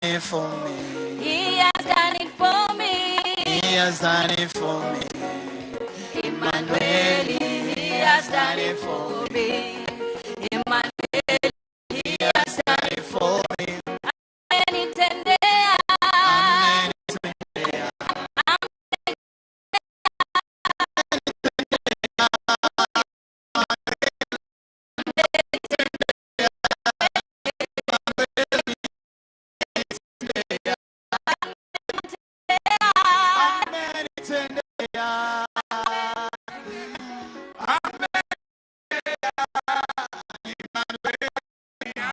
it for me. He has done it for me. He has done it for me. Emmanuel, He has done it for me. Emmanuel, He has done it for me.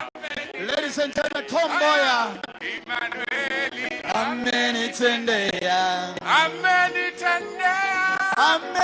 Amen. Ladies and gentlemen, Tomboya. Amen. It's in there. Amen. It's in there. Amen.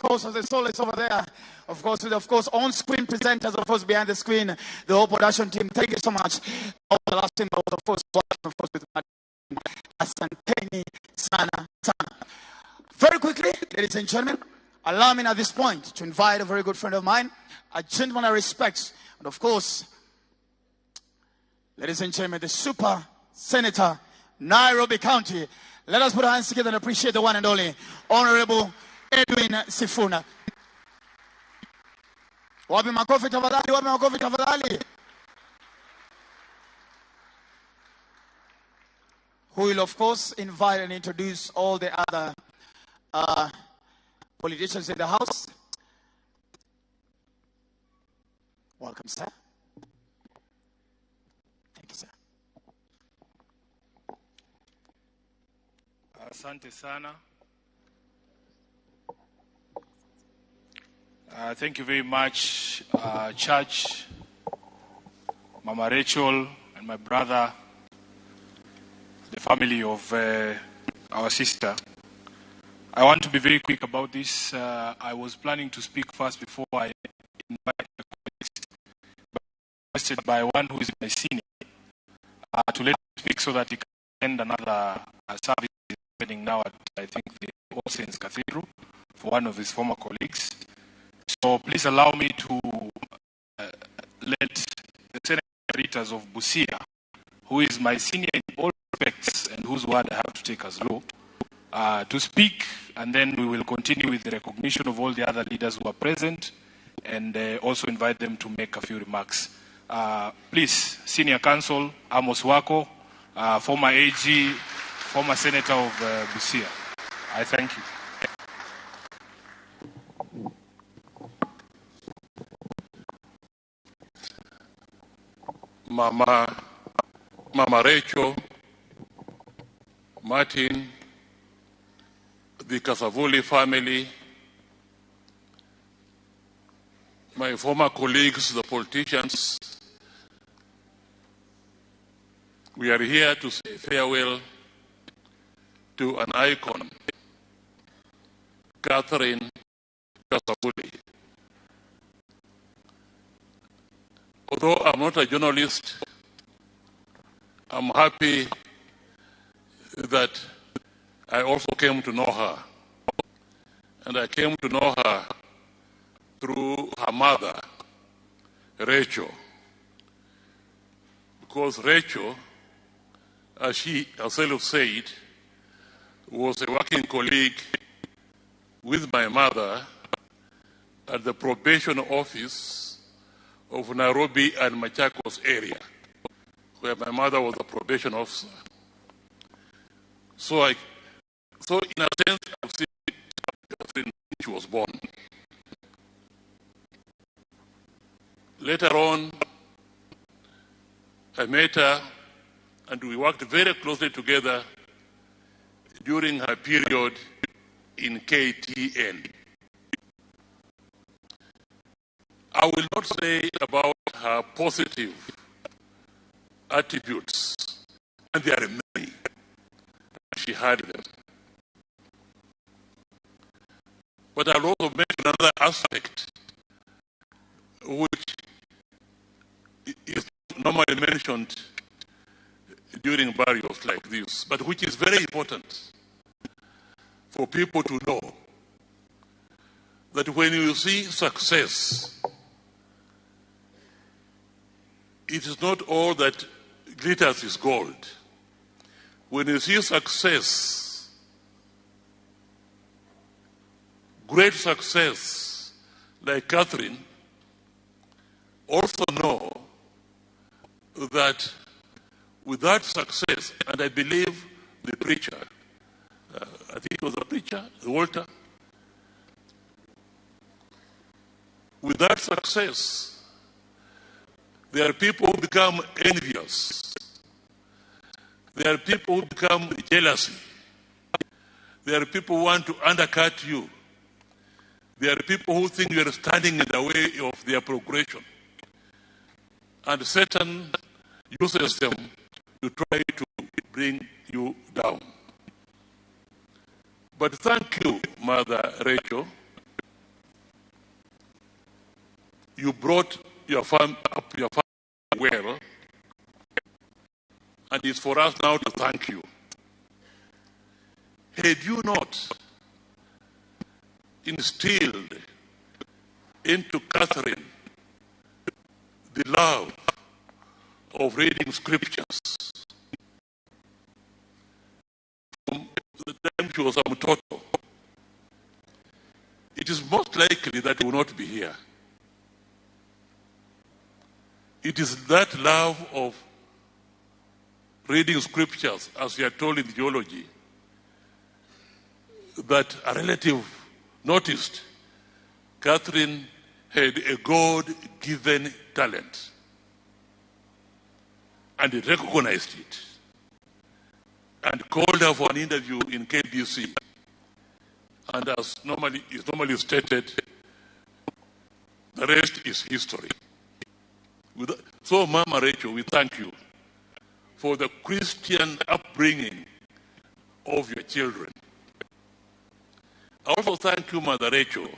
As the soul is over there, of course, on-screen presenters, of course, behind the screen, the whole production team. Thank you so much. All the last team, of course, with Asanteni Sana. Very quickly, ladies and gentlemen, allow me at this point to invite a very good friend of mine, a gentleman I respect, and of course, ladies and gentlemen, the Super Senator, Nairobi County. Let us put our hands together and appreciate the one and only Honorable Edwin Sifuna. Wapi makofi tafadhali, wapi makofi tafadhali. Who will of course invite and introduce all the other politicians in the house. Welcome, sir. Thank you, sir. Asante sana. Thank you very much, Church, Mama Rachel, and my brother, the family of our sister. I want to be very quick about this. I was planning to speak first before I invite my colleagues, but requested by one who is my senior to let me speak so that he can attend another service happening now at, I think, the All Saints Cathedral for one of his former colleagues. So please allow me to let the senators of Busia, who is my senior in all respects and whose word I have to take as law, to speak, and then we will continue with the recognition of all the other leaders who are present and also invite them to make a few remarks. Please, Senior Counsel Amos Wako, former AG, former Senator of Busia. I thank you. Mama Rachel, Martin, the KASAVULI family, my former colleagues, the politicians, we are here to say farewell to an icon, Catherine KASAVULI. Although I'm not a journalist, I'm happy that I also came to know her. And I came to know her through her mother, Rachel. Because Rachel, as she herself said, was a working colleague with my mother at the probation office of Nairobi and Machakos area, where my mother was a probation officer. So in a sense, I've seen Catherine when she was born. Later on, I met her and we worked very closely together during her period in KTN. I will not say about her positive attributes, and there are many. She had them. But I'll also mention another aspect which is normally mentioned during burials like this, but which is very important for people to know that when you see success, it is not all that glitters is gold. When you see success, great success, like Catherine, also know that without success, and I believe the preacher, I think it was a preacher, Walter, without success, there are people who become envious. There are people who become jealousy. There are people who want to undercut you. There are people who think you are standing in the way of their progression. And Satan uses them to try to bring you down. But thank you, Mother Rachel. You brought your family well, and it's for us now to thank you. Had you not instilled into Catherine the love of reading scriptures from the time she was a mtoto, it is most likely that you will not be here. It is that love of reading scriptures, as we are told in theology, that a relative noticed Catherine had a God-given talent, and he recognized it and called her for an interview in KBC. And as is normally stated, the rest is history. So, Mama Rachel, we thank you for the Christian upbringing of your children. I also thank you, Mother Rachel,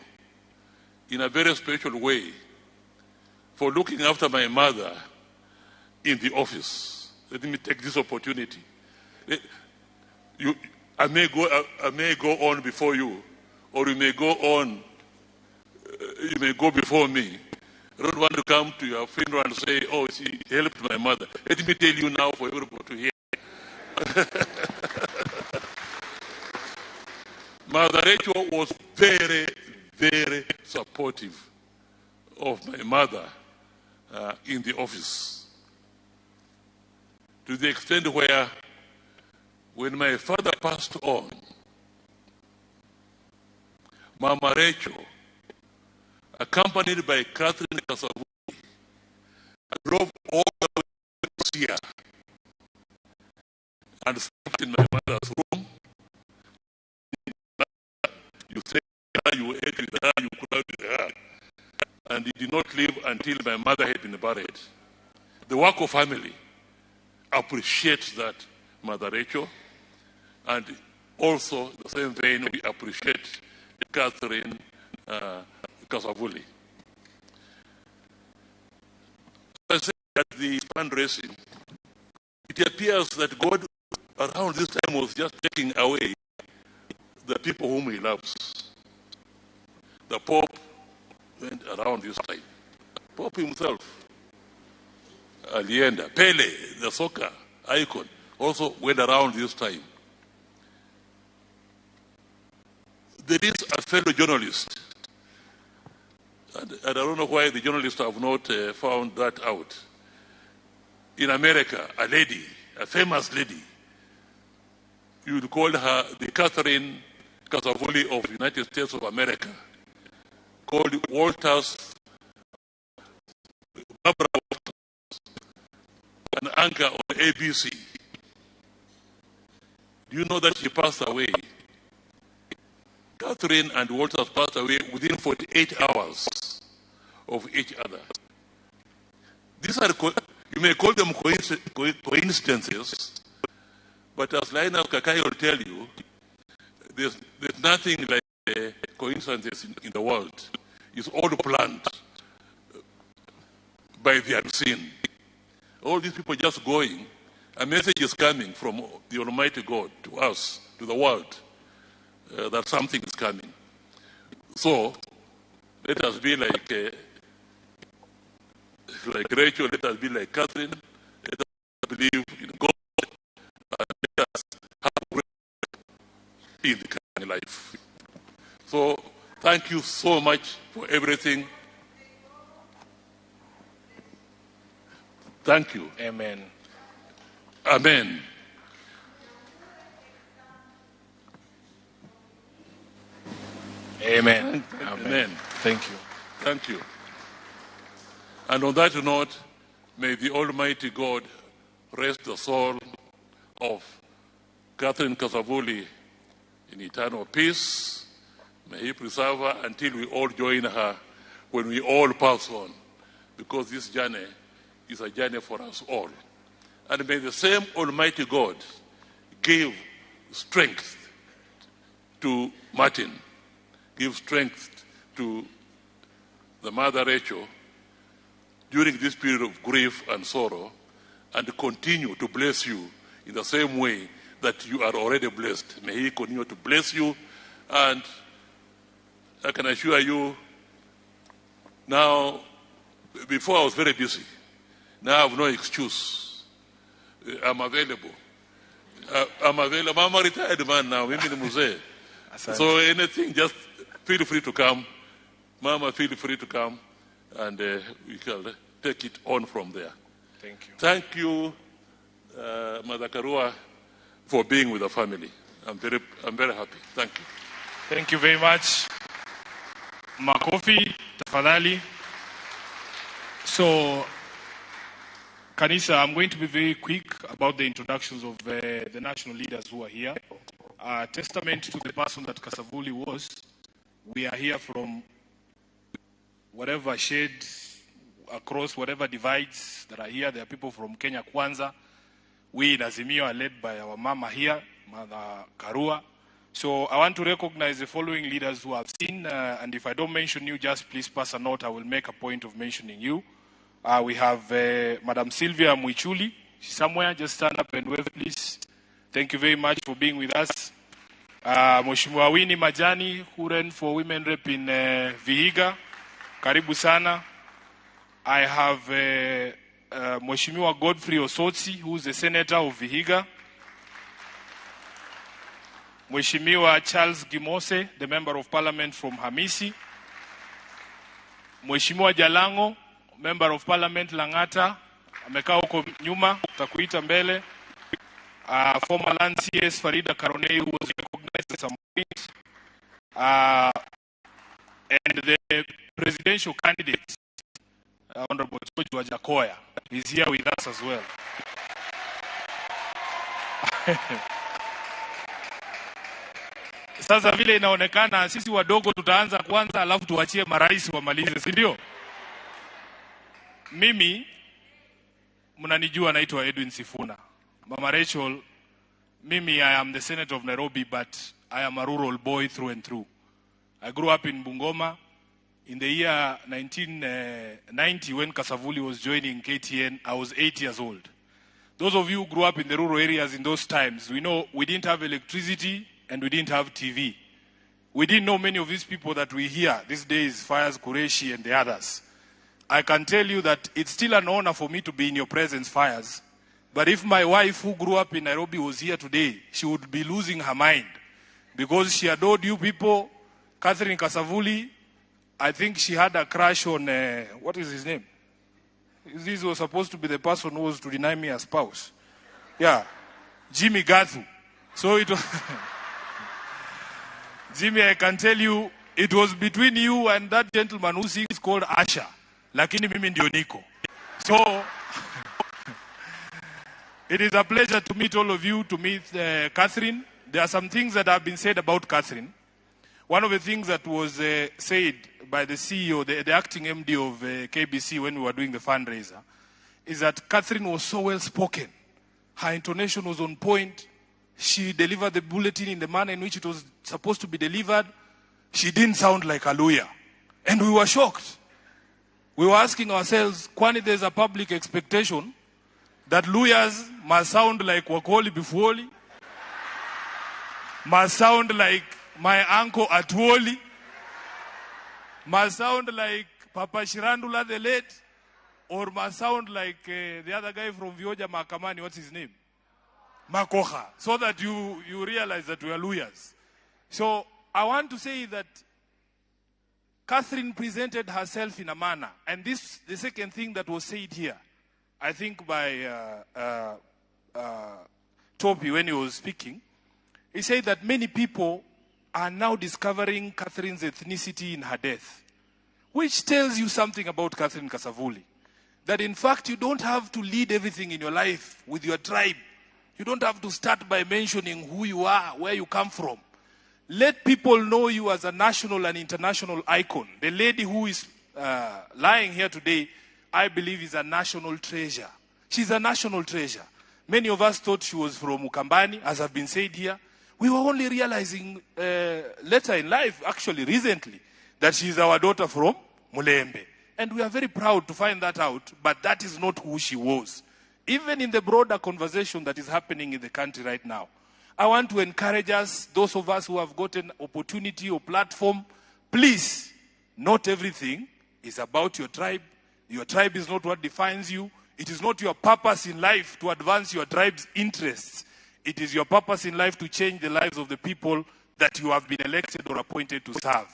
in a very special way for looking after my mother in the office. Let me take this opportunity. I may go on before you, or you may go on. You may go before me. I don't want to come to your funeral and say, "Oh, she helped my mother." Let me tell you now for everybody to hear. Mother Rachel was very, very supportive of my mother in the office, to the extent where when my father passed on, Mama Rachel, accompanied by Catherine KASAVULI, drove all the way to here and slept in my mother's room. You stayed with her, you ate with her, you cried with her. And he did not leave until my mother had been buried. The work of family. appreciate that, Mother Rachel, and also the same vein we appreciate Catherine KASAVULI. I said at the fundraising, it appears that God around this time was just taking away the people whom he loves. The Pope went around this time. Pope himself, Alienda, Pele, the soccer icon, also went around this time. There is a fellow journalist, and I don't know why the journalists have not found that out. In America, a lady, a famous lady, you would call her the Catherine KASAVULI of the United States of America, called Barbara Walters, an anchor on ABC. Do you know that she passed away? Catherine and Walters passed away within 48 hours of each other. These are, you may call them coincidences, but as Lionel Kakai will tell you, there's nothing like coincidences in the world. It's all planned by the unseen. All these people just going, a message is coming from the Almighty God to us, to the world, that something is coming. So, let us be like Rachel, let us be like Catherine, let us believe in God, and let us have in the coming life. So, thank you so much for everything. Thank you. Amen. Amen. Amen. Amen. Thank you. Thank you. And on that note, may the Almighty God rest the soul of Catherine KASAVULI in eternal peace. May he preserve her until we all join her when we all pass on, because this journey is a journey for us all. And may the same Almighty God give strength to Martin, give strength to the Mother Rachel during this period of grief and sorrow, and continue to bless you in the same way that you are already blessed. May he continue to bless you, and I can assure you, now, before I was very busy, now I have no excuse. I'm available. I'm available. I'm a retired man now. I'm in the museum. So anything, just feel free to come. Mama, feel free to come, and we can take it on from there. Thank you. Thank you, Mother Karua, for being with the family. I'm very happy. Thank you. Thank you very much. Makofi, tafadhali. So, Kanisa, I'm going to be very quick about the introductions of the national leaders who are here. Testament to the person that KASAVULI was. We are here from whatever shade, across whatever divides that are here. There are people from Kenya Kwanza. We in Azimio are led by our mama here, Mother Karua. So I want to recognize the following leaders who I've seen, and if I don't mention you, just please pass a note. I will make a point of mentioning you. We have Madam Sylvia Mwichuli. She's somewhere. Just stand up and wave, please. Thank you very much for being with us. Mheshimiwa Winnie Majani, who ran for Women Rep in Vihiga. Karibu sana. I have Mheshimiwa Godfrey Osotsi, who is the Senator of Vihiga. Mheshimiwa Charles Gimose, the Member of Parliament from Hamisi. Mheshimiwa Jalango, Member of Parliament Langata, amekaa huko nyuma, takuita mbele. Former Land CS Farida Karonei, who was recognized at some point. And the presidential candidate, Honorable George Wajakoya, is here with us as well. Sasa vile inaonekana sisi wadogo tutaanza kwanza alafu tuachie marais wamalize, si ndio? Mimi mnanijua naitwa Edwin Sifuna. Mama Rachel, mimi, I am the Senator of Nairobi, but I am a rural boy through and through. I grew up in Bungoma. In the year 1990, when KASAVULI was joining KTN, I was 8 years old. Those of you who grew up in the rural areas in those times, we know we didn't have electricity and we didn't have TV. We didn't know many of these people that we hear these days, Fires Qureshi and the others. I can tell you that it's still an honor for me to be in your presence, Fires. But if my wife, who grew up in Nairobi, was here today, she would be losing her mind. Because she adored you people. Catherine KASAVULI, I think she had a crush on, what is his name? This was supposed to be the person who was to deny me a spouse. Yeah, Jimmy Gathu. So it was, Jimmy, I can tell you, it was between you and that gentleman who sings called Asha. Lakini mimi ndio niko. So, it is a pleasure to meet all of you, to meet Catherine. There are some things that have been said about Catherine. One of the things that was said by the CEO, the acting MD of KBC when we were doing the fundraiser, is that Catherine was so well spoken. Her intonation was on point. She delivered the bulletin in the manner in which it was supposed to be delivered. She didn't sound like a lawyer. And we were shocked. We were asking ourselves, kwani there's a public expectation that lawyers must sound like Wakoli Bifuoli, must sound like my uncle Atuoli, must sound like Papa Shirandula the late, or must sound like the other guy from Vioja Mahakamani, what's his name? Makoha. So that you realize that we are lawyers. So I want to say that Catherine presented herself in a manner. And this, the second thing that was said here, I think by Topi when he was speaking, he said that many people are now discovering Catherine's ethnicity in her death, which tells you something about Catherine KASAVULI. That in fact you don't have to lead everything in your life with your tribe. You don't have to start by mentioning who you are, where you come from. Let people know you as a national and international icon. The lady who is lying here today, I believe, is a national treasure. She's a national treasure. Many of us thought she was from Ukambani, as have been said here. We were only realizing later in life, actually recently, that she's our daughter from Mulembe. And we are very proud to find that out, but that is not who she was. Even in the broader conversation that is happening in the country right now, I want to encourage us, those of us who have gotten opportunity or platform, please, not everything is about your tribe. Your tribe is not what defines you. It is not your purpose in life to advance your tribe's interests. It is your purpose in life to change the lives of the people that you have been elected or appointed to serve.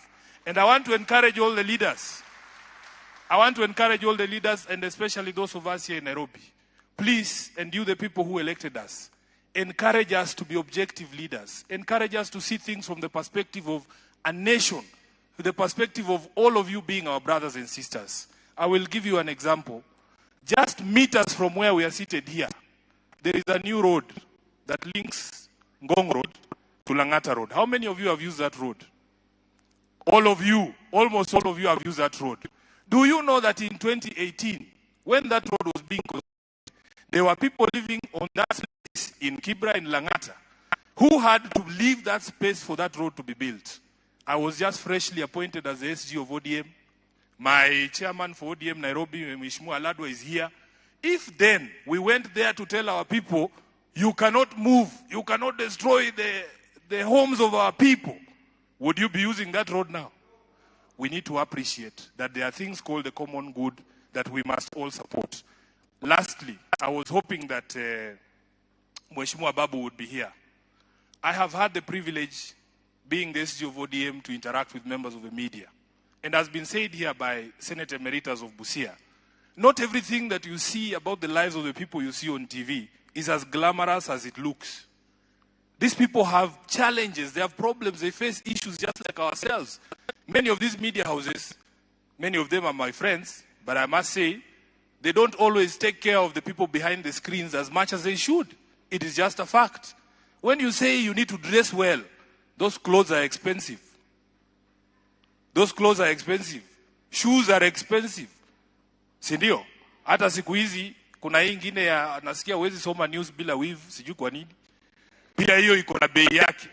And I want to encourage all the leaders. I want to encourage all the leaders, and especially those of us here in Nairobi. Please, and you the people who elected us, encourage us to be objective leaders. Encourage us to see things from the perspective of a nation, the perspective of all of you being our brothers and sisters. I will give you an example. Just meters from where we are seated here, there is a new road that links Ngong Road to Langata Road. How many of you have used that road? All of you, almost all of you have used that road. Do you know that in 2018, when that road was being constructed, there were people living on that place in Kibra in Langata who had to leave that space for that road to be built? I was just freshly appointed as the SG of ODM. My chairman for ODM Nairobi, Mheshimiwa Aladwa, is here. If then we went there to tell our people, you cannot move, you cannot destroy the homes of our people, would you be using that road now? We need to appreciate that there are things called the common good that we must all support. Lastly, I was hoping that Mheshimiwa Babu would be here. I have had the privilege, being the SG of ODM, to interact with members of the media. And as been said here by Senator Emeritus of Busia, not everything that you see about the lives of the people you see on TV is as glamorous as it looks. These people have challenges, they have problems, they face issues just like ourselves. Many of these media houses, many of them are my friends, but I must say, they don't always take care of the people behind the screens as much as they should. It is just a fact. When you say you need to dress well, those clothes are expensive. Those clothes are expensive. Shoes are expensive. Sindio? Hata siku hizi Kuna hii ingine ya nasikia huwezi soma news bila weave, sijui kwa nini. Pia hiyo iko na bei yake.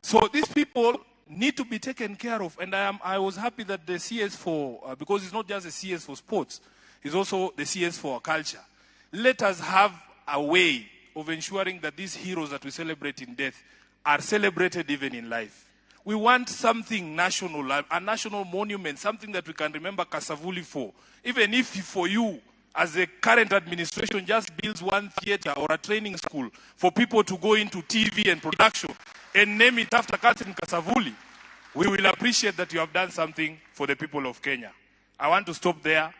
So these people need to be taken care of, and I was happy that the CS for because it's not just a CS for sports, it's also the CS for culture. Let us have a way of ensuring that these heroes that we celebrate in death are celebrated even in life. We want something national, a national monument, something that we can remember KASAVULI for. Even if for you, as the current administration just builds one theater or a training school for people to go into TV and production and name it after Catherine KASAVULI, we will appreciate that you have done something for the people of Kenya. I want to stop there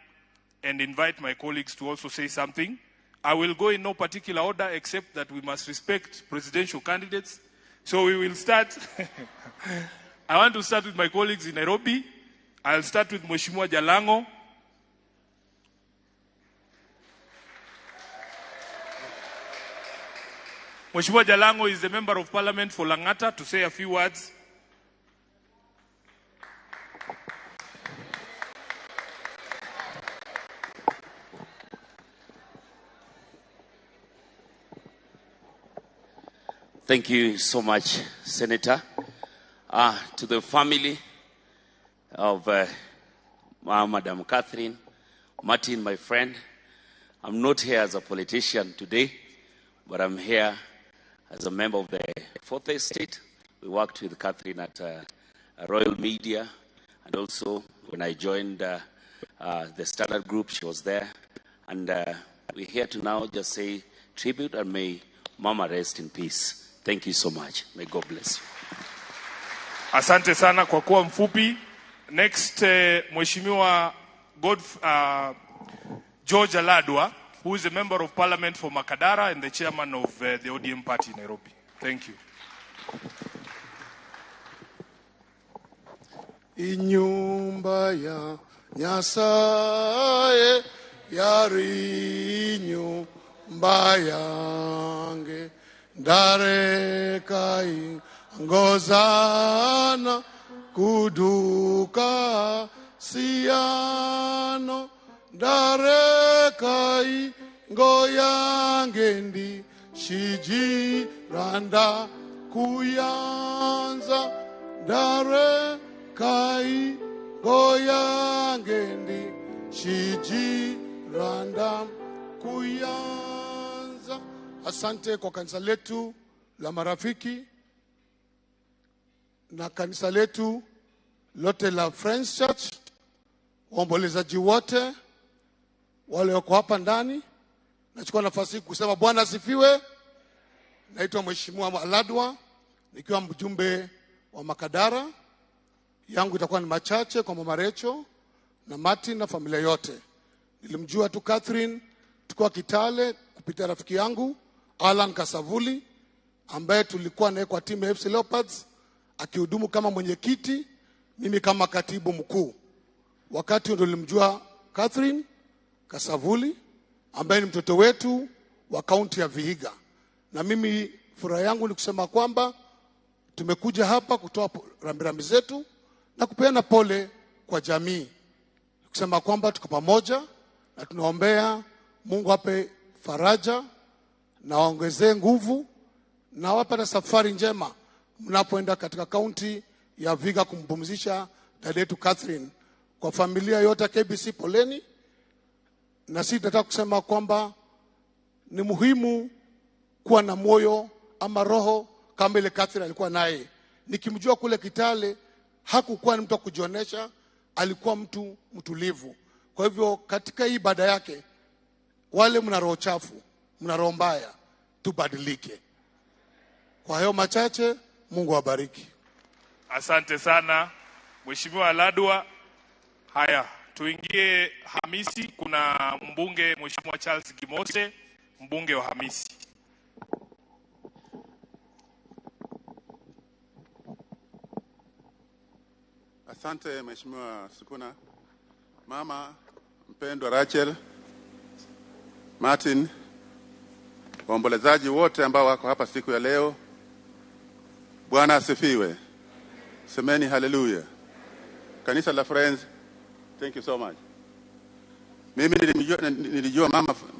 and invite my colleagues to also say something. I will go in no particular order except that we must respect presidential candidates. So we will start. I want to start with my colleagues in Nairobi. I'll start with Mheshimiwa Jalango. Mheshimiwa Jalango is the member of parliament for Langata to say a few words. Thank you so much, Senator. To the family of Madam Catherine, Martin, my friend, I'm not here as a politician today, but I'm here as a member of the Fourth Estate. We worked with Catherine at Royal Media, and also when I joined the Standard Group, she was there. And we're here to now just say tribute, and may Mama rest in peace. Thank you so much. May God bless you. Asante sana kwa kuwa mfupi. Next, Mheshimiwa George Aladwa, who is a member of parliament for Makadara and the chairman of the ODM party in Nairobi. Thank you. Inyumba ya Nyasaye yari nyumba yange Darekai ngozana kuduka siano Darekai ngoyangendi shiji randa kuyanza Darekai ngoyangendi shiji randa kuyanza. Asante kwa kanisa letu la marafiki na kanisa letu lote la Friends Church, waombolezaji wote wale wako hapa ndani. Nachukua nafasi kusema Bwana asifiwe. Naitwa Mheshimiwa Aladwa, nikiwa mjumbe wa Makadara. Yangu itakuwa ni machache kwa Mama Rachel na Martin na familia yote. Nilimjua tu Catherine tukua Kitale kupitia rafiki yangu Alan KASAVULI, ambaye tulikuwa naye kwa timu ya FC Leopards akihudumu kama mwenyekiti, mimi kama katibu mkuu. Wakati ndio nilimjua Catherine KASAVULI, ambaye ni mtoto wetu wa kaunti ya Vihiga. Na mimi furaha yangu ni kusema kwamba tumekuja hapa kutoa rambirambi zetu na kupeana pole kwa jamii. Kusema kwamba tuko pamoja na tunaombea Mungu ape faraja na waongezee nguvu na wapata safari njema mnapoenda katika kaunti ya Vihiga kumpumzisha dada yetu Catherine. Kwa familia yote KBC poleni. Na sisi nataka kusema kwamba ni muhimu kuwa na moyo ama roho kama ile Catherine alikuwa naye. Nikimjua kule Kitale hakukuwa ni mtu kujionesha, alikuwa mtu mtulivu. Kwa hivyo katika hii ibada yake, wale mna roho chafu, mna roho mbaya, tubadilike. Kwa hiyo machache, Mungu awabariki. Asante sana Mheshimiwa Aladwa. Haya, tuingie Hamisi. Kuna mbunge Mheshimiwa Charles Kimose, mbunge wa Hamisi. Asante Mheshimiwa Sukuna. Mama mpendwa Rachel, Martin, waombolezaji wote ambao wako hapa siku ya leo, Bwana asifiwe. Semeni hallelujah. Kanisa la Friends, thank you so much. Mimi nilijua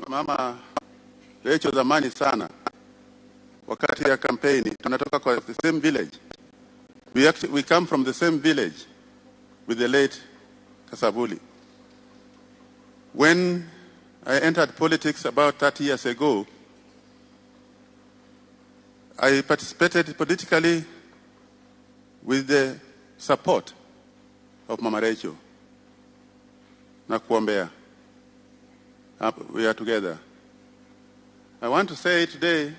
mama Rachel zamani sana. Wakati ya kampeni, tunatoka kwa the same village. We come from the same village with the late KASAVULI. When I entered politics about 30 years ago, I participated politically with the support of Mama Rachel. Na kuombea. We are together. I want to say today,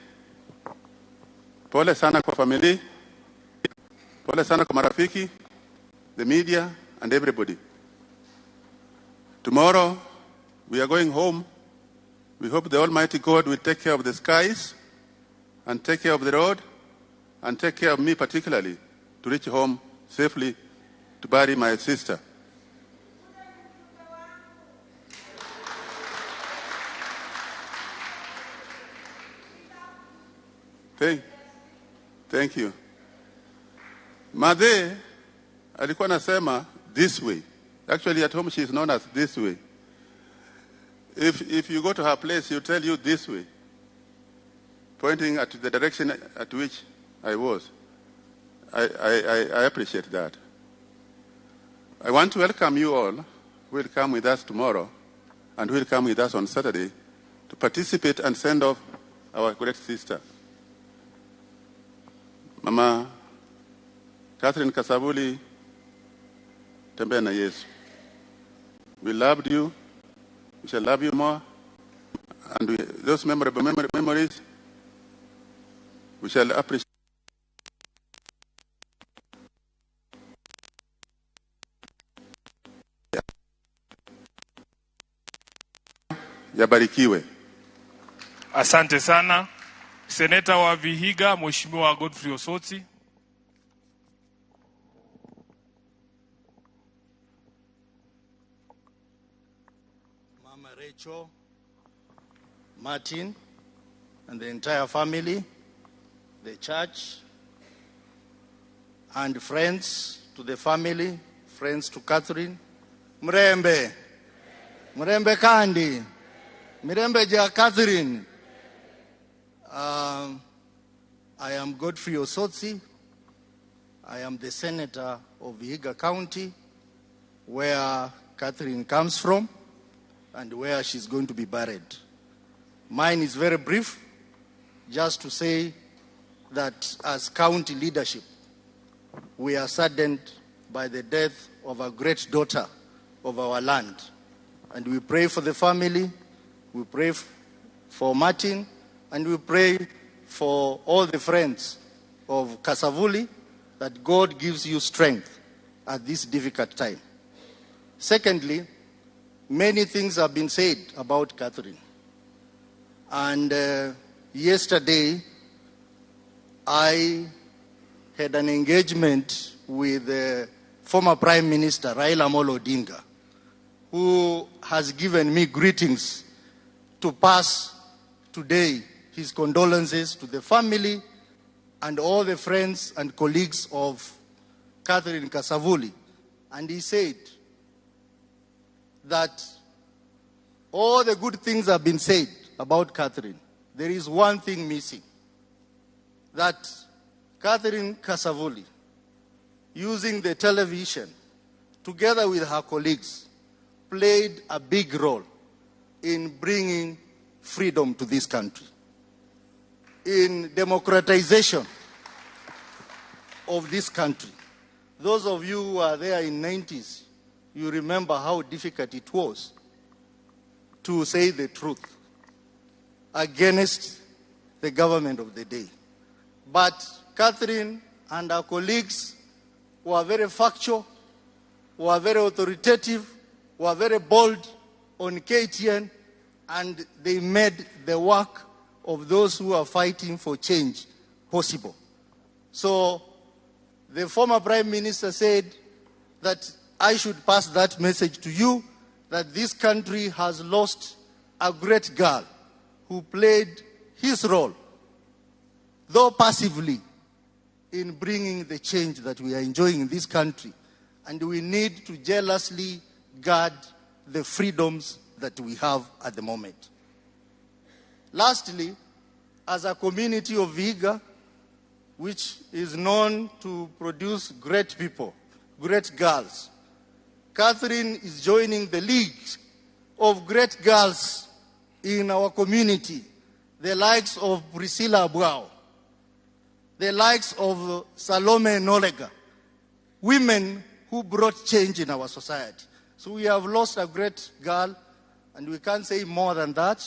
pole sana kwa family, pole sana kwa marafiki, the media, and everybody. Tomorrow, we are going home. We hope the Almighty God will take care of the skies, and take care of the road, and take care of me particularly, to reach home safely to bury my sister. Thank you. Mother alikuwa nasema this way. Actually at home she is known as this way. If you go to her place, she'll tell you this way, pointing at the direction at which I was. I appreciate that. I want to welcome you all who will come with us tomorrow and who will come with us on Saturday to participate and send off our great sister. Mama Catherine KASAVULI, tembea na Yesu. We loved you. We shall love you more. And those memorable memories, we shall appreciate. Yabarikiwe. Asante sana. Seneta wa Vihiga, Mheshimiwa Godfrey Osotsi. Mama Rachel, Martin, and the entire family, the church, and friends to the family, friends to Catherine. Mrembe. Mrembe Kandi. Mrembe ja Catherine. I am Godfrey Osotsi. I am the senator of Vihiga County, where Catherine comes from and where she's going to be buried. Mine is very brief, just to say that as county leadership, we are saddened by the death of a great daughter of our land. And we pray for the family, we pray for Martin, and we pray for all the friends of KASAVULI that God gives you strength at this difficult time. Secondly, many things have been said about Catherine. And yesterday, I had an engagement with the former Prime Minister, Raila Amolo Odinga, who has given me greetings to pass today his condolences to the family and all the friends and colleagues of Catherine KASAVULI. And he said that all the good things have been said about Catherine. There is one thing missing. That Catherine KASAVULI, using the television, together with her colleagues, played a big role in bringing freedom to this country, in democratization of this country. Those of you who are there in the 90s, you remember how difficult it was to say the truth against the government of the day. But Catherine and her colleagues were very factual, were very authoritative, were very bold on KTN, and they made the work of those who are fighting for change possible. So the former Prime Minister said that I should pass that message to you, that this country has lost a great girl who played his role, though passively, in bringing the change that we are enjoying in this country. And we need to jealously guard the freedoms that we have at the moment. Lastly, as a community of Vihiga, which is known to produce great people, great girls, Catherine is joining the league of great girls in our community, the likes of Priscilla Abuao, the likes of Salome Nolega, women who brought change in our society. So we have lost a great girl, and we can't say more than that.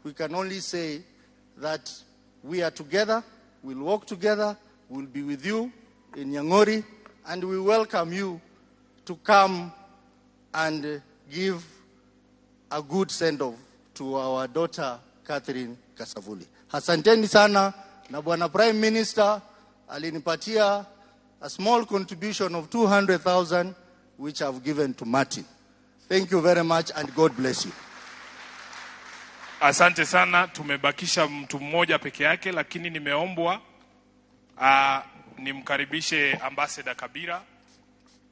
We can only say that we are together, we'll work together, we'll be with you in Nyang'ori, and we welcome you to come and give a good send-off to our daughter, Catherine KASAVULI. Asanteni sana, na Bwana Prime Minister alinipatia a small contribution of 200,000, which I've given to Martin. Thank you very much, and God bless you. Asante sana, tumebakisha mtu mmoja peke yake, lakini nimeombwa nimkaribishe Ambassador Kabira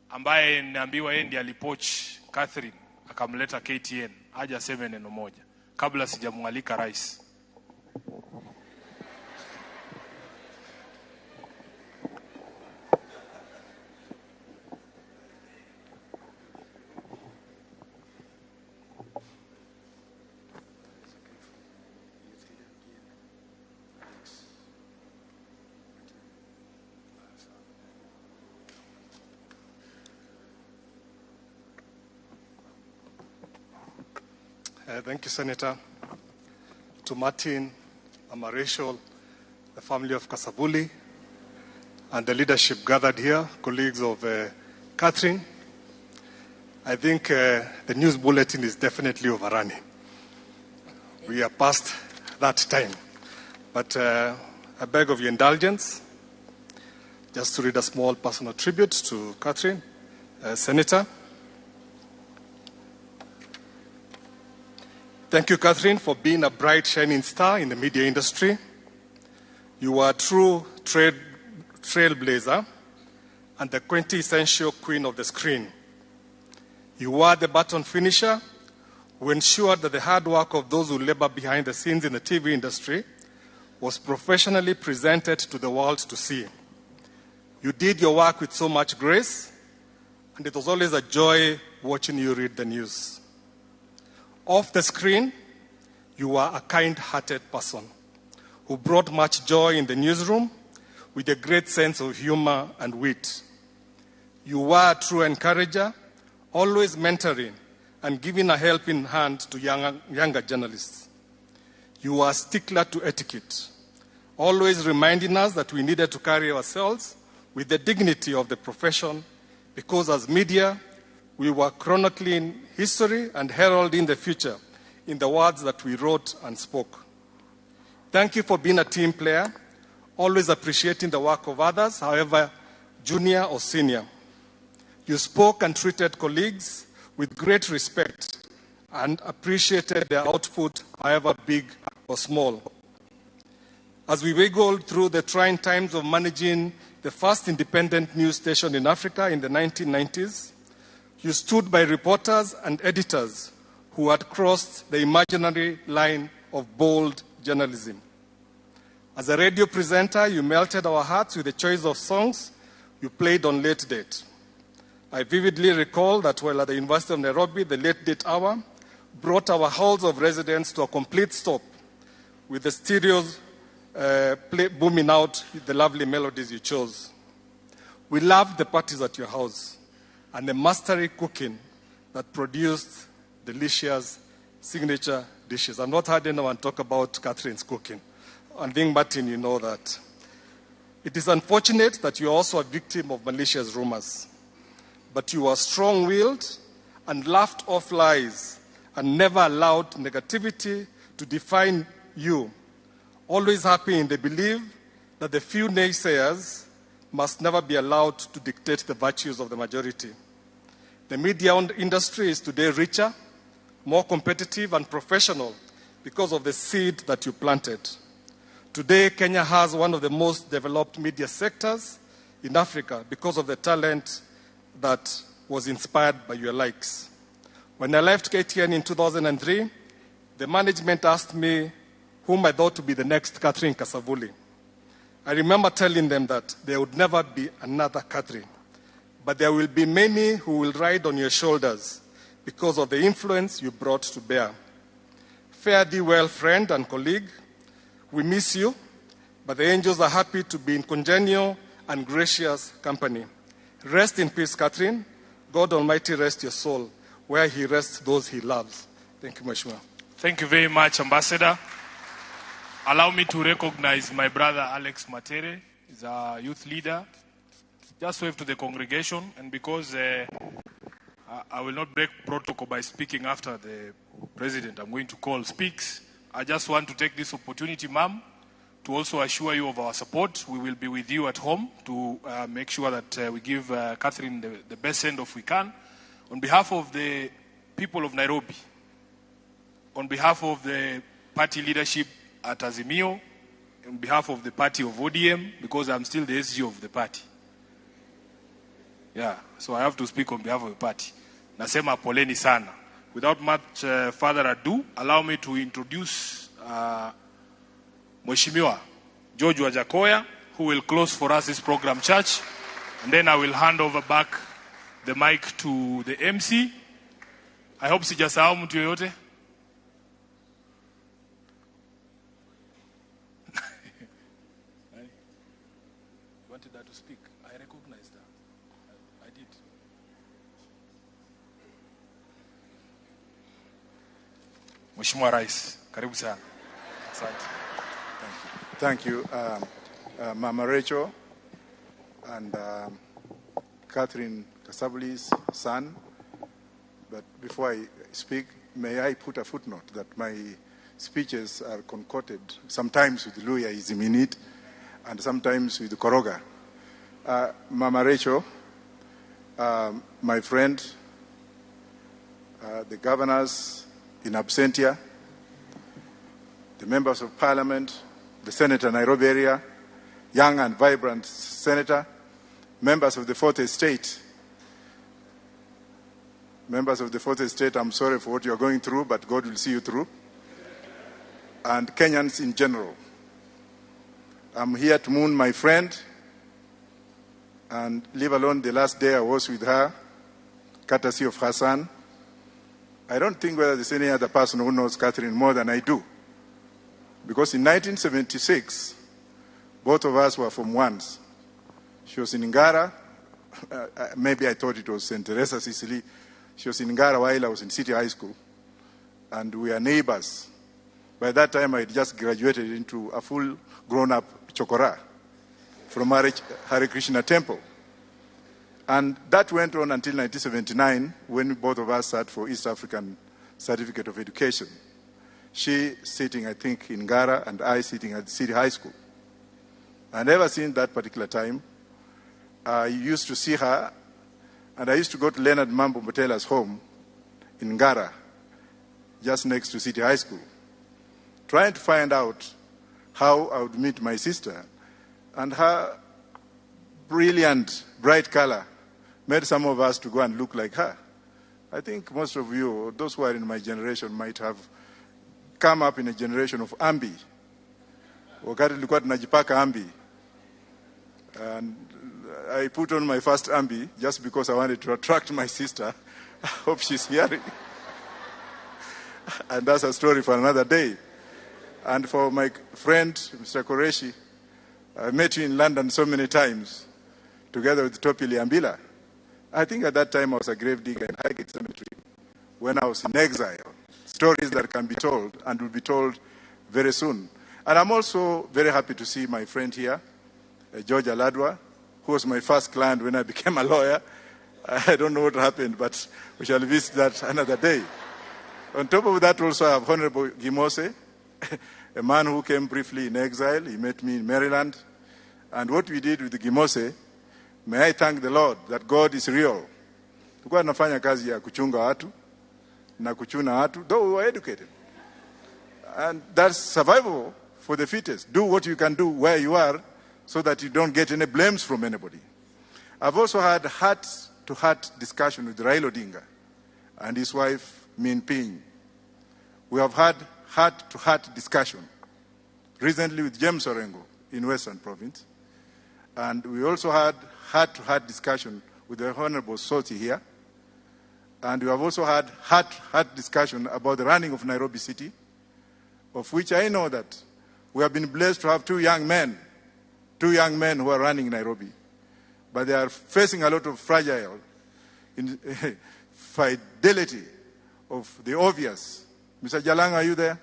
ambaye niambiwa yeye ndiye alipoach Catherine akamleta KTN, aje aseme neno moja kabla sijamwalika rais. Thank you, Senator. To Martin, Mama Rachel, the family of KASAVULI, and the leadership gathered here, colleagues of Catherine, I think the news bulletin is definitely overrunning. We are past that time. But I beg of your indulgence, just to read a small personal tribute to Catherine, Senator. Thank you, Catherine, for being a bright, shining star in the media industry. You are a true trailblazer and the quintessential queen of the screen. You are the button finisher who ensured that the hard work of those who labor behind the scenes in the TV industry was professionally presented to the world to see. You did your work with so much grace, and it was always a joy watching you read the news. Off the screen, you are a kind-hearted person who brought much joy in the newsroom with a great sense of humor and wit. You were a true encourager, always mentoring and giving a helping hand to younger journalists. You were a stickler to etiquette, always reminding us that we needed to carry ourselves with the dignity of the profession, because as media, we were chronicling history and heralding the future in the words that we wrote and spoke. Thank you for being a team player, always appreciating the work of others, however junior or senior. You spoke and treated colleagues with great respect and appreciated their output, however big or small. As we wiggled through the trying times of managing the first independent news station in Africa in the 1990s, you stood by reporters and editors who had crossed the imaginary line of bold journalism. As a radio presenter, you melted our hearts with the choice of songs you played on Late Date. I vividly recall that while at the University of Nairobi, the Late Date hour brought our halls of residence to a complete stop with the stereos booming out the lovely melodies you chose. We loved the parties at your house and the mastery cooking that produced delicious signature dishes. I've not heard anyone talk about Catherine's cooking. I think, Martin, you know that. It is unfortunate that you are also a victim of malicious rumors. But you are strong-willed and laughed off lies and never allowed negativity to define you. Always happy in the belief that the few naysayers must never be allowed to dictate the virtues of the majority. The media industry is today richer, more competitive and professional because of the seed that you planted. Today, Kenya has one of the most developed media sectors in Africa because of the talent that was inspired by your likes. When I left KTN in 2003, the management asked me whom I thought to be the next Catherine KASAVULI. I remember telling them that there would never be another Catherine, but there will be many who will ride on your shoulders because of the influence you brought to bear. Fare thee well, friend and colleague. We miss you, but the angels are happy to be in congenial and gracious company. Rest in peace, Catherine. God Almighty rest your soul, where he rests those he loves. Thank you, Mheshimiwa. Thank you very much, Ambassador. Allow me to recognize my brother Alex Matere. He's a youth leader. Just wave to the congregation, and because I will not break protocol by speaking after the president I'm going to call speaks, I just want to take this opportunity, ma'am, to also assure you of our support. We will be with you at home to make sure that we give Catherine the best send-off we can. On behalf of the people of Nairobi, on behalf of the party leadership at Azimio, on behalf of the party of ODM, because I'm still the SG of the party. Yeah, so I have to speak on behalf of the party. Nasema poleni sana. Without much further ado, allow me to introduce Mheshimiwa George Wajakoya, who will close for us this program, church. And then I will hand over back the mic to the MC. I hope sijasahau mtu yoyote. Wanted her to speak. I recognized her. I did. Mheshimiwa Rais, karibu sana. Asante. Thank you, Mama Rachel and Catherine KASAVULI's son. But before I speak, may I put a footnote that my speeches are concocted sometimes with Luhyaism in it and sometimes with Koroga. Mama Rachel, my friend, the governors in absentia, the members of parliament, the senator Nairobi area, young and vibrant senator, members of the Fourth Estate. Members of the Fourth Estate, I'm sorry for what you're going through, but God will see you through. And Kenyans in general. I'm here to mourn my friend and leave alone the last day I was with her, courtesy of her son. I don't think whether there's any other person who knows Catherine more than I do. Because in 1976, both of us were from Wands. She was in Ngara. Maybe I thought it was St. Teresa, Sicily. She was in Ngara while I was in City High School. And we are neighbors. By that time, I had just graduated into a full grown-up chokora from Hare Krishna Temple. And that went on until 1979, when both of us sat for East African Certificate of Education. She sitting, I think, in Ngara, and I sitting at City High School. And ever since that particular time, I used to see her, and I used to go to Leonard Mambo Motela's home in Ngara, just next to City High School, trying to find out how I would meet my sister. And her brilliant, bright color made some of us to go and look like her. I think most of you, those who are in my generation, might have come up in a generation of ambi. Wakati nilikuwa tunajipaka ambi. And I put on my first ambi just because I wanted to attract my sister. I hope she's hearing. And that's a story for another day. And for my friend, Mr. Koreshi, I met you in London so many times, together with Topi Liambila. I think at that time I was a grave digger in Highgate Cemetery when I was in exile. Stories that can be told and will be told very soon. And I'm also very happy to see my friend here, George Aladwa, who was my first client when I became a lawyer. I don't know what happened, but we shall visit that another day. On top of that, also I have Honorable Gimose, a man who came briefly in exile. He met me in Maryland. And what we did with Gimose, may I thank the Lord that God is real. Tulikuwa tunafanya kazi ya kuchunga watu na kuchuna watu, though we were educated. And that's survival for the fittest. Do what you can do where you are so that you don't get any blames from anybody. I've also had heart-to-heart discussion with Raila Odinga. and his wife, Min Ping. We have had heart-to-heart discussion recently with James Orengo in Western Province. And we also had heart-to-heart discussion with the Honorable Soti here. And we have also had heart-to-heart discussion about the running of Nairobi City, of which I know that we have been blessed to have two young men who are running Nairobi. But they are facing a lot of fragile fidelity of the obvious. Mr. Jalango, are you there?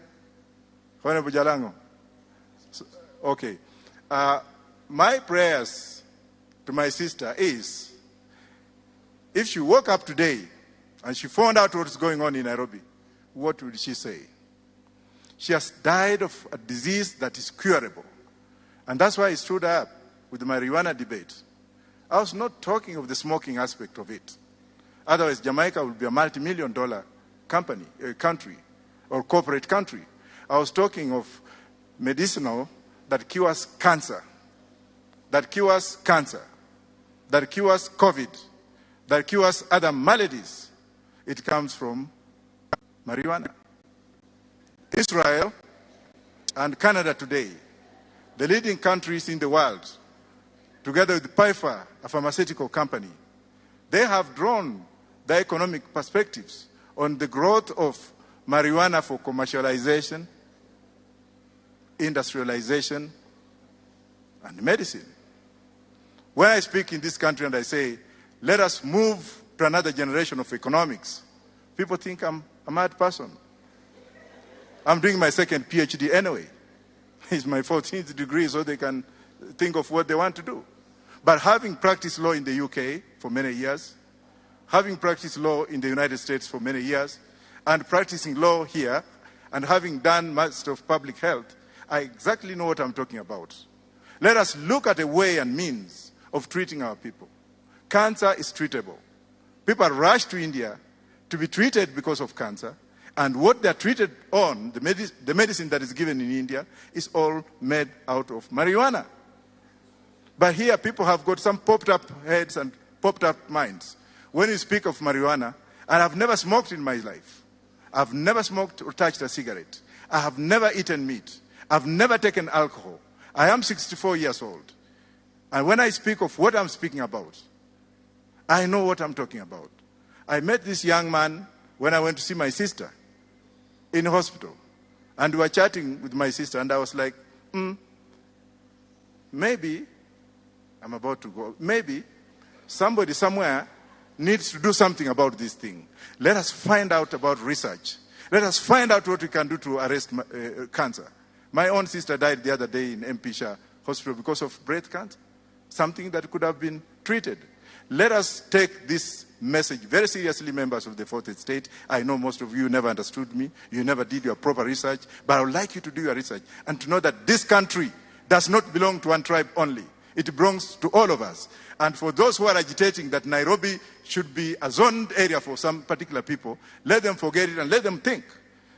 Honorable Jalango? Okay. My prayers to my sister is, if she woke up today and she found out what's going on in Nairobi, what would she say? She has died of a disease that is curable. And that's why I stood up with the marijuana debate. I was not talking of the smoking aspect of it. Otherwise, Jamaica would be a multi-million-dollar country, or corporate country. I was talking of medicinal that cures cancer, that cures COVID, that cures other maladies. It comes from marijuana. Israel and Canada today, the leading countries in the world, together with Pfizer, a pharmaceutical company, they have drawn their economic perspectives on the growth of marijuana for commercialization, industrialization, and medicine. When I speak in this country and I say, let us move to another generation of economics, people think I'm a mad person. I'm doing my second PhD anyway. It's my 14th degree, so they can think of what they want to do. But having practiced law in the UK for many years, having practiced law in the United States for many years, and practicing law here, and having done Master of Public Health, I exactly know what I'm talking about. Let us look at a way and means of treating our people. Cancer is treatable. People rush to India to be treated because of cancer, and what they're treated on, the medicine that is given in India, is all made out of marijuana. But here people have got some popped up heads and popped up minds. When you speak of marijuana, and I've never smoked in my life. I've never smoked or touched a cigarette. I have never eaten meat. I've never taken alcohol. I am 64 years old. And when I speak of what I'm speaking about, I know what I'm talking about. I met this young man when I went to see my sister in hospital. And we were chatting with my sister, and I was like, maybe, I'm about to go, maybe somebody somewhere needs to do something about this thing. Let us find out about research. Let us find out what we can do to arrest cancer. My own sister died the other day in MP Shah Hospital because of breast cancer, something that could have been treated. Let us take this message very seriously, members of the Fourth Estate. I know most of you never understood me. You never did your proper research. But I would like you to do your research and to know that this country does not belong to one tribe only. It belongs to all of us. And for those who are agitating that Nairobi should be a zoned area for some particular people, let them forget it and let them think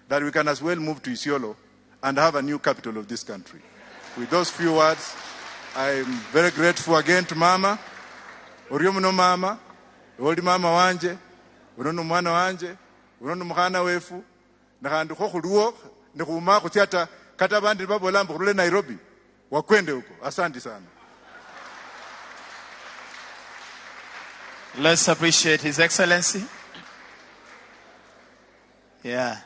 that we can as well move to Isiolo and have a new capital of this country. With those few words, I'm very grateful again to Mama. Oriomuno Mama, Old Mama Wanje, Urono Mwana Wanje, Urono Mhana Wefu, Nahandu Hokuruo, Nekuma Kutiata, Katabandi Babolambo, Rule Nairobi, Wakwende Uko, Asante sana. Let's appreciate His Excellency. Yeah.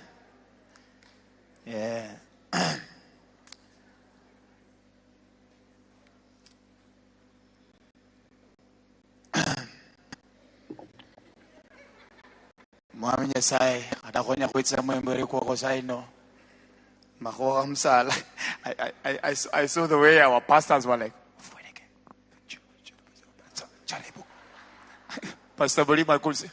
Mwami Nyasaye atakonya kwetsa mwembere kwa saino magoga msala. I saw the way our pastors were like, Pastor Bolima could say,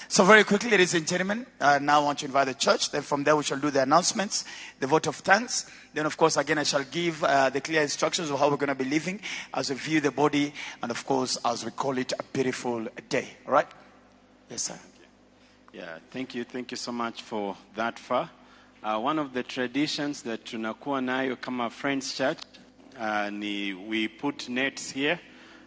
so very quickly, ladies and gentlemen, now I want to invite the church. Then from there we shall do the announcements, the vote of thanks. Then of course, again, I shall give the clear instructions of how we're going to be living as we view the body. And of course, as we call it, a beautiful day. All right? Yes, sir. Yeah, thank you. Thank you so much for that far. One of the traditions that tunakuwa nayo kama Friends Church, we put nets here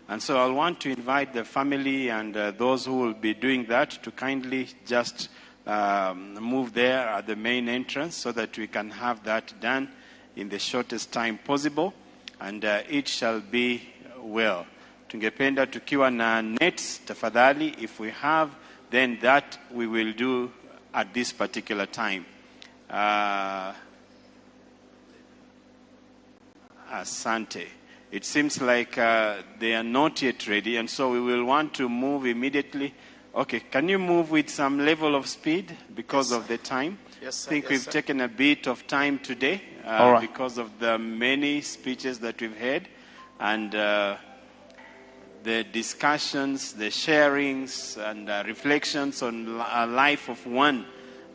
And so I'll want to invite the family and those who will be doing that to kindly just move there at the main entrance so that we can have that done in the shortest time possible, and it shall be well. Tungependa tukiwa na nets, tafadhali, if we have, then that we will do at this particular time. Asante. It seems like they are not yet ready, and so we will want to move immediately. Okay, can you move with some level of speed because of the time? Yes, sir. I think we've taken a bit of time today because of the many speeches that we've had, and the discussions, the sharings, and reflections on a life of one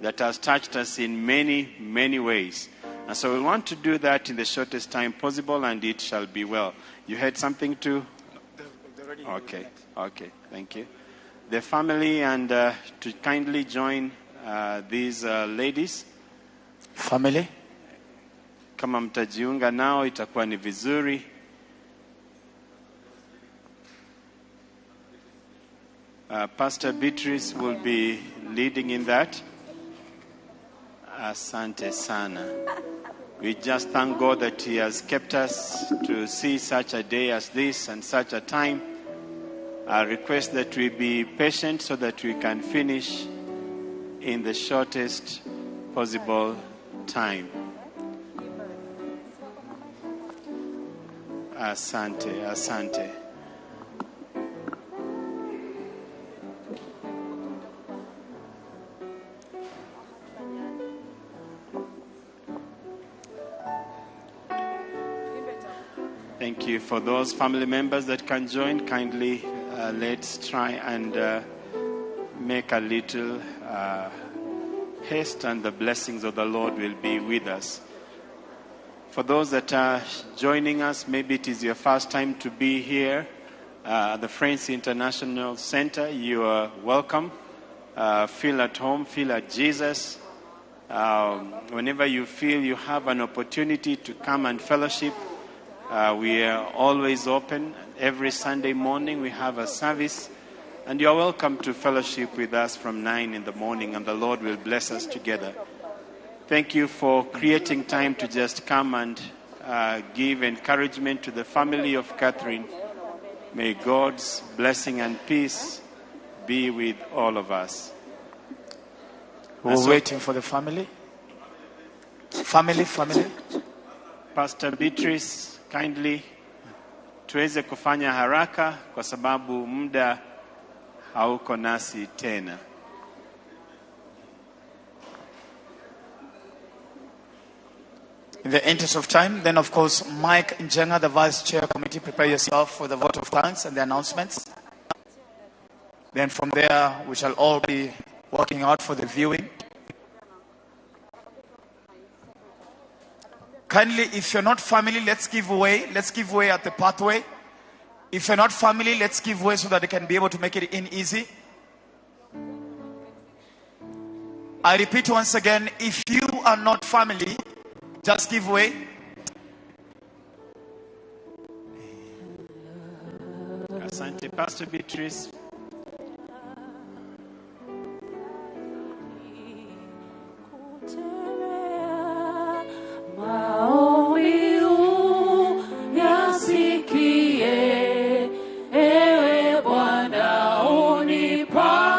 that has touched us in many, many ways. And so we want to do that in the shortest time possible, and it shall be well. You had something to? Okay, thank you. The family, and to kindly join these ladies. Family. Kama mtajiunga nao itakuwa ni vizuri. Pastor Beatrice will be leading in that. Asante sana. We just thank God that He has kept us to see such a day as this and such a time. I request that we be patient so that we can finish in the shortest possible time. Asante, asante. Thank you. For those family members that can join, kindly let's try and make a little haste, and the blessings of the Lord will be with us. For those that are joining us, maybe it is your first time to be here at the Friends International Center. You are welcome. Feel at home, feel at Jesus. Whenever you feel you have an opportunity to come and fellowship, we are always open. Every Sunday morning we have a service, and you are welcome to fellowship with us from 9 in the morning, and the Lord will bless us together. Thank you for creating time to just come and give encouragement to the family of Catherine. May God's blessing and peace be with all of us. We're waiting for the family. Family. Pastor Beatrice, kindly tuweze kufanya haraka kwa sababu muda hauko nasi tena. In the interest of time, then of course, Mike Njenga, the Vice Chair Committee, prepare yourself for the vote of thanks and the announcements. Then from there, we shall all be working out for the viewing. Kindly, if you're not family, let's give way. Let's give way at the pathway. If you're not family, let's give way so that they can be able to make it in easy. I repeat once again, if you are not family, just give way. Asante, Pastor Beatrice. Ewe Bwana unipandishe.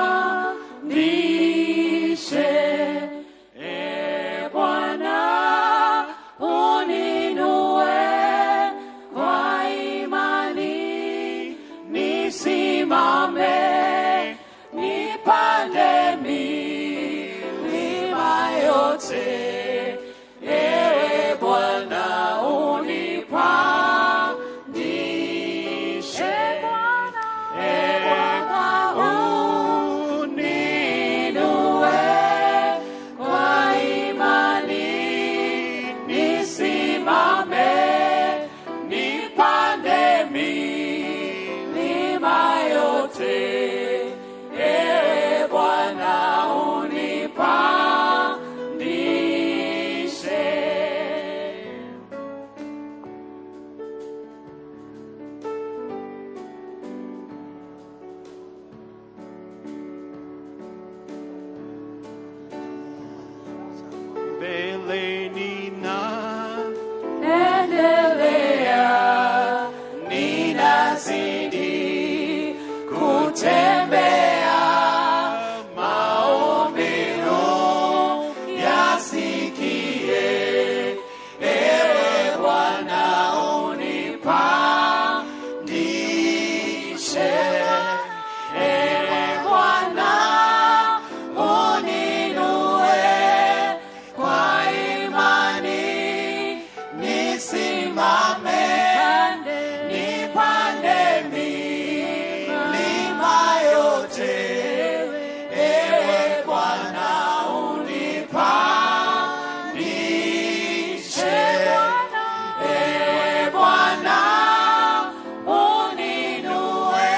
mbele endelea, ninazidi kutembea, maombeo yasikie, ewe Bwana unipandishe, ewe Bwana uninue, kwa imani nisimame, nipande milima yote, ewe Bwana unipandishe, ewe Bwana uninue,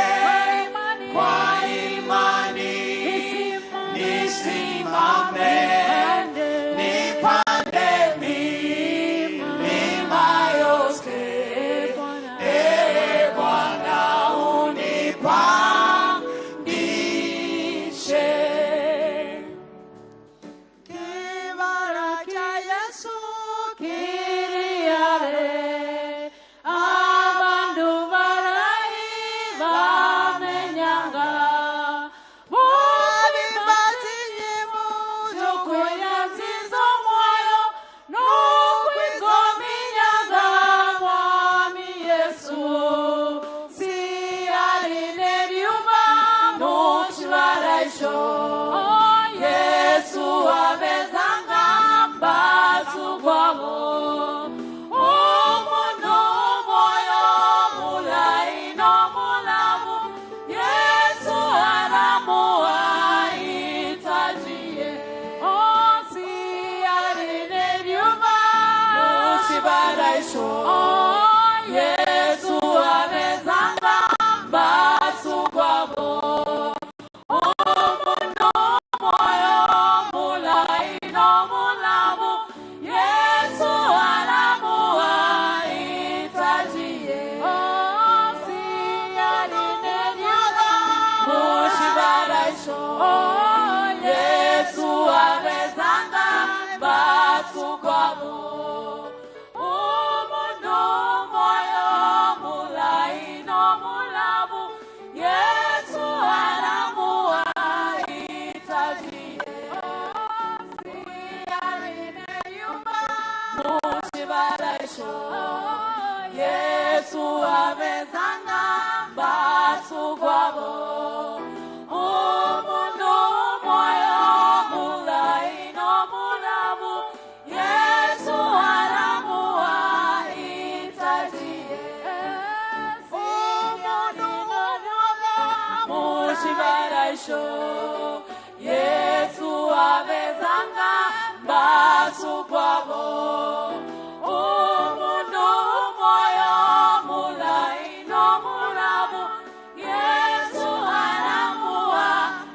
kwa imani nisimame, nipande milima yote, ewe Bwana unipandishe. Kibara cha Yesu kiriare, abantu barahi bamenyanga, bari batinye mujo kwenyazizo mwayo, nukwizominyaga mwami Yesu, si aline ryuma nuchibaraisho, Yesu abezanga mbazu kwabo, umuntu moyo mulai no mulamu, Yesu aramuha itajie, si aline ryuma nuchibaraisho, Yesu abezanga mbazu kwabo, umuntu moyo mulai no mulamu, Yesu aramuha itajie, si aline ryuma nuchibaraisho, Yesu abezanga mbazu kwabo, umuntu moyo mulai no mulamu, Yesu aramuha itajie, si aline ryuma nuchibaraisho, Yesu abezanga mbazu kwabo, umuntu moyo mulai no mulamu, Yesu aramuha itajie, umuntu moyo muchibaraisho, Yesu abezanga mbazu kwabo, umuntu moyo mulai no mulamu, Yesu aramuha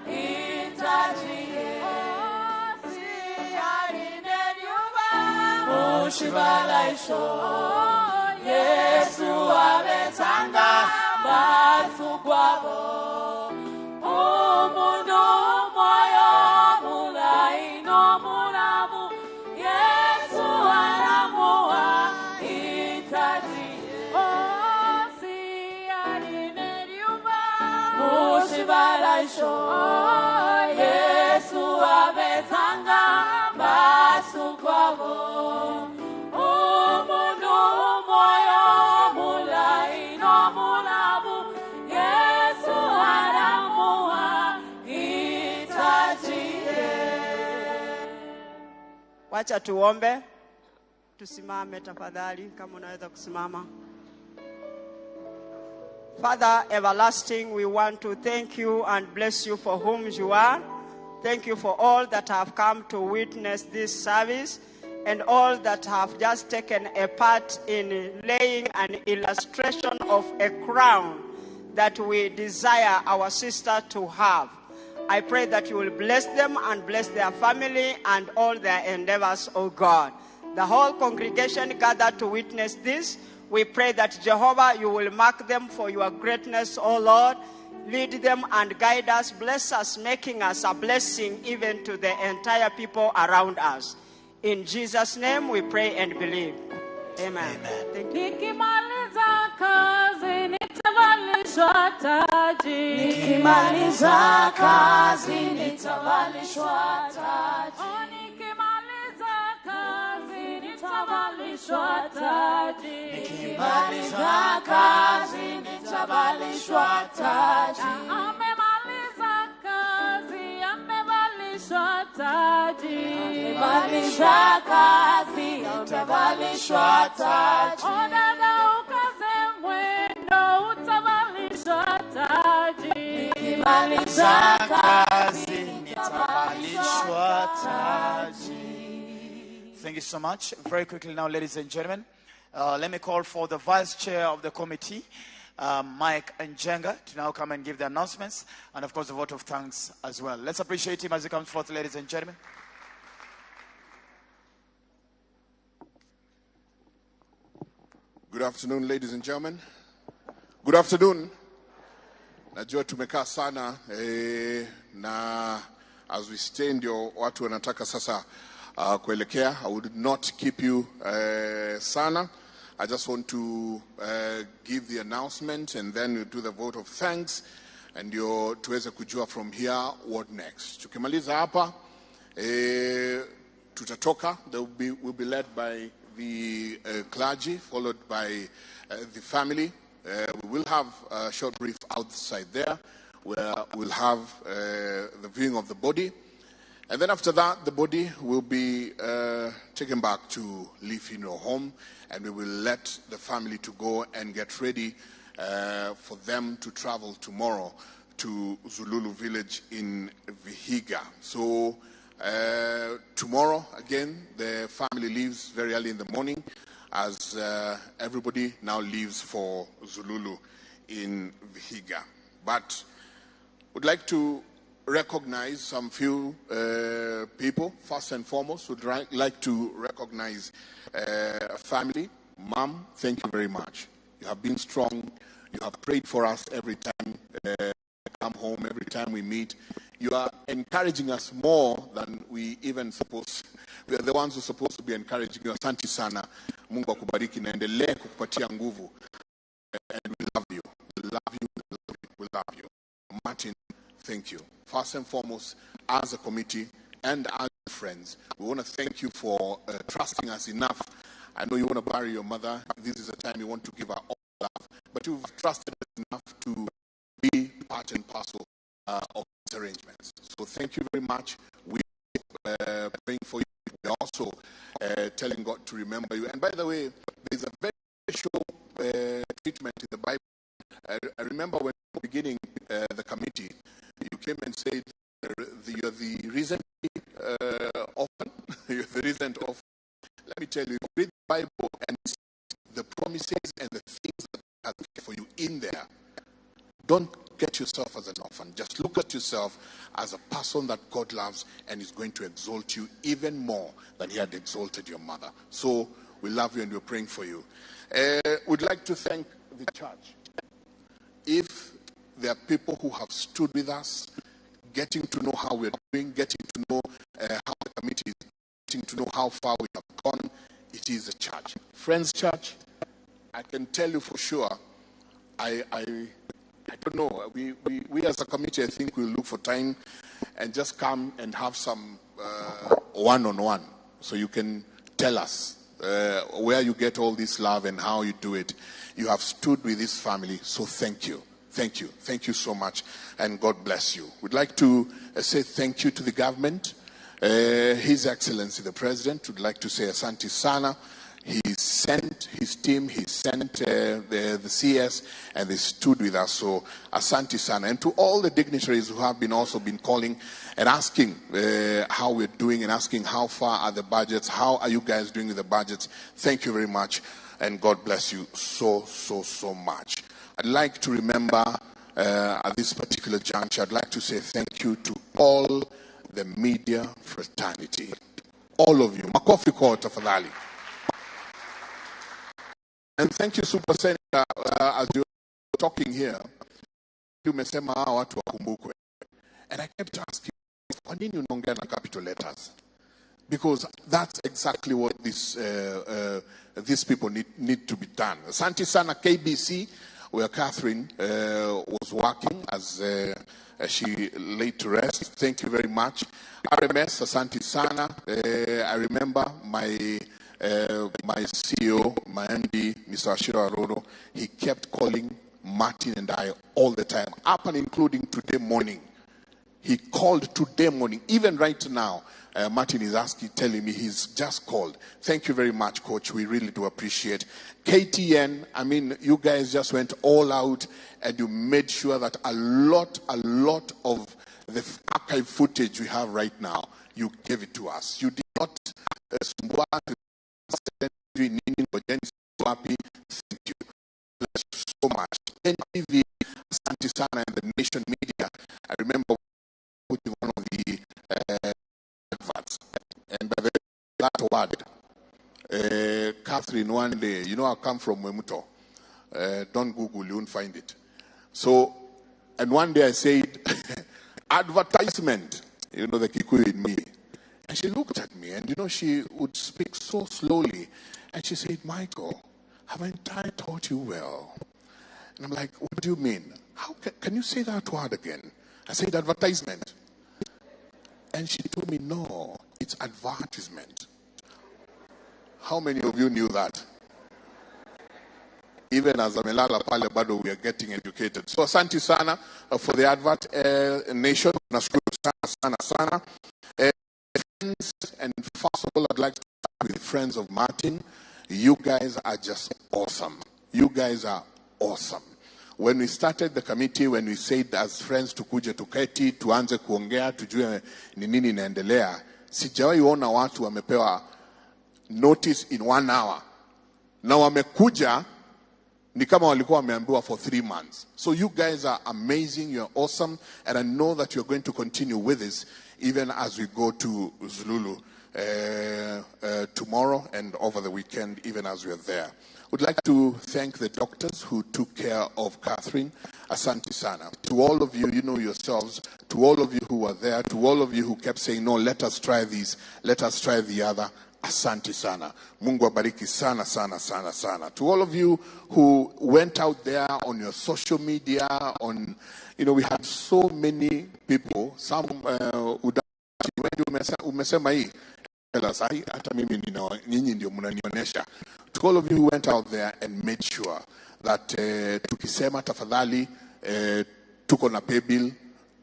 itajie, si aline ryuma nuchibaraisho, Yesu abezanga mbazu kwabo, umuntu moyo mulai no mulamu, Yesu aramuha itajie, si aline ryuma nuchibaraisho, Yesu abezanga mbazu kwabo, umuntu moyo mulai no mulamu, Yesu aramuha itajie. Wacha tuombe. Tusimame tafadhali kama unaweza kusimama. Father everlasting, we want to thank you and bless you for whom you are. Thank you for all that have come to witness this service and all that have just taken a part in laying an illustration of a crown that we desire our sister to have. I pray that you will bless them and bless their family and all their endeavors, O God. The whole congregation gathered to witness this. We pray that, Jehovah, you will mark them for your greatness, O Lord. Lead them and guide us. Bless us, making us a blessing even to the entire people around us. In Jesus' name we pray and believe. Amen. Thank you. Nikimaliza kazi nitavalishwa taji. Nikimaliza kazi nitavalishwa taji. Oh, nikimaliza kazi nitavalishwa taji. Nikimaliza kazi nitavalishwa taji. Amemaliza kazi, amevalishwa taji. Amevalishwa kazi, amevalishwa taji. Oh, dada ukaze mwendo, utavalishwa taji. Nikimaliza kazi, nitavalishwa taji. Thank you so much. Very quickly now, ladies and gentlemen, let me call for the vice chair of the committee, Mike Njenga, to now come and give the announcements and, of course, the vote of thanks as well. Let's appreciate him as he comes forth, ladies and gentlemen. Good afternoon, ladies and gentlemen. Good afternoon. Najua tumekaa sana na as we stay ndio watu wanataka sasa kuelekea. I would not keep you sana. I just want to give the announcement and then we'll do the vote of thanks and ndio tuweze kujua from here what next. Tukimaliza hapa tutatoka. We'll be led by the clergy, followed by the family. We will have a short brief outside there where we'll have the viewing of the body. And then after that, the body will be taken back to Lee Funeral Home, and we will let the family to go and get ready for them to travel tomorrow to Zululu village in Vihiga. So tomorrow, again, the family leaves very early in the morning as everybody now leaves for Zululu in Vihiga. But would like to recognize some few people. First and foremost, would like to recognize family. Mom, thank you very much. You have been strong. You have prayed for us every time we come home, every time we meet. You are encouraging us more than we even supposed. We are the ones who are supposed to be encouraging you. Asante sana. Mungu akubariki na endelee kukupatia nguvu. And we love you. We love you. We love you. We love you. Martin, thank you. First and foremost, as a committee and as friends, we want to thank you for trusting us enough. I know you want to bury your mother. This is a time you want to give her all love. But you've trusted us enough to be part and parcel of these arrangements. So thank you very much. We are praying for you. We're also telling God to remember you. And by the way, there's a very special treatment in the Bible. I remember when we were beginning the committee, you came and said, you're the recent orphan. You're the recent orphan. Let me tell you, read the Bible and the promises and the things that God has for you in there. Don't get yourself as an orphan. Just look at yourself as a person that God loves and is going to exalt you even more than he had exalted your mother. So we love you and we're praying for you. We'd like to thank the church. If there are people who have stood with us, getting to know how we're doing, getting to know how the committee is, getting to know how far we have gone, it is the church. Friends Church, I can tell you for sure, I don't know, we as a committee, I think we'll look for time and just come and have some one-on-one so you can tell us where you get all this love and how you do it. You have stood with this family, so thank you. Thank you. Thank you so much, and God bless you. We'd like to say thank you to the government. His Excellency the President would like to say asante sana. He sent his team, he sent the CS, and they stood with us. So asante sana. And to all the dignitaries who have also been calling and asking how we're doing and asking how far are the budgets, how are you guys doing with the budgets. Thank you very much, and God bless you so much. I'd like to remember at this particular juncture, I'd like to say thank you to all the media fraternity. All of you. Makofi kwa tafadhali. And thank you, Super Senator, as you're talking here. Umesema hawa watu wakumbukwe. And I kept asking, kwa nini unaongea na capital letters? because that's exactly what these people need to be done. Asante sana KBC, where Catherine was working as she laid to rest. Thank you very much. RMS, asante sana. I remember my CEO, my MD, Mr. Ashiro Aroro, he kept calling Martin and I all the time, up and including today morning. He called today morning. Even right now, Martin is telling me he's just called. Thank you very much, Coach. We really do appreciate. KTN, I mean, you guys just went all out and you made sure that a lot of the archive footage we have right now, you gave it to us. You did not thank you. Thank you so much. NTV, Asante Sana, and the Nation Media. I remember putting one of the adverts, and by that word, Catherine, one day, you know, I come from Wemuto. Don't Google, you won't find it. So, and one day I said, advertisement, you know, the Kikuyu in me. And she looked at me, and you know, she would speak so slowly. And she said, Michael, haven't I taught you well? And I'm like, what do you mean? How can you say that word again? I said, advertisement. And she told me, no, it's advertisement. How many of you knew that? Even as Amelala Pale Bado, we are getting educated. So, asante sana for the advert, Nation. Nashukuru sana. Friends, and first of all, I'd like to start with friends of Martin. You guys are just awesome. You guys are awesome. When we started the committee, when we said as friends tukuje tuketi, tuanze kuongea, tujue ni nini inaendelea, sijawahi ona watu wamepewa notice in 1 hour. Na wamekuja ni kama walikuwa wameambiwa for 3 months. So you guys are amazing, you're awesome, and I know that you're going to continue with this even as we go to Zululu tomorrow and over the weekend, even as we are there. Would like to thank the doctors who took care of Catherine. Asante sana. To all of you, you know yourselves, to all of you who were there, to all of you who kept saying, no, let us try this, let us try the other. Asante sana. Mungu abariki sana, sana, sana, sana. To all of you who went out there on your social media, on, you know, we had so many people, some umesema hii, hata mimi nyinyi ndio mnanionyesha. To all of you who went out there and made sure that tukisema tafadhali tuko na pay bill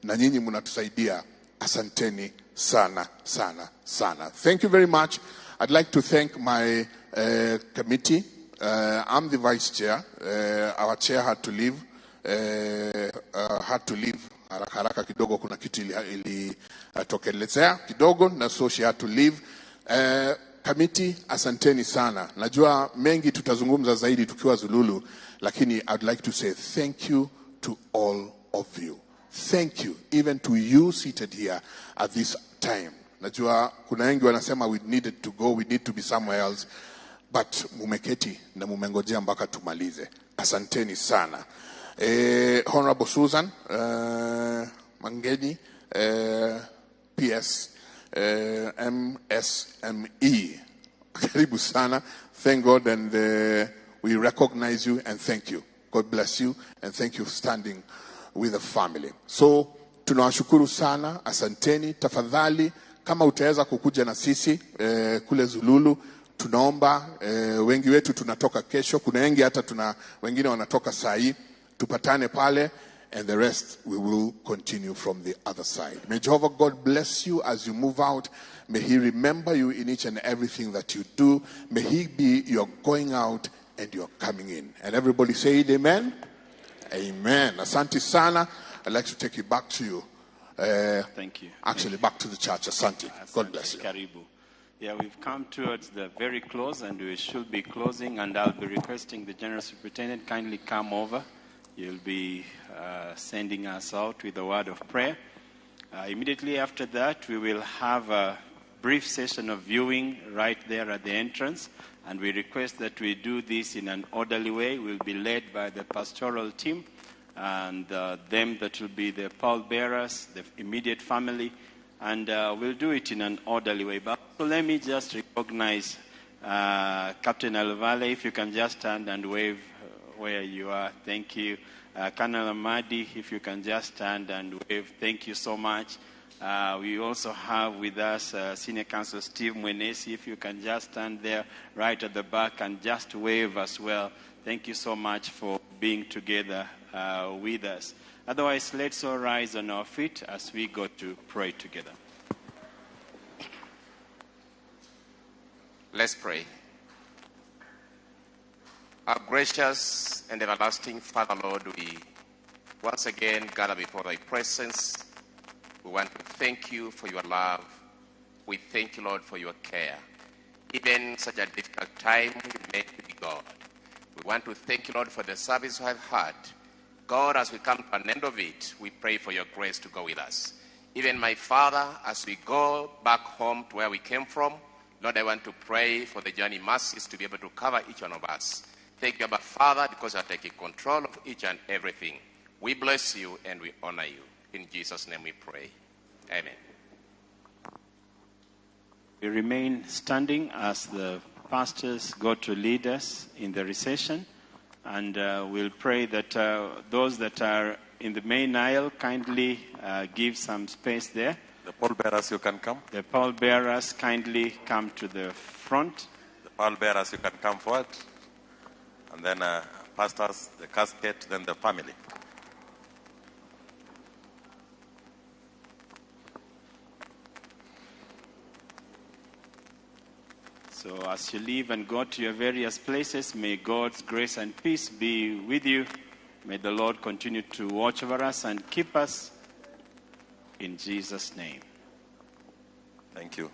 na nyinyi mnatusaidia, asanteni sana, sana, sana. Thank you very much. I'd like to thank my committee. I'm the vice chair. Our chair had to leave. Haraka kidogo, kuna kitu ili tokelezea kidogo, na so she had to leave. Committee, asanteni sana. Najua mengi tutazungumza zaidi tukiwa Zululu, lakini I'd like to say thank you to all of you. Thank you, even to you seated here at this time. Najua kuna wengi wanasema we needed to go, we need to be somewhere else, but mumeketi na mumengojea mpaka tumalize. Asanteni sana. Honorable Susan Mangeni, PS MSME. Karibu sana. Thank God, and we recognize you and thank you. God bless you and thank you for standing with the family. So tunawashukuru sana, asanteni. Tafadhali kama utaweza kukuja na sisi kule Zululu, tunaomba. Wengi wetu tunatoka kesho, kuna wengi hata wengine wanatoka saa hii. Tupatane pale, and the rest we will continue from the other side. May Jehovah God bless you as you move out. May He remember you in each and everything that you do. May He be your going out and your coming in. And everybody say amen. Amen. Asante sana. I'd like to take you back to you. Thank you. Actually, back to the church. Asante. God bless you. Karibu. Yeah, we've come towards the very close, and we should be closing, and I'll be requesting the General Superintendent kindly come over. You'll be sending us out with a word of prayer. Immediately after that, we will have a brief session of viewing right there at the entrance, and we request that we do this in an orderly way. We'll be led by the pastoral team, and them that will be the pallbearers, the immediate family, and we'll do it in an orderly way. But so let me just recognize Captain Alvale, if you can just stand and wave where you are. Thank you. Colonel Amadi, if you can just stand and wave. Thank you so much. We also have with us Senior Counsel Steve Mwenesi, if you can just stand there right at the back and just wave as well. Thank you so much for being together with us. Otherwise, let's all rise on our feet as we go to pray together. Let's pray. Our gracious and everlasting Father, Lord, we once again gather before thy presence. We want to thank you for your love. We thank you, Lord, for your care. Even in such a difficult time, you make to be God. We want to thank you, Lord, for the service we have had. God, as we come to an end of it, we pray for your grace to go with us. Even my Father, as we go back home to where we came from, Lord, I want to pray for the journey mercies to be able to cover each one of us. Thank you, Abba Father, because you are taking control of each and everything. We bless you and we honor you. In Jesus' name we pray. Amen. We remain standing as the pastors go to lead us in the recession. And we'll pray that those that are in the main aisle kindly give some space there. The pallbearers, you can come. The pallbearers kindly come to the front. The pallbearers, you can come forward. And then pastors, the casket, then the family. So as you leave and go to your various places, may God's grace and peace be with you. May the Lord continue to watch over us and keep us in Jesus' name. Thank you.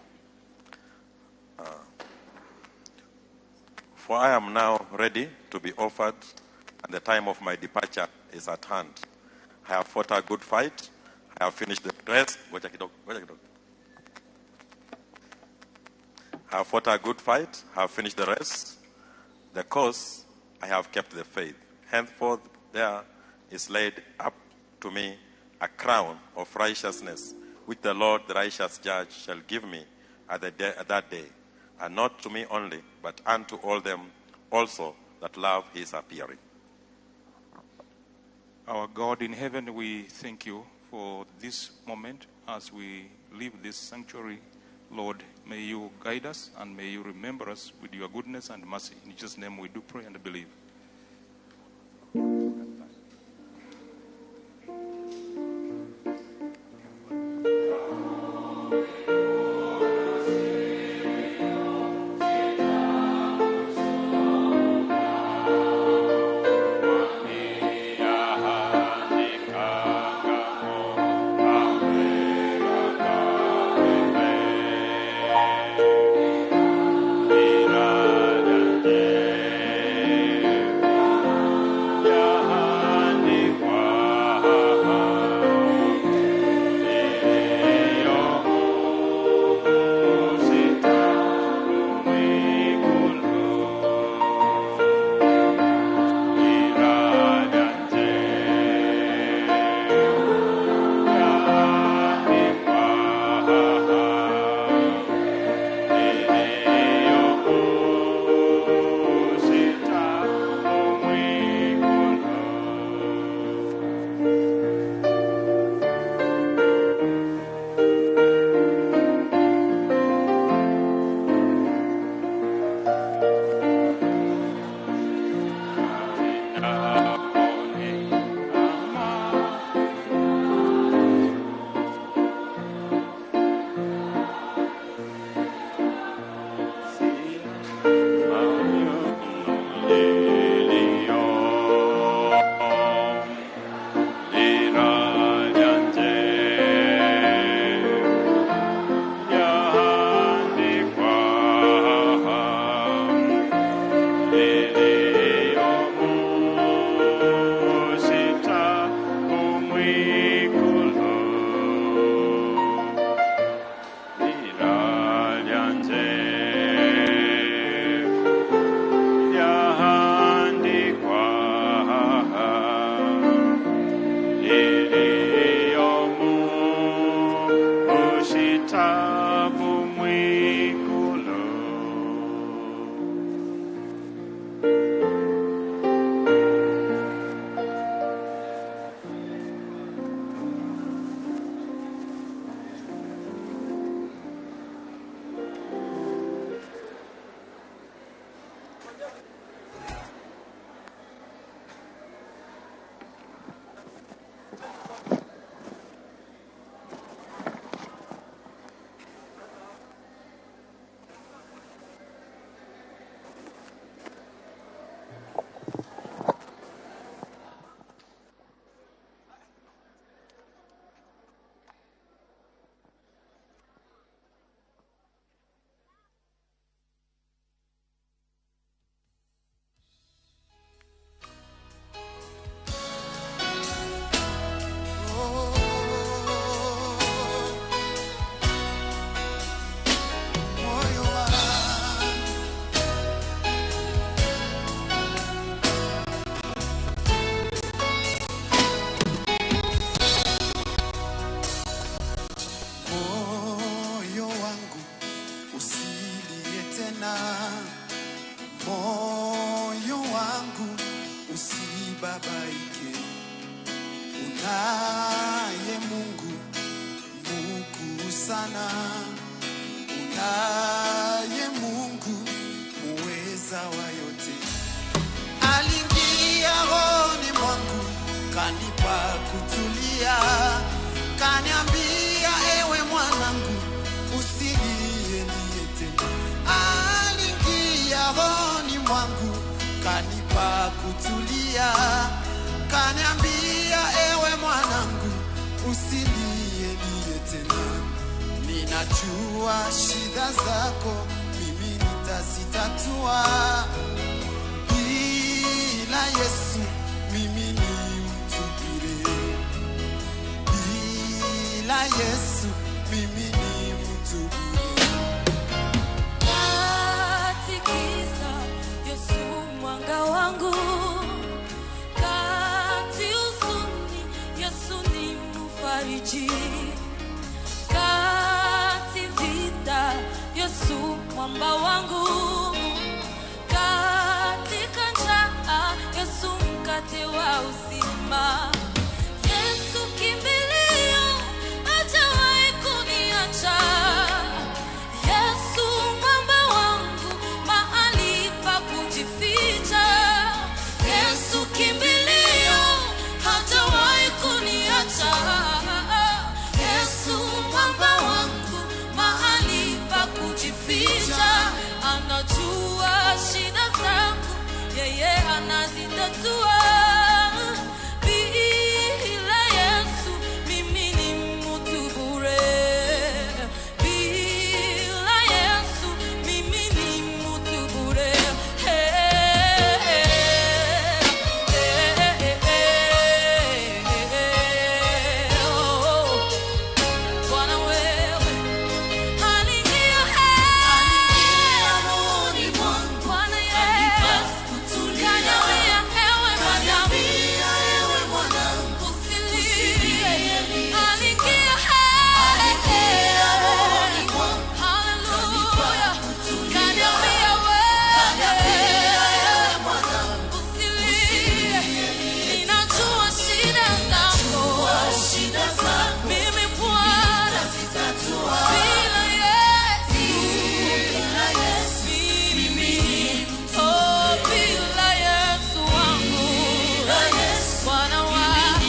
For I am now ready to be offered, and the time of my departure is at hand. I have fought a good fight. I have finished the race. I have fought a good fight. I have finished the race. The course, I have kept the faith. Henceforth, there is laid up to me a crown of righteousness, which the Lord, the righteous judge, shall give me at that day, and not to me only, but unto all them also that love his appearing. Our God in heaven, we thank you for this moment as we leave this sanctuary. Lord, may you guide us and may you remember us with your goodness and mercy. In Jesus' name we do pray and believe. tena, moyo wangu usibabaike. Unaye Mungu mkuu sana, unaye Mungu muweza wa yote. Aliingia rohoni mwangu, kanipa kutulia, kaniambia ewe mwanangu usilie tena. Aliingia rohoni mwangu, kanipa kutulia, kaniambia ewe mwanangu usilie tena. Ninajua shida zako mimi nitazitatua, bila Yesu mimi ni mtu bure, bila Yesu mimi ni mtu bure. Katikisa Yesu mwanga wangu, kati huzuni Yesu ni mfariji, kati vita Yesu mwamba wangu, katika njaa Yesu mkate wa uzima. Yesu kimbilio, hajawahi kuniacha. Yesu mwamba wangu, mahali pa kujificha. Yesu kimbilio, hajawahi kuniacha. Yesu mwamba wangu, mahali pa kujificha. Anajua shida zangu, yeye anazitatua. Bila Yesu mimi ni mtu bure, bila Yesu mimi ni mtu bure. Bwana wewe aliingia rohoni mwangu, Bwana Yesu kaniambia ewe mwanangu usilie. Aliingia rohoni mwangu, haleluya, kaniambia ewe mwanangu usilie. Ninajua shida zako, mimi Bwana sitatua. Bila Yesu mimi, oh, bila Yesu wangu, Bwana wangu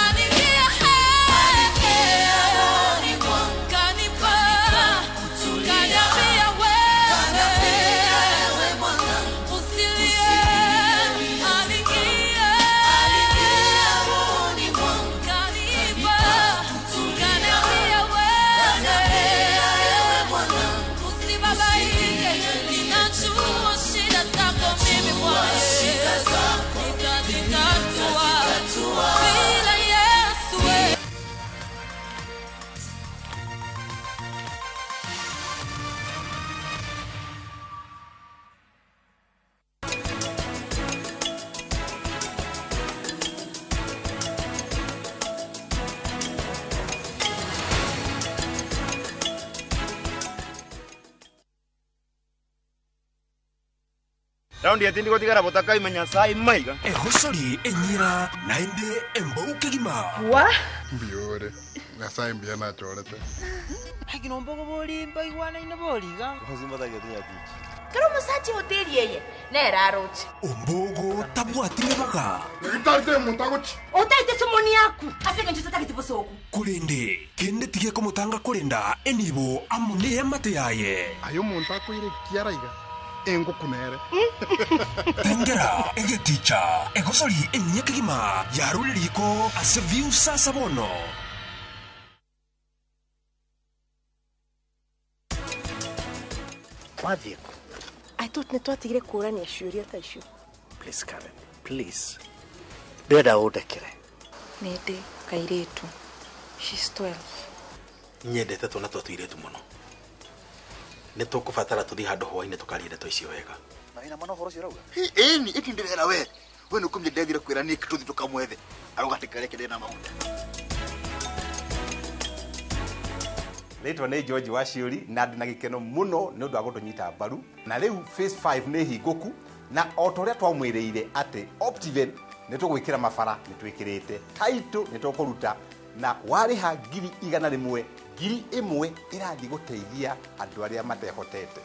aliingia rohoni mwangu, kanipa, kaniambia wewe usilie. Aliingia rohoni mwangu, kanipa, kaniambia wewe usibabaike. Ninajua shida zako mimi Bwana nitazitatua. Bila Yesu wewe Raundi ya tindi gotigara botaka imenya sai maiga. Ehosori enyira nainde embouke gima. Wa? Mbiore. Ngasai mbia na chorete. Hagi nombogo boli mbai wana ina boli ga. Hozima da gati ya tichi. Karo musachi hoteli yeye. Na rarochi. Ombogo tabwatire baga. Ngitate muntagochi. Otaite somoni yaku. Asenge ntutaka tiposoku. Kulende kende tige komutanga kulenda enibo amune yamate yaye. Ayo muntako ire kiaraiga. Engo kunere. Tengera egeticha egosori enyeke gima yaruliko aseviu sasa bono. Matthew, I thought netwatigire kurania ciuria ta icio. please Karen, please. Ndenda udekere. Nende kairetu. She's 12. Nyendete twana twatuiretu muno. Nitukubatara tuthi handu hwaine tukarire twicio wega. Na ina mano horo cirauga. Eni ikindira we. We nukumye ndethire kwira ni tuthi tukamwethe. Arogatikare kende na maunda. Rĩtwa nĩ George Waciuri na ndĩ na gĩkeno mũno nĩ ũndũ wa gũtũnyita mbaru na rĩu phase 5 nĩ hingũku na o ta ũrĩa twamwĩrĩire atĩ Optiven nĩ tũgwĩkĩra mabara nĩ twĩkĩrĩte title nĩ tũkũruta na warĩha 100,000 1,000 ĩrathiĩ gũteithia andũ arĩa matehotete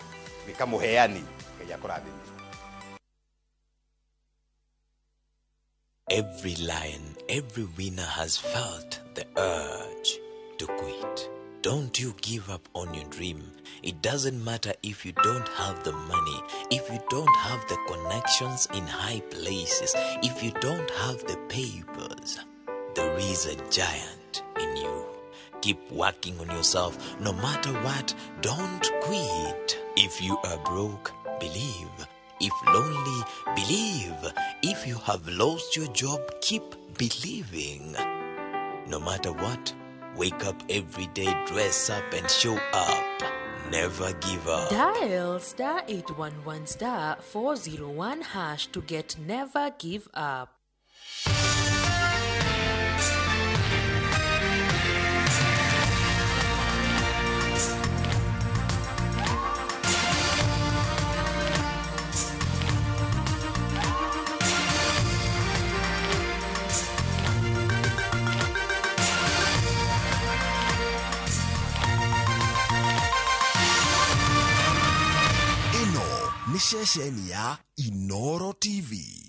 wĩka mũheani Ngai akũrathime. Every lion, every winner has felt the urge to quit. Don't you give up on your dream. It doesn't matter if you don't have the money, if you don't have the connections in high places, if you don't have the papers. There is a giant in you. Keep working on yourself. No matter what, don't quit. If you are broke, believe. If lonely, believe. If you have lost your job, keep believing. No matter what, wake up every day, dress up and show up. Never give up. Dial *811 *401# to get Never Give Up. Ni shesheni ya Inooro TV.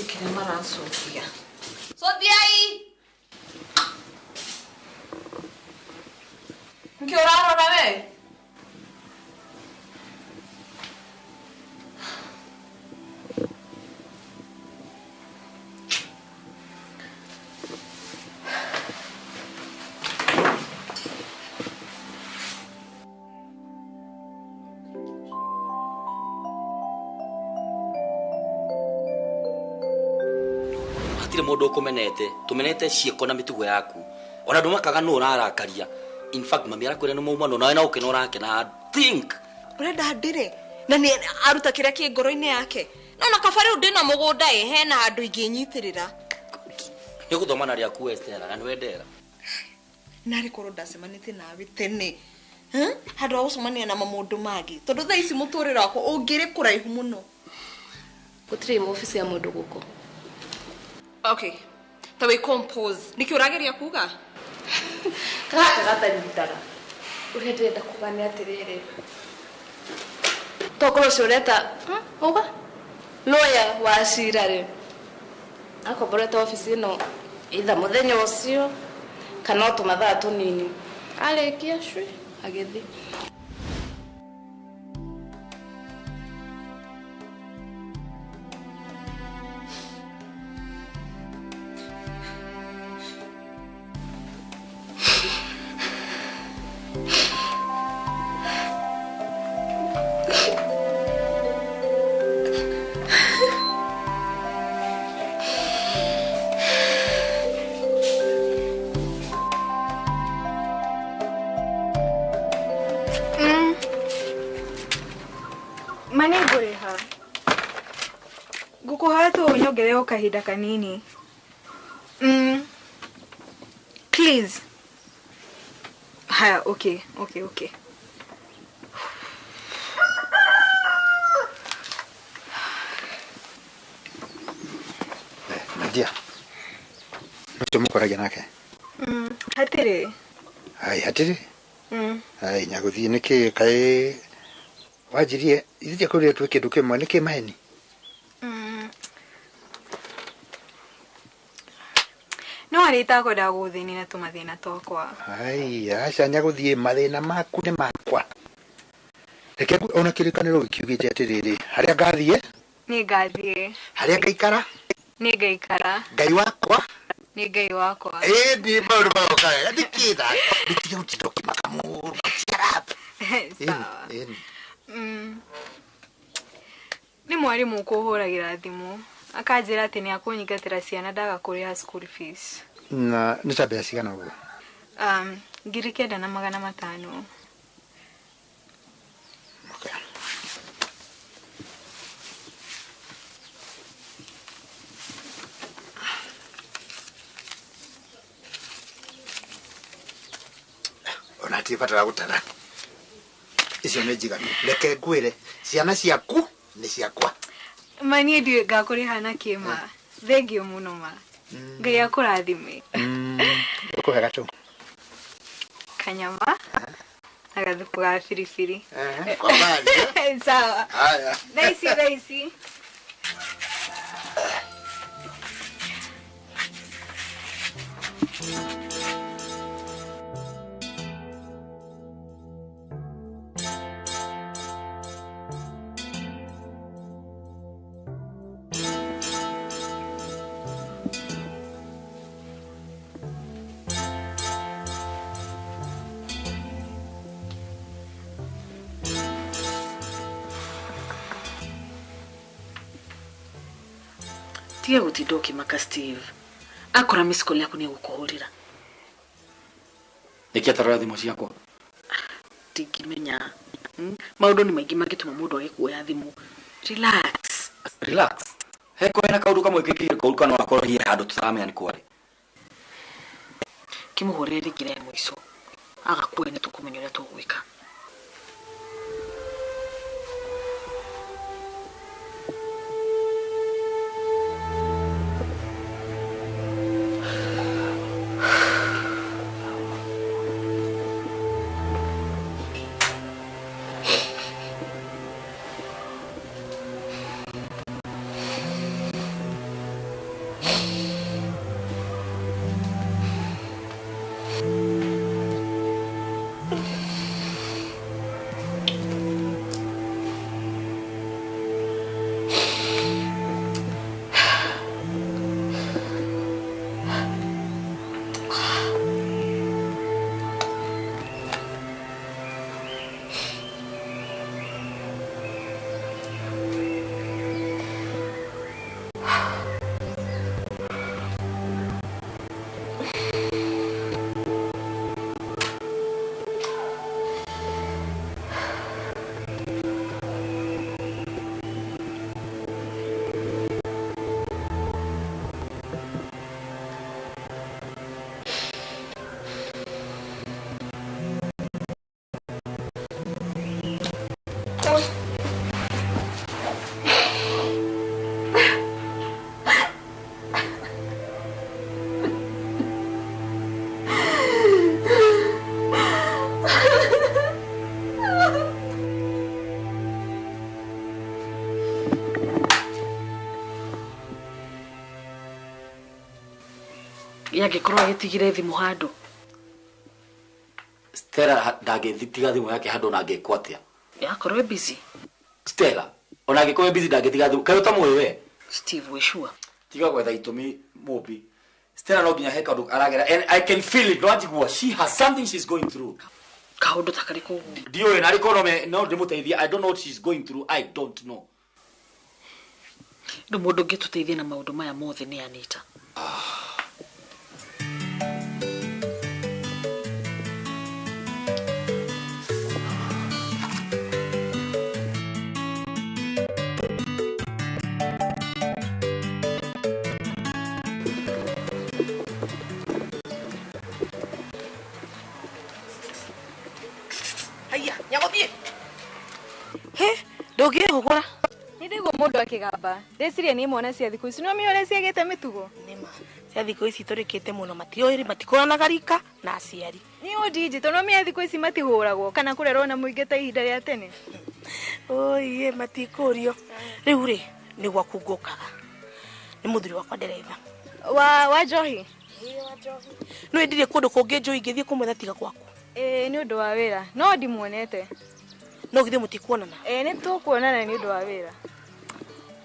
Kile mara Sofia. Sofia hii. Mkioraro na wewe? Mundu kumenete tumenete cieko na mitugo yaku ona ndumakaga no urarakaria. In fact mami arakwira no maumano nawe na ukinora kena think Urenda ndire na ni aruta kiria ki ngoro-ini yake no na kabari ndina mugunda hena andu inginyitirira ni guthomana ria ku Estera na wendera nari koro ndacemanite nawe tene handu aucumania na mamundu magi tondu thaa ici muturira wako ungiri kuraihu muno gutiri mu office ya mundu guko. Okay. Tawe compose. Nikiurageria kuga. Kaka nyitara. Urenda kugani atirere. Tokoro shoreta. Oba. Lawyer wa shirare. Akoboreta office no either muthenya ucio kana tumathaa tunini. Alekia shwe agethi. Ngukuhoya tu unyongere o kahinda kanini. Please. Haya, okay. Nadia. Numukoragia nake. Hatire. Ai, hatire. Ai, nyaguthie niki kai wajirie ithia kuria twike nduke mwe niki maheni. No arita goda guthini na tumathina tokwa. Ai, acha nyaguthie mathina maku ni makwa. Reke ona kirikaniro gikiugite atiriri, haria ngathie? Ni ngathie. Haria ngaikara? Ni ngaikara. Ngai wakwa? Ni Ngai wakwa. Ni maundu magoka. Ndikida. Nditige gutindo kimaka mu. Sawa. Ni mwarimu kuhuragira thimu. Akanjira ati ni akunyingatira ciana ndaga kuriha school fees. Na nitabia cigana uguo? 9,500. Ona tibatara gutara. Icio nĩ njiganu. Reke ngwĩre ciana ciaku nĩ ciakwa. Mani ndiwe ngakuriha na kima. Thengiũ mũno ma. Ngai akũrathime. Ũkũhe gato. Kanyama. Agathupu ga firifiri. Kwa mbali. Sawa. Haya. Daisy. Tia gutindo ukimaka Steve. Akora miss call yaku ni gukuhurira. Niki atarora thimu ciakwa? Tingimenya. Maundu ni maingi mangituma mundu agikuoya thimu. Relax. Heko ena kaundu kamwe kikire kauruka no akorwo hiye handu tutaramenya ni kwari. Kimuhurire ngire mwiso. Agakuwe ni tukumenya uria tugwika. Yagikorwo agitigire thimu handu. Stella ndagethitiga thimu yake handu na angekwatia. Yakorwo busy. Stella, ona angekwo busy ndagetiga thimu. Kayo tamwe we. Steve we sure. Tiga gwetha itumi mobi. Stella no ginya heka ndu aragera and I can feel it. Ndwajigua she has something she's going through. Kaundu takari ko. Dio ena ariko no ndimuteithia. I don't know what she's going through. I don't know. Ndo mundu ngituteithia na maundu maya mothe ni Anita. Ugora. Ndigo mundu akigamba. Ndeciria ni mwana cia thiku ici no mione ciagete mitugo. Nima. Cia thiku ici turikite muno matioiri matikona garika na aciari. Ni odiji tono mi thiku ici matihuragwo kana kurerwo na muingi ta ihinda ria tene. Oiye matikurio. Riu ri ni gwakungukaga. Ni muthuri wakwa nderetha. Wa Johi. Wa Johi. No endire kundu kungi Johi ngithie kumwetha tiga kwaku. Ni undu wa wira. No ndimuonete. No githie mutikuonana. Ni tukuonana ni undu wa wira.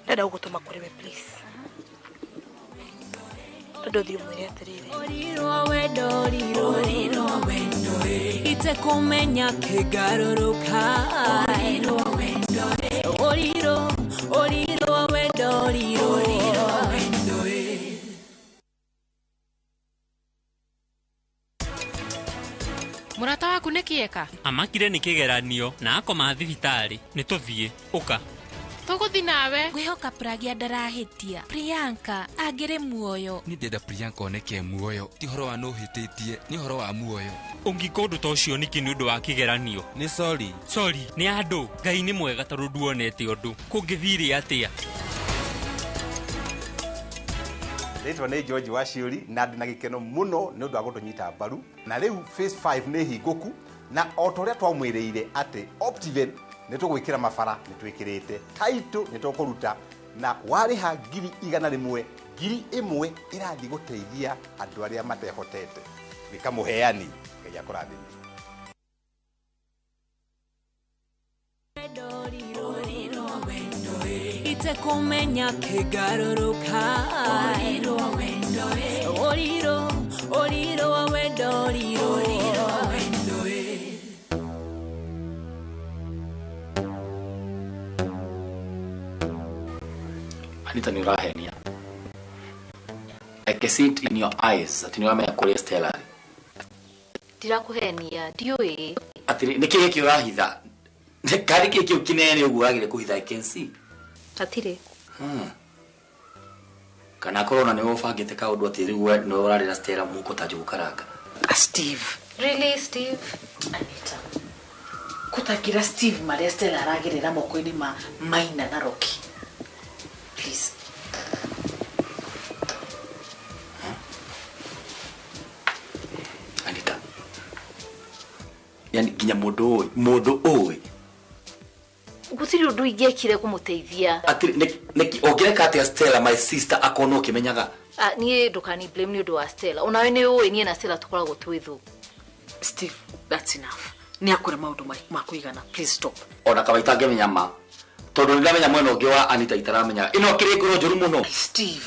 Dada ugutuma kuri we please. Todo dio mwere atirire. Oriro wendo ite kumenya kigaruruka. Oriro wendo Murata waku nĩ kĩeka? Amakire nĩ kĩgeranio na akoma thibitarĩ. Nĩ tũthiĩ. Ũka. Tũgũthi nawe. Ngwihoka Pragia ndarahĩtia. Priyanka agĩrĩ muoyo. Ni ndenda Priyanka oneke muoyo. Ti horo wa no hĩtĩtie, ni horo wa muoyo. Ũngĩka ũndũ ta ũcio nĩkĩ nĩ ũndũ wa kĩgeranio? Nĩ sorry. Sorry nĩ andũ. Ngai nĩ mwega tondũ nduonete ũndũ. Kũngĩthire atĩa? Ritwa nĩ George Waciuri na ndina gĩkeno muno nĩ ũndũ wa gũtũnyita mbaru na rĩu phase 5 nĩ hingũku na o ta ũrĩa twamwĩrĩire atĩ Optiven nĩ tũgwĩkĩra mabara nĩ twĩkĩrĩte title nĩ tũkũruta na warĩha 100,000 1,000 ĩrathiĩ gũteithia andũ arĩa matehotete wĩka mũheani Ngai akũrathime. Ite kumenya kigaruruka. Oriro wendo. Anita ni rahenia. I can see it in your eyes that you are kuri Stella. Ndirakuhenia ndiui. Atiri niki giki urahitha. Kari giki ukinene ugu agire kuhitha I can see. Atire. Kana corona ni ufangite ka undu atiri we no urarira Stella muko tajugu karanga. Steve. Really Steve? Anita. Kutakira Steve Maria Stella aragirira moko-ini ma Maina na Rocky. Please. Anita. Yani ginya mundu owe. Gutiri undu ingekire kumuteithia. Atiri neki ogereka ati Stella my sister akono ukimenyaga. Nie ndukani blame ni undu wa Stella. Unawe ni uwe nie na Stella tukoragwo twithu. Steve, that's enough. Ni akure maundu makuigana. Please stop. Ona kawaita ngemenya ma. Tondu ndamenya mwena ungi wa Anita itaramenya. Ino kirikiro njuru muno. Steve.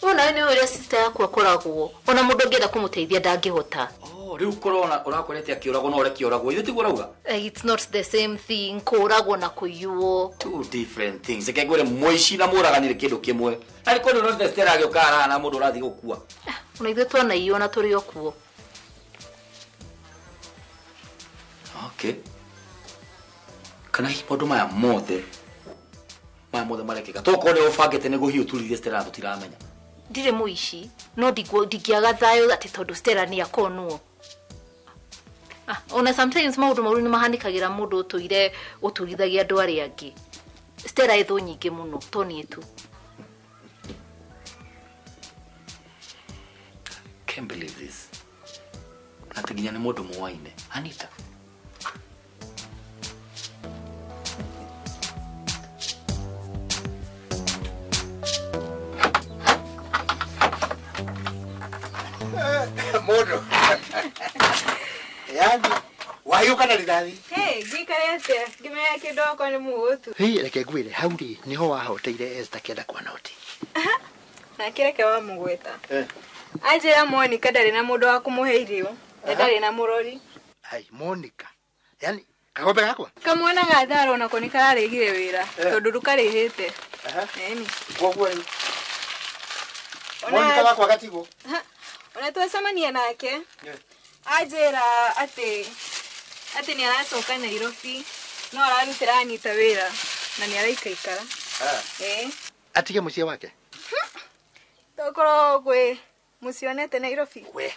Unawe ni uwe sister yaku akoragwo. Ona mundu ngenda kumuteithia ndangihota. Riu korona urakorete akiuragwo no ureki uragwo ithu tiguo rauga. It's not the same thing. Kuragwo na kuyuo. Two different things. Ekegwere moici na muraganire kindu kimwe. Ari kono no the Stella agĩukara na mundu urathi gukua. Una ithu twana iyo na turi okuo. Okay. Kana hipodo maya mothe marekeka. Toko ne ufangete nego hiyo tulithie Stella tutiramenya. Ndire muici no ndigiaga thayo ati tondu Stella ni akonuo. Ona sometimes maundu mauru ni mahanikagira mundu uturithagia andu ari angi. Stella ithu nyingi muno toni etu. Can't believe this. Natiginya ni mundu muwaine. Anita. Modo. Yani, wayuka na ridadi. Hey, gikarete, gimea kidoko ni muotu. Hii reke gwire hauri niho wahoteire Esther kenda kwa noti. Na kireke wa mugweta. Ajira Monica ndari na mundu wa kumuhe irio. Ndari na murori. Hai, Monica. Yani, kagombe gakwa? Kamwana gatharo na koni kararigire wira. Tondu rukarihite. Eni. Kwoguo ni. Monica gakwa gatigo. Ona twacemania nake. Ajira ati ni aracoka Nairobi. No ararutira Anita wira na ni araikaikara. Atige mucie wake. Tokoro gwe mucionete Nairobi. We.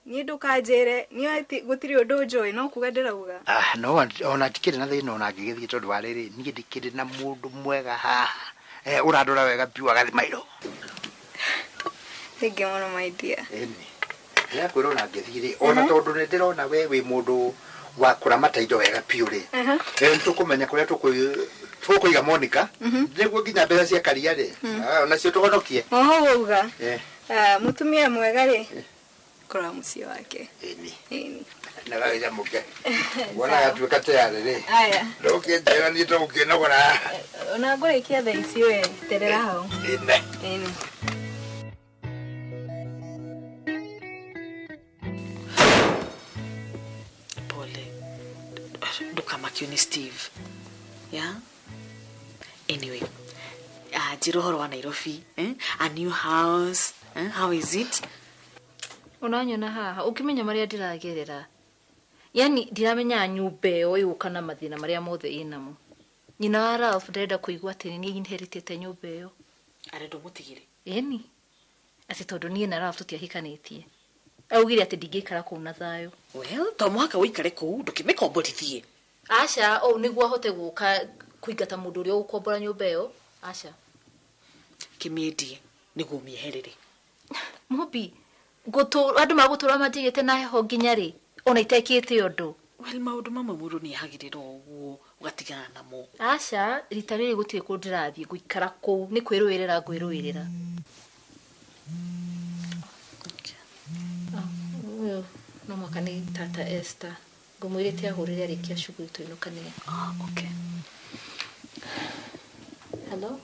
Ni ndukanjire ni ati gutiri undu njoi no kuga ndirauga. No ona tikiri na thina ona ngigithie tondu wa riri ni ndikiri na mundu mwega haha. Urandora wega piu agathi mairo. Thank you muno my dear. Ya kwiro na ngithire ona tondu ni ndirona we wi mundu wa kuramata indo wega piu ri. Tukumenya kuria tukuiga Monica. Niguo nginya mbeca cia karia ri. Ona cio tugonokie. Uga. Mutumia mwega ri. Kora mucio wake. Eni. Na gaja muke. Wana gatuika tayari ri. Aya. Ndoke njera ni to ukinogora. Ona ngurikia thaa ici we terera hau. Eni. Pole. Ndukamakio ni Steve. Yeah? Anyway. Jirohoro wa Nairobi. A new house. How is it? Unanyona haha ukimenya maria ndiragerera. Yani ndiramenya nyumba yo yukana mathina maria mothe inamo. Nyina wa Ralph ndenda kuigwa ati ni inheritete nyumba yo. Arendo mutigire. Eni. Ati tondu nie na Ralph tutiahikanitie. Augire ati ndingikara kuu na thayo. Well, to mwaka uikare kuu ndukimikombotithie. Asha, niguo ahote guka kuingata mundu uria ukombora nyumba yo. Asha. Kimedie niguo mieherere. Mobi andu magutura matigite na heho nginya ri ona itekite undu. Well, maundu mamwe mundu ni ahagirira uguo ugatigana namo. Asha, rita riri gutire ku ndirathie guikara kuu ni kwirwirira ngwirwirira. No makani tata Esther ngumwirite ahurire arikia shughuli tuinukania. Okay. Hello.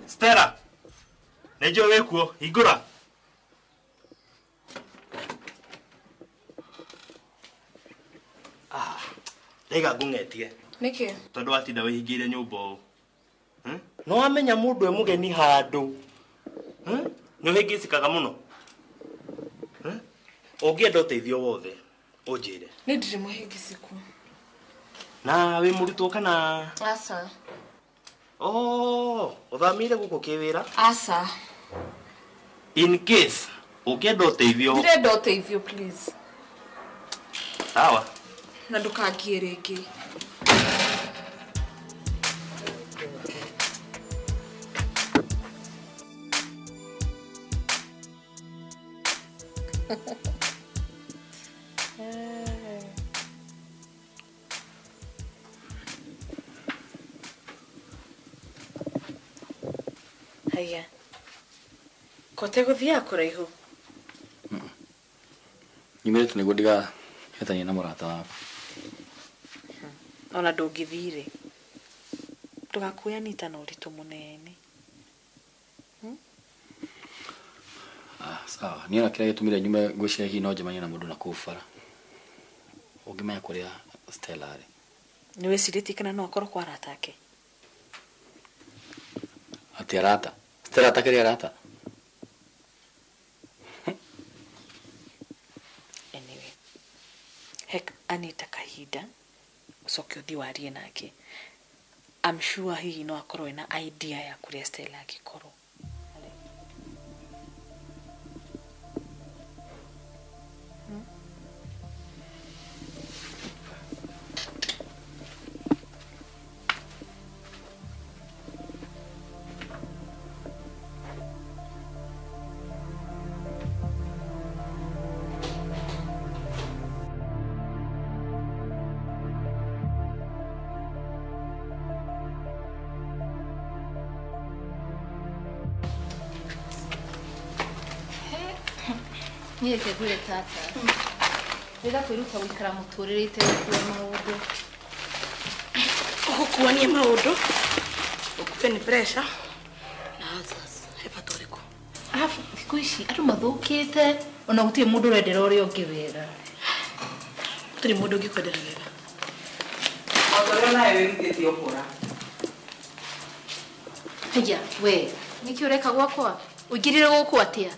Stella. Nejo wekuo, igura. Lega gungetie. Niki? Tondu atinda wihingire nyumba u. No wamenya mundu e mugeni handu. Ni uhingicikaga muno. Ungienda uteithio wothe, unjire. Ni ndiri muhingiciku. Na wi murutwo kana? Asa. Uthamire guku kiwira? Asa. In case ukienda uteithio. Ndirenda uteithio please. Sawa. Na ndukangie ringi. Haya. Kote guthia kuraihu. Nyumirite niguo ndiga hetania na murata waku. Ona ndungithire. Ndugakuya nita na uritu munene. Sawa, niona kila gitumire nyume ngwicira hi no njemanya na mundu na kufara. Ungimenya kuria Stella ari. Niwe ciriti kana no akorwo kwa rata ake. Ati arata. Stella atakiri arata. Anyway. Hek Anita kahinda. Ucoke uthi warie nake. I'm sure hihi no akorwo ina idea ya kuria Stella akikorwo. Niye tegure tata. Rega kwiruka wikara muturire iteguye maundu. Ukukuania maundu. Ukupeni pressure. Na sasa hepa toriko. Alafu siku ici andu mathukite ona gutie mundu urendera uria ungi wera. Gutiri mundu ungi kwendera wera. Otorona nawe wirutite okora. Haya we, niki ureka gwakwa? Ugirire guku atia?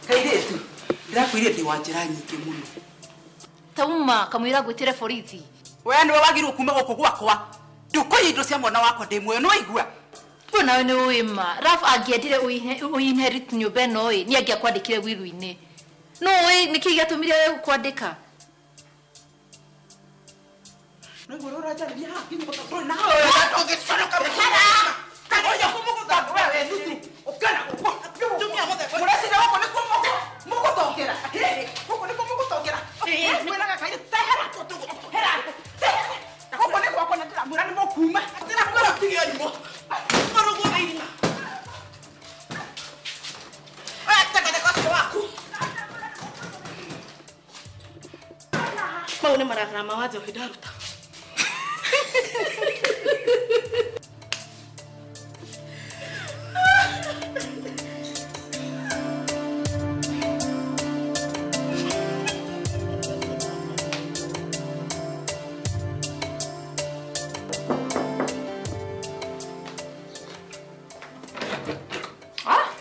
Kairetu, ndirakwire ndi wanjira nyingi muno. Tauma kamwira gwitire borithi. We niwe wagirwo kuma guku gwakwa. Ndukoye indo cia mwana wakwa ndi muoyo no igua. We nawe ni uima. Raf angiendire uinherit nyumba no ĩ ni angiakwandikire wiru-ini. No ĩ niki giatumire wewe kwandika? No iguru rajaria hapi ni bota na wewe ndogicoroka mukara. Kagoya kumuguza wewe ndutu. Ukana uko. Tumia mothe. Murasira wako ni kumu. Mugutongera. Huko ni kumugutongera. Mwena gakaire tehera tutu. Hera. Huko ni kwako na ndira mwira ni mokuma. Ndira mwira pigia ni mo. Marugo ni. Ataka de kosi wako. Mau ni maragara mawazo hidaruta.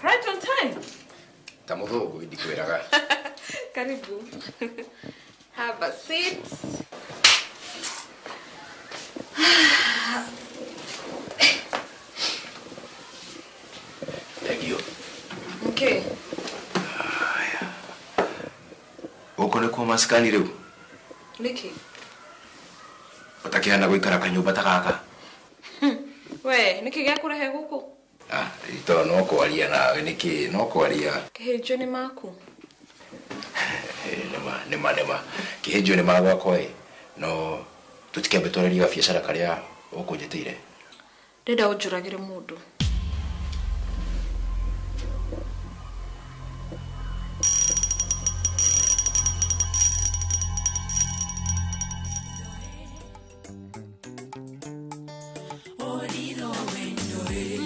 Right on time. Tamuthugu ndikwiraga. Karibu. Have a seat. Thank you. Okay. Uko ni kwa maskani leo. Niki. Utakiana guikara kanyumba takaka. We, niki gakurahe guku? Ito no kwaria nawe niki no kwaria. Kihinjo ni maku. Nema. Kihinjo ni magwa koi. No tutikembe twaria biacara karia ukunjitire. Ndenda unjuragire mundu.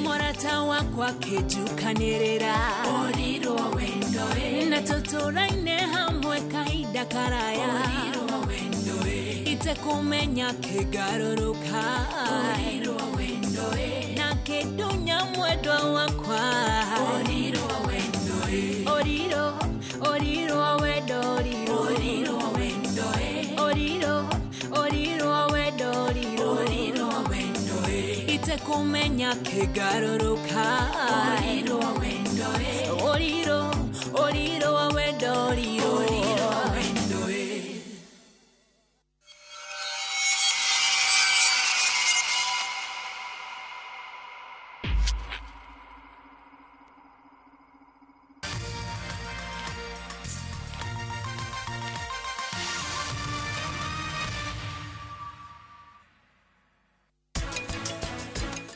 Morata wakwa kejukanirira oriro wendoe na tuturaine hamwe kaida karaya oriro wendoe itekumenya kigaruruka oriro wendoe na kidunya mwedwa wakwa oriro wendoe oriro wedo oriro wendoe oriro wedo oriro wendoe itekumenya kigaruruka oriro wendoe oriro wedo oriro wendoe.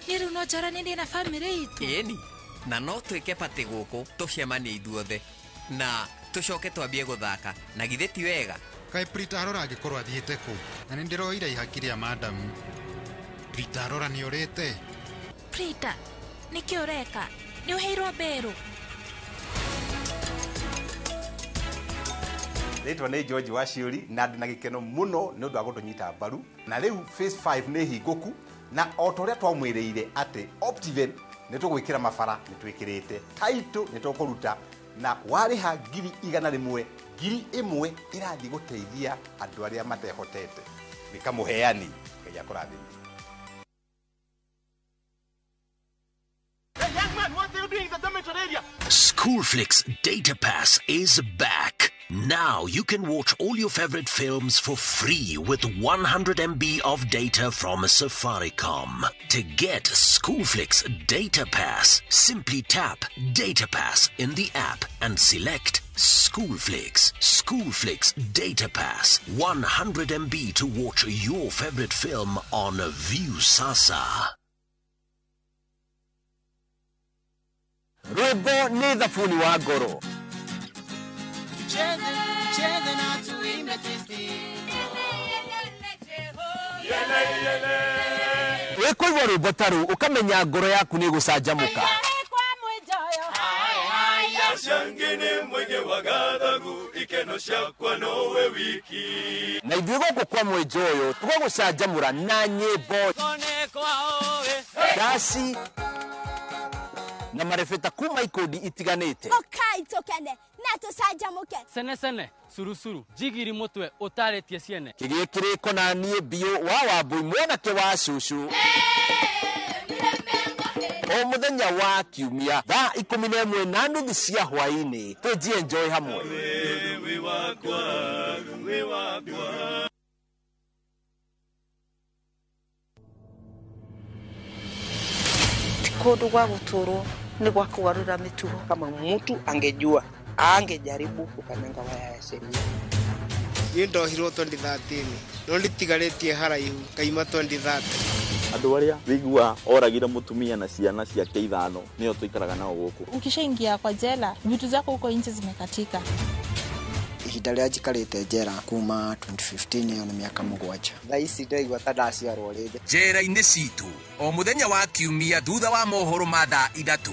Yeri unojara nini na family itu? Eni, na no twike pati guku tucemanie ithuothe na tucoke twambie guthaka na githe ti wega Kai Prita arora angikorwo athiite ku na ni ndiroira ihaki ria madamu. Prita arora ni urite. Prita niki ureka ni uheirwo beru. Ritwa nĩ George Waciuri na ndĩ na gĩkeno mũno nĩ ũndũ wa gũtũnyita mbaru na rĩu phase 5 nĩ hingũku na o ta ũrĩa twamwĩrĩire atĩ Optiven nĩ tũgwĩkĩra mabara nĩ twĩkĩrĩte taitũ nĩ tũkũruta na warĩha 100,000 1,000 irathiĩ gũteithia andũ arĩa matehotete wĩka mũheani Ngai akũrathime. Hey, young man, what are you doing in the dormitory area? Schoolflix Data Pass is back. Now you can watch all your favorite films for free with 100 MB of data from Safaricom. To get Schoolflix Data Pass, simply tap Data Pass in the app and select Schoolflix. Schoolflix Data Pass, 100 MB to watch your favorite film on View Sasa. Rwimbo ni thabuni wa ngoro. Cheze na tuimbe twisi. Wekuigwa rwimbo taru ukamenya ngoro yaku ni gucanjamuka. Shangene mwenye wagathagu ikeno ciakwa nowe wiki. Na ithuĩ gũkũ kwa mwenjoyo tũgũcanjamũra na nyĩmbo ndaci na marebeta kuma ikundi itiganĩte. Okai tokene na tucanjamuke. Sene surusuru jigiri mutwe utarĩtie ciene. Kĩgĩe kĩrĩko na niĩ biũ wa Wambui mwanake wa cucu. O muthenya wa kiumia thaa 11:30 cia hwaĩ-inĩ tũjienjoy hamwe. We wakwa. Kundu gwa gũtũrwo ni gwa kũgarũra mĩtugo. Kama mtu angejua angejaribu kukananga waya ya sheria. Niĩ ndohirwo 2013 no nditigarĩtie haraihu kaima 2030. Andũ arĩa wĩigua oragire mutumia na ciana ciake 5 nĩo tũikaraga nao gũkũ. Ukishaingia kwa jela vitu zako huko nje zimekatika. Ihinda rĩa njikarĩte njera kuma 2015 yo nĩ mĩaka 7. Thaa ici ndaigua ta ndaciarwo rĩngĩ. Njera-inĩ citũ o muthenya wa kiumia thutha wa mohoro ma thaa 3.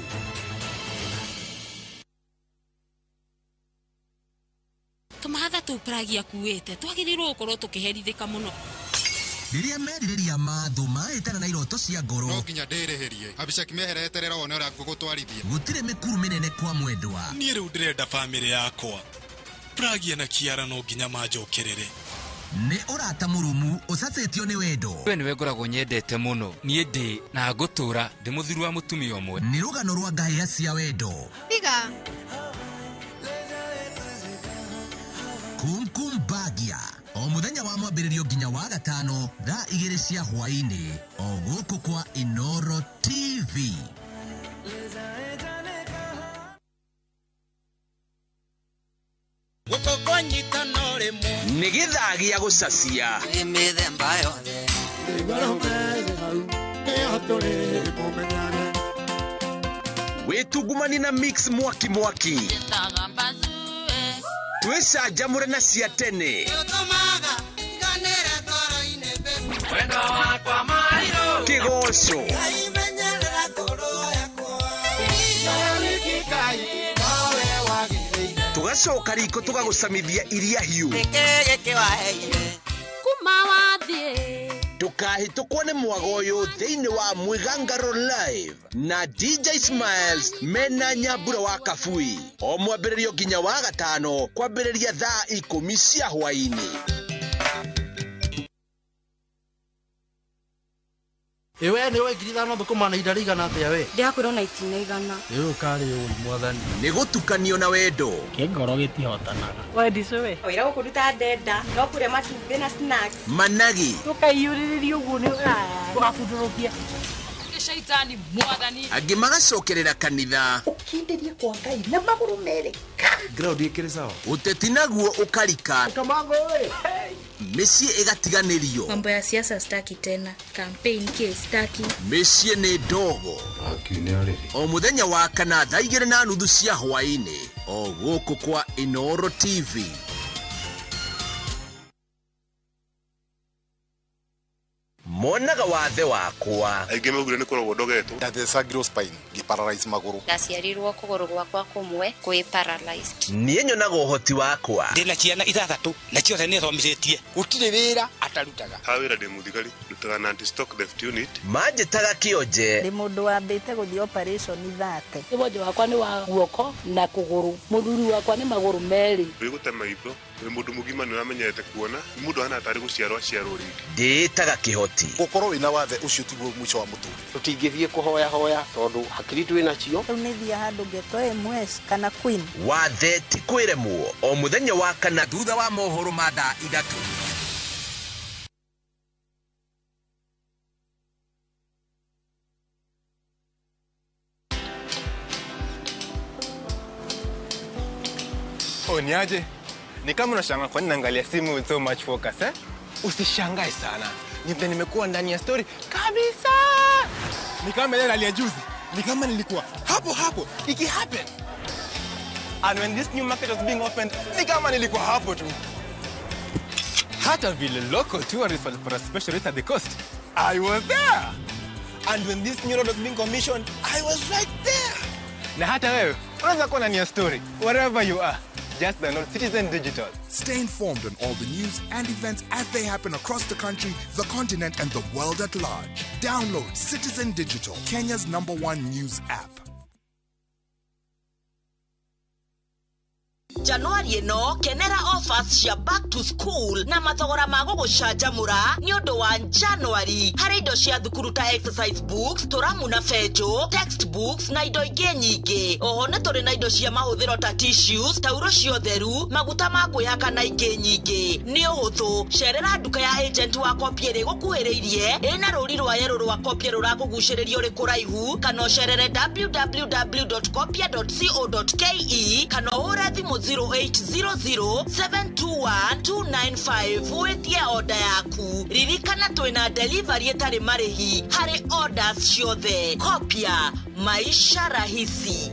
Tumahatha tũpragia kuwete twagĩrĩirwo gũkorwo tũkĩherithĩka mũno. Rĩrĩa merirĩria matho maĩtana na iroto cia ngoro no nginya ndĩrĩhĩrie Abishak mehereterera wone ũrĩa ngũgũtwarithia. Gũtirĩ mĩkuru mĩnene kwa mwendwa. Niĩ rĩu ndĩrenda bamĩrĩ yakwa pragia na Kiara no nginya manjokerere. Nĩ ũrata mũrũmu ũcacĩtio nĩ wendo. We nĩwe ngoragwo nyendete mũno niĩ ndĩ na ngũtũra ndĩ mũthiru wa mũtumia ũmwe. Nĩ rũgano rwa ngahĩha cia wendo. Tiga Kumbagia o muthenya wa mwambĩrĩrio nginya wa gatano thaa 2 cia hwaĩ-inĩ o gũkũ kwa Inooro TV. Gũkũkonyita no rĩmwe Nĩ gĩthaa gĩa gũcacia mĩthemba yothe. wĩtungumani na mix mwaki twĩcanjamũre na cia tene kĩgoco tugacoka riko tugagũcamithia iria hiũ Kuma wathiĩ ndũkahĩtũkwo nĩ mwago ũyũ thĩinĩ wa Mwĩgangaro Live na DJ Smiles mena Nyambura wa Kabui o mwambĩrĩrio nginya wa gatano kwambĩrĩria thaa 10 cia hwaĩ-inĩ. Ewe nĩ we 5,000 thũkũma na ihinda rĩigana atĩa we? Ndiakwĩrwo na itinaigana. Rĩu karĩ ũĩ mwathani. Nĩ gũtukanio na wendo. Kĩngoro gĩtihotanaga. Wendico we. Oira gũkũruta ndenda no kũrĩa matumbĩ na snacks. Managi. Tũkaiyũrĩrĩria ũguo nĩ tũgabundũrũkia. Shaitani mwathani. Angĩ magacokerera kanitha. Ũkindĩrie kwa Ngai na magũrũ merĩ. Ground ĩkĩrĩ sawa. Ũteti naguo ũkarika. Kamango we. mĩciĩ ĩgatiganĩrio. Mambo ya siasa staki tena. Campaign ke staki. Mĩciĩ nĩ ndogo. O mũthenya wa kana thaa 2:30 cia hwaĩ-inĩ. O gũkũ kwa Inooro TV. Monaga wathe wakwa. Aingĩ maugire nĩ kũrogwo ndogetwo. Ndathecagirwo spine, ngĩparalyze magũrũ. Ndaciarirwo kũgũrũ gwakwa kũmwe kwĩ paralyzed. Niĩ nyonaga ũhoti wakwa. Ndĩna ciana 3 na ciothe nĩ thomithĩtie. Gũtirĩ wĩra atarutaga. Ha wĩra ndĩ mũthigari, ndutaga na anti-stock theft unit. Manjĩtaga kĩonje. Ndĩ mũndũ wambĩte gũthiĩ operation 30. Kĩbonjo wakwa nĩ wa guoko na kũgũrũ. Mũthuri wakwa nĩ magũrũ merĩ. Wĩgũte maitho, wĩ mũndũ mũgima nĩ ũramenyete kuona, mũndũ hana tarĩ gũciarwo rĩngĩ. Ndĩtaga kĩhoti. Gũkorwo wĩna wathe ũcio tiguo mwico wa mũtũrĩre. Tũtingĩthiĩ kũhoya hoya tondũ hakiri twĩ nacio. Rĩu nĩ thia handũ ngeto MS kana Queen. Wathe ti kwĩremwo. O mũthenya wa kana thutha wa mohoro ma thaa 3. Niaje? Ni kama unashangaa kwa nini naangalia simu with so much focus, eh? Usishangae sana. Nimekuwa ndani ya story kabisa. Ni kama ile ya juzi. Ni kama nilikuwa hapo iki happen. And when this new market was being opened, ni kama nilikuwa hapo tu. Hata vile local tourists for a special rate at the coast, I was there. And when this new road was being commissioned, I was right there. Na hata wewe unaweza kuwa ndani ya story wherever you are. Just download Citizen Digital. Stay informed on all the news and events as they happen across the country, the continent, and the world at large. Download Citizen Digital, Kenya's #1 news app. January no kenera offers cia back to school na mathogora ma gugucanjamura ni undu wa January. Hari indo cia thukuru ta exercise books, turamu na fejo, textbooks na indo ingĩ nyingĩ. Oho nĩ tũrĩ na indo cia mahũthĩro ta tissues, tauro cia ũtheru, maguta ma kwĩhaka na ingĩ nyingĩ. Nĩ ũhũthũ, cerera nduka ya agent wa Kopie ĩrĩ gũkuhĩrĩirie ĩna rũri rwa yero rwa Kopie rũrakũgucĩrĩrio rĩ kũraihu, kana ũcerere www.kopia.co.ke kana ũhũre thimũ 0800-721-295 wetie order yaku. Ririkana twina delivery etari marihi hari orders ciothe. Kopia, maisha rahisi.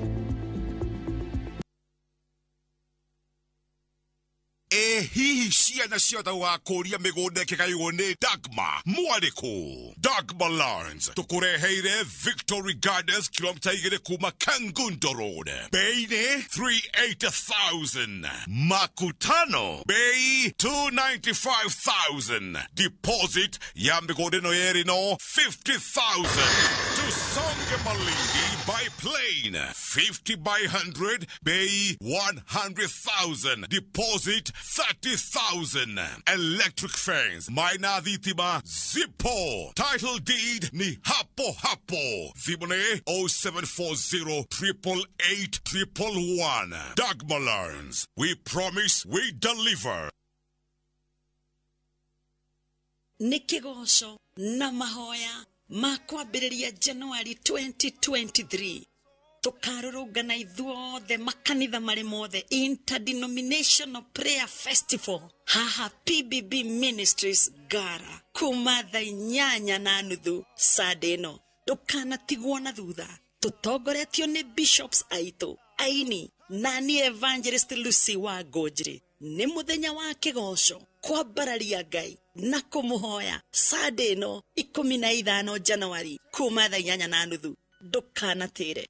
Hihi ciana ciothe wakũria mĩgũnda ĩkĩgaywo nĩ Dagmar mwarĩkũ. Dagmar Lawrence tũkũreheire Victory Gardens kilomita 2 kuma Kangundo Road. Bei nĩ 380,000. Makutano bei 295,000. Deposit ya mĩgũnda ĩno yerĩ no 50,000. Tusonge Malindi by plane 50 by 100 bei 100,000. Deposit 30,000. Electric fence Maina Dhitima Zippo. Title deed ni hapo hapo. Zibone 0740 888 111. Dagmar Lawrence. We promise we deliver. Nikigoco na mahoya makwambĩrĩria January 2023. Tukarũrũngana ithuothe makanitha marĩ mothe Interdenominational Prayer Festival haha PBB Ministries Gara kuma thaa 8:30 Sunday ĩno. Ndũkanatigwo na thutha. Tũtongoretio nĩ bishops aitũ, aini na ni Evangelist Lucy wa Gojiri. Nĩ mũthenya wa kĩgoco kwambararia Ngai na kũmũhoya Sunday ĩno 15 January kuma thaa 8:30. Ndũkanatĩre.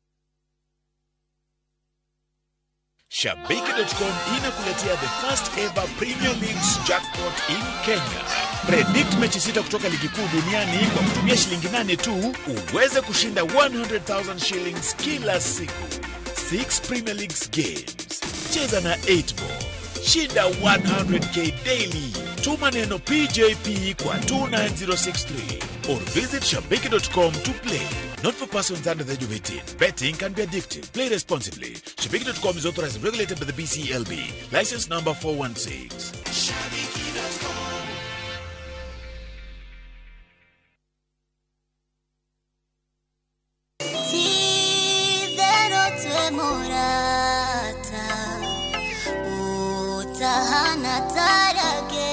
Shabiki.com inakuletea the first ever Premier League's jackpot in Kenya. Predict mechi 6 kutoka ligi kuu duniani kwa kutumia shilingi 8 tu uweze kushinda 100,000 shillings kila siku. 6 Premier League's games. Cheza na 8 ball. Shinda 100k daily. Tuma neno PJP kwa 29063 or visit shabiki.com to play. Not for persons under the age of 18. Betting can be addictive. Play responsibly. Shabiki.com is authorized and regulated by the BCLB. License number 416. Shabiki.com. Utahana tarage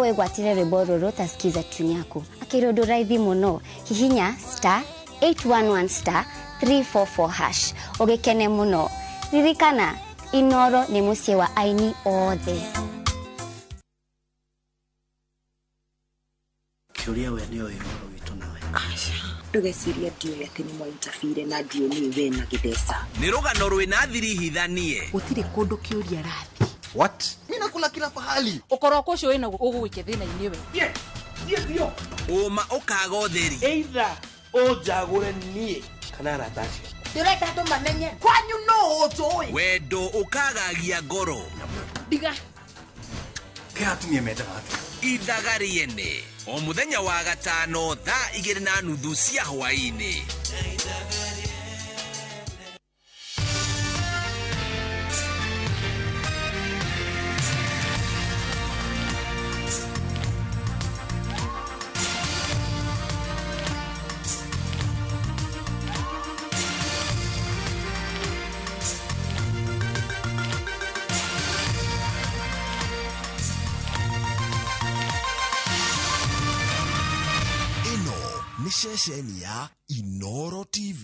wegwatire rwĩmbo rũrũ tasikiza tune yaku akĩrũndũ raithi mũno hihinya *811*344# ũgĩkene mũno ririkana Inooro nĩ mũciĩ wa aini othe. Kiuria we nĩyo Inooro witũ nawe. Ndũgecirie ndiũĩ atĩ nĩ mwaitafire na ndiũĩ we na gĩtheca. Nĩ rũgano rwĩna thiri hithanie. Gũtirĩ kũndũ kĩũria rathi. What? Mimi nakula kila pahali. Ukoro kwa show ina ũgũgwĩke thĩna inĩ we. Ndio. Ũma ũkaga ũtheri. Either ũjagũre niĩ kana rataci. Ndĩrenda andũ mamenye kwanyu no ũtũĩ. Wendo ũkagagia ngoro. Diga. Kĩratumia menda wake. Ithagariene. O muthenya wa gatano thaa 2:30 cia hwaĩ-inĩ. Nishesheni ya Inooro TV.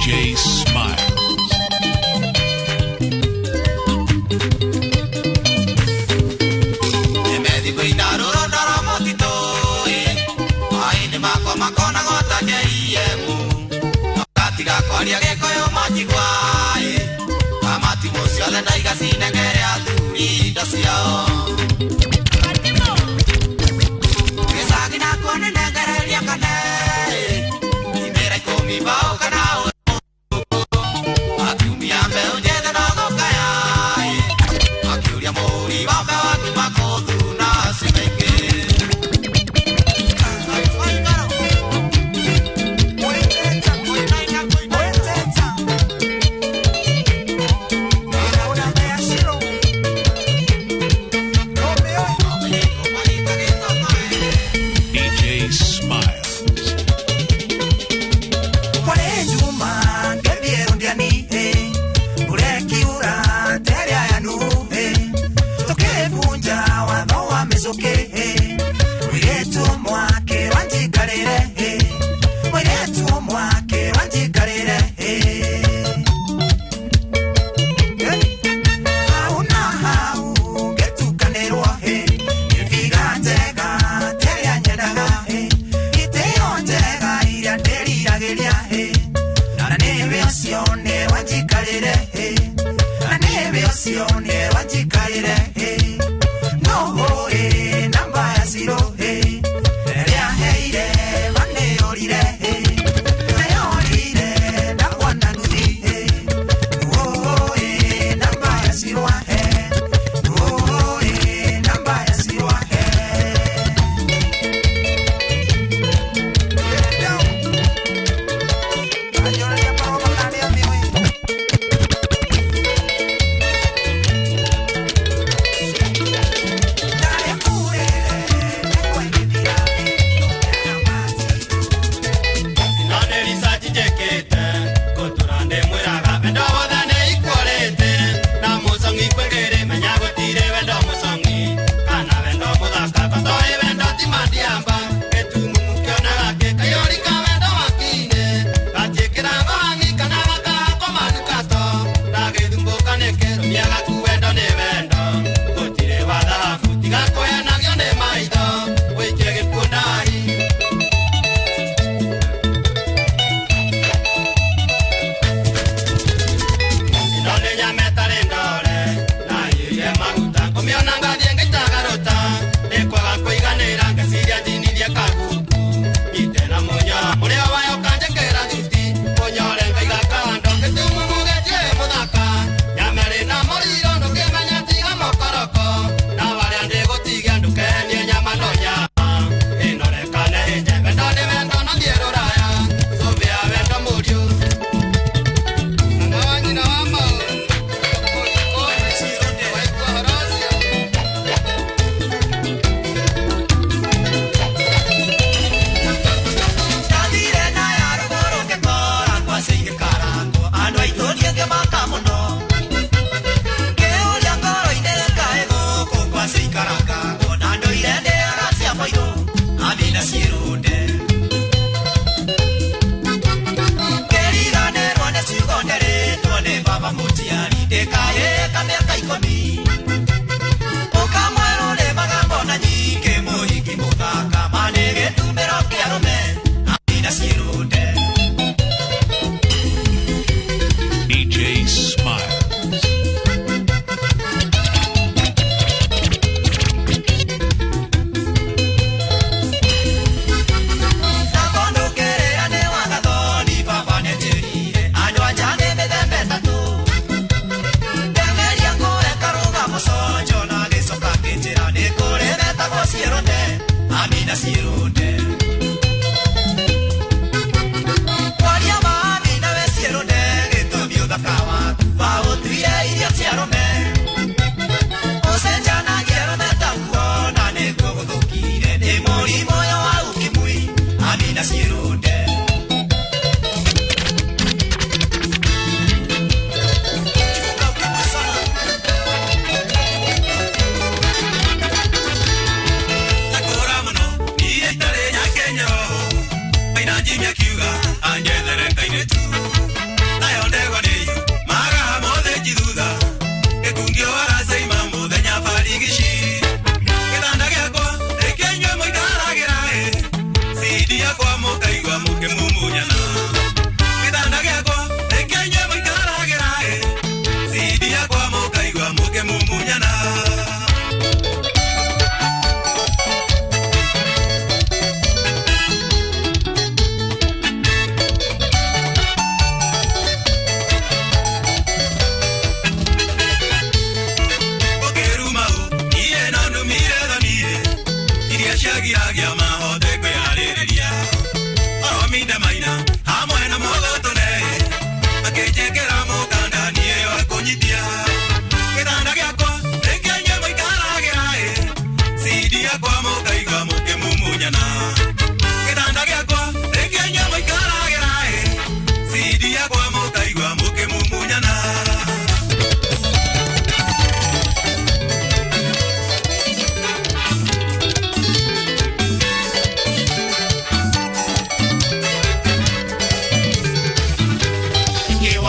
DJ Smile.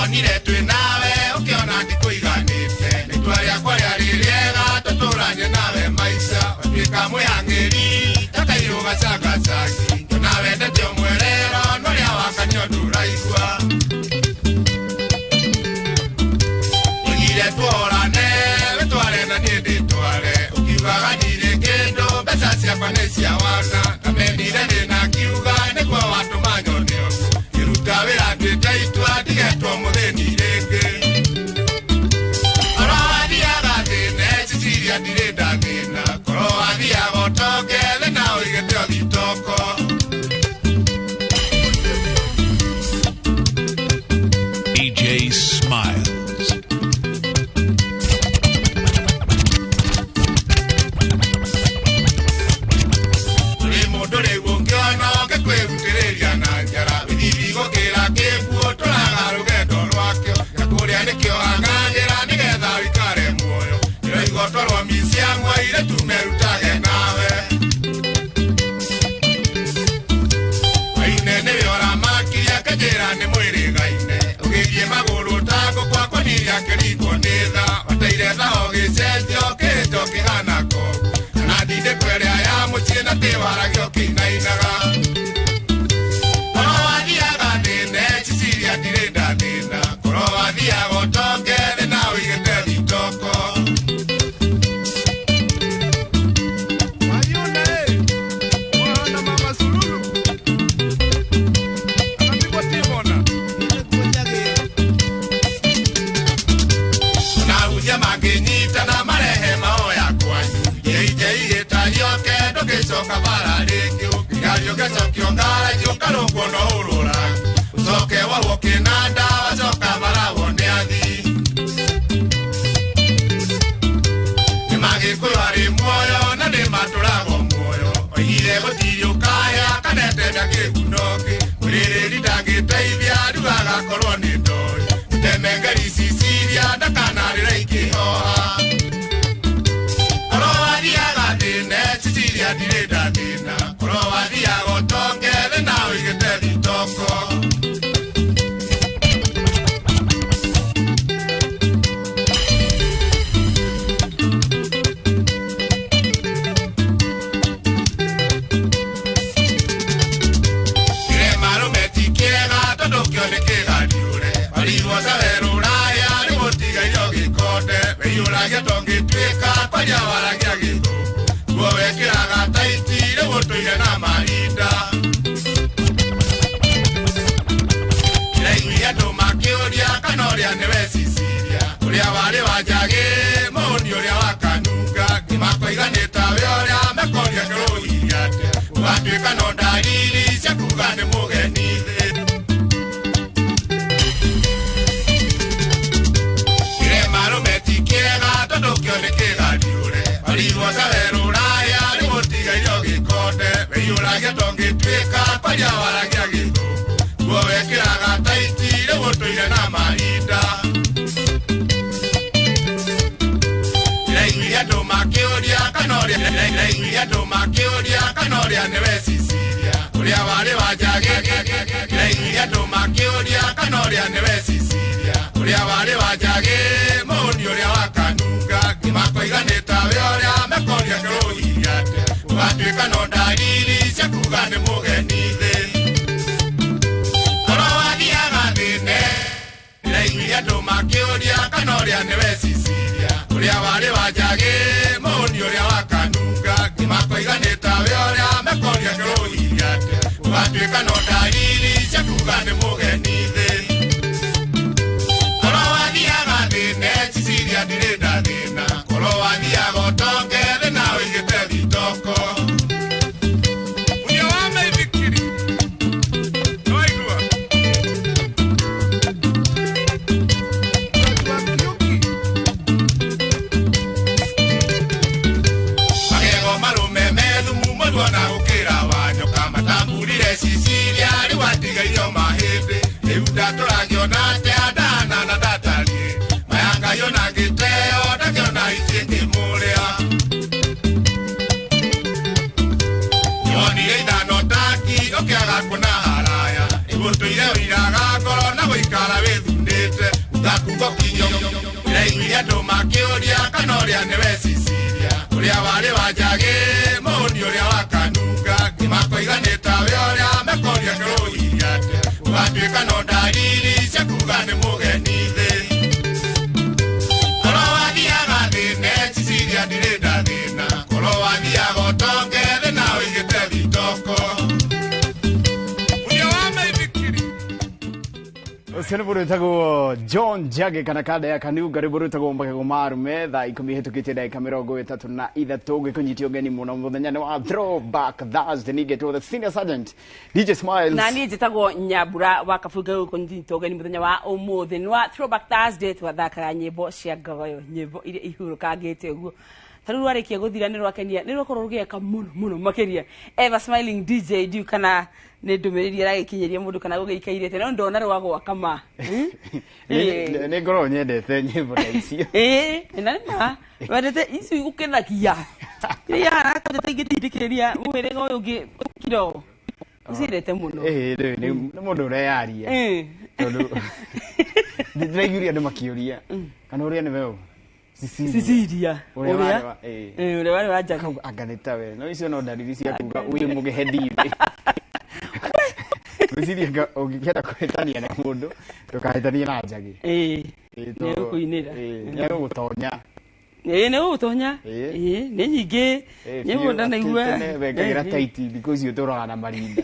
tuonire twi nawe ukiona ndikuiganite ritwa riakwa riari riega tuturanye nawe maica watuika mwihangiri takairu gacagacagi nawe ndete omwerero noria wakanio nduraigua igire tworane witware na nie nditware ukiugaga ndirĩ kĩndũ mbeca ciakwa nĩ cia wana kamendire ndĩna kiuga nĩguo watũma nyone ũguo iruta wĩra ndĩte itua ndigetwo mũthĩni rĩngĩ korwo wathiaga thĩne ciciria ndirĩ ndathĩna korwo wathiaga ũtonge thĩ na ũigĩte ũthitoko DJ Smiles. Toro misiangwa ile tumerutage nawe Aine ne yora makia kajera ne mwere gaine Ugiye maguru tako kwa konia kiriko neza Wataire za ogisetyo keto kihanako Nadide kwere ya muchina tewara gyo kinainaga Koro wathiaga thine chisiria ndirenda thina Koro wathiaga utonge thina uigete thitoko Soka bara rekyo kigario gasoka ngara joka rokono urura soke wa wokinanda soka bara wone athi nimage kwari moyo na ne maturago moyo oyire gotiyo kaya kanete ndake kunoke urire ridage taibia dugaga korwo ni ndoi temengari sisiria ndakana riraiki hoha Sicilia direda dina Koro wathiaga utonge thĩ na ũigĩte thitoko Kĩrema rũmeti kĩega tondũ kĩo nĩ kĩgariũre Warirwo cawe rũraya rĩgũtigaire gĩkonde Wĩiyũragia tongĩtuĩka kwaria waragia gĩthũngũ Wekiraga taiti rĩgũtũire na mahinda Kĩraiguire andũ makĩũria kana ũrĩa nĩwe Sicilia Ũrĩa warĩ wanjagĩ mũhũni ũrĩa wa kanunga Nĩmakoiganĩta we ũrĩa mekoria kĩrũgiri atĩa Ũgatuĩka no ndariri cia kuga nĩ mũgeni thĩ Kĩrema rũmeti kĩega tondũ kĩo nĩ kĩgariũre Warirwo cawe rũraya rĩgũtigaire gĩkonde Wĩiyũragia tongĩtuĩka kwaria waragia gĩthũngũ Guo wekĩraga taiti rĩgũtũire na mahinda Kĩraiguire andũ makĩũria kana ũrĩa nĩwe Sicilia Ũrĩa warĩ wanjagĩ Kĩraiguire andũ makĩũria kana ũrĩa nĩwe Sicilia Ũrĩa warĩ wanjagĩ mũhũni ũrĩa wa kanunga Nĩmakoiganĩta we ũrĩa mekoria kĩrũgiri atĩa Ũgatuĩka no ndariri cia kuga nĩ mũgeni thĩ Koro wathiaga thĩne Kĩraiguire andũ makĩũria kana ũrĩa nĩwe Sicilia Ũrĩa warĩ wanjagĩ mũhũni ũrĩa wa kanunga Nĩmakoiganĩta we ũrĩa mekoria kĩrũgiri atĩa Ũgatuĩka no ndariri cia kuga nĩ mũgeni thĩ Koro wathiaga thĩne Sicilia ndirenda thĩna Koro wathiaga ũtonge thĩ na ũigĩte thitoko Munya wa meithikiri Noigua Magego marume methumu mũruona gũkĩra wa nyoka Matamburire Sicilia rĩu atigaire o mahĩndĩ Rĩu ndatũragĩona atĩa ndana na ndatariĩ Mayangayona ngĩteo ndakĩona ici ngĩmũrĩa Nyonire ithano taki ũkĩaga kuona haraya Ĩgũtũire ũiraga ngoro na gũikara wĩthundĩte kinyo iraiguria andũ makĩũria kana ũrĩa nĩwe Cicilia ũrĩa warĩ wanjage mũni ũrĩa wakanunga nĩmakoiganĩta we ũrĩa mekoria kĩrũhiria atĩa ũgatuĩka no ndariri cia kuga nĩ mũgeni thĩ korwo wathiaga thĩne Cicilia ndirĩ ndathĩna korwo wathiaga ũtonge thĩ na ũigĩte thitoko Sene burutago John Jage kana kada ya kanunga riburutago mbagego marume tha 10 hetukite dakika 33 gikunyitio ugeni muno muthenya wa Throwback Thursday nigetwo the senior sergeant DJ Smiles na ni jitagwo Nyabura wa kafuga kunyitio ugeni muthenya wa umuthi wa Throwback Thursday twathakaga nyimbo cia ngogoyo nyimbo iria ihurukangite uguo taru warikia guthira ni rwakenia ni rwakorwo rugeka muno makiria ever smiling DJ du kana ne ndumiriri aragikinyeria mundu kana gugeikairete no ndona rwagwa kama ne ngoro nyendete nyimbo na icio na wadete ici ukenagia ya akatete igitindikiriria mwere go ungi kiro usirete muno ni mundu ureyaria tondu ndiraiguria andu makiuria kana uria ni wewe Cicilia uria wari wajaga aganita we no icio no ndariri cia kuga uyu mugehedi Cicilia ungikenda kuhitania na mundu tukahitania na Njagi ni kuinira ni gutonya ni gutonya ni nyingi ni mundu naigua wekagira tight because you turana na marinda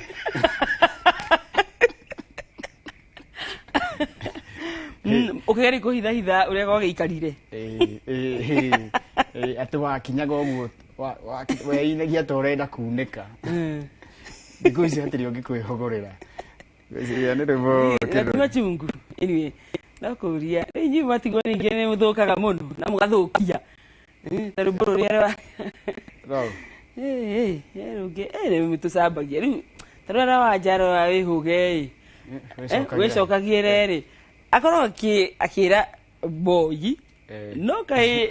ukigeri kuhitha uria gogeikarire atu wakinyaga uguo weinagia torenda kuneka because hatiri ungikwihogorera ya ni revo kema chungu anyway nakuria inyi matigwa ninge ne muthukaga muno na mugathukia taruburu ria ruge ne mutusambagia riu tarara wajaro wa wihuge wecokagie reri akorwo akira boy no kai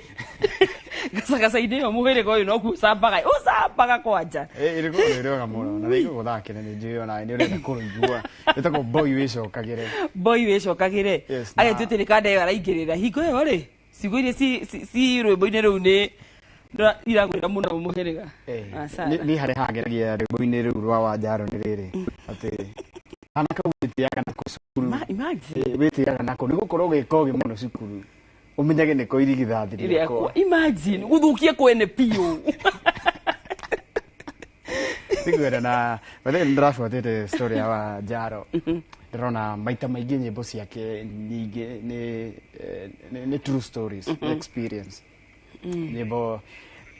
gasaka ide omuhere ko no kusambaga kwanja iriko rero muno na riko guthakire ni njuyo na ni urenda kurugua etako boy wecokagire agetutire kande araingirira hingo yo ri siguire si rwimbo-ine riu ni iragwira muno omuherega ni hari hageragia rwimbo-ine riu rwa Wanjaro ni riri ati anaka witiaga na kusukuru witiaga nako ni gukorwo gikogi muno cukuru umenyage niko irigithathiri kwa imagine guthukie kwene pio sigwera na wale ndrafuatete story ya Wanjaro ndrona maita maingi nyimbo ciake nyingi ni true stories experience nyimbo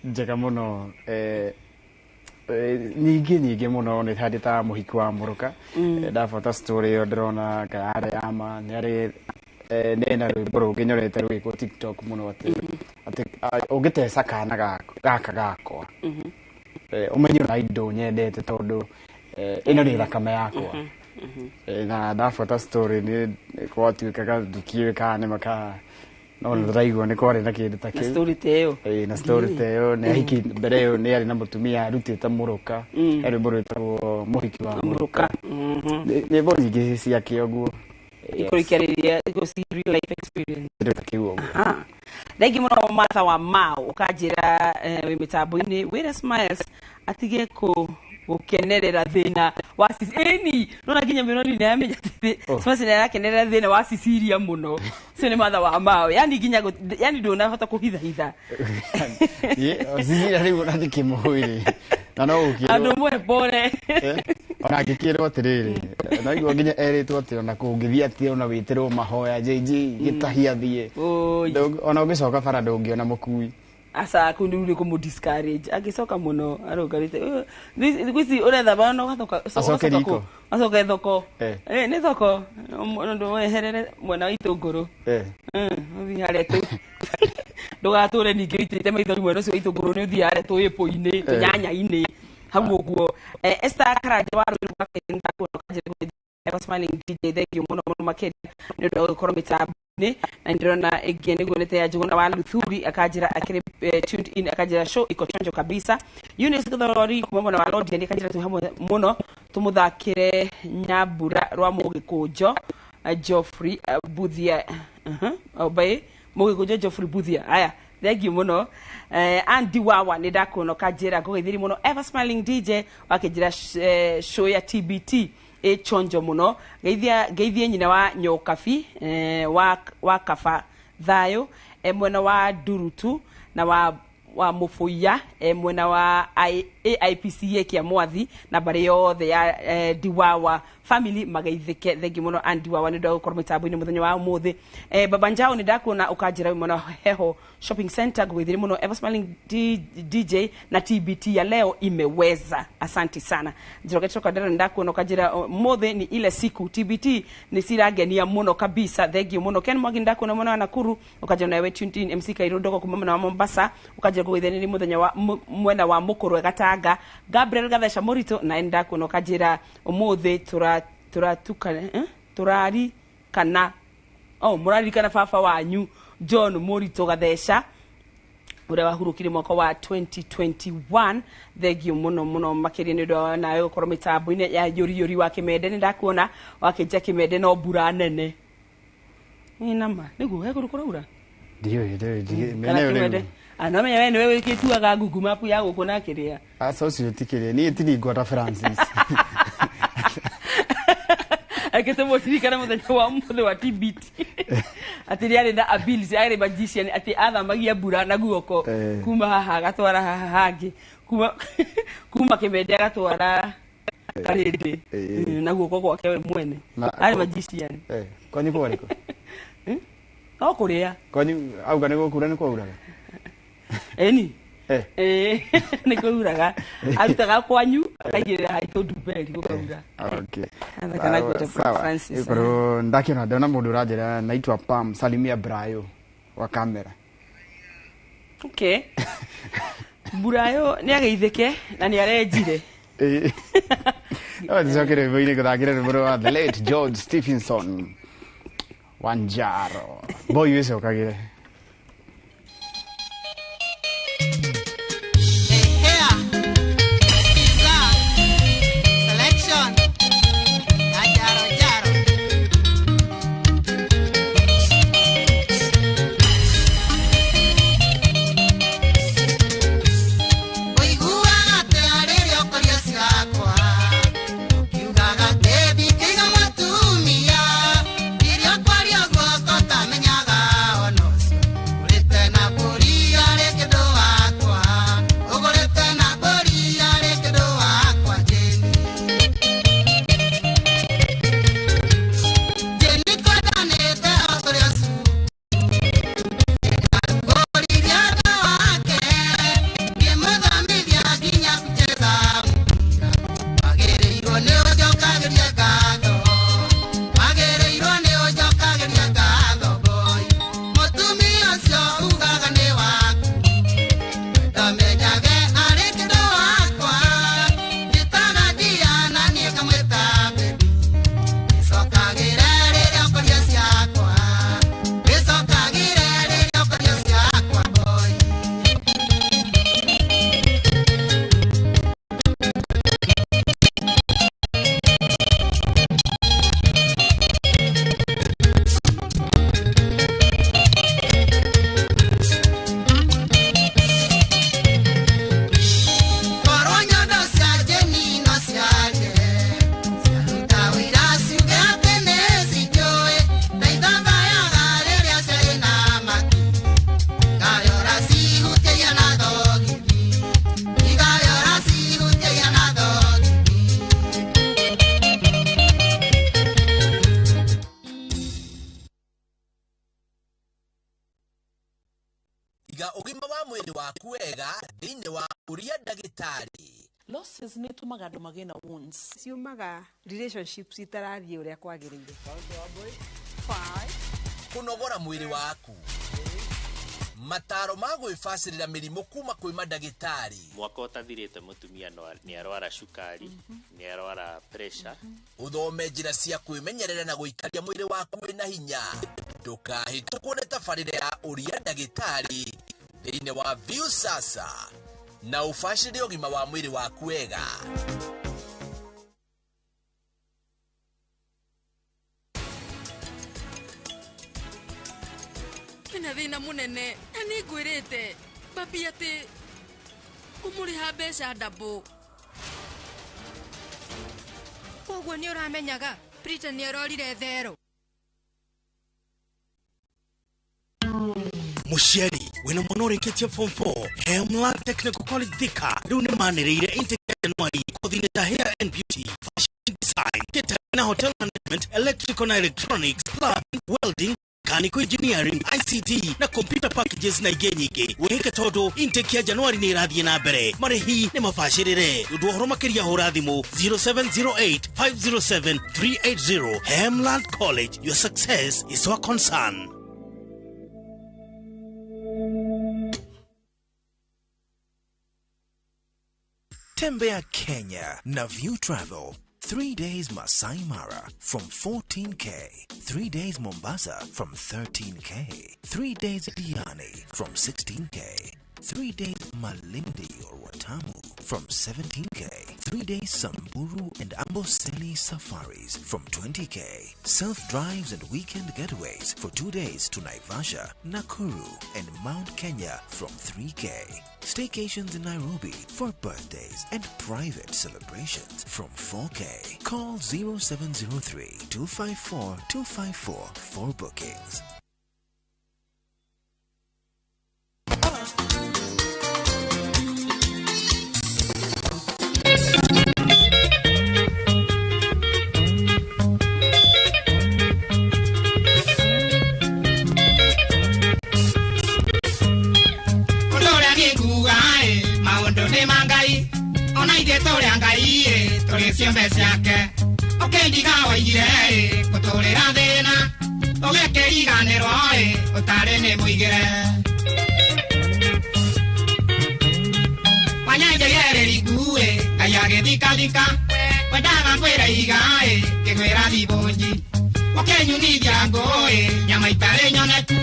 njega muno nyingi muno ni hadita muhiki wa Muruka ndafuata story yo ndrona kaare ama nari nena rwimbo nginyorete rwiko TikTok muno ati ugitesa kana gakwa umenyo na indo nyendete tondu ino ni thakame yakwa na ndafuata story ni kwatuikaga dukie kana maka no ndiraigua ni kwari na kindu ta kiu story teo na story teo ni hiki mbere yo ni ari na mutumia arutite Muruka ari burutwo muhiki wa Muruka ni boni gisi ya kioguo ikurikiariria gosi real life experience kiugo Regi muno Martha wa Mau ukajira wi mitambo-ini wira Smiles atige gukenerera thina wa Cicilia no naginya mironi na yamenya Smiles na rakenerera thina wa Cicilia muno cio ni Martha wa Mau yani ginya yani ndona hota kuhitha Cicilia riu nathi kimuhiri na no ukiro andu mwe pore ona ngikirwo atiriri na igwa nginya eritwo ati ona kungithia ati ona witirwo mahoya JJ gitahia thie ona ugicoka bara ndungiona mukui asa kundu ko mu discourage agicoka muno arugarite gwisi uretha bana gathoka asoka thoko ni thoko ndo weherere mwana itunguru uthi haretu ndugature ningi itite maithori mwero cio itunguru ni uthi haretu ipo-ini tunyanya-ini hau uguo Esther Karanja wa rwimbo rwa kenda kuno Ever Smiling DJ thank you muno makeri ni ndo gukora mitambo-ini na ndirona again niguonete ya Njuguna wa Luthuri akajira akiri tuned in akajira show iko chonjo kabisa Eunice Githorori kumwe na Walodi ndi akajira tu hamwe muno tumuthakire Nyabura rwa Mugikunjo Geoffrey Buthia obe mugikuja Geoffrey Buthia aya thank you muno Andy Wawa ni ndakuno kajira ngugithiri muno Ever Smiling DJ wakijira show ya TBT chonjo muno geithie nyina wa Nyokafi wa Kafa Thayo mwena wa Durutu na wa Mufuya mwena wa AIPCA kia Mwathi na bare yothe ya Diwawa family magaithike thengi muno Andy Wawa ni ndo korwo mitambo-ini muthenya wa umuthi baba njao ni ndakuona ukajira muno Heho Shopping Center gwithiri muno Ever Smiling DJ na TBT ya leo imeweza asante sana jirogeto kadara ndakuona ukajira muthi ni ile siku TBT ni siragenia muno kabisa thengi muno Ken Mwangi ndakuona muno Nakuru ukajira nawe tuned in MC Kairo ndogo kuma na Mombasa ukajira gwithiri ni muthenya wa mwena wa Mukurwe Gatanga Gabriel Gathesha Morito na ndakuona ukajira umuthi turari kana murari kana fafa wanyu John Morito Gathesha ure wahurukire mwaka wa 2021 thank you muno makiri ni ndo nayo korwo mitambo-ini ya yori wa Kimende ni ndakuona wakija Kimende no mbura nene nama niguo hekuru ura dio mene ana menya wewe wikituaga Google Map ya gukuna kiria associate ni tinigwa ta Francis akete motirikana muthenya wa muthe wa TBT atiri ari na ability ari magician ati athamagia mbura na guoko kuma haha gatwara haha hangi kuma Kimende gatwara karindi na guoko gwake we mwene ari magician kwani kwa riko no kuria kwani auga nego kura ni kwa uraga eni niko uraga arutaga kwanyu akaigirira haito duberi gukaura okay kana kwa Francis ikoro ndakiona ndona mundu rajira naitwa Pam Salimia Brayo wa kamera okay Brayo ni ageitheke na ni arejire ndio voine kuthakira numero wa the late George Stephenson Wanjaro boy wewe ukagire losses ni tumaga ndo magena wounds ciumaga relationships itarathie uria kwagirire 5 kunogora mwiri waku mataro ma gwĩbacĩrĩra mĩrimũ kuma kwĩ mandagĩtarĩ. Mwaka ũtathirĩte mũtumia nĩ arwara cukari, nĩ arwara pressure. Uthome njĩra cia kwĩmenyerera na gũikaria mwĩrĩ waku wĩna hinya. Ndũkahĩtũkwo nĩ tabarĩra ya ũria ndagĩtarĩ thĩinĩ wa View Sasa na ũbacĩrĩre ũgima wa mwĩrĩ waku wega. ndina thina munene na ningwirite papi ati kumuriha mbeca double. Koguo ni uramenyaga Prita ni arorire thero. Musheri wena mwana ureketie form 4 Hemlock Technical College Thika riu ni maniriire January kothine ta hair and beauty, fashion design, catering, hotel management, electrical and electronics, plumbing, welding, mechanical engineering, ICT na computer packages na ingĩ nyingĩ. Wĩhĩke tondũ intake ya January nĩ ĩrathiĩ na mbere. Marĩhi nĩ mabacĩrĩre. Ũndũ ũhoro makĩria hũra thimũ 0708-507-380. Hemland College, your success is our concern. Tembea Kenya na View Travel. 3 days Masai Mara from 14K. 3 days Mombasa from 13K. 3 days Diani from 16K. 3 days Malindi or Watamu from 17K. 3 days Samburu and Amboseli safaris from 20K. Self-drives and weekend getaways for 2 days to Naivasha, Nakuru and Mount Kenya from 3K. Staycations in Nairobi for birthdays and private celebrations from 4K. Call 0703-254-254 for bookings. Siempre siake, okay diga oigire, kutolera thina, ogekeriga neroe, otare ne muigire. Wanyange yere ligue, ayage dika dika, wedaga kwera igae, que kwera dibonji. Okay nyuni diagoe, nyama itare nyonetu,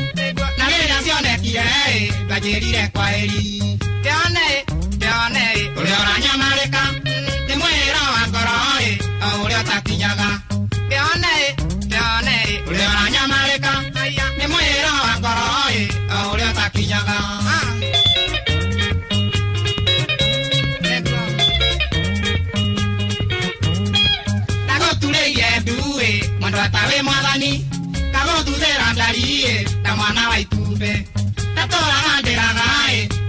na vera sione kire, bajerire kwa eri. Deone, ule oranya mareka. Ule takinyaga Beone ule oranyamareka ni mwero wa ngoroi ule takinyaga Nago tuleie duwe mwendo atawe mwathani Kago tuthera ndarie ta mwana wa itumbe Tatora nandiraga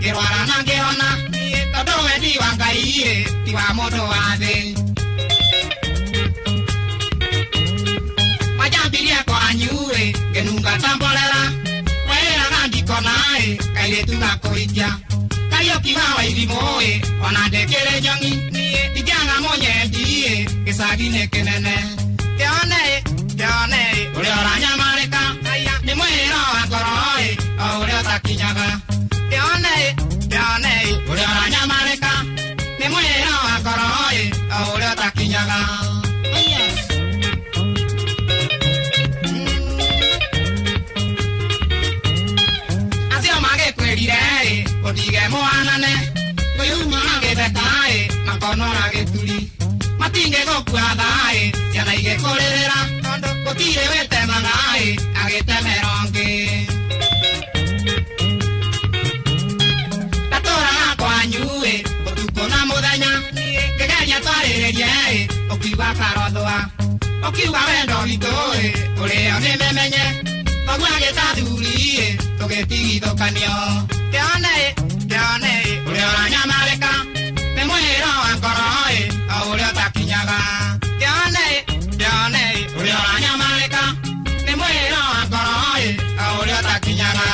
kirwara na ngihona Tondu wendi wa Ngai ti wa mundu wa thi Majambiria kwa anyue, genunga tambolera Wera gandi konae, kaile tunakoitia Kayo kiwawa hivi moe, wanandekele nyongi Tijanga monye die, kisagine kenene Teone, ule oranya mareka Ni mwero wa ngoroe, ule otakinyaga Teone, ule oranya mareka Ni mwero wa ngoroe, ule otakinyaga Otige moanane, kuyuma agethekae, makonora geturi. Matinge gokuathae, ciana igekorerera, gutire wetemagae, agitemeronge. Tatora kwanyue, utuko na muthenya, kegeria twarĩrĩrie, ukiuga karothwa, ukiuga wendo witũ, ũrĩa nĩmemenye, koguo agĩtathurie, tũgĩtigithũkanio. Ule oranyamareka, ni mwero wa ngoroe, ule otakinyaga. Ule oranyamareka, ni mwero wa ngoroe, ule otakinyaga.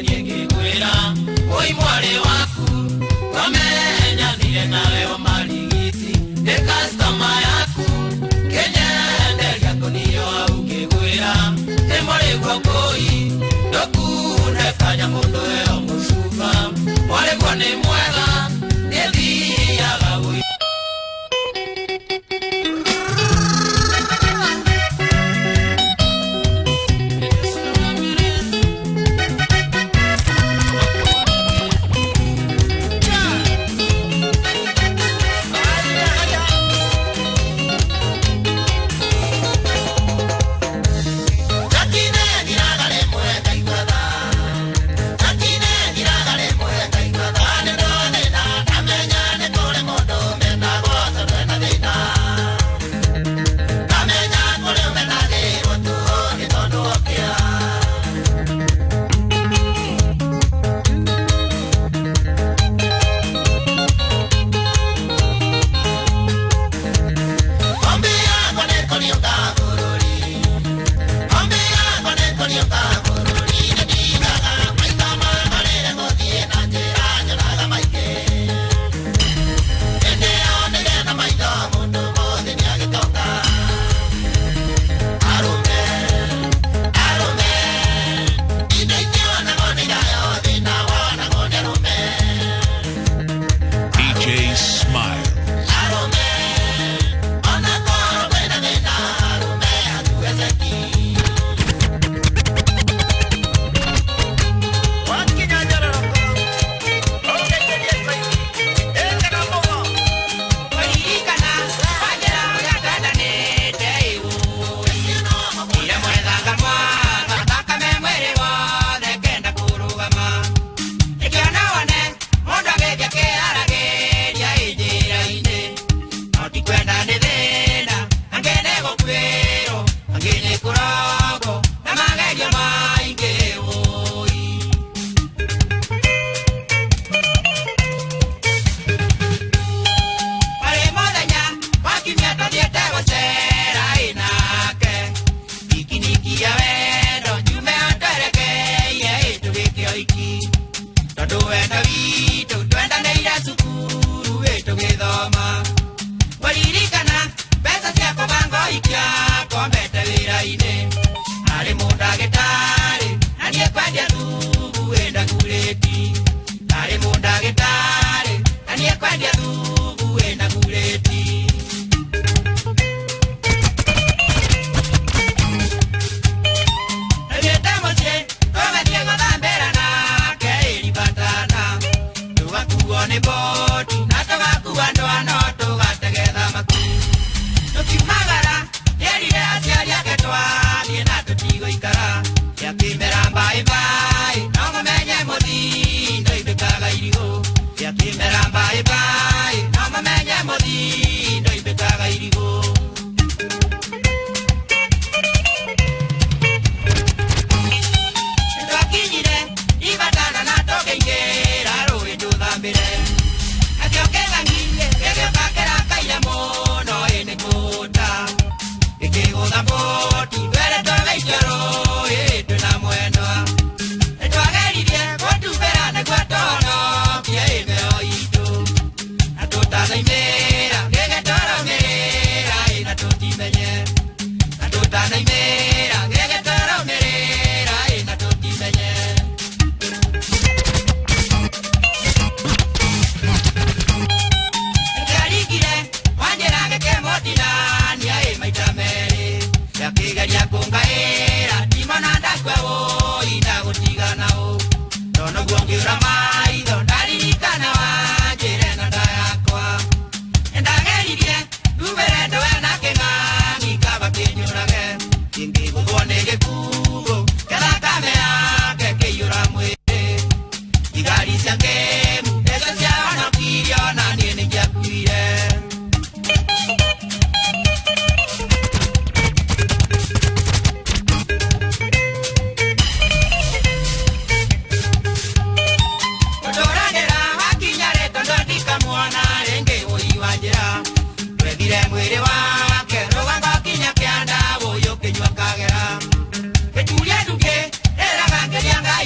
ngenie ngigwira oi mwari waku wamenya thire nawe wa marigiti de customer yaku Kenya nderia kuniyo au ngigwira te mwari gwakoi dokune fanya mundu eo musuka mwari kwa ni mwega ni thiaga ui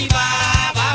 Baba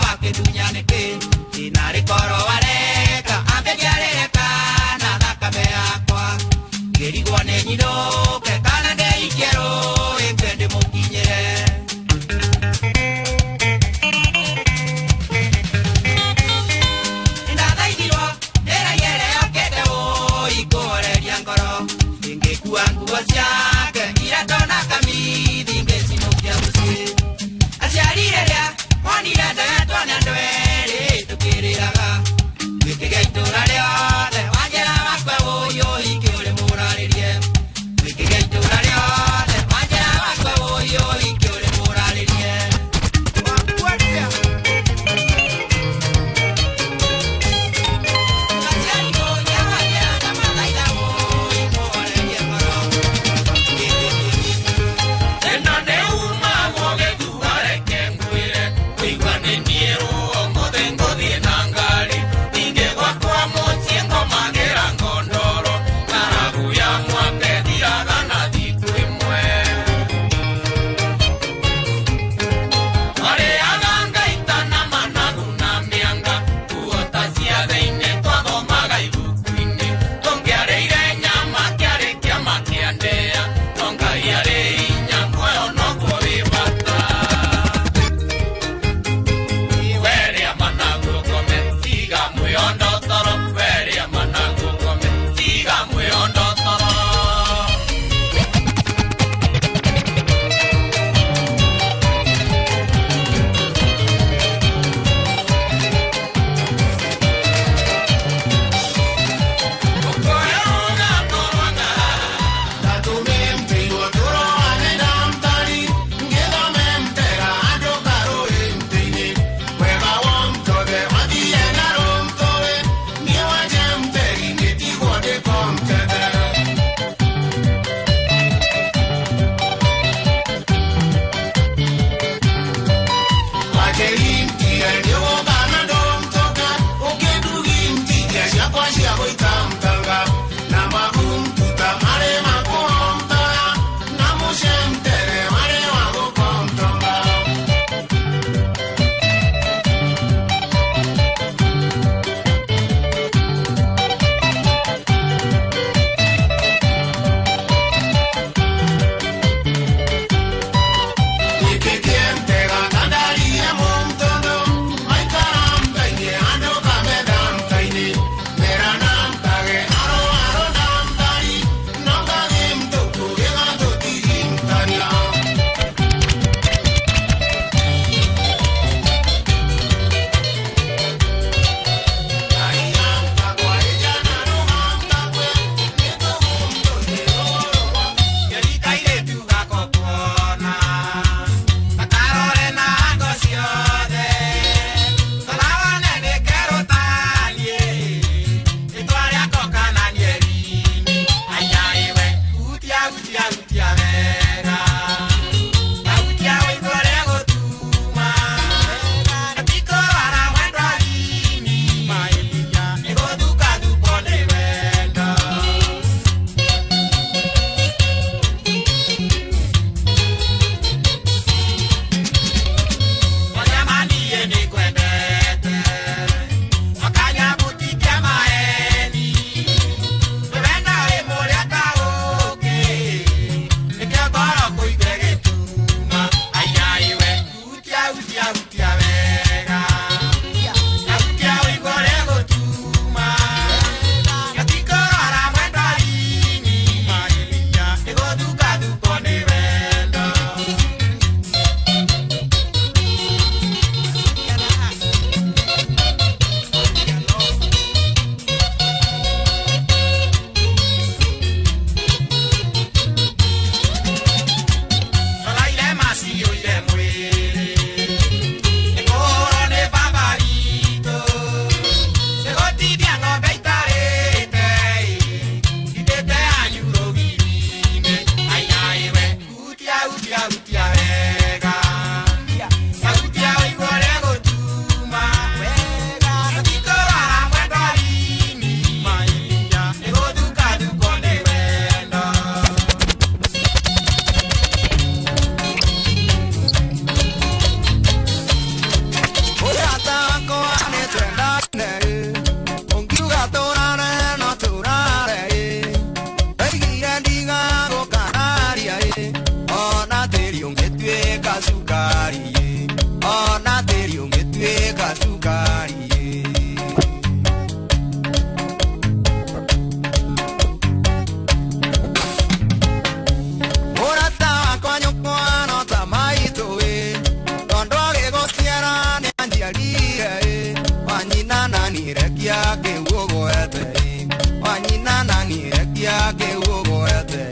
ke wogo ete wanyina nani ekia ke wogo ete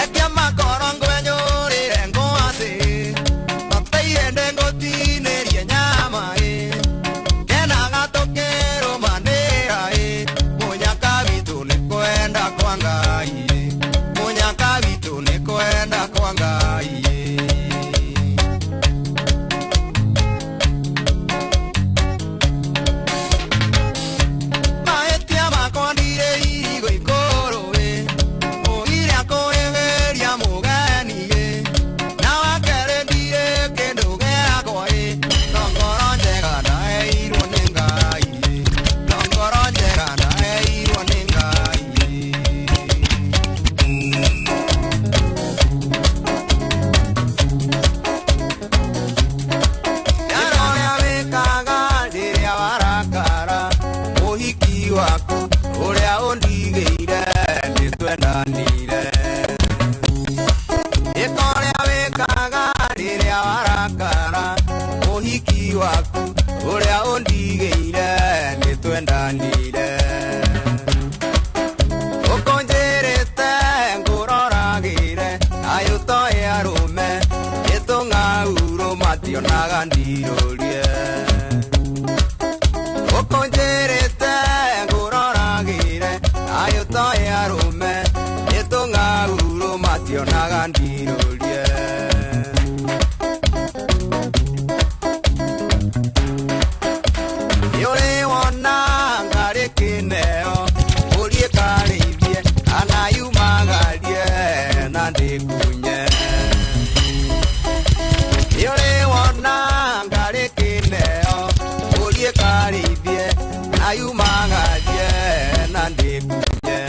ekia makorongo nyori rengo ase matei ndengo tine nyama kena gato kero mandera munyaka vitu ni kwenda kwa ngai munyaka vitu ni kwenda kwa ngai maetia makondire irigo ikoro oire akoreveria mugani na wakerendire kendo geakwa nongoro njega ndaheirwo nĩ ngai nongoro njega ndaheirwo nĩ ngai nĩarorĩa wĩkaga rĩrĩa warakara ũhiki waku ũrĩa ũndigĩire nĩtwendanire ĩkorĩa wĩkaga rĩrĩa warakara ũhiki waku ũrĩa ũndigĩire nĩtwendanire ũkũnjĩrĩte ngũroragĩre ayũtoĩ arũme ĩtũng'aurũ mationaga ndirũrie ũkũnjĩrĩte ngũroragĩre ayũtoĩ arũme ĩtũng'aurũ mationaga ndirũrie yore wona ngari kineo urie karithie anayumagarie na ndikunye yore wona ngari kineo urie karithie ayumagarie na ndikunye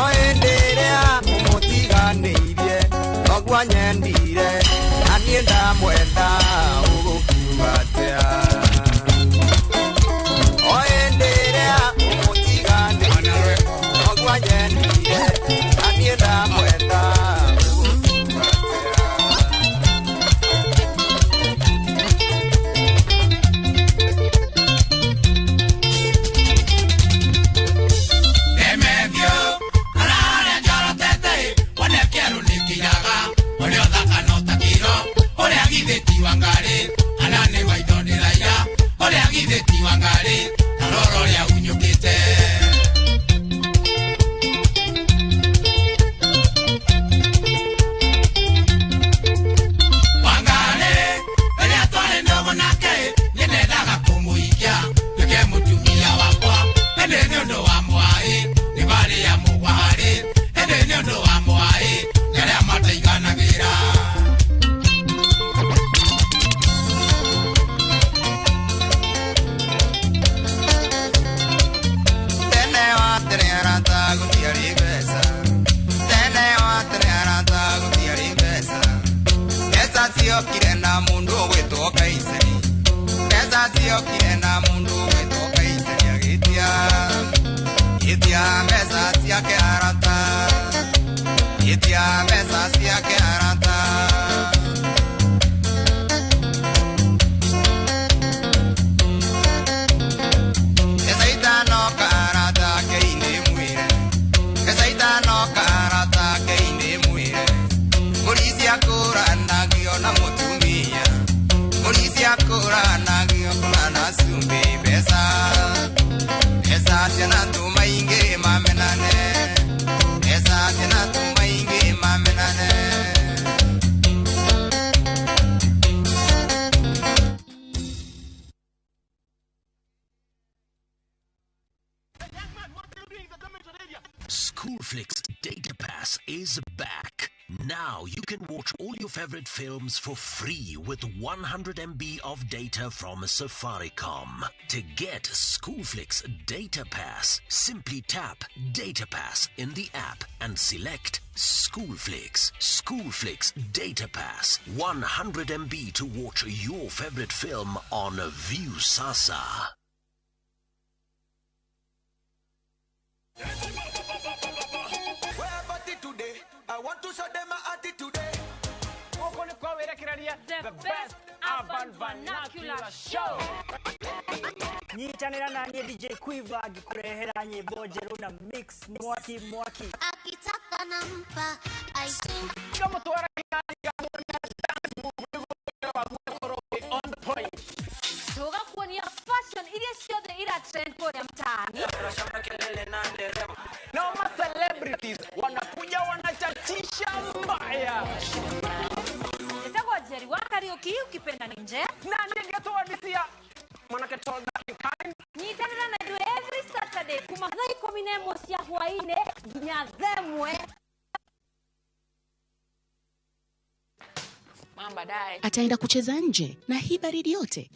oenderea umutiganĩirie ogwa nyendire anie ndamwenda ũgũkiuga atĩa oenderea umutiganĩirie ogwa nyendire anie ndamwenda ũgũkiuga Demegio, arare njorotete, wone kieru nikiyaga, ore othaka no takiro, ore agitheti wangari, anane maitho ndiraia, ore agitheti wangari, taroro ria unyukite. Wangari, ere atware ndogo nake, nyenendaga kumuikia, tuke mutumia wakwa, ende nĩ ũndũ wa mwai, nĩ bari ya mũgwari, ende nĩ ũndũ wa mwai, nĩ arĩa mataiganagĩra. tene waterera tagũtiarĩ mbeca tene waterera tagũtiarĩ mbeca mbeca ciokire na mũndũ ũgwĩtwo Kaisari mbeca ciokire na mũndũ ũgwĩtwo Kaisari agĩtia mbeca ciake arata gĩtia mbeca ciake arata Nagio kuna na sumbi besa tena tumainge mamenane esa tena tumainge mamenane Schoolflix Data Pass is back. Now you can watch all your favorite films for free with 100 MB of data from Safaricom. To get Schoolflix Data Pass, simply tap Data Pass in the app and select Schoolflix. Schoolflix Data Pass, 100 MB to watch your favorite film on View Sasa. I want to show them my attitude. the best urban vernacular show. Nyitanira na DJ Quiver agikurehera nyimbo njeru na mix mwaki akitaka nampa kama twara on the point toga kuonia fashion ile sio ila trend kwa mtaani na ma celebrities wanakuja wanachachisha mbaya nitakuwa Jerry wa karaoke ukipenda nje na ningeto wadisia mwanake toga kind nyitanira na do every Saturday kumathai 11 cia hwaine ginya themwe ataenda kucheza nje na hii baridi yote.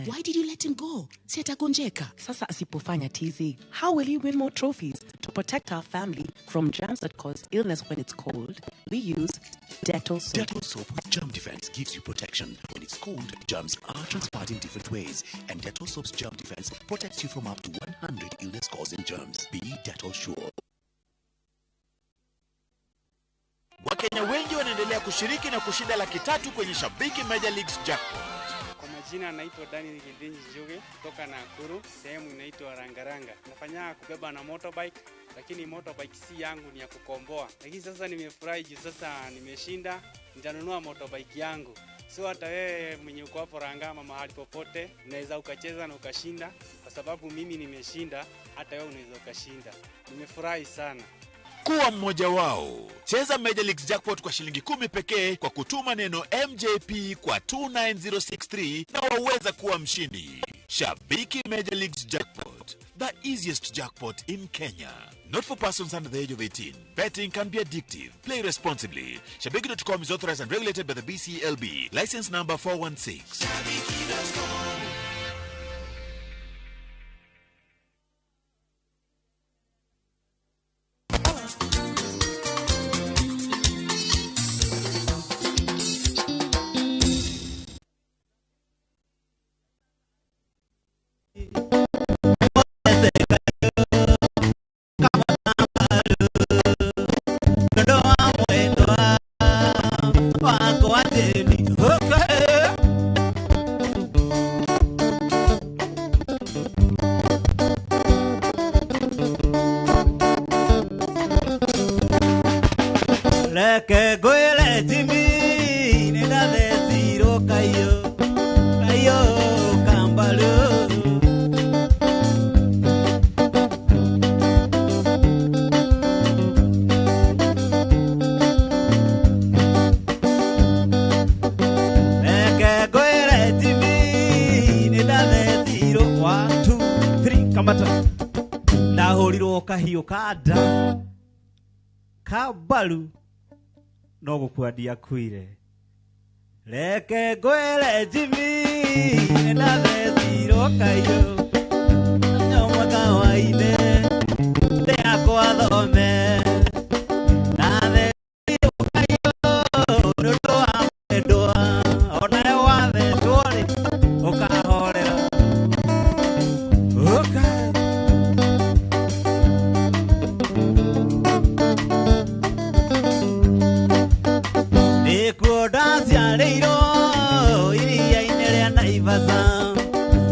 Why did you let him go? Si atagonjeka. Sasa asipofanya tizi, how will he win more trophies? To protect our family from germs that cause illness when it's cold, we use Dettol soap. Dettol soap with germ defense gives you protection. When it's cold, germs are transferred in different ways, and Dettol soap's germ defense protects you from up to 100 illness-causing germs. Be Dettol sure. Wakenya wengi wanaendelea kushiriki na kushinda $300,000 kwenye Shabiki Major Leagues Jackpot. Kwa majina naitwa Daniel Gidinji Joge kutoka Nakuru, sehemu inaitwa Rangaranga. Nafanya kubeba na motorbike, lakini motorbike si yangu, ni ya kukomboa. Lakini sasa nimefurahi juu sasa nimeshinda, nitanunua motorbike yangu. So hata wewe mwenye uko hapo Rangama mahali popote unaweza ukacheza na ukashinda, kwa sababu mimi nimeshinda, hata wewe unaweza ukashinda. Nimefurahi sana. Kuwa mmoja wao. Cheza Major Leagues Jackpot kwa shilingi 10 pekee kwa kutuma neno MJP kwa 29063 na waweza kuwa mshindi. Shabiki Major Leagues Jackpot, the easiest jackpot in Kenya. Not for persons under the age of 18. Betting can be addictive. Play responsibly. Shabiki.com is authorized and regulated by the BCLB. License number 416. Shabiki.com. Leke goele timi nega de tiro kayo kambalo Leke goele timi nega de tiro 1 2 3 kamata na holiro kahio kada kabalu no gukwadia kuire leke gwele jimi na besiro kayo nyoma kawaide te akwadome na besiro kayo no to amedoa ona wa besori okahorera Dacia leiro iria inerea Naivasa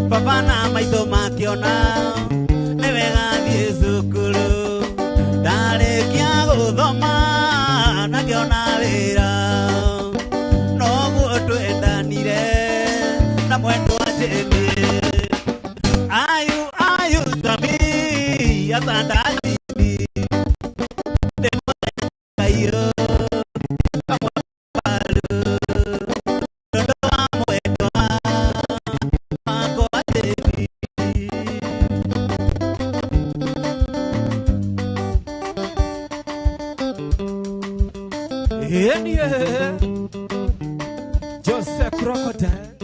papa na maito makiona nevega thie cukuru ndarekia guthoma nakiona wira noguo twendanire na mwendwa Jemi ayu tami asandani kayo Joseph Crocodile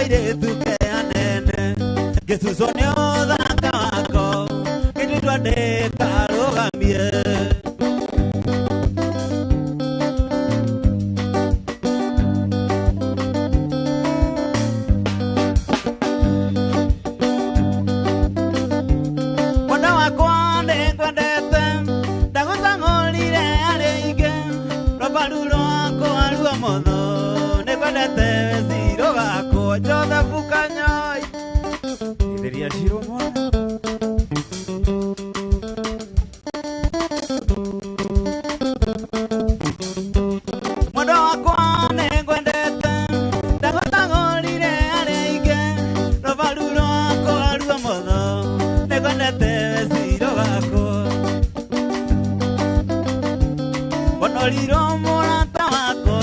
kaire tuke anene Gesuzone odhaka wako Kitutwa deka rogamie Mwana wakwa nengwendete Ndagũtang'ũrire arĩige Rũbaru rwako arua mũno Nĩngwendete weciro gako Joseph Kanyoi Itheria ciro mwana Mwana wakwa nĩngwendete Ndagũtang'ũrire arĩige Rũbaru rwako arua mũno Nĩngwendete weciro gako Onoriro mũrata wakwa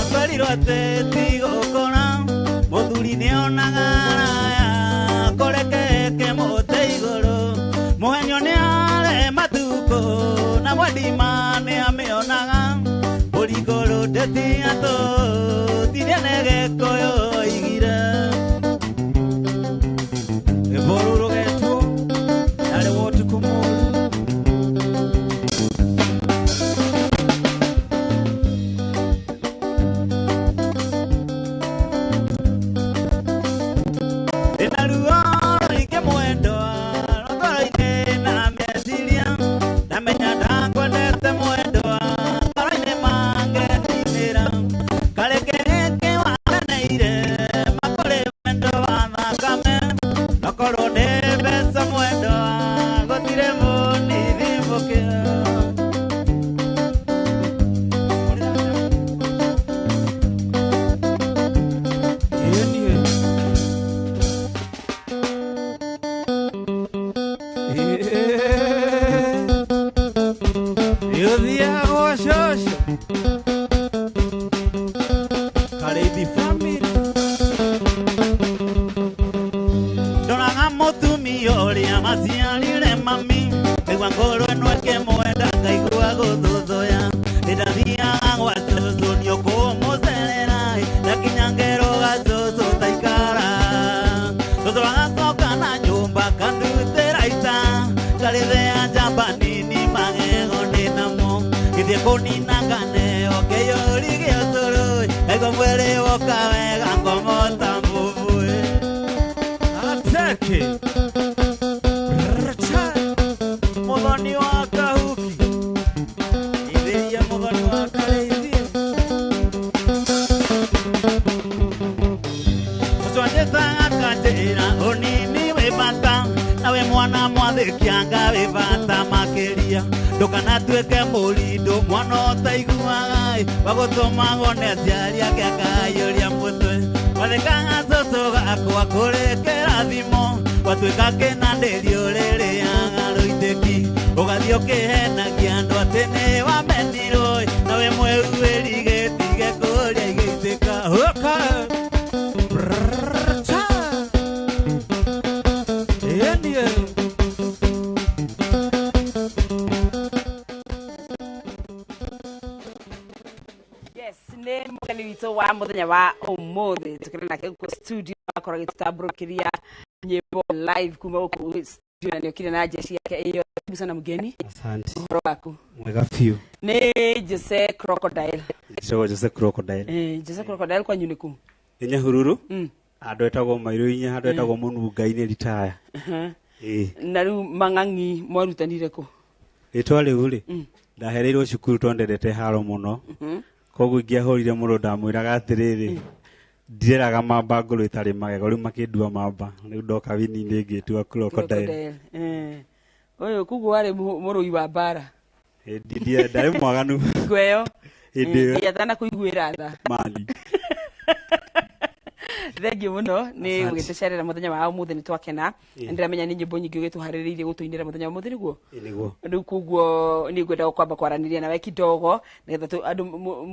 Twarirwo tĩtigũkũra Mũthuri nĩonaga araya Kũrekeke mũtĩ igũrũ Mũhenyo nĩare matukũ Na mwendima nĩamĩonaga Ũrigũrũ ndĩtiatũ Tiria nĩ gĩkũyũ igire Ĩbũrũrũgetwo Narĩ wotuku mũru Muthenya wa umuthi tukirena nake ku studio akora gitambũrũkĩria nyĩmbo live kuma huko studio na niokire na jeshi yake hiyo sana mgeni. Asante. Uhoro waku? Mwega few. Ni Jose Crocodile. Jose Crocodile. Jose Crocodile kwa nyuniku. Nya hururu? Andũ etagwo Mairũ inya, andũ etagwo Mũnungai-inĩ retire. Na rĩu mang'ang'i mwarutanire kũ? Rĩtwa rĩu rĩ ndahereirwo cukuru twendete haro mũno. Koguo ingĩahũrire mũndũ ndamwĩraga atĩrĩrĩ ndireraga mamba ngũrũ itarĩ magego rĩu makĩndua mamba rĩu ndoka wini-inĩ ngĩtua Crocodile. Ũyũ kuguo warĩ mũrũi wa mbara. Ndarĩ mwaganu. Ngweyo. Yatana kũiguĩra tha. Mani. Thank you muno ni gũgĩtũcerera mũthenya wa ũmũthĩ nĩ twakena. Ndiramenya nĩ nyĩmbo nyingĩ ũgĩtũharĩrĩirie gũtũinĩra mũthenya wa ũmũthĩ nĩguo. Rĩu kuguo nĩ ngwenda kwamba kwaranĩria nawe kidogo nĩgetha andũ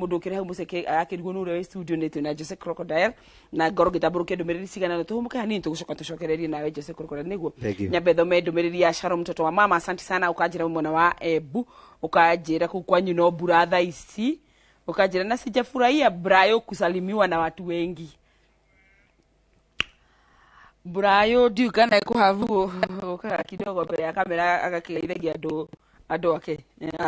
mũndũ ũkĩrĩ hau mũceke akĩrigwo nĩ ũrĩa wĩ studio nĩ twĩna Jose Crocodile na ngoro gĩtambũrũkia ndũmĩrĩri cigana na tũhũmũke hanini tũgũcoka tũcokererie nawe Jose Crocodile nĩguo. Nyambe thome ndũmĩrĩri ya Sharon mtoto wa mama. Asante sana ukanjĩra mwena wa Embu ukanjĩra kũu kwanyu no mbura thaa ici ukanjĩra na sijafurahia Brayo kusalimiwa na watu wengi. Burayo duka na kuhavu ukaka kidogo mbele ya kamera akakiithagia ando ake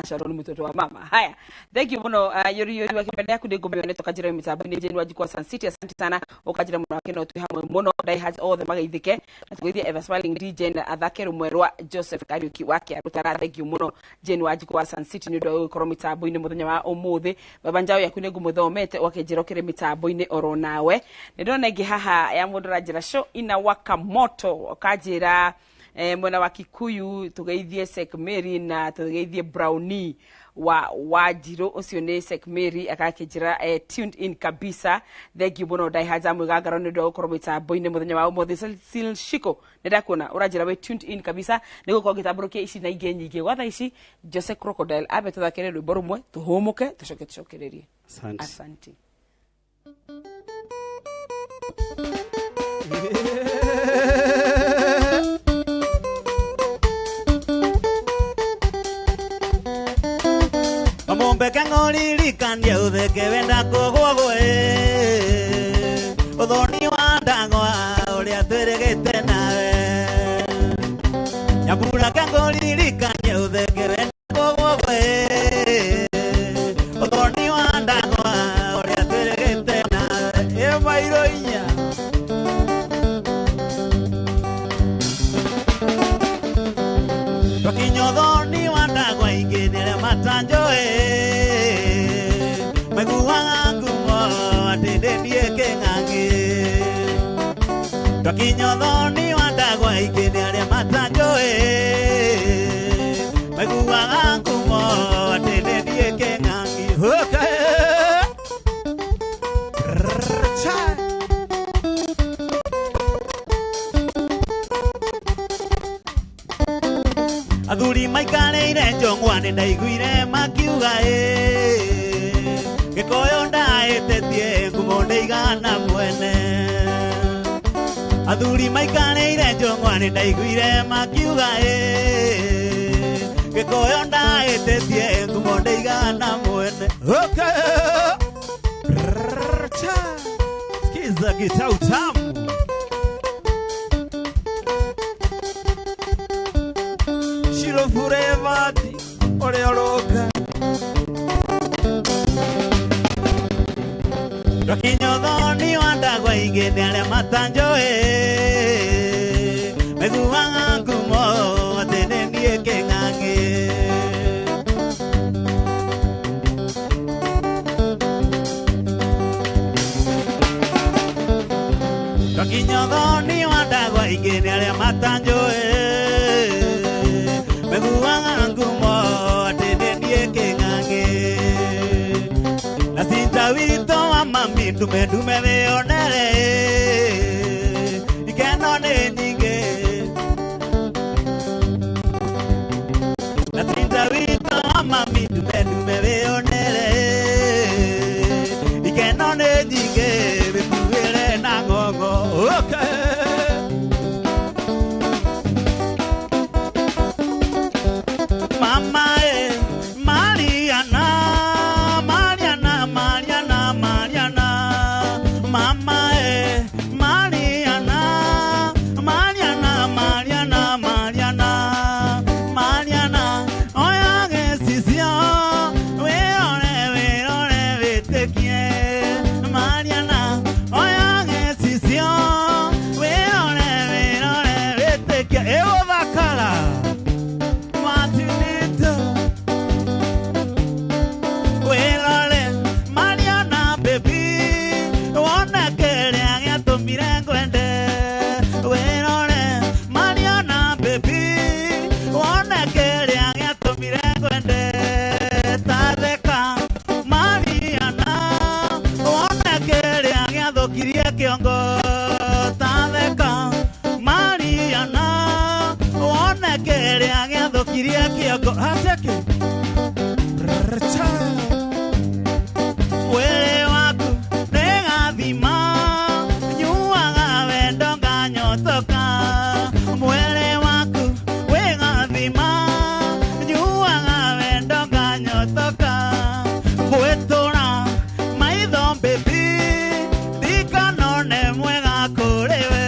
Sharon mtoto wa mama. Haya, thank you muno yori wakipenda yaku ndi ngombe neto kajira mitabani jeni wajikwa Sun City. Asante sana ukajira muno akeno tu hamwe muno dai has all the magaithike atugithia ever smiling DJ na athakero mwerwa Joseph Kariuki wake arutara. Thank you muno jeni wajikwa Sun City ni ndo ukoro mitabani muthenya wa umuthi baba njao yaku ndi ngumuthomete wakijirokere mitabani oro nawe ndona ngi haha ya mundu rajira show ina waka moto ukajira mwena wa Kikuyu tugeithie Sek Mary na tugeithie Brownie wa Wajiro ucio ni Sek Mary akakijira tuned in kabisa. Thank you muno dai haza mwigangaro ni ndo koromita boine muthenya wa umuthi sil shiko ndakuna urajira we tuned in kabisa niko kwa gitabruke ici na inge nyingi watha ici Jose Crocodile abe tuthakere rwimbo rumwe tuhumuke tucokererie. Asante. Mombe kangoli kandia udheke wenda kogogwe udhoni wa ndangwa ulia turegete nawe nyabura kangoli kandia udheke wenda kogogwe udhoni wa ndangwa ulia turegete nawe mairoinya wakinyodhoni wa ndangwa ingine matanjoe Kinyodhoni wandagwa ikini alia matanjoe Meguwa ngangumo watene dieke ngangi Huruka Aduri maikane ire njongwane ndaiguire makiuga Gikoyo ndaetetie ngumonde igana mwene Aduri maikane ire njongwane ndaiguire makiuga Gikoyo ndaetetie ngumonde igana mwene Skiza gita utamu Shiro forever Ore oroka Kinyodhoni wandagwa ingene alia matanjoe Meguwa ngangumo watene ndieke ngange Kinyodhoni wandagwa ingene alia matanjoe Meguwa ngangumo watene ndieke ngange Na sintawito mami dume veonere ikenone nyinge na tinta wito mami dume veonere ikenone nyinge bebuere na ngongo Mama Mariana kiongo tadeka Mariana one kere agiatho kiria kiongo ateke wele waku negathima nyuaga wendo nganyotoka mwele waku wegathima nyuaga wendo nganyotoka gwetura maitho baby dikanone mwega kuriwe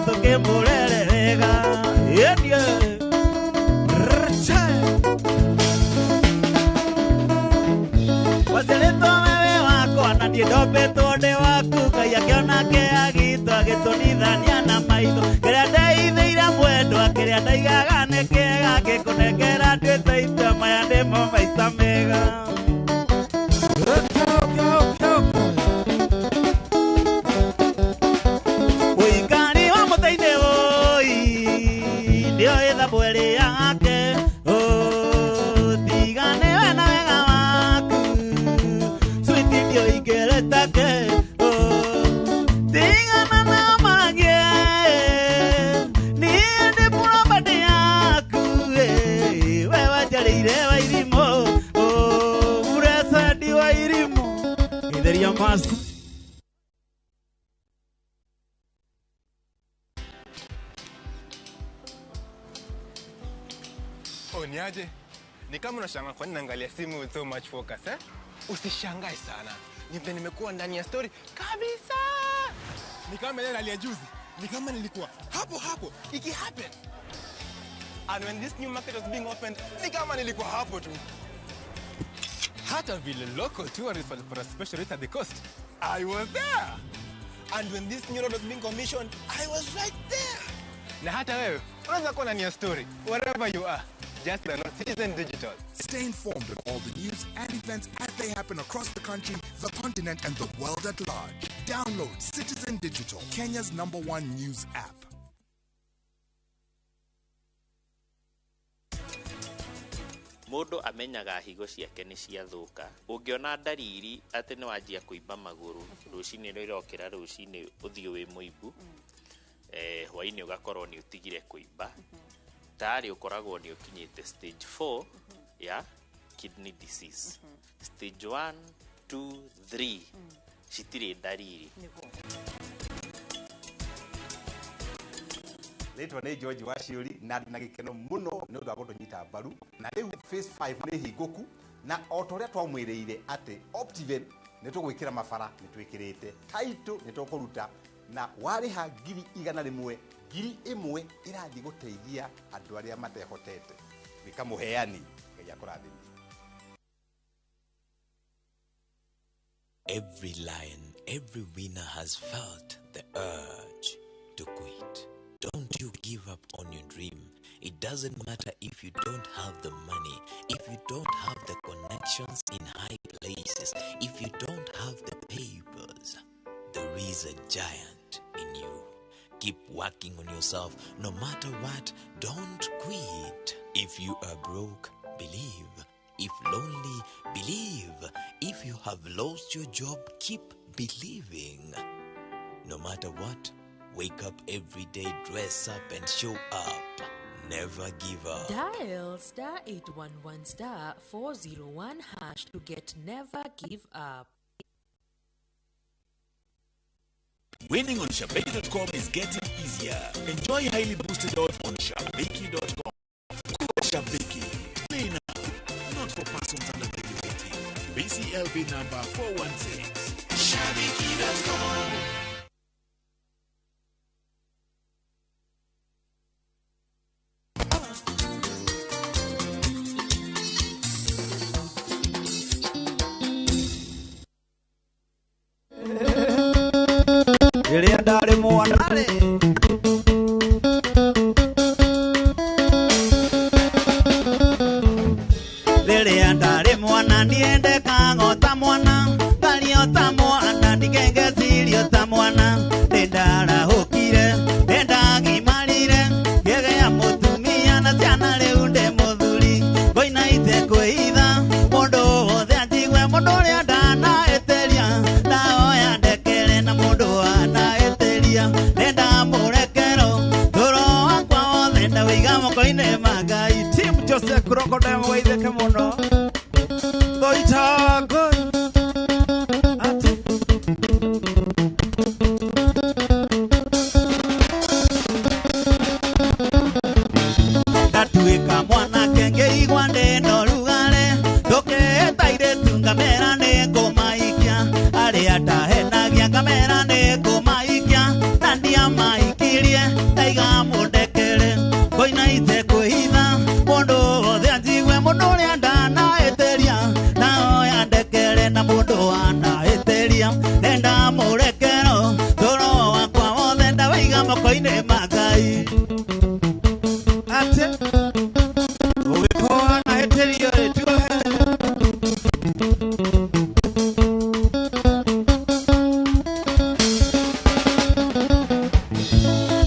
tukimurere wega yendie waziletwo wewe wako na ndiye ndopetwo ndi waku Ngai akiona ke agitwo agitunithania na maitho kiria ndeithiire mwendwa kiria ndaigaga nĩ kĩega ngĩkũnengera nduĩte itua maya ndĩmo maica mega ũikari wa mũtĩ-inĩ ũi nĩo ĩthabu ĩrĩa yake tigane we na wega waku switi ndio ingĩrĩtake tigana na magie niĩ ndĩ property yaku we wanjarĩire wa irimũ ũrecendi wa irimũ itheria masu Niaje? Ni kama unashangaa kwa nini naangalia simu with so much focus eh? Usishangae sana. Nimekuwa ndani ya story kabisa. Ni kama ile nalia juzi. Ni kama nilikuwa hapo iki happen. And when this new market was being opened, ni kama nilikuwa hapo tu. Hata vile local tourists for a special rate at the coast, I was there. And when this new road was being commissioned, I was right there. Na hata wewe, unaweza kuwa ndani ya story wherever you are. Just download Citizen Digital. Stay informed of all the news and events as they happen across the country, the continent, and the world at large. Download Citizen Digital, Kenya's #1 news app. Mundu amenyaga higo ciake ni ciathuka ungiona ndariri ati ni wanjia kuimba maguru rucini rwirokira rucini uthio wi muimbu hwaini ugakorwo ni utigire kuimba tayari ukoragwo ni ukinyite stage 4 ya kidney disease. Stage 1 2 3 citire ndariri. Letwa nĩ George Waciuri na ndina gĩkeno mũno nĩ ũndũ wa gũtũnyita mbaru na rĩu phase 5 nĩ hingũku na o ta ũrĩa twamwĩrĩire atĩ Optiven nĩ tũgwĩkĩra mabara nĩ twĩkĩrĩte Taito nĩ tũkũruta na warĩha ngiri 100 ngiri 1 ĩrathiĩ gũteithia andũ arĩa matehotete wĩkamũheani Ngai akũrathime. Every lion, every winner has felt the urge to quit. Don't you give up on your dream. It doesn't matter if you don't have the money, if you don't have the connections in high places, if you don't have the papers. There is a giant in you. Keep working on yourself. No matter what, don't quit. If you are broke, believe. If lonely, believe. If you have lost your job, keep believing. No matter what, wake up every day, dress up and show up. Never give up. Dial *811*401# to get Never Give Up. Winning on Shabiki.com is getting easier. Enjoy highly boosted odds on Shabiki.com. Shabiki. Play now. Not for persons under the age of 18. BCLB number 416. Shabiki.com. Rĩrĩa ndarĩ mwana rĩ rĩrĩa ndarĩ mwana ndiendeka ngota mwana ngariota mwana ndigengecirio ta mwana ndarahũkire ndagimarire ngĩgĩa mũtumia na ciana rĩu ndĩ mũthuri ngoina ite kwĩitha mũndũ wothe anjigue mũndũ ũrĩa ndanaeteria ndaoya ndekere na mũndũ anaeteria nenda mũrekero tũro wakwa wothe ndawĩiga moko-inĩ ma Ngai Team Jose Crocodile mũgeithĩke mũno Goitagoi ndatuĩka mwanake ngĩigua ndĩno rugare ndũkĩtaire tu ngamera nĩ ngũmaikia arĩa ndahenagia ngamera nĩ ngũmaikia na ndiamaikirie Ngai ate ugikoa na eterio etuo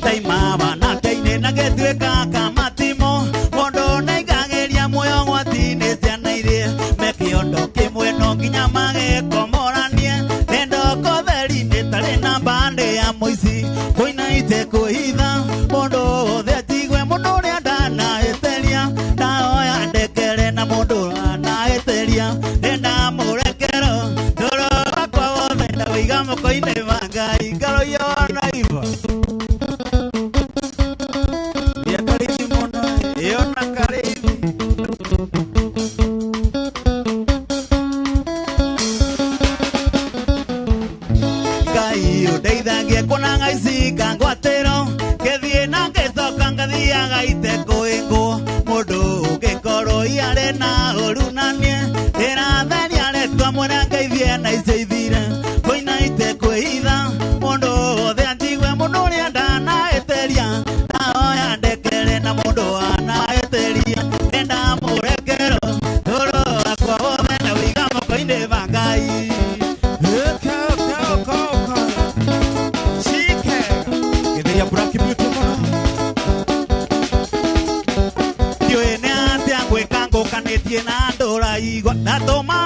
taimama na teine na getweka kamatimo mondo na igageria muoyo gwatine ciana iria mekiondo kimwe no nginya magekomoranie nendo kotheri-inĩ tarĩ na mbande ya mũici koina ite kwĩhitha mũndũ wothe atigwe mũndũ ũrĩa ndanahĩtĩria ndahoya ndekere na mũndũ ndanahĩtĩria nĩndamũrekero tũro wakwa wothe ndawĩiga moko-inĩ ma Ngai ngaroia wana iva karithi mũno ĩyo na karithi Ngai ũndeithagie kuona ngaici ngangwatĩro ngĩthiĩ na ngĩcoka ngathiaga itekũĩngwo mũndũ ũngĩkorwo iarĩ na ũru na niĩ ĩratheria rĩtwa mwĩra ngeithie na icio ithire koina itekũĩhitha mũndũ wothe anjigue mũndũ ũrĩa ndanahĩtĩria ndahoya ndekere na mũndũ wanahĩtĩria nĩndamũrekero tũro wakwa wothe ndawĩiga moko-inĩ ma Ngai gĩtheria Black Beauty mũno ndiũĩ nĩ atĩa ngwĩka ngũkanĩtie na ndũra igwa ndatũma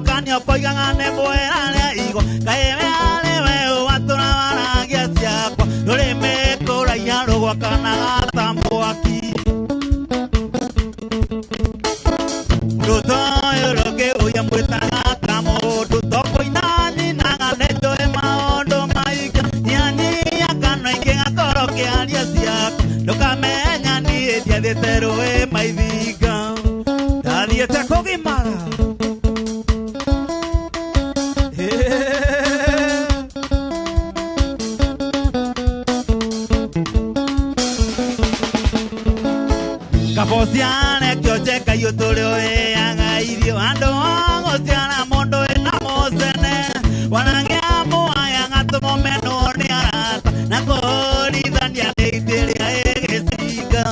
kanio koigaga nĩ mwĩrane igwa kaĩ arĩ we watũra waragia ciakwa rũrĩmĩ kũraiya rũgwakanaga ta mwaki ndũtoĩ rũngĩ ũya mwĩtaga ta mũndũ tokũina nyinaga nĩnjũĩ maũndũ maingĩ nyanyia kanua ingĩ gakorwo kĩaria ciakwa ndũkamenya niĩ ndiathiĩte rũĩ maithinga ndathiĩte kũgimara kabociane kĩonje kaiyũ tũrĩ ũĩaga irio andũ agũciara mũndũ wĩna mũcene wanangĩa mũaya gatũmũmenwo nĩ arata na kũrithania nĩ ithĩrĩa ĩgĩcinga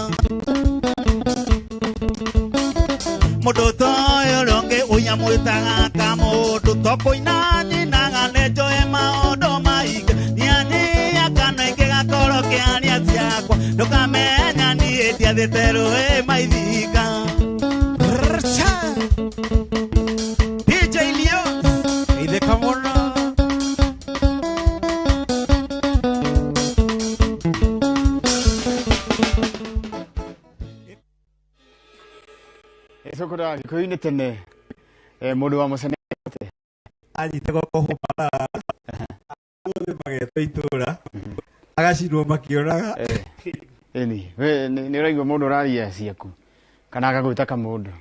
mũndũ toĩ ũrũngĩ ũya mwĩtaga kamũndũ tokũina nyinaga nĩnjũĩ maũndũ maingĩ nyanyia kanua ingĩ gakorwo kĩaria ciakwa ndũkamenya niĩ ndiathiĩte rũĩ maithinga DJ Leo itheka mũno ĩcokora gĩkũyũ-inĩ tene mũndũ wa mũcenete anyite goko hũmara mũndũ mageto itũra agacinwo makĩoraga ĩni nĩ ũraigua mũndũ ũraria ciaku kana agagwĩta kamũndũ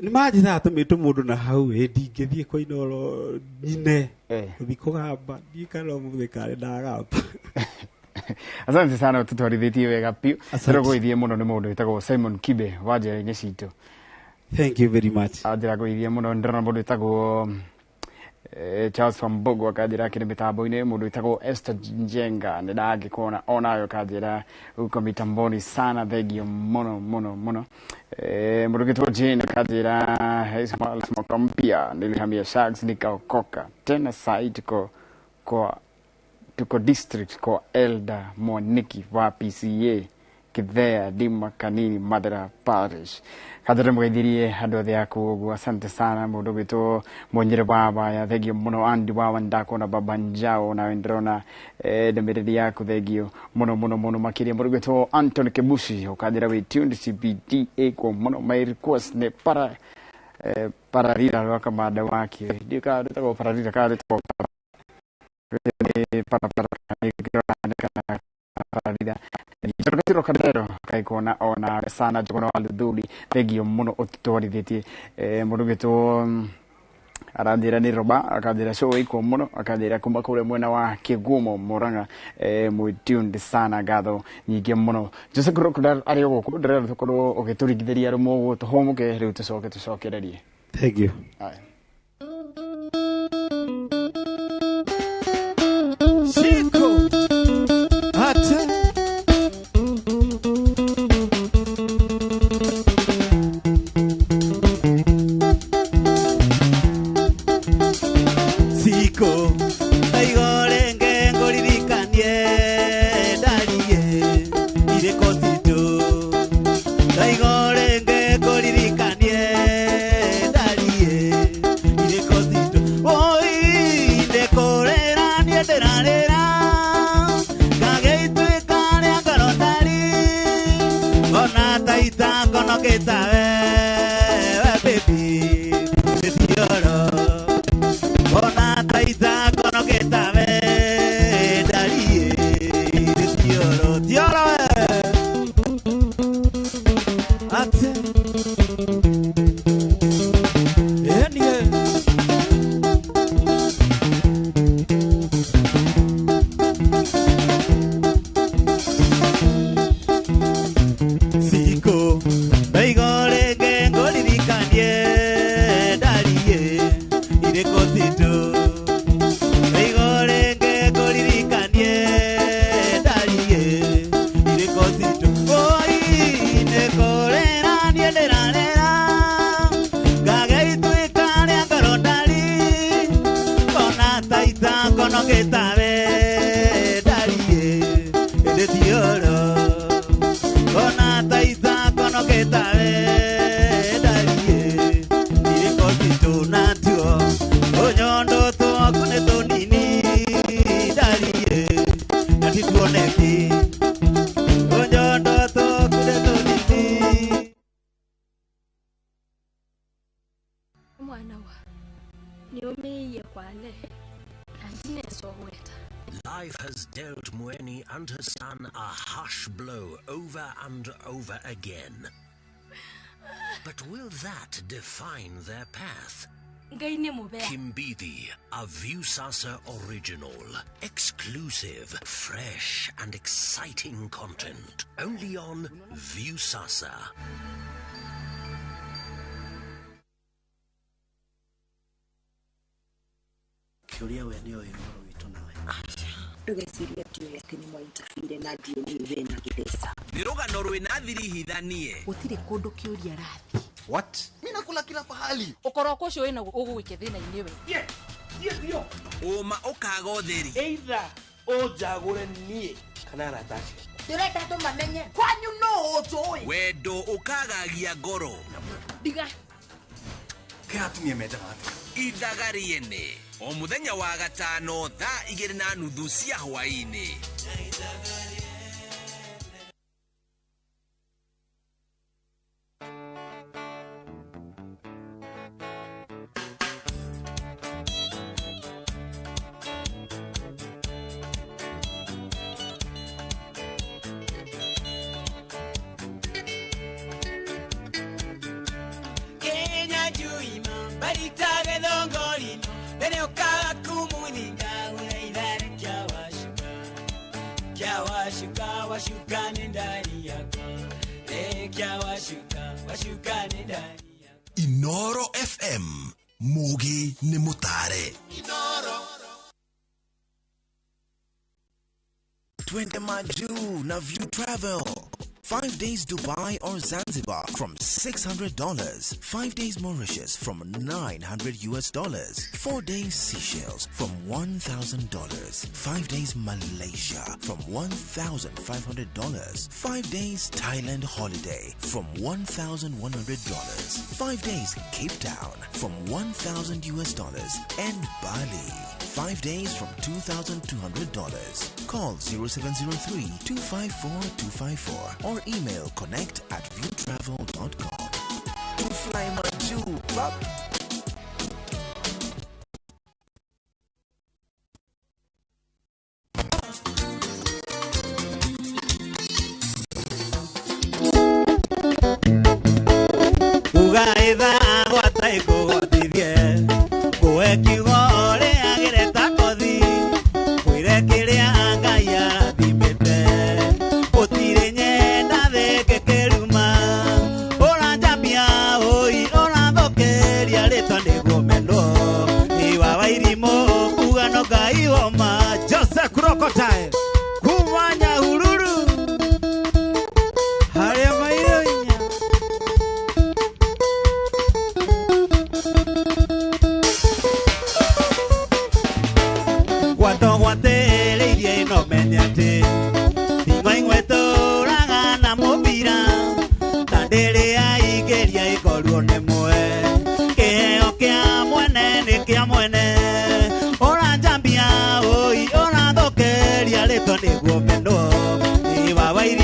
nĩ manjĩraga tũmĩtũ mũndũ na hau ndingĩthiĩ kwa Inooro nyine gũthiĩ kũgamba ndiĩ kana ũmũthĩ karĩ ndagamba asante sana ũtũtwarithĩtie wega piũ tũragũithie mũno nĩ mũndũ wĩtagwo Simon Kibe wa njĩra-inĩ citũ. Thank you very much. Ajira gũithie mũno ndĩrona mũndũ wĩtagwo Charles Wambogo akanjĩra akĩrĩ mĩtambo-inĩ mũndũ wĩtagwo Esther Njenga nĩ ndangĩkuona onayo akanjĩra uko mitamboni sana thengio mũno mũno mũno mũndũ wĩtagwo Jane akanjĩra Ismail Smoka mpya nilihamia Sharks nikaokoka tena sai tuko district kwa Elda Mwaniki wa PCA Kithea Dima Kanini Madera Parish kadere mwithirie andu othe aku uguo asante sana mundu witwo Munyire baba ya thegio muno andi baba ndakona baba njao na ndrona ndemereri yaku thegio muno muno muno makiria mundu witwo Anthony Kebushi ukajira we tuned CBDA kwa muno my request ne para rira waka mada wake ndika ndako para rira ka ndiko para rira Tiro kadero kai kona ona sana jona waluduli thegio muno ututwarithitie mundu witwo aranjira ni roba akajira show iko muno akajira kuma kule mwena wa Kigumo Muranga tuned sana gatho nyingi muno Jose Crocodile ari guku ndĩrenda tukorwo ũgĩtũringithĩria rumo guo tũhũmũke rĩu tũcokererie. Thank you. Chico Ate Life has dealt Mueni and her son a harsh blow over and over again. But will that define their path? Kimbithi, a Viusasa original. Exclusive, fresh and exciting content. Only on Viusasa. Kiuria we ndio Inooro witu nawe. Ndugeciria ndio yake ni mwa interfere na ndio ni we na githesa. Nirugano rwina thiri hithanie. Gutire kundu kiuria rathi. What? Mina kula kila pahali. Ukoroko ucio wina ugugwike thina ini we. Ndio. Uma ukaga utheri. Either ojagure nie kana ratashi. Direta ndo mamenye. Kwanyu no ojoi. Wendo ukagagia ngoro. Diga. Katumie medamata. Idagariene. O muthenya wa gatano thaa 2:30 cia hwaini. Kenya juima baritage dongorino bene okaga kumuninga unaidhani kyawashuka washuka ni ndani yako kyawashuka ni ndani Inooro FM Mugi ni Mutare. Inooro. Twende Maju na View Travel. 5 days Dubai or Zanzibar from $600. 5 days Mauritius from $900. 4 days Seychelles from $1,000. 5 days Malaysia from $1,500. 5 days Thailand holiday from $1,100. 5 days Cape Town from $1,000. And Bali 5 days from $2,200. Call 0703-254-254 or email connect@viewtravel.com. To fly Maju, Bob. Ugaitha gwataiko gotithie kuekiugore agireta kothi kwire kiria Ngai arathimite gutire nyenda theke keruma urajamia oi urathokeria ritwa niguo mendo iwa wairimo ugano Ngai woma Joseph Krokotae kumanya hururu haria mairoinya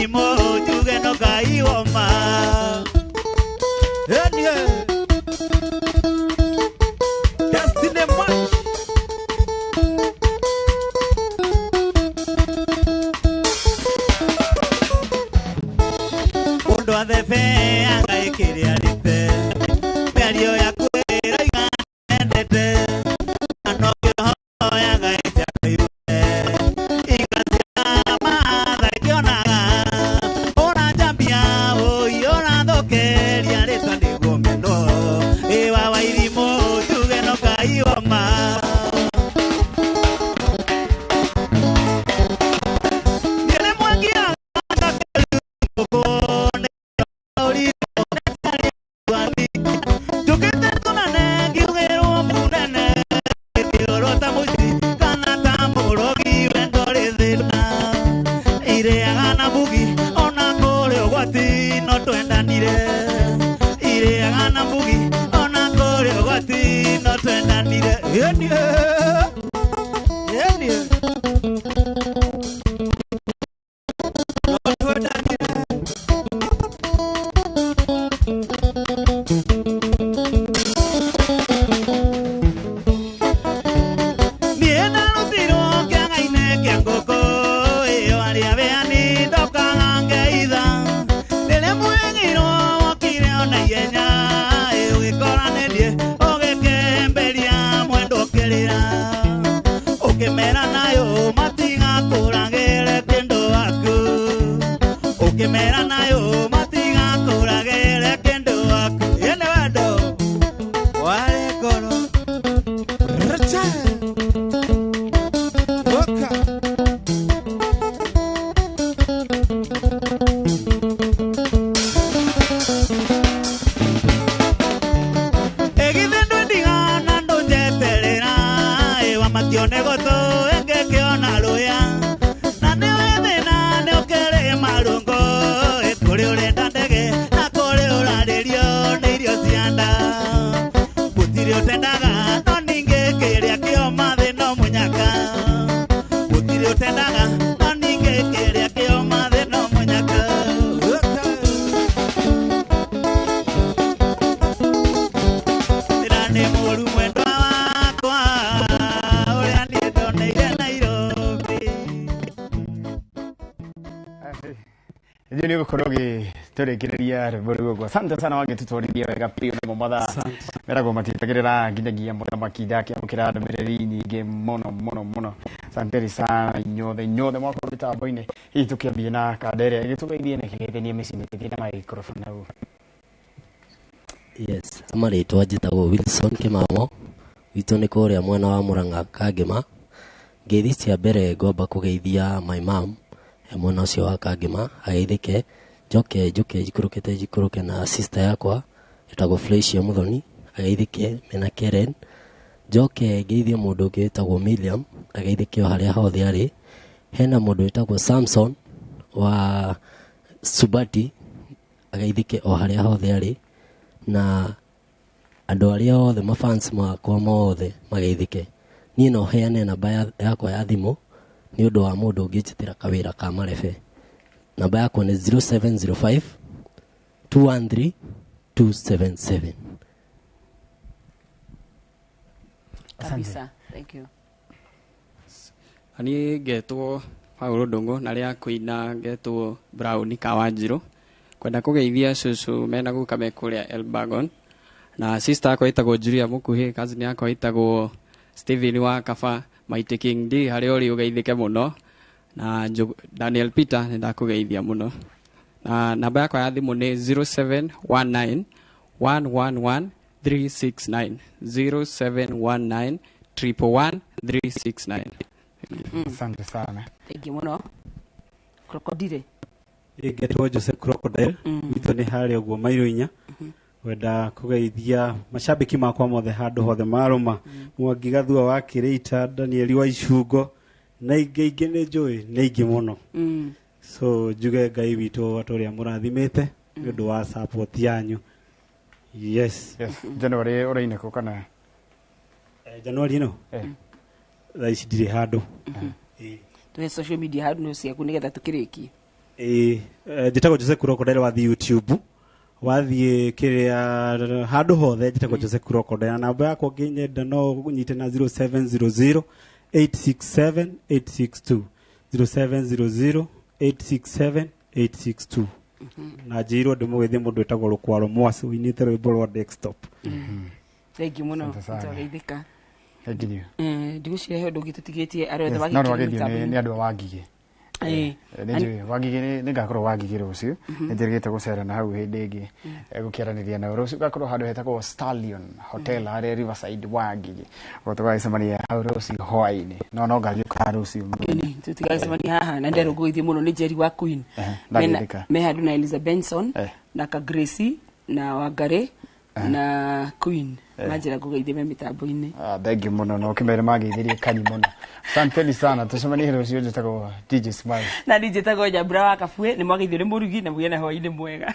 wairimo njuge no Ngai woma Destiny March Undo athefe anga ikiri alite Merio ya kwera iganendete Anoke ho anga ichakayute Ikazia maadha ikionaga Ona jambia oi ona dhokeria Reta ndigo meno Ewa wairimo tuge no Ngai woma Niele mwangia Ndio gukoroge turekereria rwego asante sana wange tutoriria wega pio mo mother merago matitagerera nginyagia muthamaki dake amukira ndomereri nyinge mono asante sana nyothe mwako mitambo-ini hihi tukiambia na kadere gitugeithie na kigethenia micimite na microphone nau. Yes, amarĩtwa njĩtagwo Wilson Kimamo witũ nĩ kũrĩa mwena wa Murang'a Kangema. Ngeithi cia mbere ngomba kũgeithia my mom mwena ũcio wa Kangema ageithĩke, njoke njikũrũke na sister yakwa ĩtagwo Felicia Muthoni ageithĩke mena Karen, njoke ngeithie mũndũ ũngĩ wĩtagwo William ageithĩke o harĩa hothe arĩ. Hena mũndũ wĩtagwo Samson wa Subati ageithĩke o harĩa hothe arĩ, na andũ arĩa othe mafans makwa mothe mageithĩke. Niĩ no heane namba yakwa ya thimũ nĩ ũndũ wa mũndũ ũngĩnjĩtĩra kawĩra ka marebe. Namba yakwa nĩ 0705 213 277. Kabisa, thank you. Ani ngetwo Paulo Ndongo na rĩa kũina ngetwo Brown Kawanjiro. Kwenda kũgeithia cucu mena guka me kũrĩa Elbagon, na sister yakwa ĩtagwo Julia Mukuhi, cousin yakwa ĩtagwo Steven wa Kaba, Mighty King D harĩa ũrĩ ũgeithĩke mũno, na Daniel Peter nĩ ndakũgeithia mũno. Na namba yakwa ya thimũ nĩ 0719 111 369 0719 111 369. Asante sana. Thank you mũno. Crocodile. Ngetwo Joseph Crocodile witũ nĩ harĩa ũguo mairo inya. Wenda kũgeithia macambĩki makwa mothe handũ hothe marũma, Mwangi Gathua wa Kĩrĩita, Daniel wa Icungo na ingĩ nĩ njũĩ nĩ ingĩ mũno. So njuge Ngai witũ atũrĩa mũrathimĩte nĩ ũndũ wa support yanyu. Yes. January ũrainĩkũ kana? January ĩno thaa ici ndirĩ handũ. Tuhe social media handũ ciaku nĩgetha tũkĩrĩkie. Njĩtagwo Jose Crocodile wathi YouTube wathiĩ kĩrĩa handũ hothe njĩtagwo Jose Crocodile. Namba yakwa ngĩnyenda no ũnyite na 0700 867 862 0700 867 862 na njĩrwo ndĩmũgeithie mũndũ wĩtagwo Rũkwaro Mwasi ũinĩte rwĩmbo rwa Desktop. Thank you muno nĩtwageithĩka. Ndigũcirehe ũndũ ũngĩ tũtigĩtie arĩa othe wagĩkĩrwo nĩ andũ a Wangigĩ. Wangigĩ nĩngakorwo Wangigĩ rũciũ nĩnjĩrĩgĩte gũcerana hau hĩndĩ ĩngĩ gũkĩaranĩria nao rũciũ ngakorwo handũ hetagwo Stallion Hotel harĩa Riverside Wangigĩ tũgagĩcemania hau rũciũ hwaĩ-inĩ no ngagĩũka rũciũ tũtigagĩcemania haha na nderũngũithie mũno nĩ Jerry wa Queen me handũ na Eliza Benson na ka Gracie na Wangari na Queen majira kugeithie me mitambo-inĩ. Thank you muno no kimere mageithirie kani muno. Asanteni sana tucemanie rũciũ njĩtagwo DJ Smile na DJ njĩtagwo Jabra wa Kabue nĩ mwageithio nĩ mũrugi na mũgĩe na hwaĩ-inĩ mwega.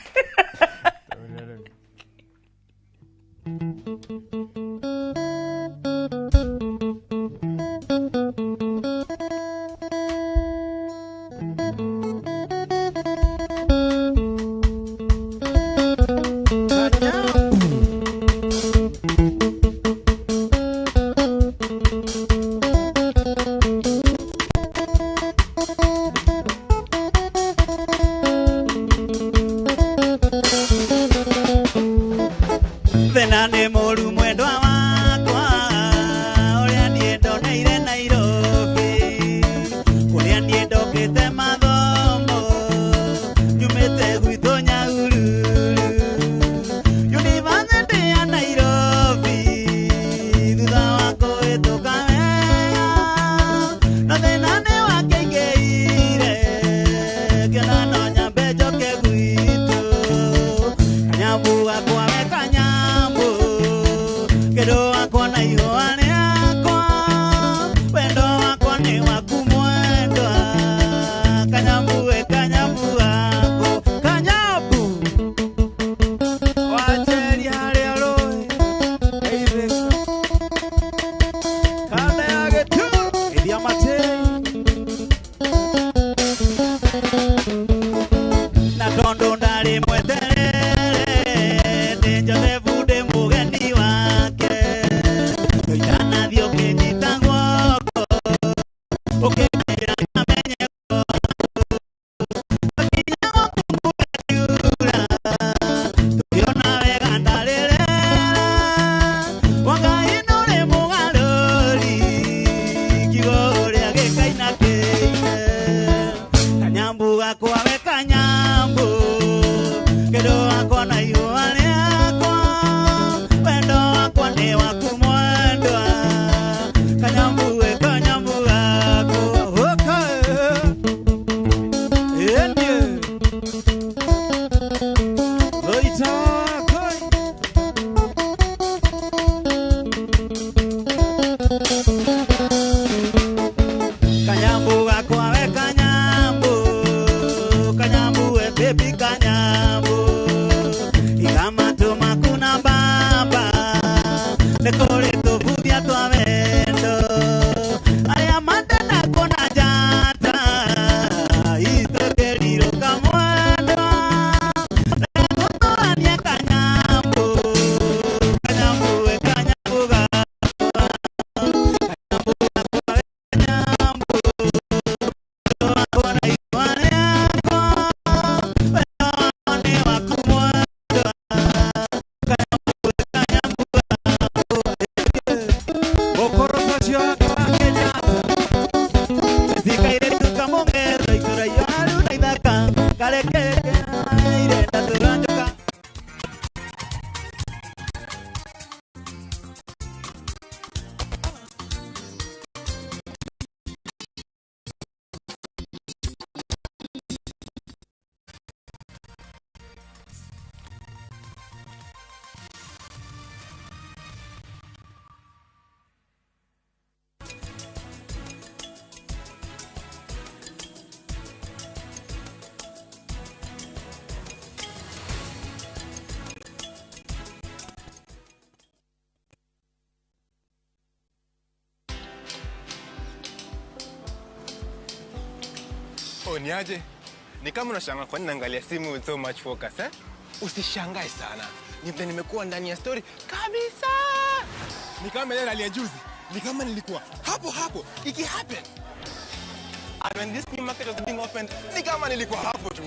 Niaje Ni kama unashangaa kwa nini naangalia simu with so much focus, eh? Usishangae sana. Nimekuwa ndani ya story kabisa. Ni kama ile rally ya juzi. Ni kama nilikuwa hapo iki happen. And when this new market was being opened, ni kama nilikuwa hapo tu.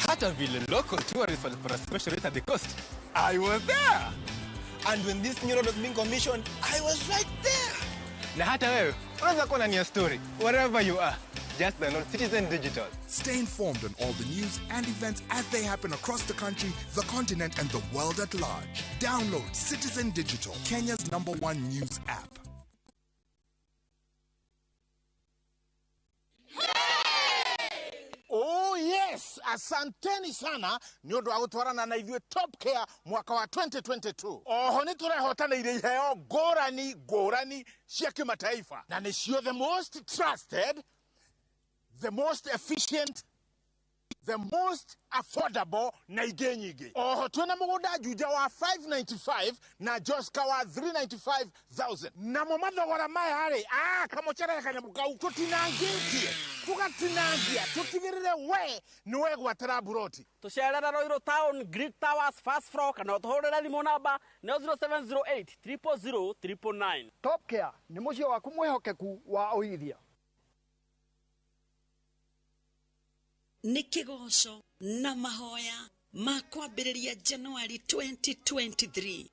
Hata vile local tourists for a special rate at the coast, I was there. And when this new road was being commissioned, I was right there. Na hata wewe, unaweza kuwa ndani ya story, wherever you are. Just download Citizen Digital. Stay informed on all the news and events as they happen across the country, the continent, and the world at large. Download Citizen Digital, Kenya's #1 news app. Oh yes, asanteni sana ni undu wa gutwarana na ithuĩ Top Care mwaka wa 2022. Oho ni turehotanĩire iheo ngũrani cia kĩmataifa na nĩcio the most trusted, the most efficient, the most affordable na ingĩ nyingĩ. Oho twĩna mũgũnda juja wa 595 na Joska wa 395,000. Namo mathogora maya rĩ, kamũcere kanyamũ kau tũtinangĩtie tugatinangia tutigĩrĩre we nĩ wegwatĩra buroti. Tucerera Roiro Town, Greek Towers, First Floor, kana ũtũhũrĩre thimũ namba 0708 000 999. Top Care nĩ mũciĩ waku mwĩhokeku wa ũigithia. Nĩ kĩgoco na mahoya ma kwambĩrĩria January 2023.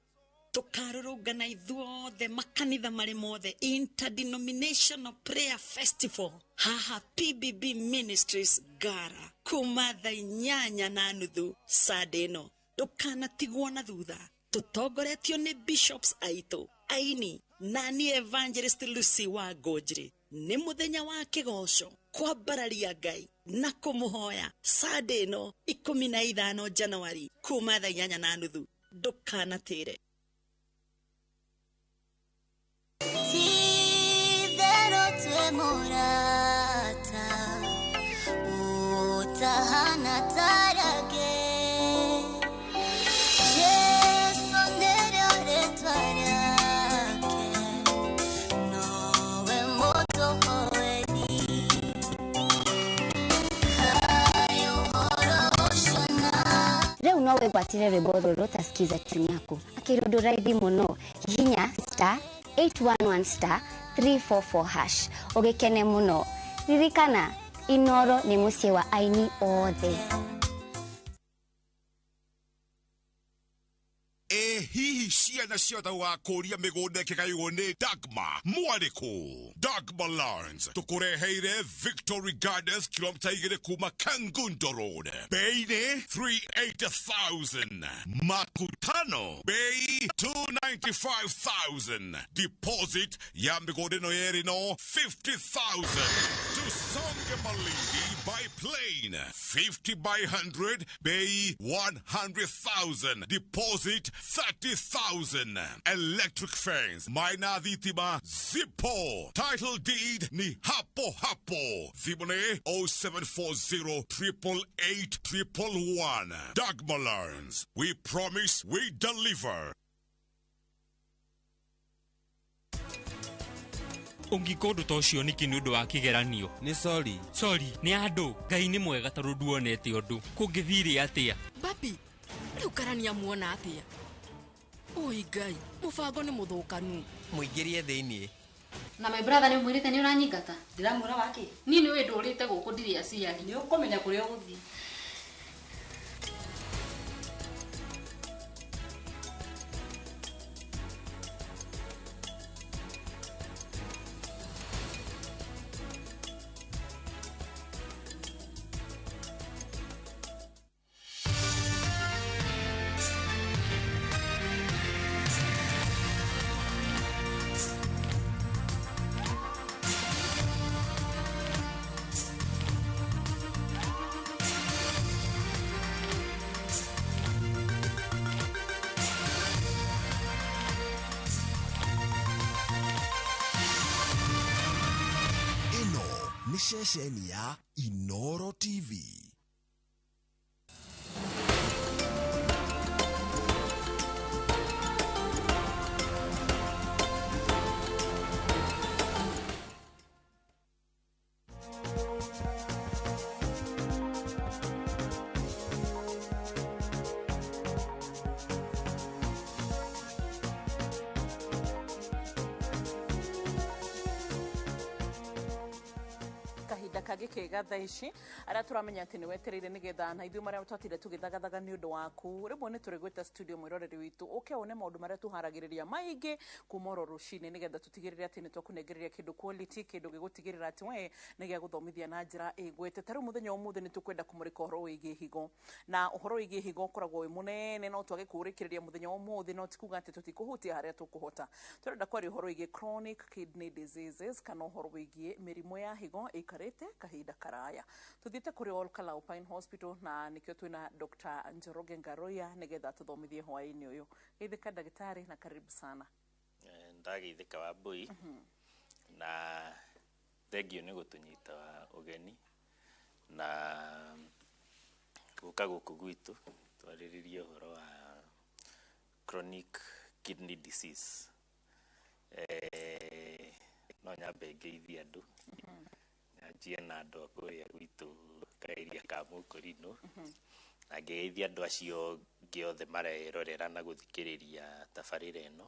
Tũkarũrũngana ithuothe makanitha marĩ mothe Interdenominational Prayer Festival haha PBB Ministries Gara kuma thaa 8:30 Sunday ĩno. Ndũkanatigwo na thutha. Tũtongoretio nĩ bishops aitũ, aini na ni Evangelist Lucy wa Ngũnjĩrĩ. Nĩ mũthenya wa kĩgoco kwambararia Ngai na kũmũhoya Sunday ĩno 15 January kuma thaa 8:30. Ndũkanatĩre. Morata utahana tarage Yesu ndero retwarake nowe moto hoedi hayo horoshana. Leo nowe gwatire rwĩmbo rũrũ tasikiza chini yako akirudura hivi muno hinya *811 344# ogekene muno. Ririkana Inooro ni muciĩ wa aini othe. Hihi ciana ciothe wakũria mĩgũnda ĩkĩgaywo nĩ Dagma mwarĩkũ. Dagma Lawrence tũkũreheire Victory Gardens kilomita 2 kuma Kangundo Road. Bei nĩ 380,000. Makutano bei 295,000. Deposit ya mĩgũnda ĩno yerĩ no 50,000. Tusonge Malindi by plane 50 by 100 bei 100,000. Deposit 30,000. Electric fence maina thitima zipo. Title deed ni hapo hapo. Thimone 0740 888 111. Dagma Lawrence, we promise we deliver. Ungikorwo tocio niki ni undu wa kigeranio ni sorry ni andu Ngai ni mwega taru nduonete undu kungithire atia Babi riu karania muona atia oi Ngai mubango ni muthukanu muingirie thiini na my brother ni mwirite ni uranyingata ndiramura waki ni ni we ndurite guku ndiri aciari ni ukomenya kuria uguthi Shesheni ya Inooro TV. kangä kega thaa ici arä a tå ramenya atä nä wetereire nä getha na ithuä marä a twatire tå gä thagathaga nä å ndå waku rä mwe nä tå rä gwä ta studio mwä roreri witå å ke one maå ndå marä a tå haragä rä ria maingä kuma oro rå cinä nä getha tå tigä rä re atä nä twakå nengereria kä ndå kä ndå gä gå tigä rä ra atä we nä gä a gå thomithia na njä ra ä gwete ta rä u må thenya å må thä nä tå kwenda kå må rä ka å horo wä giä higo na å horo wä giä higo å koragwo wä må nene no twage kå rä kä rä ria må thenya å må thä no ti kuga atä tå tikå hutia harä a tå kå hota tå renda kwaria å horo wä giä chronic kidney diseases kana å horo wä giä mä rimå ya higo ä karä te kahinda karaya tå thiä te kå rä All Pine Hospital na nä kä o twä na Dr. Njoroge Ngaroya nä getha tå thomithie hwaä-inä å yå geithä ka ndagätarä na karibu sana ndageithĩka wa mbui na thengio nĩ gũtũnyita ũgeni na gũka gũkũ gwitũ twarĩrĩrie ũhoro wa chronic kidney disease no nyambe ngeithie andũ nyanjie na andũ a kũrĩa gwitũ kaĩria ka Mũkũrinũ na ngeithia andũ acio ngĩ othe marerorera na gũthikĩrĩria tabarĩra ĩno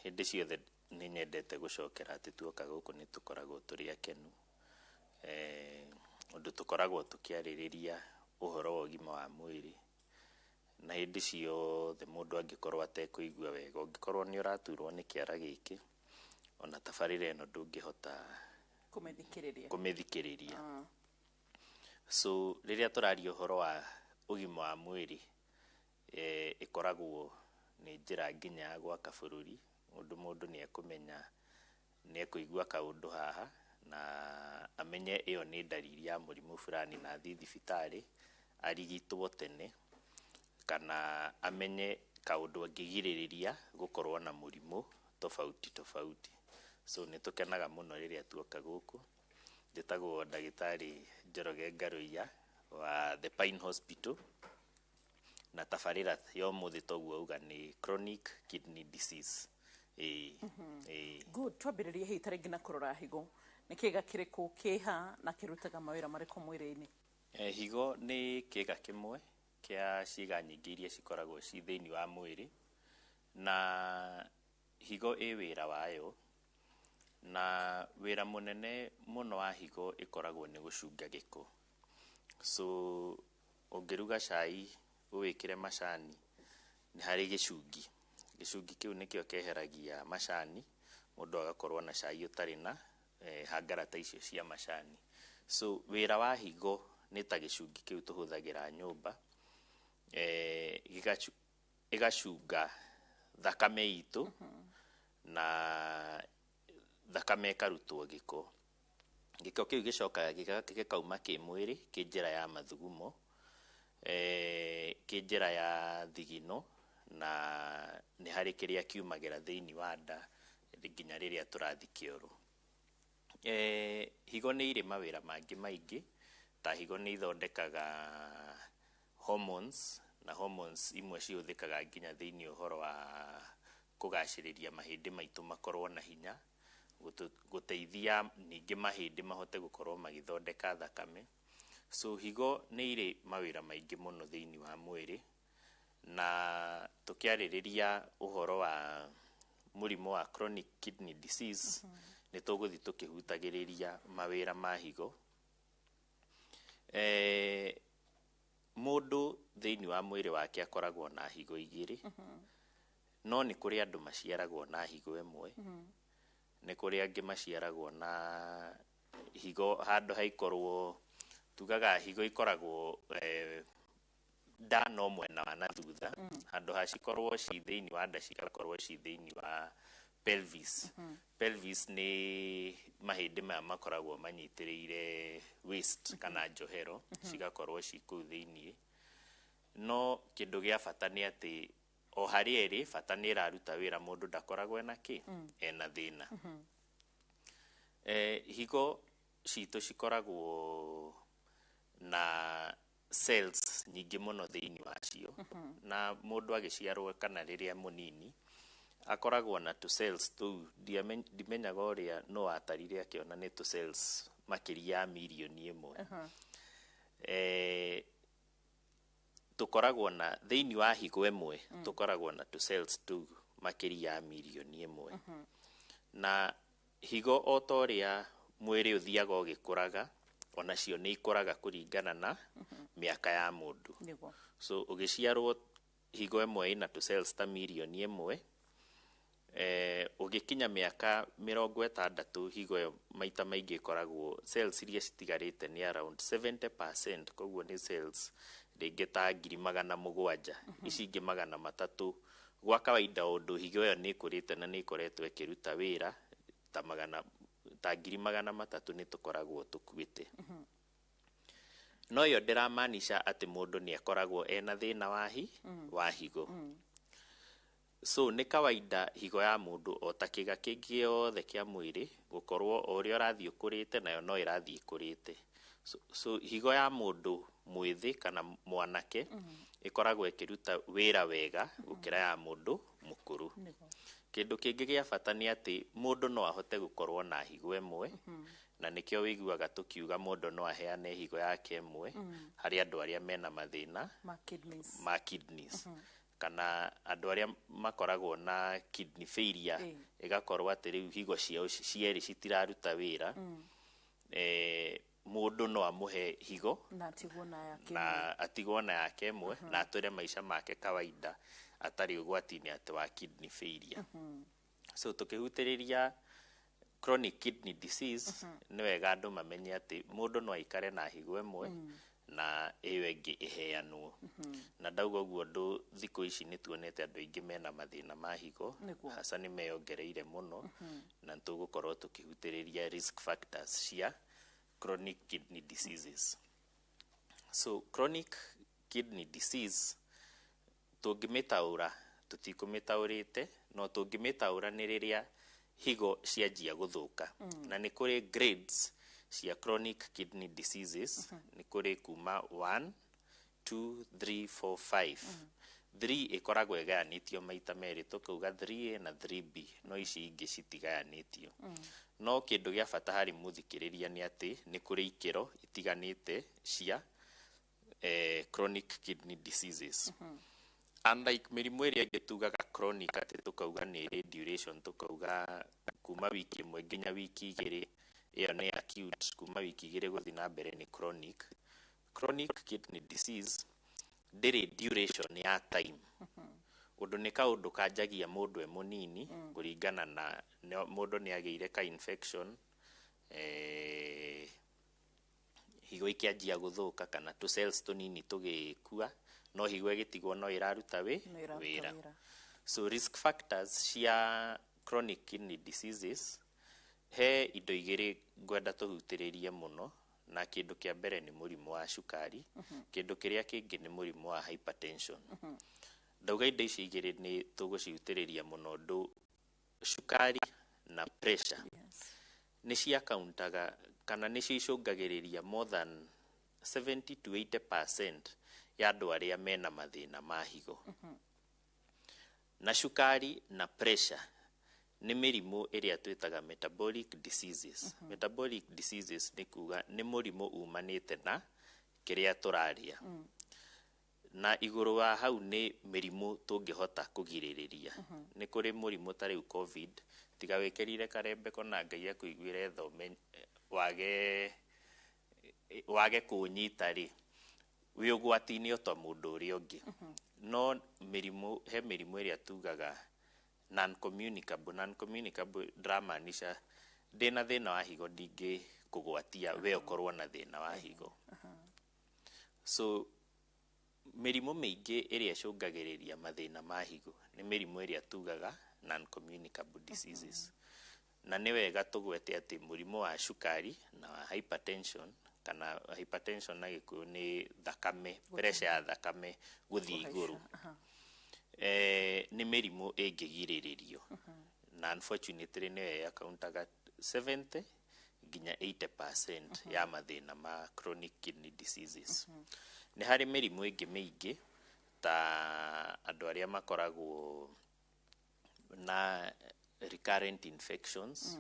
hĩndĩ ciothe nĩ nyendete gũcokera atĩ tuoka gũkũ nĩ tũkoragwo tũrĩ akenu ũndũ tũkoragwo tũkĩarĩrĩria ũhoro wa ũgima wa mwĩrĩ na hĩndĩ ciothe mũndũ angĩkorwo atekũigua wega ũngĩkorwo nĩ ũraturwo nĩ kĩara gĩkĩ ona tabarĩra ĩno ndũngĩhota kũmĩthikĩrĩria so rĩrĩa tũraria ũhoro wa ũgima wa mwĩrĩ ĩkoragwo nĩ njĩra nginya ya gwaka bũrũri mũndũ nĩ ekũmenya nĩ ekũigua kaũndũ haha na amenye ĩyo nĩ ndariri ya mũrimũ fulani na athiĩ thibitarĩ arigitwo tene kana amenye kaũndũ angĩgirĩrĩria gũkorwo na mũrimũ tofauti so nĩ tũkenaga mũno rĩrĩa tuoka gũkũ njĩtagwo ndagĩtarĩ Njoroge Ngaroya wa the Pine Hospital na tabarĩra ya ũmũthĩ toguo auga nĩ chronic kidney disease good twambĩrĩrie hĩ tarĩngĩ na kũrora higo nĩ kĩga kĩrĩkũ kĩha na kĩrutaga mawĩra marĩkũ mwĩrĩ-inĩ higo nĩ kĩga kĩmwe kĩa ciĩga nyingĩ iria cikoragwo ci thĩinĩ wa mwĩrĩ na higo ĩ wĩra wayo na wĩra mũnene mũno wa higo ĩkoragwo nĩ gũcunga gĩko so ũngĩruga cai ũwĩkĩre macani nĩ harĩ gĩcungi kĩu nĩkĩo keheragia macani mũndũ agakorwo na cai ũtarĩ na hangarata icio cia macani so wĩra wa higo nĩ ta gĩcungi kĩu tũhũthagĩra nyũmba ĩgacunga thakame itũ na thakame ĩkarutwo gĩko kĩu gĩcokaga gĩkauma kĩ mwĩrĩ kĩ njĩra ya mathugumo kĩ njĩra ya thigino na nĩ harĩ kĩrĩa kiumagĩra thĩinĩ wa nda nginya rĩrĩa tũrathi kĩoro higo nĩ irĩ mawĩra mangĩ maingĩ ta higo nĩ ithondekaga hormones na hormones imwe cihũthĩkaga nginya thĩinĩ ũhoro wa kũgacĩrĩria mahĩndĩ maitũ makorwo na hinya gũteithia ningĩ mahĩndĩ mahote gũkorwo magĩthondeka thakame so higo nĩ irĩ mawĩra maingĩ mũno thĩinĩ wa mwĩrĩ na tũkĩarĩrĩria ũhoro wa mũrimũ wa chronic kidney disease nĩ tũgũthiĩ tũkĩhutagĩrĩria mawĩra ma higo mũndũ thĩinĩ wa mwĩrĩ wake akoragwo na higo igĩrĩ no nĩ kũrĩ andũ maciaragwo na higo ĩmwe nĩ kũrĩ angĩ maciaragwo na higo handũ haikorwo tugaga higo ikoragwo nda no mwena wa na thutha handũ ha cikorwo ci thĩinĩ wa nda cigakorwo ci thĩinĩ wa pelvis pelvis nĩ mahĩndĩ maya makoragwo manyitĩrĩire waist kana njohero cigakorwo ci kũu thĩinĩ no kĩndũ gĩa bata nĩ atĩ o harĩa ĩrĩ bata nĩ ĩraruta wĩra mũndũ ndakoragwo ena ena thĩna higo citũ cikoragwo na cells nyingĩ mũno thĩinĩ wacio na mũndũ agĩciarwo kana rĩrĩa mũnini akoragwo na tũ cells tũu ndimenyaga ũrĩa no atarire akĩona nĩ tũ cells makĩria ya mirioni ĩmwe tũkoragwo na thĩinĩ wa higo ĩmwe tũkoragwo na tũ cells tũu makĩria ya mirioni ĩmwe na higo o ta ũrĩa mwĩrĩ ũthiaga ũgĩkũraga, onacio nĩ ikũraga kũringana na mĩaka ya mũndũ. So ũgĩciarwo higo ĩmwe ĩna tũ cells ta mirioni ĩmwe, ũgĩkinya mĩaka 60 higo ĩyo maita maingĩ ĩkoragwo cells iria citigarĩte nĩ around 70%, koguo nĩ cells rĩngĩ ta 700,000, ici ingĩ 300. Gwa kawaida ũndũ higo ĩyo nĩ ĩkũrĩte na nĩ ĩkoretwo ĩkĩruta wĩra ta 300,000 nĩ tũkoragwo tũkuĩte. No yo ndĩramaanisha atĩ mũndũ nĩ akoragwo ena thĩna wa higo. So nĩ kawaida higo ya mũndũ o ta kĩga kĩngĩ gĩothe kĩa mwĩrĩ gũkorwo o ũrĩa ũrathiĩ ũkũrĩte nayo no ĩrathiĩ ĩkũrĩte. So higo ya mũndũ mwĩthĩ kana mwanake ĩkoragwo ĩkĩruta wĩra wega gũkĩra ya mũndũ mũkũrũ. Kĩndũ kĩngĩ gĩa bata nĩ atĩ mũndũ no ahote gũkorwo na higo ĩmwe, na nĩkĩo wĩiguaga tũkiuga mũndũ no aheane higo yake ĩmwe harĩ andũ arĩa mena mathĩna ma kidneys. Kana andũ arĩa makoragwo na kidney failure, ĩgakorwo atĩ rĩu higo ciao cierĩ citiraruta wĩra, mũndũ no amũhe higo na atigwo na yake ĩmwe na atũre maica make kawaida atarĩ ũgwati-inĩ atĩ wa kidney failure. So tũkĩhutĩrĩria chronic kidney disease, nĩ wega andũ mamenye atĩ mũndũ no aikare na higo ĩmwe na ĩyo ĩngĩ ĩheanwo. Na ndauga ũguo ũndũ thikũ ici nĩ tuonete andũ aingĩ mena mathĩna ma higo, hasa nĩ meyongereire mũno, na tũgũkorwo tũkĩhutĩrĩria risk factors cia chronic kidney diseases. So chronic kidney disease tũngĩmĩtaũra, tũtikũmĩtaũrĩte, no tũngĩmĩtaũra nĩ rĩrĩa higo cianjia gũthũka. Na nĩ kũrĩ grades cia chronic kidney diseases, nĩ kũrĩ kuma 1, 2, 3, 4, 5. 3 ĩkoragwo ĩgayanĩtio maita merĩ, tũkauga 3A na 3B, no ici ingĩ citigayanĩtio. No kĩndũ gĩa bata harĩ mũthikĩrĩria nĩ atĩ nĩ kũrĩ ikĩro itiganĩte cia chronic kidney diseases. Unlike mĩrimũ ĩrĩa ĩngĩ tugaga chronic atĩ tũkauga nĩ duration, tũkauga kuma wiki 1 nginya wiki 2, ĩyo nĩ acute, kuma wiki 2 gũthiĩ na mbere nĩ chronic. Chronic kidney disease ndĩrĩ duration ya time. Ũndũ nĩ kaũndũ kanjagia mũndũ mũnini kũringana na mũndũ nĩ agĩire ka infection, higo ikĩanjia gũthũka kana tũ cells tũnini tũgĩkua, no higo ĩgĩtigwo no ĩraruta wĩra. So risk factors cia chronic kidney diseases, he indo igĩrĩ ngwenda tũhutĩrĩrie mũno, na kĩndũ kĩa mbere nĩ mũrimũ wa cukari, kĩndũ kĩrĩa kĩngĩ nĩ mũrimũ wa hypertension. Ndauga indo ici igĩrĩ nĩ tũgũcihutĩrĩria mũno, ũndũ cukari na pressure nĩ ciakauntaga kana nĩ cicũngagĩrĩria more than 70 to 80% ya andũ arĩa mena mathĩna ma higo. Na cukari na pressure nĩ mĩrimũ ĩrĩa twĩtaga metabolic diseases. Metabolic diseases nĩ kuga nĩ mũrimũ umanĩte na kĩrĩa tũrarĩa. Na igũrũ wa hau nĩ mĩrimũ tũngĩhota kũgirĩrĩria. Nĩ kũrĩ mũrimũ ta rĩu COVID, tiga wĩkĩrire karembeko na Ngai akũiguĩre tho wage kũnyita rĩ, wĩ ũgwati-inĩ o ta mũndũ ũrĩa ũngĩ. No he mĩrimũ ĩrĩa tugaga non-communicable. Non-communicable ndĩramaanisha ndĩna thĩna wa higo ndingĩkũgwatia we ũkorwo na thĩna wa higo. So mĩrimũ mĩingĩ ĩrĩa ĩcũngagĩrĩria mathĩna ma higo nĩ mĩrimũ ĩrĩa tugaga non-communicable diseases. Na nĩ wega tũgwete atĩ mũrimũ wa cukari na wa hypertension, kana hypertension na gĩkũyũ nĩ thakame, pressure ya thakame gũthiĩ igũrũ, nĩ mĩrimũ ĩngĩgirĩrĩrio. Na unfortunately nĩyo yakauntaga 70 nginya 80% ya mathĩna ma chronic kidney diseases. Nĩ harĩ mĩrimũ ĩngĩ mĩingĩ ta andũ arĩa makoragwo na recurrent infections,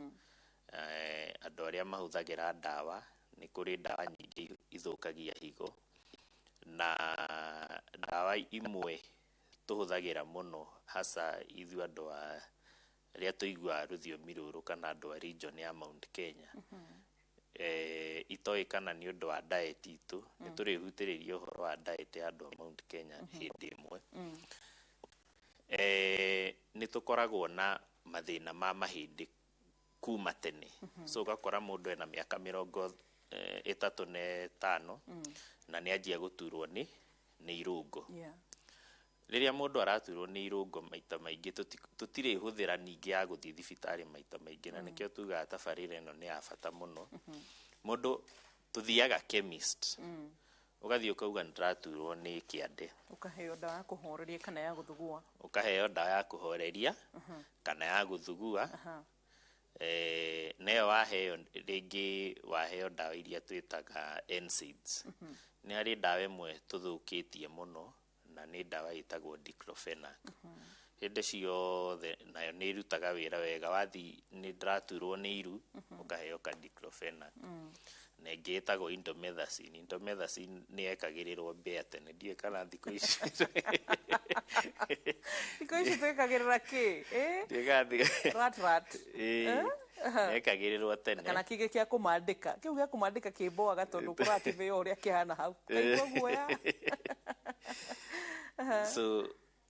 andũ arĩa mahũthagĩra ndawa. Nĩ kũrĩ ndawa nyingĩ ithũkagia higo, na ndawa imwe tũhũthagĩra mũno hasa ithuĩ andũ arĩa tũiguaga rũthiomi rũrũ kana andũ a region ya Mount Kenya, itoĩkana nĩ ũndũ wa diet itũ nĩ tũrĩhutĩrĩria ũhoro wa diet ya andũ a Mount Kenya hĩndĩ ĩmwe. Nĩ tũkoragwo na mathĩna ma mahĩndĩ kuma tene, so ũgakora mũndũ ena mĩaka 35 na nĩ anjia gũturwo nĩ irũngo. Rĩrĩa mũndũ araturwo nĩ irũngo maita maingĩ tũtirĩ hũthĩra ningĩ ya gũthiĩ thibitarĩ maita maingĩ, na nĩkĩo tugaga tabarĩra ĩno nĩ ya bata mũno. Mũndũ tũthiaga chemist, ũgathiĩ ũkauga nĩndĩraturwo nĩ kĩande, ũkaheo ndawa ya kũhoreria kana ya gũthugua, ũkaheo ndawa ya kũhoreria kana ya gũthugua. Nayo waheo rĩngĩ waheo ndawa iria twĩtaga NSAIDs, nĩ harĩ ndawa ĩmwe tũthũkĩtie mũno na nĩ ndawa ĩtagwo diclofenac. Hĩndĩ ciothe nayo nĩ irutaga wĩra wega, wathiĩ nĩ ndĩraturwo nĩ iru ũkaheo ka diclofenac. Na ĩngĩ ĩtagwo indomethacin. Indomethacin nĩ yekagĩrĩrwo mbĩa tene, ndiũĩ kana thikũ ici twĩkagĩrĩra kĩ? Rat. Yekagĩrĩrwo tene. Kana kĩgĩ kĩa kũmandĩka, kĩu gĩa kũmandĩka kĩmboaga tondũ kũrakĩbeo ũrĩa kĩhana hau, kaigua guoya. So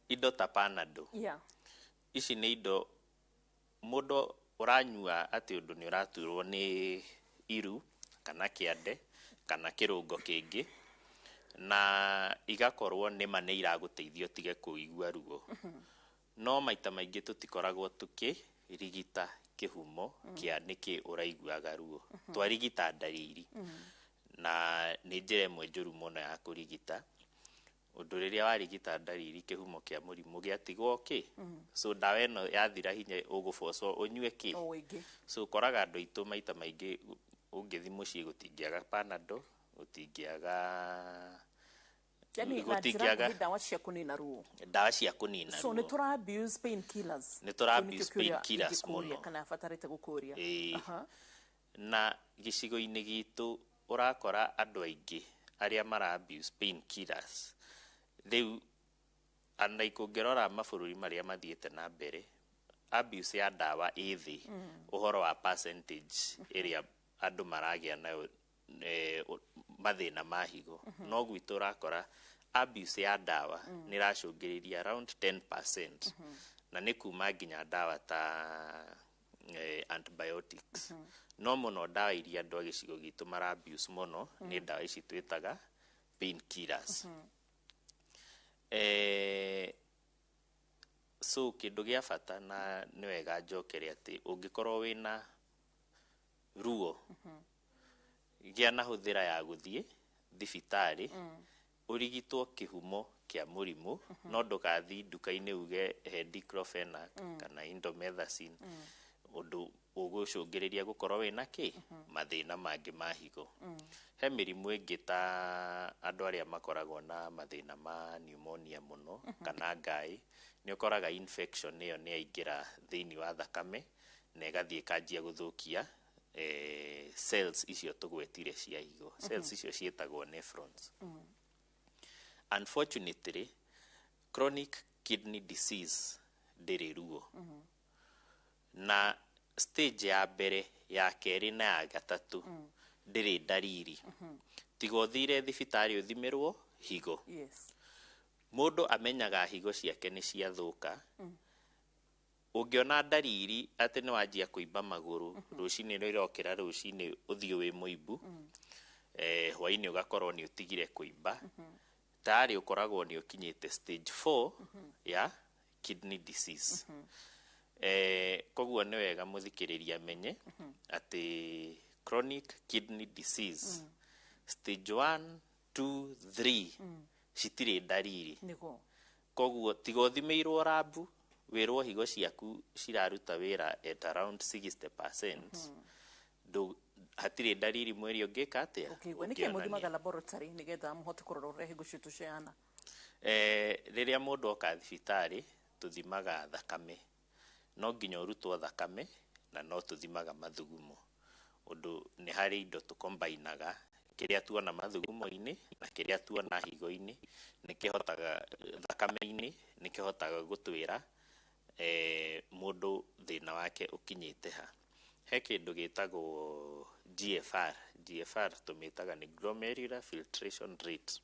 indo ta Panadol, ici nĩ indo mũndũ ũranyua atĩ ũndũ nĩ ũraturwo nĩ iru kana kĩande kana kĩrũngo kĩngĩ, na igakorwo nĩma nĩ iragũteithia ũtige kũigua ruo. No maita maingĩ tũtikoragwo tũkĩrigita kĩhumo kĩa nĩkĩ ũraiguaga ruo, twarigita ndariri, na nĩ njĩra ĩmwe njũru mũno ya kũrigita. Ũndũ rĩrĩa warigita ndariri kĩhumo kĩa mũrimũ gĩatigwo kĩ, so ndawa ĩno yathira hinya ũgũbocwo ũnyue kĩ. So ũkoraga andũ aitũ maita maingĩ ũngĩthi mũciĩ gũtingĩaga Panadol, gũtingĩaga ndawa cia kũnina ruo. Ndawa cia kũnina ruo. So nĩ tũra abuse pain killers. Nĩ tũra abuse pain killers mũno. Kana batarĩte gũkũria. Na gĩcigo-inĩ gitũ ũrakora andũ aingĩ arĩa mara abuse pain killers rĩu, ana ikũngĩrora mabũrũri marĩa mathiĩte na mbere, abuse ya ndawa ĩ thĩ, ũhoro wa percentage ĩrĩa andũ maragĩa nayo mathĩna ma higo. No gwitũ ũrakora abuse ya ndawa nĩ racũngĩrĩria around 10%, na nĩ kuma nginya ndawa ta antibiotics. No mũno ndawa iria andũ a gĩcigo gitũ mara abuse mũno nĩ ndawa ici twĩtaga pain killers. So kĩndũ gĩa bata na nĩ wega njokere atĩ ũngĩkorwo wĩna ruo, gĩa na hũthĩra ya gũthiĩ thibitarĩ ũrigitwo kĩhumo kĩa mũrimũ, no ndũgathiĩ nduka-inĩ uge he diclofenac kana indomethacin, ũndũ ũgũcũngĩrĩria gũkorwo wĩna kĩ, mathĩna mangĩ ma higo. He mĩrimũ ĩngĩ ta andũ arĩa makoragwo na mathĩna ma pneumonia mũno kana ngaĩ, nĩ ũkoraga infection ĩyo nĩ yaingĩra thĩinĩ wa thakame na ĩgathiĩ ĩkanjia gũthũkia cells icio tũgwetire cia higo. Cells icio ciĩtagwo nephrons. Unfortunately, chronic kidney disease ndĩrĩ ruo, na stage ya mbere, ya kerĩ na ya gatatũ ndĩrĩ ndariri. Tiga ũthire thibitarĩ ũthimĩrwo higo. Mũndũ amenyaga higo ciake nĩ ciathũka ũngĩona ndariri atĩ nĩ wanjia kũimba magũrũ, rũcinĩ rĩrokĩra rũcinĩ ũthiũ wĩ mũimbu, hwainĩ ũgakorwo nĩ ũtigire kũimba, tayari ũkoragwo nĩ ũkinyĩte stage 4 ya kidney disease. Koguo nĩ wega mũthikĩrĩria amenye atĩ chronic kidney disease stage 1, 2, 3 citirĩ ndariri. Koguo tiga ũthimĩirwo rabu wĩrwo higo ciaku ciraruta wĩra at around 60%, hatirĩ ndariri mwĩrĩ ũngĩka atĩa. Nĩkĩĩ mũthimaga laboratory nĩgetha mũhote kũrora ũrĩa higo citũ cihana? Rĩrĩa mũndũ oka thibitarĩ tũthimaga thakame, no nginya ũrutwo thakame, na no tũthimaga mathugumo. Ũndũ nĩ harĩ indo tũkombainaga, kĩrĩa tuona mathugumo-inĩ na kĩrĩa tuona higo-inĩ nĩkĩhotaga, thakame-inĩ nĩkĩhotaga gũtwĩra mũndũ thĩna wake ũkinyĩte ha. He kĩndũ gĩtagwo GFR tumitaga ni glomerular filtration rate,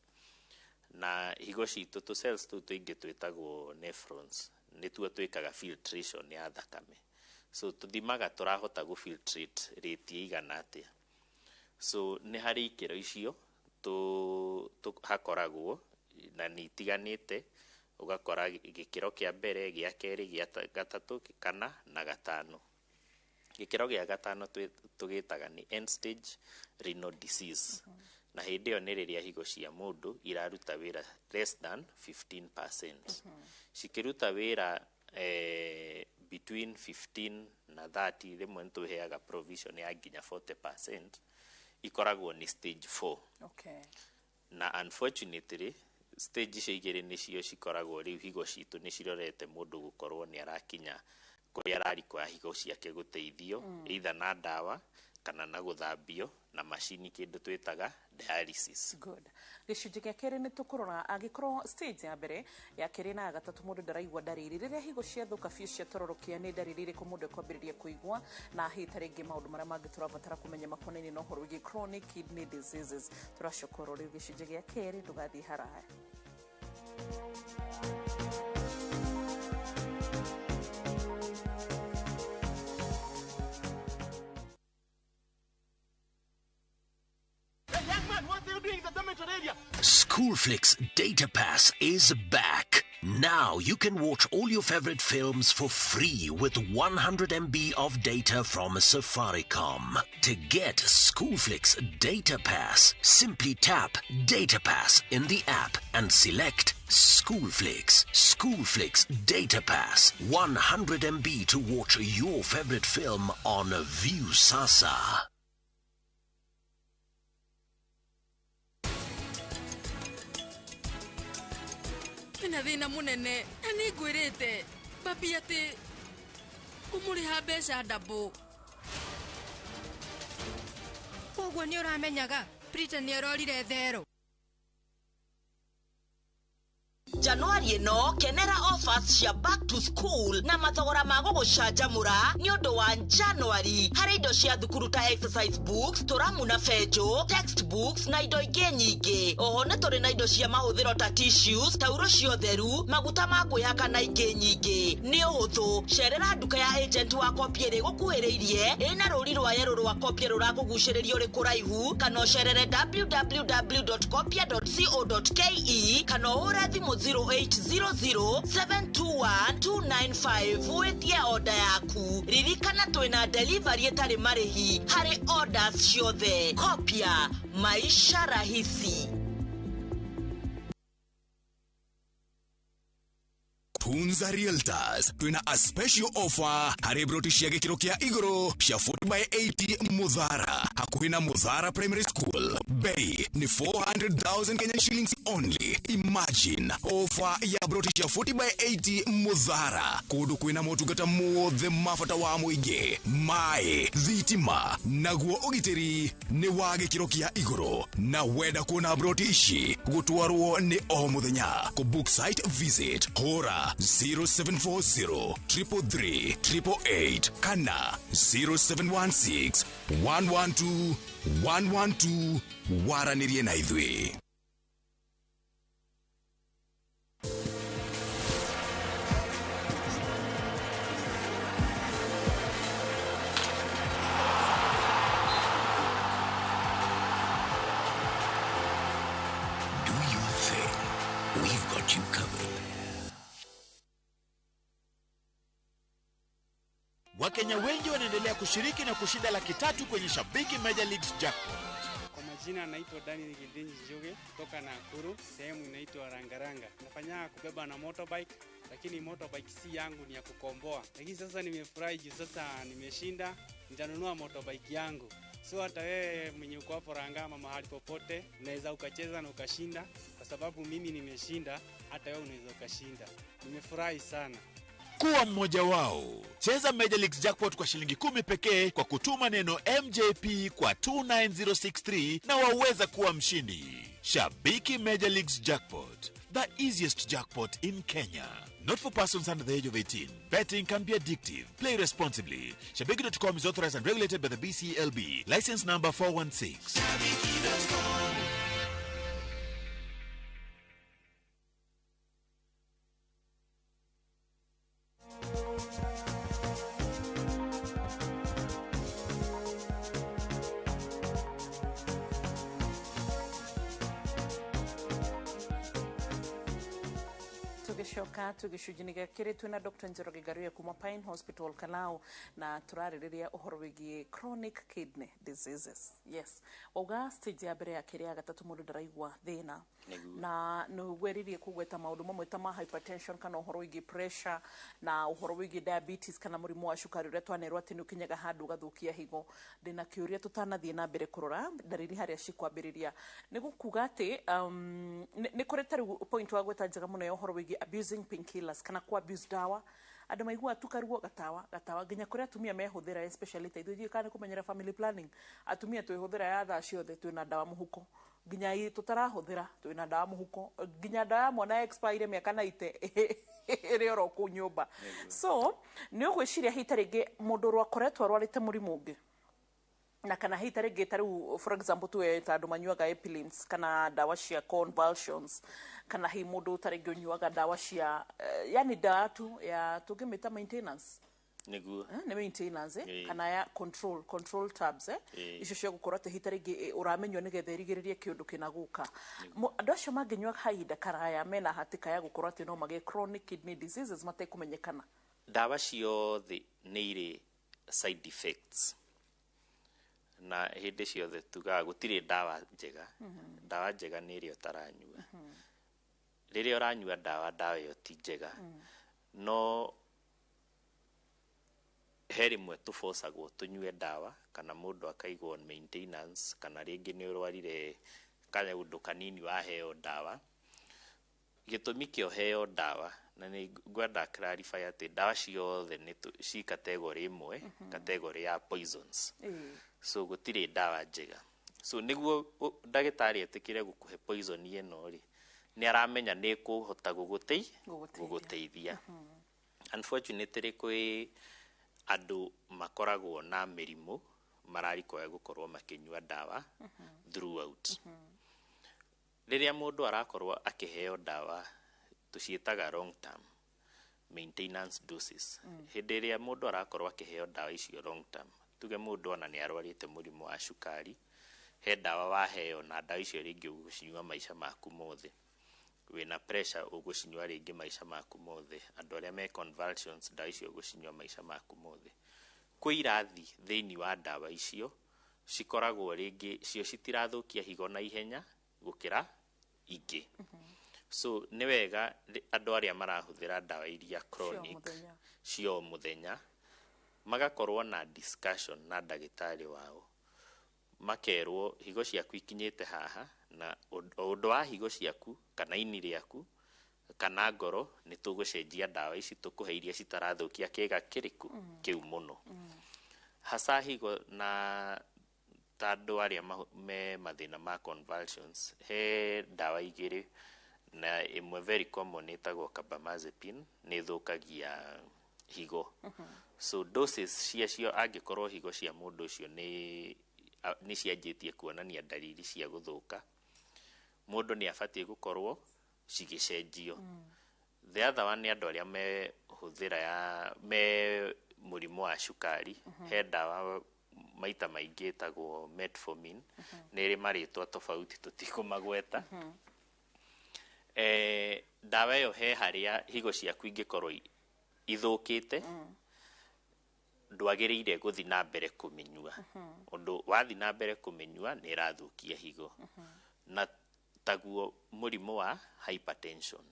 na higo citu tu cells tu tuingi twitagwo nephrons nituo twikaga filtration ya thakame. So tuthimaga turahota gu filtrate rate igana atia. So ni hari ikiro icio tu hakoragwo na ni itiganite, ugakora gikiro kia mbere, gia keri, gia gatatu, kana na gatano. Gikiro gia gatano tugitaga ni end stage renal disease. Na hindi yo ni riria higo cia mundu iraruta wira less than 15%. Cikiruta wira between 15 na 30, rimwe ntuheaga provision ya nginya 40%, ikoragwo ni stage 4. Okay. Na unfortunately stage icio igiri nicio cikoragwo riu higo citu ni cirorete mundu gukorwo ni arakinya kuri arari kwa higo ciake guteithio either na dawa kana na guthambio na machini kindu twitaga dialysis. Good. Gicunjĩ gĩa kerĩ nĩ tũkũrora agĩkorwo stage ya mbere ya kerĩ na gatatũ mũndũ ndaraigua ndariri rĩrĩa higo ciathũka biũ ciatororokia nĩ ndariri irĩkũ mũndũ ekwambĩrĩria kũigua na hihi tarĩngĩ maũndũ marĩa mangĩ tũrabatara kũmenya makonainie na ũhoro wĩgiĩ chronic kidney diseases. Tũracokorwo rĩu gĩcunjĩ gĩa kerĩ ndũgathiĩ haraya. Schoolflix Data Pass is back. Now you can watch all your favorite films for free with 100 MB of data from Safaricom. To get Schoolflix Data Pass, simply tap Data Pass in the app and select Schoolflix. Schoolflix Data Pass. 100 MB to watch your favorite film on View Sasa. Ina thina munene na ni ngwirite papi ati kumuriha mbeca ndabo koguo ni uramenyaga Britain ni arorire thero. Januari ino kenera offers cia back to school na mathogora ma gugucanjamura ni undu wa January. Hari indo cia thukuru ta exercise books, turamu na fejo, textbooks na indo ingi nyingi. Oho ni turi na indo cia mahuthiro ta tissues, tauro cia utheru, maguta ma kwihaka na ingi nyingi. Ni uhuthu cerera nduka ya agent wa Kopiere gukuhiriirie ina ruri rwa yero rwa Kopiere rurakuguciririo uri kuraihu, kana cerere www.kopia.co.ke kana ura thimu 0800-721-295 withie order yaku. Ririkana twina delivery etari marihi hari orders ciothe. Kopia, maisha rahisi. Tunza Realtors twina a special offer hari broti cia gikiro kia iguru cia 40/80 Mudhara hakuhi na Mudhara Primary School. Bei ni 400,000 Kenyan shillings only. Imagine offer ya broti cia 40/80 Mudhara kudu kwina motungata mothe mafata wa muingi, mai, thitima naguo ugitiri ni wa gikiro kia iguru. Na wenda kuona broti ici gutwarwo ni o muthenya. Ku book site visit hora 0740 333 888 kana 0716 112 112 waranirie na ithui. Do your thing. We've got you covered. Wakenya wengi wanaendelea kushiriki na kushinda $300,000 kwenye Shabiki Major Leagues Jackpot. Kwa majina naitwa Daniel Gildenji Joge kutoka Nakuru, sehemu inaitwa Rangaranga. Nafanya kubeba na motorbike, lakini motorbike si yangu, ni ya kukomboa. Lakini sasa nimefurahi juu sasa nimeshinda, nitanunua motorbike yangu. So hata wewe mwenye uko hapo Rangama mahali popote unaweza ukacheza na ukashinda, kwa sababu mimi nimeshinda, hata wewe unaweza ukashinda. Nimefurahi sana. Kuwa mmoja wao. Cheza Major League Jackpot kwa shilingi 10 pekee kwa kutuma neno MJP kwa 29063 na waweza kuwa mshindi. Shabiki Major League Jackpot, the easiest jackpot in Kenya. Not for persons under the age of 18. Betting can be addictive. Play responsibly. Shabiki.com is authorized and regulated by the BCLB. License number 416. tugicoka tugicunjini gĩa kĩrĩ twĩna Dr. Njoroge Garuya kuma Pine Hospital Kalau na turarĩrĩria ũhoro wĩgiĩ chronic kidney diseases. Yes, wauga stage ya mbere ya kĩrĩ ya gatatũ mũndũ ndaraigua thĩna na nĩugweririe kũgweta maũndũ mamwe ta ma hypertension kana ũhoro wĩgiĩ pressure na ũhoro wĩgiĩ diabetes kana mũrimũ wa cukari ũrĩa twanerwo atĩ nĩũkinyaga handũ ũgathũkia higo. Ndĩna kĩũria tũtanathiĩ na mbere kũrora ndariri harĩa cikwambĩrĩria nĩ gũkuga atĩ nĩ kũrĩ ta rĩu point wa gweta njega mũno ya ũhoro wĩgiĩ abusing painkillers kana ku abuse dawa. Andũ maigua tukaruo gatawa nginya kũrĩa atumia mehũthĩra especially ta ithuĩ kana kũmenyera family planning. Atumia twĩhũthĩra ya thaa ciothe twĩna dawa mũhuko nginya tutarahũthĩra twĩna dawa mũhuko nginya dawa mwana expire mĩaka 90 ĩrĩ oro kũu nyũmba. So nĩ ũgwĩciria hita rĩngĩ mũndũ rwakoretwo arwarĩte mũrimũ ũngĩ na kana hita rĩngĩ ta rĩu for example tuwe ta andũ manyuaga epilins kana dawa cia convulsions kana hi mũndũ ta rĩngĩ ũnyuaga dawa cia yani dawa tu ya tũngĩmĩta maintenance nĩguo nĩ maintenance kana ya control tabs icio cia gũkorwo atĩ hita rĩngĩ ũramenywo nĩgetha ĩrigĩrĩrie kĩũndũ kĩna gũka. Andũ acio mangĩnyua kahinda karaya mena hatĩka ya gũkorwo atĩ no magĩe chronic kidney diseases matekũmenyekana. Dawa ciothe nĩ irĩ side effects na hĩndĩ ciothe tugaga gũtirĩ dawa njega. Dawa njega nĩ ĩrĩa ũtaranyua. Rĩrĩa ũranyua dawa ĩyo ti njega no he rĩmwe tũbocagwo tũnyue dawa kana mũndũ akaigwo on maintenance kana rĩngĩ nĩ ũrwarire kaũndũ kanini waheo dawa. Gĩtũmi kĩa heo dawa na nĩ ngwenda clarify atĩ dawa ciothe nĩ ci category ĩmwe, category ya poisons. So gũtirĩ dawa njega. So nĩguo ndagĩtarĩ etĩkĩre gũkũhe poison ĩno rĩ nĩ aramenya nĩ kũhota gũgũteithia. Unfortunately kwĩ andũ makoragwo na mĩrimũ mararikwa gũkorwo makĩnyua dawa throughout. Rĩrĩa mũndũ arakorwo akĩheo dawa tũciĩtaga long term maintenance doses. Hĩndĩ ĩrĩa mũndũ arakorwo akĩheo dawa icio long term, tuge mũndũ ona nĩ arwarĩte mũrimũ wa cukari, he dawa waheo na dawa icio rĩngĩ ũgũcinyua maica maku mothe. Wĩna pressure ũgũcinyua rĩngĩ maica maku mothe. Andũ arĩa me convulsions dawa icio ũgũcinyua maica maku mothe. Kwĩ irathi thĩinĩ wa dawa icio cikoragwo rĩngĩ cio citirathũkia higo na ihenya gũkĩra ingĩ. So nĩ wega andũ arĩa marahũthĩra dawa iria chronic cio mũthenya magakorwo na discussion na ndagĩtarĩ wao, makerwo higo ciaku ikinyĩte haha na ũndũ wa higo ciaku kana ini rĩaku kana ngoro nĩ tũgũcenjia dawa ici tũkũhe iria citarathũkia kĩga kĩrĩkũ kĩu mũno. Hasa higo na ta andũ arĩa me mathĩna ma convulsions he dawa igĩrĩ na ĩmwe very common ĩtagwo carbamazepine nĩ thũkagia higo. So doses ciacio angĩkorwo higo cia mũndũ ũcio nĩ cianjĩtie kuonania dalili cia gũthũka, mũndũ nĩ abatiĩ gũkorwo cigĩcenjio. The other one nĩ andũ arĩa mehũthĩra me mũrimũ wa cukari, he dawa maita maingĩ ĩtagwo metformin, nĩ ĩrĩ marĩtwa tofauti tũtikũmagweta. Dawa ĩyo he harĩa higo ciaku ingĩkorwo ithũkĩte ndwagĩrĩire gũthiĩ na mbere kũmĩnyua. Ũndũ wathiĩ na mbere kũmĩnyua nĩ ĩrathũkia higo. Na taguo mũrimũ wa hypertension.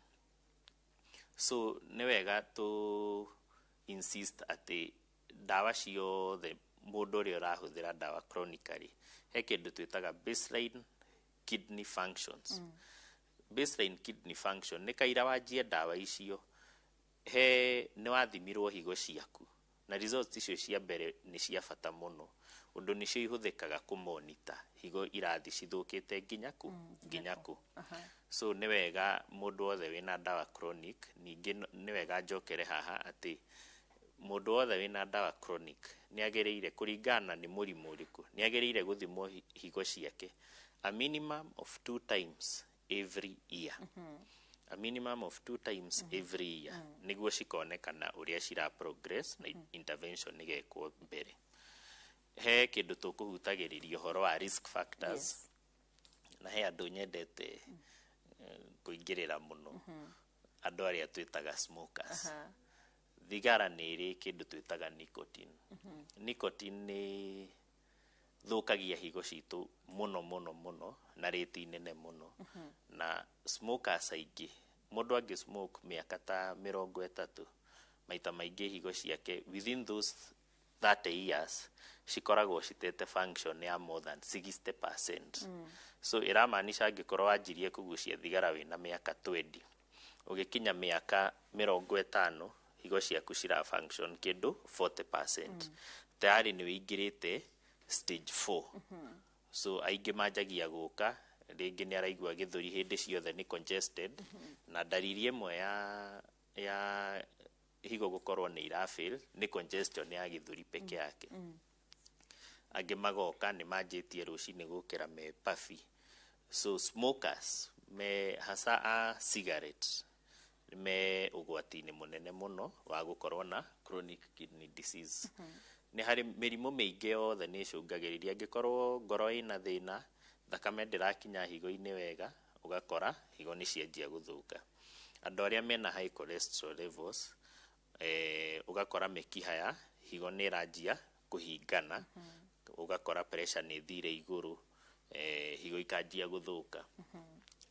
So nĩ wega to insist atĩ dawa ciothe mũndũ ũrĩa ũrahũthĩra dawa chronically he kĩndũ twĩtaga baseline kidney functions. Baseline kidney function nĩ kaira wanjie dawa icio nĩ wathimirwo higo ciaku na results icio cia mbere nĩ cia bata mũno ũndũ nĩcio ihũthĩkaga kũmonita higo irathi cithũkĩte nginya kũ so nĩ wega mũndũ wothe wĩna ndawa chronic ningĩ nĩ wega njokere haha atĩ mũndũ wothe wĩna ndawa chronic nĩ agĩrĩire kũringana nĩ mũrimũ ũrĩkũ nĩ agĩrĩire gũthimwo higo ciake a minimum of 2 times every year a minimum of 2 times every year nĩguo cikonekana ũrĩa cira progress na intervention igekwo mbere he kĩndũ tũkũhutagĩrĩria ũhoro wa risk factors na he andũ nyendete kũingĩrĩra mũno andũ arĩa twĩtaga smokers thigara nĩ ĩrĩ kĩndũ twĩtaga nicotine nicotine nĩ thũkagia higo citũ mũno na rĩti nene mũno na smokers aingĩ mũndũ angĩ smoke mĩaka ta 30 maita maingĩ higo ciake within those 30 years cikoragwo citete function ya more than 60%. So iramaanisha angĩkorwo wanjirie kũgucia thigara wĩna mĩaka 20 ũgĩkinya mĩaka 50 higo ciaku cira function kĩndũ 40%. Tayari nĩ wĩingĩrĩte stage 4. So aingĩ manjagia gũka rĩngĩ nĩ araigua gĩthũri hĩndĩ ciothe nĩ congested na dalili ĩmwe ya higo gũkorwo nĩ irafail nĩ congestion ya gĩthũri peke yake. Angĩ magoka nĩ manjĩtie rũcinĩ gũkĩra me puffy. So smokers me hasa a cigarettes me ũgwati-inĩ mũnene mũno wa gũkorwo na chronic kidney disease. Nĩ harĩ mĩrimũ mĩingĩ yothe nĩ icũngagĩrĩria angĩkorwo ngoro ĩna thĩna thakame ndĩrakinya higo-inĩ wega ũgakora higo nĩ cianjia gũthũka. Andũ arĩa mena high cholesterol levels ũgakora mĩkiha ya higo nĩ ĩranjia kũhingana ũgakora pressure nĩ thire igũrũ higo ikanjia gũthũka.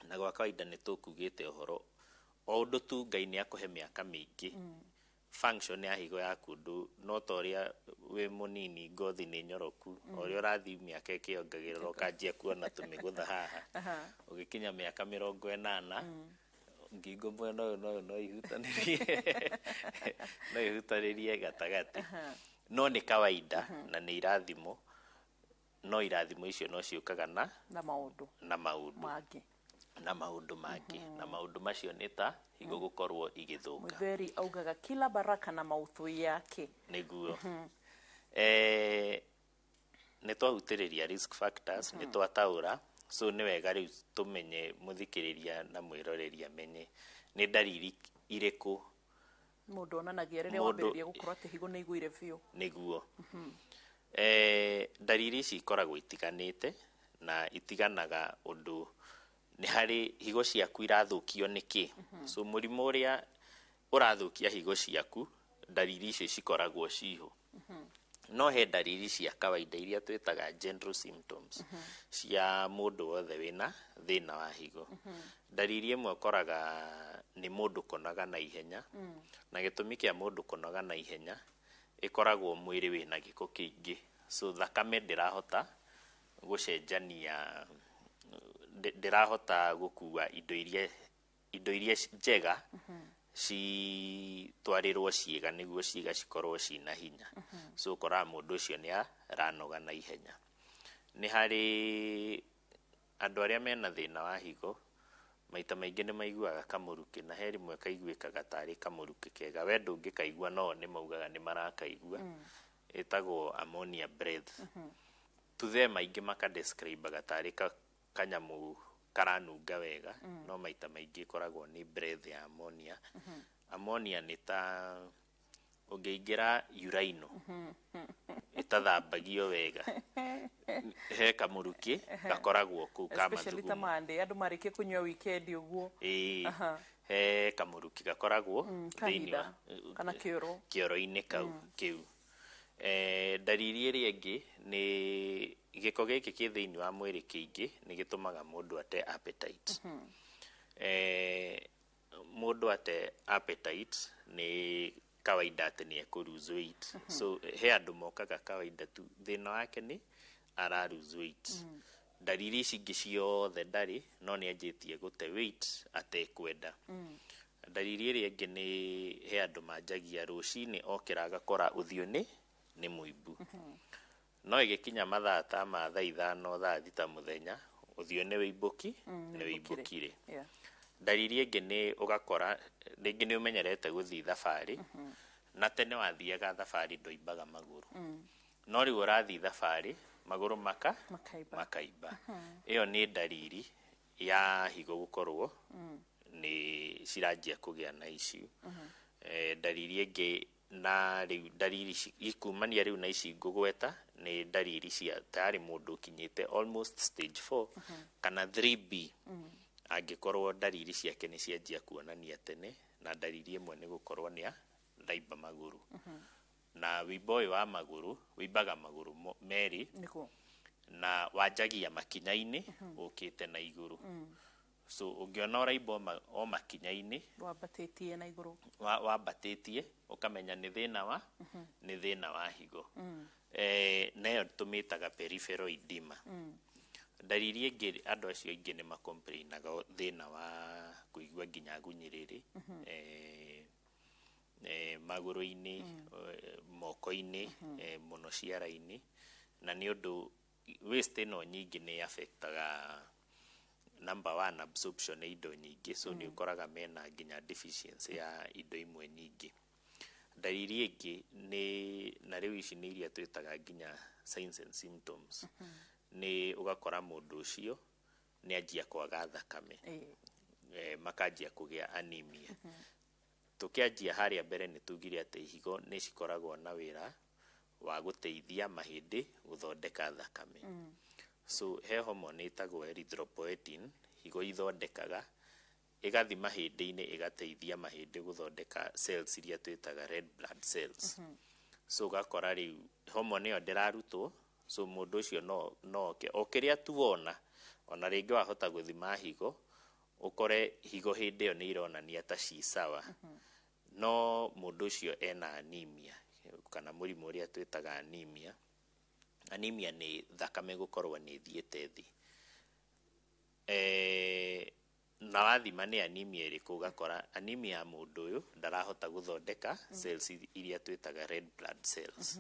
Na gwa kawaida nĩ tũkugĩte ũhoro o ũndũ tu Ngai nĩ akũhe mĩaka mĩingĩ function ya higo yaku no ta ũrĩa wĩ mũnini ngothi nĩ nyoroku ũrĩa ũrathiĩ mĩaka ĩkĩongagĩrĩra ũkanjia kuona tũmĩgũtha haha ũgĩkinya mĩaka 80 ngingo mwena ũyũ no ihutanĩrie gatagatĩ no nĩ kawaida na nĩ irathimo no irathimo icio no ciũkaga na maũndũ mangĩ na maũndũ macio nĩ ta higo gũkorwo igĩthũka. Mutheri augaga kila baraka na maudhui yake nĩguo nĩ twahutĩrĩria risk factors nĩ twataũra so nĩ wega rĩu tũmenye mũthikĩrĩria na mwĩroreri amenye nĩ dalili irĩkũ mũndũ onanagia rĩrĩa wambĩrĩria gũkorwo atĩ higo nĩ igũire biũ nĩguo dalili ici ikoragwo itiganĩte na itiganaga ũndũ nĩ harĩ higo ciaku irathũkio nĩkĩ. So mũrimũ ũrĩa ũrathũkia higo ciaku dalili icio cikoragwo ciho. No he dalili cia kawaida iria twĩtaga general symptoms cia mũndũ wothe wĩna thĩna wa higo. Dalili ĩmwe ũkoraga nĩ mũndũ kũnoga na ihenya na gĩtũmi kĩa mũndũ kũnoga na ihenya ĩkoragwo mwĩrĩ wĩna gĩko kĩingĩ. So thakame ndĩrahota gũcenjania ndĩrahota gũkua indo iria njega citwarĩrwo ciĩga nĩguo ciĩga cikorwo cina hinya. So ũkoraga mũndũ ũcio nĩ aranoga na ihenya. Nĩ harĩ andũ arĩa mena thĩna wa higo maita maingĩ nĩ maiguaga kamũrukĩ na he rĩmwe kaiguĩkaga tarĩ kamũrukĩ kega we ndũngĩkaigua no nĩ maugaga nĩ marakaigua ĩtagwo ammonia breath. Tuthe maingĩ makadescribe tarĩ kanyamu karanunga wega no maita maingĩ koragwo nĩ breath ya ammonia. Ammonia nĩ ta ũngĩingĩra uraino ĩtathambagio wega he kamũrukĩ gakoragwo kũu ka mathugumo especially ta Monday andũ marĩkia kũnyua weekend ũguo he kamũrukĩ gakoragwo thĩinĩ kana kĩoro-inĩ kĩu. Dalili ĩrĩa ĩngĩ nĩ gĩko gĩkĩ kĩ thĩinĩ wa mwĩrĩ kĩingĩ nĩ gĩtũmaga mũndũ ate appetite. Mũndũ ate appetite nĩ kawaida atĩ nĩ lose weight. So he andũ mokaga kawaida tu thĩna wake nĩ lose weight. Dalili ici ingĩ ciothe ndarĩ no nĩ anjĩtie gũte weight atekwenda. Dalili ĩrĩa ĩngĩ nĩ he andũ manjagia rũcinĩ okĩra agakora ũthiũ nĩ mũimbu. No ĩgĩkinya mathaa ta ma thaa 5 thaa 6 mũthenya ũthiũ nĩ wĩimbũkire. Dalili ĩngĩ nĩ ũgakora rĩngĩ nĩ ũmenyerete gũthiĩ thabarĩ na tene wathiaga thabarĩ ndũimbaga magũrũ, no rĩu ũrathiĩ thabarĩ magũrũ makaimba. Ĩyo nĩ dalili ya higo gũkorwo nĩ ciranjia kũgĩa na issue. Dalili ĩngĩ na rĩu dalili ikumania rĩu na ici ngũgweta nĩ dalili cia tayari mũndũ ũkinyĩte almost stage 4 kana 3B. Angĩkorwo dalili ciake nĩ cianjia kuonania tene, na dalili ĩmwe nĩ gũkorwo nĩ ndaimba magũrũ. Na wĩimbo ũyũ wa magũrũ wĩimbaga magũrũ merĩ na wanjagia makinya-inĩ ũkĩte na igũrũ. So ũngĩona ũraimba o makinya-inĩ wambatĩtie na igũrũ, wambatĩtie ũkamenya nĩ thĩna wa higo. Nayo tũmĩtaga peripheral edema. Dalili ĩngĩ andũ acio aingĩ nĩ macomplainaga thĩna wa kũigua nginya ngunyĩrĩrĩ magũrũ-inĩ, moko-inĩ, mũno ciara-inĩ, na nĩ ũndũ waste ĩno nyingĩ nĩ affectaga number 1 absorption ya indo nyingĩ, so nĩ ũkoraga mena nginya deficiency ya indo imwe nyingĩ. Dalili ĩngĩ nĩ, na rĩu ici nĩ iria twĩtaga nginya signs and symptoms, nĩ ũgakora mũndũ ũcio nĩ anjia kwaga thakame, makanjia kũgĩa anemia. Tũkĩanjia harĩa mbere nĩ tugire atĩ higo nĩ cikoragwo na wĩra wa gũteithia mahĩndĩ gũthondeka thakame. So he hormone ĩtagwo erythropoietin higo ithondekaga, ĩgathi mahĩndĩ-inĩ ĩgateithia mahĩndĩ gũthondeka cells iria twĩtaga red blood cells. So ũgakora rĩu hormone ĩyo ndĩrarutwo, so mũndũ ũcio no o kĩrĩa tuona, ona rĩngĩ wahota gũthima higo ũkore higo hĩndĩ ĩyo nĩ ironania ta ci sawa, no mũndũ ũcio ena anemia kana mũrimũ ũrĩa twĩtaga anemia. Anemia nĩ thakame gũkorwo nĩ thiĩte thĩ. Na wathima nĩ anemia ĩrĩkũ, ũgakora anemia ya mũndũ ũyũ ndarahota gũthondeka cells iria twĩtaga red blood cells.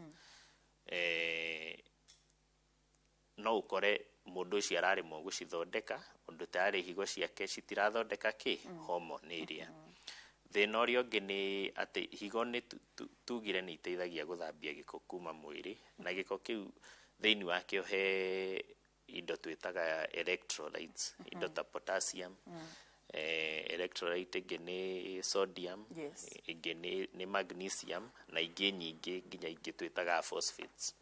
No ũkore mũndũ ũcio araremwo gũcithondeka ũndũ tayari higo ciake citirathondeka hormone ĩrĩa. Thĩna ũrĩa ũngĩ nĩ atĩ higo nĩ tugire nĩ iteithagia gũthambia gĩko kuma mwĩrĩ, na gĩko kĩu thĩinĩ wakĩo he indo twĩtaga electrolytes, indo ta potassium, electrolyte ĩngĩ nĩ sodium, ĩngĩ nĩ magnesium, na ingĩ nyingĩ nginya ingĩ twĩtaga phosphates.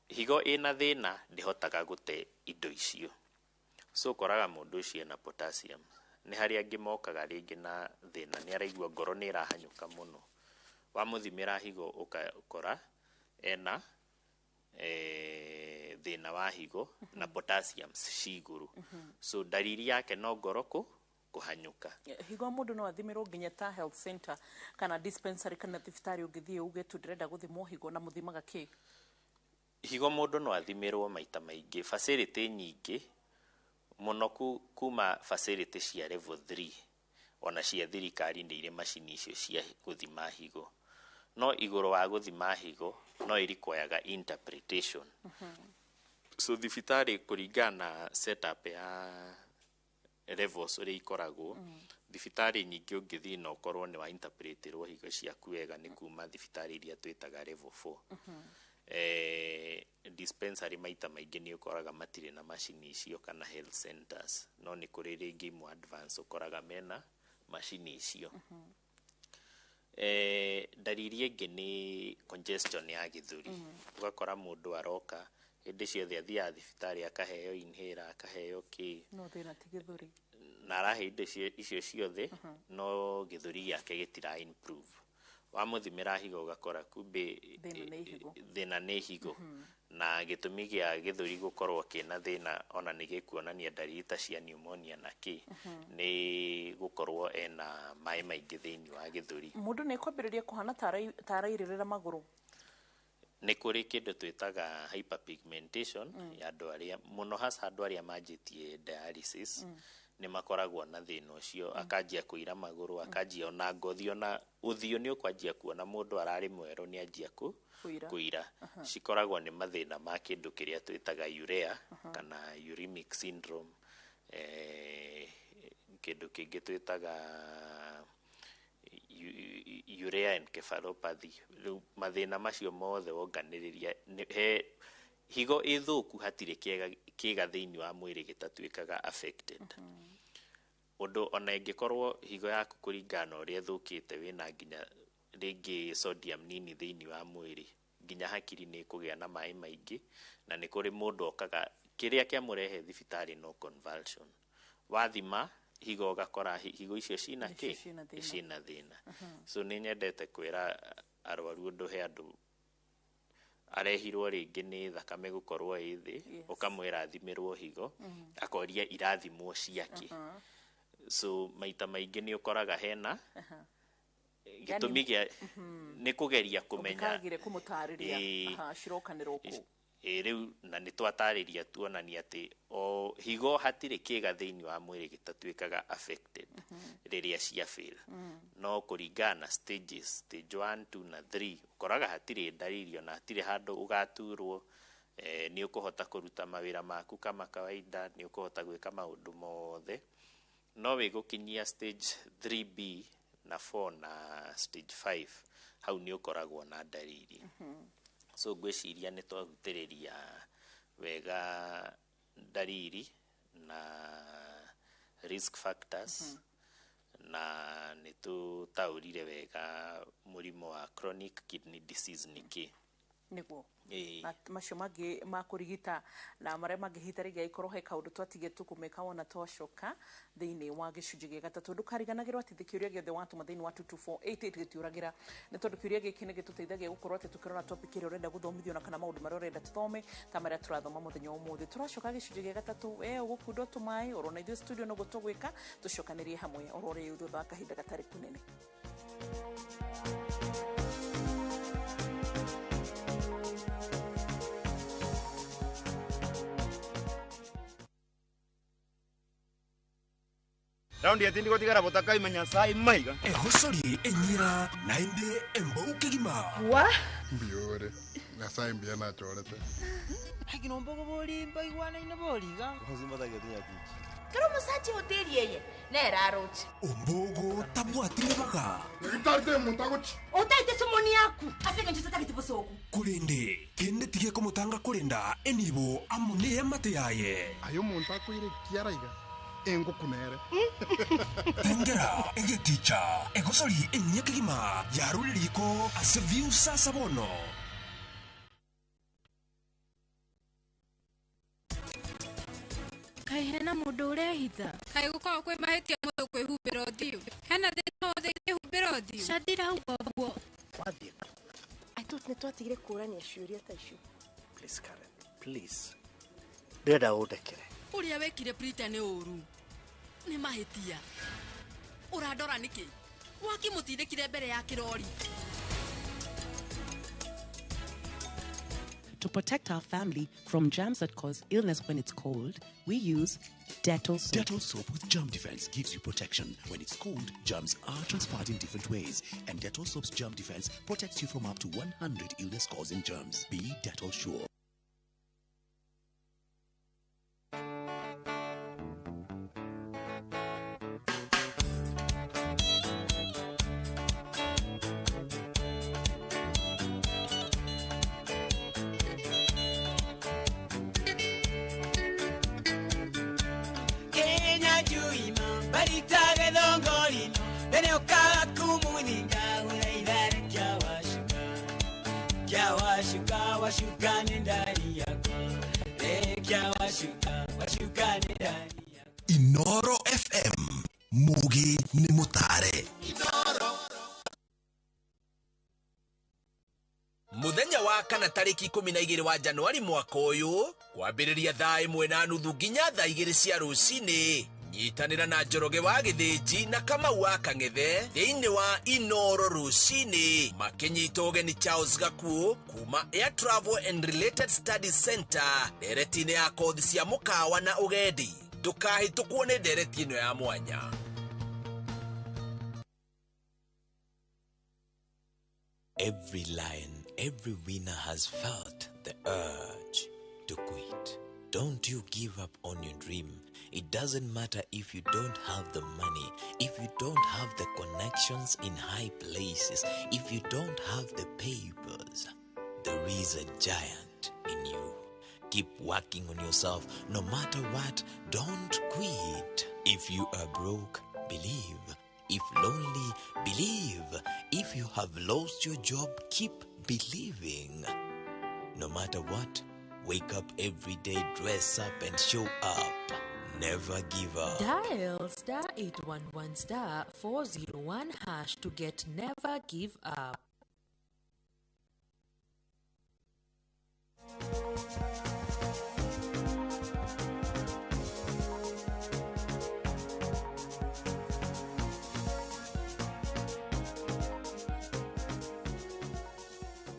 Higo ĩna thĩna ndĩhotaga gũte indo icio, so ũkoraga mũndũ ũcio ena potassium. Nĩ harĩ angĩ mokaga rĩngĩ na thĩna, nĩ araigua ngoro nĩ ĩrahanyũka mũno, wamũthimĩra higo ũkora ena thĩna wa higo na potassium ci igũrũ. So dalili yake no ngoro kũhanyũka. Higo mũndũ no athimirwo nginya ta health center kana dispensary kana thibitarĩ ũngĩthiĩ uge tu ndĩrenda gũthimwo higo na mũthimaga kĩ? Higo mũndũ no athimirwo maita maingĩ, facility nyingĩ mũno kuma facility cia level 3 ona cia thirikari nĩ irĩ macini icio cia gũthima higo. No igũrũ wa gũthima higo no ĩrikwayaga interpretation. So thibitarĩ kũringana na setup ya levels ũrĩa ikoragwo, thibitarĩ nyingĩ ũngĩthiĩ na ũkorwo nĩ wa interpretirwo higo ciaku wega nĩ kuma thibitarĩ iria twĩtaga level 4. Dispensary maita maingĩ nĩ ũkoraga matirĩ na macini icio kana health centers, no nĩ kũrĩ rĩngĩ imwe advance ũkoraga mena macini icio. Dalili ĩngĩ nĩ congestion ya gĩthũri. Ũgakora mũndũ aroka hĩndĩ ciothe athiaga thibitarĩ akaheo inhaler, akaheo no thĩna ti gĩthũri, na arahe indo icio ciothe no gĩthũri gĩake gĩtira improve. Wamũthimĩra higo ũgakora kumbe thĩna nĩ higo, na gĩtũmi gĩa gĩthũri gũkorwo kĩna thĩna ona nĩ gĩkuonania dalili ta cia pneumonia na nĩ gũkorwo ena maĩ maingĩ thĩinĩ wa gĩthũri. Mũndũ nĩ kwambĩrĩria kũhana ta arairĩrĩra magũrũ. Nĩ kũrĩ kĩndũ twĩtaga hyperpigmentation ya andũ arĩa mũno hasa andũ arĩa manjĩtie dialysis, nĩ makoragwo na thĩna ũcio, akanjia kũira magũrũ, akanjia ona ngothi, ona ũthiũ nĩ ũkwanjia kuona mũndũ ararĩ mwerũ nĩ anjia kũira. Cikoragwo nĩ mathĩna ma kĩndũ kĩrĩa twĩtaga urea kana uremic syndrome, kĩndũ kĩngĩ twĩtaga urea encephalopathy. Rĩu mathĩna macio mothe wonganĩrĩria higo ĩthũku hatirĩ kĩga thĩinĩ wa mwĩrĩ gĩtatuĩkaga affected. Ũndũ ona ingĩkorwo higo yaku kũringana na ũrĩa ĩthũkĩte wĩna nginya rĩngĩ sodium nini thĩinĩ wa mwĩrĩ, nginya hakiri nĩ kũgĩa na maĩ maingĩ, na nĩ kũrĩ mũndũ okaga kĩrĩa kĩamũrehe thibitarĩ no convulsion. Wathima higo ũgakora higo icio cina thĩna. So nĩ nyendete kwĩra arwaru ũndũ he andũ arehirwo rĩngĩ nĩ thakame gũkorwo ĩ thĩ, ũkamwĩra athimĩrwo higo, akoria irathimwo ciake. So maita maingĩ nĩ ũkoraga hena gĩtũmi gĩa nĩ kũgeria kũmenya rĩu, na nĩ twatarĩria tuonania atĩ o higo hatirĩ kĩga thĩinĩ wa mwĩrĩ gĩtatuĩkaga affected rĩrĩa cia fail. No kũringana na stages, stage 1, 2 na 3, ũkoraga hatirĩ ndariri ona hatirĩ handũ ũgaturwo, nĩ ũkũhota kũruta mawĩra maku kama kawaida, nĩ ũkũhota gwĩka maũndũ mothe. No wĩgũkinyia stage 3B na 4 na stage 5, hau nĩ ũkoragwo na ndariri. So ngwĩciria nĩ twahutĩrĩria wega ndariri na risk factors, na nĩ tũtaũrire wega mũrimũ wa chronic kidney disease nĩkĩ nĩguo macio mangĩ ma kũrigita na marĩa mangĩhita rĩngĩ ikorwo he kaũndũ twatige tũkũmeka wona twacoka thĩinĩ wa gĩcunjĩ gĩa gatatũ. Ndũkariganagĩrwo atĩ kĩũria gĩothe watũma thĩinĩ wa 22488 gĩtiũragĩra, nĩ tondũ kĩũria gĩkĩ nĩ gĩtũteithagia gũkorwo atĩ tũkĩrora topic ĩrĩa ũrenda gũthomithio na kana maũndũ marĩa ũrenda tũthome ta marĩa tũrathoma mũthenya ũmũthĩ. Tũracoka gĩcunjĩ gĩa gatatũ, ũgũkundwo tũmaĩ ũrona ithuĩ studio no gũtũgwĩka tũcokanĩrie hamwe ũrore thutha wa kahinda gatarĩ kũnene. Raundi ya tindi gotigara botaka imenya sai maiga. Ehosori enyira na inde embo kigima. Wa? Biore. Na sai mbia na chorete. Hagi no mbogo boli mbaigwana ina boliga. Hozima da gati yaki. Karo masachi hoteli yeye. Nera roche. Ombogo tabwatire baga. Ngitate mutagochi. Otaite somoni yaku. Asenge nchita kitibosoku. Kulende kende tige komutanga kulenda enibo amune amate yaye. Ayo monta kuire kiaraiga. Engo kunere. Tengera ege teacher egosori enyekigima yaruliriko aseviu sasa bono. Kai hena mundu urehitha. Kai gukorwo kwi mahitia mundu kwihubira uthiu. Hena thina wothe kwihubira uthiu. Shadira uguo. Wathika. I thought nĩ twatigire kũrania ciũria ta icio. Please Karen, please. Ndĩrenda ũndekere. Uria wekire Prita nĩ ũru. Nĩ mahitia. Ũrandora nĩkĩ? Wakimutindĩkire mbere ya kĩrori. To protect our family from germs that cause illness when it's cold, we use Dettol soap. Dettol soap with germ defense gives you protection. When it's cold, germs are transferred in different ways, and Dettol soap's germ defense protects you from up to 100 illness-causing germs. Be Dettol sure. Inooro FM Mugi ni Mutare. Muthenya wa kana tariki 12 wa Januari mwaka uyu kwambĩrĩria thaa 1:30 nginya thaa 2 cia rũcinĩ. Nyitanĩra na Njoroge wa Gĩthĩnji na Kamau wa Kang'ethe thĩinĩ wa Inooro rũcinĩ, makĩnyita ũgeni Charles Gakuo kuma Air Travel and Related Studies Center nderetinĩ ya kothi cia mũkawa na ũgendi. ndũkahĩtũkwo nĩ ndereti ĩno ya mwanya. Every lion, every winner has felt the urge to quit. Don't you give up on your dream. It doesn't matter if you don't have the money, if you don't have the connections in high places, if you don't have the papers. There is a giant in you. Keep working on yourself no matter what. Don't quit. If you are broke, believe. If lonely, believe. If you have lost your job, keep believing. No matter what, wake up every day, dress up and show up. Never give up. Dial star 811 star 401 hash to get Never Give Up.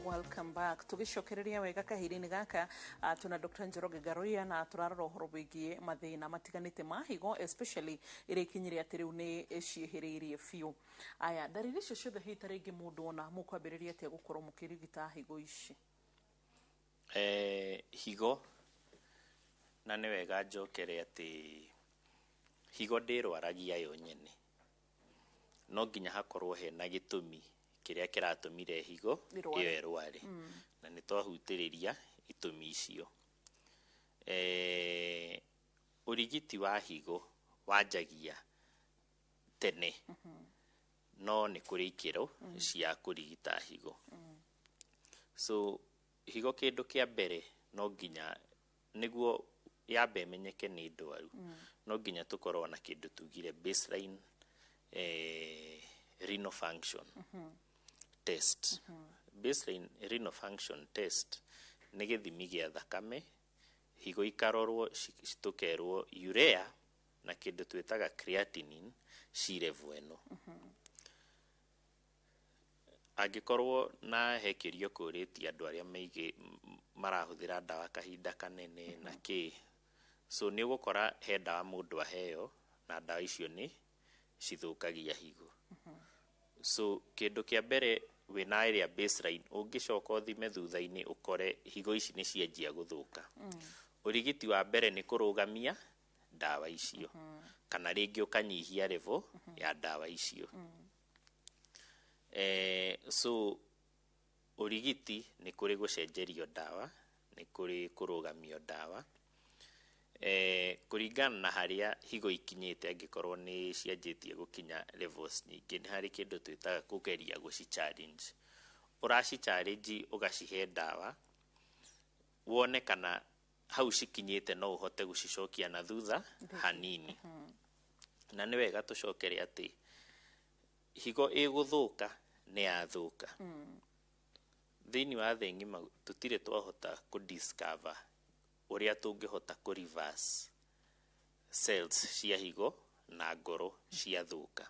Welcome back. Tugicokereria wega kahiri-inĩ gaka tuna Dr. Njoroge Garoia na turarora ũhoro wĩgiĩ mathĩna matiganĩte ma higo, especially ĩrĩa ikinyire atĩ rĩu nĩ ciĩhĩrĩirie biũ. Aya, ndariri icio ciothe hihi ta rĩngĩ mũndũ ona mũkwambĩrĩria atĩa gũkorwo mũkĩrigita higo ici? Higo na nĩ wega njokere atĩ higo ndĩrwaragia yo nyene, no nginya hakorwo hena gĩtũmi kĩrĩa kĩratũmire higo ĩyo ĩrware, na nĩ twahutĩrĩria itũmi icio. Ũrigiti wa higo wanjagia tene, no nĩ kũrĩ ikĩro cia kũrigita higo. So higo kĩndũ kĩa mbere no nginya nĩguo yambe ĩmenyeke nĩ ndwaru, no nginya tũkorwo na kĩndũ tugire baseline renal function test. Baseline renal function test nĩ gĩthimi gĩa thakame, higo ikarorwo, tukerwo urea na kĩndũ twĩtaga creatinine ci level ĩno. Angĩkorwo na hekĩrio kũrĩtie andũ arĩa maingĩ marahũthĩra ndawa kahinda kanene na kĩ, so nĩ ũgũkora he ndawa mũndũ aheo na ndawa icio nĩ cithũkagia higo. So kĩndũ kĩa mbere wĩna ĩrĩa baseline, ũngĩcoka ũthime thutha-inĩ ũkore higo ici nĩ cianjia gũthũka. Ũrigiti wa mbere nĩ kũrũgamia ndawa icio, kana rĩngĩ ũkanyihia level ya ndawa icio. So ũrigiti nĩ kũrĩ gũcenjerio ndawa, nĩ kũrĩ kũrũgamio ndawa, kũringana na harĩa higo ikinyĩte. Angĩkorwo nĩ cianjĩtie gũkinya levels nyingĩ, nĩ harĩ kĩndũ twĩtaga kũgeria gũci-challenge. Ũraci-challenge ũgacihe ndawa, wone kana hau cikinyĩte no ũhote gũcicokia na thutha hanini. Na nĩ wega tũcokere atĩ higo ĩgũthũka nĩ yathũka. Thĩinĩ wa thĩ ng'ima tũtirĩ twahota kũ-discover ũrĩa tũngĩhota kũ-reverse cells cia higo na ngoro ciathũka.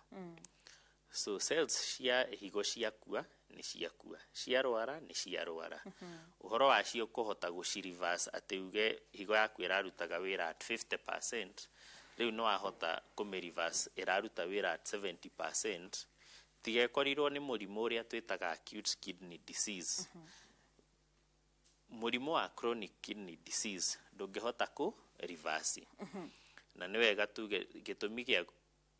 So cells cia higo ciakua nĩ ciakua, ciarwara nĩ ciarwara. Ũhoro wacio kũhota gũci-reverse atĩ uge higo yaku ĩrarutaga wĩra at 50%, rĩu no wahota kũmĩ-reverse ĩraruta wĩra at 70%, tigekorirwo nĩ mũrimũ ũrĩa twĩtaga acute kidney disease. Mũrimũ wa chronic kidney disease ndũngĩhota kũ-reverse. Na nĩ wega tuge gĩtũmi gĩa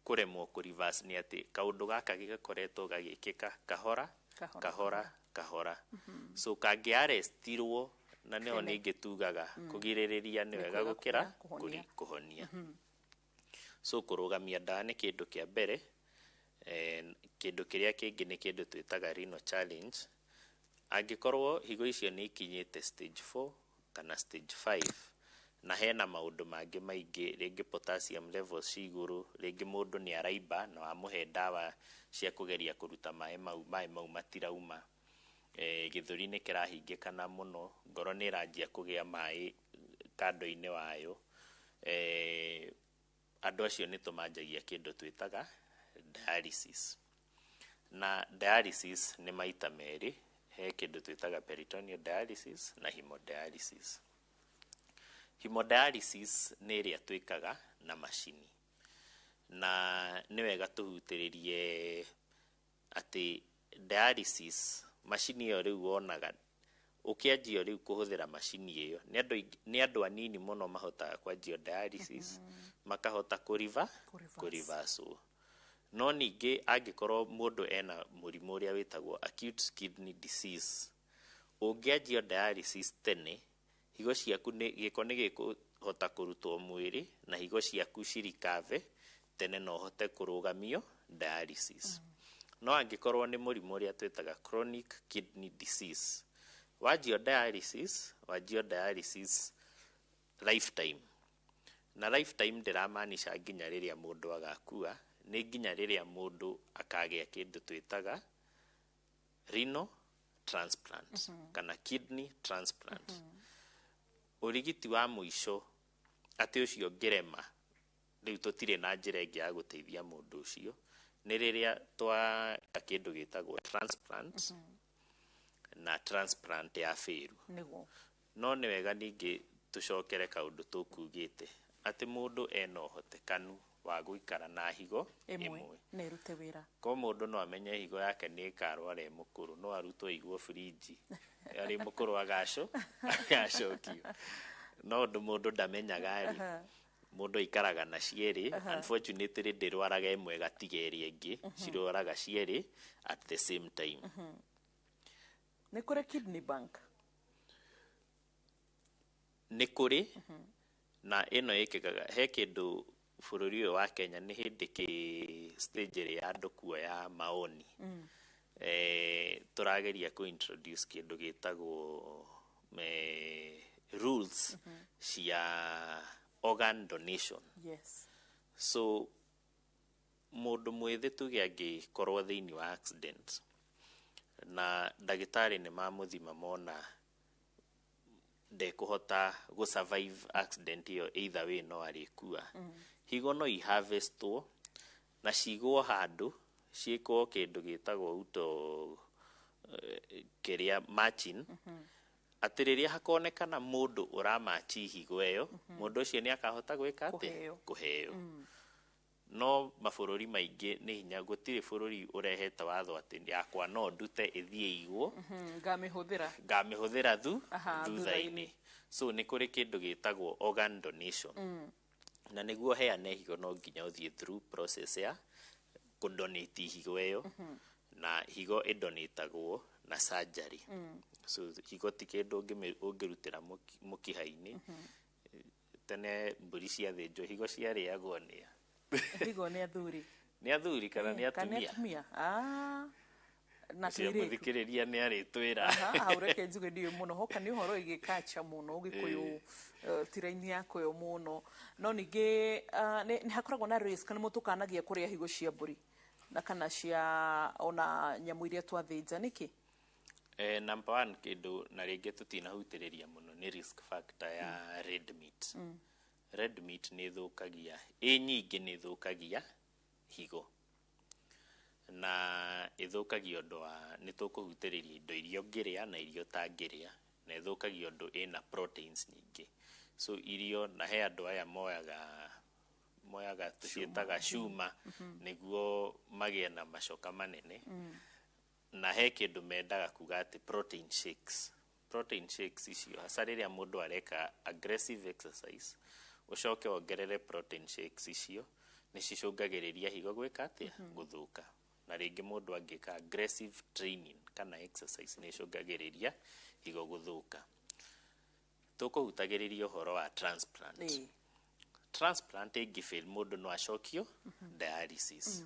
kũremwo kũ-reverse nĩ atĩ kaũndũ gaka gĩgakoretwo gagĩkĩka kahora kahora. So kangĩarestirwo, na nĩho ningĩ tugaga kũgirĩrĩria nĩ wega gũkĩra kũhonia. So kũrũgamia ndawa nĩ kĩndũ kĩa mbere. Kĩndũ kĩrĩa kĩngĩ nĩ kĩndũ twĩtaga renal challenge. Angĩkorwo higo icio nĩ ikinyĩte stage 4 kana stage 5, na hena maũndũ mangĩ maingĩ, rĩngĩ potassium levels ci igũrũ, rĩngĩ mũndũ nĩ araimba na wamũhe ndawa cia kũgeria kũruta maĩ mau matirauma, gĩthũri nĩ kĩrahingĩkana mũno, ngoro nĩ ĩranjia kũgĩa maĩ kando-inĩ wayo, andũ acio nĩ tũmanjagia kĩndũ twĩtaga dialysis. Na dialysis nĩ maita merĩ, he kĩndũ twĩtaga peritoneal dialysis na hemodialysis. Hemodialysis nä ä rä a twä kaga na macini, na nä wega tå hutärä atä dialysis macini ä yo rä u wonaga å kä anjia rä u kå hå thä ra macini ä yo nä andå anini må no mahotaga kwanjio dialysis makahota kå reverse no ningä angä korwo må ndå ena må rimå å rä a wä tagwo acute kidney disease å ngä anjio dialysis tene higo ciaku gä ko nä gä kå hota kå rutwo mwä rä na higo ciaku cirikave tene no hote kå rå gamio dialysis no angä korwo nä må rimå å rä a twä taga chronic kidney disease wanjio dialysis lifetime na lifetime ndĩramaanisha nginya rĩrĩa mũndũ agakua nĩ nginya rĩrĩa mũndũ akagĩa kĩndũ twĩtaga renal transplant kana kidney transplant ũrigiti wa mũico atĩ ũcio ngĩrema rĩu tũtirĩ na njĩra ĩngĩ ya gũteithia mũndũ ũcio nĩ rĩrĩa twaka kĩndũ gĩtagwo transplant na transplant ya fĩru no nĩ wega ningĩ tũcokere kaũndũ tũkugĩte atĩ mũndũ ena ũhotekanu wa gũikara na higo ĩmwe na ĩrute wĩra ko mũndũ no amenye higo yake nĩ ĩkarwara ĩ mũkũrũ no arutwo igwo fridge arĩ mũkũrũ agacokio no ũndũ mũndũ ndamenyaga rĩ mũndũ aikaraga na cierĩ unfortunately ndĩrwaraga ĩmwe gatiga ĩrĩa ĩngĩ cirwaraga cierĩ at the same time nĩ kũrĩ kidney bank nĩ kũrĩ na ĩno ĩkĩkaga he kĩndũ bũrũri ũyũ wa Kenya nĩ hĩndĩ kĩ stage ĩrĩa andũ kuoya maoni tũrageria kũ introduce kĩndũ gĩtagwo rules cia organ donation so mũndũ mwĩthĩ tuge angĩkorwo thĩinĩ wa accident na ndagĩtarĩ nĩ mamũthima mona ndekũhota gũ survive accident ĩyo either way no arĩkua higo no iharvestwo na cigwo handũ ciĩkwo kĩndũ gĩtagwo uto kĩrĩa matching atĩ rĩrĩa hakonekana mũndũ ũramachi higo ĩyo mũndũ ũcio nĩ akahota gwĩka atĩ kũheo no mabũrũri maingĩ nĩ hinya gũtirĩ bũrũri ũrehete watho atĩ yakwa no ndute ĩthiĩ igwo ngamĩhũthĩra thutha-inĩ so nĩ kũrĩ kĩndũ gĩtagwo organ donation na nĩguo heane higo no nginya ũthiĩ through process ya kũdonate higo ĩyo na higo ĩdonatagwo na surgery so higo ti kĩndũ ũngĩrutĩra mũkiha-inĩ tene mbũri ciathĩnjwo higo ciarĩagwo nĩ higo nĩ athuri kana nĩ atumia na mũthikĩrĩria nĩ arĩtwĩra hau reke njuge ndiũĩ mũno hoka nĩ ũhoro ĩgĩkacha mũno ũgĩkũyũ tira-inĩ yakũyo mũno no ningĩ nĩ hakoragwo na risk nĩ mũtukanagia kũrĩa higo cia mbũri na kana cia ona nyamũ iria twathĩnja nĩkĩ number one kĩndũ na rĩngĩ tũtinahutĩrĩria mũno nĩ risk factor ya red meat red meat nĩ thũkagia nyingĩ nĩ thũkagia higo na ĩthũkagia ũndũ wa nĩ tũkũhutĩrĩria indo iria ũngĩrĩa na irio ũtangĩrĩa na ĩthũkagia ũndũ ĩna proteins nyingĩ so irio na he andũ aya moyaga tũciĩtaga cuma nĩguo magĩe na macoka manene na he kĩndũ mendaga kuga atĩ protein shakes icio hasa rĩrĩa mũndũ areka aggressive exercise ũcoke wongerere protein shakes icio nĩ cicũngagĩrĩria higo gwĩka atĩa gũthũka na rĩngĩ mũndũ angĩka aggressive training kana exercise nĩ icũngagĩrĩria higo gũthũka tũkũhutagĩrĩria ũhoro wa transplant ĩngĩfail mũndũ no acokio dialysis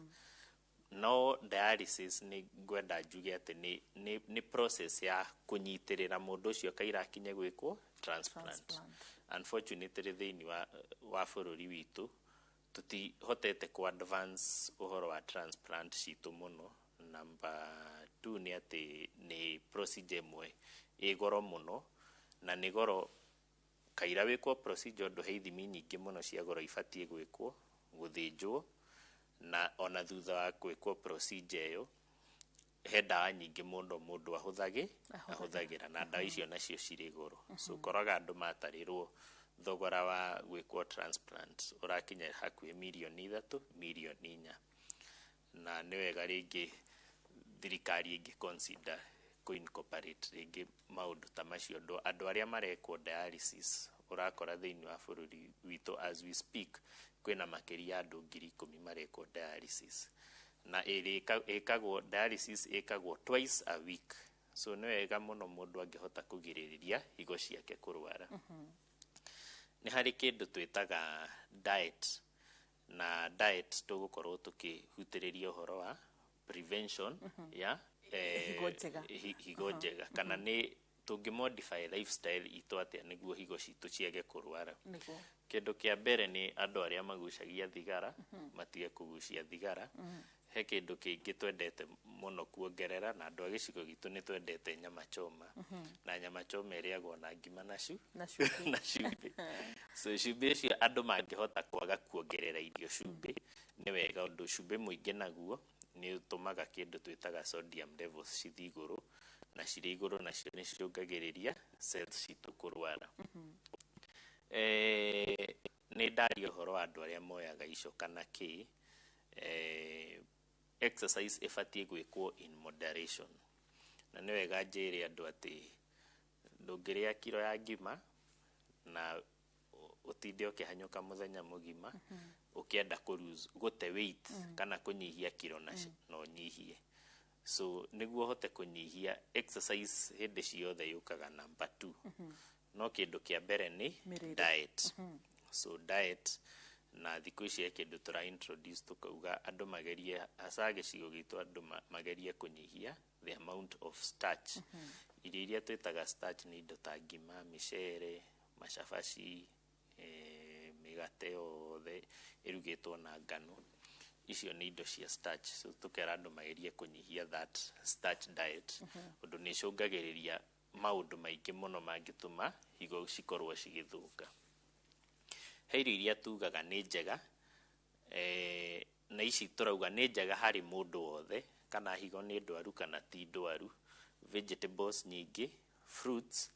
no dialysis nĩ ngwenda njuge atĩ nĩ process ya kũnyitĩrĩra mũndũ ũcio kaira akinye gwĩkwo transplant unfortunately thĩinĩ wa bũrũri witũ tũtihotete ku advance ũhoro wa transplant citũ mũno number 2 nĩ atĩ nĩ procedure ĩmwe ĩ goro mũno na nĩ goro kaira wĩkwo procedure ũndũ he ithimi nyingĩ mũno cia goro ibatiĩ gwĩkwo gũthĩnjwo na ona thutha wa gwĩkwo procedure ĩyo he ndawa nyingĩ mũndũ ahũthagĩra na ndawa icio nacio cirĩ goro so koraga andũ matarĩrwo thogora wa gwĩkwo transplant ũrakinya hakuhĩ mirioni 3 mirioni 4 na nĩ wega rĩngĩ thirikari ĩngĩ consider incorporate rĩngĩ maũndũ ta macio. Andũ arĩa marekwo dialysis ũrakora thĩinĩ wa bũrũri witũ as we speak kwĩna makĩria andũ 10,000 marekwo dialysis, na dialysis ĩkagwo twice a week. So nĩ wega mũno mũndũ angĩhota kũgirĩrĩria higo ciake kũrwara. Nĩ harĩ kĩndũ twĩtaga diet, na diet tũgũkorwo tũkĩhutĩrĩria ũhoro wa prevention ya higo njega kana nĩ tũngĩ-modify lifestyle itũ atĩa nĩguo higo citũ ciage kũrwara. Kĩndũ kĩa mbere nĩ andũ arĩa magucagia thigara matige kũgucia thigara. He kĩndũ kĩngĩ twendete mũno kuongerera, na andũ a gĩcigo gitũ nĩ twendete nyama choma, na nyama choma ĩrĩagwo na ngima na cumbĩ. So cumbĩ ũcio andũ mangĩhota kwaga kuongerera irio cumbĩ nĩ wega, ũndũ cumbĩ mũingĩ naguo nĩ ũtũmaga kĩndũ twĩtaga sodium levels cithi igũrũ, na cirĩ igũrũ nacio nĩ cicũngagĩrĩria cells citũ kũrwara. Nĩ ndaria ũhoro wa andũ arĩa moyaga icoka na kĩ, exercise ĩbatiĩ gwĩkwo in moderation, na nĩ wega njĩre andũ atĩ ndũngĩrĩa kiro ya ngima na ũtinde ũkĩhanyũka mũthenya mũgima ũkĩenda gũte weight kana kũnyihia kiro na ũnyihie. So nĩguo hote kũnyihia, exercise hĩndĩ ciothe yũkaga number 2. No kĩndũ kĩa mbere nĩ diet. So diet, na thikũ ici kĩndũ tũra introduce tukauga andũ magerie, hasa gĩcigo gitũ andũ magerie kũnyihia the amount of starch. Irio iria twĩtaga starch nĩ indo ta ngima, mĩcere, macabaci, mĩgate yothe ĩrugĩtwo na ngano, icio nĩ indo cia starch. So tukera andũ magerie kũnyihia that starch diet, ũndũ nĩ ĩcũngagĩrĩria maũndũ maingĩ mũno mangĩtũma higo cikorwo cigĩthũka. He irio iria tugaga nĩ njega, na ici tũrauga nĩ njega harĩ mũndũ wothe, kana higo nĩ ndwaru kana ti ndwaru. Vegetables nyingĩ, fruits,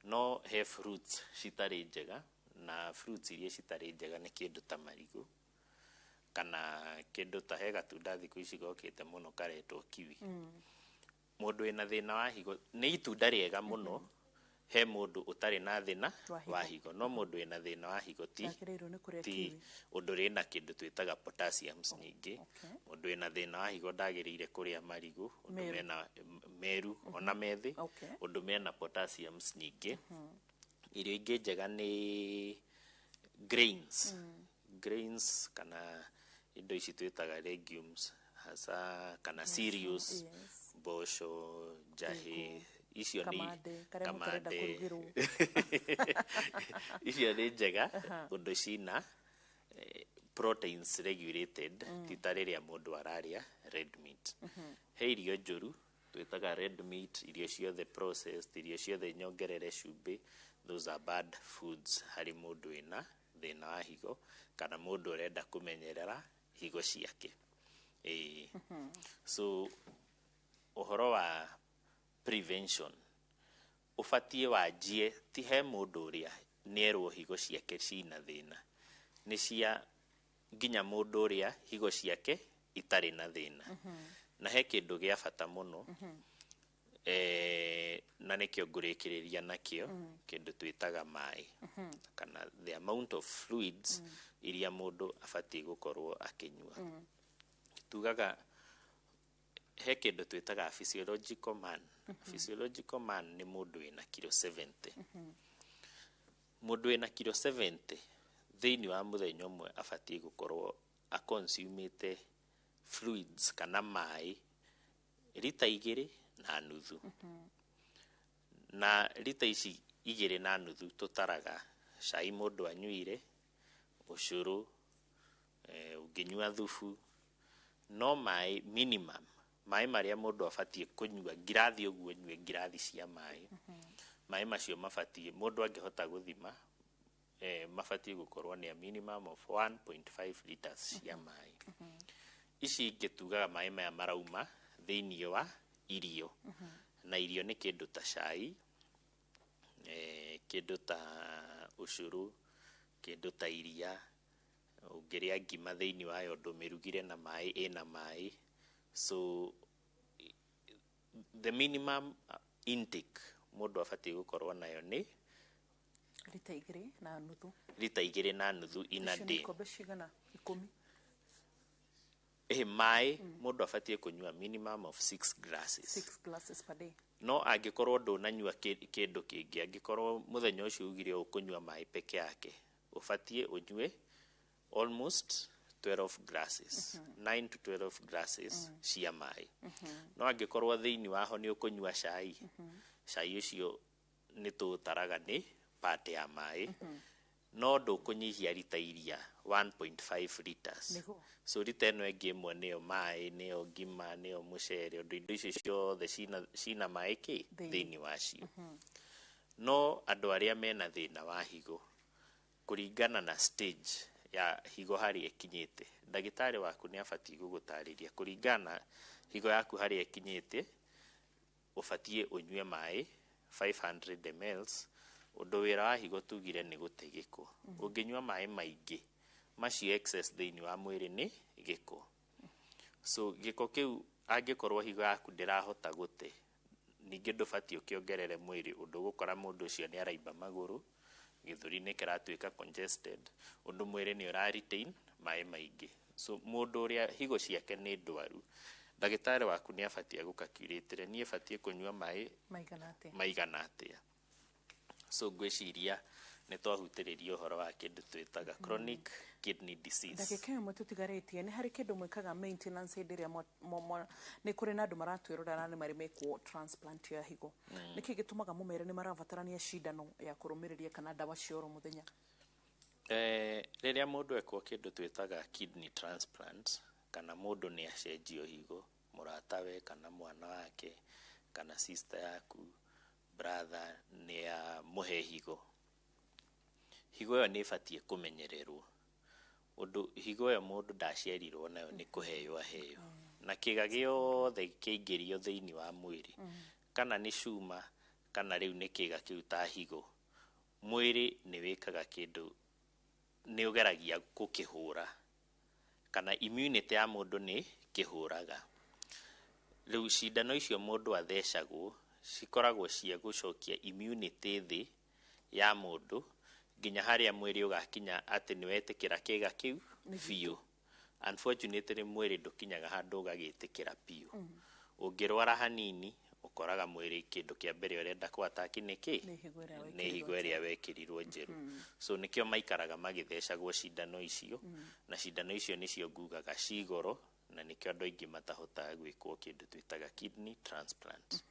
no he fruits citarĩ njega, na fruits iria citarĩ njega nĩ kĩndũ ta marigũ, kana kĩndũ ta he gatunda thikũ ici gokĩte mũno karetwo kiwi. Mũndũ wĩna thĩna wa higo, nĩ itunda rĩega mũno he mũndũ ũtarĩ na thĩna wa higo, no mũndũ wĩna thĩna wa higo ti ũndũ rĩna kĩndũ twĩtaga potassiums nyingĩ. Mũndũ wĩna thĩna wa higo ndagĩrĩire kũrĩa marigũ, ũndũ mena meru ona methĩ, ũndũ mena potassiums nyingĩ. Irio ingĩ njega nĩ grains. Grains kana indo ici twĩtaga legumes, hasa kana cereals, mboco, njahĩ, icio nĩ kamande icio nĩ njega ũndũ cina proteins regulated, ti ta rĩrĩa mũndũ ararĩa red meat. He irio njũru twĩtaga red meat, irio ciothe processed, irio ciothe nyongerere cumbĩ, those are bad foods harĩ mũndũ wĩna thĩna wa higo kana mũndũ ũrenda kũmenyerera higo ciake. So ũhoro wa prevention ũbatiĩ wanjie ti he mũndũ ũrĩa nĩerwo higo ciake cina thĩna, nĩ cia nginya mũndũ ũrĩa higo ciake itarĩ na thĩna. Na he kĩndũ gĩa bata mũno, na nĩkĩo ngũrĩkĩrĩria nakĩo, kĩndũ twĩtaga maĩ, kana the amount of fluids iria mũndũ abatiĩ gũkorwo akĩnyua. Tugaga he kĩndũ twĩtaga physiological man. Physiological man nĩ mũndũ wĩna kiro 70. Mũndũ wĩna kiro 70 thĩinĩ wa mũthenya ũmwe abatiĩ gũkorwo aconsumĩte fluids kana maĩ lita 2.5. Na lita ici 2.5 tũtaraga cai mũndũ anyuire, ũcũrũ, ũngĩnyua thubu, no maĩ minimum, maĩ marĩa mũndũ abatiĩ kũnyua ngirathi ũguo nyue ngirathi cia maĩ. Maĩ macio mabatiĩ, mũndũ angĩhota gũthima, mabatiĩ gũkorwo nĩ a minimum of 1.5 liters cia maĩ. Ici ingĩ tugaga maĩ maya marauma thĩinĩ wa irio, na irio nĩ kĩndũ ta cai, kĩndũ ta ũcũrũ, kĩndũ ta iria, ũngĩrĩa ngima thĩinĩ wayo ndũmĩrugire na maĩ ĩna maĩ. So the minimum intake mũndũ abatiĩ gũkorwo nayo nĩ lita 2.5 lita 2.5 in a day. Ikombe cigana 10? Maĩ mũndũ abatiĩ kũnyua minimum of 6 glasses. 6 glasses per day. No angĩkorwo ndũnanyua kĩndũ kĩngĩ, angĩkorwo mũthenya ũcio ugire ũkũnyua maĩ peke yake, ũbatiĩ ũnyue almost 12 glasses, 9 to 12 glasses cia maĩ. No angĩkorwo thĩinĩ waho nĩ ũkũnyua cai, cai ũcio nĩ tũtaraga nĩ part ya maĩ, no ndũkũnyihia lita iria 1.5 liters. So lita ĩno ĩngĩ ĩmwe nĩyo maĩ, nĩyo ngima, nĩyo mũcere, indo icio ciothe cina maĩ thĩinĩ wacio. No andũ arĩa mena thĩna wa higo, kũringana na stage ya higo harĩa ĩkinyĩte, ndagĩtarĩ waku nĩ abatiĩ gũgũtarĩria kũringana higo yaku harĩa ĩkinyĩte, ũbatiĩ ũnyue maĩ 500 ml. Ũndũ wĩra wa higo tugire nĩ gũte gĩko. Ũngĩnyua maĩ maingĩ, macio excess thĩinĩ wa mwĩrĩ nĩ gĩko. So gĩko kĩu angĩkorwo higo yaku ndĩrahota gũte, ningĩ ndũbatiĩ ũkĩongerere mwĩrĩ, ũndũ gũkora mũndũ ũcio nĩ araimba magũrũ, gĩthũri nĩ kĩratuĩka congested, ũndũ mwĩrĩ nĩ ũra-retain maĩ maingĩ. So mũndũ ũrĩa higo ciake nĩ ndwaru, ndagĩtarĩ waku nĩ abatiĩ gũkakiurĩtĩre, niĩ batiĩ kũnyua maĩ maigana atĩa. So ngwĩciria nĩ twahutĩrĩria ũhoro wa kĩndũ twĩtaga chronic kidney disease. Ndagĩka ĩmwe tũtigarĩtie, nĩ harĩ kĩndũ mwĩkaga maintenance hĩndĩ ĩrĩa nĩ kũrĩ na andũ maratwĩrora na nĩ marĩ mekwo transplant ya higo. Nĩkĩ gĩtũmaga mũmere nĩ marabatarania cindano ya kũrũmĩrĩria kana ndawa cia oro mũthenya? Rĩrĩa mũndũ ekwo kĩndũ twĩtaga kidney transplant, kana mũndũ nĩ acenjio higo, mũratawe kana mwana wake kana sister yaku, brother nĩ amũhe higo, higo ĩyo nĩ ĩbatiĩ kũmenyererwo. Ũndũ higo ĩyo mũndũ ndaciarirwo nayo nĩ kũheo aheo, na kĩga gĩothe kĩingĩrio thĩinĩ wa mwĩrĩ, kana nĩ cuma kana rĩu nĩ kĩga kĩu ta higo, mwĩrĩ nĩ wĩkaga kĩndũ, nĩ ũgeragia gũkĩhũra, kana immunity ya mũndũ nĩ kĩhũraga. Rĩu cindano icio mũndũ athecagwo cikoragwo cia gũcokia immunity thĩ ya mũndũ nginya harĩa mwĩrĩ ũgakinya atĩ nĩ wetĩkĩra kĩga kĩu biũ. Unfortunately mwĩrĩ ndũkinyaga handũ ũgagĩtĩkĩra biũ. Ũngĩrwara hanini ũkoraga mwĩrĩ kĩndũ kĩa mbere ũrenda kũataki nĩkĩ? Nĩ higo ĩrĩa wekĩrirwo njerũ. So nĩkĩo maikaraga magĩthecagwo cindano icio, na cindano icio nĩcio ngugaga ci goro, na nĩkĩo andũ aingĩ matahotaga gwĩkwo kĩndũ twĩtaga kidney transplant.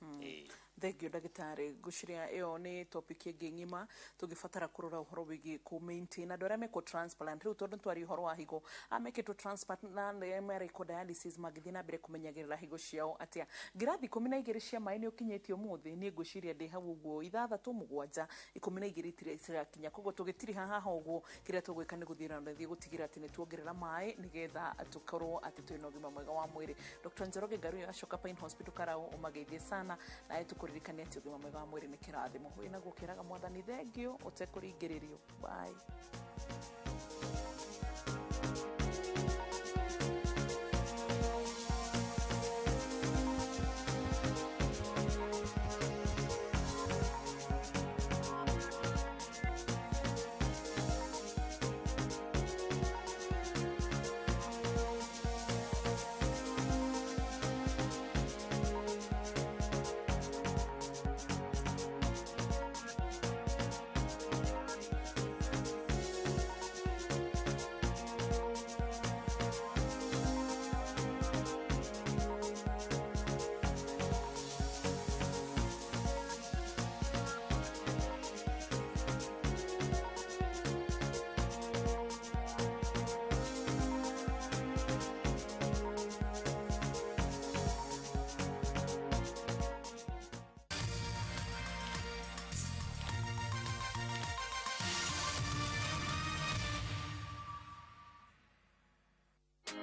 Thengio ndagĩtarĩ, ngwĩciria ĩyo nĩ topic ĩngĩ ng'ima tũngĩbatara kũrora ũhoro wĩgiĩ kũ-maintain andũ arĩa mekwo transplant. Rĩu tondũ twari ũhoro wa higo, amekĩtwo transplant na marĩkwo dialysis magĩthiĩ na mbere kũmenyagĩrĩra higo ciao atĩa. Ngirathi 12 cia maĩ nĩ ũkinyĩtio ũmũthĩ, niĩ ngwĩciria ndĩ hau ũguo 6, 7, 12 itirĩ cirakinya, koguo tũgĩtiri haha ũguo, kĩrĩa tũgwĩka nĩ gũthiĩ na gũthiĩ gũtigĩra atĩ nĩ tuongerera maĩ nĩgetha tũkorwo atĩ twĩna ũgima mwega wa mwĩrĩ. Dr. Njoroge Ngaruyo acoka Pine Hospital Karau, ũmageithie sana na tũkũririkania atĩ ũgima mwega wa mwĩrĩ nĩ kĩrathimo. Wĩna gũkĩraga mwathani thengio ũtekũringĩrĩrio. Bye.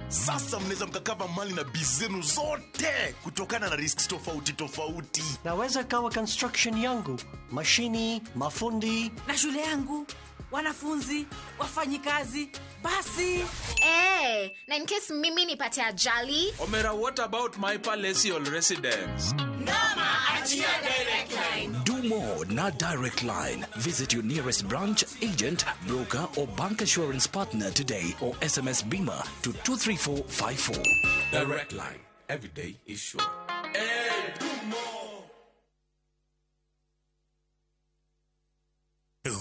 Sasa mnaweza mkakava mali na bizenu zote kutokana na risks tofauti tofauti. Naweza kawa construction yangu, mashini, mafundi na shule yangu. wanafunzi, wafanyikazi, basi. Na in case mimi nipate ajali. Omera, what about my palatial residence? Noma, achia direct line. Do more na direct line. Visit your nearest branch, agent, broker or bank assurance partner today or SMS Bima to 23454. Direct line. Every day is sure. Hey, do more.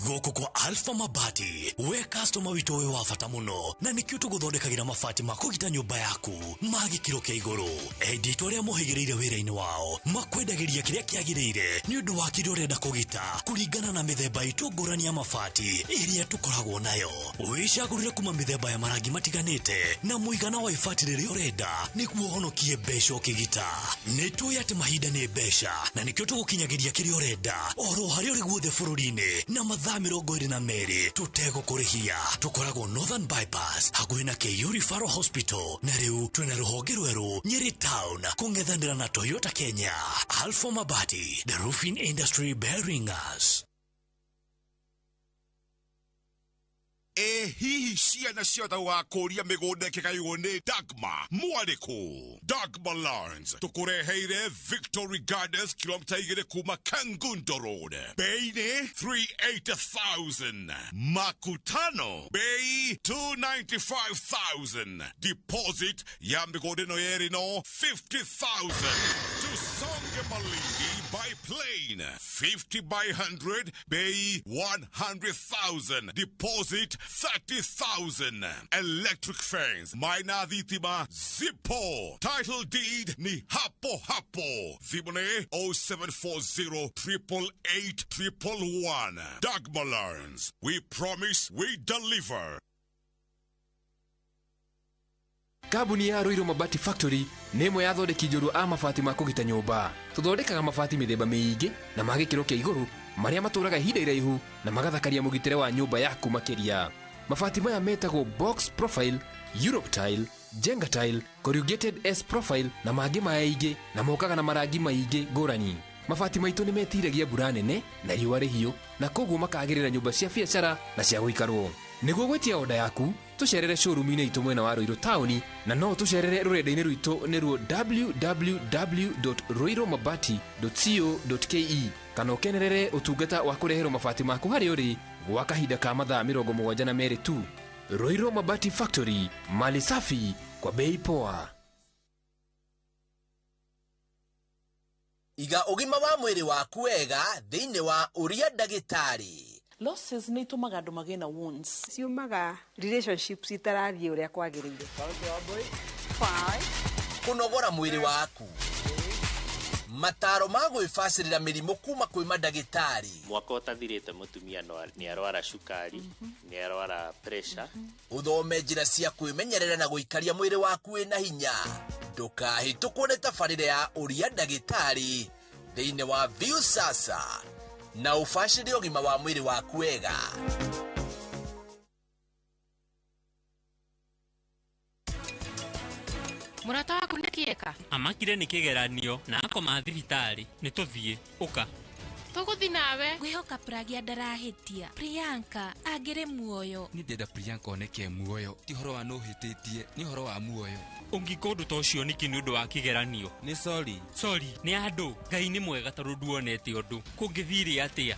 Goko kwa Alpha Mabati we customer wito we wafata muno na nikyo tuguthondekagira mabati makugita nyumba yaku magikiro kia iguru edit uria muhigireire wira-ini wao makwendagiria kiria kiagirire ni undu wa kiria urenda kugita kuringana na mithemba itu ngurani ya mabati iria tukoragwo nayo wicagurire kuma mithemba ya marangi matiganite na muigana wa ibati riria urenda niguo honokie mbeca ukigita nituye ati mahinda ni mbeca na nikyo tugukinyagiria kiria urenda oro haria uri guothe bururi-ini na mathaa 22 tutego kurihia tukoragwo Northern Bypass hakuhi na KU Referral Hospital na riu twina ruhonge rweru Nyeri Town kungethanira na Toyota Kenya. Alpha Mabati, the roofing industry bearing us. Hihi ciana ciothe wa kũria mĩgũnda ĩkĩgaywo nĩ Dagma mwarĩkũ Dagma Lawrence tũkũreheire Victory Gardens kilomita 2 kuma Kangundo Road bei nĩ 380,000 makutano bei 295,000 deposit ya mĩgũnda ĩno yerĩ no 50,000 tusonge Malindi by plane 50 by 100 bei 100,000 deposit 30,000 electric fence Maina Dhitima Zippo title deed ni hapo hapo Zibone 0740 888 Dagma Lawrence, we promise we deliver. Kambuni ya Ruiru Mabati Factory nĩ ĩmwe ya thondeki njũru a mabati ma kũgita nyũmba. Tũthondekaga mabati mĩthemba mĩingĩ na ma gĩkĩro kĩa igũrũ marĩa matũraga ihinda iraihu na magathakaria mũgitĩre wa nyũmba yaku makĩria. Mabati maya metagwo box profile, Europe tile, Jenga tile, corrugated S profile na mangĩ maingĩ na mokaga na marangi maingĩ ngũrani. Mabati maitũ nĩ metiragia mbura nene na riũa rĩhiũ na koguo makagĩrĩra nyũmba cia biacara na cia gũikarwo. Nĩguo gwetia oda yaku, tucerere showroom-inĩ itũ mwena wa Ruiru Town na no tucerere rũrenda-inĩ rwitũ nĩruo www.ruiromabati.co.ke kana ũkenerere ũtungata wa kũreherwo mabati maku harĩa ũrĩ gwa kahinda ka mathaa 72 tu. Ruiru Mabati Factory, mali safi kwa bei poa. Iga ũgima wa mwĩrĩ waku wega thĩinĩ wa Ũria Ndagĩtarĩ. Losses ni tumaga andu magena wounds. Ciumaga relationships itarathie uria kwagirire. 5 kunogora mwĩrĩ waku. Mataro ma gwĩbacĩrĩra mĩrimũ kuma kwĩ mandagĩtarĩ. Mwaka ũtathirĩte mũtumia nĩ arwara cukari, nĩ arwara pressure. Uthome njĩra cia kwĩmenyerera na gũikaria mwĩrĩ waku wĩna hinya. Ndũkahĩtũkwo nĩ tabarĩra ya Ũria Ndagĩtarĩ thĩinĩ wa View Sasa na ũbacĩrĩre ũgima wa mwĩrĩ waku wega. Murata waku nĩ kĩeka? Amakire nĩ kĩgeranio na akoma thibitarĩ. Nĩ tũthiĩ, ũka. Tũgũthi nawe? Ngwĩhoka Pragia ndarahĩtia. Priyanka agĩrĩ muoyo. Nĩ ndenda Priyanka oneke muoyo. Ti ũhoro wa nũhĩtĩtie, nĩ ũhoro wa muoyo. Ũngĩka ũndũ ta ũcio nĩkĩ nĩ ũndũ wa kĩgeranio? Nĩ sorry. Sorry, nĩ andũ. Ngai nĩ mwega tondũ nduonete ũndũ. Kũngĩthire atĩa?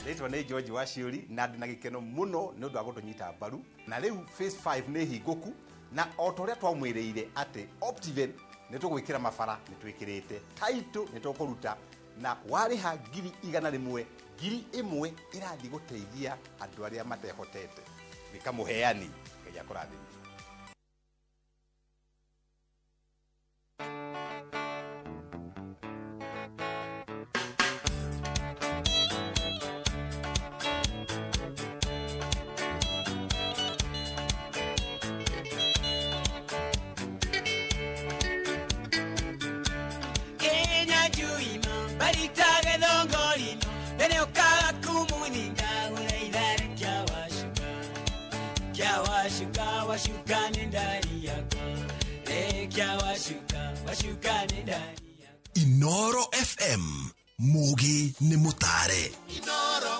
Rĩtwa nĩ George Waciuri na ndĩ na gĩkeno mũno nĩ ũndũ wa gũtũnyita mbaru na rĩu phase 5 nĩ hingũku na o ta ũrĩa twamwĩrĩire atĩ Optiven nĩ tũgwĩkĩra mabara nĩ twĩkĩrĩte taitũ nĩ tũkũruta na warĩha 100,000 1,000 ĩrathiĩ gũteithia andũ arĩa matehotete nĩ kamũheani Ngai akũrathime. Inooro FM Mugi ni mutare. Inooro.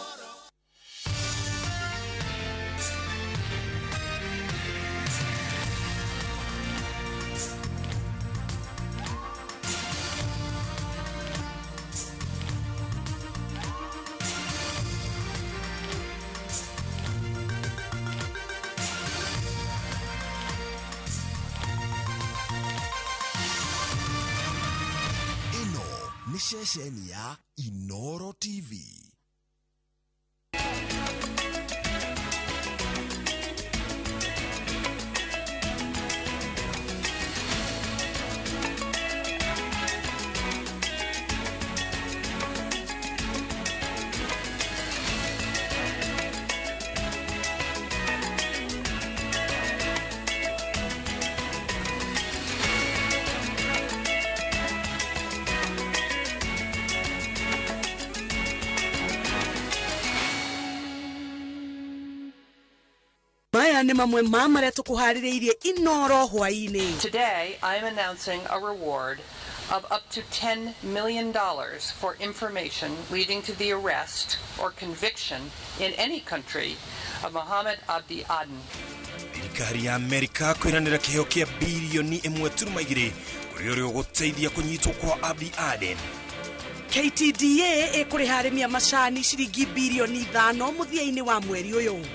Ni shesheni ya Inooro TV. Today, I'm announcing a reward of up to $10 million for information leading to the arrest or conviction in any country of Mohammed Abdi Aden. Thirikari ya Amerika kwiranira kiheo kia bilioni 1.2 kuri uri guteithia kunyitwo kwa Abdi Aden. KTDA ikuriharimia macani ciringi bilioni 5 muthia-ini wa mweri uyu.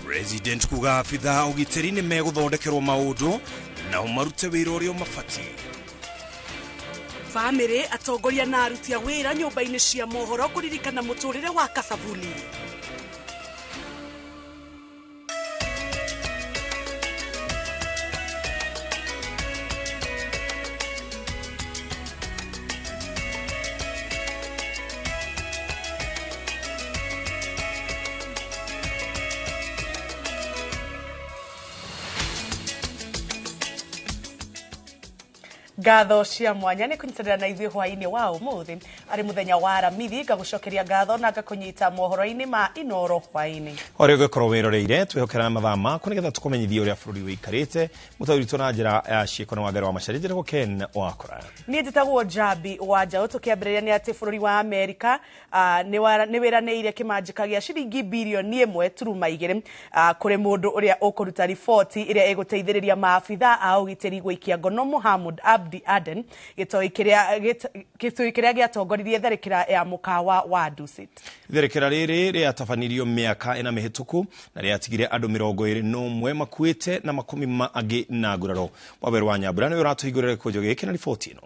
President kuga afitha ugiteri ni meguthondekerwo maundu na umarute wira uria mafati. Family atongoria na aruti a wira nyumba-ini cia mohoro kuririkana muturire wa KASAVULI. Ngatho cia mwanya ni kunyitanira na ithuĩ hwainĩ wa ũmũthĩ arĩ mũthenya wa aramithi ngagucokeria ngatho na ngakunyita mohoro-inĩ ma Inooro hwainĩ ori ũgĩkorwo wĩroreire twĩhokera mathaa maku nĩgetha tũkũmenyithie ũrĩa bũrũri wĩikarĩte mũtaũritũ na njĩra ya ciĩko na wangari wa macharia njĩragwo Ken wakora niĩ njĩtagwo Jabi wa Njaũ tũkĩambĩrĩria nĩ atĩ bũrũri wa Amerika nĩ wĩranĩire kĩmanjĩka gĩa ciringi bilioni 1.2 kũrĩ mũndũ ũrĩa ũkũruta riboti ĩrĩa ĩgũteithĩrĩria maabitha a ũgitĩri gũikia ngono Mohammed Abdi Aden gĩtoi kĩrĩa gĩatongoririe tharĩkĩra ya mũkawa wa Dusit. Tharĩkĩra rĩrĩ rĩatabanirio mĩaka ĩna mĩhĩtũku na rĩatigire andũ 21 makuĩte na makumi angĩ na nguraro. Waberu wa Nyambura nĩ ũratũhingũrĩra gĩkũnjo gĩkĩ na riboti ĩno.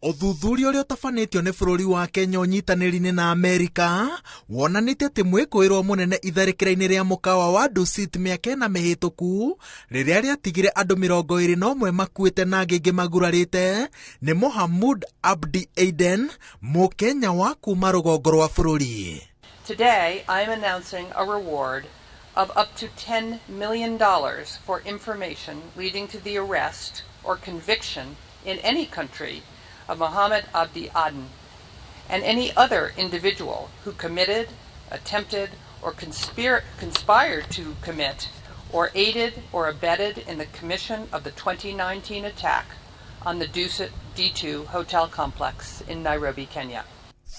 Uthuthuria uria utafanitio ni bururi wa Kenya unyitaniri na Amerika wonanite ati mwikuirwo munene itharikira-ini ria mukawa wa Dusit miaka ĩna mihituku riria riatigire andu 21 makuite na angĩ magurarite ni Mohammed Abdi Aden Mukenya wa kuma rugongo rwa bururi. Today, I'm announcing a reward of up to $10 million for information leading to the arrest or conviction in any country of Mohammed Abdi Aden and any other individual who committed, attempted, or conspired to commit or aided or abetted in the commission of the 2019 attack on the Dusit D2 hotel complex in Nairobi, Kenya.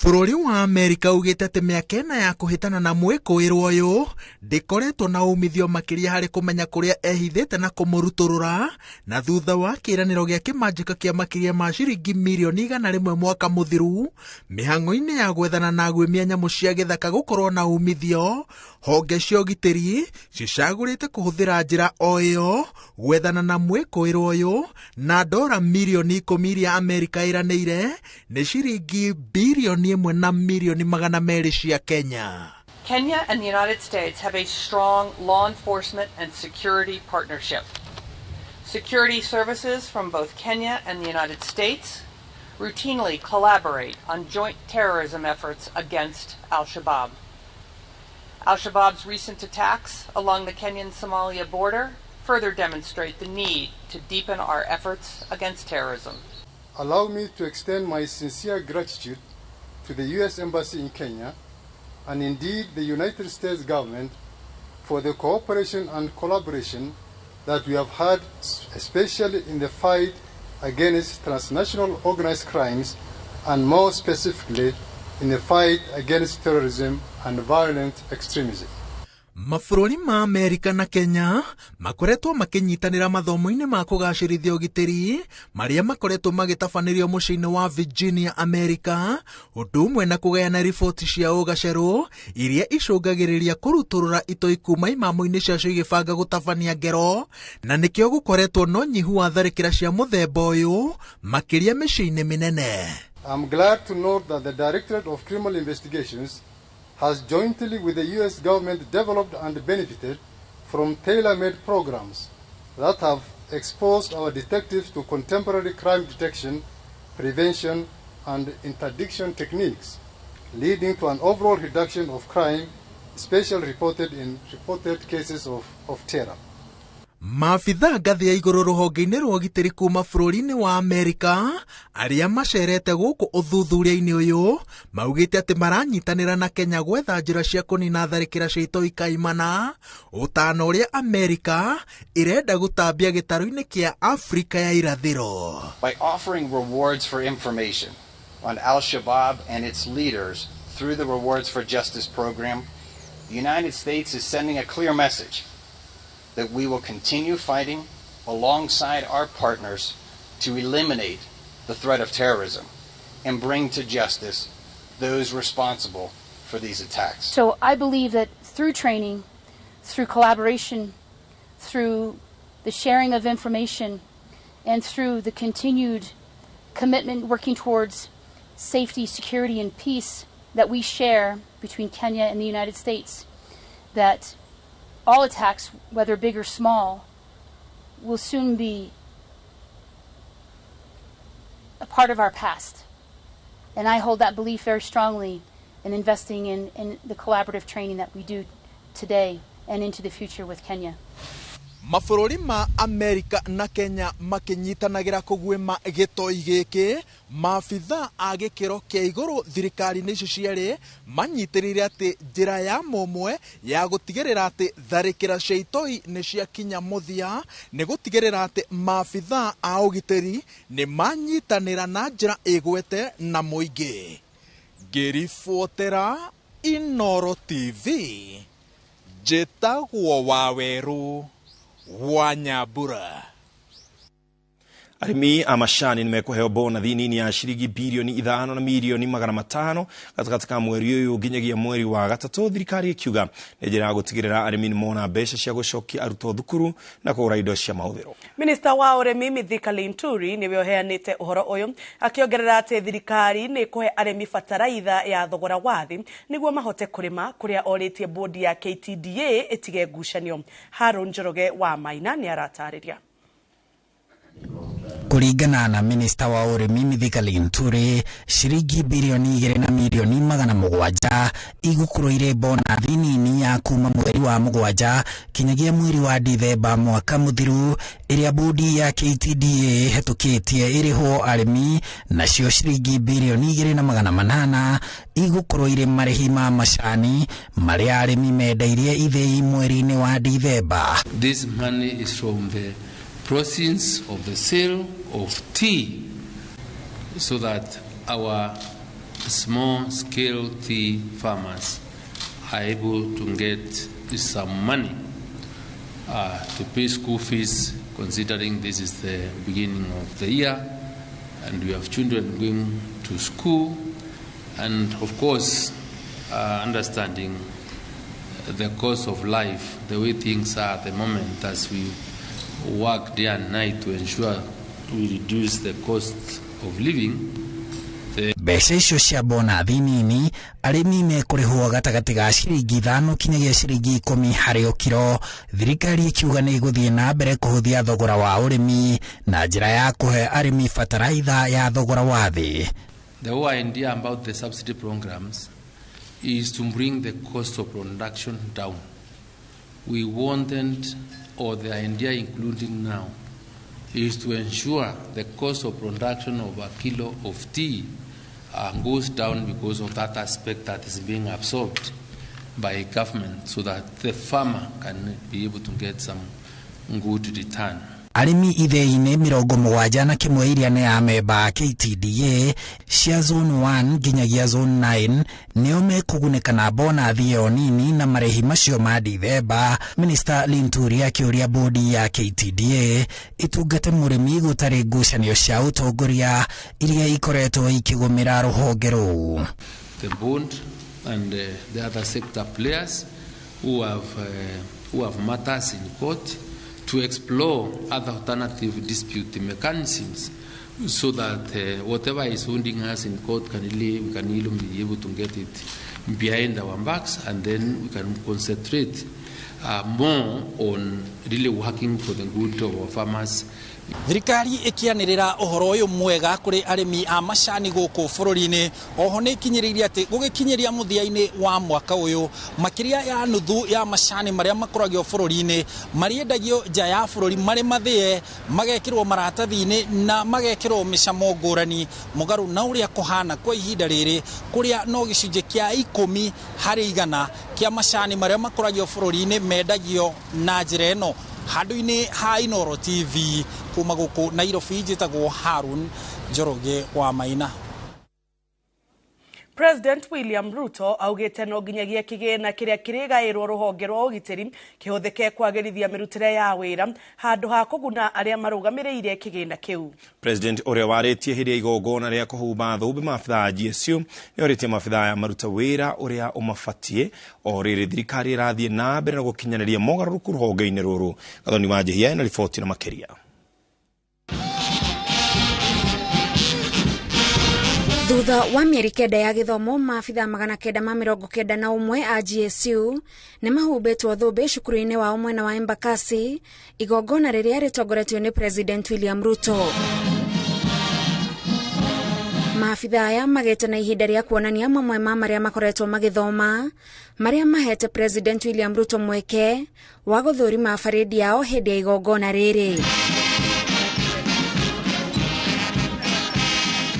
Bururi wa Amerika ugite ati miaka ĩna ya kuhitana na mwikuirwo uyu ndikoretwo na umithio makiria hari kumenya kuria ehithite na kumuruturura na thutha wa kiraniro gia kimanjika kia makiria ma ciringi milioni 100 mwaka muthiru mihang'o-ini ya gwethana na gwimia nyamu cia githaka gukorwo na umithio honge cia ugitiri cicagurite kuhuthira njira o iyo gwethana na mwikuirwo uyu na dola milioni 10 iria Amerika iranĩire ni ciringi bilioni 1 na milioni 200 cia Kenya. Kenya and the United States have a strong law enforcement and security partnership. Security services from both Kenya and the United States routinely collaborate on joint terrorism efforts against Al-Shabaab. Al-Shabaab's recent attacks along the Kenyan-Somalia border further demonstrate the need to deepen our efforts against terrorism. Allow me to extend my sincere gratitude to the U.S. Embassy in Kenya and indeed the United States government for the cooperation and collaboration that we have had, especially in the fight against transnational organized crimes and more specifically in the fight against terrorism and violent extremism. Mabũrũri ma Amerika na Kenya makoretwo makinyitanĩra mathomo-inĩ ma kũgacĩrithia ũgitĩri marĩa makoretwo magĩtabanĩrio mũciĩ-inĩ wa Virginia, Amerika, ũndũ ũmwe na kũgayana riboti cia ũgacerũ iria icũngagĩrĩria kũrutũrũra itoi kuma imamo-inĩ ciacio igĩbanga gũtabania ngero, na nĩkĩo gũkoretwo no nyihu wa tharĩkĩra cia mũthemba ũyũ makĩria mĩciĩ-inĩ mĩnene. I'm glad to note that the Directorate of Criminal Investigations has jointly with the U.S. government developed and benefited from tailor-made programs that have exposed our detectives to contemporary crime detection, prevention, and interdiction techniques, leading to an overall reduction of crime, especially reported cases of terror. Maabitha ngathĩ ya igũrũ rũhonge-inĩ rwa ũgitĩri kuma bũrũri-inĩ wa Amerika arĩa macerete gũkũ ũthuthuria-inĩ ũyũ maugĩte atĩ maranyitanĩra na Kenya gwetha njĩra cia kũnina tharĩkĩra cia itoi kaimana, ũtano ũrĩa Amerika ĩrenda gũtambia gĩtarũ-inĩ kĩa Afrika ya irathĩro. By offering rewards for information on Al-Shabaab and its leaders through the Rewards for Justice program, the United States is sending a clear message that we will continue fighting alongside our partners to eliminate the threat of terrorism and bring to justice those responsible for these attacks. So I believe that through training, through collaboration, through the sharing of information, and through the continued commitment working towards safety, security, and peace that we share between Kenya and the United States, that all attacks, whether big or small, will soon be a part of our past. And I hold that belief very strongly in investing in the collaborative training that we do today and into the future with Kenya. Mabũrũri ma Amerika na Kenya makinyitanagĩra kũguĩma gĩtoi gĩkĩ, maabitha a gĩkĩro kĩa igũrũ thirikari-inĩ icio cierĩ manyitĩrĩire atĩ njĩra ya mũmwe ya gũtigĩrĩra atĩ tharĩkĩra cia itoi nĩ ciakinya mũthia nĩ gũtigĩrĩra atĩ maabitha a ũgitĩri nĩ manyitanĩra na njĩra ĩgwete na mũingĩ. Ngĩribotera Inooro TV, njĩtagwo Waweru wa Nyambura. Arĩmi a macani nimekuheo bonathi nini ya ciringi bilioni 5 na milioni 500 gatagatĩ ka mweri ũyũ nginyagia mweri wa gatatũ, thirikari ikiuga nĩ njĩra ya gũtigĩrĩra arĩmi nĩ mona mbeca cia gũcokia arutwo thukuru na kũgũra indo cia mahũthĩro. Minista wa ũrĩmi Mithika Linturi nĩwe ũheanĩte ũhoro ũyũ akĩongerera atĩ thirikari nĩ ĩkũhe arĩmi bataraitha ya thogora wa thĩ nĩguo mahote kũrĩma, kũrĩa orĩtie bodi ya KTDA ĩtige ngucanio. Harun Njoroge wa Maina nĩ aratarĩria. Kũringana na minista wa ũrĩmi Mithika Linturi, ciringi bilioni 2 na milioni 700 igũkũrũire bonathi nini ya kuma mweri wa mũgwanja kinyagia mweri wa Dithemba mwaka mũthiru, ĩrĩa bodi ya KTDA hetũkĩtie ĩrĩho arĩmi, nacio ciringi bilioni 2 na 800 igũkũrũire marĩhi ma macani marĩa arĩmi mendeirie ithĩi mweri-inĩ wa Dithemba. This money is from the proceeds of the sale of tea, so that our small-scale tea farmers are able to get some money to pay school fees, considering this is the beginning of the year and we have children going to school, and of course understanding the cost of life, the way things are at the moment, as we work day and night to ensure we reduce the cost of living. Mbeca icio cia bonathi nini arĩmi mekũrĩhwo gatagatĩ ga ciringi 5 kinyagia ciringi 10 harĩ o kiro. Thirikari ikiuga nĩ ĩgũthiĩ na mbere kũhũthia thogora wa ũrĩmi na njĩra ya kũhe arĩmi bataraitha ya thogora wa thĩ. The whole idea about the subsidy programs is to bring the cost of production down. We wanted, or the idea including now, is to ensure the cost of production of a kilo of tea goes down because of that aspect that is being absorbed by government, so that the farmer can be able to get some good return. arimi ithei-inĩ 71 iria nĩ ya memba KTDA cia zone 1 nginyagia zone 9 nĩo mekũgunĩka na bonathi ĩyo nini na marĩhi macio ma Dithemba. Minister Linturi akĩũria bodi ya KTDA itungate mũrĩmi gũtarĩ ngucanio cia ũtongoria iria ikoretwo ikĩgũmĩra rũhonge rũu. The bond and the other sector players who have matters in court to explore other alternative dispute mechanisms so that whatever is holding us in court we can even be able to get it behind our backs, and then we can concentrate more on really working for the good of our farmers. Thirikari ikianirira uhoro uyu mwega kuri arimi a macani guku bururi-ini. Oho ni ikinyiriria ati gugikinyiria muthia-ini wa mwaka uyu makiria ya nuthu ya macani maria makoragio bururi-ini mariendagio nja ya bururi mari mathie magekirwo maratathi-ini na magekirwo micamo ngurani mugaru na uria kuhana kwa ihinda riri kuria no gicunje kia 10 hari 100 kia macani maria makoragio bururi-ini mendagio na njira ino. Handu-ini ha Inooro TV kuma guku Nairobi, njitagwo Harun Njoroge wa Maina. President William Ruto augite no nginyagia kigina kiria kirigairwo ruhonge rwa ugitiri kihũthĩke kwagĩrithia mirutire ya wĩra handu ha kũguna aria marũgamĩrĩire kigina kiu. President ũrĩa warĩtie hĩndĩ ya igongona rĩa kũhumba thũmbĩ maabitha GSU nĩorĩtie maabitha ya maruta wĩra ũrĩa ũmabatie o rĩrĩ thirikari ĩrathiĩ na mbere na gũkinyanĩria mogarũrũku rũhonge-inĩ rũrũ. Gathoni wa Njihia na riboti na makĩria. Thutha wa mĩeri 9 ya gĩthomo, maabitha 991 a GSU nĩ mahumbĩtwo thũmbĩ cukuru-inĩ wao mwena wa Embakasi, igongona rĩrĩa rĩtongoretio nĩ President William Ruto. Maabitha aya magĩte na ihinda rĩa kuonania mamwe ma marĩa makoretwo magĩthoma, marĩa mahete President William Ruto mweke wa gũthũrima barĩndi yao hĩndĩ ya igongona rĩrĩ.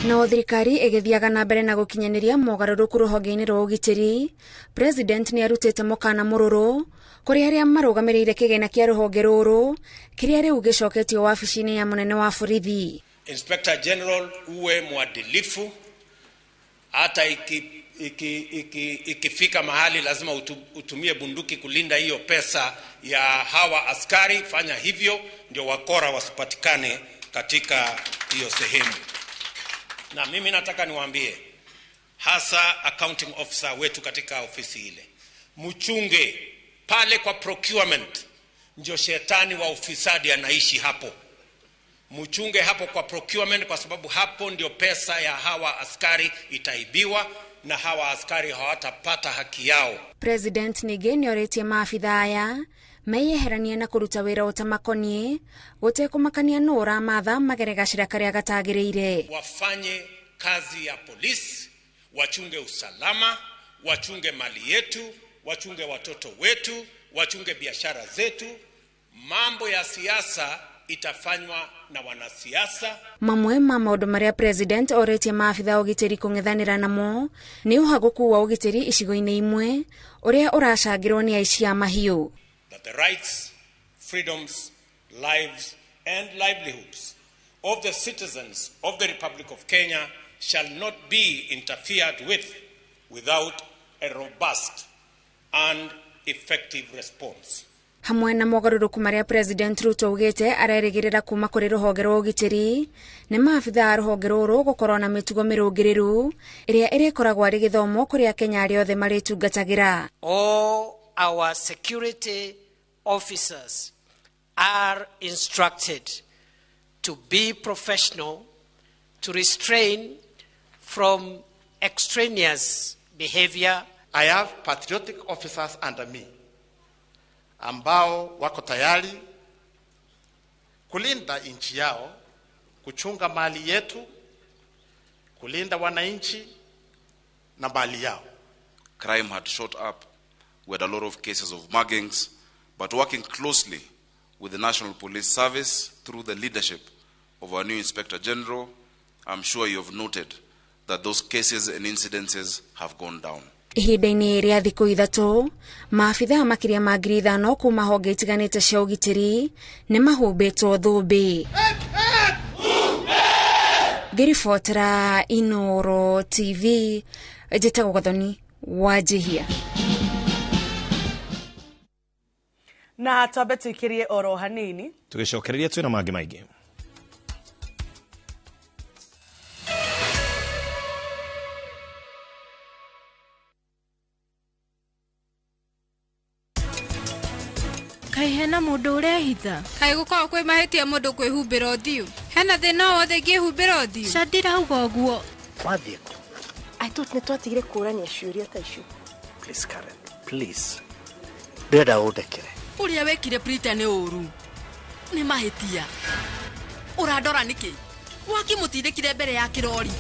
No thirikari igithiaga na mbere na gukinyanĩria mogarũrũku rũhonge-inĩ rwa ũgitĩri, President nĩ arutĩte mũkana mũrũrũ kũrĩ arĩa marũgamĩrĩire kĩgĩna kĩa rũhonge rũrũ kĩrĩa rĩu gĩcoketio wabici-inĩ ya mũnene wa borithi. Inspector General uwe mwadilifu, hata ikifika mahali lazima utumie bunduki kulinda hiyo pesa ya hawa askari. Fanya hivyo ndio wakora wasipatikane katika hiyo sehemu. Na mimi nataka niwaambie hasa accounting officer wetu katika ofisi ile, mchunge pale kwa procurement, ndio shetani wa ufisadi anaishi hapo. Mchunge hapo kwa procurement, kwa sababu hapo ndio pesa ya hawa askari itaibiwa na hawa askari hawatapata haki yao. President ningĩ nĩorĩtie maabitha aya meyeheranie na kũruta wĩra ũtamakonie gũtekũmakania nũ ũramatha magere gacĩra karĩa gatagĩrĩire. Wafanye kazi ya polisi, wachunge usalama, wachunge mali yetu, wachunge watoto wetu, wachunge biashara zetu. Mambo ya siasa itafanywa na wanasiasa. Mamwe ma maũndũ marĩa President orĩtie maabitha ũgitĩri kũng'ethanĩra namo nĩ ũhagũku wa ũgitĩri icigo-inĩ imwe ũrĩa ũracangĩrwo nĩ aici a mahiũ. That the rights, freedoms, lives and livelihoods of the citizens of the Republic of Kenya shall not be interfered with without a robust and effective response. Hamwe na mogarũrũku marĩa President Ruto ugĩte arerĩgĩrĩra kuma kũrĩ rũhonge rwa ũgitĩri, nĩ maabitha a rũhonge rũrũ gũkorwo na mĩtugo mĩrũngĩrĩru ĩrĩa ĩrĩkoragwo arĩ gĩthomo kũrĩ Akenya arĩa othe marĩtungatagĩra. All our security officers are instructed to be professional, to restrain from extraneous behavior. I have patriotic officers under me ambao wako tayari kulinda nchi yao, kuchunga mali yetu, kulinda wananchi na mali yao. Crime had shot up. We had a lot of cases of muggings, but working closely with the National Police Service through the leadership of our new Inspector General, I'm sure you have noted that those cases and incidences have gone down. ihinda-inĩ rĩa thikũ ithatũ maabithaa makiria ma 5,000 kuma honge itiganĩte cia ũgitĩri nĩ mahumbĩtwo thũmbĩ. Ngĩribotera Inooro TV, njĩtagwo Gathoni Wanjihia. Na twambe tuikirie oro hanini tugicokereria twina mangĩ maingĩ. Kai hena mundu urehitha kai gukorwo kwi mahitia mundu kwihumbira uthiu hena thina wothe ngihumbira uthiu Shadira uga uguo wathie I thought nitwatigire kurania ciuria ta icio. Please Karen, please ndenda undekere uria wekire Prita ni uru ni mahitia urandora niki wakimutindikire mbere ya kirori.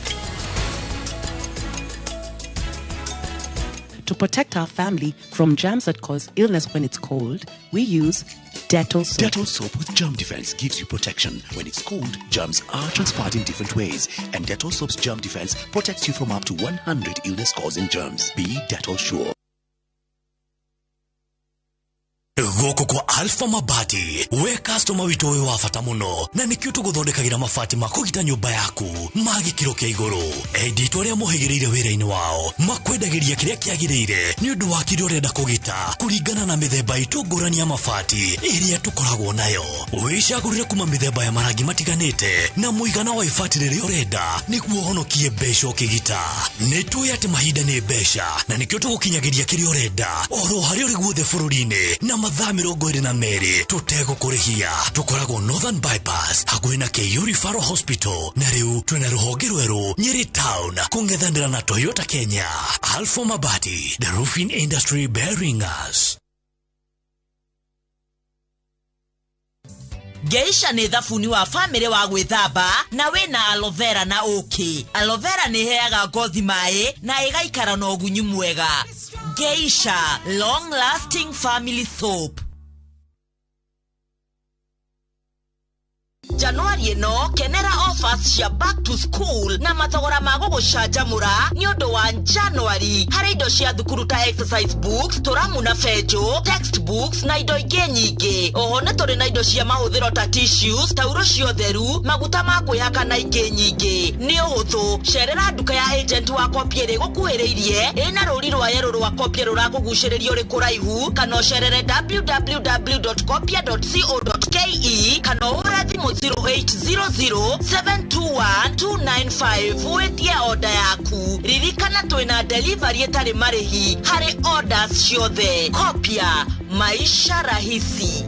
To protect our family from germs that cause illness when it's cold, we use Dettol soap. Dettol soap with germ defense gives you protection. When it's cold, germs are transferred in different ways. And Dettol soap's germ defense protects you from up to 100 illness-causing germs. Be Dettol sure. Goko kwa Alpha Mabati, we customer witu we wafata muno na nikio tuguthondekagira mabati makugita nyumba yaku magikiro kia iguru edit aria muhigirire wira-ini wao makwendagiria kiria kiagirire ni undu wa kiria urenda kugita kuringana na mithemba itu ngurani ya mabati iria tukoragwo nayo wicagurire kuma mithemba ya marangi matiganite na muigana wa ibati riria urenda niguo honokie mbeca ukigita nitui ati mahinda ni mbeca na nikio tugukinyagiria kiria urenda oro haria uri guothe bururi-ini na mathaa 22 tutegũkũrĩhia tukoragwo Northern Bypass hakuhĩ na KU Referral Hospital na rĩu twina rũhonge rwerũ Nyeri Town kũng'ethanĩra na Toyota Kenya. Alpha Mabati, the roofing industry bearing us. Geisha ni thabuni wa family wa gwithamba na wina aloe vera na uki. Aloe vera ni heaga ngothi mai na igaikara na ugunyu mwega. Geisha, long lasting family soap. January no kenera offers ya back to school na mathogora mago gucanjamura ni undu wa January hari indo cia thukuru ta exercise books, turamu na fejo, textbooks na indo ingĩ nyingĩ. Oho na turi na indo cia mahuthiro ta tissues, tauro cia theru, maguta ma kwihaka na ingĩ nyingĩ. Ni uhuthu cerera duka ya agent wa Kopiere gukuhĩrĩirie ina rũri rwa yero rwa Kopiere rurakugucĩrĩria uri kuraihu kana cerere www.kopia.co.ke kana ura thimu 0800-721-295 wetie order yaku. Ririkana twina delivery etari marihi hari orders ciothe. Kopia, maisha rahisi.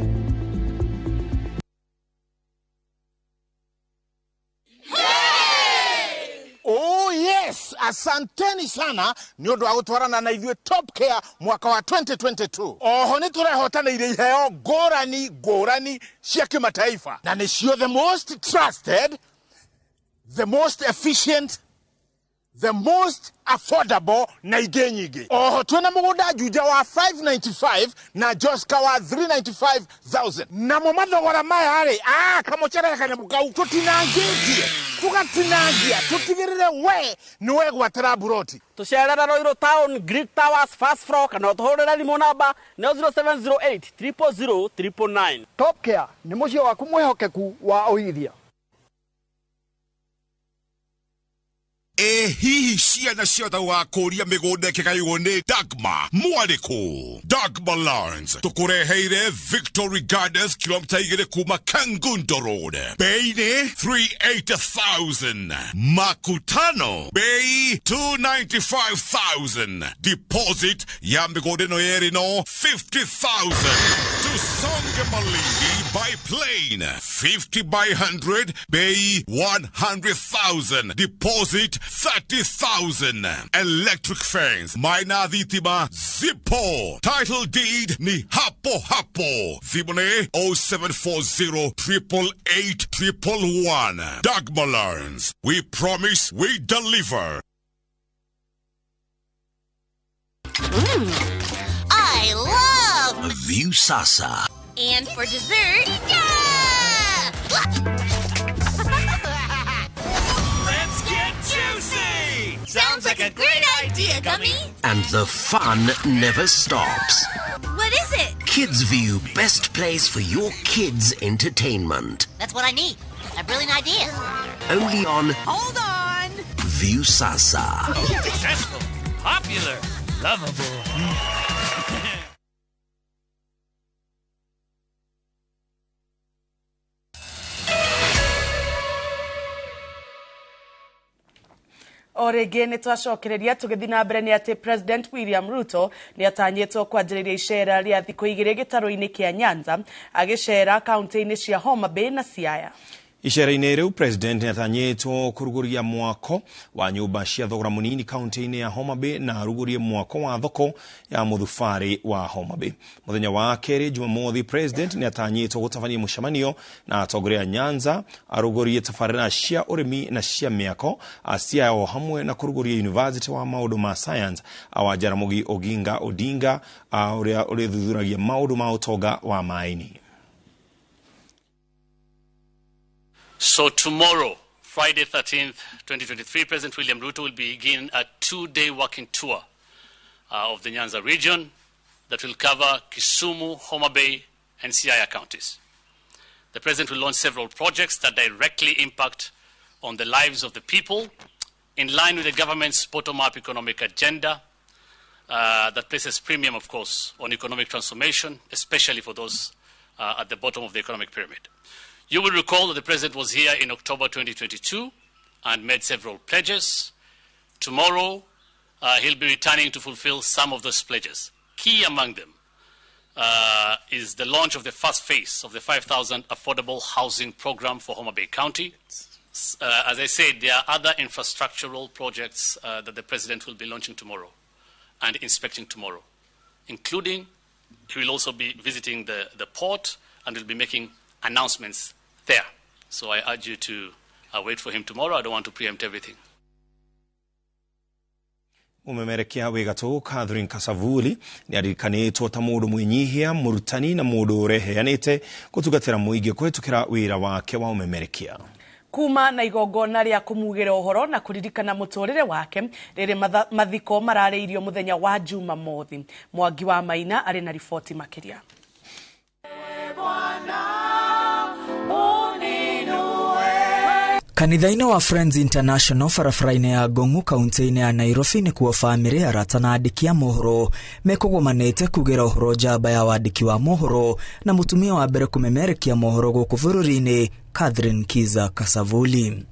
Oh yes, asanteni sana ni undu wa gutwarana na ithuĩ Top Care mwaka wa 2022. Oho ni turehotanĩire iheo ngũrani cia kimataifa na nĩcio the most trusted, the most efficient, the most affordable na ingĩ nyingĩ. Oho twina mũgũnda juja wa 595 na Joska wa 395,000. Na mo mathogora maya rĩ kamuchere kanyamu kau tutinangĩtie tugatinangia tutigirire we niwe gwatira buroti. Tucerera Roiro Town, Greek Towers, first floor kana tuhurira thimo namba 0708 000 999. Top Care ni mucio waku mwihokeku wa uigithia. Hihi ciana ciothe wakũria mĩgũnda ĩkĩgaywo nĩ Dagmar mwarĩkũ. Dagmar Lawrence tũkũreheire Victory Gardens kilomita 2 kuma Kangundo Road. Bei nĩ 380,000. Makutano bei 295,000. Deposit ya mĩgũnda ĩno yerĩ no 50,000. Tusonge Malindi by plane 50 by 100 bei 100,000. Deposit 30,000. Electric fence Maina Dhitima Zippo. Title deed ni hapo hapo. Thimone 0740 888 111. Dagmar Lawrence. We promise we deliver. I love View Sasa. And for dessert, Let's get juicy! Sounds like a great idea, Gummy. and the fun never stops. What is it? Kids View, best place for your kids' entertainment. That's what I need. A brilliant idea. Only on Hold on. View Sasa. Successful, popular, lovable. O rĩngĩ nĩ twacokereria tũgĩthiĩ na mbere nĩ atĩ President William Ruto nĩ atanyĩtwo kwanjĩrĩria icera rĩa thikũ igĩrĩ gĩtarũ-inĩ kĩa Nyanza agĩcera kaunti-inĩ cia Homa Bay na Siaya. Icera-inĩ rĩu president nĩ atanyĩtwo kũrugũria mwako wa nyũmba cia thogora mũnini kaunti-inĩ ya Homa Bay na arugũrie mwako wa thoko ya mũthubarĩ wa Homa Bay. Mũthenya wa kerĩ Jumamothi, president nĩ atanyĩtwo gũtabania mũcemanio na atongoria a Nyanza, arugũrie tabarĩra cia ũrĩmi na cia mĩako, Siaya o hamwe na kũrugũria university wa maũndũ ma science wa Jaramogi Oginga Odinga ũrĩa ũrĩthuthuragia maũndũ ma ũtonga wa maĩ-inĩ. So tomorrow, Friday 13th, 2023, President William Ruto will begin a 2-day walking tour of the Nyanza region that will cover Kisumu, Homa Bay, and Siaya counties. The President will launch several projects that directly impact on the lives of the people, in line with the government's bottom-up economic agenda that places premium, of course, on economic transformation, especially for those at the bottom of the economic pyramid. You will recall that the President was here in October 2022 and made several pledges. Tomorrow, he'll be returning to fulfill some of those pledges. Key among them is the launch of the first phase of the 5,000 affordable housing program for Homa Bay County. As I said, there are other infrastructural projects that the President will be launching tomorrow and inspecting tomorrow, including he will also be visiting the port and will be making announcements there. So I urge you to wait for him tomorrow. I don't want to preempt everything. Mumemerekia wegatu Catherine KASAVULI ni arikanĩtwo ta mũndũ mwĩnyihia, mũrutani na mũndũ ũreheanĩte gũtungatĩra mũingĩ kũhetũkĩra wĩra wake wa umemerekia. Kuma na igongona rĩa kũmugĩra ũhoro na kũririkana mũtũrĩre wake rĩrĩ mathiko mararĩirio mũthenya wa Jumamothi. Mwangi wa Maina arĩ na riboti makĩria. Kanitha-inĩ wa Friends International barabara-inĩ ya Ngong'u kaunti-inĩ ya Nairobi nĩ kuo bamĩrĩ, arata na andĩki a mohoro mekũgũmanĩte kugĩra ũhoro njamba ya wandĩki wa mohoro na mũtumia wa mbere kũmemerekia mohoro gũkũ bũrũri-inĩ, Catherine KASAVULI.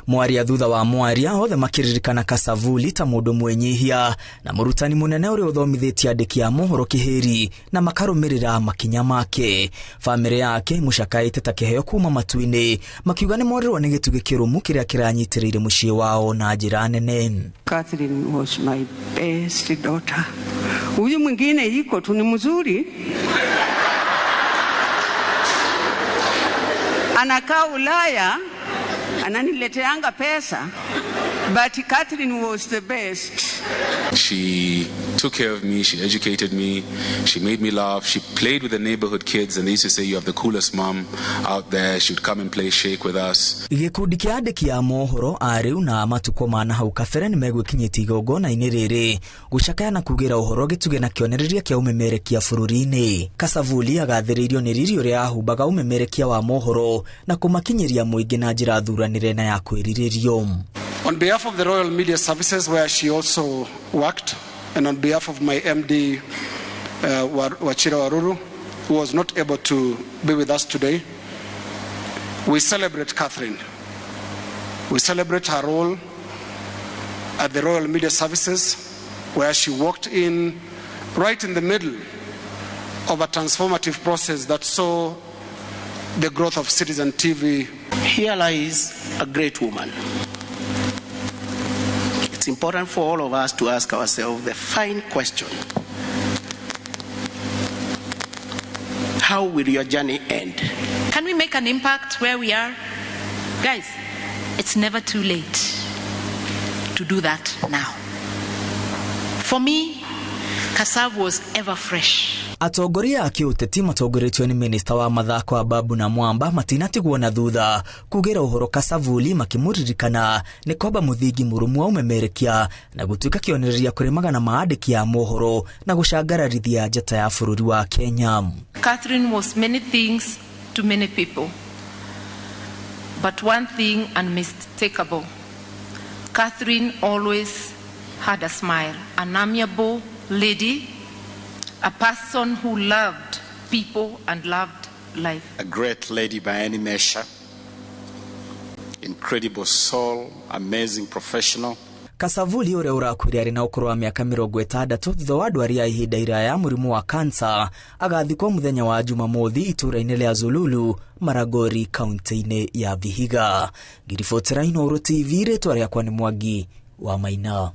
Mwaria thutha wa mwaria othe makiririkana KASAVULI ta mũndũ mwĩnyihia na mũrutani mũnene ũrĩa ũthomithĩtie andĩki a mohoro kĩhĩri na makarũmĩrĩra makinya make. Bamĩrĩ yake mũcakaĩte ta kĩheo kuma matu-inĩ, makiuga nĩ morirwo nĩ gĩtugĩ kĩrũmu kĩrĩa kĩranyitĩrĩire mũciĩ wao na njĩra nene. Catherine was my best daughter. Huyu mwingine yuko tu ni mzuri. Anakaa Ulaya, ananileteanga pesa, but Catherine was the best. She took care of me, she educated me, she made me laugh, she played with the neighborhood kids, and they used to say, you have the coolest mom out there. She would come and play shake with us. Gĩkundi kĩa andĩki a mohoro a rĩu na matukũ mana hau kabere nĩ megwĩkinyĩtie igongona-inĩ rĩrĩ gũcakaya na kugĩra ũhoro gĩtugĩ na kĩonereria kĩa umemerekia bũrũri-inĩ. KASAVULI agathĩrĩirio nĩ riri ũrĩa ahumbaga umemerekia wa mohoro na kũmakinyĩria mũingĩ na njĩra thuranĩre na ya kwĩrirĩrio. On behalf of the Royal Media Services, where she also worked, and on behalf of my MD, Wachira Waruru, who was not able to be with us today, we celebrate Catherine. We celebrate her role at the Royal Media Services, where she walked in right in the middle of a transformative process that saw the growth of Citizen TV. Here lies a great woman. It's important for all of us to ask ourselves the fine question: how will your journey end? Can we make an impact where we are? Guys, it's never too late to do that now. For me, KASAV was ever fresh. Atongoria akiuteti matongoretio ni minista wa mathako Ababu na Mwamba matinatigwo na thutha kugira Uhoro KASAVULI makimuririkana ni koba muthingi murumu wa umemerekia na gutuika kionereria kuri magana maandiki ya mohoro na gucangararithia njata ya bururi wa Kenya. Catherine was many things to many people, but one thing unmistakable. Catherine always had a smile, an amiable lady, a person who loved people and loved life. A great lady by any measure, incredible soul, amazing professional. KASAVULI uria urakwire ari na ukuru wa miaka 60 thutha wa ndwari ya ihinda iraya murimu wa kansa agathikwo muthenya wa Jumamothi itura-ini ria Zululu, Maragori, kaunti-ini ya Vihiga. Ngiribotera Inooro TV, ritwa riakwa ni Mwangi wa Maina.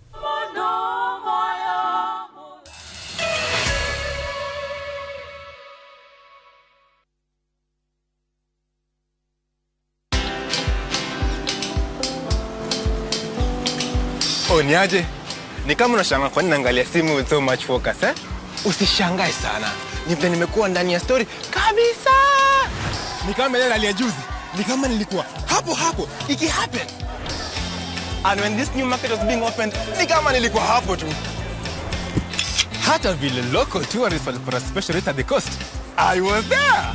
Niaje? Ni kama unashangaa kwa nini naangalia simu with so much focus, eh? Usishangae sana. Nimekuwa ndani ya story kabisa. Ni kama ile alia juzi. Ni kama nilikuwa hapo iki happen. And when this new market was being opened, ni kama nilikuwa hapo tu. Hata vile local tourists walipata special rate at the coast, I was there.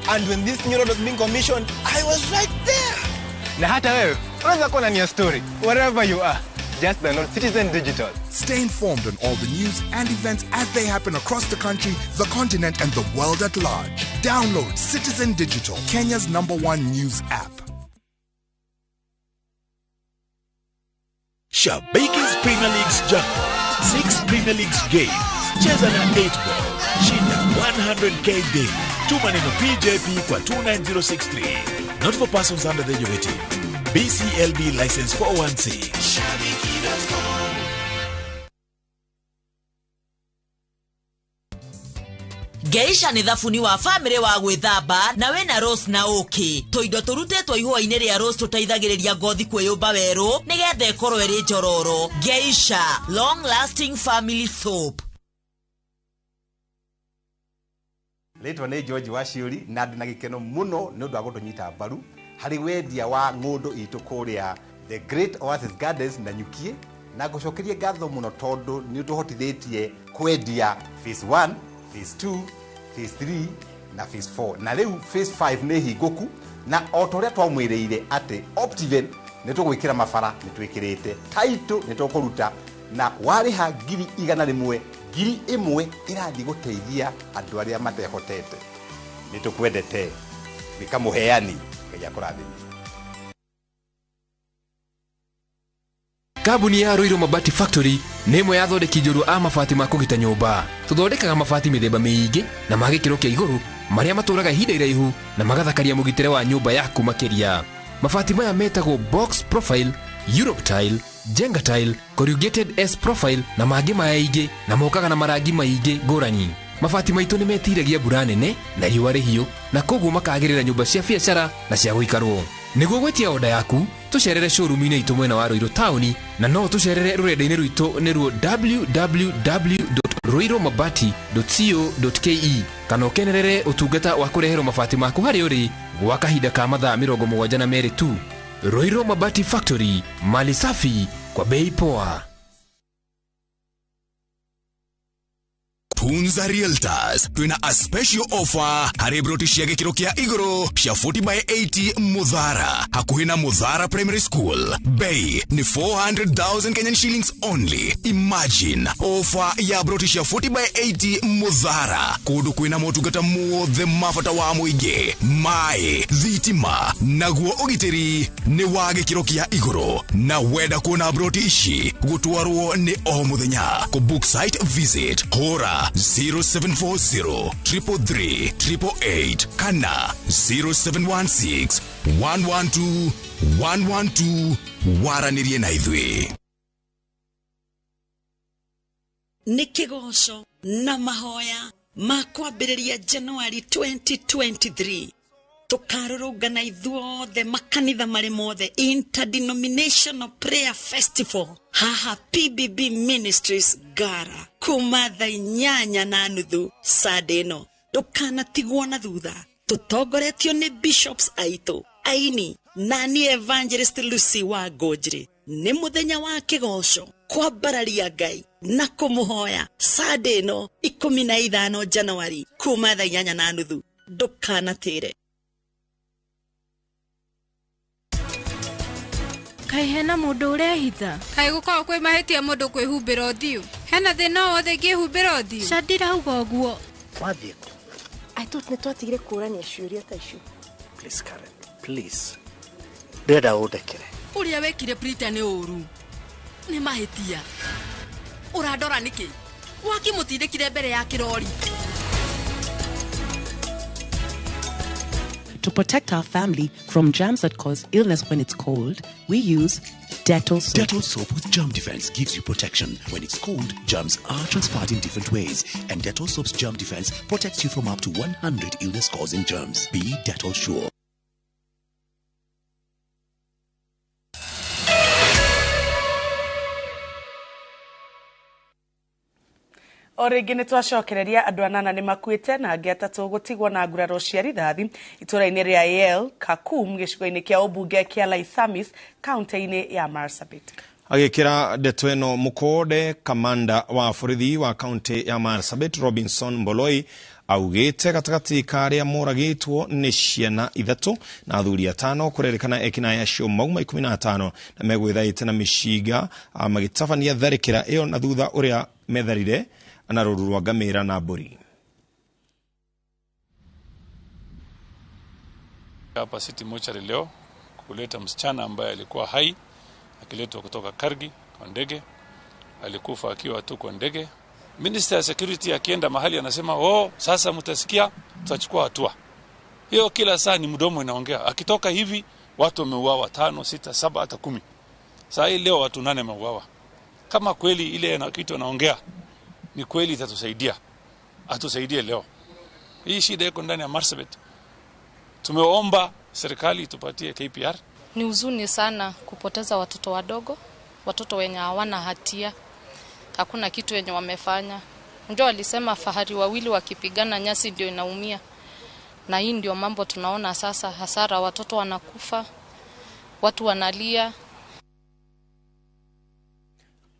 And when this new road was being commissioned, I was right there. Na hata wewe unaweza kuwa ndani ya story wherever you are. Just download Citizen Digital. Stay informed on all the news and events as they happen across the country, the continent, and the world at large. Download Citizen Digital, Kenya's #1 news app. Shabaiki's Premier League's jackpot. 6 Premier League's games. Cheza na 8 ball. Shinda 100k day. Tuma neno PJP kwa 29063. Not for persons under the age of 18. BCLB license 416. Geisha ni thafuni wa family wa gwithamba na wena Rose na Oki. Toindo turutetwo ihua-ini ria Rose tutaithagiriria ngothi kwiyumba weru nigetha ikorwo iri njororo. Geisha, long lasting family soap. Letwa ni George Washiuri na ndina gikeno muno ni undu wa gutunyita mbaru hari wendia wa ngundu itu kuria the Great Oasis Gardens na Nyukie na gucokerie ngatho muno tondu ni utuhotithitie kwendia phase 1, phase 2, phase 3 na phase 4 na riu phase 5 ni hinguku na otoria twamwireire ati Optiven ni tugwikira mabara ni twikirite title ni tukuruta na wariha 100,000 1,000 irathi guteithia andu aria matehotete ni tukwendete bikamuheani ya kurathini. Kabuni ya Ruiru Mabati Factory nemo yathondeki njuru a mabati ma kugita nyumba. Tuthondekaga mabati mithemba miingi na magikiro kia iguru maria maturaga ihinda iraihu na magathakaria mugitire wa nyumba yaku makiria. Mabati maya metagwo box profile, Europe tile, Jenga tile, corrugated S profile na mangi maingi na mokaga na marangi maingi ngurani. Mabati maitu ni metiragia mbura nene na riũa rĩhiũ na koguo makagĩrĩra nyũmba cia biacara na cia gũikarwo. Nĩguo gwetia oda yaku tucerere showroom-inĩ itũ mwena wa Ruiru town na no tucerere rũrenda-inĩ rwitũ nĩruo www.ruiromabati.co.ke kana ũkenerere ũtungata wa kũreherwo mabati maku harĩ ũrĩ gwa kahinda ka mathaa 72 tu. Ruiru Mabati Factory, mali safi kwa bei poa. Punza Realtors twina a special offer hari brotishia gikiro kia igoro cia 40/80 Mudhara hakuhi na Mudhara Primary School. Bei ni 400,000 Kenyan shillings only. Imagine offer ya brotishia 40/80 Mudhara kudu kwina motungata muothe mafata wa muingi mai thitima naguo ugitiri ni wa gikiro kia igoro na wenda kuona broti ici gutwarwo ni o muthenya ko book site visit hora 0740 333 888 kana 0716 112 112 waranirie na ithwe. Ni kigoco na mahoya ma kwambĩrĩria January 2023 tukarurungana ithuothe makanitha mari mothe interdenominational prayer festival haha PBB Ministries Gara kuma thaa 8:30 sadeno ndukanatigwo na thutha tutongoretio ni bishops aitu aini nani evangelist Lucy wa Gojri ni muthenya wa kigoco kwambararia Ngai na kumuhoya sadeno 15 January kuma thaa 8:30 ndukanatire. Kai hena mundu urehitha kai gukorwo kwi mahetia mundu kwihumbira uthiu hena thina wothe ngihumbira uthiu Shadira uga uguo wathie aitut nitwatigire kurania ciuria ta icio. Please Karen, please ndenda undekere uria wekire Prita ni uru ni mahetia urandora niki wakimutindikire mbere ya kirori. To protect our family from germs that cause illness when it's cold, we use Dettol soap. Dettol soap with germ defense gives you protection. When it's cold, germs are transferred in different ways, and Dettol soap's germ defense protects you from up to 100 illness-causing germs. Be Dettol sure. Origi ni twacokereria andu 8 ni makuite na angi 3 gutigwo na nguraro cia rithathi itura-ini ria Yel Kakum gicigo-ini kia ubunge kia Laithamis kaunti-ini ya Marsabit. Agikira ndeto ino mukode kamanda wa borithi wa kaunti ya Marsabit Robinson Mboloi augite gatagati karia moragitwo ni ciana 3 na athuri 5 kurerekana ekina acio mauma 15 na megwithaite na mishiga magitabania tharikira iyo na thutha uria metharire na ruru rwa ngamira na mburi. Hapa City Mortuary leo kuleta msichana ambaye alikuwa hai akiletwa kutoka Kargi kwa ndege, alikufa akiwa tu kwa ndege. Minister ya Security akienda mahali anasema sasa mtasikia tutachukua hatua. Hiyo kila saa ni mdomo inaongea. Akitoka hivi watu wameuawa 5, 6, 7 hata 10. Saa hii leo watu 8 wameuawa. Kama kweli ile kitu anaongea ni kweli itatusaidia. Atusaidie leo. Hii shida iko ndani ya Marsabit. Tumeomba serikali tupatie KPR. Ni huzuni sana kupoteza watoto wadogo, watoto wenye hawana hatia. Hakuna kitu wenye wamefanya. Ndio walisema fahari wawili wakipigana nyasi ndio inaumia. Na hii ndio mambo tunaona sasa, hasara, watoto wanakufa, watu wanalia.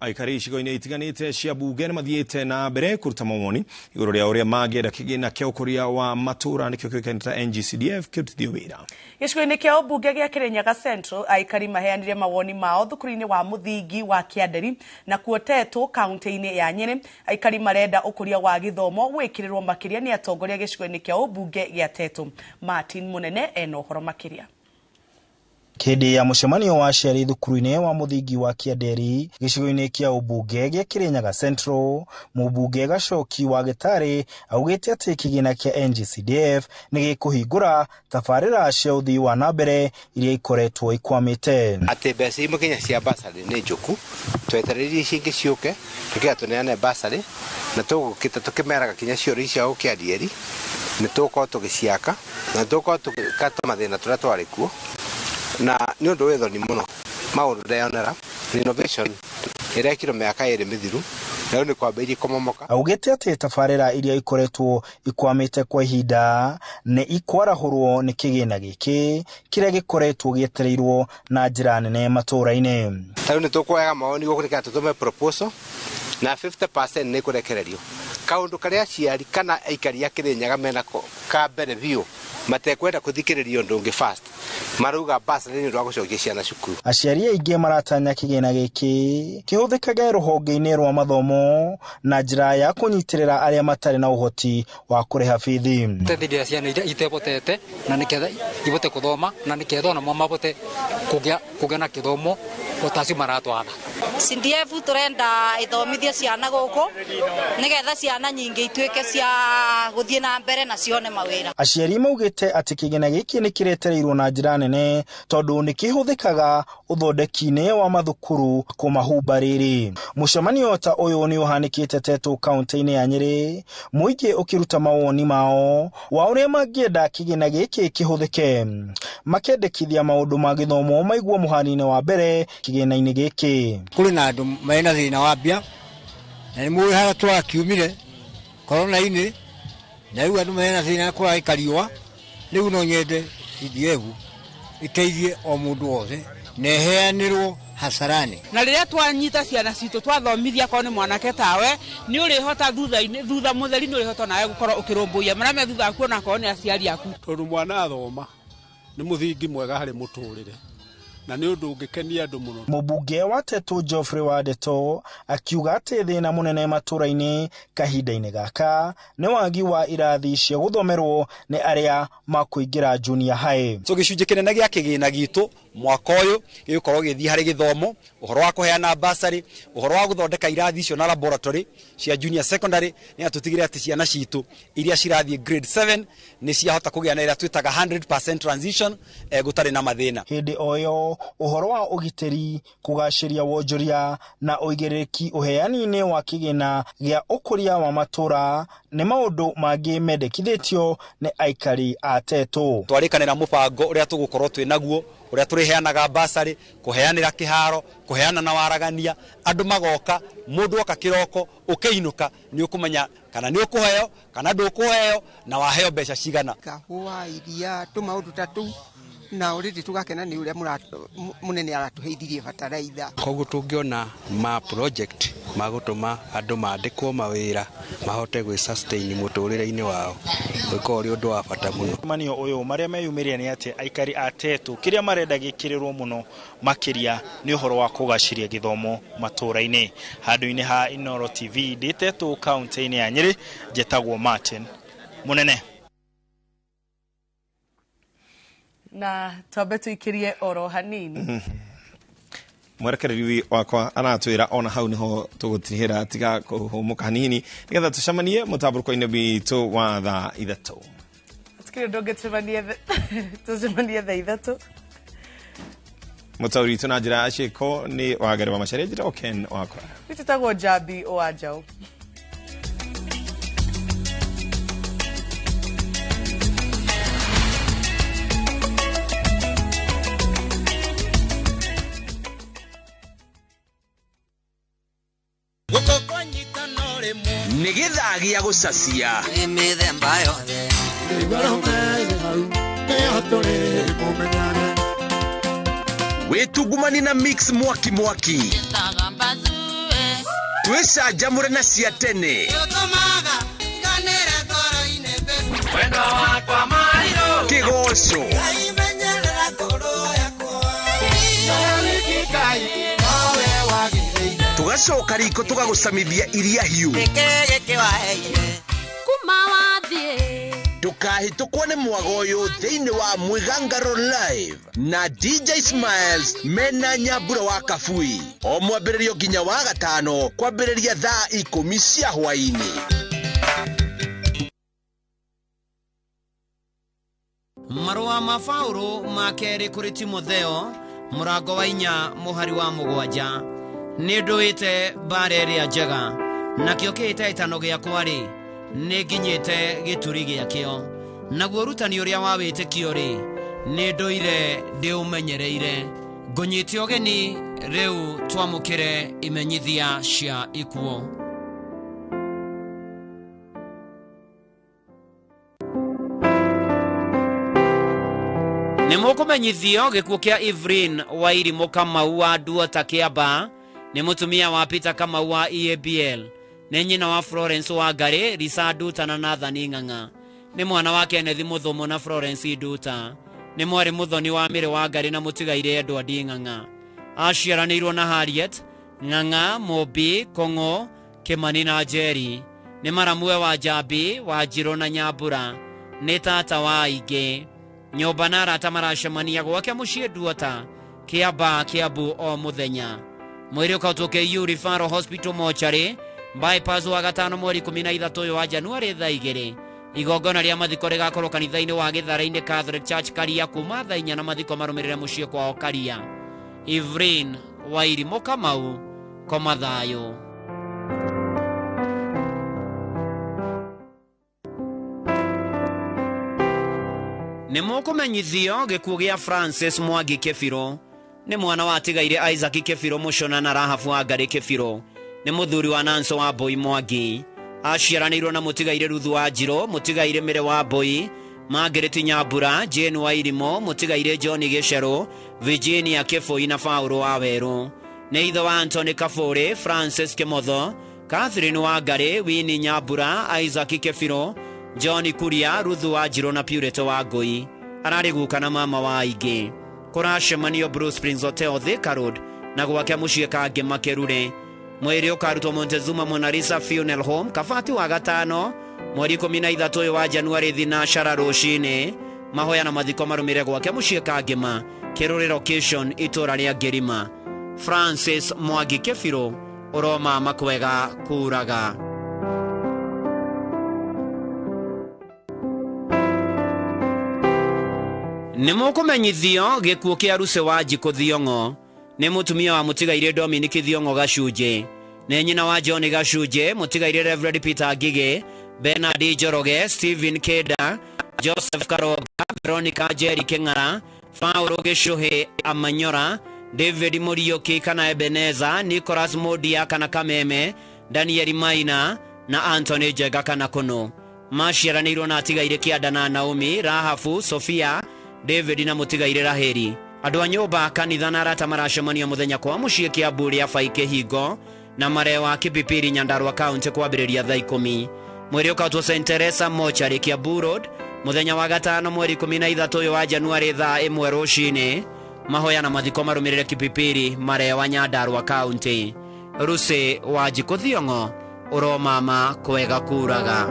Aikari icigo-ini itiganite cia bunge ni mathiite na mbere kuruta mawoni iguru ria uria magienda kigina kia ukuria wa matura nikio kioikanite NGCDF kirutithio wira. Gicigo-ini kia bunge gia Kirinyaga Central aikari maheanire mawoni mao thukuru-ini wa muthingi wa Kianderi na kuotetwo kaunti-ini ya Nyeri. Aikari marenda ukuria wa githomo gwikirirwo makiria ni atongoria gicigo-ini kia bunge gia Tetu. Martin Munene eno horo makiria. Kede ya mucemanio wa aciari thukuru-ini wa muthingi wa Kianderi gicigo-ini kia ubunge gia Kirinyaga Central, mubunge Gacoki wa Gitari augite ati kigina kia NGCDF ni gikuhingura tabarira cia uthii wa nambere iria ikoretwo ikwamite. Ati mbeca imukinya cia basari ni njuku twetererie cingi ciuke tukia tuneane basari na tugukita tukimeraga kinya ciori cia ukiadieri ni tuko tugiciaka na tuko tukata mathina turia twari kuo na ni undu wetho ni muno maundu ndayonera renovation ira kiro miaka iri mithiru leo ni kwambĩrĩria kũmomoka. Augite ati tabarĩra iria ikoretwo ikwamite kwa ihinda ni ikwarahurwo ni kigina giki kiria gikoretwo gietereirwo na njira nene matura-ini. Rĩu ni tukuoyaga maoni gũkũrĩka tutume proposal na 50% ni kurekererio kaundu karia aciari kana aikari a Kirinyaga mena ka mbere biũ matekwenda kuthikiririo ndungi fast maruga basi ni rwa gucokia ciana cukuru. Aciari aingi maratanya kigina giki kihuthikage ruhonge-ini rwa mathomo na njira ya kunyitirira aria matari na uhoti wa kuriha bithi. Tethiria ciana iria itebotete na niketha ibote kuthoma na niketha na mabote kugia na kithomo utaci maratwara. CDF turenda ithomithia ciana guku nigetha ciana nyingi ituike cia guthie na mbere na cione mawira. Aciari maugite augite ati kigena giki ni kiretereirwo na njira nene tondu ni kihuthikaga uthondeki-ini wa mathukuru kumahumba riri. Mucemanio ta uyu ni uhanikite Tetu kaunti-ini ya Nyeri, muingi ukiruta mawoni mao wa uria mangienda kigena giki kihuthike, makendekithia maundu ma githomo maiguo muhari-ini wa mbere kigena-ini giki. Kuri na andu mena thina wa mbia na ni muwi hara twakiumire corona-ini na riu andu mena thina kuraikariwa riu no nyende CDF iteithie o mundu wothe na heanirwo hasarani na riria twanyita ciana citu twathomithia ko ni mwanake tawe ni uri hota thutha mutheri ni uri hota nawe gukorwo ukirumbuya marame thutha aku na ko ni aciari aku tondu mwana athoma ni muthingi mwega hari muturire na ni undu ungikenia andu muno. Mubunge wa Tetu Geoffrey Wadeto akiuga ati thina munene matura-ini kahinda-ini gaka ni wagi wa irathi cia guthomerwo ni aria makuingira junior high. So gicunje kinene gia kigina gitu mwaka uyu gikorwo githii hari githomo, uhoro wa kuheana basari, uhoro wa guthondeka irathi cio na laboratory cia junior secondary ni atutigire ati ciana citu iria cirathie grade 7 ni ciahota kugia na ira twitaga 100% transition gutari na mathina. Hindi oyo uhoro wa ugiteri kugashiria wonjoria na uigiriki uheani-ini wa kigina gia ukuria wa matura ni maundu mangi mendekithitio ni aikari a Tetu. Twarikanira mubango uria tugukorwo twi naguo uria turiheanaga basari, kuheanira kiharo, kuheana na waragania, andu magoka, mundu oka kiroko ukiinuka ni ukumenya kana ni ukuheo kana ndukuheo na waheo mbeca cigana. Kahua iria tumaundu tatu na uridi tugakena ni uria munene aratuheithirie bataraitha. Koguo tungiona ma project magutuma andu mandikwo mawira mahote gwi sustain muturire-ini wao gwika uri undu wa bata muno. Manio uyu maria meyumiria ni ati aikari a Tetu kiria marenda gikirirwo muno makiria ni uhoro wa kugashiria githomo matura-ini. Handu-ini ha Inooro TV ndi Tetu kaunti-ini ya Nyeri, jetagwo Martin Munene. Na twambe tuikirie oro hanini. Mwerekereri wakwa aratwira ona hau niho tugutirihira tiga kuhumuka hanini nigetha tucemanie mutambuko-ini bitu wa thaa 3. Tukire ndongetemanie tucemanie thaa 3. Mutauri tuna njira aciko ni wagere wa macharia njira Ken wakwa. Tutagwo Jabi Oajao. Nĩ gĩthagia gũcacia mĩthemba yothe wĩtungumani na mix mwaki twĩcanjamũre na cia tene kĩgoco tugacoka riko tugagucamithia iria hiu kuma wathie ndukahĩtũkwo nĩ mwago ũyũ thĩinĩ wa Mwĩgangaro live na DJ Smiles mena Nyambura wa Kabui o mwambĩrĩrio nginya wa gatano kwambĩrĩria thaa 10 cia hwaĩ-inĩ. Marũa ma Paulo ma kerĩ kũrĩ Timotheo mũrango wa 4 mũhari wa 7 nĩ ndũĩte mbara ĩrĩa njega nakĩo kĩhĩtahĩtano gĩakwa-rĩ nĩ nginyĩte gĩturi gĩakĩo naguo ũrutani ũrĩa wa wĩtĩkio-rĩ nĩ ndũire ndĩũmenyereire ngũnyĩte ũgeni rĩu twamũkĩre imenyithia cia ikuo. Nĩ mũkũmenyithio gĩkuũ kĩa Evelyn wa Irimũ Kamau wa Nduota Kĩamba nĩ mũtumia wa Peter Kamau wa EABL nĩ nyina wa Florence wa Ngari Risa Nduta na Nathan Ng'ang'a nĩ mwana wa Kenneth Muthomo na Florence Nduta nĩ mwarĩ Muthoni wa Mĩrĩ wa Ngari na mũtigaire Edward Ng'ang'a aciaranĩirwo na Harriet Ng'ang'a Mobi Kong'o Kimani na Jerry nĩ maramue wa Jabi wa Njirũ na Nyambura nĩ tata wa aingĩ nyũmba na arata maracemania gwake mũciĩ Nduota Kĩamba Kĩambu o mũthenya mwĩrĩ ũkaũtũkĩiu Referral Hospital Mortuary bypass wa gatano mweri 13 wa Januari thaa 2 igongona rĩa mathiko rĩgakorwo kanitha-inĩ wa Gĩthara-inĩ Catholic Church Karia kuma thaa 4 na mathiko marũmĩrĩre mũciĩ kwao Karia. Evelyn Wairimu Kamau, koma thayũ. Nĩ mũkũmenyithio gĩkuũ gĩa Francis Mwangi Kĩbirũ. Nĩ mwana wa tigaire Isaac Kĩbirũ Mũcũna na Rahabu Wangari Kĩbirũ. Nĩ mũthuri wa Nanso wa Mbũi Mwangi. Aciaranĩirwo na mũtigaire Ruthu wa Njirũ, mũtigaire Mĩre wa Mbũi, Margaret Nyambura, Jane Wairimu, mũtigaire John Gĩcerũ, Virginia Kĩbũi na Paulo wa Werũ. Nĩ ithe wa Anthony Kabũri, Francis Kĩmotho, Catherine Wangari, Winnie Nyambura, Isaac Kĩbirũ, John Kuria, Ruthu wa Njirũ na Purity wa Ngũi. Ararĩ guka na mama wa aingĩ. Kũracemanio Bruce Springs Hotel Thika Road na gwake mũciĩ Kangĩma Kĩrure. Mwĩrĩ ũkarutwo Montezuma Mona Lisa Funeral Home Kabati wa gatano mweri 13 wa Januari thinacara rũcinĩ. Mahoya na mathiko marũmĩrĩre gwake mũciĩ Kangĩma Kĩrure location itũra rĩa Ngĩrima. Francis Mwangi Kĩbirũ, ũroma makwega kuraga. Nĩ mũkũmenyithio gĩkuũ kĩa Ruce wa Njikũ Thiong'o. Nĩ mũtumia wa mũtigaire Dominic Thiong'o Gacunjĩ. Nĩ nyina wa John Gacunjĩ, mũtigaire Reverend Peter Ngigĩ, Bernard Njoroge, Stephen Keda, Joseph Karoga, Veronica Jerry Kĩng'ara, Paulo Gĩcũhĩ Amanyora, David Mũriũki kana Ebeneza, Nicholas Mũndia kana Kameme, Daniel Maina na Anthony Njega kana Kũnũ. Maciaranĩirwo na atigaire Kĩanda na Naomi, Rahabu, Sofia, David na mũtigaire Raheri. Andũ a nyũmba kanitha na arata maracemania mũthenya kwa mũciĩ Kĩambu rĩa Bai Kĩhingo na Mare wa Kĩpipiri Nyandarua County kwambĩrĩria thaa 10. Mwĩrĩ ũkautwo St Teresa Mortuary Kiambu Road mũthenya wa gatano mweri 13 wa Januari thaa 1 rũcinĩ. Mahoya na mathiko marũmĩrĩre Kĩpipiri Mare wa Nyandarua County. Ruce wa Njikũ Thiong'o, ũromama kwega kuraga.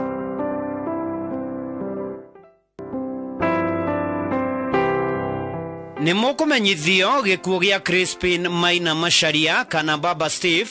Nĩ mũkũmenyithio gĩkuũ gĩa Crispin Maina Macharia kana Baba Steve,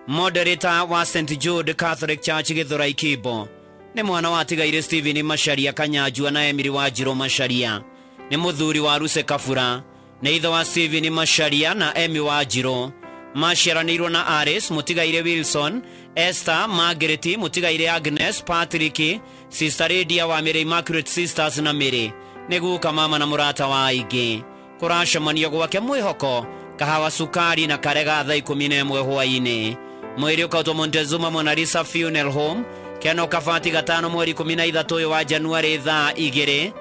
moderator wa St Jude Catholic Church Gĩthũrai Kimbo. Nĩ mwana wa tigaire Stephen Macharia Kanyanjua na Emily wa Njirũ Macharia. Nĩ mũthuri wa Ruce Kabura. Nĩ ithe wa Stephen Macharia na Emmy wa Njirũ. Maciaranĩirwo na Aris, mũtigaire Wilson, Esther, Margaret, mũtigaire Agnes, Patrick, Sister Lydia wa Mary Immaculate Sisters na Mary. Nĩ guka mama na mũrata wa aingĩ. Kũracemanio gwake Mwĩhoko, Kahawa Sukari na Karega thaa 11 hwaĩ-inĩ. Mwĩrĩ ũkautwo Montezuma Mona Lisa Funeral Home, Keno Kabati gatano mweri 13 wa Januari thaa 2.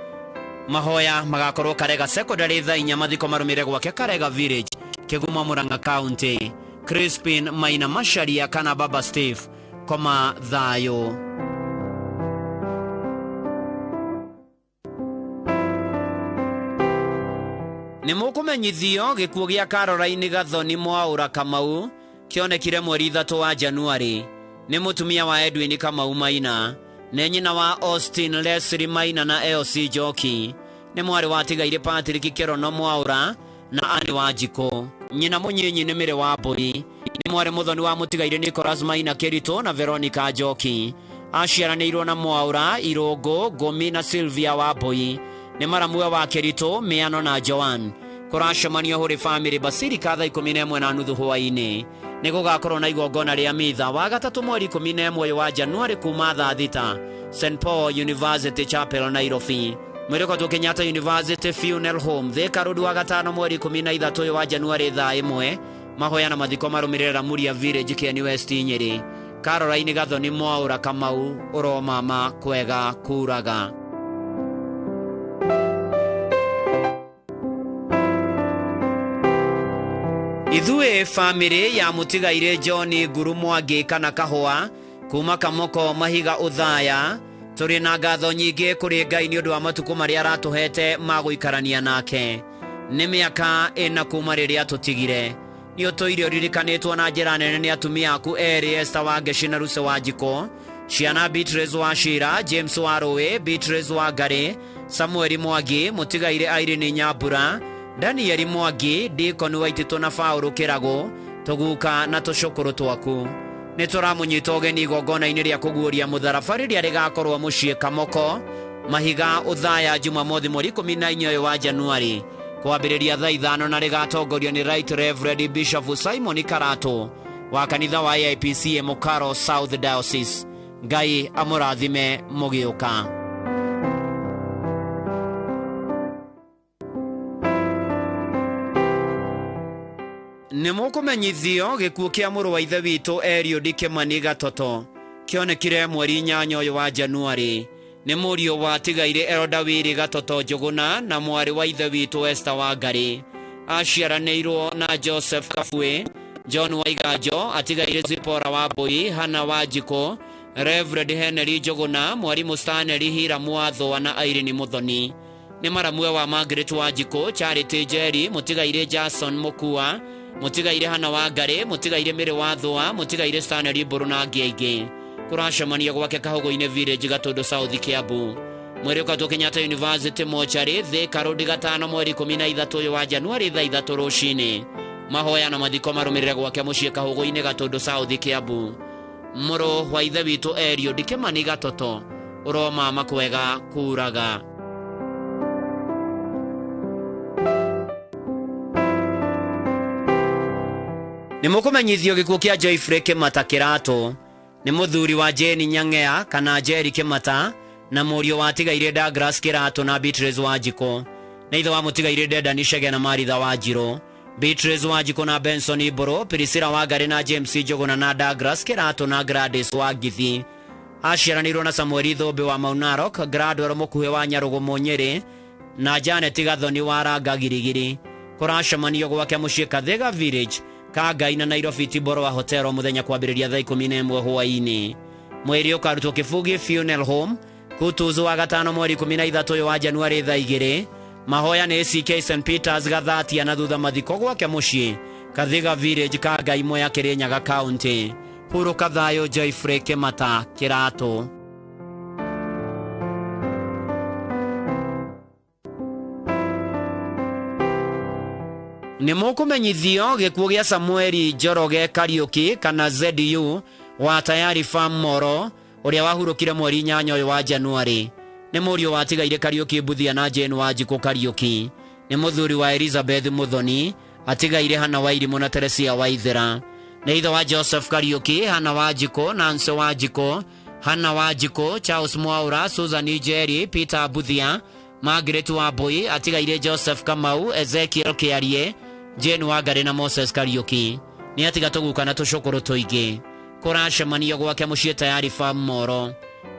Mahoya magakorwo Karega Secondary thaa 4 mathiko marũmĩrĩre gwake Karega Village, Kĩguma Murang'a County. Crispin Maina Macharia kana Baba Steve, koma thayũ. Nĩ mũkũmenyithio gĩkuũ gĩa Caroline Gathoni Mwaũra Kamau kĩonekire mweri 3 wa Januari. Nĩ mũtumia wa Edwin Kamau Maina, nĩ nyina wa Austin Leslie Maina na Elsie Njoki. Nĩ mwarĩ wa tigaire Patrick Kĩrono Mwaũra na Anne wa Njikũ. Nyina mũnyinyi nĩ Mĩrĩ wa Mbũi. Nĩ mwarĩ mũthoni wa mũtigaire Nicholas Maina Kĩritũ na Veronica Njoki. Aciaranĩirwo na Mwaũra, Irũngũ, Ngũmi na Sylvia wa Mbũi. Nĩ maramue wa Kĩritũ, Mĩano na Joan. Kũracemanio Holy Family Basilica thaa 11:30 hwaĩ-inĩ. Nĩ gũgakorwo na igongona rĩa mitha wa gatatũ mweri 11 wa Januari kuma thaa 6 St Paul University Chapel Nairobi. Mwĩrĩ ũkautwo Kenyatta University Funeral Home Thika Road wa gatano mweri 13 wa Januari thaa 1. Mahoya na mathiko marũmĩrĩre Ramuria Village Kieni West Nyeri. Caroline Gathoni Mwaũra Kamau, ũromama kwega kuraga. Ithuĩ family ya mũtigaire John Nguru Mwangi kana Kahũa kuma Kamoko Mahiga Uthaya tũrĩ na ngatho nyingĩ kũrĩ Ngai nĩ ũndũ wa matukũ marĩa aratũhete ma gũikarania nake. Nĩ mĩaka 4 kuma rĩrĩa tũtigire. Nĩ ũtũire ũririkanĩtwo na njĩra nene nĩ atumia aku erĩ, Esther Wangeci na Ruce wa Njikũ, ciana Beatrice wa Shira, James wa Rũĩ, Beatrice wa Ngari, Samuel Mwangi, mũtigaire Irene Nyambura, Daniel Mwangi, Deacon Waititũ na Paulo Kĩrago, tũguka na tũcũkũrũ twaku. nĩ tũramũnyita ũgeni igongona-inĩ rĩa kũguũria mũtharabari rĩrĩa rĩgakorwo mũciĩ Kamoko Mahiga Uthaya Jumamothi mweri 14 wa Januari kwambĩrĩria thaa 5 na rĩgatongorio nĩ Right Reverend Bishop Simon Karato wa kanitha wa AIPC Mukaro South Diocese. Ngai amũrathime mũgĩũka. Nĩ mũkũmenyithio gĩkuũ kĩa mũrũ wa ithe witũ Eliud Kimani Gatoto kĩonekire mweri 8 wa Januari. Nĩ mũriũ wa tigaire Elda Wili Gatoto Njuguna na mwarĩ wa ithe witũ Esther Wangari. Aciaranĩirwo na Joseph Kafue, John Waiganjo atigaire Zipora Wambui, Hana Wanjiko, Reverend Henry Njuguna, Mwarimu Stanley Hira Mwathwa na Irene Muthoni. Nĩ maramwe wa Margaret Wanjiko, Charity Njeri, mũtigaire Jason Mukua, mũtigaire Hana Wangari, mũtigaire Mĩrĩ Wathwa, mũtigaire Stanley Mburu na angĩ aingĩ. Kũracemania gwake Kahogo-inĩ Village Gatundu South Kiambu. Mweri ũkatũ Kenyatta University mochari Thika Road 5 mweri 13 wa Januari thaa 3 rũcinĩ. Mahoya na mathiko marũmĩrĩre gwake mũciĩ Kahogo-inĩ Gatundu South Kiambu. Mũrũ wa ithe witũ Eliud Kimani Gatoto ũroma makwega kuraga. Nĩ mũkũmenyithio gĩkuũ kĩa Joyfrey Kĩmata Kĩratũ. Nĩ mũthuri wa Jane Nyang'ea kana Jerry Kĩmata na mũriũ wa tigaire Douglas Kĩratũ na Beatrice Wanjiko. Na ithe wa mũtigaire Dedan Chege na Maritha Wanjirũ. Beatrice Wanjiko na Benson Mburu, Priscilla Wangari na James Njuguna na Douglas Kĩratũ na Gladys Wangithi. Aciaranĩirwo na Samuel Thũmbĩ wa Mount Narok, Gladwell Mũkuhĩ wa Nyarũgũ Nyĩrĩ na Janet Gathoni wa Ranga Girigiri. Kũracemanio gwake mũciĩ Kathega Village Kangai na Nairobi Tiboro Hotel mũthenya kwambĩrĩria thaa 11 hwaĩ-inĩ. Mweri ũkarutwo Kĩbugi Funeral Home Kutuzu wa gatano mweri 13 wa Januari thaa 2. Mahoya nĩ CK St Peters Gathatia na thutha mathiko gwake mũciĩ Kathega Village Kangai Mwea Kĩrĩnyaga County. Huruka thayũ Joyfrey Kĩmata Kĩratũ. Nĩ mũkũmenyithio gĩkuũ gĩa Samueli Njoroge Kariuki kana ZU wa Tayari Farm Moro ũrĩa wahurũkire mweri 8 wa Januari. Nĩ mũriũ wa tigaire Kariuki Mbuthia na Jane Wanjiko Kariuki. Nĩ mũthuri wa Elizabeth Muthoni atigaire Hana Wairimũ na Teresia Waithera. Nĩ ithe wa Joseph Kariuki, Hana Wanjiko, Nancy Wanjiko, Hana Wanjiko, Charles Mwaura, Susan Njeri, Peter Mbuthia, Margaret Wambui atigaire Joseph Kamau, Ezekiel Kĩarie, Jane Wangari na Moses Kariuki. Nĩ atiga tũguka na tũcũkũrũ tũingĩ. Kũracemanio gwake mũciĩ Tayari Farm Moro.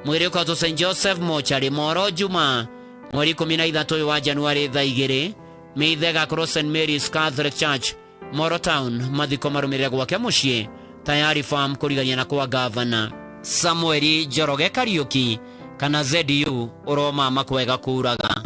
Mweri ũkatũ St Joseph mochari Moro Juma mweri 13 wa Januari thaa 2. Mĩithega Cross St Mary's Catholic Church Moro Town mathiko marũmĩrĩre gwake mũciĩ Tayari Farm kũrigania na kwa gavana Samueli Njoroge Kariuki kana ZU ũroma makwega kuraga.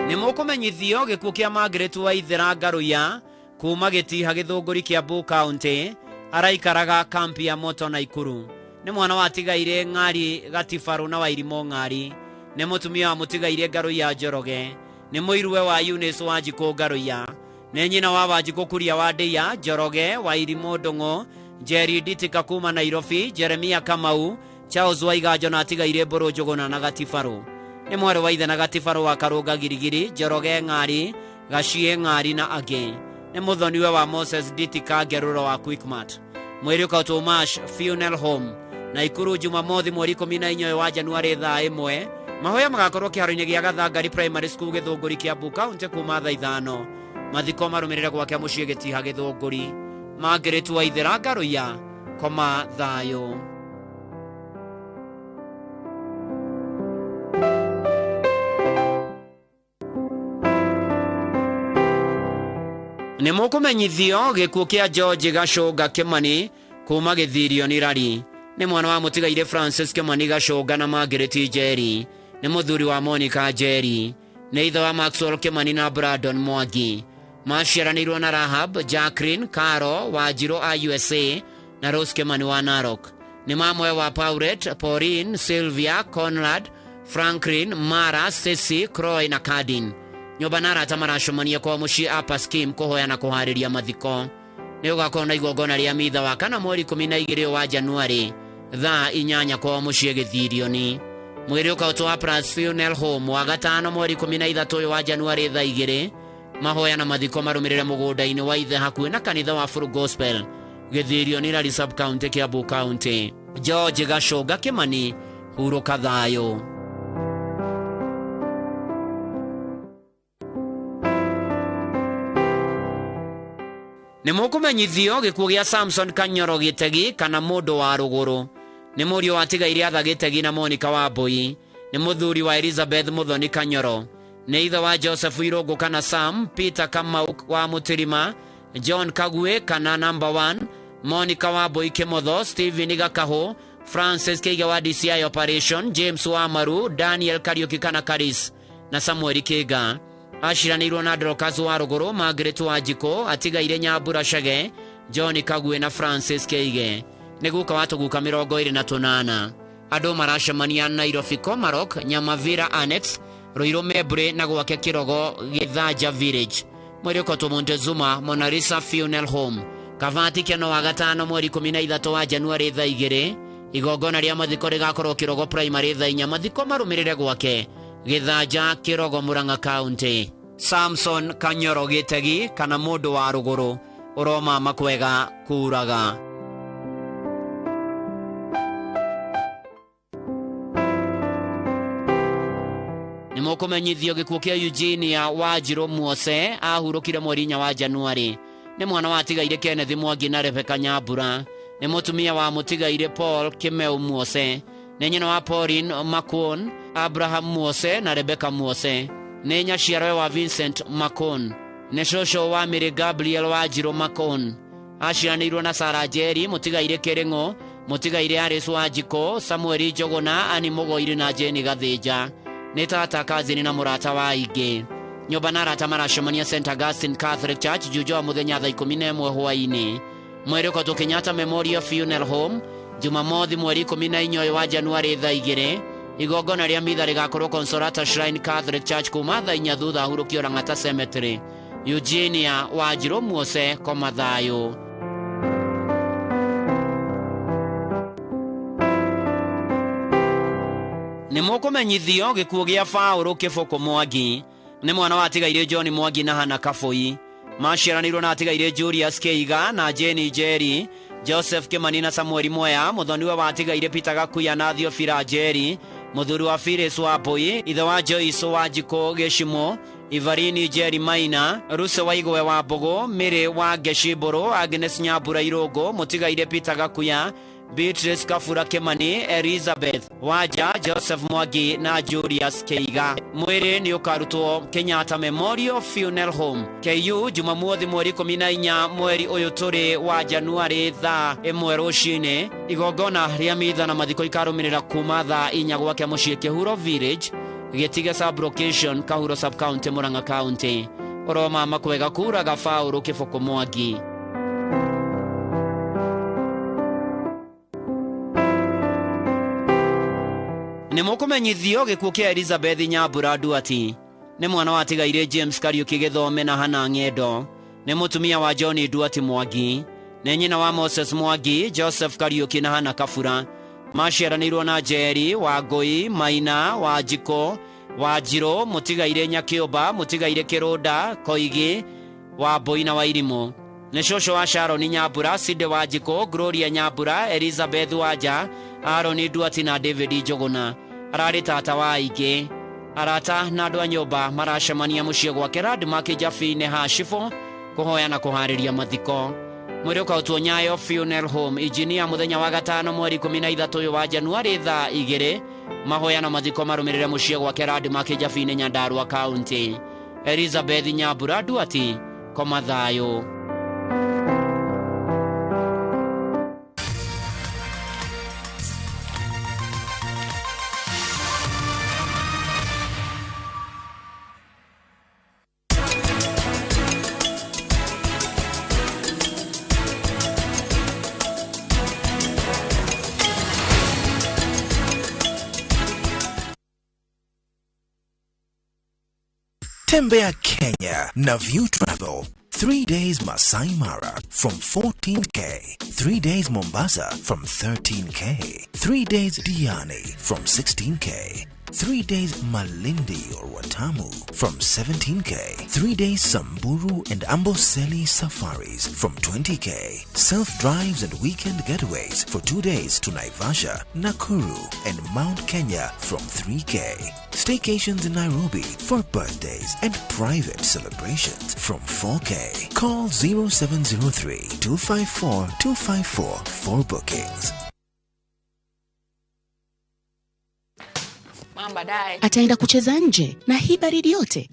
Nĩ mũkũmenyithio gĩkuũ kĩa Margaret Waithera Ngaruya kuma Gĩtiha Gĩthũngũri Kiambu County araikaraga kampi ya Moto Naikuru. Nĩ mwana wa tigaire Ng'ari Gatibaru na Wairimũ Ng'ari. Nĩ mũtumia wa mũtigaire Ngaruya Njoroge. Nĩ mũiruwe wa Eunice Wanjikũ Ngaruya. Nĩ nyina wa Wanjikũ Kuria wa Ndeia Njoroge, Wairimũ Ndung'u, Jerry Nditika kuma Nairobi, Jeremia Kamau, Charles Waiganjo na tigaire Mburu Njuguna na Gatibaru. Nĩ mwarĩ wa ithe na Gatibaru wa Karũnga Girigiri, Njoroge Ng'ari, Gacie Ng'ari na angĩ. Nĩ mũthoniwe wa Moses Nditika Ngerũro wa Quickmart. Mweri ũkatũ Mash Funeral Home Naikuru Jumamothi mweri 14 wa Januari thaa 1. Mahoya magakorwo kĩharo-inĩ gĩa Gathangari Primary School Gĩthũngũri Kiambu County kuma thaa 5. Mathiko marũmĩrĩre gwake mũciĩ Gĩtiha Gĩthũngũri. Margaret Waithera Ngaruya koma thayũ. Nĩ mũkũmenyithio gĩkuũ kĩa George Gacũnga Kĩmani kuma Gĩthirio nĩ Rari. Nĩ mwana wa mũtigaire Francis Kĩmani Gacũnga na Margaret Njeri. Nĩ mũthuri wa Monica Njeri. Nĩ ithe wa Maxwell Kĩmani na Brandon Mwangi. Maciaranĩirwo na Rahab, Jacqueline, Caro, Wanjirũ a USA na Rose Kĩmani wa Narok. Nĩ mamwe wa Paulette, Pauline, Sylvia, Conrad, Franklin, Mara, Stacy, Croy na Cardin. nyumba na arata maracemania kwa muciĩ apa scheme kũhoya na kũharĩria mathiko. Nĩ ũgakorwo na igongona rĩa mitha wa kana mweri 12 wa Januari thaa 8 kwa muciĩ Gĩthirioni. Mwĩrĩ ũkaũtwo wa Plus Funeral Home wa gatano mweri 13 wa Januari thaa 2 mahoya na mathiko marũmĩrĩre mũgũnda-inĩ wa ithe hakuhĩ na kanitha wa Full Gospel Gĩthirioni Rari Sub County Kiambu County. George Gacũnga Kĩmani, Huruka Thayũ. Nĩ mũkũmenyithio gĩkuũ gĩa Samson Kanyoro Gĩtegi kana mũndũ wa rũgũrũ. Nĩ mũriũ watigaire atha Gĩtegi na Monica Wambui. Nĩ mũthuri wa Elizabeth Muthoni Kanyoro. Nĩ ithe wa Joseph Irũngũ kana Sam, Peter Kamau wa Mũtirima, John Kagwe kana number 1, Monica Wambui Kĩmotho, Stephen Gakahũ, Francis Kĩige wa DCI Operation, James Wamaru, Daniel Kariuki kana Karis na Samuel Kĩga. Aciranĩirwo na Dorcas wa rũgũrũ, Margaret Wanjikũ, atigaire Nyambura Chege, John Kagwe na Francis Kĩige. Nĩ guka watuguka 28. Andũ maracemania Nairobi Komarok, Nyamavira Annex, Ruiru Mebre na gwake Kirogo Githaja Village. Mweri ũkotwo Montezuma Monalisa Funeral Home. Kavati keno wa gatano mweri 13 wa Januari thaa 2. Igongona rĩa mathiko rĩgakorwo Kirogo Primary thaa 4. Mathiko marũmĩrĩre gwake Githaja Kirogo Murang'a County. Samson Kanyoro Gĩtegi kana mũndũ wa rũgũrũ ũroma makwega kuraga. Nĩ mũkũmenyithio gĩkuũ kĩa Eugenia Wanjirũ Muose ahurũkire mweri 4 wa Januari. Nĩ mwana wa tigaire Kenneth Mwangi na Rebecca Nyambura. Nĩ mũtumia wa mũtigaire Paul Kimeu Muose. Nĩ nyina wa Pauline Makon, Abraham Muose na Rebecca Muose. Nĩ nyaciarwe wa Vincent Makon. Nĩ cũcũ wa Mary Gabriel Wanjirũ Makon. Aciranĩirwo na Sarah Njeri, mũtigaire Kĩrĩng'ũ, mũtigaire Alice Wanjikũ, Samuel Njogona, Ani Mũgoiri na Jeni Gathĩnja. Nĩ tata kazini na mũrata wa ingĩ. Nyũmba na arata maracemania St. Augustine Catholic Church Juja wa mũthenya thaa 11 hwaĩ-inĩ. Mweri ũkotwo Kenyatta Memorial Funeral Home, Jumamothi mweri 14 wa Januari thaa 2. Igongona rĩa mitha rĩgakorwo Consolata Shrine Catholic Church kuma thaa 4 thutha hurũkio Lang'ata Cemetery. Eugenia Wanjirũ Muose, koma thayũ. Nĩ mũkũmenyithio gĩkuũ gĩa Paũlũ Kĩbũkũ Mwangi. Nĩ mwana wa tigaire John Mwangi na Hana Kabũi. Maciaranĩirwo na tigaire Julius Kĩiga na Jeni Njeri, Joseph Kĩmani na Samuel Mwea. Mũthoniwe wa tigaire Peter Gakuya na Theophila Njeri. Mũthuri wa Phyllis Wambui, ithe wa Joyce Wanjikũ Gĩcimo, Ivarini Njeri Maina, Ruse wa Igwe wa Mbogo, Mĩrĩ wa Gĩcimbũrũ, Agnes Nyambura Irũngũ, mũtigaire Peter Gakuya, Beatrice Kafura Kĩmani, Elizabeth Wanja, Joseph Mwangi na Julius Kĩiga. Mwĩrĩ nĩ ũkarutwo Kenyatta Memorial Funeral Home, KU, Jumamothi mweri 14 mweri ũyũ tũrĩ wa Januari thaa 1 rũcinĩ. Igongona rĩa mitha na mathiko ikarũmĩrĩra kuma thaa 4 gwake mũciĩ Kĩhuro Village, Gĩtige Sub Location, Kahuro Sub County, Murang'a County. Ũroma makwega kuraga Paũlũ Kĩbũkũ Mwangi. Nĩ mũkũmenyithio gĩkuũ kĩa Elizabeth Nyambura Nduati. Nĩ mwana wa tigaire James Kariuki Gĩthome na Hana Ng'endo. Nĩ mũtumia wa John Nduati Mwangi. Nĩ nyina wa Moses Mwangi, Joseph Kariuki na Hana Kabura. Maciaranĩirwo na Njeri, Wangũi, Maina, Wanjikũ, Wanjirũ, mũtigaire Nyakĩũmba, mũtigaire Kĩrũnda, Koigi, Wambũi na Wairimũ. Nĩ cũcũ wa Sharon Nyambura, Sinde Wanjikũ, Gloria Nyambura, Elizabeth Wanja, Aaron Nduati na David Njogona. Ararĩ tata wa aingĩ. Arata na andũ a nyũmba maracemania mũciĩ gwake Landmark Jabi-inĩ Hashifo kũhoya na kũharĩria mathiko. Mwĩrĩ ũkaũtwo Nyayo Funeral Home, Engineer, mũthenya wa gatano mweri 13 wa Januari thaa 2. Mahoya na mathiko marũmĩrĩre mũciĩ gwake Landmark Jabi-inĩ Nyandarua County. Elizabeth Nyambura Nduati, koma thayũ. Tembea Kenya na View Travel. 3 days Masai Mara from 14K. 3 days Mombasa from 13K. 3 days Diani from 16K. 3 days Malindi or Watamu from 17K. 3 days Samburu and Amboseli safaris from 20K. Self-drives and weekend getaways for 2 days to Naivasha, Nakuru and Mount Kenya from 3K. Staycations in Nairobi for birthdays and private celebrations from 4K. Call 0703-254-254 for bookings. Ataenda kucheza nje na hii baridi yote.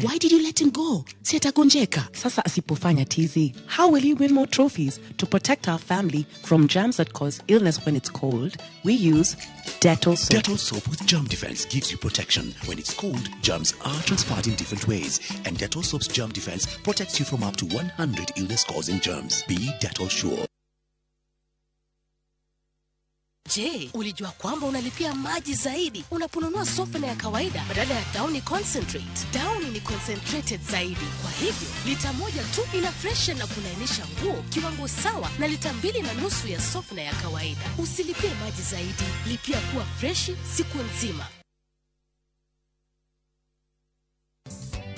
Why did you let him go? Si atagonjeka. Sasa asipofanya tizi, how will he win more trophies? To protect our family from germs that cause illness when it's cold, we use Dettol soap. Dettol soap with germ defense gives you protection. When it's cold, germs are transferred in different ways. And Dettol soap's germ defense protects you from up to 100 illness-causing germs. Be Dettol sure. Je, ulijua kwamba unalipia maji zaidi unaponunua softener ya kawaida badala ya Downy Concentrate? Downy ni concentrated zaidi. Kwa hivyo, lita moja tu ina freshen na kulainisha nguo kiwango sawa na lita 2.5 ya softener ya kawaida. Usilipie maji zaidi, lipia kuwa freshi siku nzima.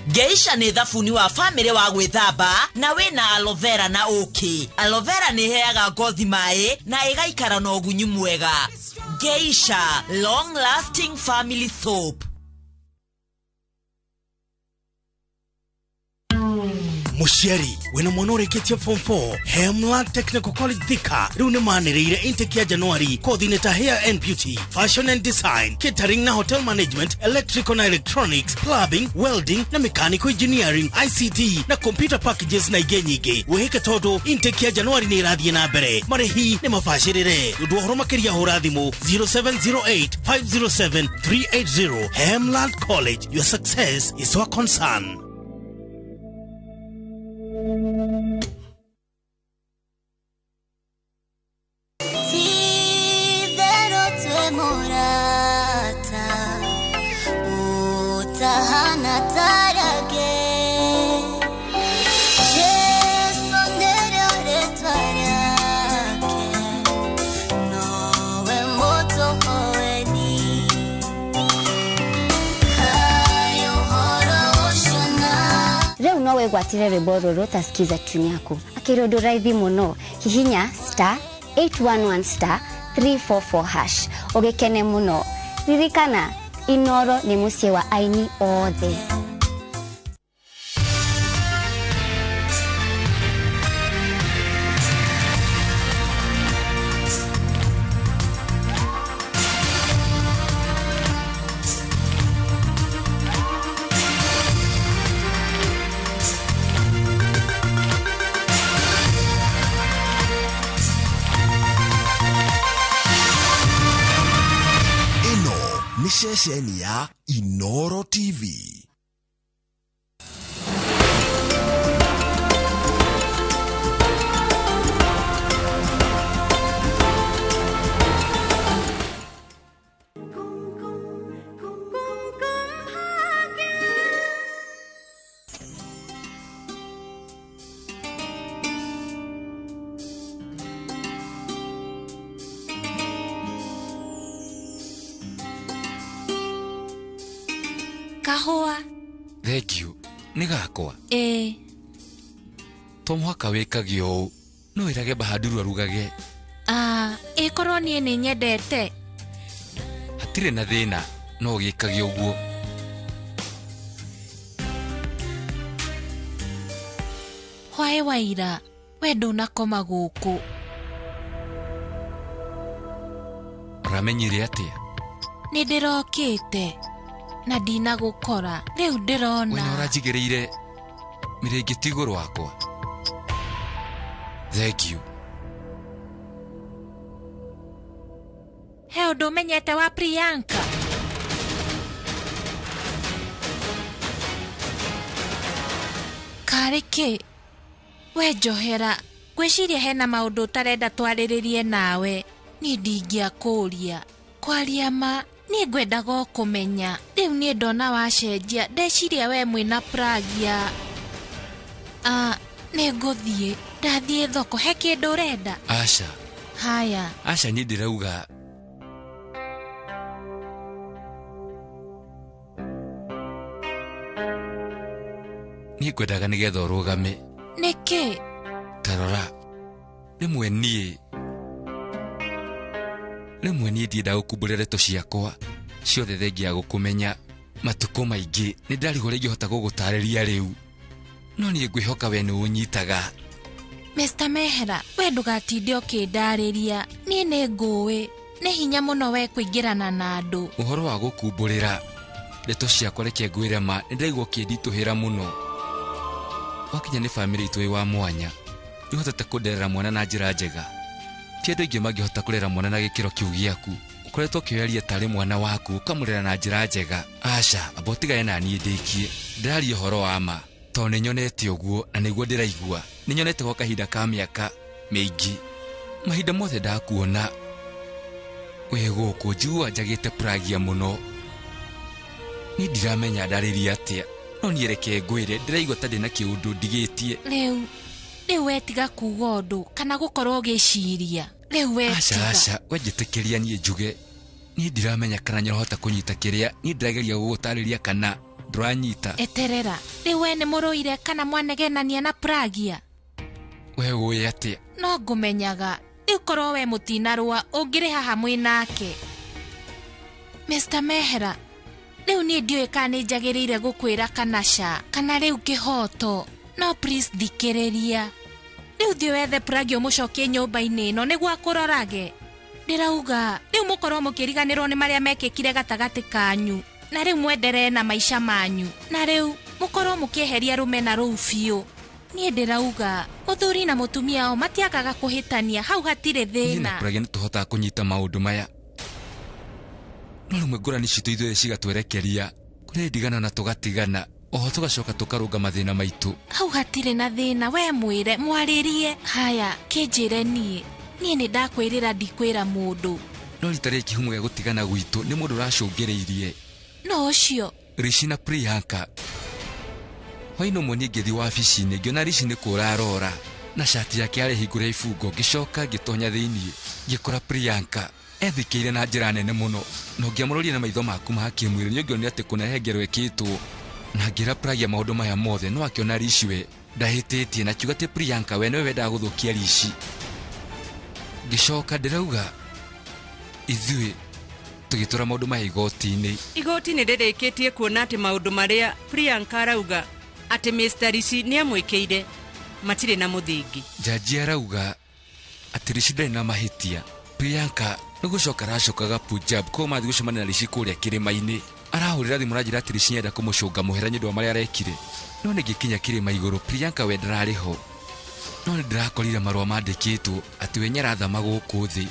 Geisha ni thafuni wa family wa gwithamba na wina aloe vera na oki. Aloe vera ni heaga ngothi mai na igaikara na ugunyu mwega. Geisha long lasting family soap. Musheri, wena mwanore ketia form 4, Hemland Technical College Thika, rune manereire intake ya January, coordinator hair and beauty, fashion and design, catering na hotel management, electrical na electronics, plumbing, welding na mechanical engineering, ICT na computer packages na igenyige. Weheke todo intake ya January ni radhi na bere. Marehi ne mafashirire. Udu horoma keria horadhimo 0708-507-380. Hemland College, your success is our concern. Nowe gwatire reboro rota skiza tune yako akirodo raithi muno hihinya *811 *344# ogekene muno ririkana Inooro ni musie wa aini othe. Nishesheni ya Inooro TV. Kahua. Thank you. Nigakwa. Tomuhaka wikagio no irage bahaduru arugage. Ikorwo nie ni nyendete. Hatire na thina no gikagio guo. Hwae waira wendo nakoma guku. Ramenyire atia? Nindirokite na dina gukora riu ndirona. Wena urajigereire mirengeti iguru wakwa. Thank you. He undu menyete wa Priyanka? Kariki we Johera, gwiciria hena maundu utarenda twariririe nawe. Ni ndingia kuria kwaria ma Ni ngwendaga kumenya riu ni ndona wacenjia ndeciria we mwina pragia. Ni nguthie ndathie thoko he kindu urenda. Asha. Haya. Asha ni ndirauga ni ngwendaga nigetha urugame. Niki? Tarora. Rimwe nie ndienda gukumbũrĩra ndeto ciakwa ciothe thengia gukumenya matuko maingi ni ndarigwo ingihota gũgũtarĩria riu no nie ngwĩhoka we nĩ ũnyitaga. Mr. Mehera, we ndugatinde ũkĩndarĩria niĩ nĩ ngũĩ nĩ hinya mũno we kũingĩrana na andũ. Ũhoro wa gũkumbũrĩra ndeto ciakwa reke ngwĩre ma nĩ ndaigua ũkĩnditũhĩra mũno. Wakinya nĩ bamĩrĩ itũ wa mwanya nĩũhotete kũnderera mwana na njĩra njega. Ti andũ aingĩ mangĩhota kũrera mwana na gĩkĩro kĩu gĩaku. Ũkoretwo ũkĩoyaria tarĩ mwana waku ũkamũrera na njĩra njega. Aca, amba ũtigane na niĩ ndĩkie. Ndĩraria ũhoro wa ma tondũ nĩnyonete ũguo na nĩguo ndĩraigua. Nĩnyonete gwa kahinda ka mĩaka mĩingĩ. Mahinda mothe ndakuona wĩ gũkũ njiguaga njagĩte pragia mũno. Niĩ ndiramenya ndarĩria atĩa no niĩ reke ngwĩre ndĩraigua ta ndĩna kĩũndũ ndigĩtie. Rĩu wetiga kuga ũndũ kana gũkorwo ũgĩciria. Rĩu wetiga. Aca, we njĩtĩkĩria niĩ njuge. Niĩ ndiramenya kana nĩũrahota kũnyita kĩrĩa niĩ ndĩrageria gũgũtarĩria kana ndũranyita. Eterera, rĩu we nĩ mũrũire kana mwanegenania na pragia? We ũĩ atĩa? No ngũmenyaga rĩu korwo we mũtinarũa ũngĩrĩ haha mwĩ nake. Mr. Mehera, rĩu niĩ ndiũĩ kana nĩ njagĩrĩire gũkwĩra kana ca kana rĩu kĩhoto. No please thikĩrĩria. Rĩu thiĩ wethe pragia ũmũcokie nyũmba-inĩ ĩno nĩguo akũrorage. Ndĩrauga rĩu mũkorwo mũkĩriganĩrwo nĩ marĩa mekĩkire gatagatĩ kanyu na rĩu mwenderee na maica manyu na rĩu mũkorwo mũkĩeheria rũmena rũu biũ. Niĩ ndĩrauga mũthuri na mũtumia o matiagaga kũhĩtania, hau hatirĩ thĩna. Niĩ na pragia nĩtũhotaga kũnyita maũndũ maya no rĩmwe ngũrani citũ ithuĩ cigatwerekeria kũrĩ ndigana na tũgatigana oho tũgacoka tũkarũnga mathĩna maitũ. Hau hatirĩ na thĩna, we mwĩre mwarĩrie. Haya, kĩnjĩre niĩ nĩ ndakwĩrĩra ndikwĩra mũndũ. No rita rĩa kĩhumo gĩa gũtigana gwitũ nĩ mũndũ ũracũngĩrĩirie. No ũcio Rishi na Priyanka. Hwainĩ ũmwe niĩ ngĩthiĩ wabici-inĩ ngĩona Rishi nĩ kũra arora na shati yake yarĩ hingũre ibungo. Ngĩcoka ngĩtonya thĩiniĩ ngĩkora Priyanka ethikĩire na njĩra nene mũno no ngĩamũroria na maitho maku ma kĩmwĩrĩ nĩngĩonire atĩ kũnehengerwo ĩkĩtwo na ngĩra pragia maũndũ maya mothe no akĩona Rishi we ndahĩtĩtie na kiuga atĩ Priyanka we nĩwe wendaga gũthũkia Rishi. Ngĩcoka ndĩrauga ithuĩ tũgĩtwara maũndũ maya igoti-inĩ. Igoti nĩ rĩrĩkĩtie kuona atĩ maũndũ marĩa Priyanka arauga atĩ Mr. Rishi nĩ amwĩkĩire matirĩ na mũthingi. Jaji arauga atĩ Rishi ndarĩ na mahĩtia. Priyanka nĩ gũcoka aracokaga Punjab ko mathiĩ gũcemania na Rishi kũrĩa kĩrĩma-inĩ. Arahũrĩra thimũ na njĩra atĩ Rishi nĩenda kũmũcũnga mũhera nĩ ũndũ wa marĩa arekire. No nĩngĩkinya kĩrĩma igũrũ Priyanka we ndararĩ ho. No nĩndĩrakorire marũa mandĩkĩtwo atĩ we nĩarathama gũkũ thĩ.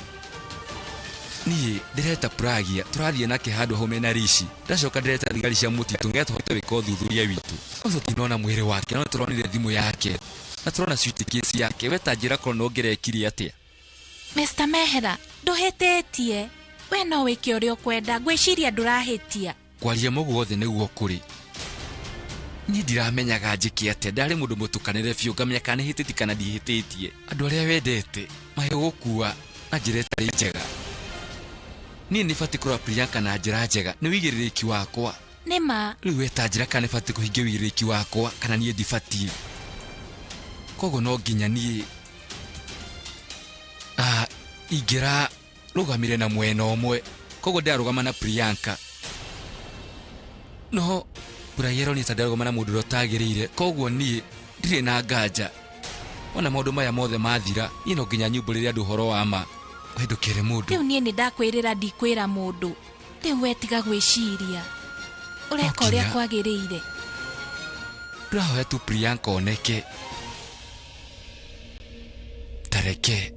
Niĩ ndĩreta pragia tũrathiĩ nake handũ hau mena Rishi. Ndacoka ndĩreta thigari cia mũtitũ nĩgetha tũhote gwĩka ũthuthuria witũ. No tũtinona mwĩrĩ wake no tũronire thimũ yake na tũrona suitcase yake. We ta njĩra korwo no ngerekire atĩa. Mr. Mehera, ndũhĩtĩtie. We no wĩke ũrĩa ũkwenda, ngwĩciria ndũrahĩtia. Kwaria mũguo othe nĩguo kũrĩ. Niĩ ndiramenyaga njĩke atĩa, ndarĩ mũndũ mũtukanĩre biũ ngamenya kana nĩhĩtĩtie kana ndihĩtĩtie. Andũ arĩa wendete magĩgũkua na njĩra ĩtarĩ njega. Niĩ nĩbatiĩ kũrora Priyanka na njĩra njega, nĩ wĩigĩrĩrĩki wakwa. Nĩma. Rĩu we ta njĩra kana nĩbatiĩ kũhingia wĩigĩrĩrĩki wakwa kana niĩ ndibatiĩ. Koguo no nginya niĩ ingĩra rũgamire na mwena ũmwe. Koguo ndarũgama na Priyanka. No Pragia niĩ ta ndarũgama na mũndũ ũrĩa ũtagĩrĩire. Koguo niĩ ndirĩ na nganja. Ona maũndũ maya mothe mathira niĩ no nginya nyumbũrĩre andũ ũhoro wa ma. Wendũkĩre mũndũ. Rĩu niĩ nĩndakwĩrĩra ndikwĩra mũndũ. Rĩu wetiga gwĩciria. Ũreka ũrĩa kwagĩrĩire. Ndĩrahoya tu Priyanka oneke. Tareke.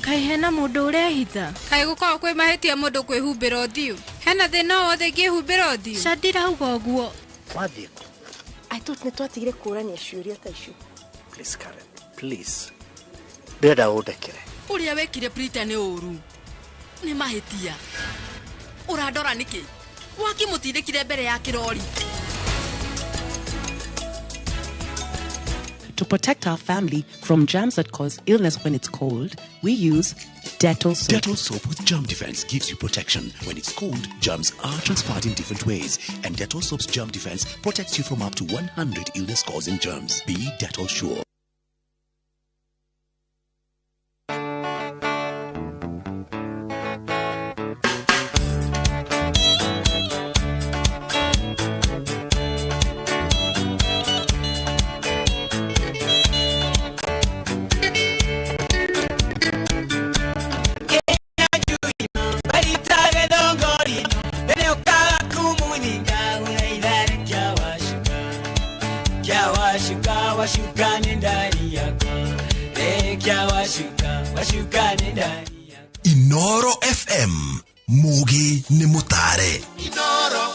Kai hena mundu urehitha. Kai gukorwo kwi mahitia mundu kwihumbira uthiu. Hena thina wothe ngihumbira uthiu. Shadira ugo guo. Wathie. I thought nĩ twatigire kũrania ciũria ta icio. Please Karen, please. Ndĩrenda ũndekere. Ũrĩa wekire Prita nĩ ũru. Nĩ mahitia. Ũrandora nĩkĩ? Wakimũtindĩkire mbere ya kĩrori. To protect our family from germs that cause illness when it's cold, we use Dettol soap. Dettol soap with germ defense gives you protection. When it's cold, germs are transferred in different ways. And Dettol soap's germ defense protects you from up to 100 illness-causing germs. Be Dettol sure. Inooro FM Mugi ni Mutare. Inooro.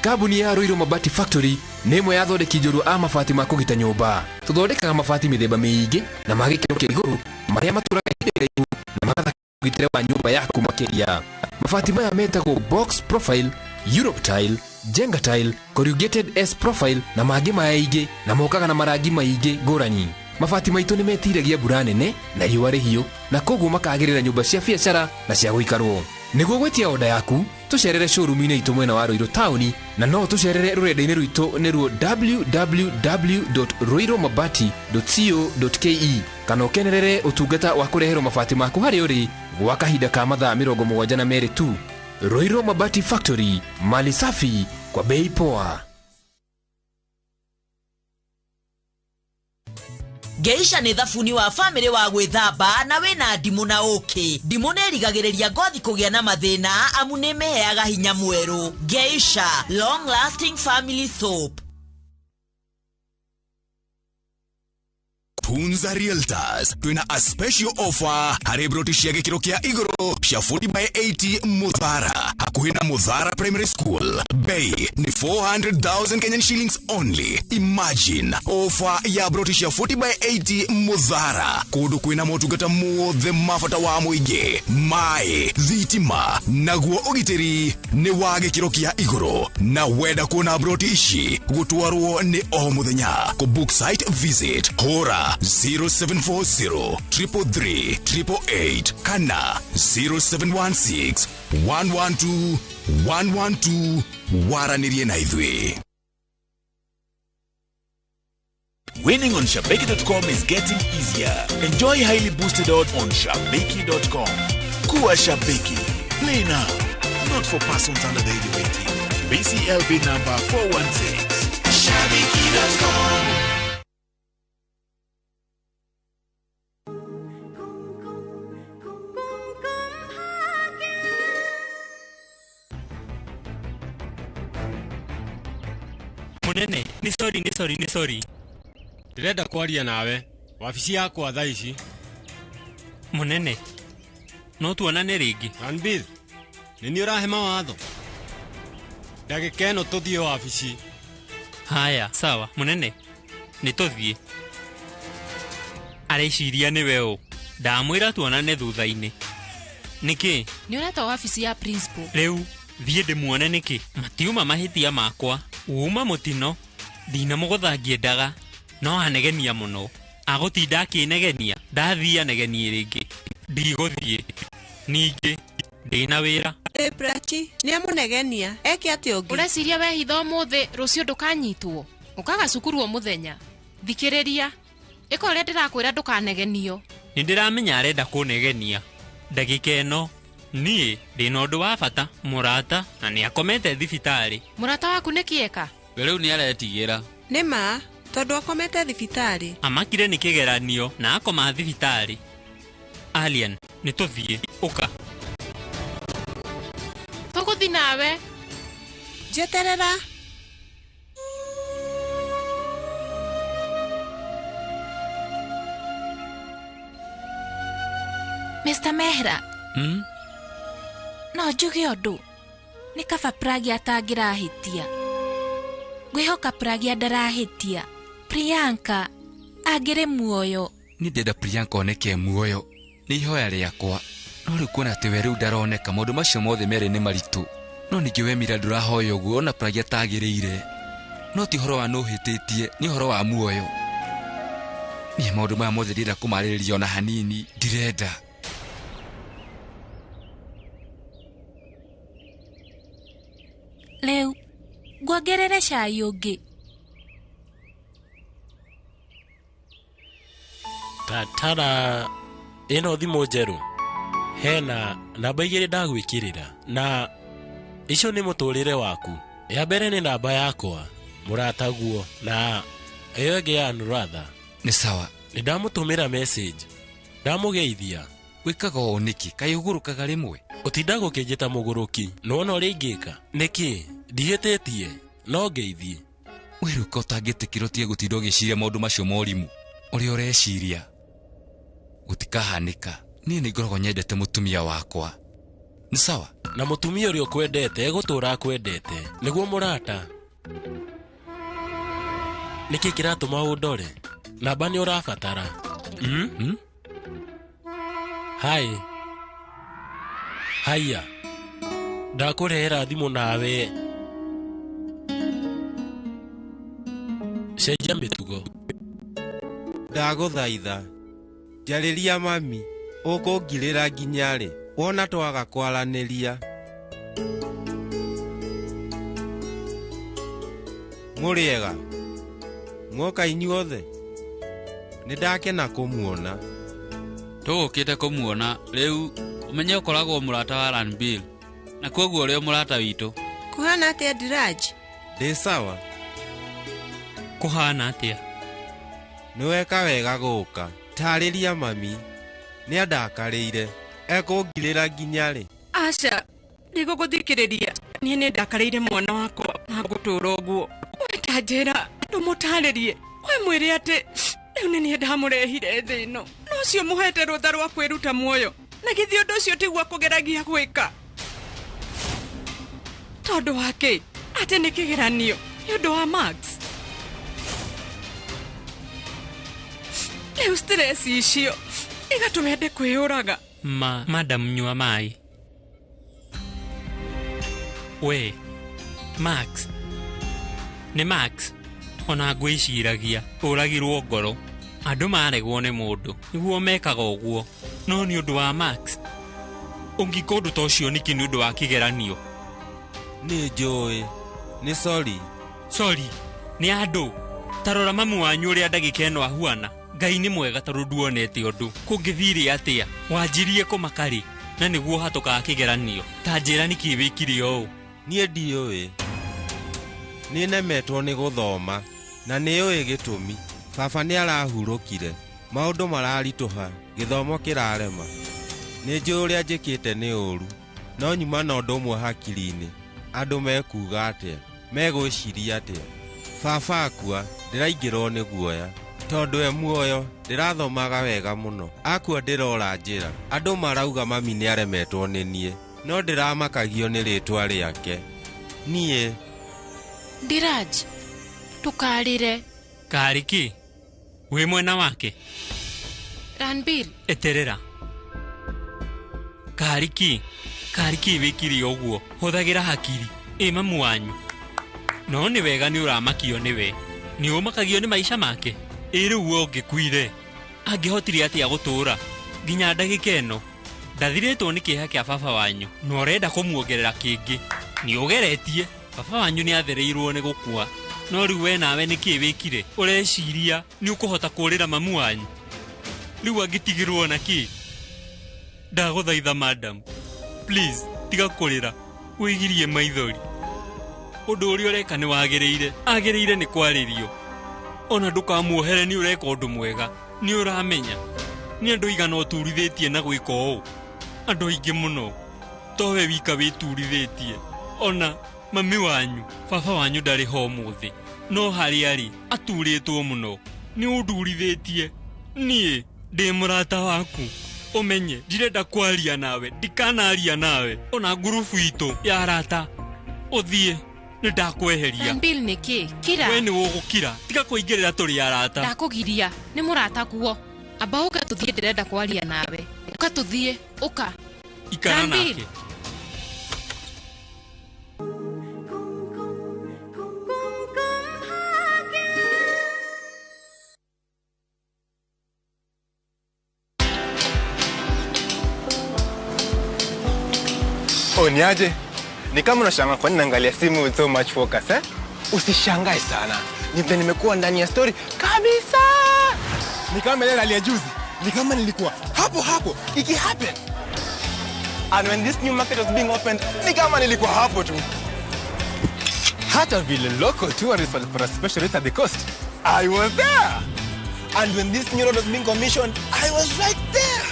Kambuni ya Ruiru Mabati Factory nĩ ĩmwe ya thondeki njũru a mabati ma kũgita nyũmba. Tũthondekaga mabati mĩthemba mĩingĩ na ma gĩkĩro kĩa igũrũ marĩa matũraga ihinda iraihu na magathaka ũgitĩri wa nyũmba yaku makĩria. Mabati maya metagwo box profile, Europe tile, Jenga tile, corrugated S profile na mangĩ maingĩ na mokaga na marangi maingĩ ngũrani. Mabati maitũ nĩ metiragia mbura nene na riũa rĩhiũ na koguo makagĩrĩra nyũmba cia biacara na cia gũikarwo. Nĩguo gwetia oda yaku, tũcerere showroom-inĩ itũ mwena wa Ruiru Town na no tũcerere rũrenda-inĩ rwitũ nĩruo www.ruiromabati.co.ke kana ũkenerere ũtungata wa kũreherwo mabati maku harĩa ũrĩ gwa kahinda ka mathaa 72 tu. Ruiru Mabati Factory, mali safi kwa bei poa. Geisha nĩ thabuni wa family wa gwĩthamba na wĩna ndimũ na ũkĩ. Ndimũ nĩ ĩrigagĩrĩria ngothi kũgĩa na mathĩna amu nĩ ĩmĩheaga hinya mwerũ. Geisha, long lasting family soap. Punza Realtors, twina a special offer harĩ broti cia gĩkĩro kĩa igũrũ cia 40/80 Muthara hakuhĩ na Muthara Primary School. Bei ni 400,000 Kenyan shillings only. Imagine offer ya broti cia 40/80 Muthara kũndũ kwĩna motungata mothe mabata wa mũingĩ, maĩ, thitima naguo ũgitĩri nĩ wa gĩkĩro kĩa igũrũ. Na wenda kuona broti ici gũtwarwo nĩ o mũthenya. Ku book site visit hora 0740 333 888 kana 0716 112 112 waranirie na ithuĩ. Winning on Shabiki.com is getting easier. Enjoy highly boosted odds on Shabiki.com. Kuwa Shabiki. Play now. Not for persons under the age of 18. BCLB number 416. Shabiki.com. Munene, ni sorry. Ndirenda kwaria nawe. Wabici yakwa thaa ici. Munene, no tuonane rĩngĩ. Ranbir, nĩ ũrahe mawatho. Ndagĩka ĩno tũthiĩ wabici. Haya, sawa. Munene, nĩ tũthiĩ. Areciria nĩwe ũ. Ndamwĩra tuonane thutha-inĩ. Nĩkĩ? Nĩ ũreta wabici ya principal. Rĩu thiĩ ndĩmuone nĩkĩ? Matiuma mahĩtia makwa. Uma mutino ndina mũgũtha ngĩendaga no anegenia mũno agũtinda akĩnegenia ndathia anegenie rĩngĩ ndigũthiĩ ningĩ ndĩna wĩra. Brachi nĩ amũnegenia eke atĩ ũngĩ. Ũreciria wehitha ũmũthĩ rũciũ ndũkanyitwo ũkaga cukuru o mũthenya. Thikĩrĩria ĩko ũrĩa ndĩrakwĩra ndũkanegenio. Nĩndĩramenya arenda kũnegenia ndagĩka ĩno. Niĩ ndĩna ũndũ wa bata mũrata na nĩakomete thibitarĩ. Mũrata waku nĩ kĩeka? We rĩu nĩaretigĩra. Nĩma tondũ akomete thibitarĩ. Amakire nĩ kĩgeranio na akoma thibitarĩ. Alien nĩtũthiĩ ũka. Tũgũthiĩ nawe. Njeterera. Mr. Mehra. No njuge ũndũ nĩ kaba Pragya atangĩrahĩtia. Ngwĩhoka Pragya ndarahĩtia. Priyanka agĩrĩ muoyo. Nĩ ndenda Priyanka oneke muoyo. Nĩ ihoya rĩakwa. No rĩu kuona atĩ we rĩu ndaroneka maũndũ macio mothe merĩ nĩ maritũ. No ningĩ we Mira ndũrahoya ũguo ona Pragya atagĩrĩire. No ti ũhoro wa nũhĩtĩtie, nĩ ũhoro wa muoyo. Niĩ maũndũ maya mothe ndĩrenda kũmarĩrĩria ona hanini. Ndirenda. Leo ngwongerere cai ũngĩ. Tatara ĩno thimũ njerũ hena namba 2 ndagwĩkĩrĩra na icio nĩ mũtũrĩre waku. Ya mbere nĩ namba yakwa mũrataguo na ĩyo ĩngĩ ya Anuradha. Nĩ sawa. Nĩ ndamũtũmĩra message. Ndamũgeithia. Wĩkaga ũũ nĩkĩ? Kaĩ ũgũrũkaga rĩmwe? Ũtindaga ũkĩnjĩta mũgũrũki. Nĩwona ũrĩa ingĩka? Nĩkĩ? Ndihĩtĩtie. No ngeithie. Wĩruka ũtangĩtĩkĩra ũtige gũtinda ũgĩciria maũndũ macio morimũ. Ũrĩa ũreciria gũtikahanĩka. Niĩ nĩ ngoragwo nyendete mũtumia wakwa. Nĩ sawa? Na mũtumia ũrĩa ũkwendete egũtũũra akwendete. Nĩguo mũrata. Nĩkĩ kĩratũma ũndore? Namba nĩ ũrabatara. Hai. Haya. Ndakũrehera thimũ nawe. Cenjia mĩtugo. Ndagũthaitha. Njarĩria mami. Ũkũngirĩra nginya rĩ? Wona twaga kwaranĩria. Mũrĩega. Mwoka inyuothe. Nĩndakena kũmuona. Tũgũkĩte kũmuona rĩu ũmenye ũkoragwo mũrata wa Ranbir na koguo ũrĩa mũrata witũ. Kuhana atĩa Diraj? Ndĩ sawa. Kuhana atĩa? Nĩweka wega gũka. Tarĩria mami. Nĩandakarĩire. Ekũngirĩra nginya rĩ? Aca, ndigũgũthikĩrĩria. Niĩ nĩ ndakarĩire mwana wakwa na ngũtũũra ũguo. Weta njĩra ndũmũtarĩrie. We mwĩre atĩ rĩu nĩ niĩ ndamũrehire thĩ ĩno. No ũcio mũhete rũtha rwa kwĩruta muoyo. Na githĩ ũndũ ũcio tiguo kũgeragia gwĩka. Tondũ wake atĩ nĩ kĩgeranio nĩ ũndũ wa Max. Rĩu stress icio igatũmende kwĩyũraga. Madam nyua mai. We Max. Nĩ Max. Ona ngwĩciragia ũragirwo ngoro. Andũ maregwo nĩ mũndũ nĩguo mekaga ũguo. No nĩ ũndũ wa Max. Ũngĩka ũndũ ta ũcio nĩkĩ nĩ ũndũ wa kĩgeranio? Nĩ njũĩ. Nĩ sorry. Sorry. Nĩ andũ. Tarora mamu wanyu ũrĩa ndagĩka ĩno ahuana. Ngai nĩ mwega tondũ nduonete ũndũ. Kũngĩthire atĩa? Wanjirie kũmakarĩ na nĩguo hatoka kĩgeranio. Ta njĩra nĩkĩ wĩkire ũũ? Niĩ ndiũĩ. Nĩ nemetwo nĩ gũthoma na nĩũĩ gĩtũmi. Baba nĩ arahurũkire. Maũndũ mararitũha. Gĩthomo kĩrarema. Nĩ njũĩ ũrĩa njĩkĩte nĩ ũru. No nyuma na ũndũ ũmwe hakiri-inĩ. Andũ mekuga atĩa? Megwĩciria atĩa? Baba akua ndĩraingĩrwo nĩ guoya. Tondũ we muoyo ndirathomaga wega muno. Akua ndĩrora njĩra. Andũ marauga mami nĩ aremetwo nĩ niĩ. No ndĩramakagio nĩ rĩtwa rĩake. Niĩ. Diraj, tukarĩre. Kariki, wĩ mwena wake. Ranbir. Eterera. Kariki wĩkire ũguo. Hũthagĩra hakiri. Mamu wanyu. No nĩ wega nĩ ũramakio nĩwe. Nĩ ũmakagio nĩ maica make. Rĩu ũngĩkuire angĩhotire atĩa gũtũũra nginya ndagĩka ĩno? Ndathirĩtwo nĩ kĩeha kĩa baba wanyu na ũrenda kũmuongerera kĩngĩ. Nĩ ũgeretie. Baba wanyu nĩ athereirwo nĩ gũkua. No rĩu we nawe nĩkĩ wĩkire? Ũreciria nĩ ũkũhota kũrĩra mamu wanyu? Rĩu angĩtigĩrwo na kĩ? Ndagũthaitha madam, please tiga kũrĩra. Wĩgirie maithori. Ũndũ ũrĩa ũreka nĩ wagĩrĩire. Agĩrĩire nĩ kwarĩrio. Ona ndũkamuohere nĩ ũreka ũndũ mwega. Nĩ ũramenya nĩ andũ igana ũturithĩtie na gwĩka ũũ. Andũ aingĩ mũno. Towe wika wĩturithĩtie. Ona mami wanyu, baba wanyu ndarĩ ho mũthĩ. No harĩa arĩ aturĩtwo mũno. Nĩ ũndurithĩtie. Niĩ ndĩ mũrata waku. Omenye, ndirenda kwaria nawe, ndikanaria nawe. Ona ngurubu itu ya arata. Uthie, ndakweheria. Bill niki, kira. We ni wogukira, tiga kuingirira turi arata. Ndakugiria, ni murata kuo. Aba uka tuthie ndirenda kwaria nawe. Uka tuthie, uka. Ikara nake. Niaje? Ni kama unashangaa kwa nini naangalia simu with so much focus, eh? Usishangae sana. Nivyo nimekuwa ndani ya story kabisa. Ni kama ile hali ya juzi. Ni kama nilikuwa hapo iki happen. And when this new market was being opened, ni kama nilikuwa hapo tu. Hata vile local tourists for a special rate at the coast, I was there. And when this new road was being commissioned, I was right there.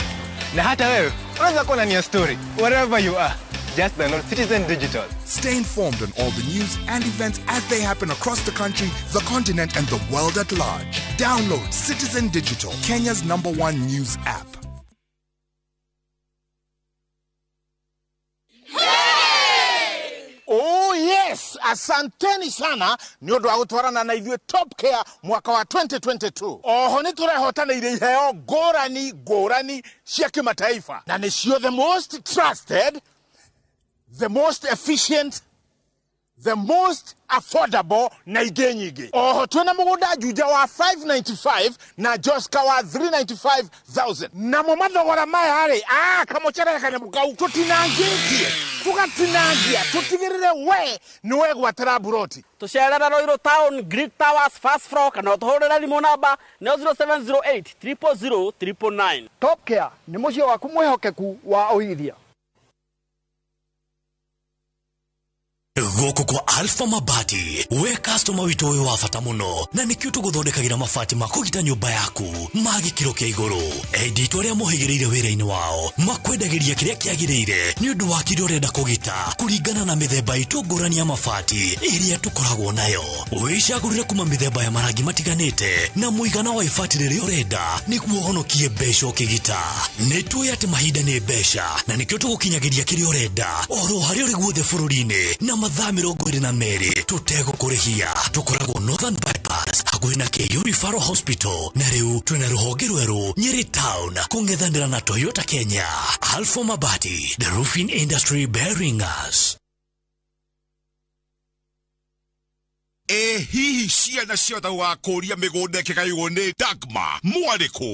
Na hata wewe, unaweza kuwa ndani ya story wherever you are. Just download Citizen Digital. Stay informed on all the news and events as they happen across the country, the continent, and the world at large. Download Citizen Digital, Kenya's #1 news app. Oh yes, asanteni sana ni undu wa gutwarana na ithuĩ Top Care mwaka wa 2022. Oho ni turehotana ire iheo ngũrani cia kimataifa na nĩcio the most trusted, the most efficient, the most affordable na ingĩ nyingĩ. Oho twina mũgũnda juja wa 595 na Joska wa 395,000. Na mo mathogora maya harĩ kamuchere kanyamu kau tutinangĩtie tugatinangia tutigirire we niwe gwatara buroti. Tucerera Roiro Town, Greek Towers, first floor kana tuhurira thimũ namba 0708 000 999. Top Care ni mucio waku mwihokeku wa uigithia. Goko kwa Alpha Mabati, we customer wito we wafata muno na nikio tuguthondekagira mabati makugita nyumba yaku magikiro kia iguru. Edit aria muhigireire wira-ini wao makwendagiria kiria kiagirire ni undu wa kiria urenda kugita kuringana na mithemba itu ngurani ya mabati iria tukoragwo nayo. Wicagurire kuma mithemba ya marangi matiganite na muigana wa ibati riria urenda niguo honokie mbeca ukigita. Nituoya ati mahinda ni mbeca na nikio tugukinyagiria kiria urenda oro haria uri guothe bururi-ini na mathaa 22 tutegũkũrĩhia. Tukoragwo Northern Bypass hakuhĩ na KU Referral Hospital na rĩu twina rũhonge rwerũ Nyeri Town kũng'ethanĩra na Toyota Kenya. Alpha Mabati, the roofing industry bearing us. Hihi ciana ciothe wakuria migunda ikigaywo ni Dagma mwariko.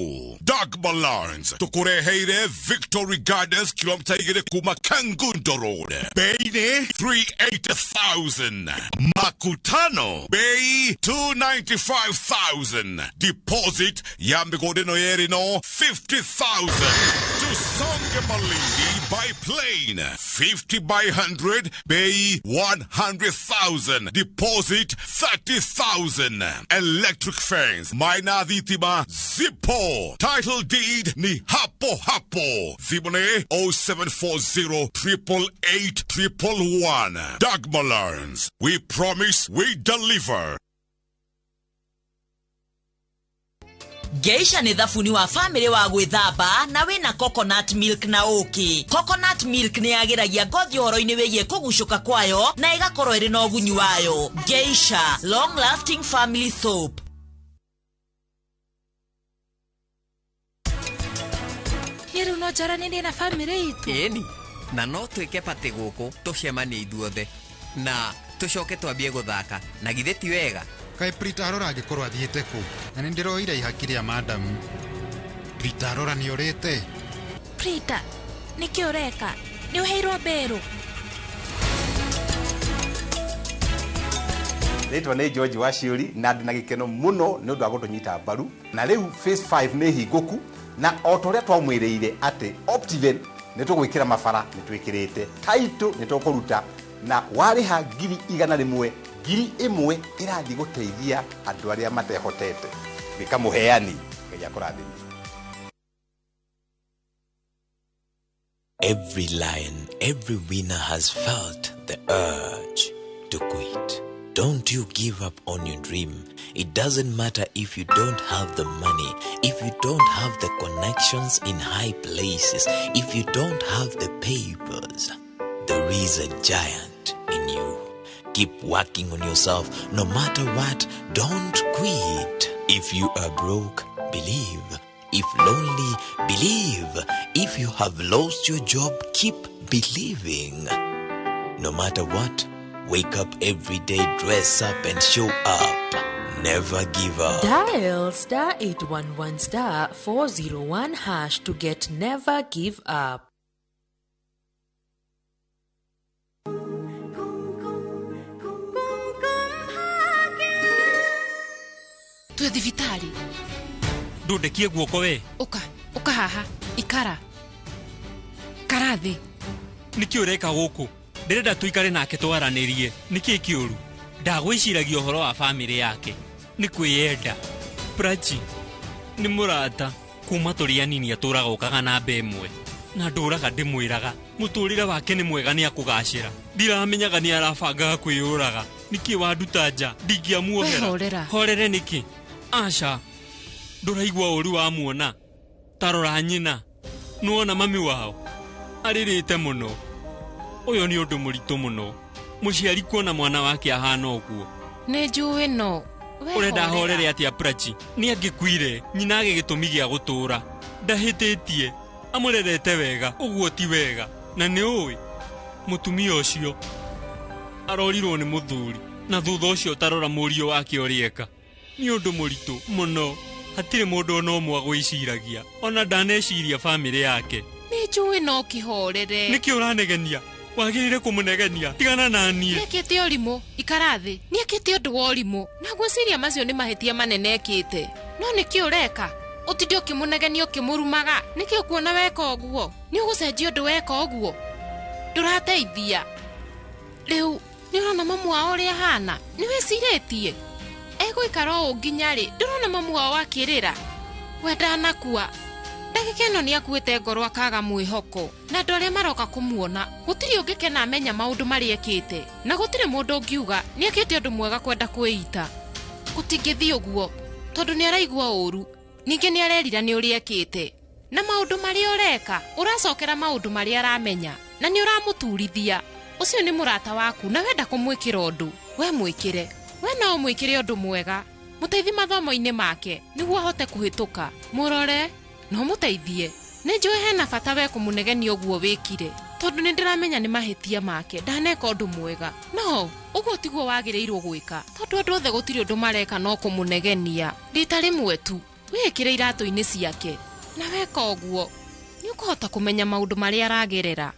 Dagma Lawrence tukureheire Victory Gardens kilomita 2 kuma Kangundo Road. Bei ni 380,000. Makutano bei 295,000. Deposit ya migunda no yeri no 50,000. Tusonge Malindi by plane 50 by 100 bei 100,000. Deposit 30,000. Electric fence Maina Dhitima Zippo. Title deed ni hapo hapo. Zibone 0740 888 111. Dagma Lawrence, we promise we deliver. Geisha ni thafuni wa family wa gwithamba na wina coconut milk na uki. Coconut milk ni agiragia ngothi horo-ini wigie kugucuka kwayo na igakorwo iri na ugunyu wayo. Geisha, long lasting family soap. Yeru no jaranire na family itu. Eni, na no twike pati guku tucemanie ithuothe na tucoke twambie guthaka na githe ti wega. Kai Pritarora angikorwo athiite ku na ni ndiroire ihaki ria madamu. Pritarora ni orete. Prita, niki ureka? Ni uheirwo beru. Ritwa ni George Washiuri na ndina gikeno muno ni undu wa gutunyita mbaru na riu phase 5 ni hinguku na otoria twamwiriire ati Optiven ni tugwikira mabara ni twikirite title ni tukuruta na wariha 100,000 1,000 irathi guteithia andu aria matehotete bikamuheani ngai akurathime. Every lion, every winner has felt the urge to quit, don't you give up on your dream. It doesn't matter if you don't have the money, if you don't have the connections in high places, if you don't have the papers. There is a giant in you. Keep working on yourself no matter what. Don't quit. If you are broke, believe. If lonely, believe. If you have lost your job, keep believing. No matter what, wake up every day, dress up and show up. Never give up. Dial *811 401 # to get Never Give Up. Tue thibitari. Ndundekie guoko we. Uka haha, ikara. Karathi. Niki ureka guku? Ndirenda tuikare nake twaranirie. Niki kiuru? Ndagwiciragia uhoro wa family yake. Ni kwiyenda. Prachi. Ni murata. Kuma turi anini aturaga ukaga na mbemwe. Na nduraga ndimwiraga. Muturire wake ni mwega ni akugacira. Ndiramenyaga ni arabangaga kwiyuraga. Niki wanduta nja. Ndingiamuohera. Horere niki? Asha. Nduraigua uru wa muona. Tarora nyina. Nuona mami wao. Aririte muno. Uyo ni undu muritu muno. Muciari kuona mwana wake ahana uguo. Ni njui no. Urenda horere atia Prachi. Ni angikuire nyina agigitumi gia gutura. Ndahititie. Amurerete wega. Uguo ti wega. Na ni ui mutumia ucio arorirwo ni muthuri. Na thutha ucio tarora murio wake urieka. Ni undu muritu muno. Hatire mundu no mwa gwiciragia. Ona ndaneciria family yake. Ni njui no kihorere. Niki uranegenia? Wagirire kumunegenia. Tigana na nie. Niekete orimu, ikarathi. Niekete undu wa orimu. Na gwiciria macio ni mahetia manene ekite. No niki ureka? Utinde ukimunegenia ukimurumaga. Niki ukuona weka uguo? Ni ugucenjia undu weka uguo? Ndurateithia. Riu ni urona mamu wao uri ahana? Ni wiciritie? Ego ikaro nginyari. Ndurona mamu wao akirira. Wenda nakua. Ndagikeno ni akuite ngoro akaga mwihoko. Na ndore maroka kumuona. Gutiri ungikena amenya maundu mari ekite. Na gutiri mundu ungiuga ni ekite undu mwega kwenda kwiita. Gutingithi uguo tondu ni araigua uru. Ningi ni arerira ni uri ekite. Na maundu mari ureka uracokera maundu mari aramenya. Na ni uramuturithia. Ucio ni murata waku na wenda kumwikira undu. We mwikire. We no mwikire undu mwega. Muteithi mathomo-ini make niguo ahote kuhituka. Murore no muteithie. Ni njui hena bata we kumunegenia uguo wikire. Tondu ni ndiramenya ni mahitia make. Ndaneka undu mwega. No, uguo tiguo wagireirwo gwika. Tondu andu othe gutiri undu mareka no kumunegenia. Rita rimwe tu wikire iratu-ini ciake. Na weka uguo ni ukuhota kumenya maundu mari aragerera.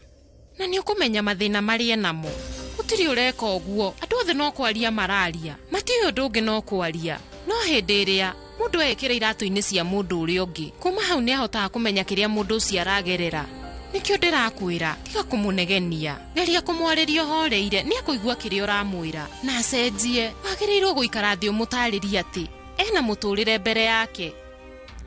Na ni ukumenya mathina mari enamo. Gutiri ureka uguo. Andu othe no kwaria mararia. Matiyo undu ungi no kwaria. No hindi iria mundu ekire iratu-ini cia mundu uri ungi, kuma hau ni ahotaga kumenya kiria mundu ucio aragerera. Nikio ndirakwira tiga kumunegenia. Geria kumwariria horeire ni akuigua kiria uramwira. Na acenjie. Wagirirwo guikara thi umutariria ati ena muturire mbere yake.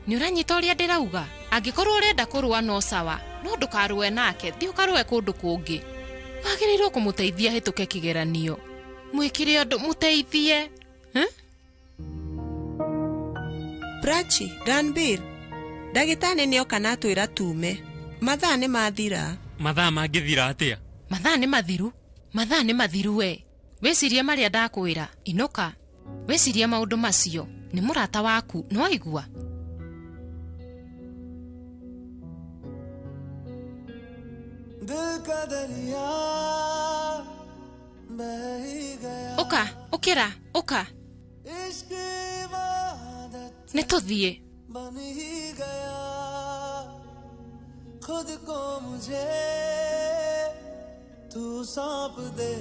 Ni uranyita uria ndirauga? Angikorwo urenda kurua no sawa, no ndukarue nake, thi ukarue kundu kungi. Wagirirwo kumuteithia hituke kigeranio. Mwikire undu muteithie. Prachi, Ranbir, ndagitani ni oka na twira tume. Mathaa ni mathira. Mathaa mangithira atia? Mathaa ni mathiru. Mathaa ni mathiru we. Weciria maria ndakwira. Inuka. Weciria maundu macio. Ni murata waku, no igua. Uka, ukira, uka. Nituthie. खुद को मुझे तू सौंप दे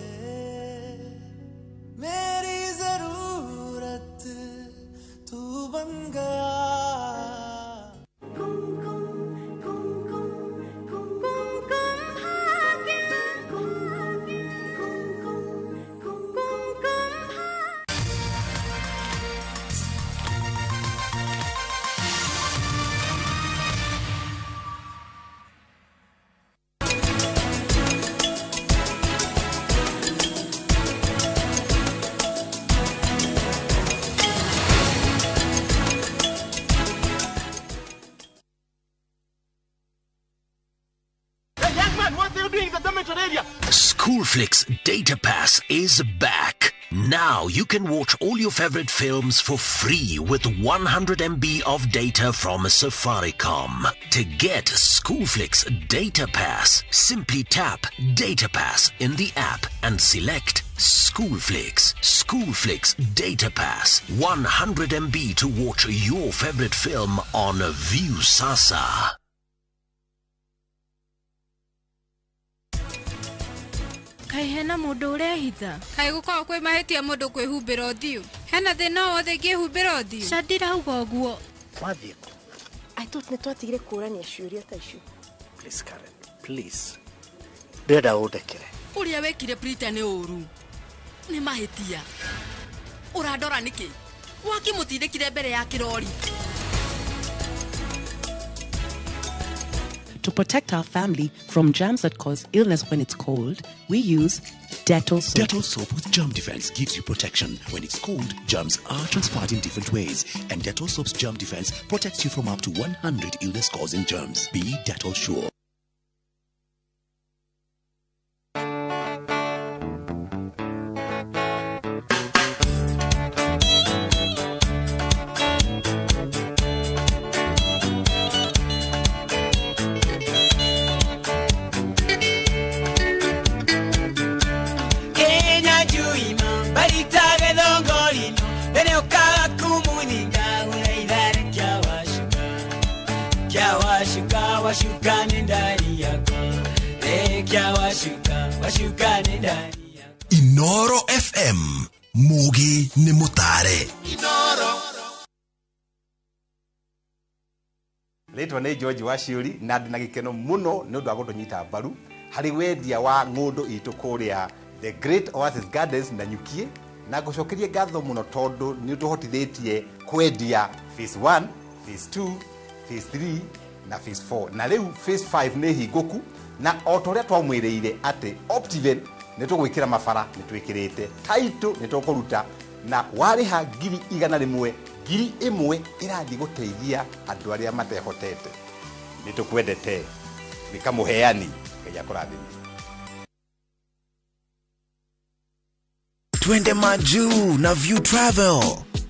मेरी जरूरत तू बन गया catchment area. Schoolflix Data Pass is back. Now you can watch all your favorite films for free with 100 MB of data from Safaricom. To get Schoolflix Data Pass, simply tap Data Pass in the app and select Schoolflix. Schoolflix Data Pass. 100 MB to watch your favorite film on View Sasa. Kai hena mundu urehitha kai gukorwo kwi mahitia mundu kwihumbira uthiu hena thina wothe ngihumbira uthiu Shadira uga uguo Wathiĩ I thought nĩ twatigire kũrania ciũria ta icio. Please Karen, please. Ndĩrenda ũndekere. Uria wekire Prita nĩ ũru. Nĩ mahitia. Ũrandora nĩkĩ? Wakimutindĩkire mbere ya kirori. To protect our family from germs that cause illness when it's cold, we use Dettol soap. Dettol soap with germ defense gives you protection. When it's cold, germs are transferred in different ways. And Dettol soap's germ defense protects you from up to 100 illness-causing germs. Be Dettol sure. Inooro FM Mugi ni Mutare. Inooro. Letwa nĩ George Waciuri na ndina gĩkeno mũno nĩ ũndũ wa gũtũnyita mbaru harĩ wendia wa ng'ũndũ itũ kũrĩa The Great Oasis Gardens na Nyukie na ngũcokerie ngatho mũno tondũ nĩ ũtũhotithĩtie kwendia phase 1, phase 2, phase 3 na phase 4 na rĩu phase 5 nĩ hingũku na o torĩa twamwĩrĩire atĩ Optiven nĩ tũgwĩkĩra mabara nĩ twĩkĩrĩte taito nĩ tũkũruta na warĩha ngiri 100 ngiri 1 ĩrathiĩ gũteithia andũ arĩa matehotete nĩ tũkwendete nĩ kamũheani Ngai akũrathime. Twende Maju na View Travel.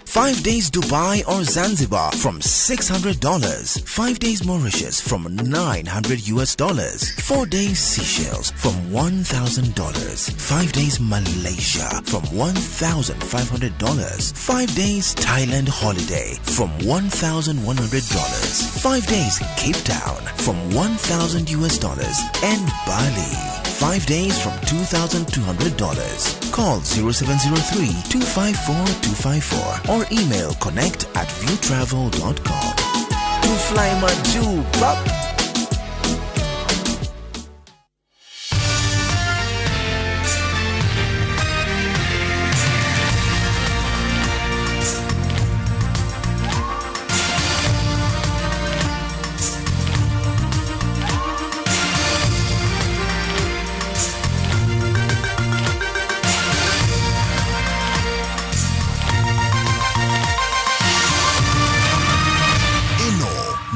5 days Dubai or Zanzibar from $600. 5 days Mauritius from $900. 4 days Seychelles from $1,000. 5 days Malaysia from $1,500. 5 days Thailand holiday from $1,100. 5 days Cape Town from $1,000. And Bali 5 days from $2,200. Call 0703-254-254 or email connect@viewtravel.com. To fly Maju, bub.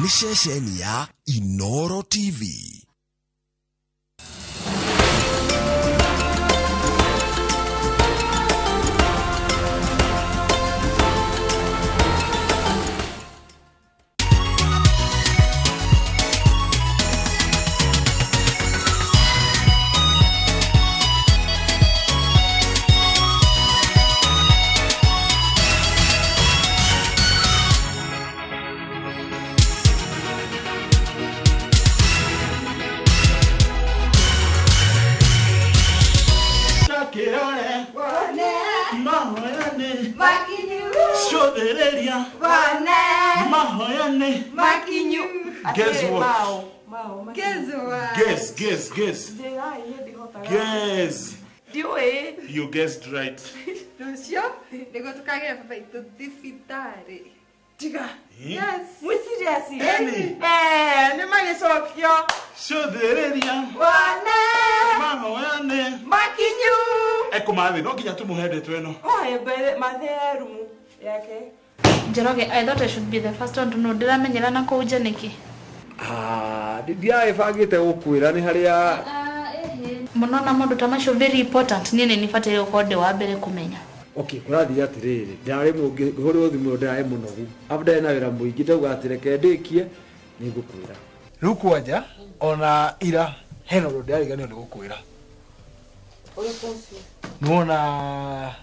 Nishesheni ya Inooro TV. Guess what? Guess. You guessed right. Yes. We serious. Show the area. Makinyu. Eko mawe, no kinya tumuhede tweno. Njoroge, I thought I should be the first one to know. Ndiramenyera na kuja niki. Ndiae fagite gukwira ni haria Munona mundu tamasho very important nini nifate ukode wa mbere kumenya. Okay, kurathi atiriri ndari ngihuri thimu ndari munogu after na wira muingi ndauga atireke ndikie nigukwira riu kwanja ona ira heno ndo ndariganio ni gukwira nuona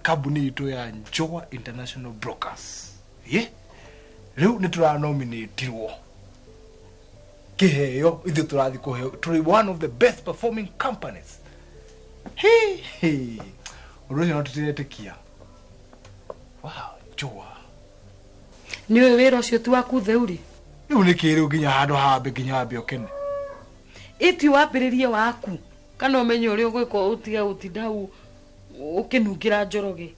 kabuni itu ya Njoa International Brokers riu ni tura nominatirwo kiheo ithu turathi kuheo turi one of the best performing companies urucio notutiretekia wow Njoa ni wira ucio tu waku theuri riu ni kiriu nginya handu hambe nginya hambe okene iti wapiririe waku kana umenye uri ugwiko utiga utindau ukinungira njoroge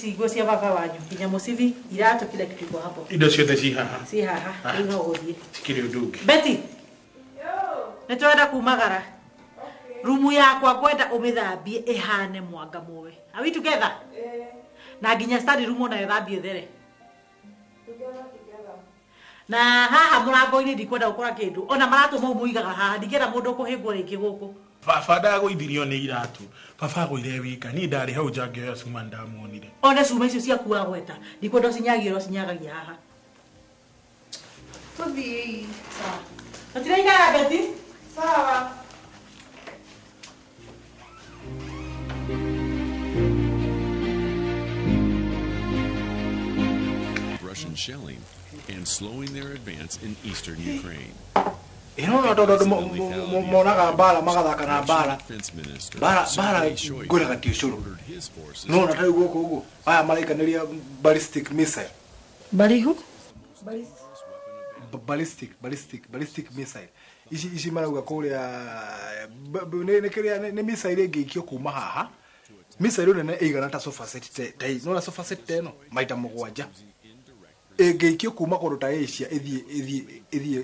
Igwa cia baba wanyu kinya musivi irato kila kitu kwa hapo indo ciothe ci haha si haha ino gothie tikiri undugi Betty yo nitwenda kumagara rumu yakwa kwenda umithambie ihane mwanga muwe are we together na ginya study room na ithambie there na haha murango-ini ndikwenda gukora kindu ona maratu mau muigaga haha ndikenda mundu kuhingwo ringi guku baba ndagũithirio nĩ iratu baba agũire wika ni ndari hau njangĩoya cuma ndamuonire ona cuma icio ciaku wagweta ndikwenda ũcinyagĩra ũcinyagagia haha tũthiĩ sawa tũtiraikara Betty sawa Russian shelling and slowing their advance in eastern Ukraine. no todo monaga bala magathaka na bala gwira gati ucuru no na tari guku ugu aya maraikaniria ballistic missile ballistic missile ici marauga kuria ne missile ingikio kuma haha missile nene igana ta sofa set tai no na sofa set teno maita mugwanja ngĩikio kuma kũndũ ta Asia ithie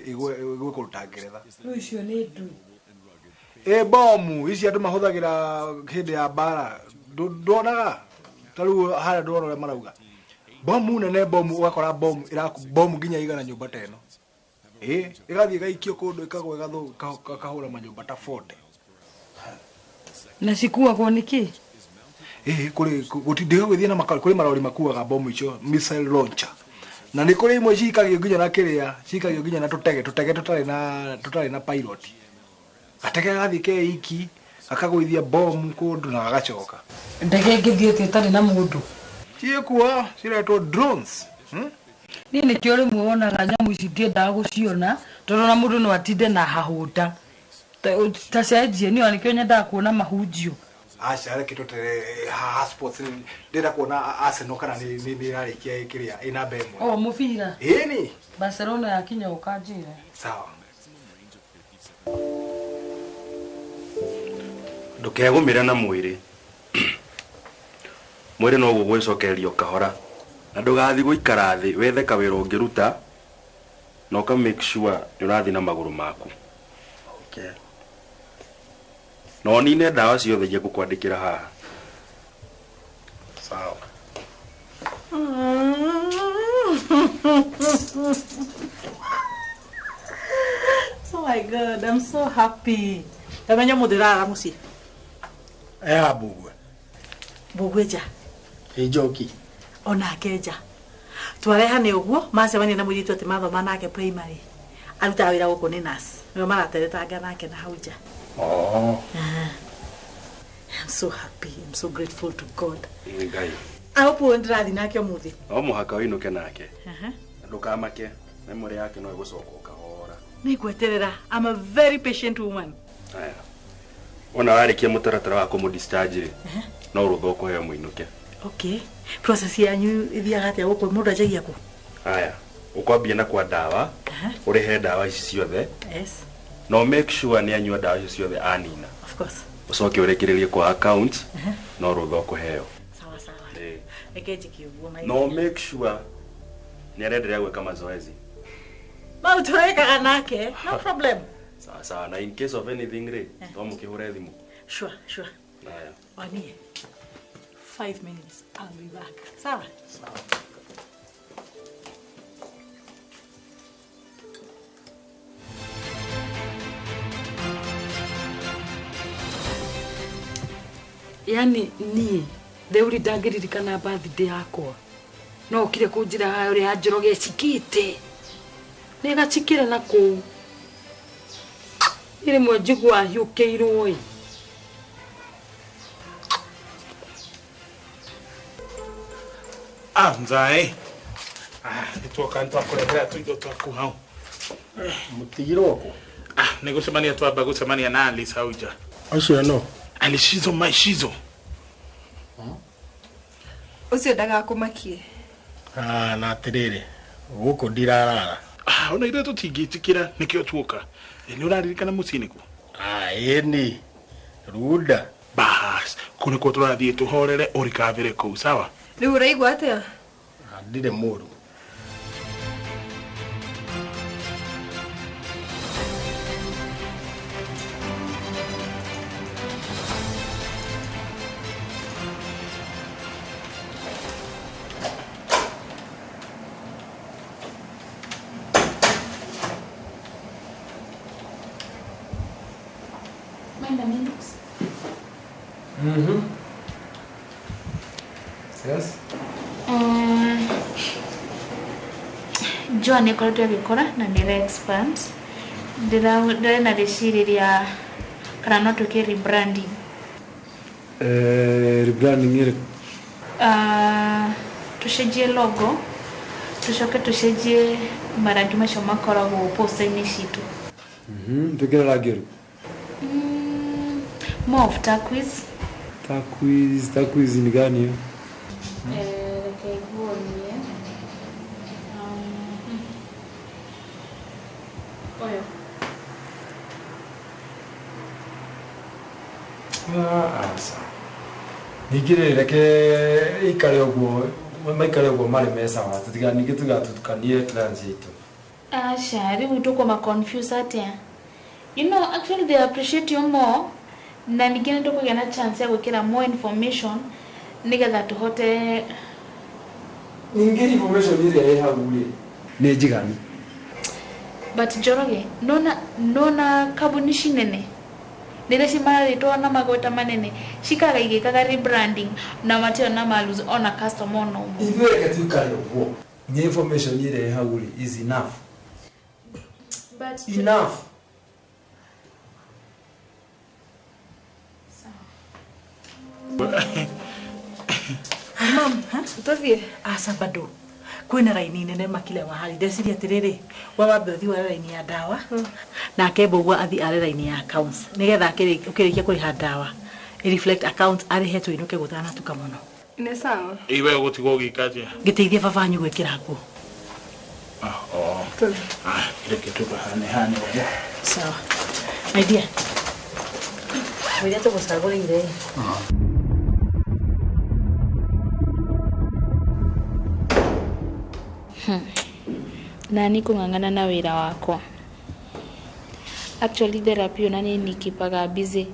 igwe kũndũ ta Ngeretha icio nĩ ndu bomu ici andũ mahũthagĩra hĩndĩ ya mbara ndonaga tarĩu harĩa ndona ũrĩa marauga bomu nene bomu ũgakora bomu nginya igana nyũmba ta ĩno ĩgathiĩ ĩgaikio kũndũ ĩkagwa ĩkahũra manyũmba ta 40 na cikuagwo nĩkĩ kũrĩ gũtindĩgũthiĩ na kũrĩ marori makuaga bomu icio missile launcher na nĩ kũrĩ imwe cikagio nginya na kĩrĩa cikagio nginya na tũtege tũtarĩ na pilot gatege gathi keiki akagũithia bomu kũndũ na gagacoka ndege ngĩthiĩte ĩtarĩ na mũndũ ciĩkuo ciretwo drones niĩ nĩkĩo rĩmwe wonaga nyamũ ici ndiendaga gũciona tondũ na mũndũ no atinde na hahũnda ta cenjie niĩ nĩkĩo nyendaga kuona mahunjio acha kitote sports ndenda kuona Arsenal kana ni irarikia kiria ina bemo mufira ni Barcelona yakinya ukajira sawa ndukegumira na mwiri mwiri no gugwicokerio kahora na ndugathi guikara thi wethe kawira ungiruta no ka make sure ni urathi na maguru maku okay no nine ndawa ciothe je gukwandikira haha sawa oh my god I'm so happy amenya mudirara musi bugwe ja ejoki ona keja twarehane uguo macemania na mwiritu ati mathoma nake primary aruta wira guku ni nurse no marateretanga nake na hauja I'm so happy. I'm so grateful to God. Ngai. Aopo ndirathi nake muthi. O muhaka winuke nake. Ndukamake. Memory yake no igucoka kahora. Nigweterera. I'm a very patient woman. Aya. Ona warikia mutaratara wa kumudischarge. No ruthoko he muinuke. Okay. Process yanyu ithiaga atia guko mundu ajagia ku. Aya. Ukwambia na kwa dawa. Urihe dawa ici ciothe. Yes. No make sure ni anyua dawa ici ciothe anina. Of course. Ucoke urekererie kwa account no ruthoko heo. Sawa Ekeje kiugo mai. No make sure ni aendelea kuweka mazoezi. Mau tureka nake. No problem. Sawa na in case of anything re, tomo kihore thimu. Sure. Haya. Oni. 5 minutes. I'll be back. Sawa. Yani ni theuri ndangĩririkana birthday yakwa no kire kunjira hayo ri anjoroge cikite ni gacikire na kuu ire mwenjigwa hiukeirwo ĩ Nzai. Nitwoka ntwakurehere tuindo twaku hau. Mutigirwo ko. Nigucemania twamba gucemania na Alice hau nja. Acio no. Alice Shizo. Ucio ndagakumakie. Na atiriri. Guku ndirarara. Ona ire tutingitikira nikio tuoka. Ni uraririkana mucini ku? Eni. Ruda. Bas, kune ko turathie tuhorere urikavire ku, sawa? Riu uraigua atia? Ndire muru. Yes. Joan ikoretwo agikora na ndira expand ndira na reciria kana no tuke rebranding. Rebranding ire. Tucenjie logo, tucoke tucenjie marangi macio makoragwo poster-inĩ citũ. Tukira rangi ru. More of turquoise. Turquoise ni gani hiyo? Nigire reke ikare ogwo maikare ogwo mari mesa wa tutiganike tugatukanie plans yitu. Shari utoko confuse atia. You know, actually they appreciate you more. Na ningine ndoko gana chance ya gukira more information nigetha tuhote ningiri information ile ya hagule ne jigani. But Joroge, nona kabuni shinene. Nile simari na magota manene. Shikaga igekaga rebranding na matio na maluz on a customer no. Iwe katukale wo. Ni information ile ya hagule is enough. But enough. Mom, utovie asa bado kwina raini nene makile mahali ndeciria atiriri wa wambe uthi wa raini ya dawa na akebogwa athi are raini ya accounts nigetha ukirikia kuriha dawa i reflect account ari hetu inuke guthana tuka muno Ine sawa. Iwe gutigo gikaje. Giteithia baba anyu gwikira ku. Reke hane obo. Sawa. My dear. Wewe tu gusagura ire. Na niko ngangana na wira wako. Actually therapy ona ni nikipaga busy.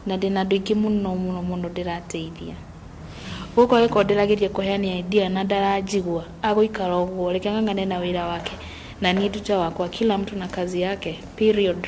Na ndina ndingi muno ndirateithia. Guko eko ndirageria kuheania idea na ndarajigwa. Agoikara ogwo reke ngangane na wira wake. Na ni ndute wakwa kila mtu na kazi yake. Period.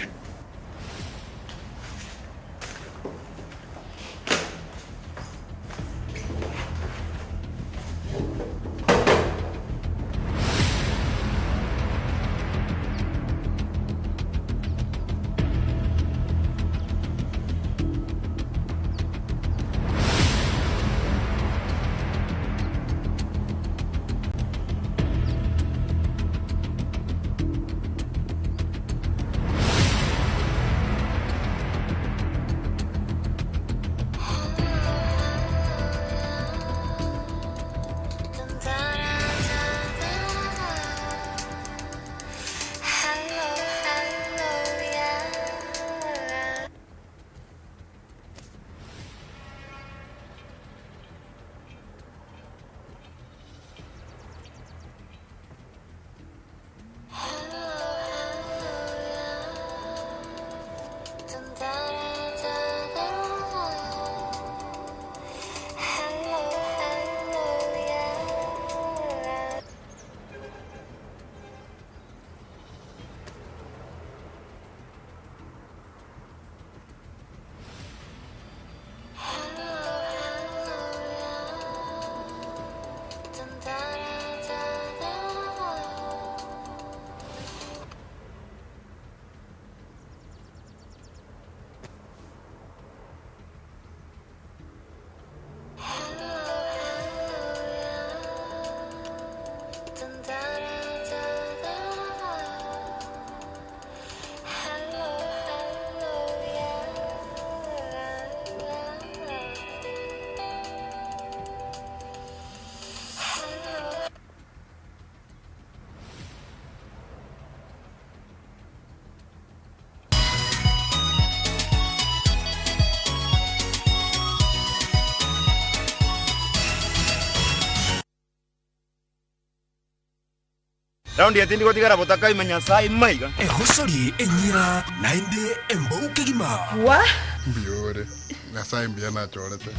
raundi atindi gotigara botaka imenya sai maiga egosori enyira nainde embouke gima wa biore na sai mbia na chorete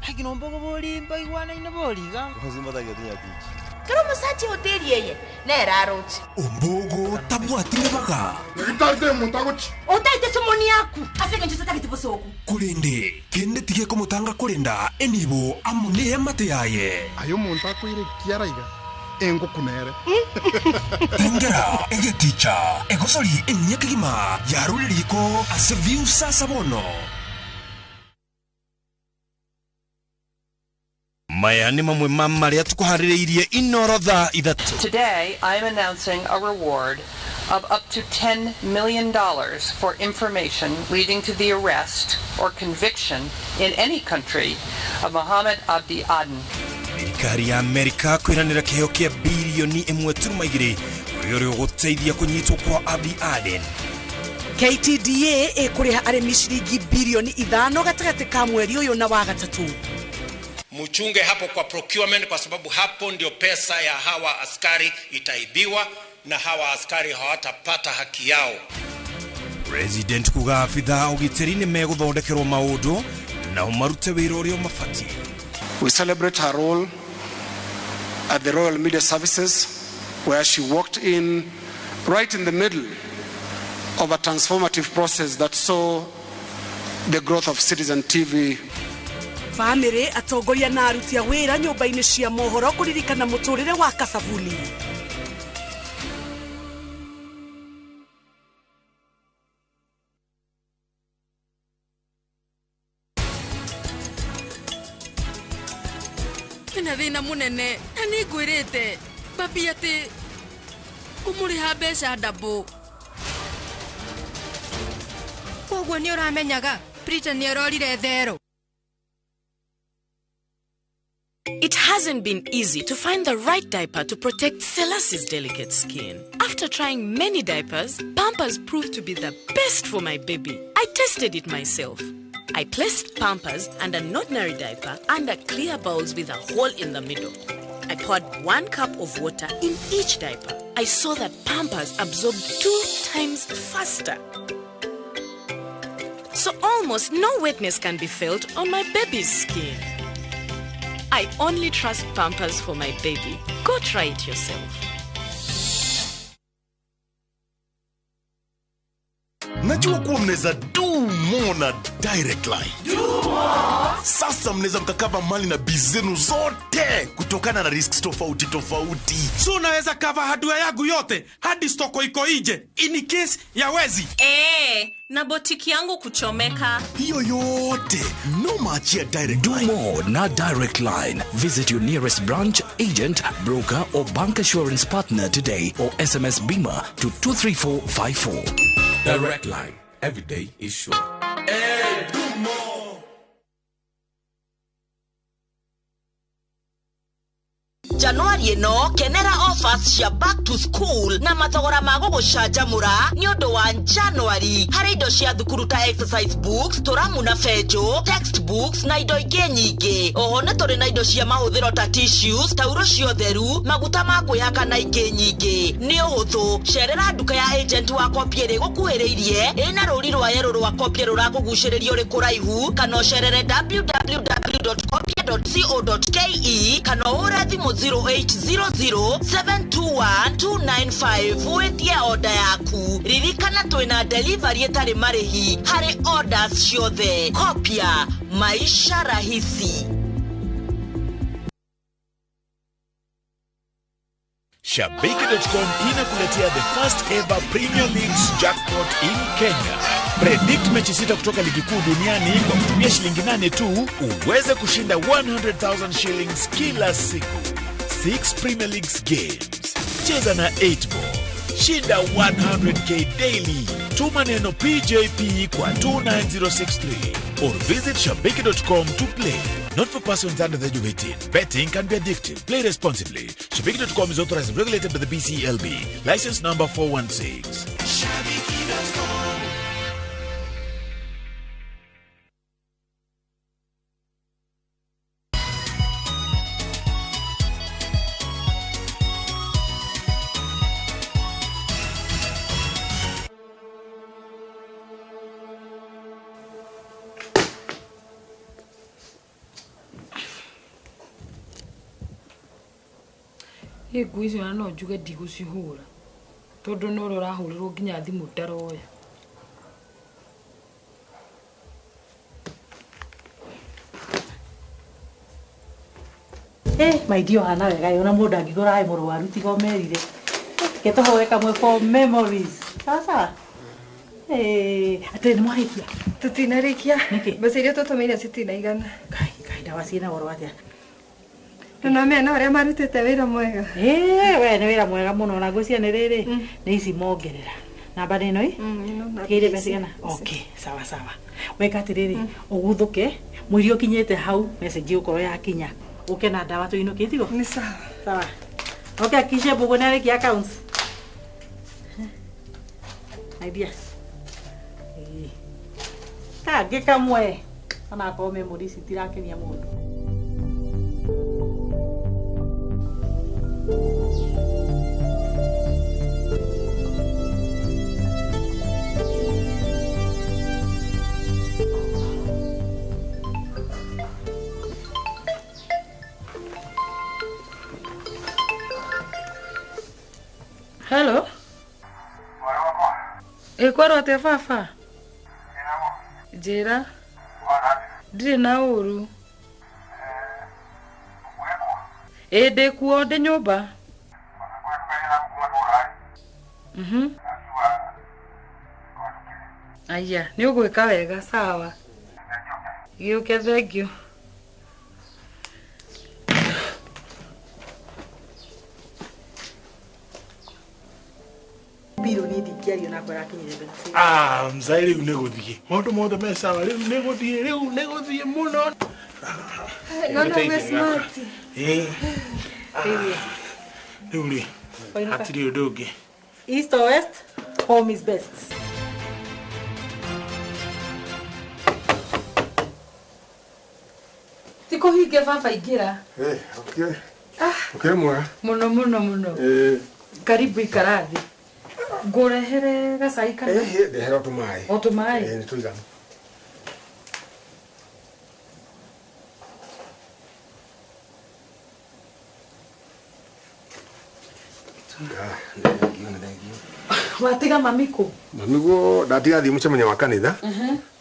hakino mbogo boli mbai wana ina boliga hozimba da gadinya bichi kero musachi hoteli yeye nera rochi ombogo tabwatire baga ngitate muntagochi otaite somoni yaku afika njusa takitibosoku kurende kende tige komutanga kurenda enibo amune mate yaye ayo muntakwire kiaraiga engo kunere ingera ege teacher egosori enyeke gima yaruririko aseviu sasa bono maya ni mamwe mamaria tukuhaririirie Inooro thaa ithatu. Today I am announcing a reward of up to $10 million for information leading to the arrest or conviction in any country of Mohammed Abdi Aden. Thirikari ya Amerika kwiranira kiheo kia bilioni 1.2 urio guteithia kunyitwo kwa Abdi Aden. KTDA ekuriha arimi shilingi bilioni 5 gatagati ka mweri uyu na wa gatatu. Muchunge hapo kwa procurement, kwa sababu hapo ndio pesa ya hawa askari itaibiwa na hawa askari hawatapata haki yao. President kuga afitha ugiteri ni meguthondekerwo maundu na umarute wira urio mafati. We celebrate her role at the Royal Media Services, where she walked in right in the middle of a transformative process that saw the growth of Citizen TV. Family atongoria na aruti a wira nyumba-ini cia mohoro kuririkana muturire wa Kasavuli. Ina thina munene na ningwirite babi ati kumuriha mbeca ndabo. Koguo ni uramenyaga Britain ni arorire thero. It hasn't been easy to find the right diaper to protect Celeste's delicate skin. After trying many diapers, Pampers proved to be the best for my baby. I tested it myself. I placed Pampers and an ordinary diaper under clear bowls with a hole in the middle. I poured 1 cup of water in each diaper. I saw that Pampers absorbed 2 times faster. So almost no wetness can be felt on my baby's skin. I only trust Pampers for my baby. Go try it yourself. Najua kuwa mnaweza do more na Direct Line. Do more. Sasa mnaweza mkakava mali na bizenu zote kutokana na risks tofauti tofauti. So unaweza cover hardware yangu yote hadi stoko iko nje in case ya wezi. Na botiki yangu kuchomeka. Hiyo yote no maachia Direct Line. Do more na Direct Line. Visit your nearest branch, agent, broker or bank assurance partner today or SMS Bima to 23454. Direct Line. Every day is sure. Hey, do more. January no kenera offers cia back to school na mathogora ma gugucanjamura ni undu wa January. Hari indo cia thukuru ta exercise books, turamu na fejo, textbooks na indo ingi nyingi. Oho ne turi na indo cia mahuthiro ta tissues, tauro cia theru, maguta ma kwihaka na ingi nyingi. Ni uhuthu cerera nduka ya agent wa Kopiere gukuhiriirie ina ruri rwa yero rwa Kopiere rurakuguciririo ri kuraihu kana cerere www.kopie.co.ke kana ura thimu 0800-721-295 wetie order yaku. Ririkana twina delivery etari marihi hari orders ciothe. Kopia maisha rahisi. Shabiki.com inakuletea the first ever Premier League's jackpot in Kenya. Predict mechi 6 kutoka ligi kuu duniani kwa kutumia shilingi 8 tu uweze kushinda 100,000 shillings kila siku. 6 Premier League's games. Cheza na 8 ball. Shinda 100k daily. Tuma neno PJP kwa 29063 or visit shabiki.com to play. Not for persons under the age of 18. Betting can be addictive. Play responsibly. Shabiki.com is authorized and regulated by the BCLB. License number 416. Shabiki.com. Ngui icio no njuge ndigũcihũra tondũ no ũrahũrĩrwo nginya thimũ ndaroya. Maidio hana wega yona mũndũ angĩgũra aĩ mũrwaru tiga ũmerire. Ketũhoe kamwe for memories. Sawa. Atĩ nĩ mwarĩkia? Tũtinarĩkia. Mbeca iria tũtũmĩire citinaigana. Kai ndawa ciĩna goro atĩa? Na mena ũrĩa marutĩte wĩra mwega. We nĩ wĩra mwega mũno na ngwĩciria nĩ rĩrĩ nĩ ici mongerera. Namba nĩ ĩno ĩ? Tigĩire mbeca igana? Okay, sawa sawa. Weka atĩrĩrĩ ũguthũke mũirio kinyĩte hau message ũkorwo yakinya. Ũke na ndawa tũinũkĩtie tigo? Nĩ sawa. Sawa. Okay, kisha bugo nĩ arĩkia accounts. Idea. Kangĩ kamwe kana akorwo memories itirakenia mũndũ. Hello? Kwaro atĩa baba? Njĩra. Ndirĩ na ũru. Ndĩkuo ndĩ nyũmba. Aya, nĩ ũgwĩka wega sawa. Gĩũke thengio. Biro ni ndikiario na kwara kinyire mbeca. Mzai rĩu nĩ gũthiĩ. Maũndũ mothe me sawa rĩu nĩ gũthiĩ mũno. Ngona we smart. Rĩu rĩ. Hatirĩ ũndũ ũngĩ. East or west, home is best. Tiko hinge baba ingĩra. Okay. Okay mwega. Mũno. Karibu ikarathi. Ngurehere gacai kana? Ndehera ũtũmaĩ. Ũtũmaĩ? Nĩ tũigana. Watiga mamiko? Mamiko ndatiga thiĩ mũcemanio wa kanitha.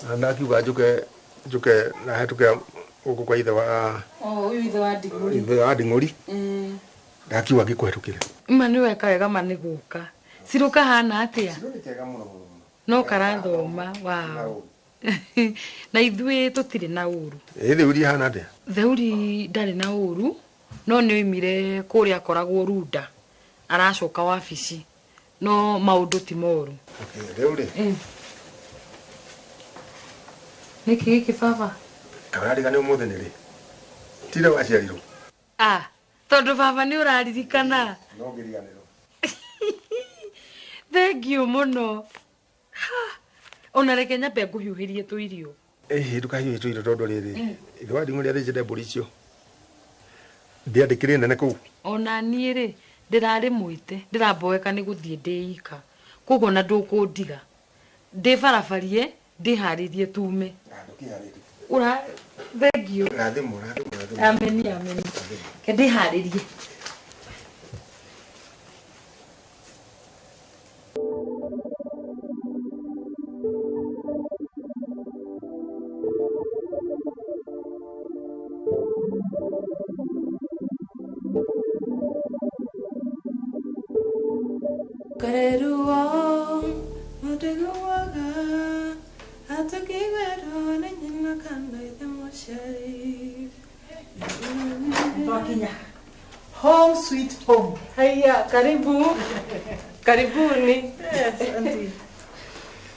Na ndakiuga njuke na hetũke gũkũ kwa ithe wa ũyũ ithe wa Nding'ũri. Ithe wa Nding'ũri. Ndakiuga ngĩkũhetũkĩre. Ma nĩ weka wega ma nĩ gũka. Ciruka hana atĩa? No karathoma. Wow. Na ithuĩ tũtirĩ na ũru. Theuri hana atĩa? Theuri ndarĩ na ũru. No nĩ oimire kũrĩa akoragwo Runda. Aracoka wabici. No maũndũ ti moru. Theuri. Nĩkĩ gĩkĩ baba? Kawarĩga nĩ ũmũthĩ nĩ rĩ? Tira waciarirwo. Tondũ baba nĩ ũraririkana. No ngĩriganĩrwo. Thengiũ mũno. Ona reke nyambe ngũhiũhĩrie tũirio. Ndũkahiũhie tũirio tondũ rĩrĩ. Ithe wa Nding'ũri athĩnjĩte mbũri icio. Ndiandĩkĩre nene kũu. Ona niĩ rĩ ndĩrarĩ mwĩte ndĩramboeka nĩ gũthiĩ ndĩika. Koguo na ndũkũndiga. Ndĩbarabarie ndĩharĩrie tume. Ura thengiũ. Rathimũ. Ameni. Ke ndĩharĩrie. Kareruo modeluaga atakigero na nyina kanda itamoshari. Twakinya. Home sweet home. Haya, karibu. Karibuni. Yes, auntie.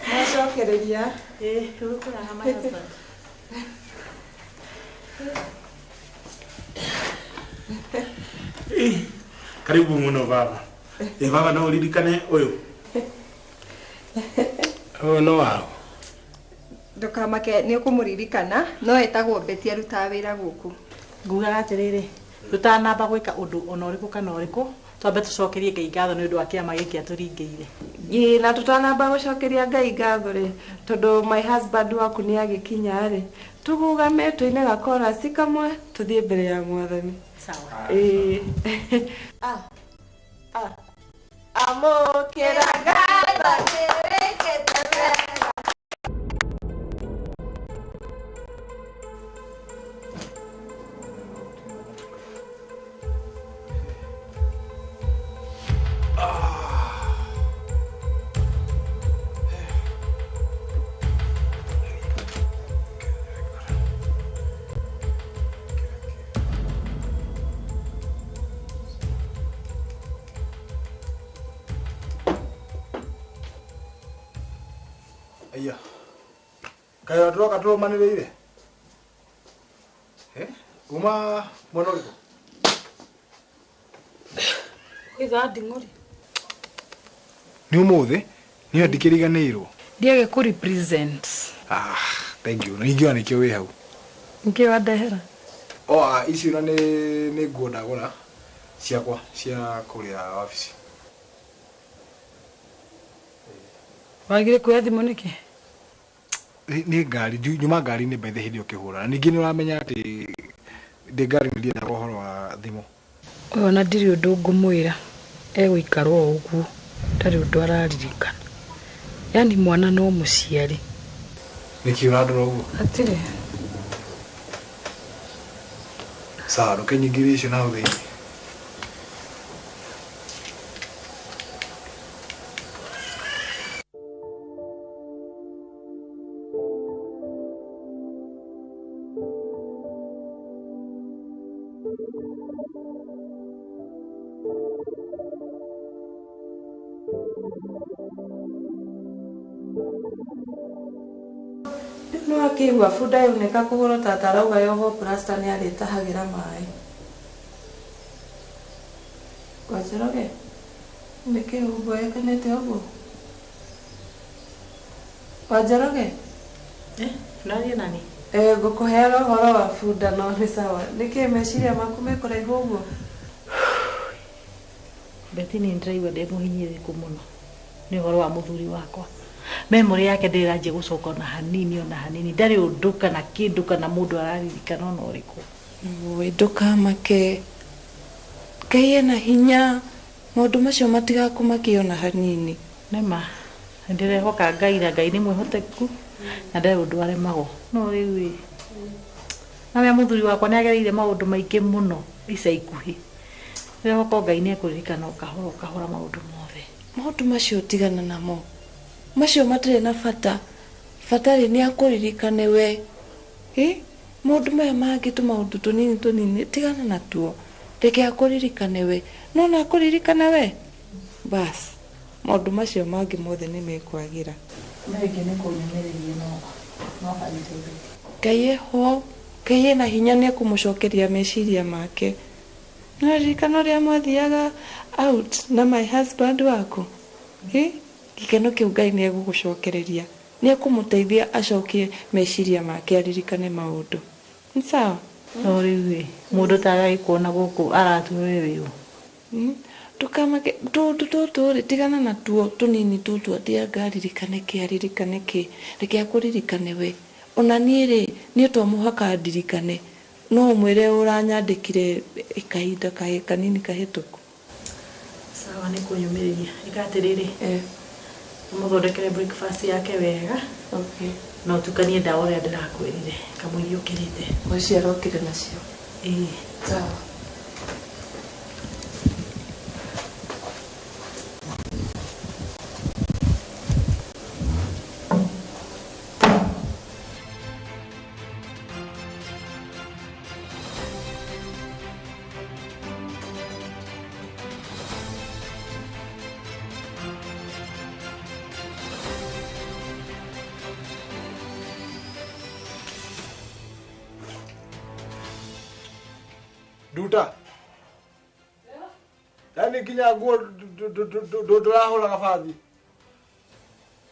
Nashokereria. Urukura na my husband. Karibu mũno baba. Baba no uririkane ũyũ. No wao. Ndukamake nĩ ũkũmũririkana no etagwo Betty arutaga wĩra gũkũ. Ngugaga atĩrĩrĩ tutanamba gwĩka ũndũ ona ũrĩkũ kana ũrĩkũ twambe tũcokerie Ngai ngatho nĩ ũndũ wa kĩama gĩkĩ atũringĩire. Na tutanamba gũcokeria Ngai ngatho rĩ tondũ my husband waku nĩ agĩkinya rĩ tugugame tuine gakorasi kamwe tuthiĩ mbere ya Mwathani. Sawa. amũkĩra ngatho nĩwĩkĩte wega. Aya. Kayo turoka turomanĩrĩire. Uma mwana ũrĩkũ? Kwĩtha nding'ori. Nĩ ũmũthĩ nĩ andikĩriganĩirwo. Ndiage kũ represent. Thank you. Na ingĩona nĩkĩo wĩ hau. Nkĩ wandehera. Icio na nĩ nguo ndagũra ciakwa cia kũrĩa wabici. Wagire kuoya thimũ nĩkĩ? Nĩ ngari, nyuma ngari-inĩ mbethe hĩndĩ ũkĩhũra. Ningĩ nĩ ũramenya atĩ ndĩ ngari-inĩ ndiendaga ũhoro wa thimũ. Ona ndirĩ ũndũ ngũmwĩra. Egũikarwo o ũguo. Ndarĩ ũndũ araririkana. Yani mwana no mũciari. Nĩkĩ ũrandora ũguo? Hatirĩ. Sawa, ndũkenyingĩrie icio na ũthĩinĩ. No akĩigua bunda yunĩka kũgũrũ tata arauga yohwo plasta nĩ arĩtahagĩra maĩ. Wanjoroge, nĩkĩ ũguo ekanĩte ũguo? Wanjoroge? Ũraria nani? Ngũkũheaga ũhoro wa bunda no nĩ sawa. Nĩkĩ meciria maku me kũraihu ũguo? Beti nĩ ndĩraigua ndĩ mũhinyĩrĩku mũno nĩ ũhoro wa mũthuri wakwa. Memory yake ndĩranjia gũcoka ona hanini ndarĩ ũndũ kana kĩndũ kana mũndũ araririkana ona ũrĩkũ. Ndũkamake. Ngai ena hinya, maũndũ macio matigakũmakie ona hanini. Nĩma ndĩrehoka Ngai na Ngai nĩ mwĩhoteku na ndarĩ ũndũ aremagwo. No rĩu nawe mũthuri wakwa nĩ agereire maũndũ maingĩ mũno ica ikuhĩ. Ndĩrehoka Ngai nĩ ekũririkana o kahora maũndũ mothe. Maũndũ macio tigana namo. Macio matirĩ na bata. Bata nĩ akũririkane we. Maũndũ maya mangĩ tũmaũndũ tũnini tigana natuo. Reke akũririkane we. No na akũririkane we. Bas. Maũndũ macio mangĩ mothe nĩ mekwagĩra. Mengĩ nĩ kũnyũmĩrĩria no harĩrĩria. Ngai eho. Ngai ena hinya nĩ ekũmũcokeria meciria make. No ririkana ũrĩa mwathiaga out na my husband waku. Gĩkeno kĩu Ngai nĩ egũgũcokereria. Nĩ ekũmũteithia acokie meciria make aririkane maũndũ. Nĩ sawa? No rĩu mũndũ tagaĩ kuona gũkũ aratuoe wĩũ. Ndũkamake tũtũ tigana natuo tũnini tũtũ athianga aririkane kĩ. Reke akũririkane we. Ona niĩ niĩ to mũhaka ndirikane. No mwĩre ũranyandĩkire kahinda kanini kahĩtũku. Sawa nĩ kũnyũmĩrĩria. Ĩgatĩrĩrĩ. Mũthondekere breakfast yake wega. No tukanie ndawa ũrĩa ndĩrakwĩrire kamũiria ũkĩrĩte. Ũciarokire nacio. Sawa. Duta. Yani kinya nguo ndũrahũra gabathi.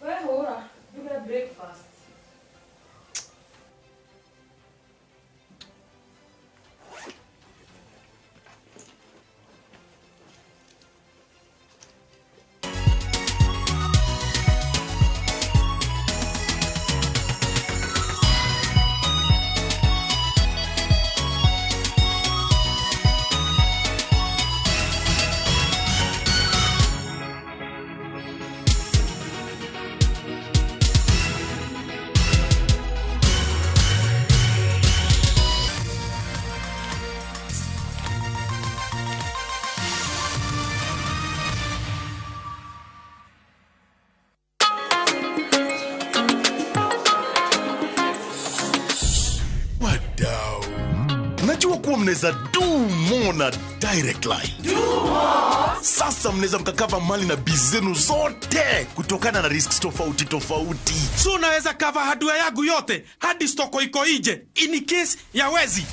We hũra, nduge breakfast. Mnajua kuwa mnaweza do more na Direct Line. Sasa mnaweza mkakava mali na bizenu zote kutokana na risks tofauti tofauti. So unaweza cover hardware yangu yote hadi stoko iko nje in case ya wezi.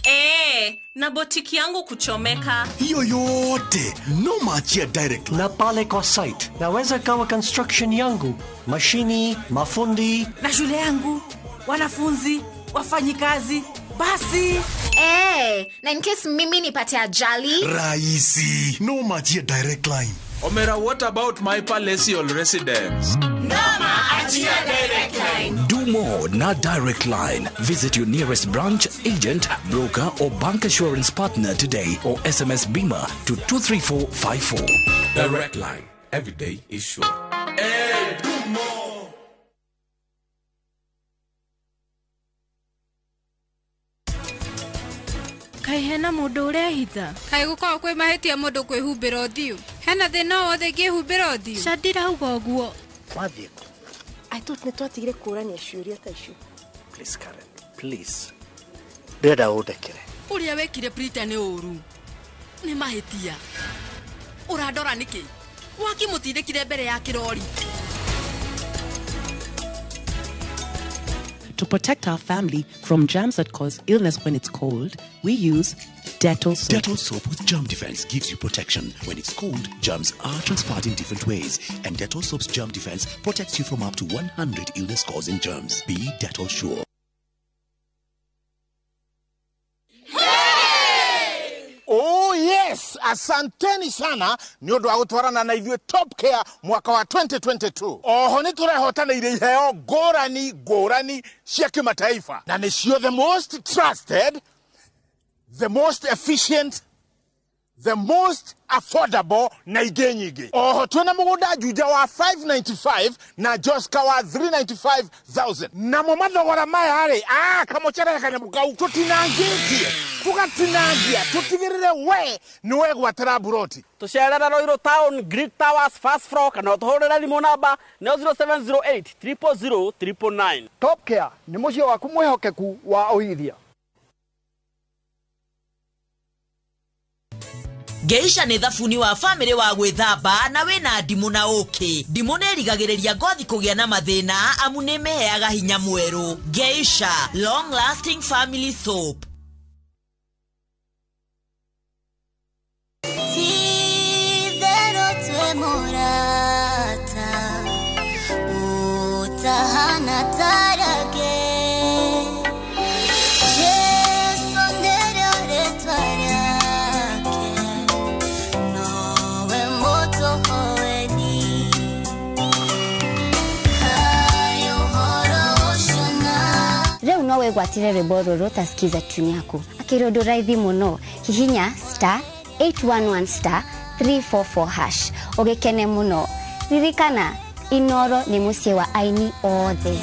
Na botiki yangu kuchomeka. Hiyo yote no maachia Direct Line. Na pale kwa site naweza kawa construction yangu, mashini, mafundi na shule yangu, wanafunzi, wafanyikazi. Basi na in case mimi nipate ajali rahisi no maachia Direct Line. Omera, what about my palatial residence? Nama achia Direct Line. Do more na Direct Line. Visit your nearest branch, agent, broker or bank assurance partner today or SMS Bima to 23454. Direct Line. Every day is sure. Hey, do more. Kai hena mundu urehitha. Kai gukorwo kwi mahitia mundu kwihumbira uthiu. Hena thina wothe ngihumbira uthiu. Shadira ugo guo. Wathiĩ kũ? I thought nĩ twatigire kũrania ciũria ta icio. Please Karen, please. Ndĩrenda ũndekere. Uria wekire Prita nĩ ũru. Nĩ mahitia. Ũrandora nĩkĩ? Wakimutindĩkire mbere ya kirori. To protect our family from germs that cause illness when it's cold, we use Dettol soap. Dettol soap with germ defense gives you protection. When it's cold, germs are transferred in different ways. And Dettol soap's germ defense protects you from up to 100 illness-causing germs. Be Dettol sure. Oh yes, asanteni sana niondo wa gutwarana na ithue Top Care mwaka wa 2022. Oho ni turehotana ile iheo ngorani cia kimataifa. Na nicio the most trusted, the most efficient, the most affordable na igenyige. Oho twena mugunda juja wa 595 na Joska wa 395,000. Na mumathogora maya hari kamochera kanya mukau tutinangitie. Tugatinangia tutigirire we niwe gwatara buroti. Tucerera Roiro Town, Greek Towers, first floor kana tuhorera limo namba 0708 000 999. Top Care ni mucio waku mwihokeku wa oithia. Geisha nĩ thabuni wa family wa gwĩthamba na wĩna ndimũ na ũkĩ. Ndimũ nĩ ĩrigagĩrĩria ngothi kũgĩa na mathĩna amu nĩ ĩmĩheaga hinya mwerũ. Geisha, long lasting family soap. Utahana tarage Reu no wegwatire rwĩmbo rũrũ ta skiza tune yaku. Akĩrũndũ raithi mũno. Hihinya *811*344#. Ũgĩkene mũno. Ririkana Inooro nĩ mũciĩ wa aini othe.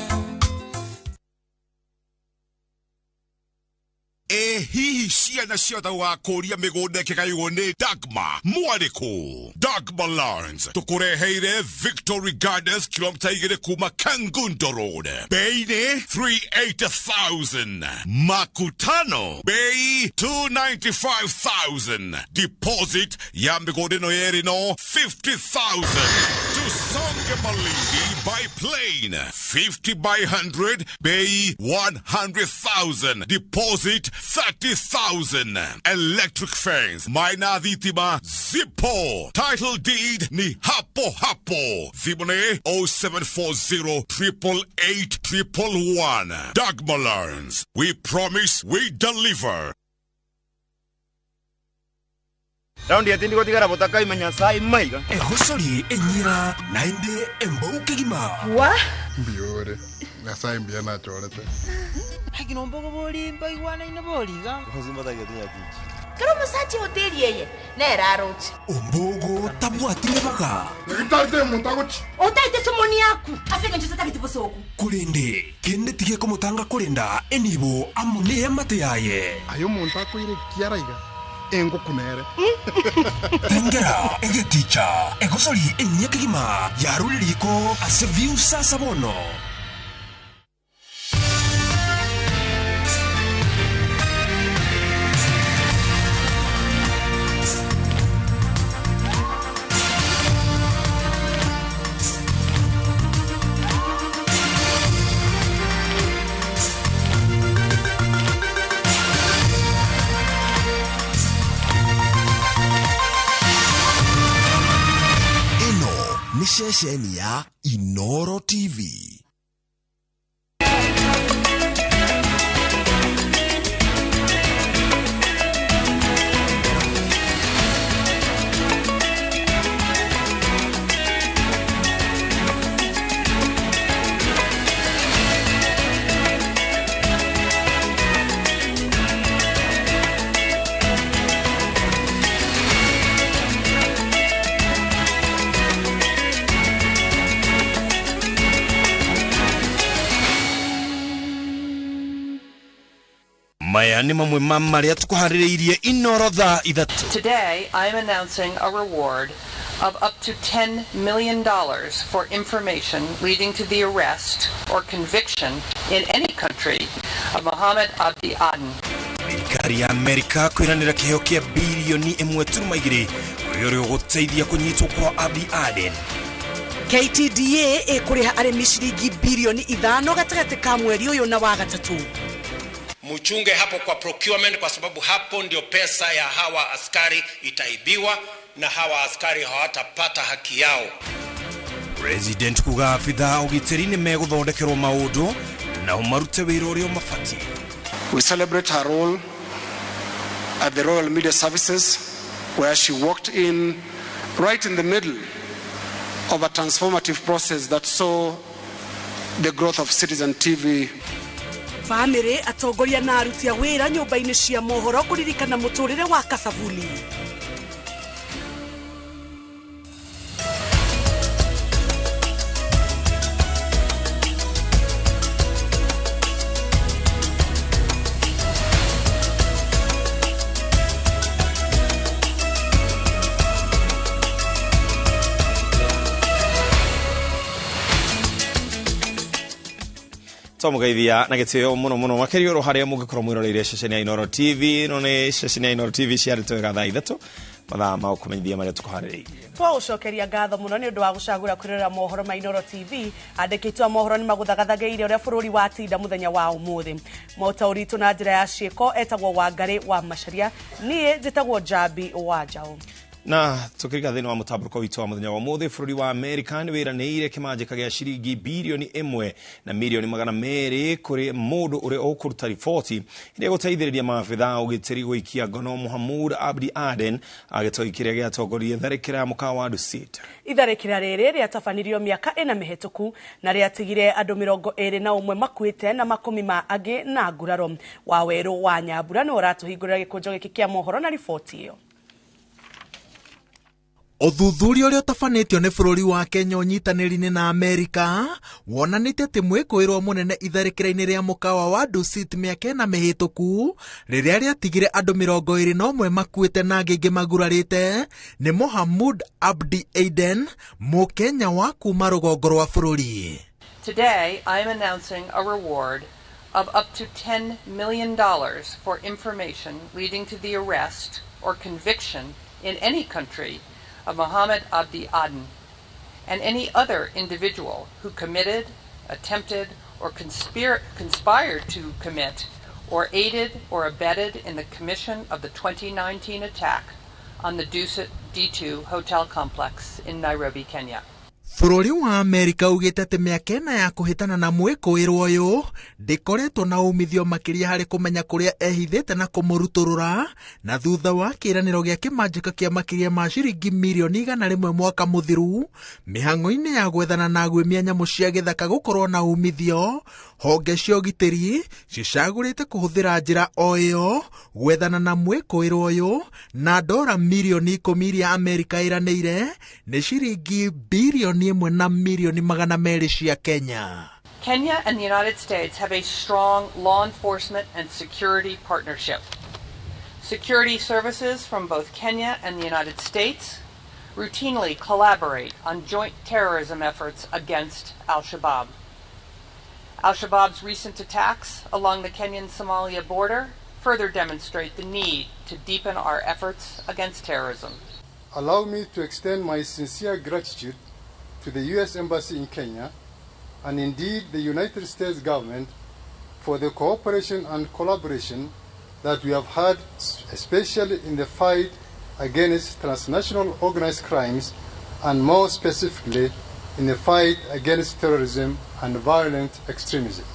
Hihi ciana ciothe wakũria mĩgũnda ĩkĩgaywo nĩ Dagmar mwarĩkũ. Dagmar Lawrence tũkũreheire Victory Gardens kilomita 2 kuma Kangundo Road. Bei nĩ 380,000. Makutano bei 295,000. Deposit ya mĩgũnda ĩno yerĩ no 50,000. Tusonge Malindi by plane 50 by 100 bei 100,000. Deposit 30,000. Electric fence Maina Dhitima Zippo. Title deed ni hapo hapo. Thibone 0740 888 111. Dagmar Lawrence. We promise we deliver. Raundi ya tindi gotigara botaka imenya sai maiga. Hosori enyira nainde embauke gima. Wa? Biore. Na sai mbia na chorete. Hagi no mbogo boli mbai wana ina boliga. Hozima da gadinya bichi. Karo musachi hoteli yeye. Ne rarochi. Ombogo tabwatire baka. Ngitate mutagochi. Otaite somoni yaku. Afika njutata kitibosoku. Kurende kende tige komutanga kurenda enibo amune amate yaye. Ayo montako ire kiaraiga. Engo kunere. Tengera egeticha egosori enyakigima yaruliriko aseviu sasa bono. ceceni ya Inooro TV. Maya ni mamwe mamaria tukuhaririirie Inooro thaa ithatu. Today I am announcing a reward of up to $10 million for information leading to the arrest or conviction in any country of Mohammed Abdi Aden. Thirikari ya Amerika kwiranira kiheo kia bilioni 1.2 kuria guteithia kunyitwo kwa Abdi Aden. KTDA ekuriha arimi shilingi bilioni 5 gatagati ka mweri uyu na wa gatatu. Mchunge hapo kwa procurement, kwa sababu hapo ndio pesa ya hawa askari itaibiwa na hawa askari hawatapata haki yao. President kuga afitha ugitiri ni meguthondekerwo maundu na umarute wira uria mafati. We celebrate her role at the Royal Media Services, where she walked in right in the middle of a transformative process that saw the growth of Citizen TV. Family atongoria na aruti a wira nyumba-ini cia mohoro kuririkana muturire wa KASAVULI. Tomugeithia na gitio muno makeri ro haria mugikorwo mwirorere ceceni ya Inooro TV no ne ceceni ya Inooro TV ciarite gathaa ithatu mathaa ma kumenyithia maria tukuhaririirie. Twagucokeria ngatho muno ni undu wa gucagura kwirora mohoro ma Inooro TV. Andikitwa mohoro ni maguthagathageire uria bururi wa tinda muthenya wa umuthi. Motauritu na njira ya cieko etagwo Wangari wa Macharia, nie njitagwo Jabi wa Njau. Na tukiriga thini wa mutaburuko witu wa muthenya wa umuthi bururi wa Amerika ni wiraneire kimanjika gia shilingi bilioni 1 na milioni 200 kuri mundu uri okuruta ripoti iria guteithiriria maabitha ugitiri guikia ngono Mohammed Abdi Aden agitoikiria gia tongoria tharikira ya mukawa wa Dusit. Itharikira riri riatabanirio miaka 4 mihituku na riatigire andu 21 makuite na makumi ma angi na nguraro. Waweru wa Nyambura ni uratuhingurira gikunjo giki kia mohoro na ripoti iyo. Uthuthuria uria utafanitio ni bururi wa Kenya unyitaniri-ini na Amerika wonanite ati mwikuirwo munene itharikira-ini ria mukawa wa Dusit miaka 4 mihituku riria riatigire andu 21 makuite na angi magurarite ni Mohammed Abdi Aden Mukenya wa kuma rugongo rwa bururi. Today I am announcing a reward of up to $10 million for information leading to the arrest or conviction in any country of Mohammed Abdi Aden and any other individual who committed, attempted, or conspired to commit or aided or abetted in the commission of the 2019 attack on the Dusit D2 hotel complex in Nairobi, Kenya. Bururi wa Amerika ugite ati miaka 4 ya kuhitana na mwikuirwo uyu ndikoretwo na umithio makiria hari kumenya kuria ehithite na kumuruturura na thutha wa kiraniro gia kimanjika kia makiria ma shilingi milioni 100 mwaka muthiru mihango-ini ya gwethana na gwimia nyamu cia githaka gukorwo na umithio. Honge cia ugitiri cicagurite kuhuthira njira o iyo gwethana na mwikuirwo uyu na dola milioni 10 iria Amerika iraneire ni shilingi bilioni 1 na milioni 200 cia Kenya. Kenya and the United States have a strong law enforcement and security partnership. Security services from both Kenya and the United States routinely collaborate on joint terrorism efforts against Al-Shabaab. Al-Shabaab's recent attacks along the Kenyan-Somalia border further demonstrate the need to deepen our efforts against terrorism. Allow me to extend my sincere gratitude to the U.S. Embassy in Kenya and indeed the United States government for the cooperation and collaboration that we have had, especially in the fight against transnational organized crimes and more specifically in the fight against terrorism and violent extremism.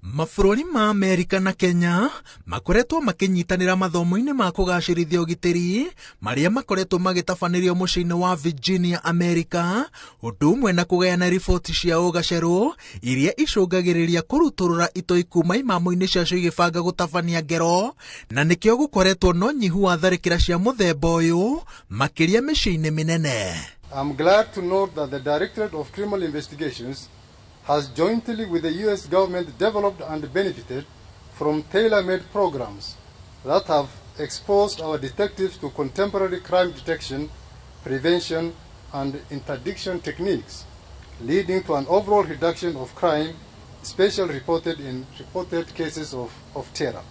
Mabũrũri ma Amerika na Kenya makoretwo makinyitanĩra mathomo-inĩ ma kũgacĩrithia ũgitĩri marĩa makoretwo magĩtabanĩrio mũciĩ-inĩ wa Virginia, Amerika, ũndũ ũmwe na kũgayana riboti cia ũgacerũ iria icũngagĩrĩria kũrutũrũra itoi kuma imamo-inĩ ciacio igĩbanga gũtabania ngero, na nĩkĩo gũkoretwo no nyihu wa tharĩkĩra cia mũthemba ũyũ makĩria mĩciĩ-inĩ mĩnene. I'm glad to note that the Directorate of Criminal Investigations has jointly with the U.S. government developed and benefited from tailor-made programs that have exposed our detectives to contemporary crime detection, prevention, and interdiction techniques, leading to an overall reduction of crime, especially reported in reported cases of terror.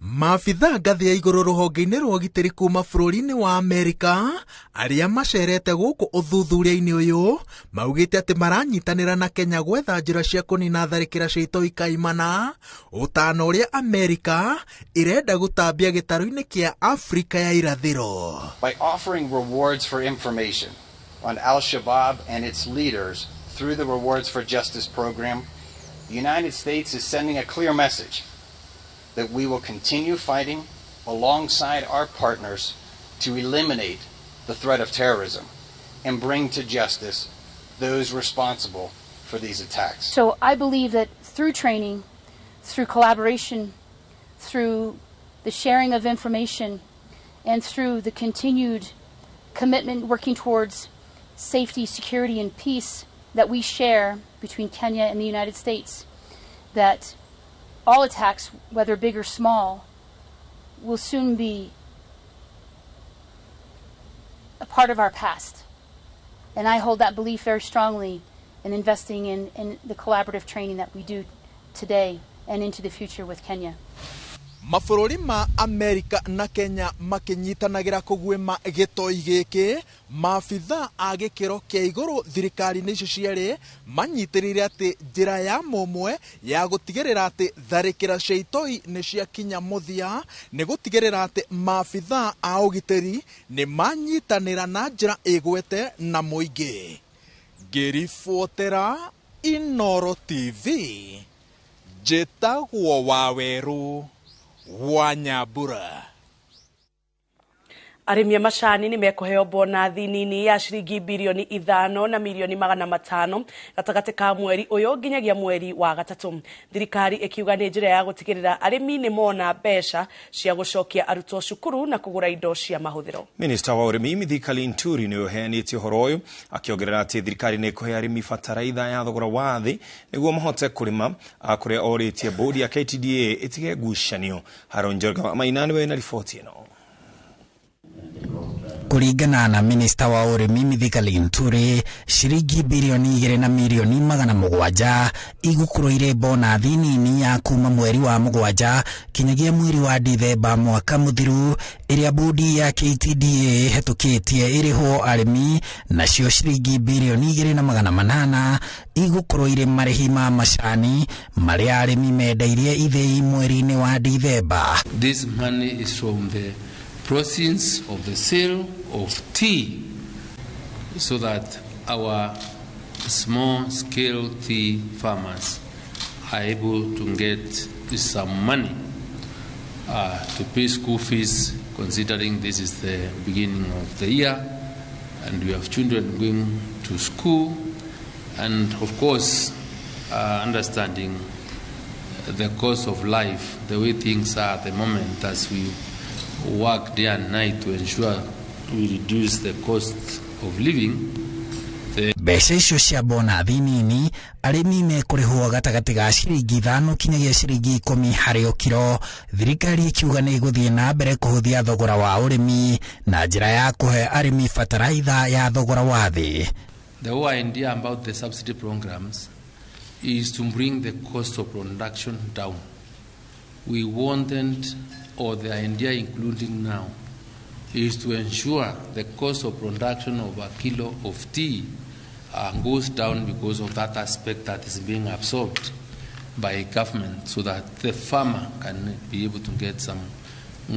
Maabitha ngathĩ ya igũrũ rũhonge-inĩ rwa ũgitĩri kuma bũrũri-inĩ wa Amerika arĩa macerete gũkũ ũthuthuria-inĩ ũyũ maugĩte atĩ maranyitanĩra na Kenya gwetha njĩra cia kũnina tharĩkĩra cia itoi kaimana, ũtano ũrĩa Amerika irenda gũtambia gĩtarũ-inĩ kĩa Afrika ya irathĩro. By offering rewards for information on Al-Shabaab and its leaders through the Rewards for Justice program, the United States is sending a clear message that we will continue fighting alongside our partners to eliminate the threat of terrorism and bring to justice those responsible for these attacks. So I believe that through training, through collaboration, through the sharing of information, and through the continued commitment working towards safety, security, and peace that we share between Kenya and the United States, that all attacks, whether big or small, will soon be a part of our past. And I hold that belief very strongly in investing in the collaborative training that we do today and into the future with Kenya. Mabũrũri ma Amerika na Kenya makinyitanagĩra kũguĩma gĩtoi gĩkĩ, maabitha a gĩkĩro kĩa igũrũ thirikari-inĩ icio cierĩ manyitĩrĩire atĩ njĩra ya mũmwe ya gũtigĩrĩra atĩ tharĩkĩra cia itoi nĩ ciakinya mũthia nĩ gũtigĩrĩra atĩ maabitha a ũgitĩri nĩ manyitanĩra na njĩra ĩgwete na mũingĩ. Ngĩribotera Inooro TV, njĩtagwo Waweru Wanyabura. Arĩmi a macani nĩ mekũheo bonathi nini ya ciringi bilioni 5 na milioni 500 gatagatĩ ka mweri ũyũ nginyagia mweri wa gatatũ. Thirikari ĩkiuga nĩ njĩra ya gũtigĩrĩra arĩmi nĩ mona mbeca cia gũcokia arutwo cukuru na kũgũra indo cia mahũthĩro. Minista wa ũrĩmi Mithika Nturi nĩ ũheanĩtie ũhoro ũyũ akĩongerera atĩ thirikari nĩ ĩkũhe arĩmi bataraitha ya thogora wa thĩ nĩguo mahote kũrĩma, kũrĩa orĩtie bodi ya KTDA ĩtige ngucanio. Haron Jorga Maina nĩwe na riboti ĩno. Kũringana na minista wa ũrĩmi Mithika Nturi, ciringi bilioni 2 na milioni 700 igũkũrũire bonathi nini ya kuma mweri wa mũgwanja kinyagia mweri wa Dithemba mwaka mũthiru, ĩrĩa bodi ya KTDA hetũkĩtie ĩrĩho arĩmi, nacio ciringi bilioni 2 na 800 igũkũrũire marĩhi ma macani marĩa arĩmi mendeirie ithĩi mweri-inĩ wa Dithemba. This money is from the proceeds of the sale of tea, so that our small-scale tea farmers are able to get some money to pay school fees, considering this is the beginning of the year and we have children going to school, and of course understanding the cost of life, the way things are at the moment, as we work day and night to ensure we reduce the cost of living. Mbeca icio cia bonathi nini arĩmi mekũrĩhwo gatagatĩ ga ciringi 5 kinyagia ciringi 10 harĩ o kiro. Thirikari ĩkiuga nĩ ĩgũthiĩ na mbere kũhũthia thogora wa ũrĩmi na njĩra ya kũhe arĩmi bataraitha ya thogora wa thĩ. The whole idea about the subsidy programs is to bring the cost of production down. We wanted, or the idea including now, is to ensure the cost of production of a kilo of tea goes down because of that aspect that is being absorbed by government, so that the farmer can be able to get some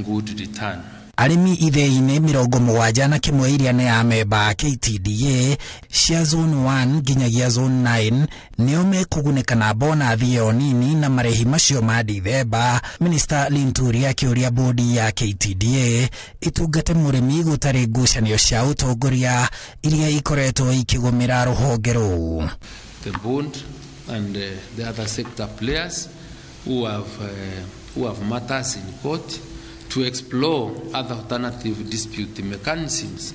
good return. arimi ithei-ini 71 iria ni ya memba KTDA cia zone 1 nginyagia zone 9 nio mekugunĩka na bonathi ĩyo nini na marĩhi macio ma Dithemba. Minister Linturi akĩũria bodi ya KTDA itungate mũrĩmi gũtarĩ ngucanio cia ũtongoria iria ikoretwo ikĩgũmĩra rũhonge rũu. The bond and the other sector players who have matters in court to explore other alternative dispute mechanisms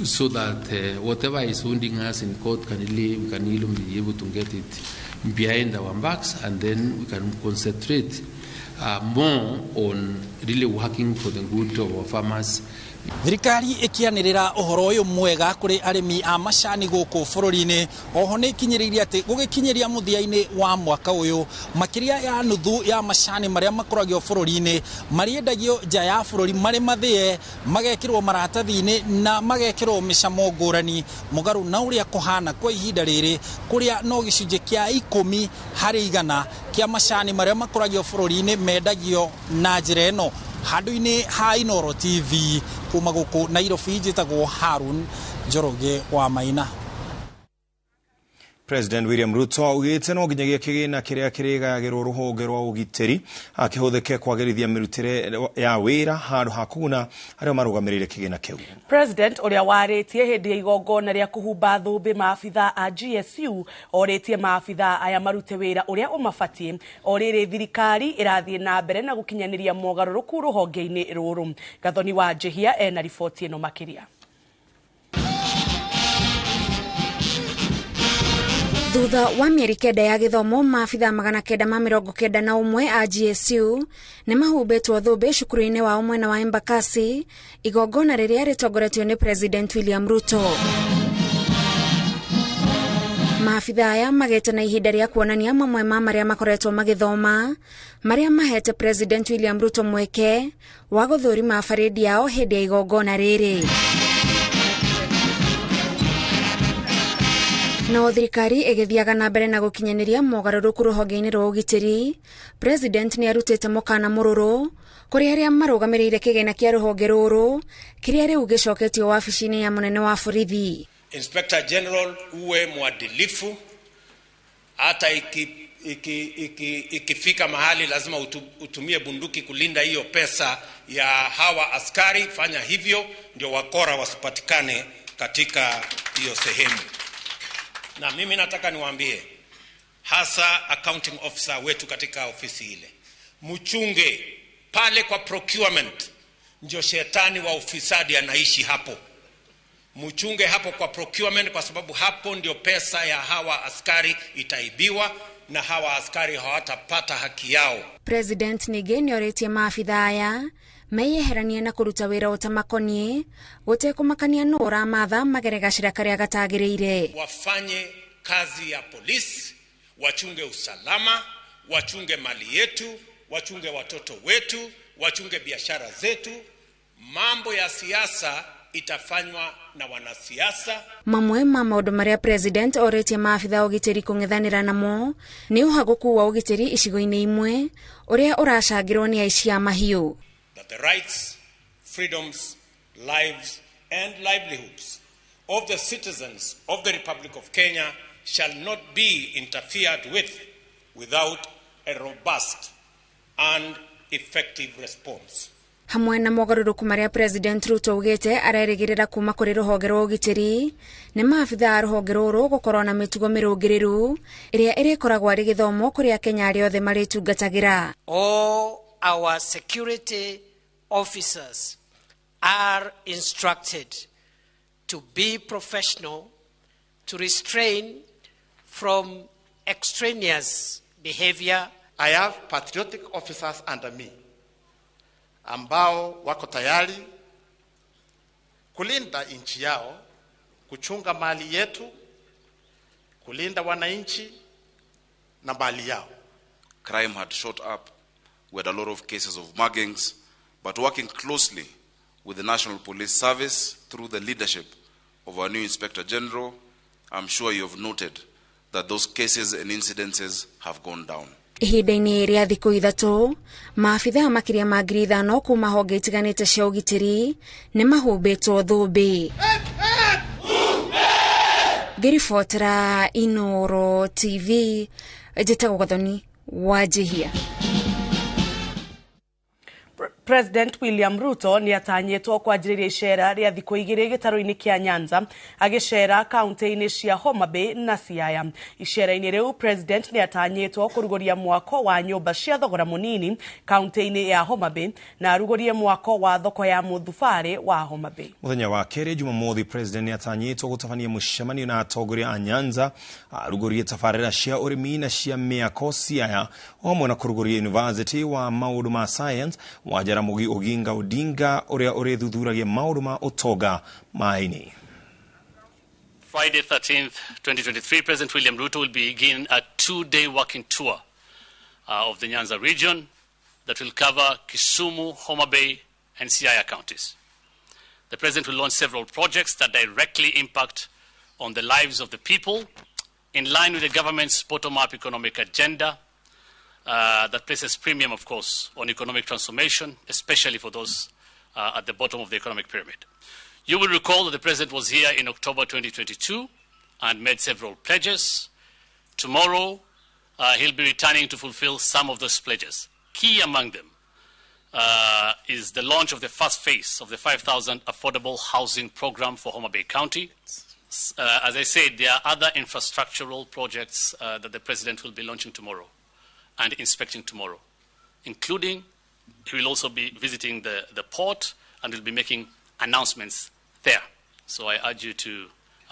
so that whatever is holding us in court we can even be able to get it behind our backs, and then we can concentrate more on really working for the good of our farmers. Thirikari ikianirira uhoro uyu mwega kuri arimi a macani guku bururi-ini. Oho ni ikinyiririe ati gugikinyiria muthia-ini wa mwaka uyu makiria ya nuthu ya macani maria makoragio bururi-ini mariendagio nja ya bururi mari mathie magekirwo maratathi-ini na magekirwo micamo ngurani mugaru na uria kuhana kwa ihinda riri kuria no gicunje kia 10 hari 100 kia macani maria makoragio bururi-ini mendagio na njira ino. Handu-ini ha Inooro TV kuma guku Nairobi, njitagwo Harun Njoroge wa Maina. President William Ruto augite no nginyagia kigina kiria kirigayagirwo ruhonge rwa ugitiri akihuthike kwagirithia mirutire ya wira handu hakuna aria marugamirire kigina kiu. President uria waritie hindi ya igongona ria kuhumba thumbi maafitha a GSU oritie maafitha aya marute wira uria umabatie orire thirikari irathie na mbere na gukinyaniria mogaruruku ruhonge-ini ruru. Gathoni wa Jehia ena riboti ino makiria. Thutha wa mieri kenda ya githomo maafitha 991 a GSU ni mahumbitwo thumbi cukuru-ini wa mwena wa Embakasi igongona riria ritongoretio ni President William Ruto. Maafitha aya magete na ihinda ria kuonania mamwe ma maria makoretwo magithoma maria mahete President William Ruto mweke wa guthurima faredi yao hindi ya igongona riri. No thirikari igithiaga na mbere na gukinyaniria mogaruruku ruhonge-ini rwa ugitiri, President ni arutite mukana mururu kuri aria marugamirire kigina kia ruhonge ruru kiria riu gicoketio wabici-ini ya munene wa borithi. Inspector General uwe mwadilifu, hata ikifika mahali lazima utumie bunduki kulinda hiyo pesa ya hawa askari. Fanya hivyo ndio wakora wasipatikane katika hiyo sehemu. Na mimi nataka niwaambie hasa accounting officer wetu katika ofisi ile, mchunge pale kwa procurement, ndio shetani wa ufisadi anaishi hapo. Mchunge hapo kwa procurement, kwa sababu hapo ndio pesa ya hawa askari itaibiwa na hawa askari hawatapata haki yao. President nigeni oritie maafitha aya meyeheranie na kuruta wira utamakonie gutekumakania nura matha mageregacira karia gatagiriire. Wafanye kazi ya polisi, wachunge usalama, wachunge mali yetu, wachunge watoto wetu, wachunge biashara zetu. Mambo ya siasa itafanywa na wanasiasa. Mamwe ma maundu maria President oritie maafitha ugitiri kung'ethanira namo ni uhaguku wa ugitiri icigo-ini imwe uria uracangirwo ni aici a mahiu. That the rights, freedoms, lives and livelihoods of the citizens of the Republic of Kenya shall not be interfered with without a robust and effective response. Hamwe na mogaruruku maria President Ruto ugite arerigirira kuma kuri ruhonge rwa ugitiri ni maafitha a ruhonge ruru gukorwo na mitugo mirungiriru iria irikoragwo ari githomo kuri akenya aria othe maritungatagira. All our security officers are instructed to be professional, to restrain from extraneous behavior. I have patriotic officers under me ambao wako tayari kulinda nchi yao, kuchunga mali yetu, kulinda wananchi na mali yao. Crime had shot up. We had a lot of cases of muggings, but working closely with the National Police Service through the leadership of our new Inspector General, I'm sure you have noted that those cases and incidences have gone down. ihinda-inĩ rĩa thikũ ithatu maabitha makiria ma 5,000 kuma honge itiganĩte cia ũgitĩri nĩ mahumbĩtwo thũmbĩ. Ngĩribotera Inooro TV, njĩtagwo Gathoni Wanjihia. President William Ruto ni atanyĩtwo kwanjĩrĩria icera rĩa thikũ 2 gĩtarũ-inĩ kĩa Nyanza agĩcera kaunti-inĩ cia Homa Bay na Siaya. Icera-inĩ rĩu President ni atanyĩtwo kũrugũria mwako wa nyũmba cia thogora mũnini kaunti-inĩ ya Homa Bay na arugũrie mwako wa thoko ya mũthubarĩ wa Homa Bay. Muthenya wa kerĩ Jumamothi, President ni atanyĩtwo gũtabania mũcemanio na atongoria a Nyanza arugũrie tabarĩra cia ũrĩmi na cia mĩako Siaya hamwe na kũrugũria University wa maũndũ ma science wa Jaramogi Oginga Odinga uria ũrĩthuthuragia maũndũ ma ũtonga maĩ-inĩ. Friday 13th, 2023, President William Ruto will begin a 2-day walking tour of the Nyanza region that will cover Kisumu, Homa Bay, and Siaya counties. The President will launch several projects that directly impact on the lives of the people, in line with the government's bottom-up economic agenda that places premium, of course, on economic transformation, especially for those at the bottom of the economic pyramid. You will recall that the President was here in October 2022 and made several pledges. Tomorrow, he'll be returning to fulfill some of those pledges. Key among them is the launch of the first phase of the 5,000 affordable housing program for Homa Bay County. As I said, there are other infrastructural projects that the President will be launching tomorrow and inspecting tomorrow, including he will also be visiting the port and will be making announcements there. So I urge you to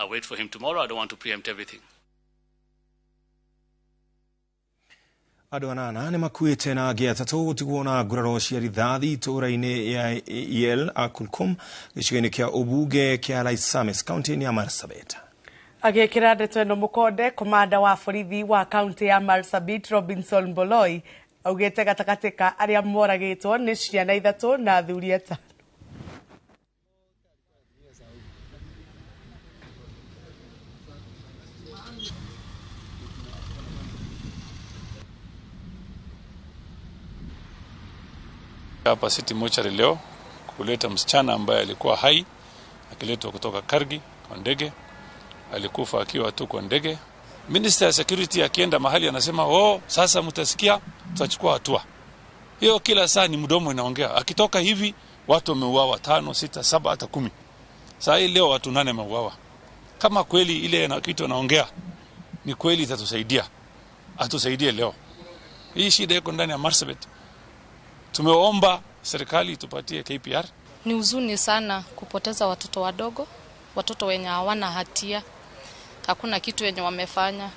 wait for him tomorrow. I don't want to preempt everything. Andũ anana nĩ makuĩte na angĩ atatũ gũtigwo na nguraro cia rithathi itũũra-inĩ ya El Akulkum gĩcigo-inĩ kĩa ũmbunge kĩa Laisamis kaunti-inĩ ya Marsabit. Agĩkĩra ndeto ĩno mũkonde, komanda wa borithi wa kaunti ya Marsabit Robinson Boloi augĩte gatagatĩ ka arĩa moragĩtwo nĩ ciana 3 na athuri 5. Hapa City Mortuary leo kuleta msichana ambaye alikuwa hai akiletwa kutoka Kargi kwa ndege, alikufa akiwa tu kwa ndege. Minister ya security akienda mahali anasema sasa mtasikia tutachukua hatua. Hiyo kila saa ni mdomo inaongea. Akitoka hivi watu wameuawa 5, 6, 7 hata 10. Saa hii leo watu 8 wameuawa. Kama kweli ile na kitu anaongea ni kweli itatusaidia. Atusaidie leo. Hii shida iko ndani ya Marsabit. Tumeomba serikali tupatie KPR. Ni huzuni sana kupoteza watoto wadogo, watoto wenye hawana hatia. Hakuna kitu wenye wamefanya.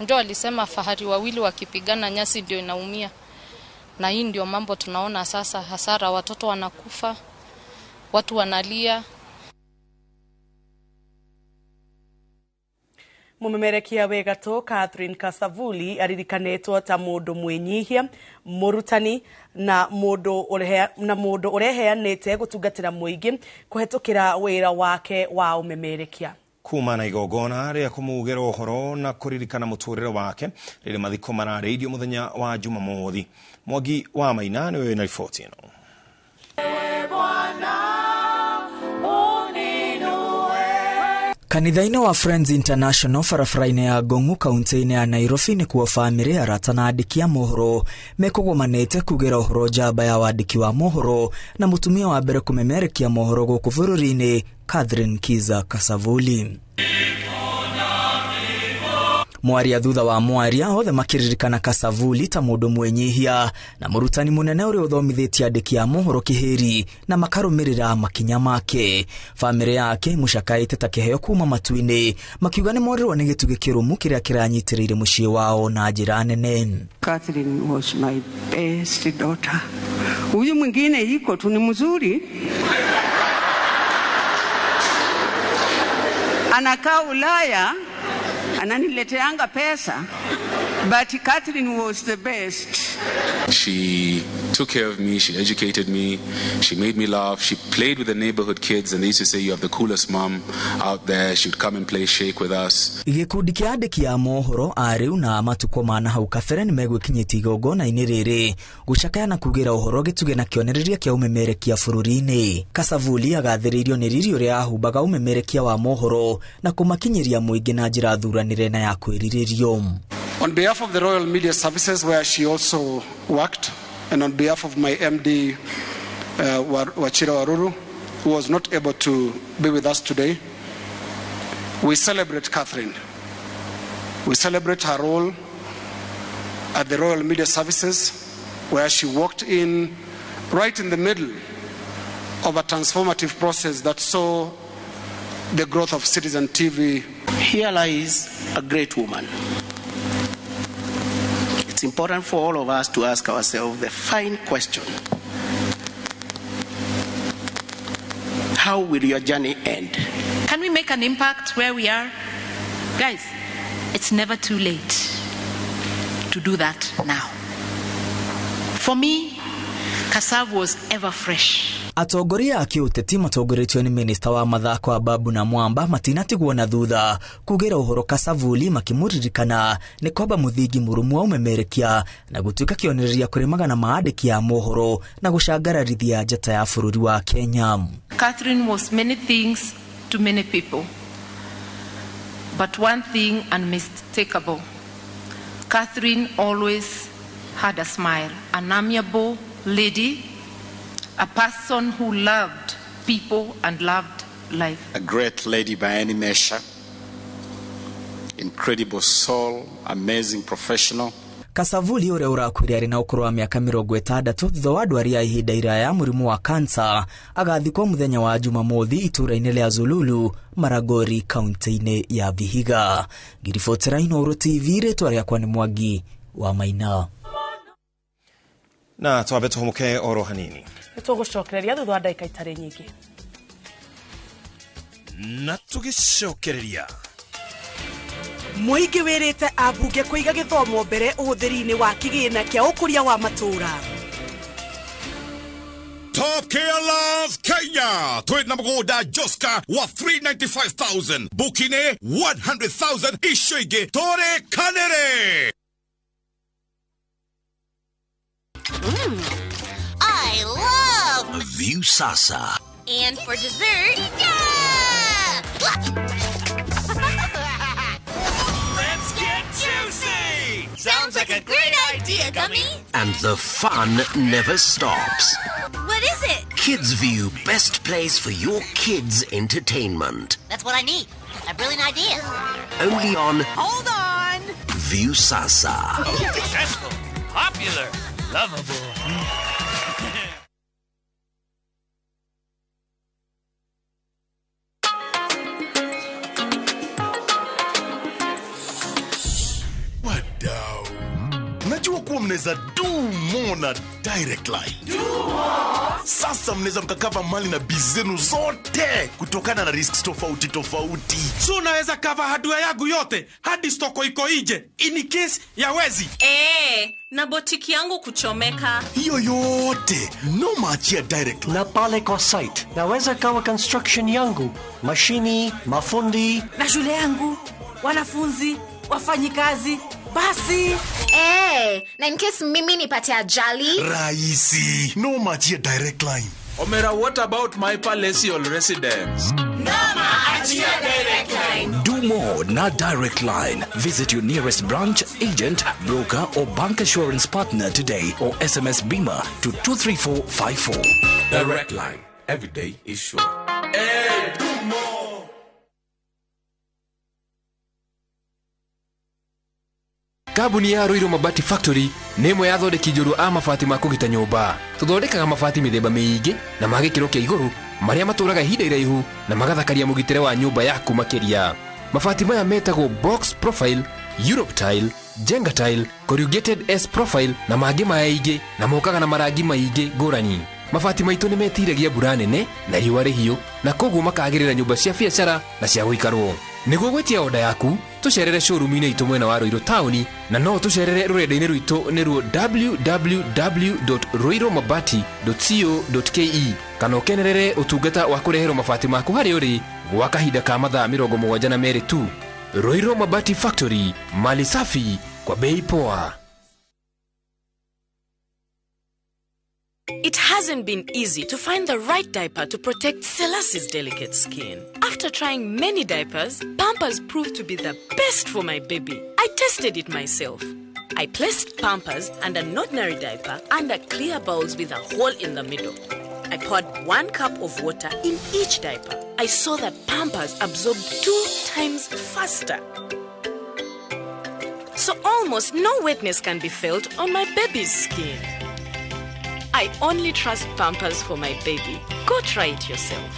Ndio alisema fahari wawili wakipigana nyasi ndio inaumia. Na hii ndio mambo tunaona sasa, hasara, watoto wanakufa, watu wanalia. Mumemerekia wegatũ Catherine KASAVULI aririkanĩtwo ta mũndũ mwĩnyihia, mũrutani na mũndũ ũreheanĩte gũtungatĩra mũingĩ kũhetũkĩra wĩra wake wa ũmemerekia. Kuma na igongona rĩa kũmugĩra ũhoro na kũririkana mũtũrĩre wake rĩrĩ mathiko mararĩirio mũthenya wa Jumamothi. Mwangi wa Maina nĩwe na riboti ĩno. Kanitha-inĩ wa Friends International barabara-inĩ ya Ngong'u kaunti-inĩ ya Nairobi nĩ kuo bamĩrĩ arata na andĩki a mohoro mekũgũmanĩte kugĩra ũhoro njamba ya wandĩki wa mohoro na mũtumia wa mbere kũmemerekia mohoro gũkũ bũrũri-inĩ Catherine KASAVULI. Mwaria thutha wa mwaria othe makiririkana KASAVULI ta mũndũ mwĩnyihia na mũrutani mũnene ũrĩa ũthomithĩtie andĩki a mohoro kĩhĩri na makarũmĩrĩra makinya make. Bamĩrĩ yake mũcakaĩte ta kĩheo kuma matu-inĩ makiuga nĩ morirwo nĩ gĩtugĩ kĩrũmu kĩrĩa kĩranyitĩrĩire mũciĩ wao na njĩra nene. Catherine was my best daughter. Huyu mwingine yuko tu ni mzuri. Anakaa Ulaya, ananileteanga pesa, but Catherine was the best. She took care of me, she educated me, she made me laugh, she played with the neighborhood kids, and they used to say, you have the coolest mom out there. She would come and play shake with us. Gikundi kia andiki a mohoro ariu na matuko mana hau kabere ni megwikinyiti igongona iniriri gucakaya na kugira uhoro gituge na kionereria kia umemerekia bururi-ini. KASAVULI agathiririo ni riri uria ahumbaga umemerekia wa mohoro na kumakinyiria muingi na njira thuranire na ya kwiriririo. On behalf of the Royal Media Services, where she also worked, and on behalf of my MD, Wachira Waruru, who was not able to be with us today, we celebrate Catherine. We celebrate her role at the Royal Media Services, where she walked in right in the middle of a transformative process that saw the growth of Citizen TV. Here lies a great woman. It's important for all of us to ask ourselves the fine question: how will your journey end? Can we make an impact where we are? Guys, it's never too late to do that now. For me, Kasav was ever fresh. Atongoria a kiuteti matongoretio ni minista wa mathako Babu na Mwamba matinatigwo na thutha kugira uhoro KASAVULI makimuririkana ni kwamba muthingi murumu wa umemerekia na gutuika kionereria kuri magana maandiki ya mohoro na gucangararithia njata ya bururi wa Kenya. Catherine was many things to many people, but one thing unmistakable: Catherine always had a smile, an amiable lady, a person who loved people and loved life. A great lady by any measure, incredible soul, amazing professional. KASAVULI uria urakwire ari na ukuru wa miaka 60 thutha wa ndwari ya ihinda iraya murimu wa kansa agathikwo muthenya wa Jumamothi itura-ini ria Zululu, Maragori, kaunti-ini ya Vihiga. Giribotera Inooro TV, ritwa riakwa ni Mwangi wa Maina. Na twabe tuhumuke oro hanini. Tugucokereria thutha wa ndagika itari nyingi. Na tugicokereria Muingi wirite abunge kuiga githomo mbere uhuthiri-ini wa kigina kia ukuria wa matura. Top Care Love Kenya. Tweet na mgoda Joska wa 395,000. Bukine 100,000 ishoige tore kanere. I love View Sasa. And for dessert, yeah! Let's get juicy! Sounds like a great idea, Gummy. And the fun never stops. What is it? Kids View, best place for your kids' entertainment. That's what I need. A brilliant idea. Only on Hold on. View Sasa. Successful, popular, lovable. Najua kuwa mnaweza do more na direct line. Sasa mnaweza mkakava mali na bizenu zote kutokana na risks tofauti tofauti. So unaweza cover hardware yangu yote hadi stoko iko nje in case ya wezi. Na botiki yangu kuchomeka. Hiyo yote no maachia direct line. Na pale kwa site naweza kawa construction yangu, mashini, mafundi na shule yangu, wanafunzi, wafanyikazi. Basi na in case mimi nipate ajali, rahisi, no maachia direct line. Omera, what about my palatial residence? Nama achia direct line. Do more na direct line. Visit your nearest branch, agent, broker or bank assurance partner today or SMS Bima to 23454. Direct line. Every day is sure. Do more. Kabuni ya Ruiru Mabati Factory nemo yathondeki njuru a mabati ma kugita nyumba. Tuthondekaga mabati mithemba miingi na magikiro kia iguru maria maturaga ihinda iraihu na magathakaria mugitire wa nyumba yaku makiria. Mabati maya metagwo box profile, Europe tile, Jenga tile, corrugated S profile na mangĩ maingĩ na mokaga na marangi maingĩ ngũrani. Mabati maitũ nĩ metiragia mbura nene na riũa rĩhiũ na koguo makagĩrĩra nyũmba cia biacara na cia gũikarwo. niguo gwetia oda yaku tucerere showroom-inĩ itũ mwena wa Ruiru taũni na no tucerere rũrenda-inĩ rwitũ nĩruo www.ruiromabati.co.ke kana ũkenerere ũtungata wa kũreherwo mabati maku harĩ ũrĩ gwa kahinda ka mathaa 72 tu. Ruiru Mabati Factory, mali safi kwa bei poa. It hasn't been easy to find the right diaper to protect Silas's delicate skin. After trying many diapers, Pampers proved to be the best for my baby. I tested it myself. I placed Pampers and an ordinary diaper under clear bowls with a hole in the middle. I poured 1 cup of water in each diaper. I saw that Pampers absorbed 2 times faster. So almost no wetness can be felt on my baby's skin. I only trust Pampers for my baby. Go try it yourself.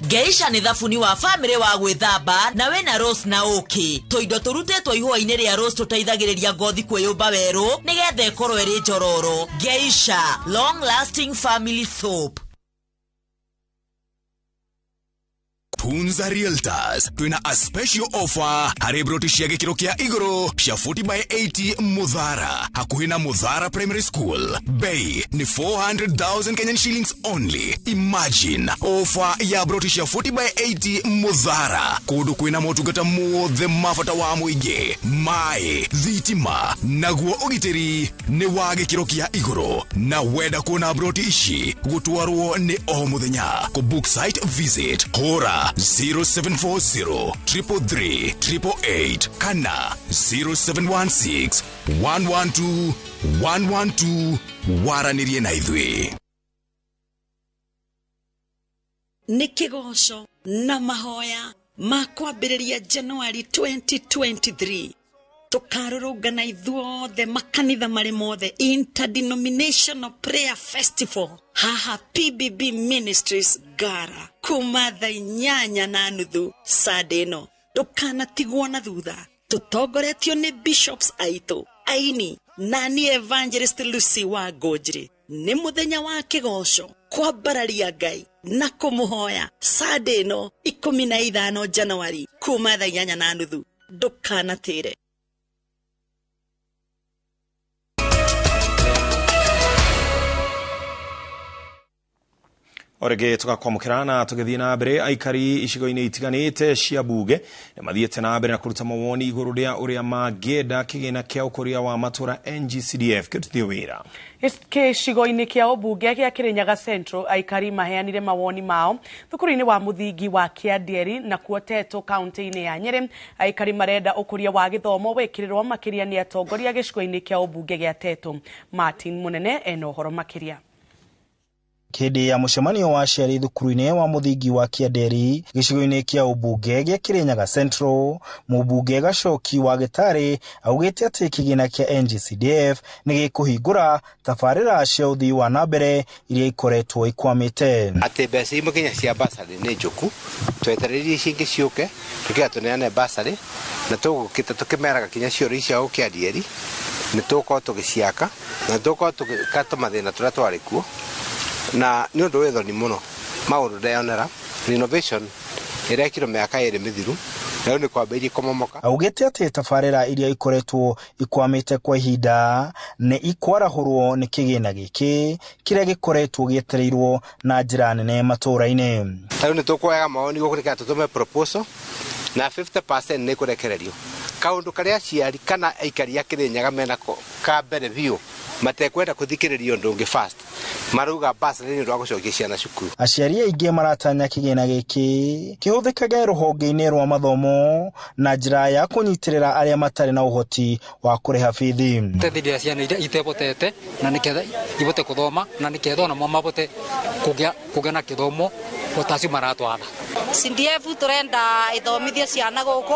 Geisha ni thafuni wa family wa gwithamba na we na Rose na Oki. Toindo turutetwo ihua-inĩ rĩa Rose tũteithagĩrĩria ngothi kwĩyũmba werũ nĩgetha ĩkorwo ĩrĩ njororo. Geisha, long lasting family soap. Punza Realtors, tuina a special offer. Harebroti cia gĩkĩro kĩa igũrũ cia 40/80 Muthara, hakuhĩ na Muthara Primary School. Bei ni 400,000 Kenyan shillings only. Imagine offer ya broti cia 40/80 Muthara. Kũndũ kwĩna motungata mothe mabata wa mũingĩ. Mai, thitima, naguo ũgitĩri ni wa gĩkĩro kĩa igũrũ. Na wenda kuona broti ici gũtwarwo ni o mũthenya. Ku book site visit hora 0740 333 888 kana 0716 112 112 waranirie na ithuĩ. Nĩ kĩgoco na mahoya ma kwambĩrĩria January 2023 tukarũrũngana ithuothe makanitha marĩ mothe Interdenominational Prayer Festival haha PBB Ministries Gara kuma thaa 8:30 Sunday ĩno. Ndũkanatigwo na thutha, tũtongoretio nĩ bishops aitũ aini nani Evangelist Lucy wa Ngũnjiri. Nĩ mũthenya wa kĩgoco kwambararia Ngai na kũmũhoya Sunday ĩno 15 January kuma thaa 8:30. Ndũkanatĩre. Orege tugakwamũkĩra na tũgĩthiĩ na mbere. Aikari icigo-inĩ itiganĩte cia mbunge nĩ mathiĩte na mbere na kũruta mawoni igũrũ rĩa ũrĩa mangĩenda kĩgĩna kĩa ũkũria wa matũra NGCDF kĩrutithio wĩra. Gĩcigo-inĩ kĩa ũmbunge gĩa Kirinyaga Central, aikari maheanire mawoni mao thukuru-inĩ wa mũthingi wa Kĩandieri na kuotetwo kaunti-inĩ ya Nyeri. Aikari marenda ũkũria wa gĩthomo wĩkĩrĩrwo makĩria nĩ atongoria gĩcigo-inĩ kĩa ũmbunge gĩa Teto. Martin Munene ena ũhoro makĩria. Kĩndĩ ya mũcemanio wa aciari thukuru-inĩ wa mũthingi wa Kĩandieri gĩcigo-inĩ kĩa ũmbunge gĩa Kirinyaga Central, mũmbunge Gacoki wa Gĩtarĩ augĩte atĩ kĩgĩna kĩa NGCDF nĩ gĩkũhingũra tabarĩra cia ũthii wa na mbere iria ikoretwo ikwamĩte. Atĩ mbeca imwe cia basarĩ nĩ njũku, twetereire cingĩ ciũke tũkĩra tũneane basarĩ na tũgũkĩte tũkĩmeraga kinya ciũrĩ cia Kĩandieri nĩ tũkorwo tũgĩciaka na tũkorwo tũgĩkata mathĩna tũrĩa twarĩ kuo. Na nĩ ũndũ wĩ thoni mũno maũndũ ndeyonera renovation ĩrekirwo mĩaka 2 mĩthiru na nĩ kwambĩrĩria kũmomoka. Augĩte atĩ tabarĩra iria ikoretwo ikwamĩte kwa ihinda nĩ ikwarahũrwo nĩ kĩgĩna gĩkĩ kĩrĩa gĩkoretwo gĩetereirwo na njĩra nene matũra-inĩ. Rĩu nĩ tũkuoyaga mawoni gũkũrĩka tũtũme proposal na 50% nĩ kũrekererio. Kaũndũ karĩa aciari kana aikari a Kirinyaga mena ka mbere biũ matekwenda kuthikĩrĩrio ũndũ ũngĩ fast maruga basi nĩ ũndũ wa gũcokia ciana cukuru. Aciari aingĩ maratanya kĩgĩna gĩkĩ kĩhũthĩkage rũhonge-inĩ rwa mathomo na njĩra ya kũnyitĩrĩra arĩa matarĩ na ũhoti wa kũrĩha bithi. Tethĩria ciana iria itebotete na nĩketha ibote gũthoma na nĩketha ona mabote kũgĩa na gĩthomo utaci maratwara. CDF turenda ithomithie ciana guku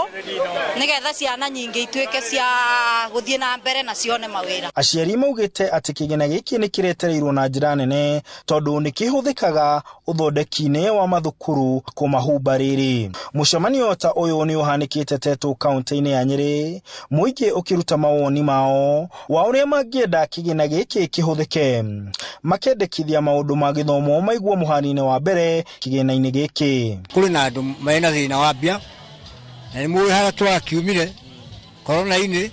nigetha ciana nyingi ituike cia guthie na mbere na cione mawira. Aciari maugite ati kigina giki ni kiretereirwo na njira nene tondu ni kihuthikaga uthondeki-ini wa mathukuru kumahumba riri. Mucemanio ta uyu ni uhanikite Tetu kaunti-ini ya Nyeri, muingi ukiruta mawoni mao wa uria mangienda kigina giki kihuthike, makendekithia maundu ma githomo maigwo muhani-ini wa mbere kigina-ini giki. Kuri na andu mena thina wa mbia na ni muwi hara twakiumire corona-ini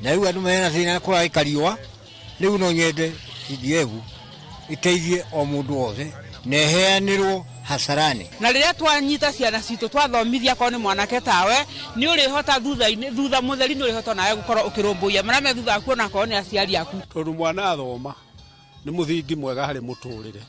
na riu andu mena thina kuraikariwa riu no nyende CDF iteithie o mundu wothe na heanirwo hasarani na riria twanyita ciana citu twathomithia ko ni mwanake tawe ni urihota thutha mutheri ni urihota nawe gukorwo ukirumbuia marame thutha kuona ko ni aciari aku tondu mwana athoma ni muthingi mwega hari muturire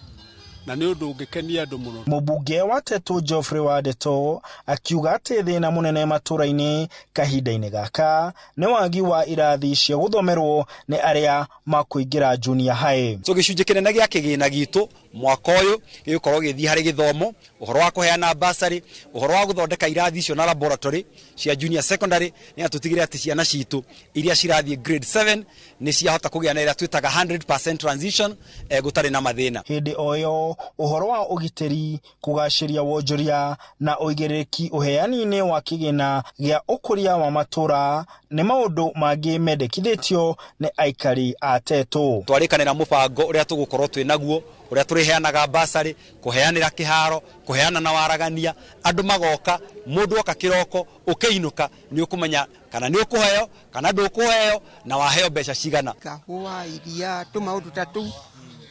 na ni undu ungikenia andu muno. Mubunge wa Tetu Geoffrey Wadeto akiuga ati thina munene matura-ini kahinda-ini gaka ni wagi wa irathi cia guthomerwo ni aria makuingira junior high. So gicunje kinene gia kigina gitu mwaka uyu gikorwo githii hari githomo, uhoro wa kuheana bursary, uhoro wa guthondeka irathi cio na laboratory cia junior secondary ni atutigire ati ciana citu iria cirathie grade 7 ni ciahota kugia na ira twitaga 100% transition gutari na mathina. Hindi oyo uhoro wa ugiteri kugashiria wonjoria na uigiriki uheani-ini wa kigina gia ukuria wa matura ni maundu mangi mendekithitio ni aikari a Tetu. Twarikanira mubango uria tugukorwo twinaguo uria turiheanaga bursary, kuheanira kiharo, kuheana na waragania, andu magoka, mundu oka kiroko ukiinuka ni ukumenya kana ni ukuheo kana ndukuheo na waheo mbeca cigana. Kahua iria tumaundu tatu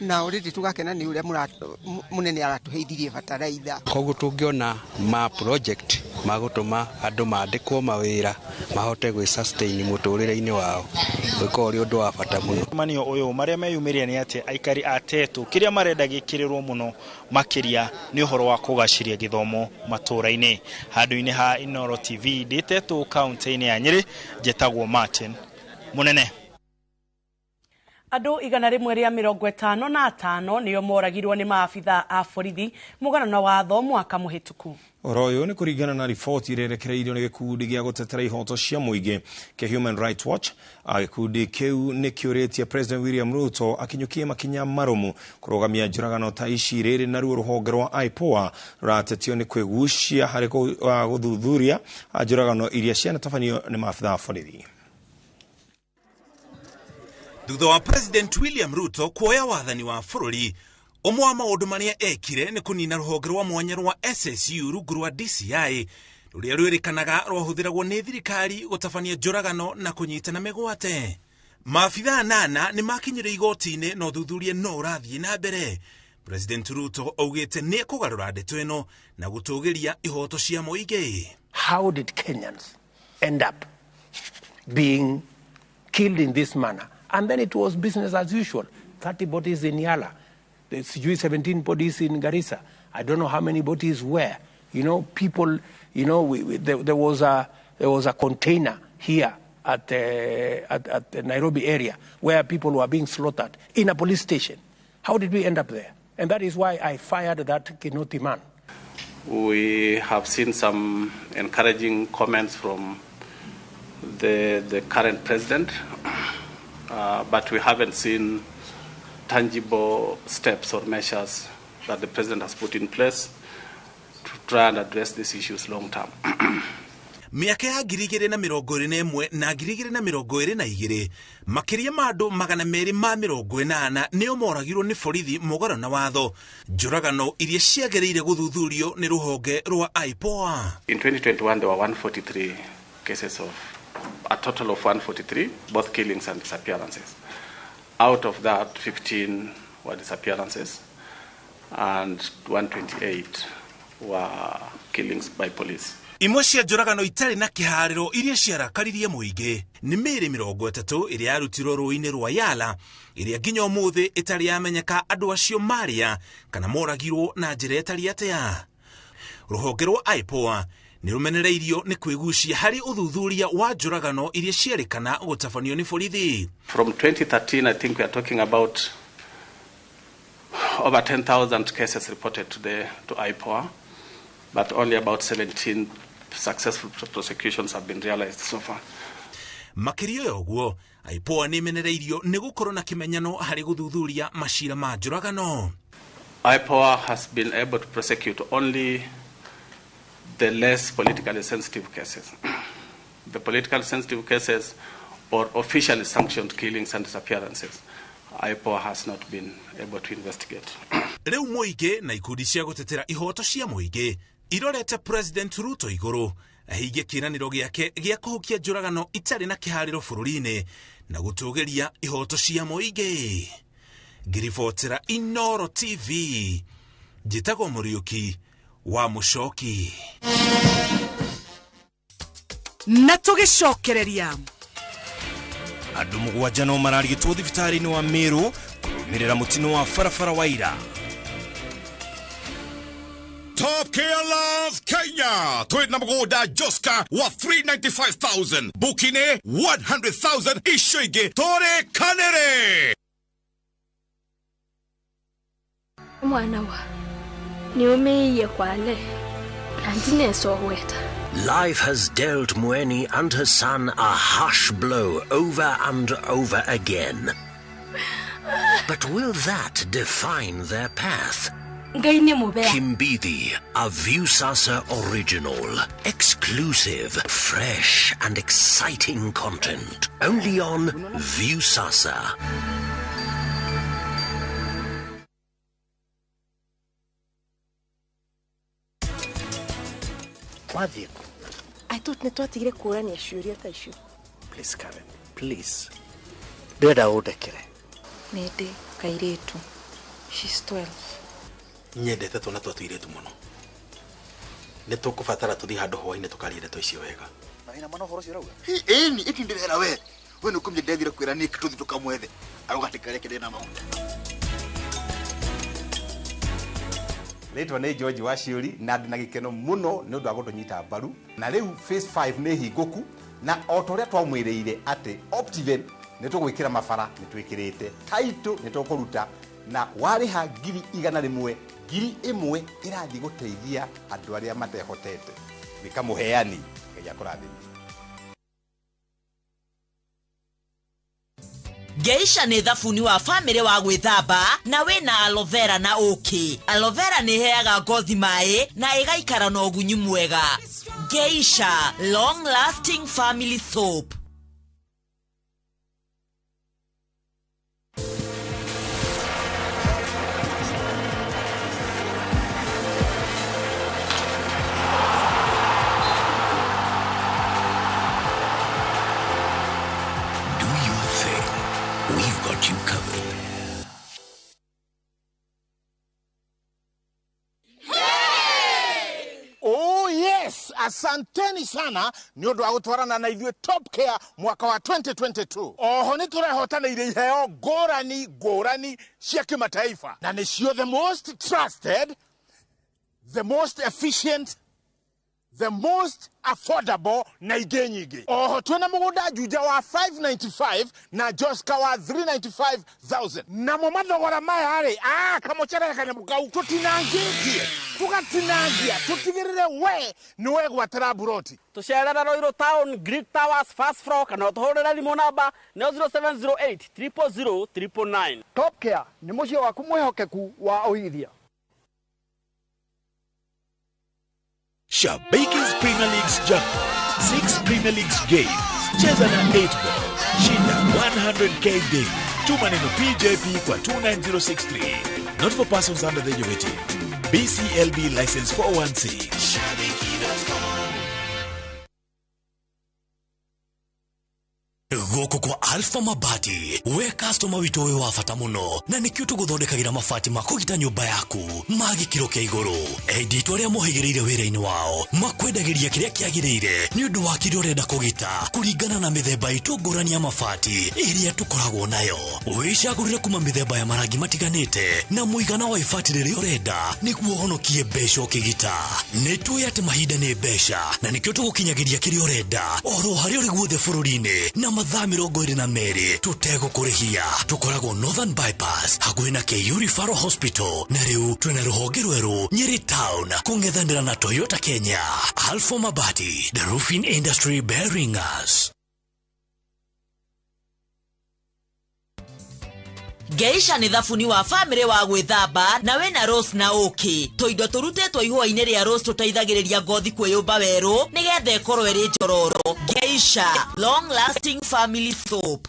na uriti tugakena ni uria munene aratuheithirie bataraitha. Koguo tungiona ma project magutuma andu mandikwo mawira mahote gwi sustain muturire-ini wao gwiko uri undu wa bata muno. Manio uyu maria meyumiria ni ati aikari a Tetu kiria marenda gikirirwo muno makiria ni uhoro wa kugashiria githomo matura-ini. Handu-ini ha Inooro TV ndi Tetu kaunti-ini ya Nyeri, jetagwo Martin Munene. Andu 155 niyo moragirwo ni maafitha a borithi mugana na watho mwaka muhituku. Oro uyu ni kuringana na riboti irerekereirio ni gikundi gia gutetera ihoto cia muingi ke Human Rights Watch. Gikundi kiu ni kiuritie President William Ruto akinyukia makinya marumu kurugamia njuragano ta ici riri na ruo ruhonge rwa IPOA ratetio ni kwigucia hari guthuthuria njuragano iria ciana tafanio ni maafitha a borithi. Thutha wa President William Ruto kuoya wathani wa bururi, umwe wa maundu maria ekire ni kunina ruhonge rwa mwanya rwa SSU rungu rwa DCI ruria rwirikanaga rwahuthiragwo ni thirikari gutabania njuragano na kunyitana migwate. Maafitha 8 ni makinyire igoti-ini no thuthuria no urathie na mbere. President Ruto augite ni kugarura ndeto ino na gutugiria ihoto cia muingi. How did Kenyans end up being killed in this manner? And then it was business as usual. 30 bodies in Yala. There's 17 bodies in Garissa. I don't know how many bodies were. You know, people, you know, there was a container here at the Nairobi area where people were being slaughtered in a police station. How did we end up there? And that is why I fired that Kinoti man. We have seen some encouraging comments from the current president. But we haven't seen tangible steps or measures that the president has put in place to try and address these issues long term. Miaka ya 2021 na 2022 makiria ma andu 280 nio moragirwo ni borithi mugaro na watho njuragano iria ciagereire guthuthurio ni ruhonge rwa IPOA. In 2021 there were 143 cases of a total of 143, both killings and disappearances. Out of that, 15 were disappearances and 128 were killings by police. Imwe cia njuragano itari na kihariro iria ciarakaririe muingi ni miri 30 iria yarutirwo rũĩ-inĩ rwa Yala iria nginya umuthi itari yamenyeka andu acio maria kana moragirwo na njira itari atia. Ruhonge rwa IPOA ni rumenereirio ni kwigucia hari uthuthuria wa njuragano iria ciarikana gutafanio ni borithi. From 2013 I think we are talking about over 10,000 cases reported to IPOA. but only about 17 successful prosecutions have been realized so far. Makirio yoguo aipoa nimenereirio nigukorwo na kimenyano hari guthuthuria mashira ma njuragano. IPOA has been able to prosecute only the less politically sensitive cases. The politically sensitive cases or officially sanctioned killings and disappearances, IPOA has not been able to investigate. Reu muige na ikundi cia gutetera ihoto cia muige irorete President Ruto iguru ahingie kiraniro giake gia kuhukia njuragano itari na kihariro bururi-ini na gutugeria ihoto cia muige. Ngiribotera Inooro TV njitagwo Muriuki wa Mucoki na tugicokereria andu mugwanja no mararigitwo thibitari-ini wa Meru kurumirira mutino wa farafara wa ira. Top Care Love Kenya. Twina mgoda Joska wa 395,000. Bukine 100,000 ishoige tore kanere. Mwana wa ni umeiye kwale andine sohweta. Life has dealt Mweni and her son a harsh blow over and over again. But will that define their path? Kimbithi, a Viusasa original. Exclusive, fresh and exciting content. Only on Viusasa. Matthew, I thought netwatigire kurania ciuria ta icio. Please, Karen, please. Ndenda udekere. Nede kairetu. She's 12. Nyendete twana twatuiretu muno. Nitukubatara tuthi handu hwaine tukarie ndeto icio wega. Na wina mano horo cio rauga. Eni itindirera we. We nukumye ndethire kwira ni tuthi tukamwethe. Arugatikare kire na maunde. Letwa ni George Washiuri na ndina gikeno muno ni undu wa gutunyita mbaru na riu phase 5 ni hinguku na otoria twamwireire ati Optiven ni tugwikira mabara ni twikirite title ni tukuruta na wariha 100,000 1,000 irathi guteithia andu aria matehotete bikamuheani ngai akurathime. Geisha ni thabuni wa family wa gwithamba na wina aloe vera na uki. Aloe vera ni heaga ngothi mai na igaikara na ugunyu mwega. Geisha long lasting family soap. We've got you covered. Oh yes, asanteni sana ni undu wa gutwarana na ithuĩ Top Care mwaka wa 2022. Oho ni turehotanĩire iheo ngũrani cia kimataifa na nĩcio the most trusted, the most efficient, the most affordable na ingĩ nyingĩ. Oho twina mũgũnda Juja wa 595 na Joska wa 395,000. Na mo mathogora maya rĩ kamucerere kanyamu kau tutinangĩtie tugatinangia tutigirire we ni we gwatĩra buroti. Tucerera Roiro Town Greek Towers first floor kana tuhurira thimũ namba 0708 000 999. Top Care ni mũciĩ waku mwehokeku wa ũigithia. Shabaki's Premier League's jackpot. 6 Premier League's games. Cheza na 8 ball. Shinda 100k daily. Tuma neno PJP kwa 29063. Not for persons under the age of 18. BCLB license 416. Goko kwa Alpha Mabati we customer witu we wafata muno na nikio tuguthondekagira mabati makugita nyumba yaku magikiro kia iguru edit aria muhigireire wira-ini wao makwendagiria kiria kiagirire ni undu wa kiria urenda kugita kuringana na mithemba itu ngurani ya mabati iria tukoragwo nayo wicagurire kuma mithemba ya marangi matiganite na muigana wa ibati riria urenda niguo honokie mbeca ukigita nitui ati mahinda ni mbeca na nikio tugukinyagiria kiria urenda oro haria uri guothe bururi-ini na mathami 22 tutego kurihia tukoragwo Northern Bypass hakuhĩ na HURUKA Hospital na riu twina ruhonge rweru Nyeri Town kungethanira na Toyota Kenya. Alpha Mabati, the roofing industry bearing us. Geisha ni thafuni wa family wa gwithamba na wena Rose na Oki. Toindo turutetwo ihua-inĩ rĩa Rose tũteithagĩrĩria ngothi kwĩyũmba werũ nĩgetha ĩkorwo ĩrĩ njororo. Geisha, long lasting family soap.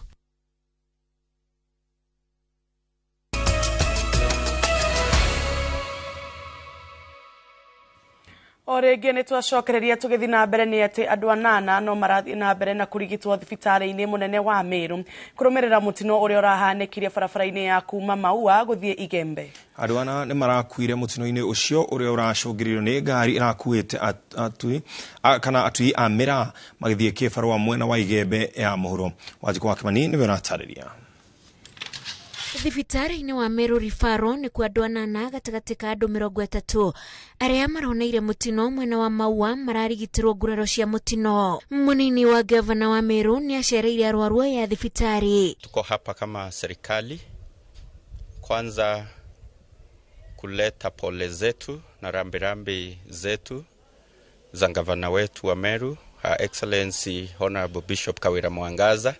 Orege nĩ twacokereria tũgĩthi na mbere nĩ atĩ andũ 8 no marathiĩ na mbere na kũrigitwo thibitarĩ-inĩ mũnene wa Meru kũrũmĩrĩra mũtino ũrĩa ũrahanĩkire barabara-inĩ ya kuma Maua gũthiĩ Igembe. Andũ 4 nĩ marakuire mũtino-inĩ ũcio ũrĩa ũracũngĩrĩirio nĩ ngari ĩrakuĩte atui a mĩraa magĩthiĩ kĩbarũa mwena wa Igembe ya mũhuro. Wanjiko wa Kimani nĩwe ũratarĩria. Thibitarĩ-inĩ wa Meru Referral nĩ kwa andũ 8 gatagatĩ ka andũ 30 arĩa maroneire mũtino mwena wa Maua mararigitirwo nguraro cia mũtino. Mũnini wa gavana wa Meru nĩ acereire arwaru ya thibitarĩ. Tuko hapa kama serikali kwanza kuleta pole zetu na rambirambi zetu za gavana wetu wa Meru, Her Excellency Honorable Bishop Kawira Mwangaza,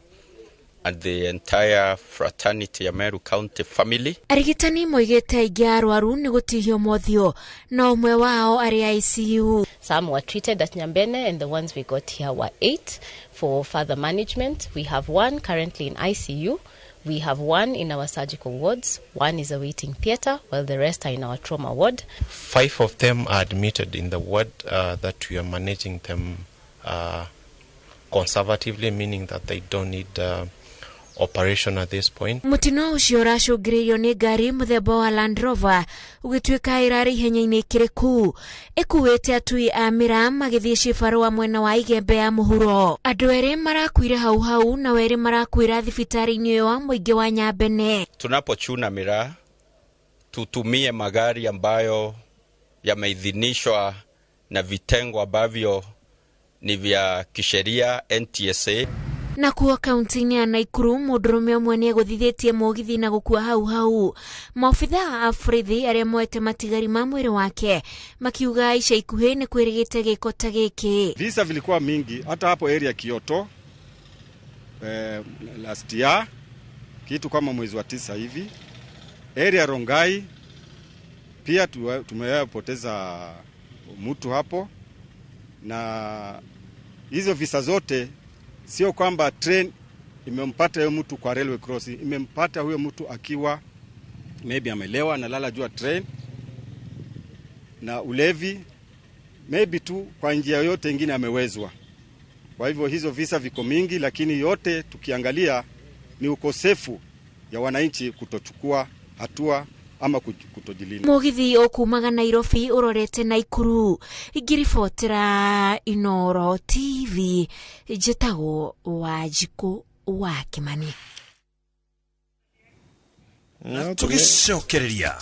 and the entire fraternity ya Meru County family. Arigitani moigĩte aingĩ arwaru nĩ gũtihio mothio na ũmwe wao arĩ ICU. Some were treated at Nyambene and the ones we got here were 8 for further management. We have 1 currently in ICU. We have 1 in our surgical wards. 1 is awaiting theatre while the rest are in our trauma ward. 5 of them are admitted in the ward that we are managing them conservatively, meaning that they don't need operation at this point. Mutino ucio uracũngĩrĩirio nĩ ngari mũthemba wa Land Rover ũgĩtuĩka irarĩ ihenya-inĩ ikĩrĩku ĩkuĩte atui a mĩraa magĩthiĩ cibarũa mwena wa Igembe ya mũhuro. Andũ 2 marakuire hau na 2 marakuira thibitarĩ-inĩ ũyũ wa mũingĩ wa Nyambene. Tunapochuna miraa tutumie magari ambayo yameidhinishwa na vitengo ambavyo ni vya kisheria NTSA. Na kuwa kaunti-inĩ ya Naikuru mũndũrũme ũmwe nĩ egũthithĩtie mũgithi na gũkua hau. Maobitha a borithi arĩa moete matigari ma mwĩrĩ wake makiuga ica ikuhĩ nĩ kwĩrĩgĩte gĩko ta gĩkĩ. Visa vilikuwa mingi hata hapo area Kyoto last year kitu kama mwezi wa 9 hivi. Area Rongai pia tumepoteza mtu hapo, na hizo visa zote sio kwamba train imempata huyo mtu kwa railway crossing, imempata huyo mtu akiwa maybe amelewa na lala juu train na ulevi, maybe tu kwa njia yote nyingine amewezwa. Kwa hivyo hizo visa viko mingi, lakini yote tukiangalia ni ukosefu ya wananchi kutochukua hatua ama kutojilinda. Mugithi okumaga Nairobi urorete Naikuru. Ingiribotera Inooro TV njĩtagwo Wanjiko wa Kimani. Tugicokereria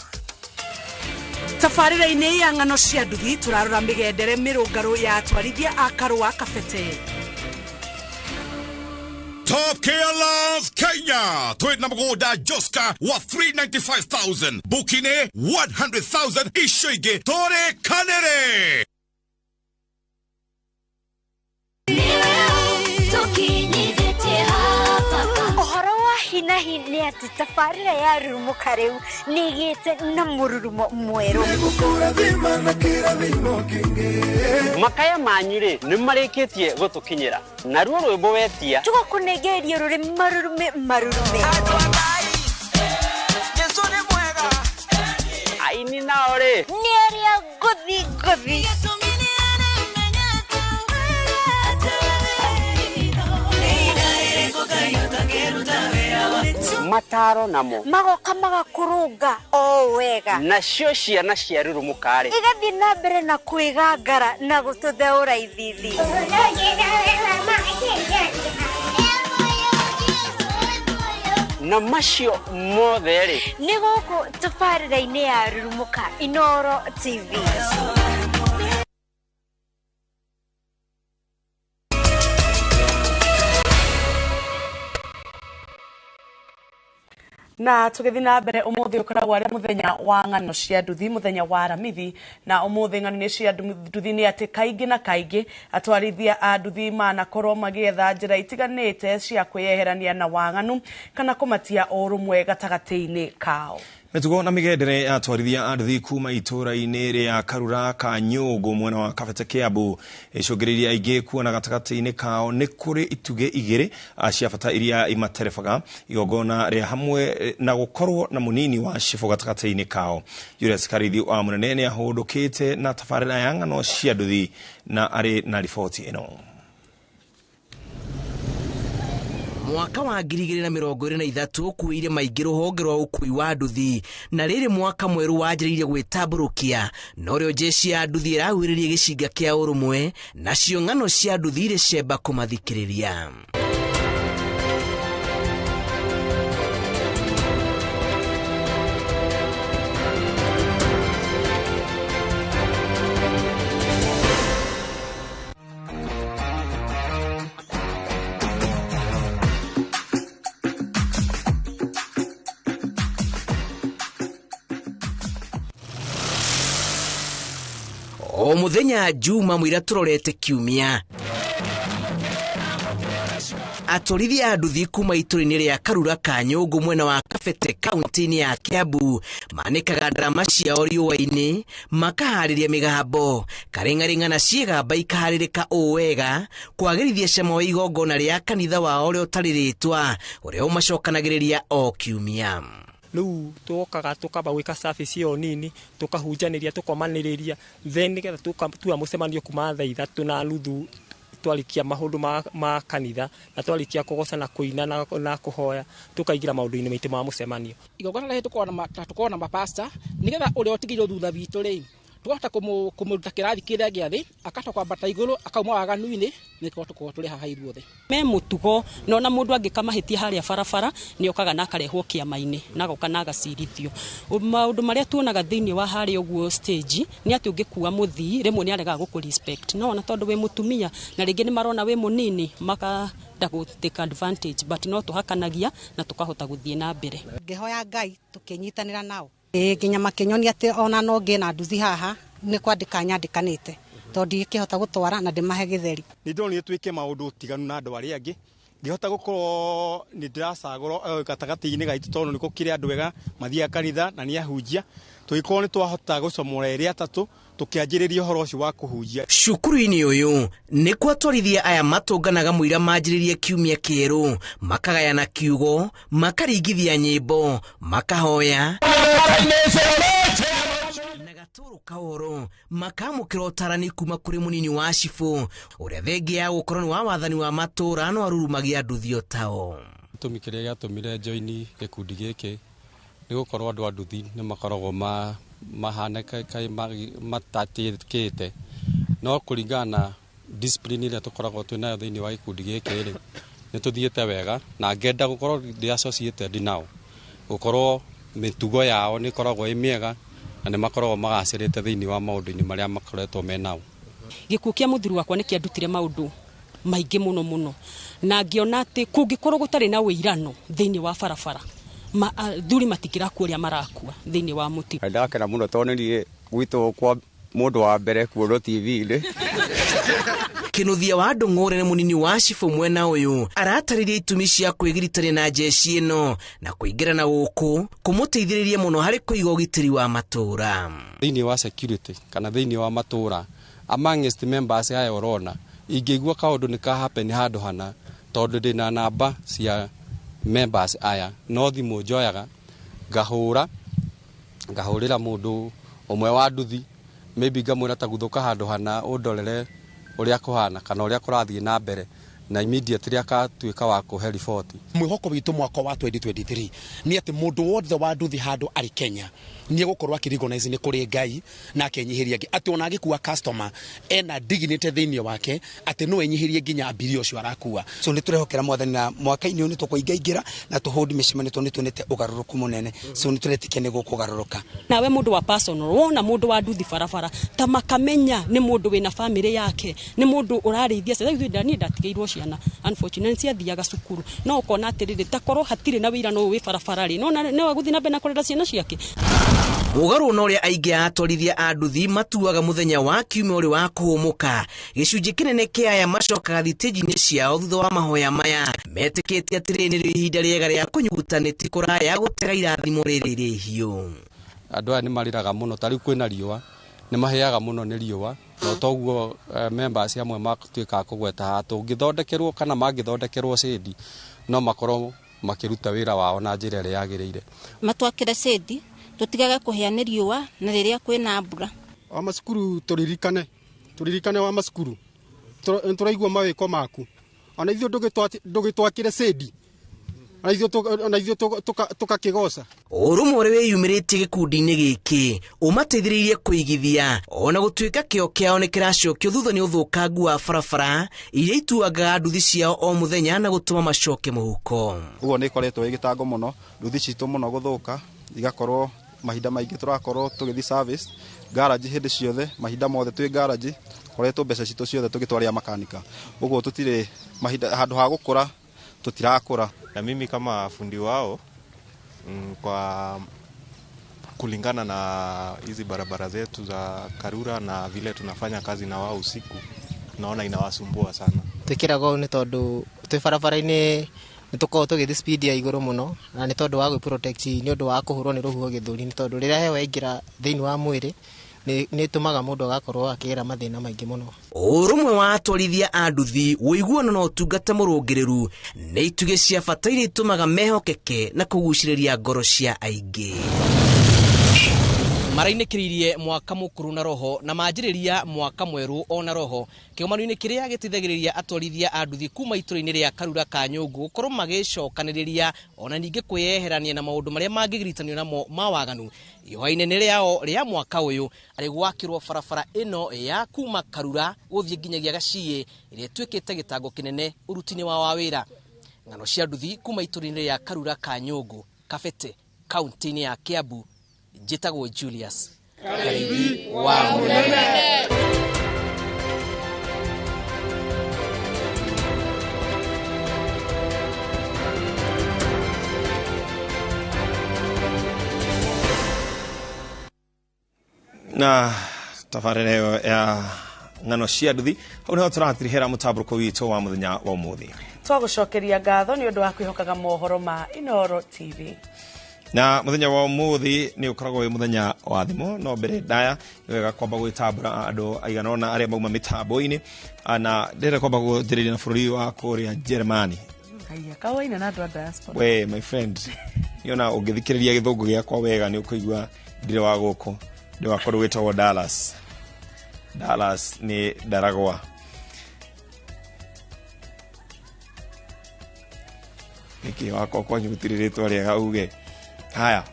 tabarĩra-inĩ ya ng'ano cia nduthi turarora mĩgendere mĩrũngarũ ya atwarithia a karũa kabete. Top Gear Love Kenya. Tweet na mgoda Joska wa 395,000. Bukine 100,000 ishoige tore kanere. Ũhoro wa hinahi nĩ atĩ tabarĩra ya rurumuka rĩu nĩigĩte na mũrurumo mwerũ. Makaya manyire nĩ marĩkĩtie gũtũkinyĩra. Na ruo rwĩmbo wetia tũgakũnengereria rũrĩ marurume. Aini nao rĩ nĩ arĩa ngũthi. mataro namo magoka magakũrũnga o wega nacio ciana cia rurumuka rĩ igathiĩ na mbere na kwĩgangara na gũtũtheũra ithithi. na macio mothe rĩ nĩ gũkũ tabarĩra-inĩ ya rurumuka Inooro TV. Na tugithi na mbere umuthi ukoragwo ari muthenya wa ng'ano cia nduthi muthenya wa aramithi na umuthi ng'ano-inĩ cia nduthi nĩ atĩ kaingĩ na kaingĩ atwarithia a nduthi manakorwo magĩetha njĩra itiganĩte cia kwĩyeherania na waganu kana kũmatia ũrũmwe gatagatĩ-inĩ kao. Mĩtugo na mĩgendere ya atwarithia a nduthi kuma itũra-inĩ rĩa Karura ka Nyũngũ mwena wa Kabete Kiambu icũngĩrĩirie aingĩ kuona gatagatĩ-inĩ kao nĩ kũrĩ ituge igĩrĩ cia bata iria imaterebaga igongona rĩa hamwe na gũkorwo na mũnini wa cibũ gatagatĩ-inĩ kao. Julius Karithi wa Mũnene nĩ ahũndũkĩte na tabarĩra ya ng'ano cia nduthi na arĩ na riboti ĩno. Mwaka wa 2023 kuire maingĩ rũhonge rwa ũkui wa nduthi na rĩrĩ mwaka mwerũ wanjĩrĩirie gwĩtambũrũkia no rĩo jeshi ya nduthi ĩragwĩrĩria gĩcinga kĩa ũrũmwe nacio ng'ano cia nduthi irĩ cemba kũmathikĩrĩria. O muthenya Juma mwira turorete kiumia atwarithia a nduthi kuma itũra-inĩ rĩa Karura ka Nyũngũ mwena wa Kabete kaunti-inĩ ya Kiambu manĩkaga ndarama ciao riũa-inĩ makaharĩria mĩgambo karĩng'arĩng'a na ciĩgamba ikaharĩrĩka wega kwagĩrithia cama wa igongona rĩa kanitha wao ũrĩa ũtarĩrĩtwa ũrĩa ũmacokanagĩrĩria o kiumia. Rĩu tũkaga tũkamba gwĩka service ĩyo nini tũkahunjanĩria tũkomanĩrĩria then nĩgetha tuga mũcemanio kuma thaa 3:30 twarikia maũndũ ma kanitha na twarikia kũgoca na kũina na kũhoya tukaingĩra maũndũ-inĩ maitũ ma mũcemanio. Igongona rĩrĩ tũkorwo na mapasta nĩgetha ũrĩa ũtigĩirwo thutha witũ rĩ twahota kũmũruta kĩrathi kĩrĩa gĩathĩ akatoka kwambata igũrũ akauma waganu-inĩ nĩko tũkorwo tũrĩ haha ithuothe. Me mũtugo na mũndũ angĩkamahĩtia harĩa barabara nĩ okaga na akarehwo kĩama-inĩ na agoka na agacirithio. Maũndũ marĩa tuonaga thĩinĩ wa harĩa ũguo stage nĩ atĩ ũngĩkua mũthii rĩmwe nĩ aregaga gũkũ respect no ona tondũ wĩ mũtumia na rĩngĩ nĩ marona wĩ mũnini makanda take advantage but no tũhakanagia na tũkahota gũthiĩ na mbere. Ngĩhoya Ngai tũkĩnyitanĩra nao nginya makĩnyonia atĩ ona no ngĩe na nduthi haha nĩ kwandĩka nyandĩkanĩte tondũ ikĩhota gũtwara na ndĩmahe gĩtheri. Nĩ ndonire twĩke maũndũ tiganu na andũ arĩa angĩ ngĩhota gũkorwo nĩ ndĩracagũrwo gatagatĩ-inĩ gaitũ tondũ nĩ gũkĩrĩ andũ ega mathiaga kanitha na nĩ ahunjia tũgĩkorwo nĩ twahota gũcomora erĩ atatũ tukianjĩrĩria ũhoro ũcio wa kũhunjia. Cukuru-inĩ ũyũ nĩkuo atwarithia aya matũnganaga mũira manjĩrĩrie kiumia kĩerũ makagayana kiugo makaringithia nyĩmbo makahoya na gatũrũ kaoro makamũkĩra ũtarani kuma kũrĩ mũnini wa cibũ ũrĩa thengia ya gũkorwo nĩ wa wathani wa matũra no arurumagia nduthi o tao. Gĩtũmi kĩrĩa gĩatũmire joini gĩkundi gĩkĩ nĩ gũkorwo andũ a nduthi nĩ makoragwo mahana kai matatĩkĩte no kũringana na discipline ĩrĩa tũkoragwo twĩnayo thĩinĩ wa gĩkundi gĩkĩ rĩ nĩ tũthiĩte wega na ngenda gũkorwo ndĩ associated nao gũkorwo mĩtugo yao nĩ ĩkoragwo ĩ mĩega na nĩ makoragwo magacĩrĩte thĩinĩ wa maũndũ-inĩ marĩa makoretwo menao. Gĩkuũ kĩa mũthuri wakwa nĩ kĩandutire maũndũ maingĩ mũno na ngĩona atĩ kũngĩkorwo gũtarĩ na wĩirano thĩinĩ wa barabara thuri matikĩra kũrĩa marakua thĩinĩ wa mũtĩ. Ndakena mũno tondũ niĩ gwitũ kwa mũndũ wa mbere kuonwo TV-inĩ. Kinuthia wa Ndung'ure nĩ mũnini wa cibũ mwena ũyũ aratarĩria itumi cia kwĩgiritania na jeshi ĩno na kũingĩra na gũkũ kũmũteithĩrĩria mũno harĩ kũiga ũgitĩri wa matũra. Thĩinĩ wa security kana thĩinĩ wa matũra amongst members aya ũrona ingĩigua kaũndũ nĩ ka happen handũ hana tondũ ndĩna namba cia members aya no thimũ njoyaga ngahũrĩra mũndũ ũmwe wa nduthi maybe ngamwĩra ta guthũka handũ hana ũndorere ũrĩa kũhana kana ũrĩa kũrathiĩ na mbere na immediately akatuĩka wa kũhe riboti. Mwĩhoko witũ mwaka wa 2023 nĩ atĩ mũndũ wothe wa nduthi handũ arĩ Kenya nĩ egũkorwo akĩrecognize nĩ kũrĩ Ngai na akenyihiria atĩ ona agĩkua customer ena dignity thĩinĩ wake atĩ no enyihirie nginya abiria ũcio arakua. So nĩ tũrehokera mwathani na mwaka-inĩ ũyũ nĩ tũkũingaingĩra na tũhũndi mĩcemanio tondũ nĩ tuonete ũgarũrũku mũnene so nĩ tũretĩkia nĩ gũkũgarũrũka. Nawe mũndũ wa personal wona mũndũ wa nduthi barabara ta makamenya nĩ mũndũ wĩna family yake nĩ mũndũ ũrarĩithia sasa ithuĩ ndani ndatigĩirwo cia ciana unfortunately ciathiaga cukuru no ukona atiriri takorwo hatire na wira no wi barabara ri no ne waguthi na bena kurera ciana ciake mugaru no ria aingi atorithia anduthi matuaga muthenya wa kiumia uri wa kuhumuka gicunji kinene kia aya macokaga thitĩnji-inĩ ciao thutha wa mahoya maya metikĩtie atĩrĩ nĩ ihinda rĩega rĩa kũnyugutanĩti kũraya gũtega irathimo rĩrĩ rĩhiũ. Andũ aya nĩ marĩraga mũno tarĩu kwĩna riũa nĩ maheaga mũno nĩ riũa no toguo members amwe matuĩkaga kũgweta haha tũngĩthondekerwo kana mangĩthondekerwo shedi no makorwo makĩruta wĩra wao na njĩra ĩrĩa yagĩrĩire. Matwakĩre shedi tutigaga kuheana riũa na rĩrĩa kwĩna mbura. Wa macukuru turirikane wa macukuru turaigua mawĩko maku ona ithuĩ ndũgĩtwakĩre shedi ona ithuĩ tũkakĩgoca. Ũrũmwe ũrĩa wĩyumĩrĩtie gĩkundi-inĩ gĩkĩ ũmateithĩrĩirie kũigithia ona gũtuĩka kĩo kĩao nĩ kĩracokio thutha nĩ ũthũkangu wa barabara iria ituangaga nduthi ciao o mũthenya na gũtũma macoke mũhuko. Ũguo nĩ ĩkoretwo ĩgĩtango mũno nduthi citũ mũno gũthũka igakorwo mahinda maingĩ tũrakorwo tũgĩthi service garage hĩndĩ ciothe mahinda mothe twĩ garage koretwo mbeca citũ ciothe tũgĩtwarĩra makanika. Ũguo tũtirĩ mahinda handũ ha gũkũra tutirakura. Na mimi kama fundi wao kwa kulingana na hizi barabara zetu za Karura na vile tunafanya kazi na wao usiku naona inawasumbua sana. Tukirago ni tondu twi barabara-ini nituko tugithi speed ya iguru muno na ni tondu wa gwi protect ni undu wa kuhurwo ni ruhuho githuri ni tondu riria hewa ingira thiini wa mwiri ni tumaga mundu agakorwo akira mathina maingi muno. Ũrũmwe wa atwarithia a nduthi wĩiguano na ũtungata mũrũngĩrĩru nĩ itugĩ cia bata iria itumaga mehokeke na kũgucĩrĩria ngoro cia aingĩ. Marainĩkĩrĩirie mwaka mũkuru na roho na manjĩrĩria mwaka mwerũ ona roho kĩgomano-inĩ kĩrĩa gĩteithagĩrĩria atwarithia a nduthi kuma itũra-inĩ rĩa Karura ka Nyũngũ gũkorwo magĩcokanĩrĩria ona ningĩ kwĩyeherania na maũndũ marĩa mangĩgiritanio namo ma waganu. Ihoya inene rĩao rĩa mwaka ũyũ arĩ gwakĩrwo barabara ĩno ya kuma Karura gũthiĩ nginyagia Gaciĩ ĩrĩa ĩtuĩkĩte gĩtango kĩnene ũruti-inĩ wa wĩra. Ng'ano cia nduthi kuma itũra-inĩ rĩa Karura ka Nyũngũ Kabete kaunti-inĩ ya Kiambu. Njĩtagwo Julius Karaithi wa Mũnene. Na tabarĩra ĩyo ya ng'ano cia nduthi hau nĩho tũratirihĩra mũtambũrũko witũ wa mũthenya wa ũmũthĩ. Twagũcokeria ngatho nĩ ũndũ wa kwĩhokaga mohoro ma Inooro TV. Na muthenya wa ũmũthĩ nĩ ũkoragwo wĩ muthenya wa thimo no mbere ndaya nĩ wega kwamba gwĩtambũra andũ aigana ũna arĩa mauma mĩtambo-inĩ na ndĩrenda kwamba gũthĩrĩria na bũrũri wa kũrĩa Germany. Haya kawaina na andũ a diaspora. We my friend niona ũngĩthikĩrĩria gĩthũngũ gĩakwa wega nĩ ũkũigua ndirĩ wa gũkũ ndĩ wa kũndũ gwĩtagwo Dallas. Dallas nĩ ndaragwa. Nĩkĩ wakwa kwanyutirĩ rĩtwa rĩega uge. Haya.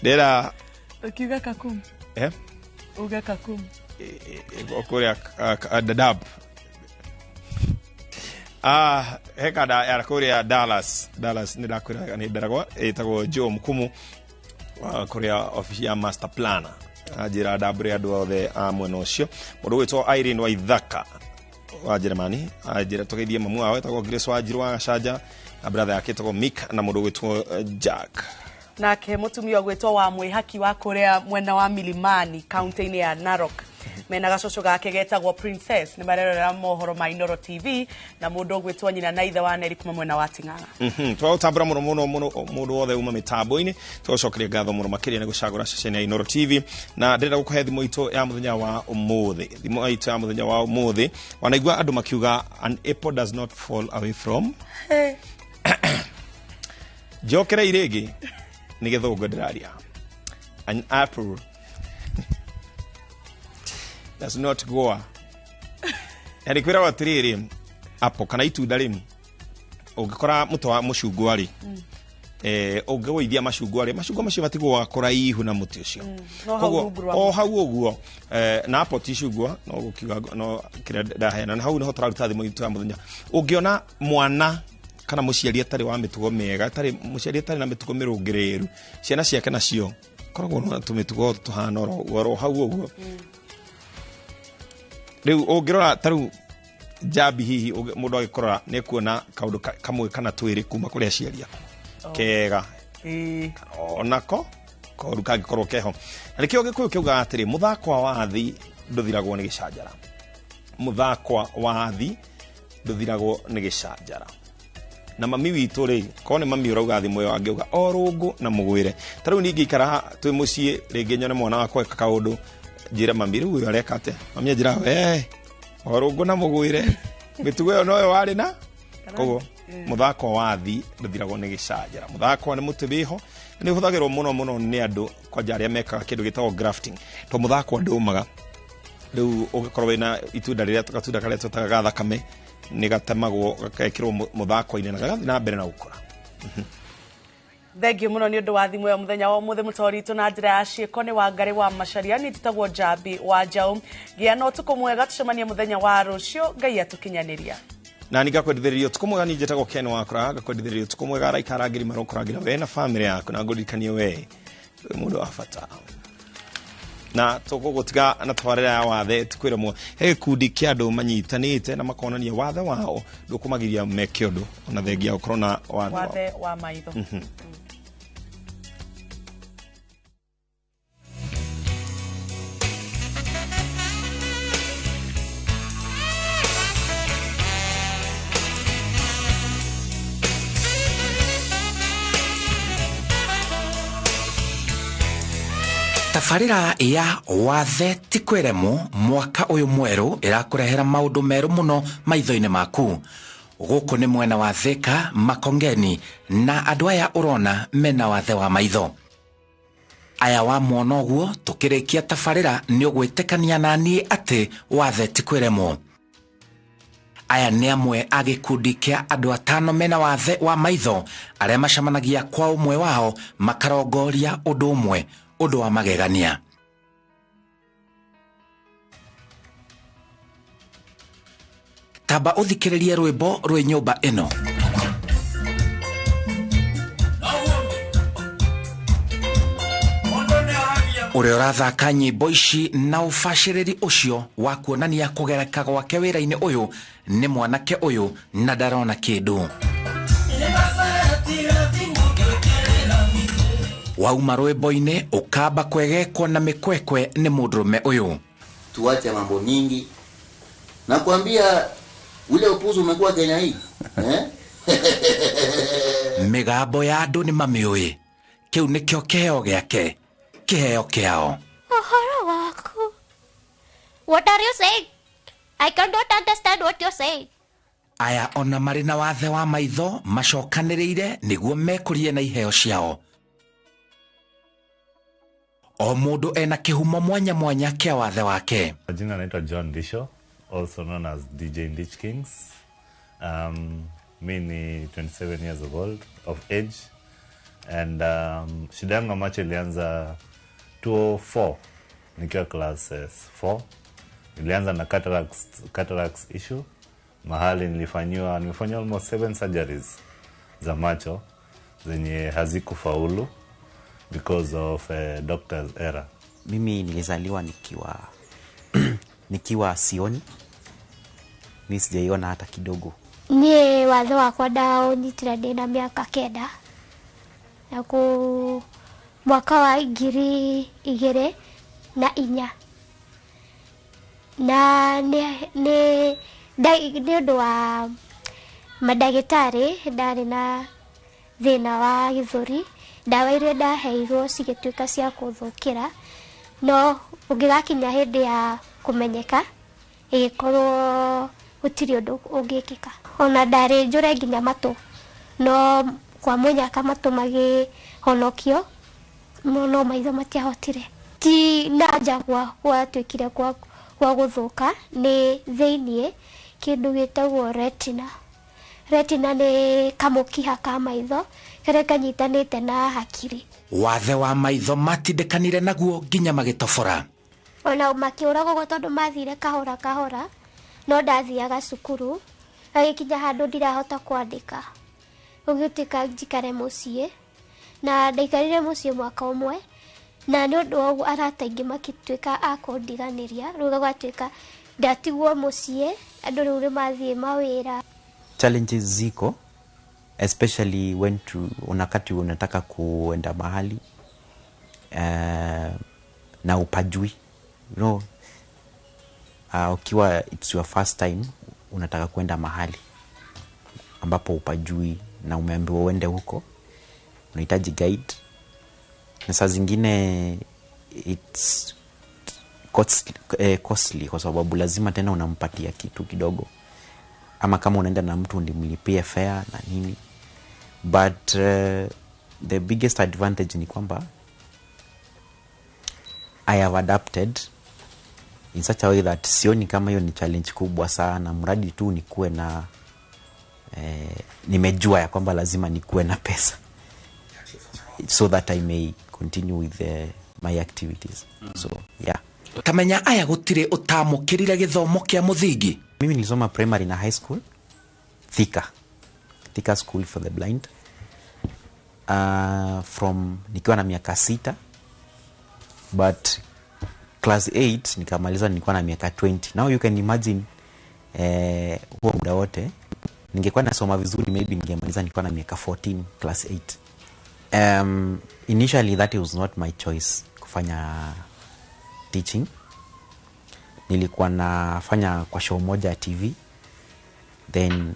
Dera ukiuga Kakum. Uga Kakum. Okuria Dadab. Hekada ya kuria Dallas. Dallas ni dakuria ni daragwa etagwo Joe Mkumu wa kuria official master planner. Ajira dabre adu othe amwena ucio. Mundu witwo Irene wa Ithaka wa Germany. Ajira togeithia mamu wao etagwo Grace wa Njirwa Gacaja. Na brother yake etagwo Mick na mundu witwo Jack. Nake mutumia gwetwo wa mwihaki wa kuria mwena wa Milimani county-inĩ ya Narok. Mena gacoco gake getagwo Princess. Nĩ marerera mohoro ma Inooro TV na mundu gwetwo nyina na ithe wa Neri kuma mwena wa Ting'ang'a. Twagũtambũra mũno mũndũ wothe uma mĩtambo-inĩ tũcokeria ngatho mũno makĩria nĩ gũcagũra ceceni ya Inooro TV na ndĩrenda gũkũhe thimũ itũ ya mũthenya wa ũmũthĩ. Thimũ itũ ya mũthenya wa ũmũthĩ wanaigua andũ makiuga an apple does not fall away from jokera iregi ni gĩthũngũ ndĩraria. An apple does not go. Yani kwĩragwo atĩrĩrĩ apple kana itunda rĩmu ũngĩkora mũtĩ wa mũcungwa rĩ ũngĩgũithia macungwa rĩ macungwa macio matigũa kũraihu na mũtĩ ũcio. O hau ũguo na apple ti cungwa no gũkiuga no kĩrĩa ndaheana na hau nĩho tũraruta thimũ itũ ya mũthenya. Ũngĩona mwana kana mũciari atarĩ wa mĩtugo mĩega mũciari atarĩ na mĩtugo mĩrũngĩrĩru ciana ciake nacio koragwo na tũmĩtugo tũhana oro hau ũguo. Rĩu ũngĩrora tarĩu Jabi hihi mundu agikorora ne kuona kaundu kamwe kana twiri kuma kuri aciari aku kega onako kaundu kangikorwo keho nikio gikuyu kiuga atiri muthako wa thi nduthiragwo ni gicanjara muthako wa thi nduthiragwo ni gicanjara na mami witu ri kone mami urauga thi moyo angiuga orungu na mugwire tariu ningi ikara twi mucii ringi nyone mwana wakwa kaundu njira mami riu uyu arekate mami njira we orungu na mugwire mitugo yo noyo wari na kogo muthako wa thi nduthiragwo ni gicanjara muthako ni mutibiho ni huthagirwo muno ni andu kwa jaria meka kindu gitagwo grafting to muthako ndumaga riu ugikorwo wina itunda riria tukatunda karia tutaga thakame ni gatemagwo gakekirwo muthako-ini na gathi na mbere na gukora Thengiũ mũno nĩ ũndũ wa thimũ ya mũthenya wa ũmũthĩ mũtũũri na njĩra ya ciĩko nĩ Wangari wa Macharia nĩ tũtagwo Jabi wa Njaũ gĩa na ũtukũ mwega tũcemanie mũthenya wa rũciũ Ngai atũkinyanĩria na ningakwendithĩrĩria ũtukũ mwega ninjĩ tagwo Ken wakora ngakwendithĩrĩria ũtukũ mwega araikara ngiri marokoragira we na family yaku na ngũririkanie we mũndũ wa bata na tũgũgũtiga na twarĩra ya wathe tũkwĩra mwe he gĩkundi kĩa andũ manyitanĩte na makonania wathe wao ndũkũmagiria meke ũndũ ona thengia gũkorwo na wathe wa maitho tabarĩra ya wathe ti kwĩremwo mwaka ũyũ mwerũ ĩrakũrehera maũndũ merũ mũno maitho-inĩ maku gũkũ nĩ mwena wa Thika Makongeni na andũ aya ũrona mena wathe wa maitho aya wa mwona ũguo tũkĩrĩkia tabarĩra nĩ ũgwĩtĩkania na niĩ atĩ wathe ti kwĩremwo aya nĩ amwe a gĩkundi kĩa andũ atano mena wathe wa maitho arĩa macemanagia kwa ũmwe wao makarongoria ũndũ ũmwe ũndũ wa magegania tamba ũthikĩrĩrie rwĩmbo rwĩ nyũmba ĩno ũrĩa ũrathaka nyĩmbo ici na ũbacĩrĩri ũcio wa kuonania kũgereka gwake wĩra-inĩ ũyũ nĩ mwanake ũyũ na ndarona kĩndũ wauma rwĩmbo-inĩ ukamba kwegekwo na mikwekwe nĩ mũndũrũme ũyũ tuache mambo mingi nakwambia ule upuzu umekuwa Kenya hii migambo ya andũ nĩ mamĩũĩ kĩu nĩkĩo kĩheo gĩake kĩheo kĩao ũhoro waku what are you saying I cannot understand what you're saying aya ona marĩ na wathe wa maitho macokanĩrĩire nĩguo mekũrie na iheo ciao o mundu ena kihumo mwanya mwanya kia wathe wake. Jina anaitwa John Disho, also known as DJ Ditch Kings. Mi ni 27 years of age and shida yangu macho ilianza 2004 nikiwa class 4. Nilianza na cataracts issue mahali nimefanywa almost 7 surgeries za macho zenye hazikufaulu because of doctor's error. Mimi nilizaliwa nikiwa sioni. Mimi sijaiona hata kidogo. Niĩ wathe wakwa ndaũnyitire ndĩna mĩaka 9 na ku mwaka wa 2004 na nĩ ũndũ wa mandagĩtarĩ ndarĩ na thĩna wa gĩthũri ndawa iria ndaheirwo cigĩtuĩka cia kũthũkĩra no ũngĩgakinya hĩndĩ ya kũmenyeka ĩgĩkorwo gũtirĩ ũndũ ũngĩkĩka ona ndarĩ njũre nginya matũ no kwa mũnyaka matũ magĩhonokio no maitho matiahotire ti nanja gwatuĩkire kwa gũthũka nĩ thĩiniĩ kĩndũ gĩtagwo retina nĩ kamũkiha ka maitho karĩa kanyitanĩte na hakiri wathe wa maitho matindĩkanire naguo nginya magĩtobora ona makĩũragwo tondũ mathire kahora no ndathiaga cukuru agĩkinya handũ ndirahota kwandĩka ũgĩtuĩka njikare mũciĩ na ndaikarire mũciĩ mwaka ũmwe na nĩ ũndũ wa ũguo arata aingĩ makĩtuĩka a kũndiganĩria rĩu gũgatuĩka ndatigwo muciĩ andũ rĩu nĩ mathiĩ mawĩra. Challenges ziko, especially when unakati unataka kuenda mahali na upajui, ukiwa it's your first time unataka kuenda mahali ambapo upajui na umeambiwa uende huko, unahitaji guide, na saa zingine it's costly kwa sababu lazima tena unampatia kitu kidogo, ama kama unaenda na mtu ndimlipie fare na nini. But the biggest advantage ni kwamba I have adapted in such a way that sioni kama hiyo ni challenge kubwa sana, mradi tu nikuwe na nimejua ya kwamba lazima nikuwe na pesa so that I may continue with my activities. So yeah. Kamenya aya gutire utamukirire githomo kia muthingi. Mimi nilisoma primary na high school Thika School for the Blind from nikiwa na miaka 6, but class 8 nikamaliza nikiwa na miaka 20. Now you can imagine huo muda wote ningekuwa nasoma vizuri, maybe ningemaliza nikiwa na miaka 14 class 8. Initially that was not my choice kufanya teaching. Nilikuwa nafanya kwa show moja ya TV, then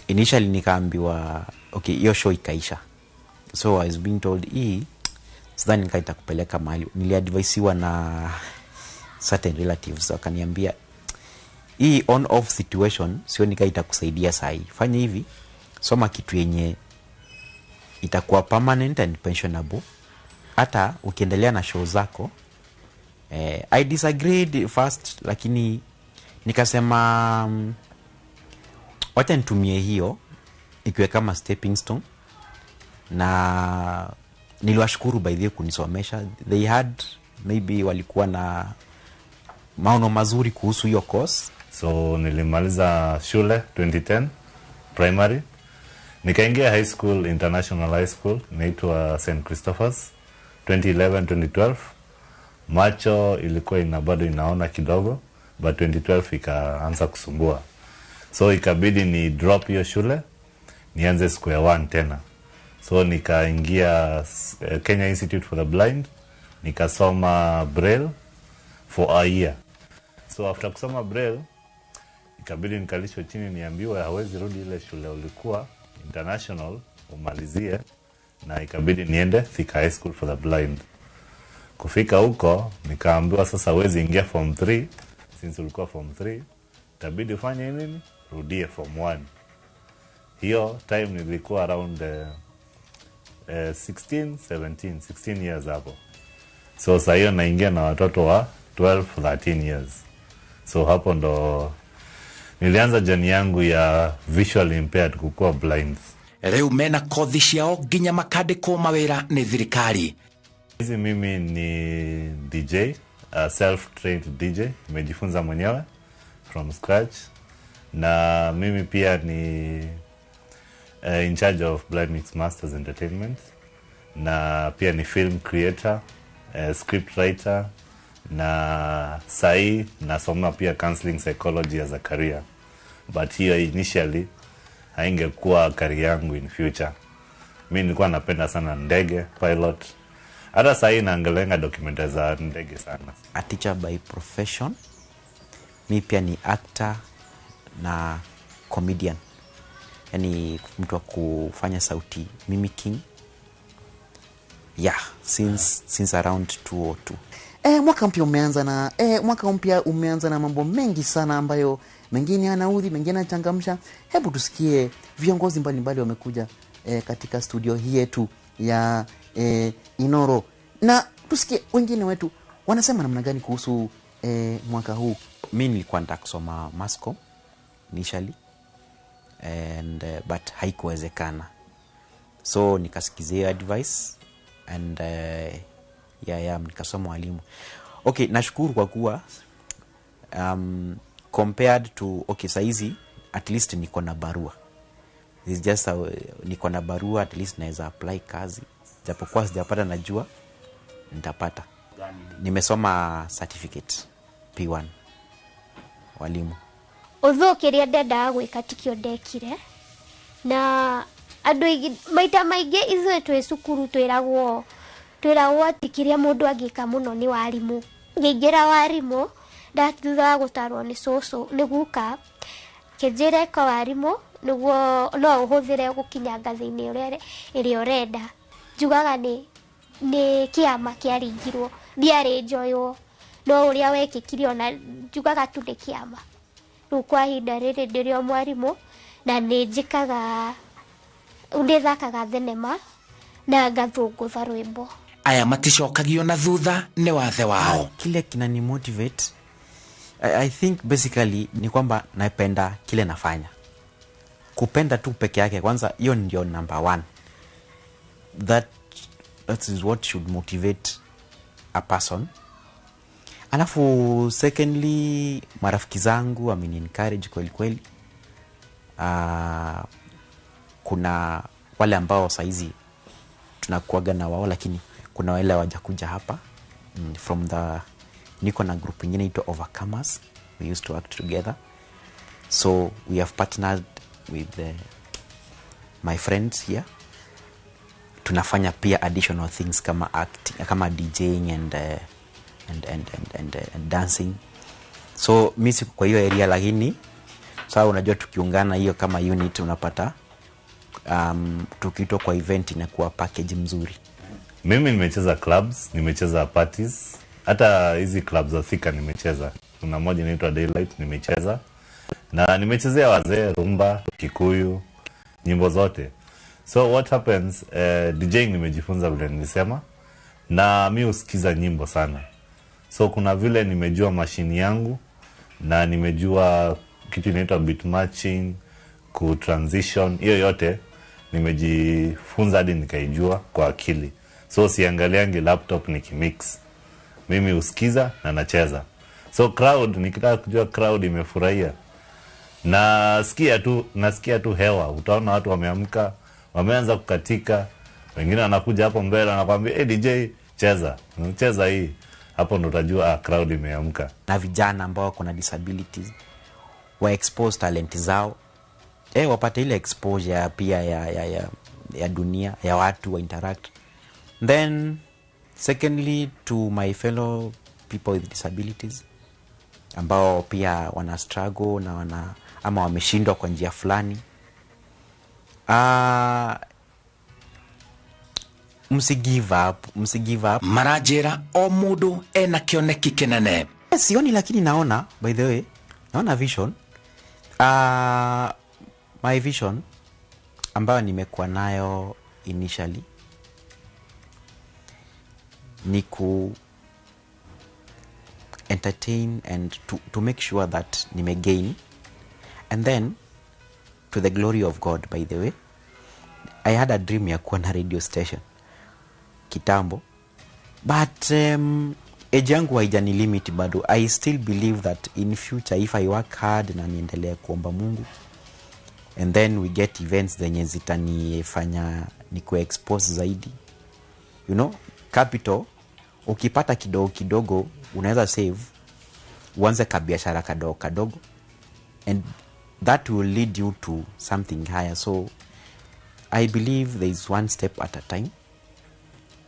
initially nikaambiwa okay, hiyo show ikaisha, so I was being told sidhani nikaita kupeleka mahali. Niliadvisiwa na certain relatives, wakaniambia hii on off situation sio nikaita kusaidia sahi, fanya hivi, soma kitu yenye itakuwa permanent and pensionable, hata ukiendelea na show zako. I disagreed first, lakini nikasema wacha nitumie hiyo ikiwe kama stepping stone, na niliwashukuru by the way kunisomesha. They had maybe walikuwa na maono mazuri kuhusu hiyo course. So nilimaliza shule 2010 primary, nikaingia high school, international high school inaitwa St. Christopher's 2011-2012. Macho ilikuwa bado inaona kidogo, but 2012 ikaanza kusumbua, so ikabidi ni drop hiyo shule nianze square one tena. So nikaingia Kenya Institute for the Blind, nikasoma Braille for a year. So after kusoma Braille ikabidi nikalishwe chini niambiwe hawezi rudi ile shule ulikuwa international umalizie, na ikabidi niende Thika High School for the Blind. Kufika huko nikaambiwa sasa hawezi ingia form 3 since ulikuwa form 3, itabidi ufanye nini, rudie form 1. Hiyo time nilikuwa around 16 years hapo. So sasa hiyo naingia na watoto wa 12-13 years. So hapo ndo nilianza journey yangu ya visually impaired kukua blind. Reu mena kothi ciao nginya makandikwo mawira ni thirikari. Hizi mimi ni DJ, self-trained DJ, nimejifunza mwenyewe from scratch, na mimi pia ni in charge of Blind Mix Masters Entertainment, na pia ni film creator, script writer, na sai nasoma pia counseling psychology as a career, but hiyo initially haingekuwa career yangu in future. Mimi nilikuwa napenda sana ndege, pilot. Hata sai naangalia documentary za ndege sana. A teacher by profession. Mimi pia ni actor na comedian, yani mtu wa kufanya sauti mimicking. Yeah, since around 2002. Mwaka mpya umeanza na mambo mengi sana ambayo mengine yanaudhi, mengine yanachangamsha. Hebu tusikie viongozi mbalimbali wamekuja katika studio hii yetu ya Inooro, na tusikie wengine wetu wanasema namna gani kuhusu mwaka huu. Mimi nilikuwa nataka kusoma Mascom initially, and but haikuwezekana, so nikasikizia advice and nikasoma walimu. Okay, nashukuru kwa kuwa compared to saizi at least niko na barua. It's just niko na barua, at least naweza apply kazi. Japokuwa sijapata, najua nitapata. Nimesoma certificate P1 walimu. Although kiria ndendaga gwika tikio ndekire, na andu maita maingi ithuĩ twĩ cukuru twĩragwo ati kiria mundu angĩka muno ni warimu. Ngĩingĩra warimu thutha wa gũtarwo nĩ cũcũ nĩ guka kĩnjĩra ĩka warimu nĩguo no ũhũthĩre gũkinya ngathĩ-inĩ ĩrĩa ũrenda. Njugaga nĩ kĩama kĩaringirwo, ndiarĩ njoywo, no ũrĩa wekĩkire ona njugaga tu nĩ kĩama. Rĩu kwa ihinda rĩrĩ ndĩrĩ o mwarimũ na nĩthakaga thenema na ngathũngũtha rwĩmbo. Aya maticokagio na thutha nĩ wathe wao. Kile kinani motivate, I think basically ni kwamba napenda kile nafanya. Kupenda tu peke yake kwanza, hiyo ndio number one. That is what should motivate a person. Alafu secondly, marafiki zangu encourage kweli kweli. Kuna wale ambao saizi tunakuaga na wao, lakini kuna wale wajakuja hapa from niko na group nyingine ito Overcomers. We used to work together, so we have partnered with my friends here. Tunafanya pia additional things kama acting, kama DJing and dancing. So mimi siko kwa hiyo area, lakini sawa, unajua tukiungana hiyo kama unit unapata tukito kwa event inakuwa package mzuri. Mimi nimecheza clubs, nimecheza parties, hata hizi clubs za Thika nimecheza. Kuna moja inaitwa Daylight nimecheza, na nimechezea wazee, rumba, Kikuyu, nyimbo zote. So what happens, DJing nimejifunza vile nilisema, na mimi usikiza nyimbo sana. So kuna vile nimejua machine yangu, na nimejua kitu inaitwa beat matching, ku transition, hiyo yote nimejifunza hadi nikaijua kwa akili. So siangaliangi laptop nikimix. Mimi usikiza na nacheza. So crowd, nikitaka kujua crowd imefurahia, nasikia tu hewa. Utaona watu wameamka, wameanza kukatika. Wengine wanakuja hapo mbele wanakuambia, "Hey DJ, cheza hii." Hapo ndo utajua crowd imeamka. Na vijana ambao kuna disabilities wa expose talent zao. Wapate ile exposure pia ya dunia, ya watu wa interact. Then secondly, to my fellow people with disabilities ambao pia wana struggle na ama wameshindwa kwa njia fulani, msigive up. Marajera o mundu ena kioneki kinene. Sioni, lakini naona, by the way, naona vision. My vision ambayo nimekuwa nayo initially ni ku entertain and to make sure that gain, and then to the glory of God. By the way, I had a dream ya kuwa na radio station kitambo, but age yangu haijani limit bado. I still believe that in future, if I work hard na niendelee kuomba Mungu, and then we get events zenye zitanifanya nikuwe expose zaidi, capital ukipata kidogo unaweza save, uanze kabiashara kadogo, and that will lead you to something higher. So I believe there is one step at a time.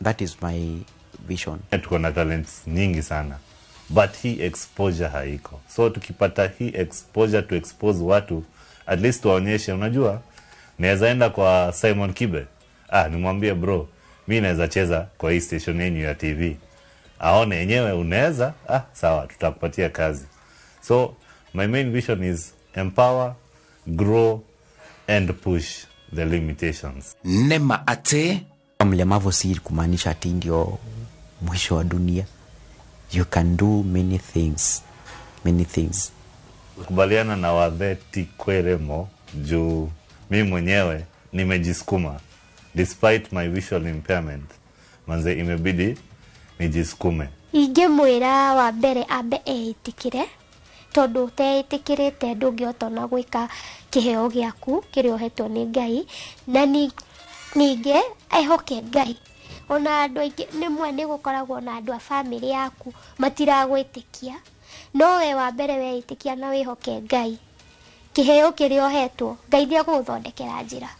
That is my vision. Tuko na talents nyingi sana, but hii exposure haiko. So tukipata hii exposure to expose watu, at least waonyeshe, unajua, naweza enda kwa Simon Kibe, nimwambie bro, mimi naweza cheza kwa hii station yenu ya TV. Aone yenyewe unaweza, sawa, tutakupatia kazi. So my main vision is empower, grow and push the limitations. Nema ate mlemavu si kumaanisha ati ndio mwisho wa dunia. You can do many things. Kubaliana na Wadheti Kweremo juu mimi mwenyewe nimejisukuma despite my visual impairment. Manze imebidi nijisukume. Ingĩmwĩra wa mbere ambe eitikire, tondu teĩtikĩrĩte ndũngĩhota na gwĩka kĩheo gĩaku kĩrĩa ũhetwo nĩ Ngai, na ningĩ ehoke Ngai. Ona andũ aingĩ nĩmwe nĩgũkoragwo na andũ a family yaku matiragwĩtĩkia, no we wa mbere weitikia na wihoke Ngai kiheo kirio hetwo Ngai ndia guthondekera njira.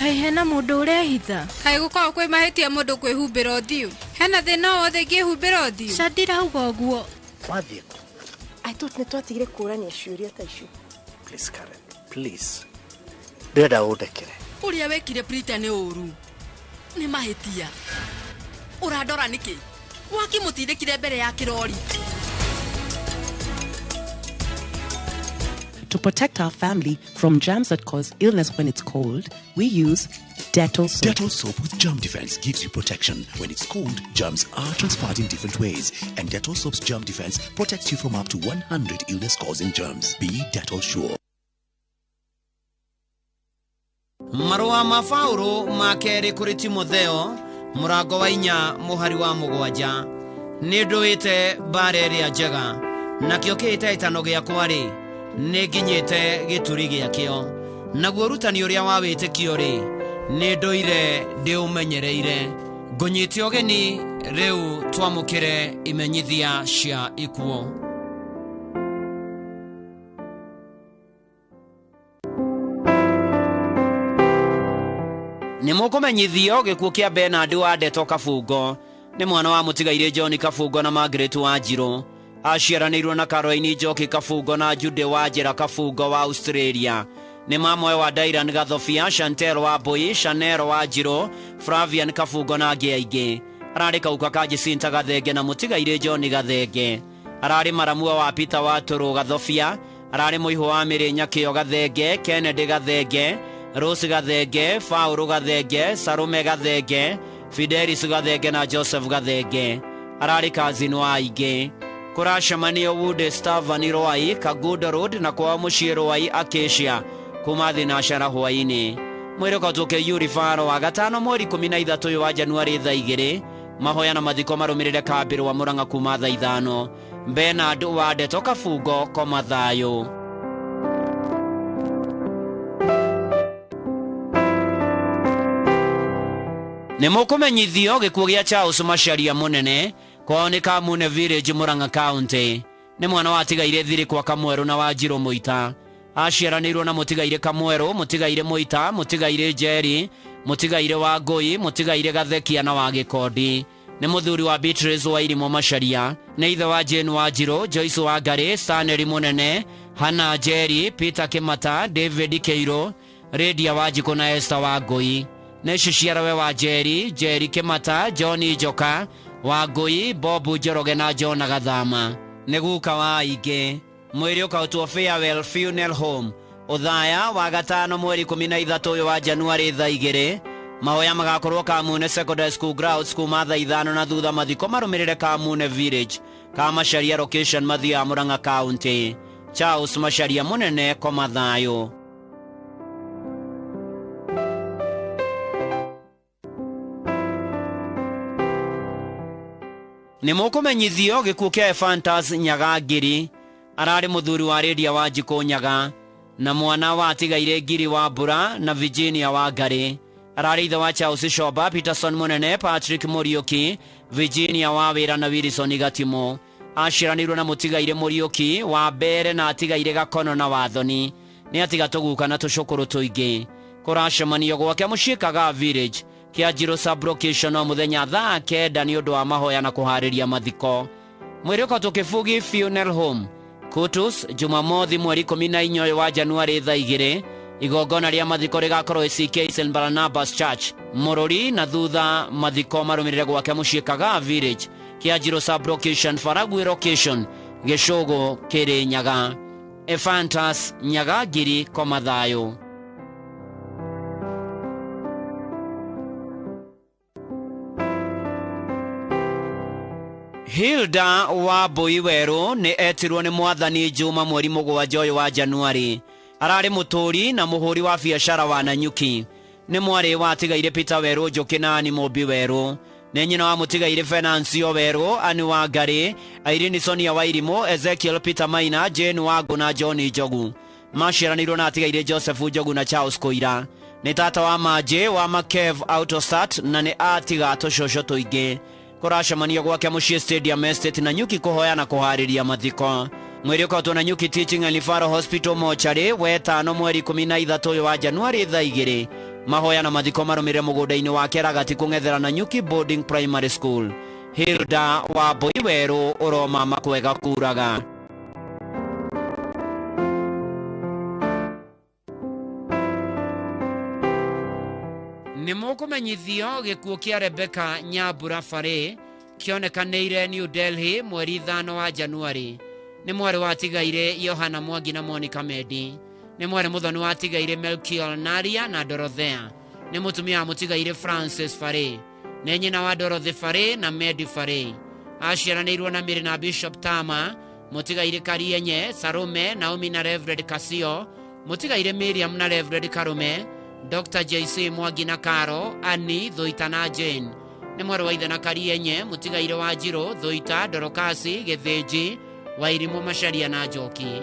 Kai hena mundu urehitha kai gukorwo kwi mahitia mundu kwihumbira uthiu hena thina wothe ngihumbira uthiu Shadira uga uguo wathie I thought ni twatigire kurania ciuria ta icio. Please Karen, please ndenda undekere uria wekire Prita ni uru ni mahitia urandora niki wakimutindikire mbere ya kirori. To protect our family from germs that cause illness when it's cold, we use Dettol soap. Dettol soap with germ defense gives you protection. When it's cold, germs are transferred in different ways, and Dettol soap's germ defense protects you from up to 100 illness-causing germs. Be Dettol sure. Marua ma Paulo makeri kuri Timotheo murango wa 4 muhari wa 7 ni nduite bareri ya njega nakio kiite itano giakwa ri ni nginyite gituri giakio naguo rutani uria wa witikio ri ni nduire ndi umenyereire ngunyite ogeni riu twamukire imenyithia cia ikuo. Nimukumenyithio gikuo kia Bernard wa Ndeto Kafungo ni mwana wa mutigaire John Kafungo na Margaret Wanjiru aciaranirwo na Caroline Njoki Kafungo na Jude Wajira Kafungo wa Australia. Ni mamwe wa Dairan Gathofia, Chantel wa Boy, Chanel Wanjiru, Flavian Kafungo na angi aingi. Arari kauka ka Jacinta Gathenge na mutigaire John Gathenge. Arari maramua wa Peter wa Toro Gathofia. Arari muihu wa Miri Nyakio Gathenge, Kennedy Gathenge, Rose Gathenge, Paulo Gathenge, Sarume Gathenge, Fidelis Gathenge na Joseph Gathenge. Arari kazini wa aingi. Kurashamanio Wood Stavan Roai Kaguda Road na kwa Mushie Roai Acacia kumathi na shara hwaini. Mwiro katuke Yuri Faro wa 5 mweri 13 wa Januari 2 mahoya na mathiko marumirire Kabiru wa Muranga kuma 5 Bernard wa Ndeto Kafungo koma thayo. Nimukumenyithio gikuo gia Charles Macharia munene kwao ni Kamune Village Muranga County. Ni mwana wa tigaire thiri kwa Kamweru na Wanjiru Muita. Aciaranirwo na mutigaire Kamweru, mutigaire Muita, mutigaire Njeri, mutigaire wa Ngui, mutigaire Gathekia na wa Gikondi. Ni muthuri wa Beatrice wa Irimo Macharia. Ni ithe wa Jane Wanjiru, Joyce wa Ngari, Stanley Munene, Hannah Njeri, Peter Kimata, David Keiro, Redia Wanjiku na Esther wa Ngui. Ni ciciarawe wa Njeri, Njeri Kimata, John Njoka wa Ngui, Bobu Njoroge na John Gathama. Ni guka wa aingi. Mwiri ukautwo Farewell Funeral Home uthaya wa 5 mweri 13 wa Januari 2 mahoya magakorwo Kamune Secondary School Grounds kuma 5 na thutha mathiko marumirire Kamune Village ka Macharia location mathia Muranga County. Charles Macharia munene koma thayo. Nimukumenyithio gikuo kia Ephantus Nyaga Ngiri arari muthuri wa Redia Wanjiku Nyaga na mwana wa tigaire Ngiri wa Mbura na Virginia wa Ngari. Arari ithe wa Charles Shoba, Peterson Munene, Patrick Muriuki, Virginia wa Wira na Wilson Gatimo. Aciaranirwo na mutigaire Muriuki wa Mbere na atigaire Gakono na Wathoni. Ni atiga tuguka na tucukuru tuingi. Kuracemanio gwake Mushikaga Village kia Njiro Sublocation o muthenya 9 ni undu wa mahoya na kuhariria mathiko. Mwiri ukatukifugi Funeral Home Kutus Jumamothi mweri 14 wa Januari 2 igongona ria mathiko rigakorwo CK St Barnabas Church Mururi na thutha mathiko marumirire gwake Mushikaga Village kia Njiro Sublocation Faragwe Location Gicogo kiri Nyaga. Ephantus Nyaga Ngiri koma thayo. Hilda wa Boiweru ni etirwo ni Mwathani Juma mweri 7 wa Januari. Arari muturi na muhuri wa biashara wa Nanyuki. nĩ mwarĩ wa tigaire Peter Werũ Njũkĩ na Anĩ Mũmbi Werũ, nĩ nyina wa mũtigaire Venancio Werũ, Anĩ Wangari, Irene Sonia Wairimũ, Ezekiel Peter Maina, Jane Wangũ na John Njogu. Maciaranĩirwo na atigaire Joseph Njogu na Charles Koira. Nĩ tata wa Manjĩ wa Makev Autostat na nĩ atiga tũcũcũ tũingĩ. Kũracemania gwake mũciĩ Stadium Estate na Nyuki kũhoya na kũharĩria mathiko. Mweri ũkotwo na Nyuki Teaching and Referral Hospital mochari wetano mweri 13 wa Januari thaa 2. Mahoya na mathiko marũmĩrĩre mũgũnda-inĩ wa Kĩaragati kũng'ethera na Nyuki Boarding Primary School. Hilda wa Mbũi Werũ ũroma makwega kuraga. Nĩ mũkũmenyithio gĩkuũ kĩa Rebecca Nyambura Farĩ kĩonekanĩire New Delhi mweri 5 wa Januari. Nĩ mwarĩ wa tigaire Yohana Mwangi na Monica Medi. Nĩ mwarĩ mũthoni wa tigaire Melchior Naria na Dorothea. Nĩ mũtumia wa mũtigaire Francis Farĩ. Nĩ nyina wa Dorothy Farĩ na Medi Farĩ. Aciaranĩirwo na Mary na Bishop Tama, mũtigaire Karienye, Sarume, Naomi na Reverend Kasio, mũtigaire Miriam na Reverend Karume, Dr. JC Mwangi na Karo, Annie, Thoita na Jane. Nĩ mwarĩ wa ithe na Karienye, mũtigaire wa Njirũ, Thoita, Dorokasi, Gĩthĩnji, Wairimũ, Macharia na Njoki.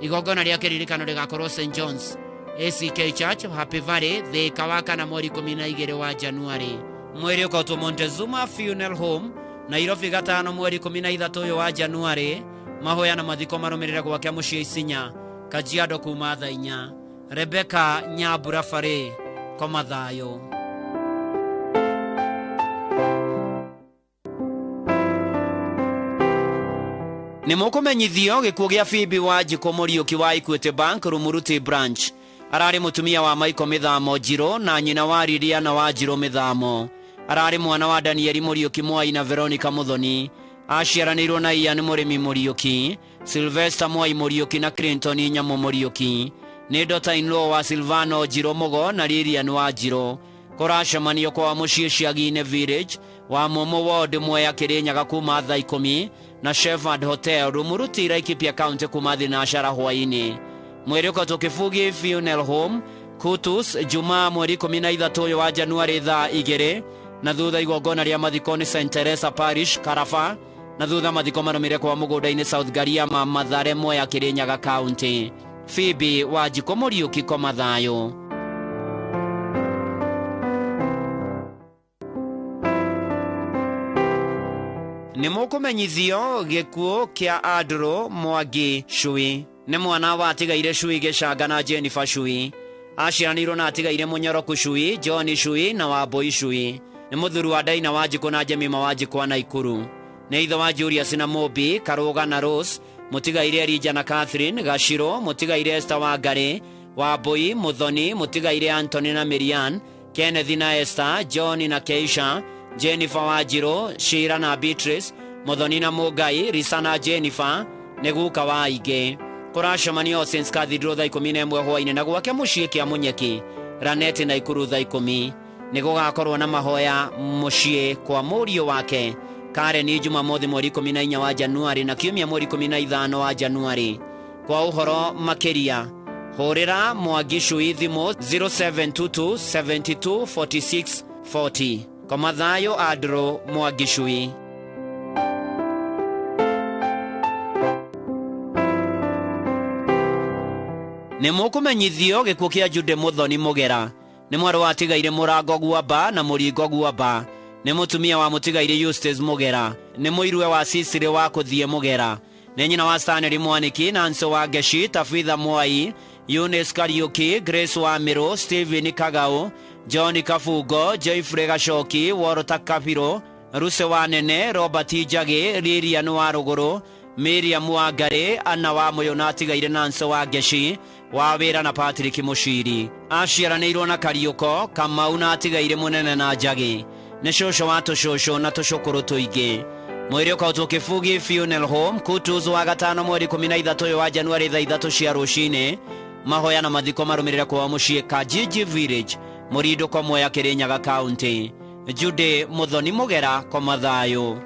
Igongona rĩa kĩririkano rĩgakorwo St. John's ACK Church, Happy Valley, Thĩka wa kana mweri 12 wa Januari. Mweri ũkotwo Montezuma Funeral Home, Nairobi gatano mweri 13 wa Januari. Mahoya na mathiko marũmĩrĩre gwake mũciĩ Isinya, Kajiado kuma thaa 4. Rebecca Nyambura Farĩ, koma thayũ. Nĩ mũkũmenyithio gĩkuũ gĩa Phoebe Wanjikũ Mũriũki wa Equity Bank Rumuruti Branch. Ararĩ mũtumia wa Michael Mĩthamo Njirũ na nyina wa Liliana wa Njirũ Mĩthamo. Ararĩ mwana wa Danieli Mũriũki Mwai na Veronica Mũthoni. Aciaranĩirwo na Ian Mũrĩmi Mũriũki, Sylvester Mwai Mũriũki na Clinton Nyamũ Mũriũki. Nĩ daughter-in-law wa Silvano Njirũ Mũgo na Lilian wa Njirũ. Kũracemanio kwa mũciĩ Ciagi-inĩ Village wa Momo Ward Mwea Kĩrĩnyaga kuma thaa 10 na Shepherd Hotel Rumuruti Laikipia County kuma thinacara hwainĩ. Mweri ũkotwo Kĩbugi Funeral Home Kutus Jumaa mweri 13 wa Januari thaa 2 na thutha igongona rĩa mathiko nĩ St. Teresa Parish Karafa na thutha mathiko marũmĩrĩre kwa mũgũnda-inĩ South Gariama Mathare Mwea Kĩrĩnyaga County. Phoebe Wanjikũ Mũriũki koma thayũ. Nĩ mũkũmenyithio gĩkuũ kĩa Andrew Mwangi Cui. Nĩ mwana wa atigaire Cui Gĩcanga na Jennifer Cui. Aciaranĩirwo na atigaire Mũnyoroku Cui, John Cui na Wambũi Cui. Nĩ mũthuri wa Daina Wanjikũ na Jemima Wanjikũ wa Naikuru. Nĩ ithe wa Julius na Mũmbi, Karũga na Rose, mũtigaire Elija na Catherine, Gaciro, mũtigaire Esther Wangari, Wambũi, Mũthoni, mũtigaire Anthony na Miriam, Kenneth na Esther, John na Keisha, Jennifer Wanjirũ, Shira na Beatrice, Mũthoni na Mũngai, Risa na Jennifer, nĩ guka wa aingĩ. Kũracemanio Saints Cathedral thaa 11 hwainĩ na gwake mũciĩ kĩa Mũnyeki, Raneti na Ikuru thaa 10. Nĩ gũgakorwo na mahoya mũciĩ kwa mũriũ wake Karen Jumamothi mweri 14 wa Januari na Kiumia mweri 15 wa Januari. Kwa ũhoro makĩria hũrĩra Mwangi Cui thimũ 0722 72 46 40. Koma thayũ Andrew Mwangi Cui. Nĩ mũkũmenyithio gĩkuũ kĩa Jude Mũthoni Mũgera. Nĩ mwarĩ wa tigaire Mũrango Guamba na Mũringo Guamba. Nĩ mũtumia wa mũtigaire Eustace Mũgera. Nĩ mũirwe wa Sisiri wa Kũthiĩ Mũgera. Nĩ nyina wa Stanley Mwaniki, Nancy wa Geshi, Tafitha Mwai, Eunice Kariuki, Grace wa Mĩrũ, Stephen Kagau, John Kafungo, Joyfrey Gacoki, Walter Kapiro, Ruse wa Nene, Robert Njagi, Lilian wa Rũgũrũ, Miriam Wangari, Anna wa Mũyũ na atigaire Nancy wa Geshi, wa Wĩra na Patrick Mũciri. Aciaranĩirwo na Kariũko, Kamau na atigaire Mũnene na Njagi. Nĩ cũcũ wa tũcũcũ na tũcũkũrũ tũingĩ. Mweri ũkotwo Kĩbugi Funeral Home Kutus wa gatano mweri 13 wa Januari thaa 3 cia rũcinĩ. Mahoya na mathiko marũmĩrĩre kwa mũciĩ Kajiji Village Mũrindũ kwa Mwea Kĩrĩnyaga County. Jude Mũthoni Mũgera koma thayũ.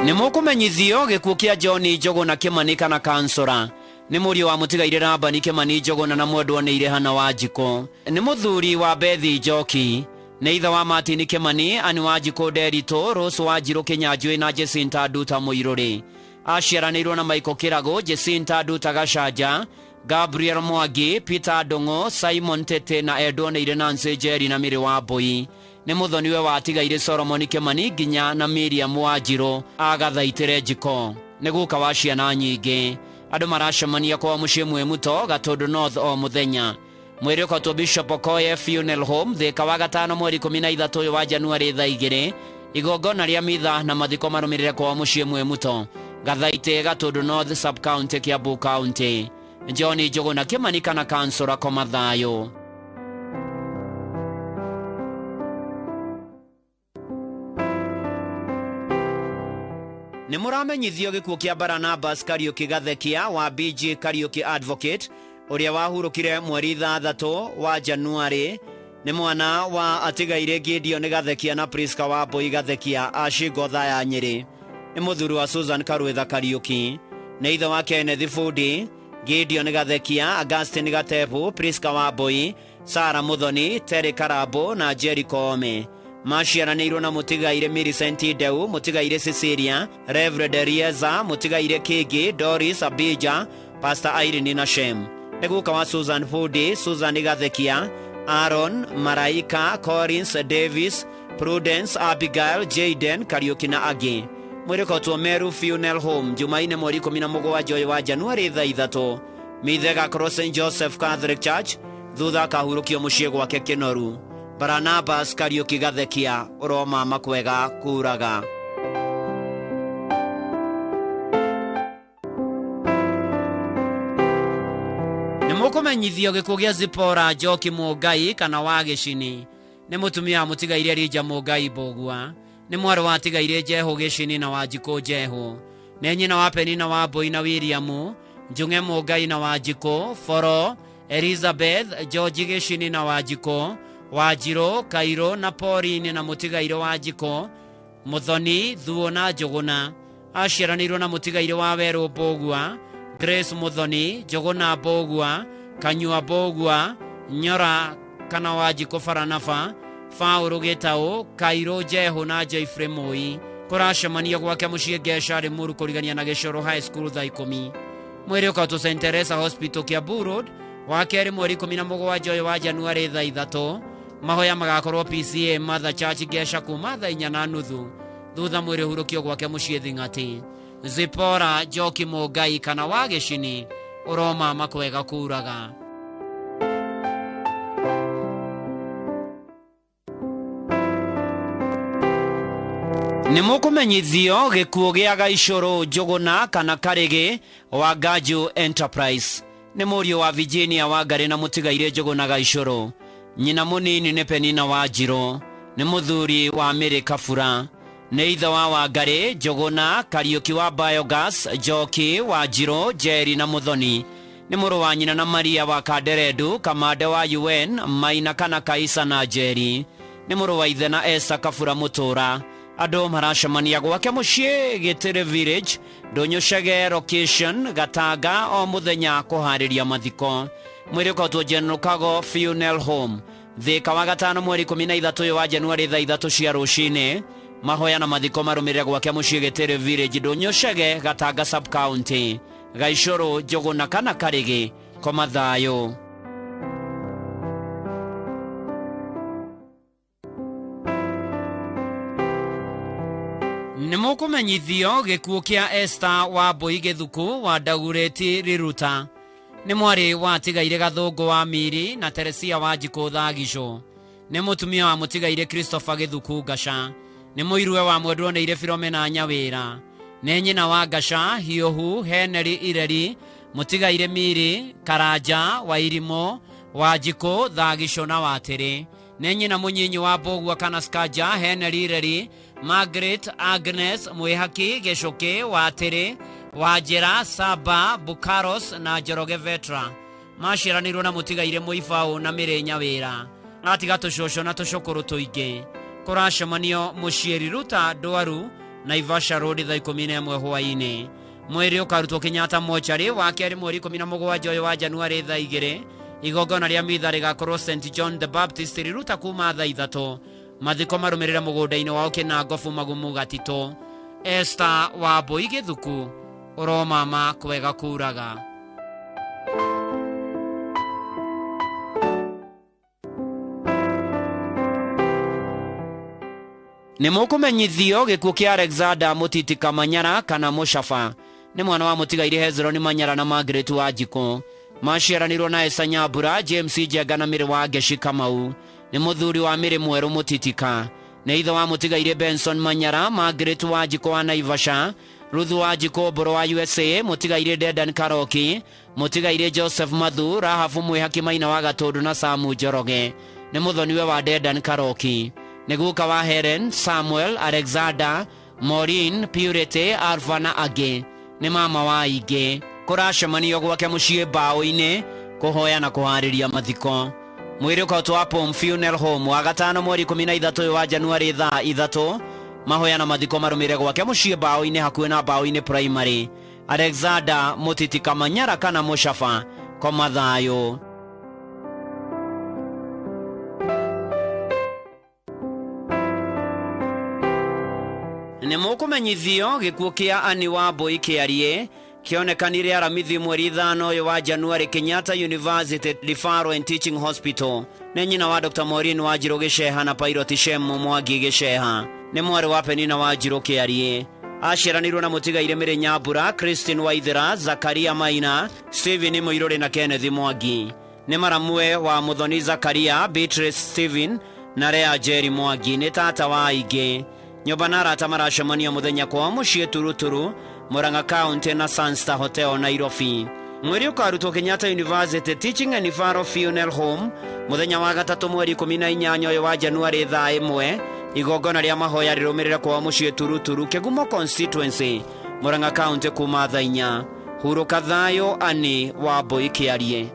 nĩ mũkũmenyithio gĩkuũ kĩa John Njũgũna Kĩmani kana kansora nĩ mũriũ wa mũtigaire Rambani Kĩmani Njũgũna na mwendwo nĩ Irehana Wanjikũ. Nĩ mũthuri wa Bethi Njoki, nĩ ithe wa Martin Kĩmani, Ani Wanjikũ Nderitũ, Rose Wanjirũ Kĩnyanjui na Jacinta Nduta Mũirũrĩ. Aciaranĩirwo na Michael Kĩragũ, Jacinta Nduta Gacanja, Gabriel Mwangi, Peter Ndũng'ũ, Simon Tete na Edwonĩire Nancy Njeri na Mĩrĩ wa Mbũi. Nĩ mũthoniwe watigaire Solomon Kĩmani nginya na Miriam Wanjirũ agathaitĩre njiko. Nĩ guka wa ciana nyingĩ. Andũ maracemania kwa mũciĩ Mwĩmuto, Gatũndũ North o mũthenya. Mwĩrĩ ũkatwo Bishop Okoye Funeral Home Thĩka wa gatano mweri 13 wa Januari thaa 2. Igongona rĩa mitha na mathiko marũmĩrĩre kwa mũciĩ Mwĩmuto, Gathaitĩ, Gatũndũ North Sub County, Kiambu County. John Njũgũna Kĩmani kana kansora koma thayũ. Nĩ mũramenyithio gĩkuũ kĩa Barnabas Kariuki Gathekia wa BG Kariuki Advocate, ũrĩa wahurũkire mweri 3 wa Januari. Nĩ mwana wa atigaire Gideon Gathekia na Priska wa Mbũi Gathekia Ashingo Thaya Nyĩrĩ. Nĩ mũthuri wa Susan Karwetha Kariuki. Nĩ ithe wa Kenneth Fudi, Gideon Gathekia, Augustine Gatebu, Priska wa Mbũi, Sara Muthoni, Terry Karabo na Jerry Koome. Maciaranĩirwo na mũtigaire Millicent Ndeu, mũtigaire Cecilia, Reverend Rieza, mũtigaire Kĩngĩ, Doris Abija, Pastor Irene na Shem. Nĩ guka wa Susan Fudi, Susan Gathekia, Aaron, Maraika, Collins, Davis, Prudence, Abigail, Jaden, Kariuki na angĩ. Mwĩrĩ ũkatwo Meru Funeral Home Jumaine mweri 17 wa Januari thaa 3. Mithe gakorwo St. Joseph Catholic Church, thutha akahurũkio mũciĩ gwake Kĩnoru. Barnabas Kariuki Gathekia, ũroma makwega kuraga. Nĩ mũkũmenyithio gĩkuũ gĩa Zipora Njoki Mũngai kana wa Gĩcini. Nĩ mũtumia wa mũtigaire Rija Mũngai Mbũgua. Nĩ mwarĩ wa tigaire Njehu Gĩcini na Wanjikũ Njehu. Nĩ nyina wa Penina wa Mbũi na William, Njung'e Mũngai na Wanjikũ, Foro, Elizabeth, George Gĩcini na Wanjikũ, Wanjirũ, Kairũ na Pauline na mũtigaire Wanjikũ, Muthoni, Thuo na Njũgũna. Aciaranĩirwo na mũtigaire wa Werũ Mbũgua, Grace Muthoni, Njũgũna Mbũgua, Kanyua Mbũgua, Nyora kana Wanjikũ Baranaba, Faũrũ Gĩtaũ, Kairũ Njehu na Joyfrey Mũi. Kũracemania gwake mũciĩ Ngeca Rĩmuru kũrigania na Gĩcoro High School thaa 10. Mwĩrĩ ũkatwo St. Teresa Hospital Kiambu Road wa kerĩ mweri 17 wa Januari thaa 3. Mahoya magakorwo PCA Mother Church Ngeca kuma thaa 4:30. Thutha mwĩrĩ ũhurũkio gwake mũciĩ Thing'ati. Zipora Njoki Mũngai kana wa Gĩcini, ũroma makwega kuraga. Nĩ mũkũmenyithio gĩkuũ gĩa Gaicũrũ Njũgũna kana Karĩgĩ wa Ngaju Enterprise. Nĩ mũriũ wa Virginia Wangari na mũtigaire Njũgũna Gaicũrũ. Nyina mũnini nĩ Penina Wanjirũ. Nĩ mũthuri wa Mĩrĩ Kabura. Nĩ ithe wa Wangari, Njũgũna, Kariuki wa Biogas, Njoki, Wanjirũ, Njeri na Muthoni. Nĩ mũrũ wa nyina na Maria wa Kanderendu, Kamande wa UN, Maina kana Kaisa na Njeri. Nĩ mũrũ wa ithe na Esther Kabura Mũtũra. Andũ maracemania gwake mũciĩ Gĩtĩrĩ Village, Ndũnyũcege Location, Gatanga o mũthenya kũharĩria mathiko. Mwĩrĩ ũkatwo General Kago Funeral Home Thĩka wa gatano mweri 13 wa Januari thaa 3 cia rũcinĩ. Mahoya na mathiko marũmĩrĩre gwake mũciĩ Gĩtĩrĩ Village, Ndũnyũcege, Gatanga Sub County. Gaicũrũ Njũgũna kana Karĩgĩ, koma thayũ. Nĩ mũkũmenyithio gĩkuũ kĩa Esther wa Mbũi Gĩthuku wa Ndagureti Riruta. Nĩ mwarĩ wa tigaire Gathũngũ wa Miri na Teresia Wanjikũ Thagicũ. Nĩ mũtumia wa mũtigaire Christopher Gĩthuku Ngaca. Nĩ mũirũwe wa mwendwo nĩire Philomena Nyawĩra. Nĩ nyina wa Ngaca, Hiũhu, Henry Ireri, mũtigaire Miri, Karanja, Wairimo, Wanjikũ, Thagicũ na Watĩrĩ. Nĩ nyina mũnyinyi wa Mbũgua kana Skanja, Henry Ireri, Margaret, Agnes, Mwĩhaki, Gĩcũkĩ, Watĩrĩ, Wanjĩra, Saba, Bukaros na Njoroge Vetra. Maciaranĩirwo na mũtigaire Mũibaũ na Mĩrĩ Nyawĩra. Atiga tũcũcũ na tũcũkũrũ tũingĩ. Kũracemanio mũciĩ Riruta Ndwaru Naivasha Road thaa 11 hwaini. Mwiri ukarutwo Kenyatta mochari wa keri mweri 17 wa Januari thaa 2. Igongona ria mitha rigakorwo St John the Baptist riruta kuma thaa 3. Mathiko marumirira mugunda-ini wao Kinangofu Magumu Gatito. Esther Wambui Githuku uromama kwega kuraga. Nĩ mũkũmenyithio gĩkuũ kĩa Alexander Mũtiti Kamanyara kana Mũcafa nĩ mwana wa mũtigaire Hezron Manyara na Margaret Wanjikũ. Maciaranirwo na Esa Nyambura, James Njenga na Mĩrĩ wa Ngeci Kamau. Nĩ mũthuri wa Mĩrĩ Mwerũ Mũtitika. Nĩ ithe wa mũtigaire Benson Manyara, Margaret Wanjikũ wa Naivasha, Ruth Wanjikũ Mbũrũ wa USA, mũtigaire Dedan Karoki, mũtigaire Joseph Mathu, Rahabu Mwĩhaki Maina wa Gatũndũ na Samu Njoroge. Nĩ mũthoniwe wa Dedan Karoki. Nĩ guka wa Helen, Samuel, Alexander, Maureen, Purity, Alpha na angĩ. Nĩ mama wa aingĩ. Kũracemanio gwake mũciĩ Mbaũ-inĩ kũhoya na kũharĩria mathiko. Mwĩrĩ ũkautwa Palm Funeral Home wa gatano mweri 13 wa Januari thaa 3. Mahoya na mathiko marũmĩrĩre gwake mũciĩ Mbaũ-inĩ hakuhĩ na Mbaũ-inĩ Primary. Alexander Mũtiti Kamanyara kana Mũcafa, koma thayũ. Nĩ mũkũmenyithio gĩkuũ kĩa Ani Wambui Kĩarie kĩonekanire aramithi mweri 5 wa Januari Kenyatta University Referral and Teaching Hospital. Nĩ nyina wa Dr. Maureen Wanjirũ Gĩceha na Pilot Shem Mwangi Gĩceha. Nĩ mwarĩ wa Penina Wanjirũ Kĩarie. Aciaranirwo na mũtigaire Mĩrĩ Nyambura, Christine Waithera, Zakaria Maina, Stephen Mũirũrĩ na Kenneth Mwangi. Nĩ maramwe wa Mũthoni Zakaria, Beatrice Stephen na Rea Jerry Mwangi. Nĩ tata wa aingĩ. Nyũmba na arata maracemania mũthenya kwa mũciĩ Turuturu, Murang'a County na Sunstar Hotel Nairobi. Mweri ũkarutwo Kenyatta University Teaching and Referral Funeral Home mũthenya wa gatatũ mweri 18 wa Januari thaa 1. Igongona rĩa mahoya rĩrũmĩrĩre kwa mũciĩ Turuturu, Kĩgumo Constituency, Murang'a County kuma thaa 4. Huruka thayũ, Ani Wambui Kĩarie.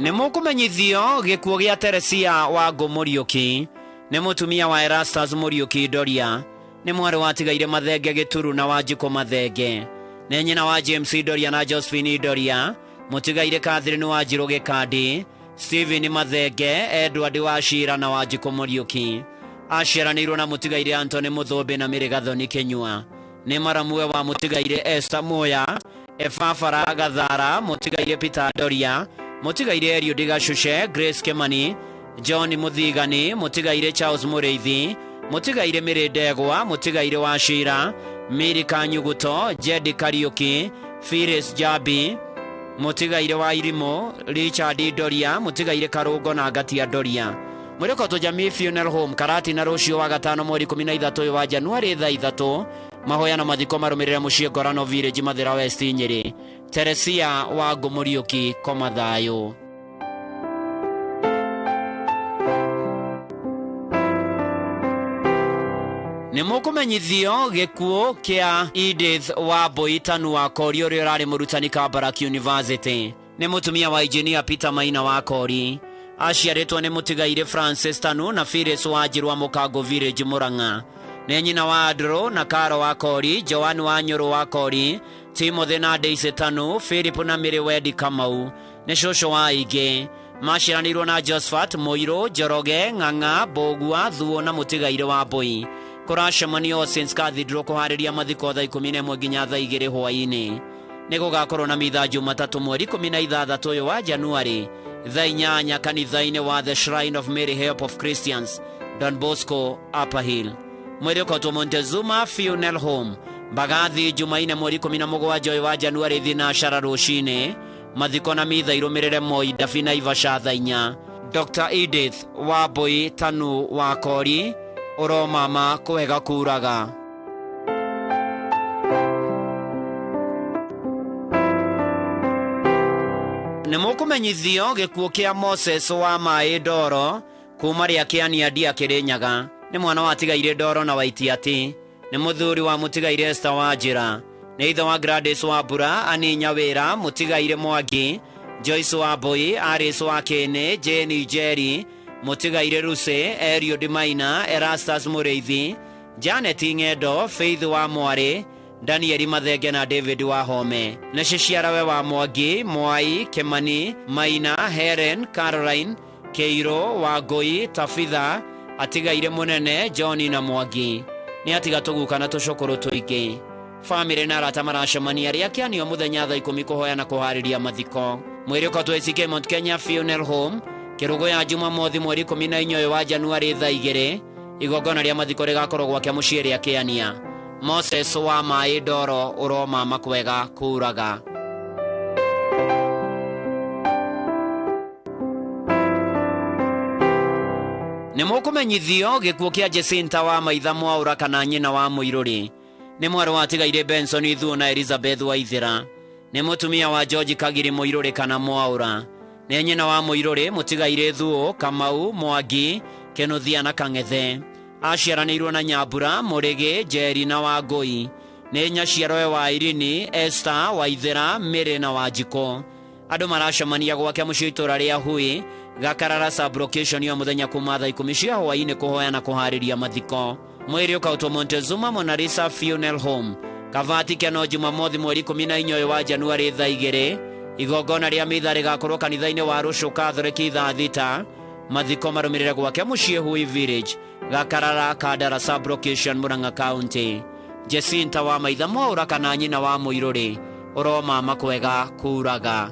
Nĩ mũkũmenyithio gĩkuũ gĩa Teresia Wangũ Mũriũki. Nĩ mũtumia wa Erastus Mũriũki Doria. Nĩ mwarĩ watigaire Mathenge Gĩturu na Wanjikũ Mathenge. Nĩ nyina wa James Doria na Josephine Doria, mũtigaire Catherine Wanjirũ Gĩkandi, Stephen Mathenge, Edward Wachira na Wanjikũ Mũriũki. Aciaranĩirwo na mũtigaire Anthony Mũthũmbĩ na Mĩrĩ Gathoni Kĩnyua. Nĩ maramwe wa mũtigaire Esther Moya, Ebafara Gathara, mũtigaire Peter Doria, mũtigaire Eliud Gacũce, Grace Kĩmani, John Mũthigani, mũtigaire Charles Mũrĩithi, mũtigaire Mĩrĩ Ndegwa, mũtigaire Wachira, Mĩrĩ Kanyuguto, Jedi Kariuki, Phyllis Jabi, mũtigaire wa Irimũ, Richard Doria, mũtigaire Karũngo na Ngatia Doria. Mũrĩko Jamii Funeral Home Karati na rũciũ wa gatano mweri 13 wa Januari thaa 3. Mahoya na mathiko marũmĩrĩre mũciĩ Ngorano Village Mathĩra West Nyĩrĩ. Teresia Wangũ Mũriũki, koma thayũ. Nĩ mũkũmenyithio gĩkuũ kĩa Edith Wambui Tanu wa Kori ũrĩa ũrarĩ mũrutani Kabarak University. Nĩ mũtumia wa Engineer Peter Maina wa Kori. Aciarĩtwo nĩ mũtigaire Francis Tanu na Phyllis Wanjirũ wa Mũkango Village Murang'a. Nĩ nyina wa Andrew na Karo wa Kori, Joan wa Nyũrũ wa Kori, Timothy na Daisy Tanu, Philip na Mĩrĩ Wedi Kamau. Nĩ cũcũ wa aingĩ. Maciaranĩirwo na Josephat Mũirũ, Njoroge, Ng'ang'a, Mbũgua, Thuo na mũtigaire Wambui. Kũracemanio Saints Cathedral kũharĩria mathiko thaa 11 nginya thaa 2 hwaĩ-inĩ. Nĩ gũgakorwo na mitha Jumatatũ mweri 16 wa Januari thaa 8 kanitha-inĩ wa The Shrine of Mary Help of Christians, Don Bosco, Upper Hill. Mweri ũkotwo Montezuma Funeral Home Mbagathi Jumaine mweri 17 wa Januari thinacara rũcinĩ. Mathiko na mitha irũmĩrĩre Moi Ndabi Naivasha thaa 4. Dr. Edith Wambui Tanu wa Kori uromama kwega kuraga. Nĩ mũkũmenyithio gĩkuũ kĩa Moses wa Maĩ Ndoro kuma rĩa Kĩaniadia Kĩrĩnyaga. Nĩ mwana watigaire Ndoro na Waitiati. Nĩ mũthuri wa mũtigaire Esther Wanjĩra. Nĩ ithe wa Gladys Wambura, Ani Nyawĩra, mũtigaire Mwangi, Joyce Wambui, Aris Wakene, Jenny Jerry, Mutigaire Ruse, Erio Dimaina, Erastus Mureithi, Janet Ng'endo, Faith wa Mware, Daniel Mathenge na David Wahome. Na Shiciarawe wa Mwangi, Mwai, Kemani, Maina, Helen, Caroline, Keiro, Wangui, Tafitha, atigaire Munene, Johnny na Mwangi. Ni atiga tuguka na tucukuru tuingi. Family na arata maracemania aria kianio muthenya thaa 10 kuhoya na kuhariria mathiko. Mwiri ukatwecike Mount Kenya Funeral Home, kirugo ya Jumamothi mweri 14 wa Januari thaa 2, igongona ria mathiko rigakorwo gwake muciĩ ria Kiania. Moses wa Mai Ndoro uroma makwega kuraga. Nimukumenyithio gikuo kia Jacinta wa Maitha Mwaura kana nyina wa Muiruri. Ni mwaro watigaire Benson Ithuo na Elizabeth Waithira. Ni mutumia wa George Kagiri Muiruri kana Mwaura. Ni nyina wa Muiruri mutigaire Ithuo, Kamau, Mwangi, Kenuthia na Kang'ethe. Aciaranĩirwo na Nyambura, Murigi, Njeri na Wangui. Ni nyaciarowe wa Irini, Esther, Waithira, Mary na Wanjiko. Andũ maracemania gwake mũciĩ itũra rĩa Hui, Gakarara sub-location ya muthenya kuma thaa 10 cia hwaĩ-inĩ kuhoya na kuharĩria mathiko. Mwĩrĩ ũkautwo Montezuma Monalisa Funeral Home, Kavati Keno Jumamothi mweri 14 wa Januari thaa 2. Igongona rĩa mitha rĩgakorwo kanitha-inĩ wa Rũciũ Catholic thaa 6. Mathiko marũmĩrĩre gwake mũciĩ Hui Village, Gakarara Kadara sub-location Murang'a County. Jacinta wa Maitha Mwaura kana nyina wa Muiruri uroma makwega kuraga.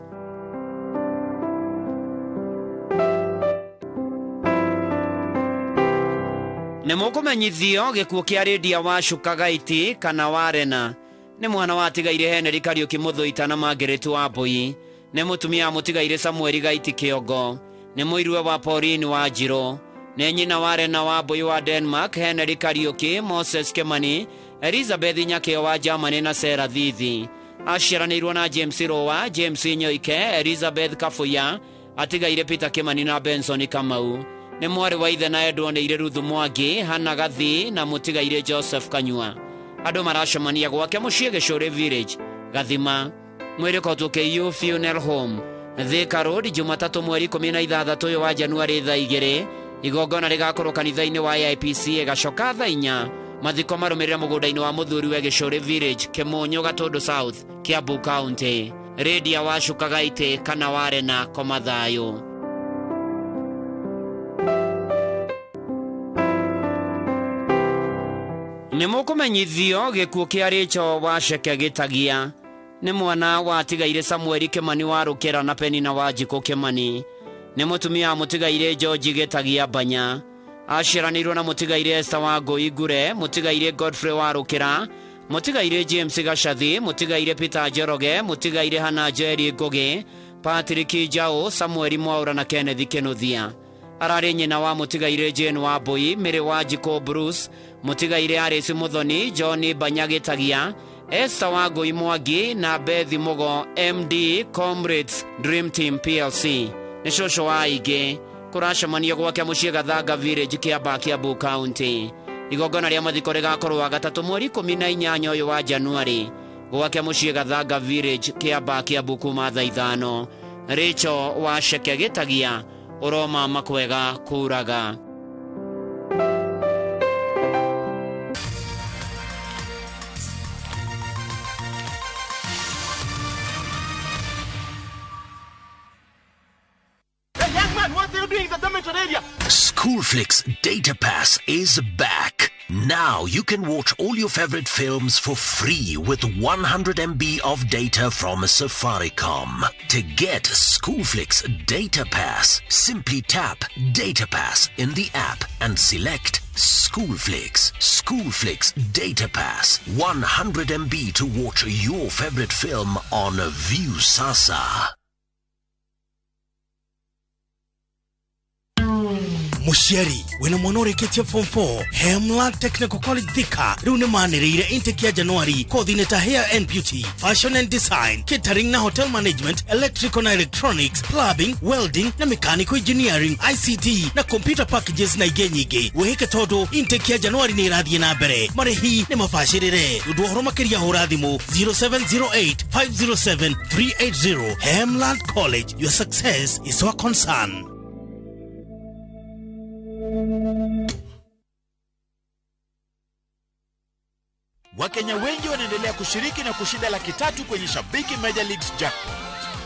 Nimukumenyithio gikuo kia Lydia wa Shukagaiti kana Warena. Ni mwana watigaire Henry Kariuki Muthuita na Margaret Wambui. Ni mutumia mutigaire Samuel Gaiti Kiongo. Ni muirwe wa Pauline wa Njiro. Ni nyina Warena Wambui wa Denmark, Henry Kariuki, Moses Kemani, Elizabeth Nyakeo wa Germany na Sarah Thithi. Aciaranĩirwo na James Rowa, James Nyoike, Elizabeth Kafuya, atigaire Peter Kemani na Benson Kamau. Ni mwari wa ithe na Edward Ruthu Mwangi, Hannah Gathi na mutigaire Joseph Kanyua. Andũ maracemania gwake mũciĩ Gĩcũrĩ Village, Gathima. Mwĩrĩ ũkautwo KU Funeral Home, Thika Road, Jumatatu mweri 16 wa Januari thaa 2. Igongona rigakorwo kanitha-inĩ wa IPC Gacoka thaa 4. Mathiko marũmĩrĩre mũgũnda-inĩ wa mũthuriwe Gĩcũrĩ Village, Kĩmũnyo, Gatũndũ South, Kiambu County. Lydia wa Shukagaiti kana Warena koma thayũ. Nimukumenyithio gikuo kia Rachel wa Sheke Gitagia. Ni mwana watigaire Samuel Kemani wa Rukera na Penina wa Njiko Kemani. Ni mutumia mutigaire George Gitagia Banya. Aciaranĩirwo na mutigaire Esther wa Ngui Ngure, mutigaire Godfrey wa Rukera, mutigaire James Gacathi, mutigaire Peter Njoroge, mutigaire Hannah Njeri Ngugi, Patrick Njau, Samuel Mwaura na Kenneth Kinuthia. Ararĩ nyina wa mutigaire Jane Wambui, Mary wa Njiko Bruce, mutigaire Aris Muthoni, John Banya Gitagia, Esther wa Ngui Mwangi na Beth Mugo, MD Comrades Dream Team PLC. Ni cũcũ wa aingĩ. Kuracemania gwake mũciĩ Gathanga Village, Kiambu County. Igongona rĩa mathiko rigakorwo wa gatatu mweri 18 ũyũ wa Januari gwake mũciĩ Gathanga Village, Kiambu kuma thaa 5. Rachel wa Sheke Gitagia uroma makwega kuraga. Schoolflix Data Pass is back. Now you can watch all your favorite films for free with 100 MB of data from Safaricom. To get Schoolflix Data Pass, simply tap Data Pass in the app and select Schoolflix. Schoolflix Data Pass, 100 MB to watch your favorite film on View Sasa. Musheri, wina mwanore ketia form 4, Hemland Technical College Thika, rune manirire intake ya January, coordinator hair and beauty, fashion and design, catering na hotel management, electrical na electronics, plumbing, welding na mechanical engineering, ICT na computer packages na igenyige. Weheke todo intake ya January ni radhi na bere. Marehi ni mafashirire. Uduhoro makiria horadhimu 0708 507 380. Hemland College, your success is our concern. Wakenya wengi wanaendelea kushiriki na kushinda $300,000 kwenye Shabiki Major Leagues Jackpot.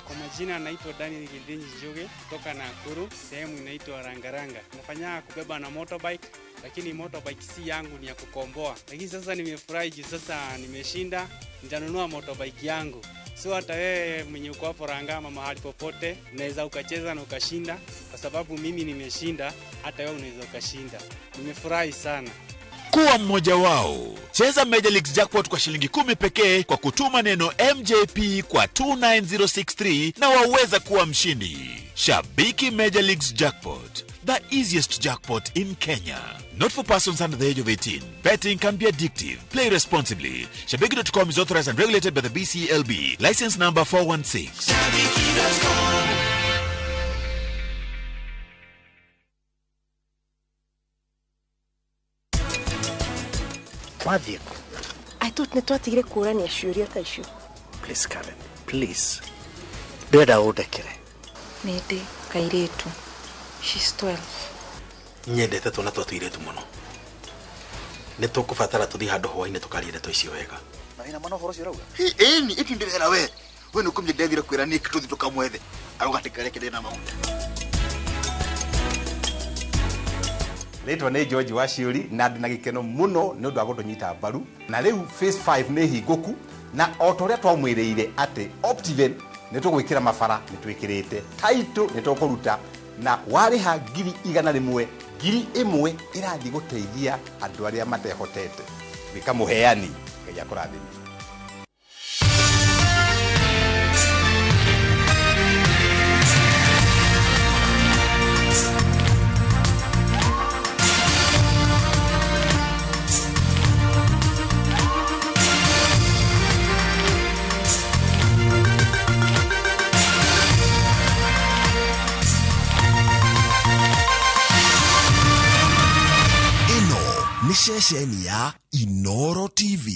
Kwa majina naitwa Daniel Gildenji Joge kutoka Nakuru, sehemu inaitwa Rangaranga. Nafanya kubeba na motorbike, lakini motorbike si yangu, ni ya kukomboa. Lakini sasa nimefurahi juu sasa nimeshinda, nitanunua motorbike yangu. So hata wewe mwenye uko hapo Rangama mahali popote unaweza ukacheza na ukashinda, kwa sababu mimi nimeshinda, hata wewe unaweza ukashinda. Nimefurahi sana. Kuwa mmoja wao. Cheza Major Leagues Jackpot kwa shilingi 10 pekee kwa kutuma neno MJP kwa 29063 na waweza kuwa mshindi. Shabiki Major Leagues Jackpot, the easiest jackpot in Kenya. Not for persons under the age of 18. Betting can be addictive. Play responsibly. Shabiki.com is authorized and regulated by the BCLB. License number 416. Shabiki.com. Matthew, I thought netwatigire kurania ciuria ta icio. Please Karen, please. Ndenda udekere. Nende kairetu. She's 12. Nyendete twana twatuiretu muno. Nitukubatara tuthi handu hwaine tukariire twicio wega. Na ina mano horo cirauga. Ni itu ndirera we. We nukumye ndegire kwira ni tuthi tukamwethe. Arugatikare kide na maunda. Letwa nĩ George Waciuri na ndina gĩkeno mũno nĩ ũndũ wa gũtũnyita mbaru na rĩu phase 5 nĩ hingũku na o ta ũrĩa twamwĩrĩire atĩ Optiven nĩ tũgwĩkĩra mabara nĩ twĩkĩrĩte title nĩ tũkũruta na warĩha 100,000 1,000 ĩrathiĩ gũteithia andũ arĩa matehotete wĩka mũheani Ngai akũrathime. Ni shesheni ya Inooro TV.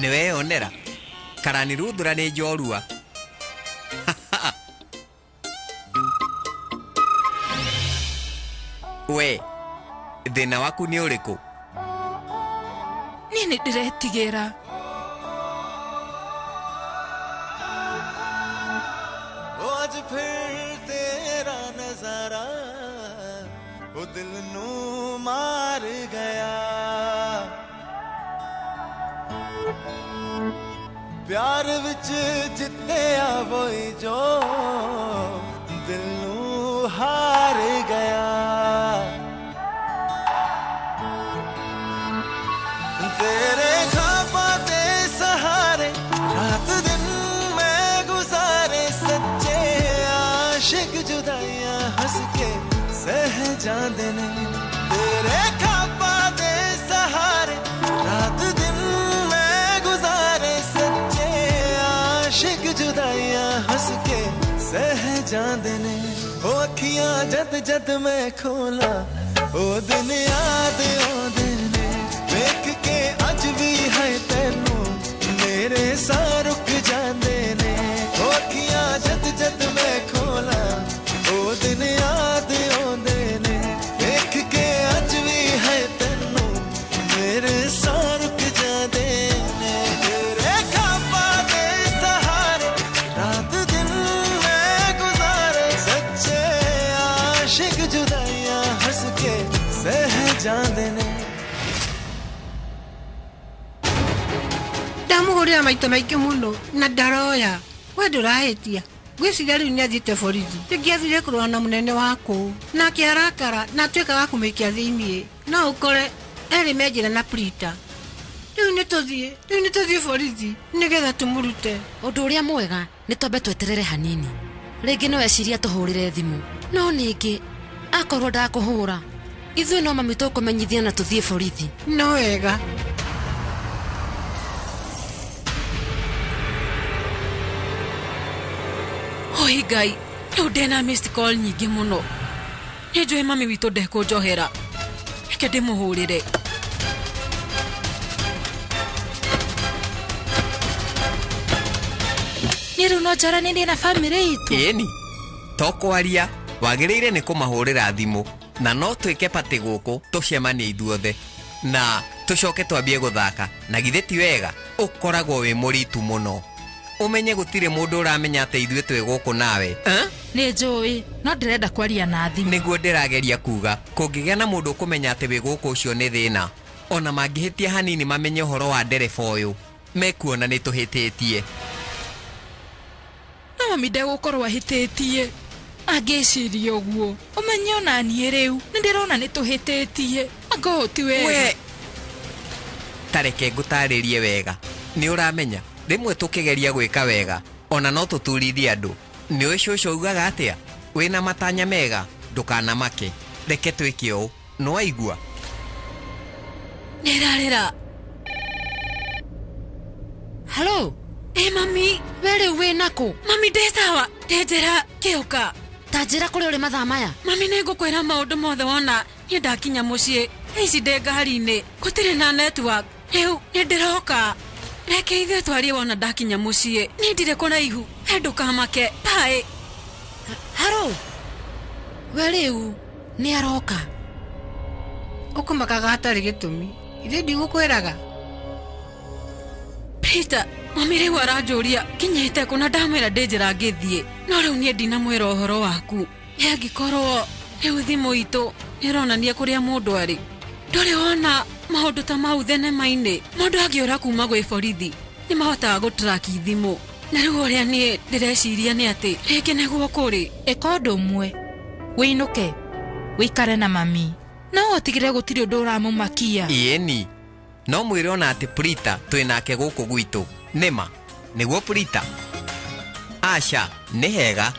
Niwe onera karani rudura ne jorua. We, thina waku ni uriku? Ni ndiretigera. आज फिर तेरा नजारा वो दिल नू मार गया प्यार विच जिते आवोई जो दिल नू हार गया तेरे खाबा दे सहारे रात दिन मैं गुजारे सच्चे आशिक जुदाइयां हंस के सह जाते ने तेरे खाबा दे सहारे रात दिन मैं गुजारे सच्चे आशिक जुदाइयां हंस के सह जाते ने ओ अखियां जद जद मैं खोला ओ दिन याद आउंदे ने देख के अज भी है तेनू मेरे सा रुक जांदे ने ओ अखियां जद जद मैं खोला ओ दिन याद आउंदे ने देख के अज भी है तेनू मेरे सा रुक जांदे ने तेरे खाबा दे सहारे रात दिन मैं गुजारे सच्चे आशिक जुदाइयां हंस के सह जांदे ने ndamuhurira maito maingĩ muno na ndaroya we ndurahitia gwiciria riu ni athite borithi tingiathire kurwa na munene waku na kiarakara na tweka wa kumikia thiini no ukore eri menjire na Prita riu ni tuthie borithi nigetha tumurute undu uria mwega ni twambe tweterere hanini ringi no eciria tuhurire thimu no ningi akorwo ndakuhura ithuĩ no mami tũkũmenyithia na tũthiĩ borithi no wega oi Ngai rĩu ndĩna missed call nyingĩ mũno nĩ njũĩ mami witũ ndekũnjohera reke ndĩmũhũrĩre nĩ rĩu no njaranĩrie na bamĩrĩ itũ ĩni tokwaria wagĩrĩire nĩ kũmahũrĩra thimũ na no twĩke pati gũkũ tũcemanie ithuothe na tũcoke twambie gũthaka na githĩ ti wega ũkoragwo wĩ mũritu mũno umenye gũtirĩ mũndũ ũramenya atĩ ithuĩ twĩ gũkũ nawe nĩ njũĩ no ndĩrenda kwaria na thimũ nĩguo ndĩrageria kuga kũngĩgĩa na mũndũ ũkũmenya atĩ wĩ gũkũ ũcio nĩ thĩna ona mangĩhĩtia hanini mamenye ũhoro wa ndereba ũyũ mekuona nĩ tũhĩtĩtie no mami ndegũkorwo ahĩtĩtie angĩciria ũguo ũmenye ona niĩ rĩu nĩ ndĩrona nĩ tũhĩtĩtie anga ti wega tareke ngũtarĩrie wega nĩ ũramenya rĩmwe tũkĩgeria gwĩka wega ona no tũturithie andũ nĩ ũĩ cũcũ ugaga atĩa wĩna matanya mega ndũkanamake reke twĩke ũũ nĩ waigua nĩrarĩra halo mami we rĩu wĩna kũ mami ndĩ sawa ndĩnjĩra kĩũka ta njĩra kũrĩ ũrĩ mathaa maya mami nĩ ngũkwĩra maũndũ mothe wona niĩ ndakinya mũciĩ ici ndĩ ngari-inĩ gũtirĩ na network rĩu nĩ ndĩroka reke ithuĩ twarie wona ndakinya mũciĩ nĩ ndirĩ kũraihu he ndũkamake baĩ haro we rĩu nĩ aroka ũkũmakaga hatarĩ gĩtũmi ithuĩ ndigũkwĩraga Prita mami rĩu aranjũria kinyĩte kũ na ndamwĩra ndĩ njĩra ngĩthiĩ no rĩu niĩ ndinamwĩra ũhoro waku angĩkorwo rĩu thimũ itũ nĩronania kũrĩa mũndũ arĩ ndũrĩ wona maũndũ ta mau thenema-inĩ mũndũ angĩũra kuma gwĩ borithi nĩ mahotaga gũtraki thimũ na rĩu ũrĩa niĩ ndĩreciria nĩ atĩ rĩngĩ nĩguo kũrĩ ĩka ũndũ ũmwe wĩinũke wĩikare na mami no ũtigĩre gũtirĩ ũndũ ũramũmakia ĩni no mwĩre ona atĩ Prita twĩnake gũkũ gwitũ nĩma nĩguo Prita aca nĩ hega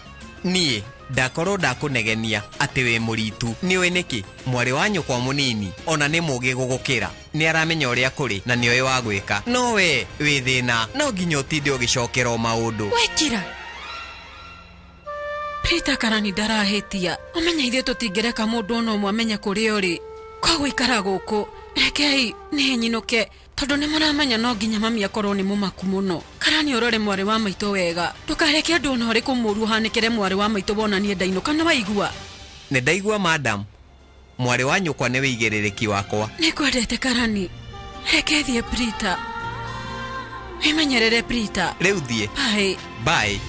niĩ ndakorwo ndakũnegenia atĩ wĩ mũritu nĩ ũĩ nĩkĩ mwarĩ wa nyũkwa mũnini ona nĩ mũgĩ gũgũkĩra nĩ aramenya ũrĩa kũrĩ na nĩ oĩ wa gwĩka no we wĩ thĩna no nginya ũtinde ũgĩcokera maũndũ wekira Prita karani ndarahĩtia ũmenya ithuĩ tũtingĩreka mũndũ ona ũmwe amenye kũrĩa ũrĩ kwa gũikara gũkũ rekei nĩ nyinũke tondũ nĩ mũramenya no nginya mami akorwo nĩ mũmaku mũno karani ũrore mwarĩ wa maitũ wega ndũkareke andũ ona ũrĩkũ mũru ũhanĩkĩre mwarĩ wa maitũ wona niĩ ndainũka nĩ waigua nĩ ndaigua madam mwarĩ wa nyũkwa nĩ wĩigĩrĩrĩki wakwa nĩ kwendete karani reke thiĩ Prita wĩmenyerere Prita rĩu thiĩ bye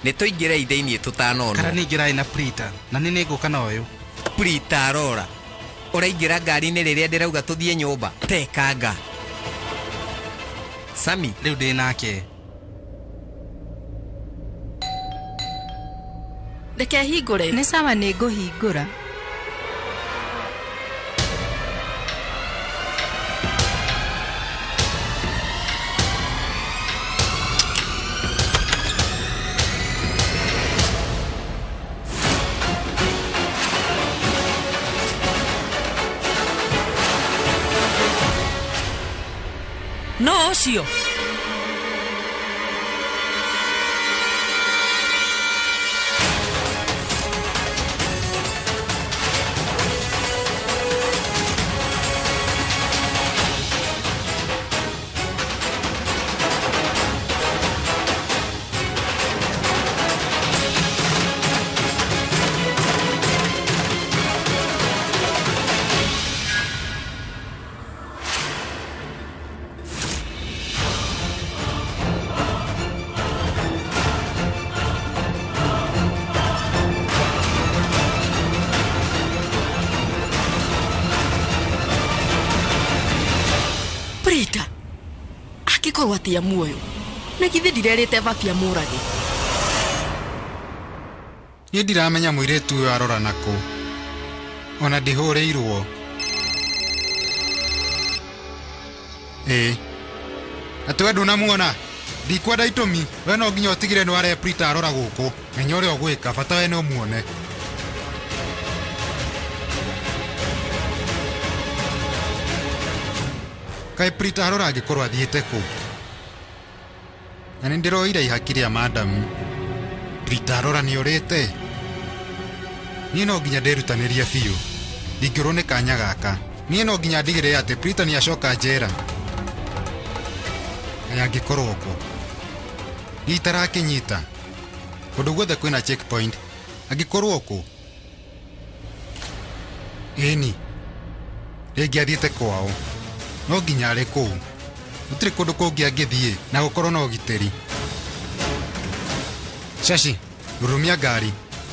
nĩ tũingĩre thĩinĩ tũtanona karani ingĩrai na Prita na nĩ ngũka na ũyũ Prita arora ũraingĩra ngari-inĩ rĩrĩa ndĩrauga tũthiĩ nyũmba tekanga Sami rĩu ndĩ nake reke hingũre nĩ sawa nĩ ngũhingũra no ũcio Prita, angĩkorwo atĩa muoyo na githĩ ndirerĩte Vapia mũrage. Niĩ ndiramenya mũirĩtu ũyũ arora nakũ. Ona ndihũrĩirwo. Atwe ndunamuona. Ndikwenda itũmi. We no nginya ũtigire nĩ ware Prita arora gũkũ. Menya ũrĩa ũgwĩka, bata we no muone. Kaĩ Prita arora angĩkorwo athiĩte kũ? Na nĩ ndĩroire ihaki rĩa madamu. Prita arora nĩ ũrĩte. Niĩ no nginya ndĩrutanĩrie biũ. Ndingĩrwo nĩ kanya gaka. Niĩ no nginya ndigĩrĩre atĩ Prita nĩ acoka njera. Kaĩ angĩkorwo kũ? Itarakinyita. Kũndũ guothe kwĩna checkpoint. Angĩkorwo kũ? Ĩni. Rĩngĩ athiĩte kwao. No nginya arĩ kũu. Gũtirĩ kũndũ kũngĩ angĩthiĩ na gũkorwo na ũgitĩri. Shashi, rurumia ngari.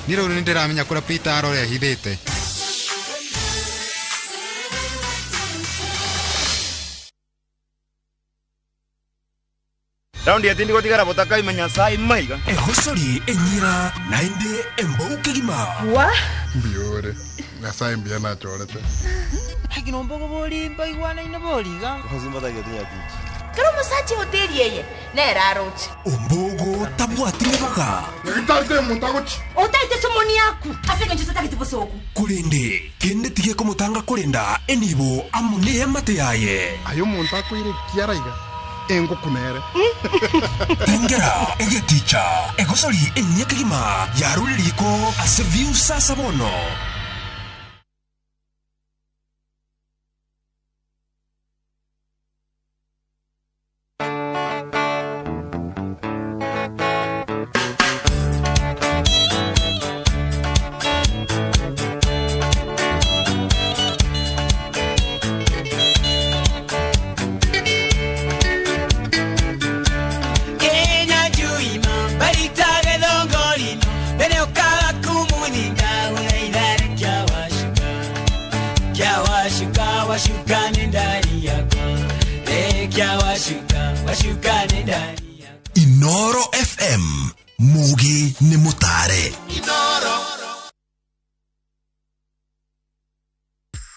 Nĩ rĩu nĩ ndĩramenya kũrĩa Prita arora ehithĩte. Raundi atindi gotigara botaka imenya sai maiga. Ehosori enyira nainde embouke gima. Wa? Biore. Na sai mbia na chorete. Hakino mbogo boli mbaigwana ina boliga. Hozimba da gediya kichi. Kero musachi hoteli yeye. Nera rochi. Ombogo tabwatire baga. Itaite muntagochi. Otaite somoni yaku. Afika njusa takitibosoku. Kurende kende tige komutanga kurenda enibo amune amate yaye. Ayo muntako ire kiaraiga. Engo kunere. Ingera ege ticha. Egosori enyeke gima. Yaruririko aseviu sasa bono. Inooro FM Mugi ni Mutare. Inooro.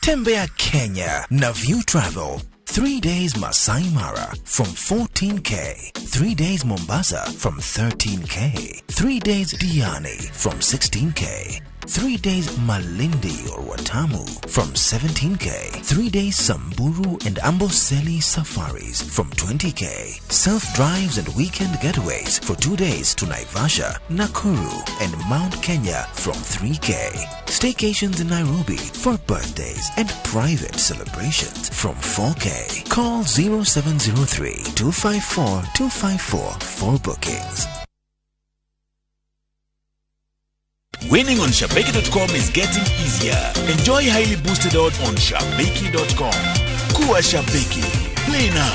Tembea Kenya na View Travel. 3 days Masai Mara from 14K. 3 days Mombasa from 13K. 3 days Diani from 16K. 3 days Malindi or Watamu from 17K. 3 days Samburu and Amboseli safaris from 20K. Self-drives and weekend getaways for 2 days to Naivasha, Nakuru and Mount Kenya from 3K. Staycations in Nairobi for birthdays and private celebrations from 4K. Call 0703-254-254 for bookings. Winning on Shabeki.com is getting easier. Enjoy highly boosted odds on Shabeki.com. Kuwa Shabeki. Play now.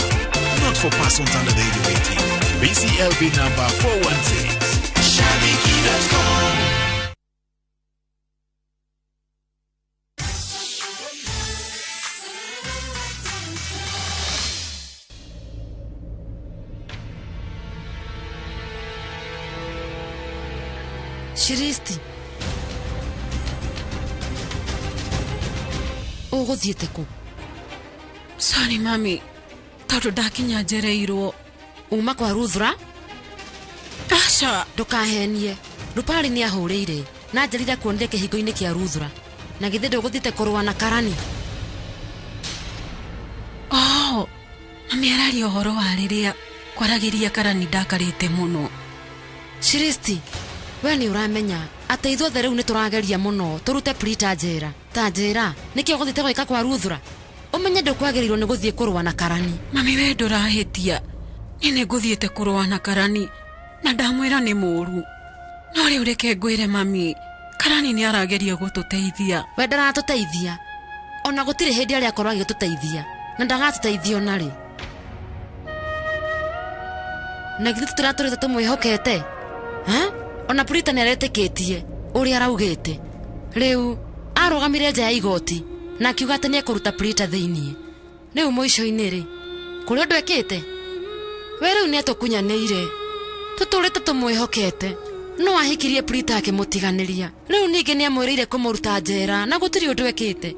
Not for persons under the age of 18. BCLB number 416. Shabeki.com. Shiristi. Ũgũthiĩte kũ? Sorry mami, tondũ ndakinya njereirwo. Uma kwa Ruthra? Aca, ndũkahenie. Rupari nĩ ahũrĩire na njerire kuonire kĩhingo-inĩ kĩa Ruthra. Na githĩ ndũgũthiĩte kũrũa na Karani? Oh, mami araria ũhoro wa rĩrĩa kwaragĩria Karani ndakarĩte mũno. Shiristi, we nĩ ũramenya atĩ ithuothe rĩu nĩ tũrageria mũno tũrute Prita njera. Ta njera nĩkĩo ũgũthiĩte gwĩka kwa Ruthra? Ũmenye ndũkwagĩrĩirwo nĩ gũthiĩ kũrũa na Karani. Mami we ndũrahĩtia. Niĩ nĩ ngũthiĩte kũrũa na Karani na ndamwĩra nĩ mũũru. No rĩu reke ngwĩre mami, Karani nĩ arageria gũtũteithia. We ndaratũteithia. Ona gũtirĩ hĩndĩ arĩa akorwo agĩtũteithia na ndagatũteithia ona rĩ. Na githĩ tũtiratũrĩte tũmwĩhokete? Ona Prita nĩ aretĩkĩtie ũrĩa araugĩte. Rĩu arũgamire nja ya igoti na akiuga atĩ nĩ ekũruta Prita thĩiniĩ. Rĩu mũico-inĩ rĩ, kũrĩ ũndũ ekĩte? we riu ni atukunyanĩire tutũrĩte tũmwĩhokete no ahikirie Prita akĩmũtiganĩria riu ningĩ nĩ amwĩrĩire kũmũruta njera na gũtirĩ ũndũ ekĩte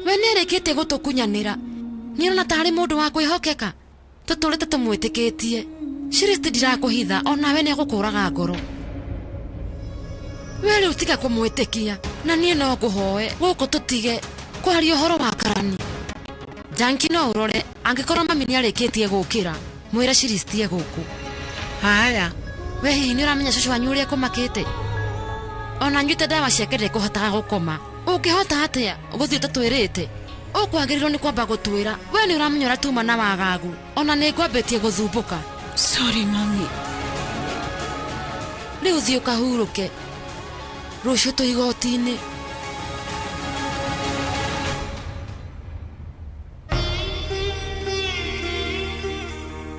we nĩ arĩkĩtie gũtũkunyanĩra nĩ ona tarĩ mũndũ wa kwĩhokeka tutũrĩte tũmwĩtĩkĩtie Shiristi ndirakũhitha onawe nĩ agũkũraga ngoro we rĩu tiga kũmwĩtĩkia na niĩ no ngũhoe gũkũ tũtige kwaria ũhoro wa Karani Janki no ũrore angĩkorwo mami nĩ arĩkĩtie gũkĩra mwĩre Shiristi gũkũ haya we hihi nĩ ũramenya cũcũ wanyu ũrĩa kũmakĩte ona nyuĩte ndawa ciake ndekũhotaga gũkoma ũngĩhota atĩa gũthiĩ ũtatwĩrĩte ũkwagĩrĩirwo nĩ kwamba gũtwĩra we nĩ ũramenya ũrĩa tuma na wagagu ona nĩ ngwambĩtie gũthumbũka sorry mami rĩu thiĩ ũkahurũke rũciũ tũ igoti-inĩ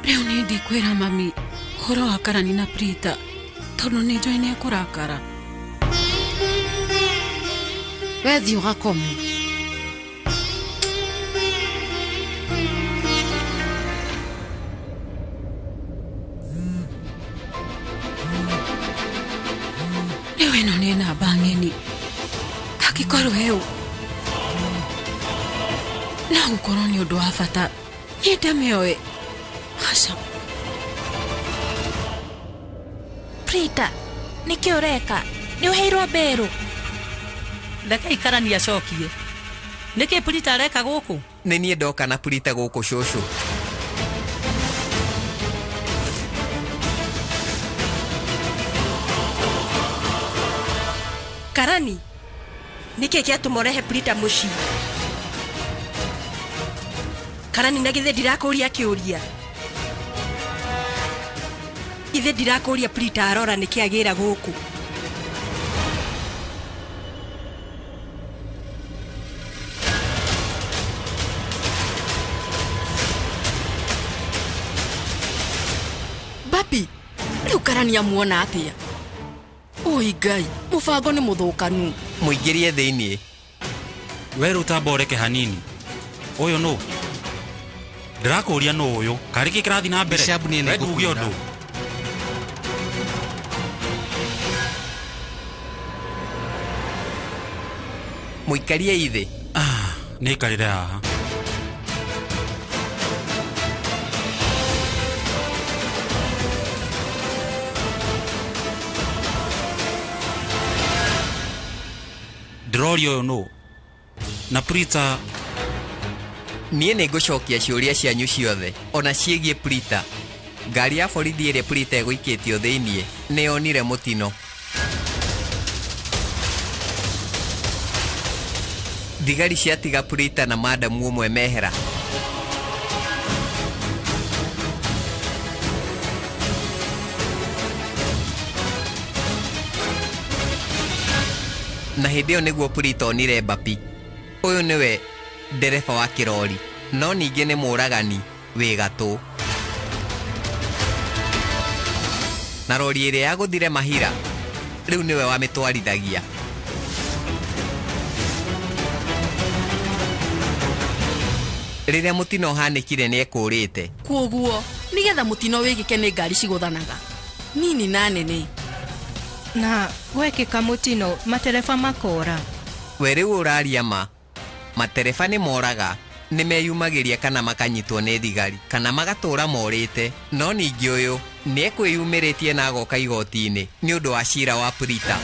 rĩu nĩ ndikwĩra mami ũhoro wa Karani na Prita tondũ nĩ njũĩ nĩ ekũrakara we thiĩ ũgakome rĩu ĩno nĩ namba ng'eni angĩkorwo ĩũ no gũkorwo nĩ ũndũ wa bata nĩ ndamĩoe aca Prita nĩkĩ ũreka nĩ ũheirwo mberũ rekei Karani acokie nĩkĩ Prita areka gũkũ nĩ niĩ ndoka na Prita gũkũ cũcũ Karani nĩkĩ gĩatũma ũrehe Prita mũciĩ Karani na githĩ ndirakũria kĩũria ithe ndirakũria Prita arora nĩkĩ agĩra gũkũ Babi rĩu Karani amuona atĩa oi Ngai mũbango nĩ mũthũkanu mũingĩrie thĩinĩ we rũtamba ũreke hanini ũyũ nũ ndirakũria nũ ũyũ karĩ kĩ kĩrathi na mbere we nduge ũndũ mũikarie ithe nĩ ikarĩre haha ndĩroria ũyũ nũ na Prita niĩ nĩ ngũcokia ciũria cianyu ciothe ona ciĩgiĩ Prita ngari ya borithi ĩrĩa Prita ĩgũikĩtio thĩinĩ nĩ yonire mũtino thigari ciatiga Prita na madamu ũmwe mehera na hĩndĩ ĩyo nĩguo Prita onire Bapi ũyũ nĩwe ndereba wa kĩrori no ningĩ nĩ mũragani wĩ gatũ na rori ĩrĩa yagũthire Mahira rĩu nĩwe wamĩtwarithagia rĩrĩa mũtino ũhanĩkire nĩ ekũrĩte kwoguo nĩgetha mũtino wĩkĩke nĩ ngari cigũthanaga nini na nene na gwekĩka mũtino matereba makora we rĩu ũraria ma matereba nĩ moraga nĩ meyumagĩria kana makanyitwo nĩ thigari kana magatũra morĩte no ningĩ ũyũ nĩ ekwĩyumĩrĩtie na agoka igoti-inĩ nĩ ũndũ wa cira wa Prita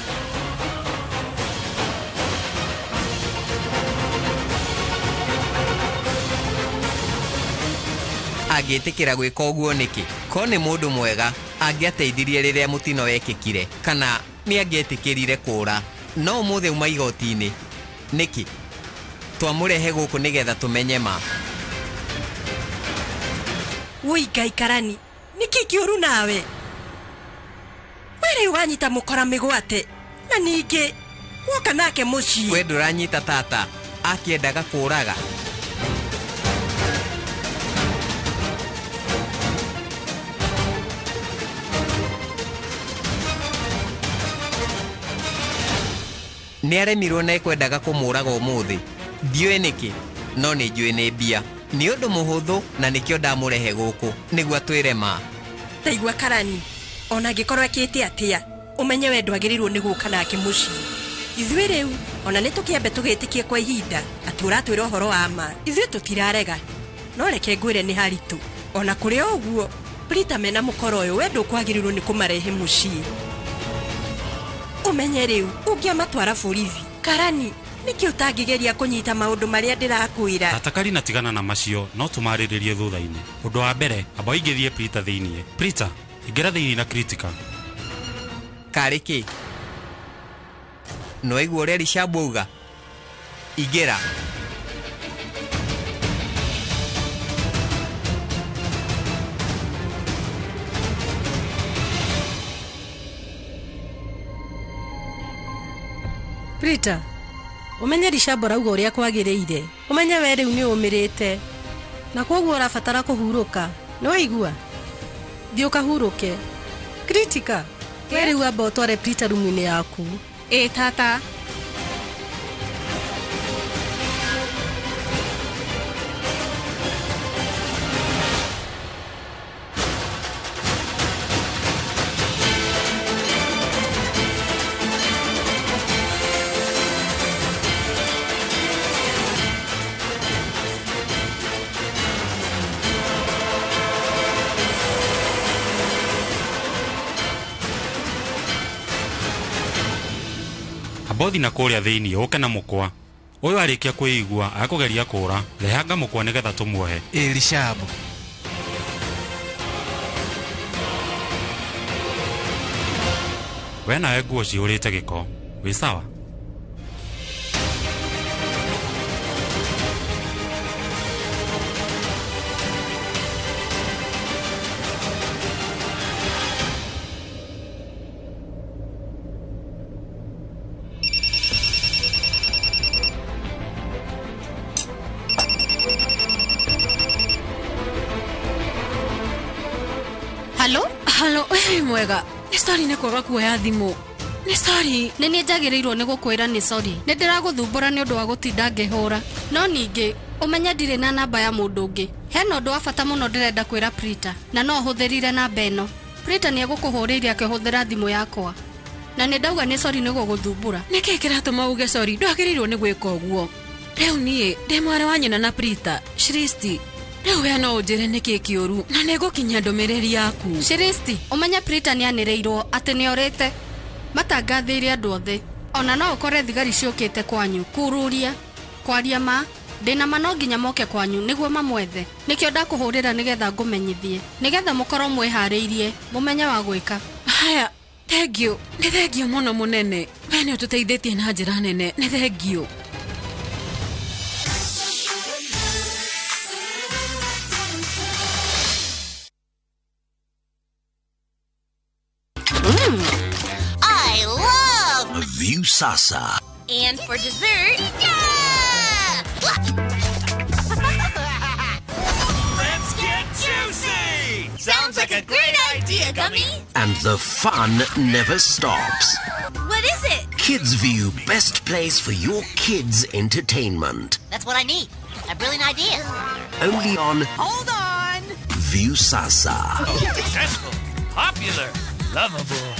angĩtĩkĩra gwĩka ũguo nĩkĩ ko nĩ mũndũ mwega angĩateithirie rĩrĩa mũtino wekĩkire kana nĩ angĩetĩkĩrire kũra no ũmũthĩ uma igoti-inĩ nĩkĩ twamũrehe gũkũ nĩgetha tũmenye ma woi Ngai Karani nĩkĩ kĩũru nawe wĩrĩ wanyita mũkora mĩgwate na ningĩ woka nake mũciĩ we ndũranyita tata akĩendaga kũraga nĩ aremirwo na ekwendaga kũmũraga ũmũthĩ ndiũĩ nĩkĩ no nĩ njũĩ nĩ mbia Nĩ ũndũ mũhũthũ na nĩkĩo ndamũrehe gũkũ nĩguo atwĩre ma. Ndaigua Karani, ona angĩkorwo ekĩte atĩa, ũmenye we ndwagĩrĩirwo nĩ gũka nake mũciĩ. Ithuĩ rĩu ona nĩ tũkĩambe tũgĩtĩkie kwa ihinda atĩ ũratwĩra ũhoro wa ma. Ithuĩ tũtirarega, no reke ngwĩre nĩ haritũ. Ona kũrĩ o ũguo, Prita mena mũkoro ũyũ we ndũkwagĩrĩirwo nĩ kũmarehe mũciĩ. Ũmenye rĩu ũngĩamatwara borithi. Karani, nĩkĩ ũtangĩgeria kũnyita maũndũ marĩa ndĩrakwĩra? Tata Karina tigana na macio, no tũmarĩrĩrie thutha-inĩ. Ũndũ wa mbere, amba ingĩthiĩ Prita thĩiniĩ. Prita, ingĩra thĩiniĩ na Kritika. Karĩ kĩ? No igua ũrĩa Rishabu auga? Ingĩra. Prita, umenye Rishabu arauga ũrĩa kwagĩrĩire. Umenye we rĩu nĩ ũmĩrĩte. Na kwoguo ũrabatara kũhurũka. Nĩ waigua? Thiĩ ũkahurũke. Kritika, we rĩu amba ũtware Prita rumu-inĩ yaku. Tata. Abothi na kũrĩa thĩiniĩ ũke na mũkwa. Ũyũ arĩkia kwĩigua akũgeria kũra, rehanga mũkwa nĩgetha tũmuohe. Rishabu. We nawe nguo cihũrĩte gĩko. Wĩ sawa? Halo, mwega. Nĩ sorry nĩ kwaga kuoya thimũ. Nĩ sorry. Nĩ niĩ njagĩrĩirwo nĩ gũkwĩra nĩ sorry. Nĩ ndĩragũthumbũra nĩ ũndũ wa gũtinda ngĩhũra. No ningĩ, ũmenye ndirĩ na namba ya mũndũ ũngĩ. Hena ũndũ wa bata mũno ndĩrenda kwĩra Prita, na no hũthĩrire namba ĩno. Prita nĩ egũkũhũrĩire akĩhũthĩra thimũ yakwa. Na nĩ ndauga nĩ sorry nĩ gũgũthumbũra. Nĩkĩ kĩratũma uge sorry? Ndwagĩrĩirwo nĩ gwĩka ũguo. Rĩu niĩ ndĩ mwarĩ wa nyina na Prita, Shristi. Rĩu we no ũnjĩre nĩkĩ kĩũru na nĩngũkinyia ndũmĩrĩri yaku. Shristi, ũmenye Prita nĩ anĩrĩirwo atĩ nĩ orĩte. Matangathĩire andũ othe. Ona no ũkore thigari ciũkĩte kwanyu kururia, kwaria ma. Ndĩna ma no nginya moke kwanyu nĩguo mamwethe. Nĩkĩo ndakũhũrĩra nĩgetha ngũmenyithie. Nĩgetha mũkorwo mwĩharĩirie, mũmenye wa gwĩka. Haya, thengio. Nĩ thengio mũno mũnene. We nĩ ũtũteithĩtie na njĩra nene. Nĩ thengio. I love View Sasa. And for dessert, yeah! Let's get juicy! Sounds like a great idea, Gummy. And the fun never stops. What is it? Kids View, best place for your kids' entertainment. That's what I need. A brilliant idea. Only on Hold on! View Sasa. Successful, popular, lovable.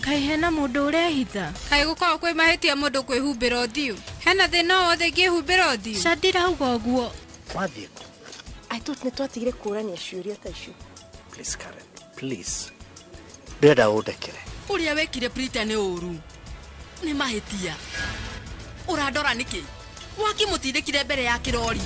Kai hena mũndũ ũrehitha. Kai gũkorwo kwĩ mahĩtia mũndũ kwĩhumbĩra ũthiũ. Hena thĩna wothe ngĩhumbĩra ũthiũ. Candirauga ũguo. Wathiĩ kũ? I thought nĩ twatigire kũrania ciũria ta icio. Please Karen, please. Ndĩrenda ũndekere. Ũrĩa wekire Prita nĩ ũru. Nĩ mahĩtia. Ũrandora nĩkĩ? Wakimũtindĩkire mbere ya kĩrori.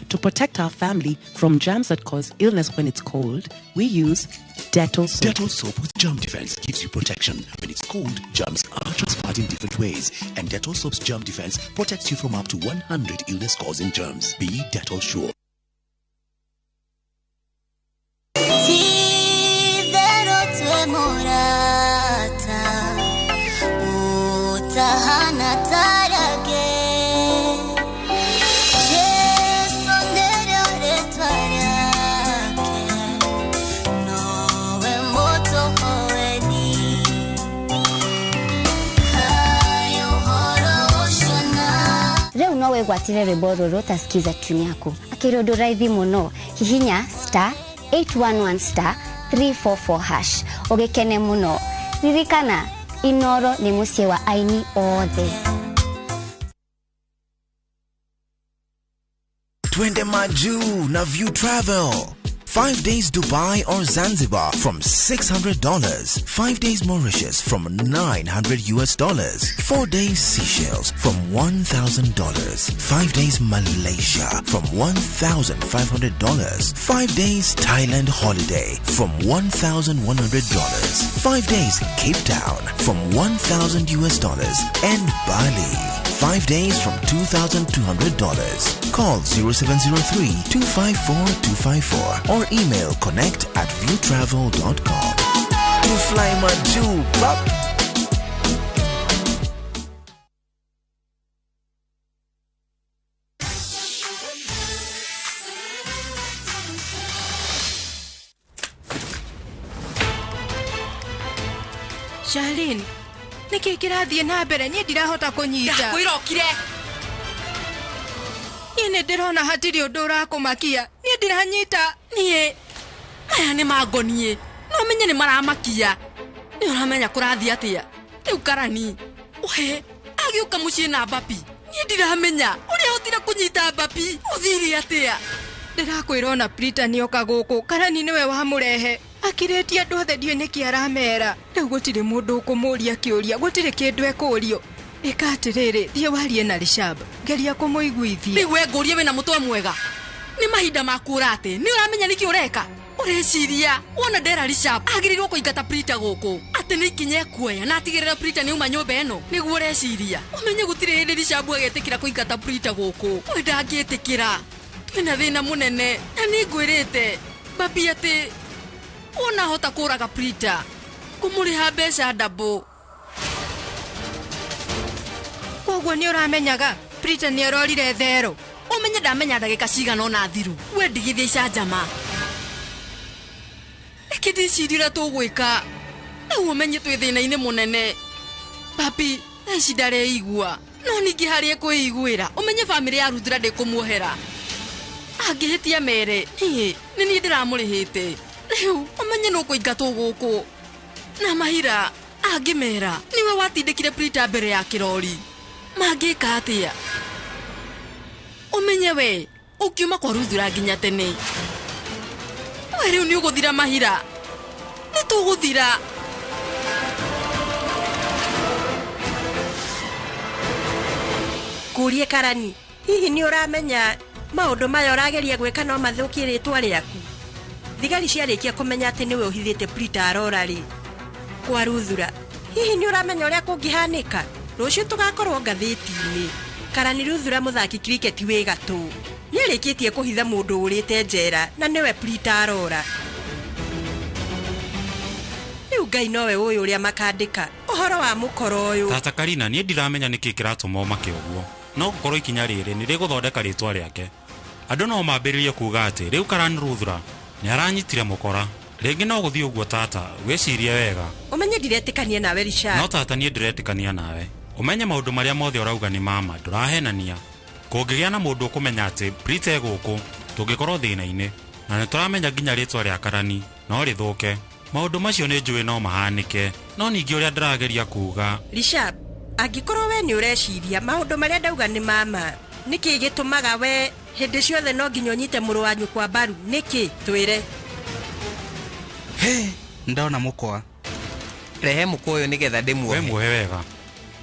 To protect our family from germs that cause illness when it's cold, we use Dettol soap. Dettol soap with germ defense gives you protection. When it's cold, germs are transferred in different ways, and Dettol soap's germ defense protects you from up to 100 illness-causing germs. Be Dettol sure. nowe gwatire rwimbo rũrũ tasikiza tune yaku akĩrũndũ raithi mũno hihinya *811*344# ũgĩkene mũno ririkana Inooro nĩ mũciĩ wa aini othe. Twende Maju na View Travel. 5 days Dubai or Zanzibar from $600. 5 days Mauritius from $900. 4 days Seychelles from $1,000. 5 days Malaysia from $1,500. 5 days Thailand holiday from $1,100. 5 days Cape Town from $1,000. And Bali 5 days from $2,200. Call 0703-254-254 or email connect@viewtravel.com. To fly Maju, bub. Charlene, niki kirathie na mbere nie ndirahota kunyita. Ndakwirokire. Ine ndirona hatiri undu urakumakia. Nie ndiranyita. Nie. Aya ni magonie. No menye ni maramakia. Ni uramenya kurathia atia. Riu karani. We, agiuka mucii na bapi. Nie ndiramenya. Uri hotira kunyita bapi. Uthiri atia. Ndirakwirona Prita nioka guku. Karani niwe wamurehe. Akireti andu othe ndiwe niki aramera. Riu gutire mundu ukumuria kiuria. Gutire kindu ekurio. Eka atiriri, thie warie na Rishab. Geria kumuiguithia. Ni we ngurie wina mutwe mwega. Ni mahinda makura ati. Ni uramenya niki ureka. Ureciria wona ndera Rishab agirirwo kuingata Prita guku. Ati ni kinye kuoya na atigirira Prita ni uma nyumba eno. Niguo ureciria. Umenye gutire hindi Rishab agetikira kuingata Prita guku. We ndangietikira. Twina thina munene. Na ni ngwirite. Babi ati ona hota kuraga Prita. Kumuriha mbeca ndabo. Koguo ni uramenyaga Prita ni arorire thero. Umenye ndamenya ndagika cigana ona thiru. We ndigithie icajama. Ekidicirira tugwika. Na umenye twi thina-ini munene. Papi, eci ndareigua. No ningi harie kuiguira. Umenye family ya Ruthra ndikumuohera. Angihitia mere. Ni ndiramurihite. Riu umenye no kuingatwo guku. Na mahira angimera. Niwe watindikire Prita mbere ya kirori. Magika atia. Umenye we, ukiuma kwa Ruthra nginya tene. We riu ni uguthira mahira. Ni tuguthira. Kurie Karani, hihi ni uramenya maundu maya urageria gwika no mathukie ritwa riaku. Thigari ciarikia kumenya ati niwe uhithite Prita arora ri kwa Ruthra. Hihi ni uramenya uria kungihanika. Rucio tugakorwo ngathiti-ini. Karani Ruthra muthaki cricket wi gatu. Niarikitie kuhitha mundu urite njera na niwe Prita arora. Riu Ngai nowe uyu uria makandika uhoro wa mukoro uyu. Tata Karina nie ndiramenya niki kiratuma make uguo. No gukorwo ikinya riri ni riguthondeka ritwa riake. Andu no mambiririe kuga ati riu Karani Ruthra ni aranyitire mukora. Ringi no guthii uguo tata, wecirie wega. Umenye ndiretikania nawe Richard. No tata nie ndiretikania nawe. Umenye maundu maria mothe urauga ni mama, ndurahenania. Kungigia na mundu ukumenya ati Prita guku tungikorwo thina-ini na nituramenya nginya ritwa ria Karani no rithuke. Maundu macio ni njui no mahanike, no ningi uria ndirageria kuga. Richard, angikorwo we ni ureciria maundu maria ndauga ni mama, niki gitumaga we hindi ciothe no nginya unyite muru wanyu kwa baru? Niki twire? He, ndona mukwa. Rehe mukwa uyu nigetha ndimuohe. We muohe wega.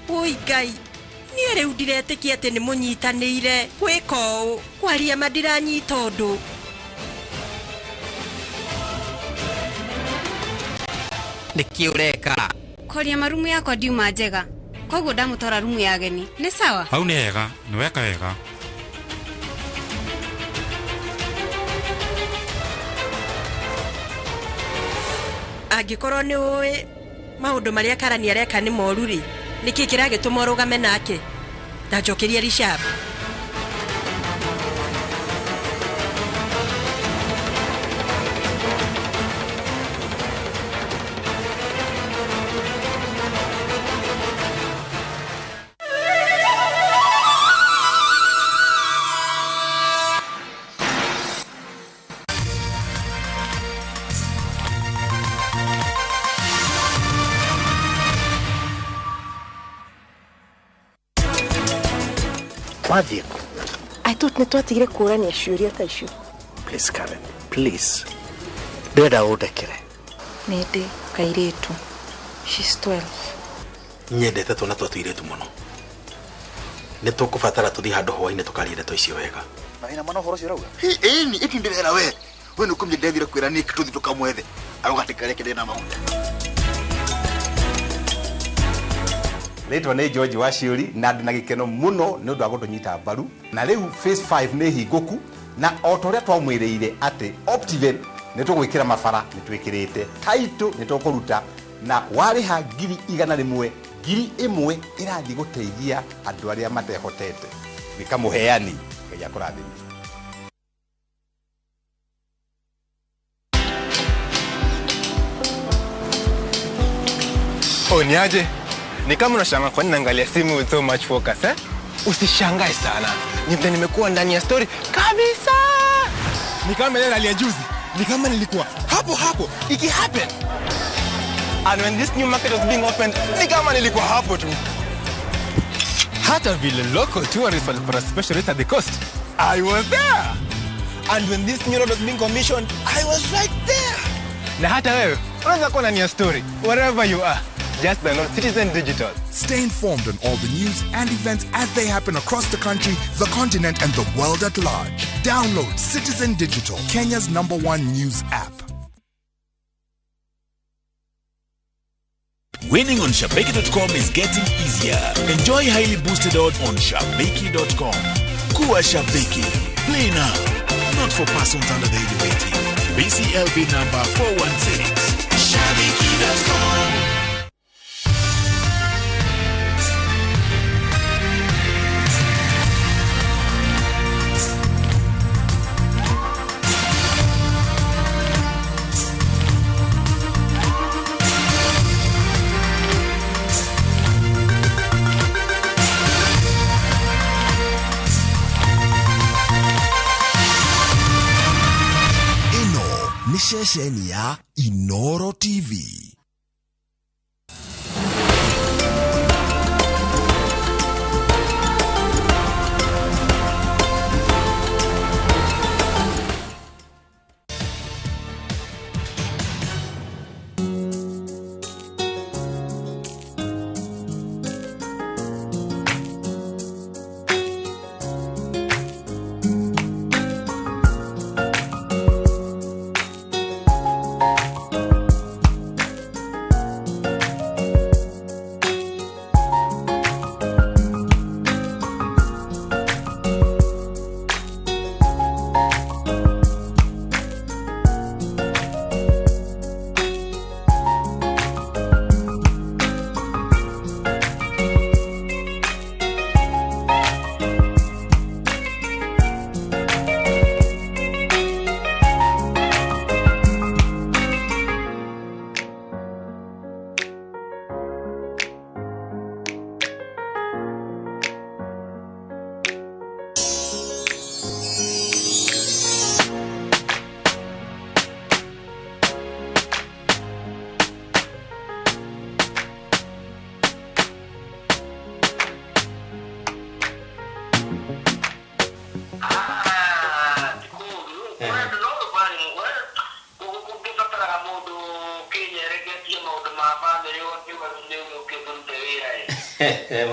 Ui Ngai, nie riu ndiretikia ati ni munyitanire gwika uu kwaria mandiranyita undu. Niki ureka? Koria marumu yakwa ndiuma njega. Koguo ndamutora rumu ya ageni. Ni sawa? Hau ni hega, ni weka wega. Angikorwo ni uwi maundu maria Karani areka ni moru ri, niki kiragituma urugame nake? Ndajokeria Richard. Wathiĩ kũ? I thought nĩ twatigire kũrania ciũria ta icio. Please, Karen, please. Ndĩrenda ũndekere. Nĩ ndĩ kairĩtu. She's 12. Nyendete twana twa tũirĩtu mũno. Nĩ tũkũbatara tũthiĩ handũ hwainĩ tũkarie ndeto icio wega. Na wĩna mana ũhoro ũcio ũrauga? Ĩni, ĩti ndĩrera we. We nĩ ũkũmenya ndethire kwĩra Nick tũthiĩ tũkamwethe. Arogatikare ndĩna maguta. Rĩtwa nĩ George wa Ciũri na ndĩ na gĩkeno mũno nĩ ũndũ wa gũtũnyita mbaru. Na rĩu phase 5 nĩ hingũku na o ta ũrĩa twamwĩrĩire atĩ Optiven nĩ tũgwĩkĩra mabara nĩ twĩkĩrĩte. Taito nĩ tũkũruta na warĩha 100,000 1,000 ĩrathiĩ gũteithia andũ arĩa matehotete. Wĩka mũheani Ngai akũrathimie. Niaje? Ni kama unashangaa kwa nini naangalia simu with so much focus, eh? Usishangae sana. Nimekuwa ndani ya story kabisa. Ni kama ile alia juzi. Ni kama nilikuwa hapo iki happen. And when this new market was being opened, ni kama nilikuwa hapo tu. Hata vile local tourists walipata special rate at the coast, I was there. And when this new road was being commissioned, I was right there. Na hata wewe unaweza kuwa ndani ya story wherever you are. Just download Citizen Digital. Stay informed on all the news and events as they happen across the country, the continent, and the world at large. Download Citizen Digital, Kenya's #1 news app. Winning on Shabiki.com is getting easier. Enjoy highly boosted odds on Shabiki.com. Kuwa Shabiki. Play now. Not for persons under the age of 18. BCLB number 416. Shabiki.com. Nishesheni ya Inooro TV.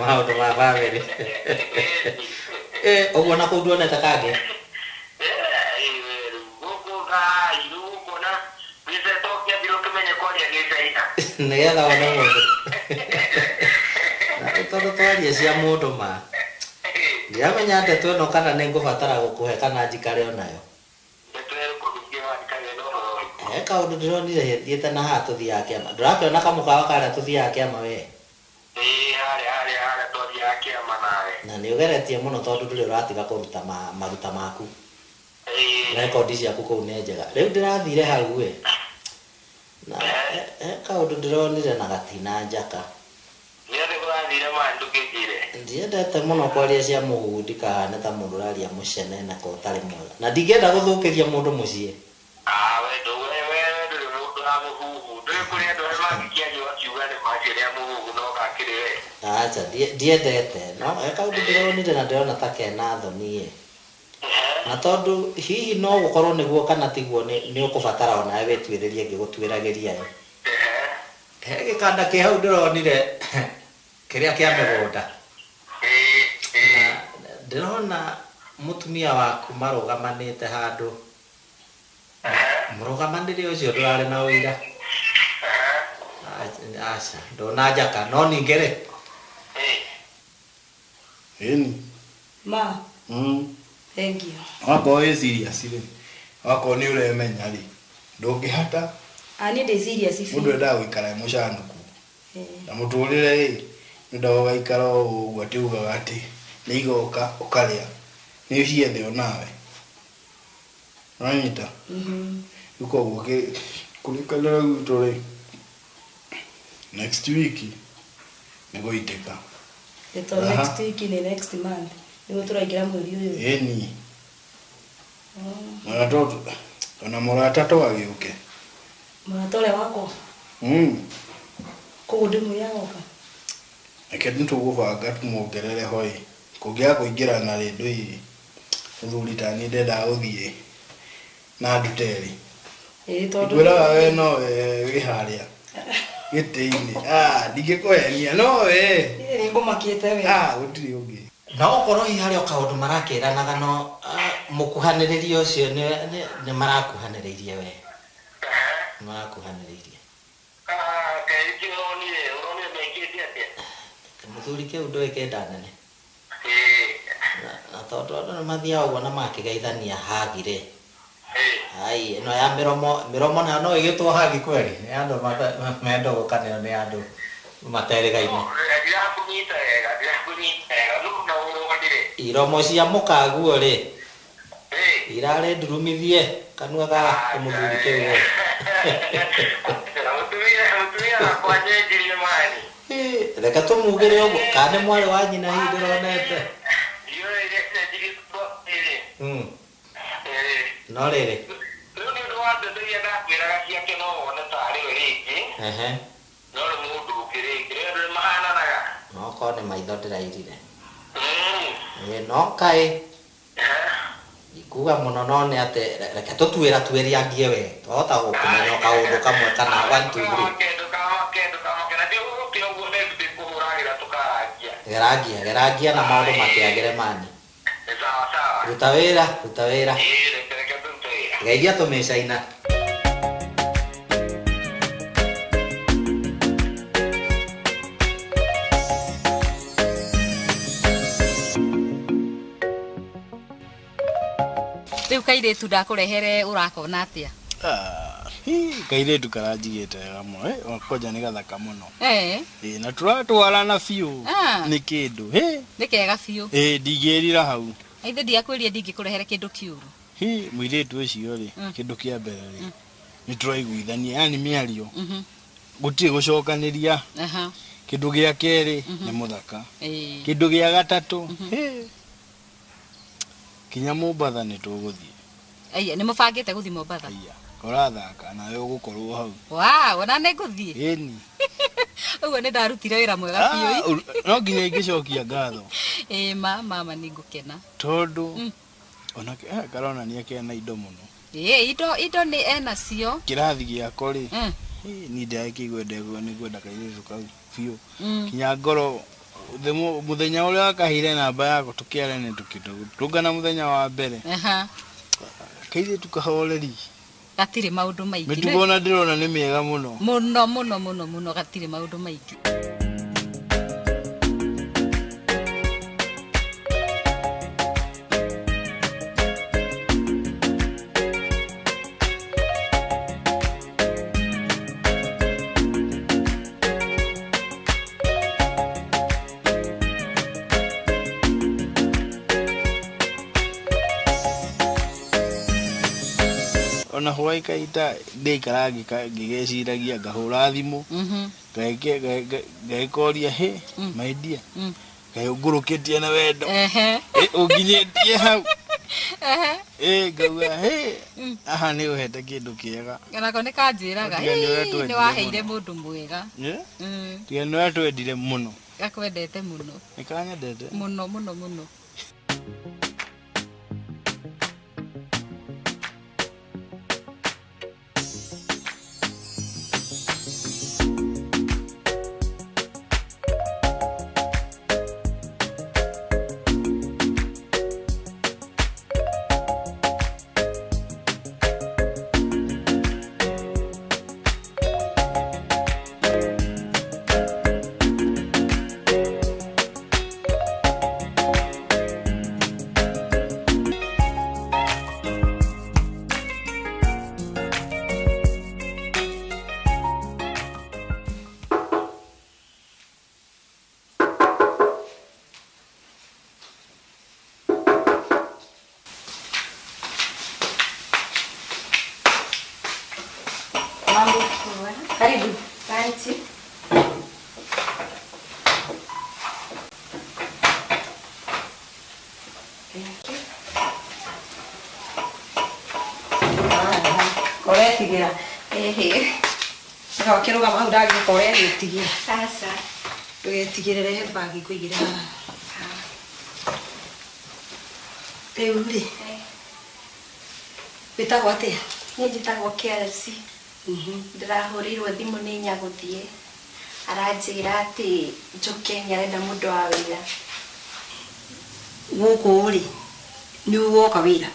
Maũndũ ma bamĩrĩ ũguo na kũu nduonete kangĩ nĩgetha one mũndũ na tondũ twaria cia mũndũ ma ndiramenya ndeto ĩno kana nĩngũbatara gũkũhe kana njikare onayo kaũndũ ndĩronire thiĩte na haha tũthiaga kĩama ndũrakĩona kamũkawa karĩa tũthiaga kĩama we na nĩ ũgeretie mũno tondũ ndũrĩ ũratiga kũruta maruta maku rekondi ciaku kũu nĩ njega rĩu ndĩrathire hau we na kaũndũ ndĩronire na gatina njaka ndiendete mũno kwaria cia mũhundi kahane ta mũndũ ũraria mũcene na ko ũtarĩ mwega na ndingĩenda gũthũkĩria mũndũ mũciĩ acha diendete no kaundu ndironire na ndirona ta kena thoni na tondu hihi no gukorwo niguo kana tiguo ni ukubatara ona wetwiririe ngigutwiragiria he gikanda ki hau ndironire kiria kia migunda ndirona mutumia waku marugamanite handu murugamanire ucio ndurari na uira acha ndona njaka no ningere Ma. Thank you. Wako is serious ile. Wako ni ule menya ri. Ndungihata. Ani de serious ifi. Mundu enda gwikara mushanuku. Na muturire ndio waikara uguo atiuga gati. Ni igoka ukaria. Ni uciethe onawe. Ranyita. Yuko guke kulikala gutore. Next week nego iteka. Eto next week ni next month. Nigo turagira mweri uyu. Eni. Mwana ona murata to agiuke. Mwana le wako. Kugudimu yagoka. Akedu tuguvanga tumuongerere hoi. Kugia kuingira na rindu ii. Uthurita ni ndenda uthie. Na nduteri. Tondu. Gwira we no wi haria. Gitini. Ndigikuhenia no we. Ni ngumakite we. Gutiri ungi. No ukorwo hi hari okaundu marakiranaga no mukuhaniririe ucio ni marakuhaniririe we marakuhaniririe muthuri kiu ndoi kenda nene na tondu ni mathia uguo na makigeithania hagire ai ino ya miromo na no igitwo hagi kweli ni andu mendo gukanio ni andu materegaine iromo cia mukaguo ri irare ndurumithie kanua ga umuthuri kiu reka tumugire uguo kane mwari wa nyina hi ndironete no riri no kone maitho ndirairire no kai ikuga muno no ne ate reke tutwira twiriangie we tota gukumenya kaundu kamwe kana 1 2 3 geragia na maundu matiagire mani ruta wira geithia tumicaina Riu kairetu ndakurehere urakona atia? Kairetu karanjigite gamwe wakoja ni gathaka muno. Na turatwarana biu ni kindu ni kega biu ndigirira hau aithe ndiakwirie ndingikurehere kindu kiuru muiretu ucio ri kindu kia mbere ri ni turaiguithania yani miario guti gucokaniria kindu gia keri ni muthaka kindu gia gatatu kinya Mombatha ni tuguthie ni mubangite guthie Mombatha urathaka nawe ugukorwo hau ona ni nguthie eni uguo ni ndarutire wira mwega biu no nginya ingicokia ngatho mama ni ngukena tondu ona karona ni akena indo muno indo ni enacio kirathi giako ri ni ndaikigwendego ni gwenda kairetu kau biu kinya ngoro muthenya uria akahire namba yako tukiarene tukitungana muthenya wa mbere kairetu kahoreri gatire maundu maingi mitugo na ndirona ni miega muno muno gatire maundu maingi ona hwai kaita de karagi ngigeciragia ngahura thimu ngaikoria my dear ngai ngurukitie na wendo unginyetie hau Ngauga aha nĩ ũhete kĩndũ kĩega. Onako nĩ kanjĩraga nĩ waheire mũndũ mwega. Tiga nĩ watwendire mũno. Gakwendete mũno. Nĩ kanyendete mũno mũno mũno. Karibu. Asante. Kore tigira. Saka kiruga mau ndagi kore tigira. Sasa. Tugetigirere he bagi kuigira. Teuri. Bitagwo atia? Ni njitagwo KLC. Ndĩrahurirwo thimũ nĩ nyagũthiĩ aranjĩra atĩ njoke nĩarenda mũndũ wa wĩra gũkũ rĩ nĩ woka wĩra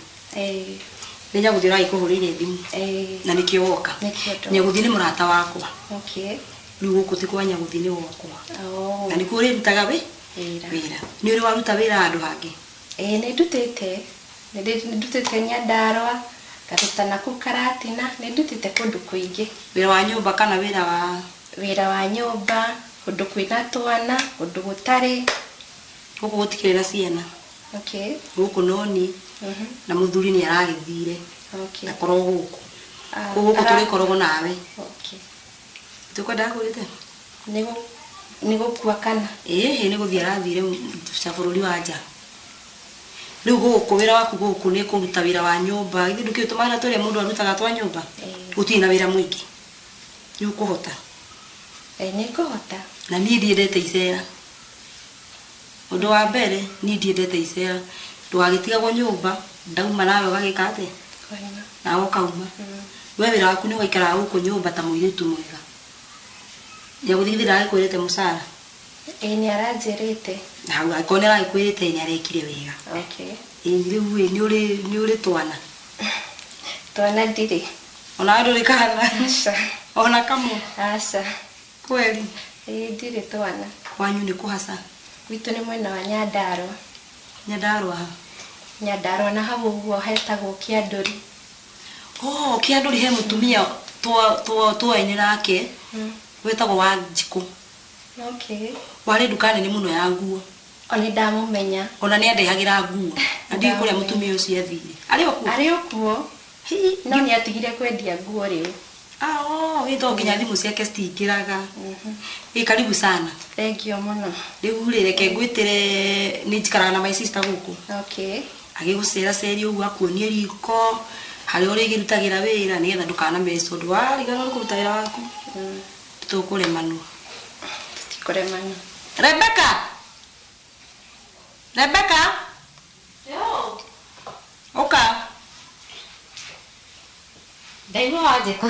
nĩ nyagũthiĩ ũragĩkũhũrĩire thimũ na nĩkĩo woka nyagũthiĩ nĩ mũrata wakwa rĩu gũkũ ti kwa nyagũthiĩ nĩ wakwa na nĩkuo ũrĩrutaga wĩra nĩ ũrĩ waruta wĩra handũ hangĩ nĩndutĩte Nyandarua Karutana ku Karatina nĩndutĩte kũndũ kũingĩ wĩra wa nyũmba kana wĩra wa nyũmba kũndũ kwĩna twana kũndũ gũtarĩ gũkũ gũtikĩrĩ na ciana gũkũ noni na mũthuri nĩ aragĩthire ndakorwo gũkũ gũkũ tũrĩkoragwo nawe tũkwenda kũrĩte nĩ gũkua kana nĩ gũthiĩ arathire bũrũri wa nja rĩu gũkũ wĩra waku gũkũ nĩ kũruta wĩra wa nyũmba ithuĩ ndũkĩũĩ tũmara tũrĩa mũndũ arutaga twa nyũmba gũtirĩ na wĩra mũingĩ nĩ ũkũhota nĩ ngũhota na niĩ ndiendete icera ũndũ wa mbere niĩ ndiendete icera ndũgagĩtigagwo nyũmba ndauma nawe ũgagĩka atĩa nawe ũkauma we wĩra waku nĩ ũgaikaraga gũkũ nyũmba ta mũirĩtu mwega nyagũthiĩ ndĩragĩkwĩrĩte mũcara nĩ aranjĩrĩte hau angĩkorwo nĩ aragĩkwĩrĩte nĩ arekire wega rĩu nĩ ũrĩ twana ndirĩ ona ndũrĩ kana ona kamwe kweli ndirĩ twana kwanyu nĩ kũhaca gwitũ nĩ mwena wa Nyandarua na hau ũguo hetagwo Kĩandũri Kĩandũri he mũtumia twaine nake wetagwo Wanjikũ warĩ nduka nene mũno ya nguo ona ndamũmenya ona nĩ andehagĩra nguo na ndiĩ kũrĩa mũtumia ũcio athire arĩ okuo no nĩ atigire kwendia nguo rĩu gĩtho nginya thimũ ciake citingĩraga karibu sana thengiũ mũno rĩu rĩ reke ngwĩtĩre nĩ njikaraga na my sister gũkũ agĩgũceraceria ũguo akuonie riko harĩa ũrĩgĩrutagĩra wĩra nĩgetha ndũkanamece ũndũ warigana nĩ kũruta wĩra waku tũkũremanwo Rebecca oka ndaigua wanjĩka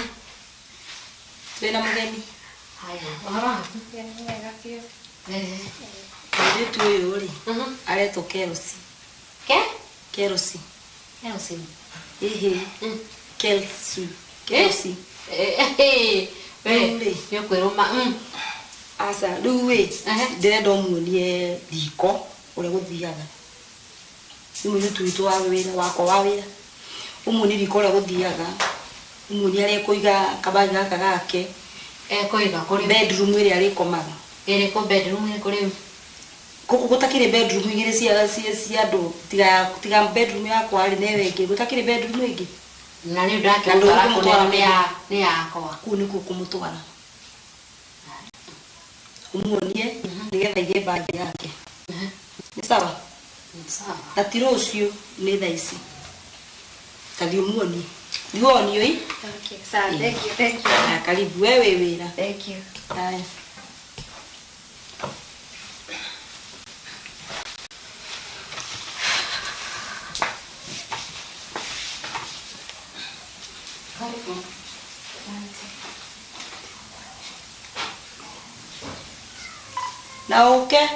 twĩna mũgeni mũirĩtu ũyũ rĩ aretwo Kerosi nĩũkwĩrũma aca rĩu wĩ ndĩrenda ũmuonie riko ũrĩa gũthiaga nĩ mũirĩtu witũ wa wĩra wakwa wa wĩra ũmuonie riko ũrĩa gũthiaga ũmuonie harĩa ekũiga kabagi gaka gake bedroom ĩrĩa arĩkomaga gũkũ gũtakĩrĩ bedroom igĩrĩ cia andũ tiga bedroom yakwa rĩ newe ĩngĩ gũtakĩrĩ bedroom ĩngĩ na rĩu ndakĩmũtwara nĩ yakwa kũu nĩkuo kũmũtwara umuonie nĩgetha ige bagi yake nĩ sawa na tiro ũcio nĩ thaa ici Kadi muoni. Muoni oi? Okay, sawa. Thank you. Karibu wewe wira. Thank you. Haya. Karibu. Na okay.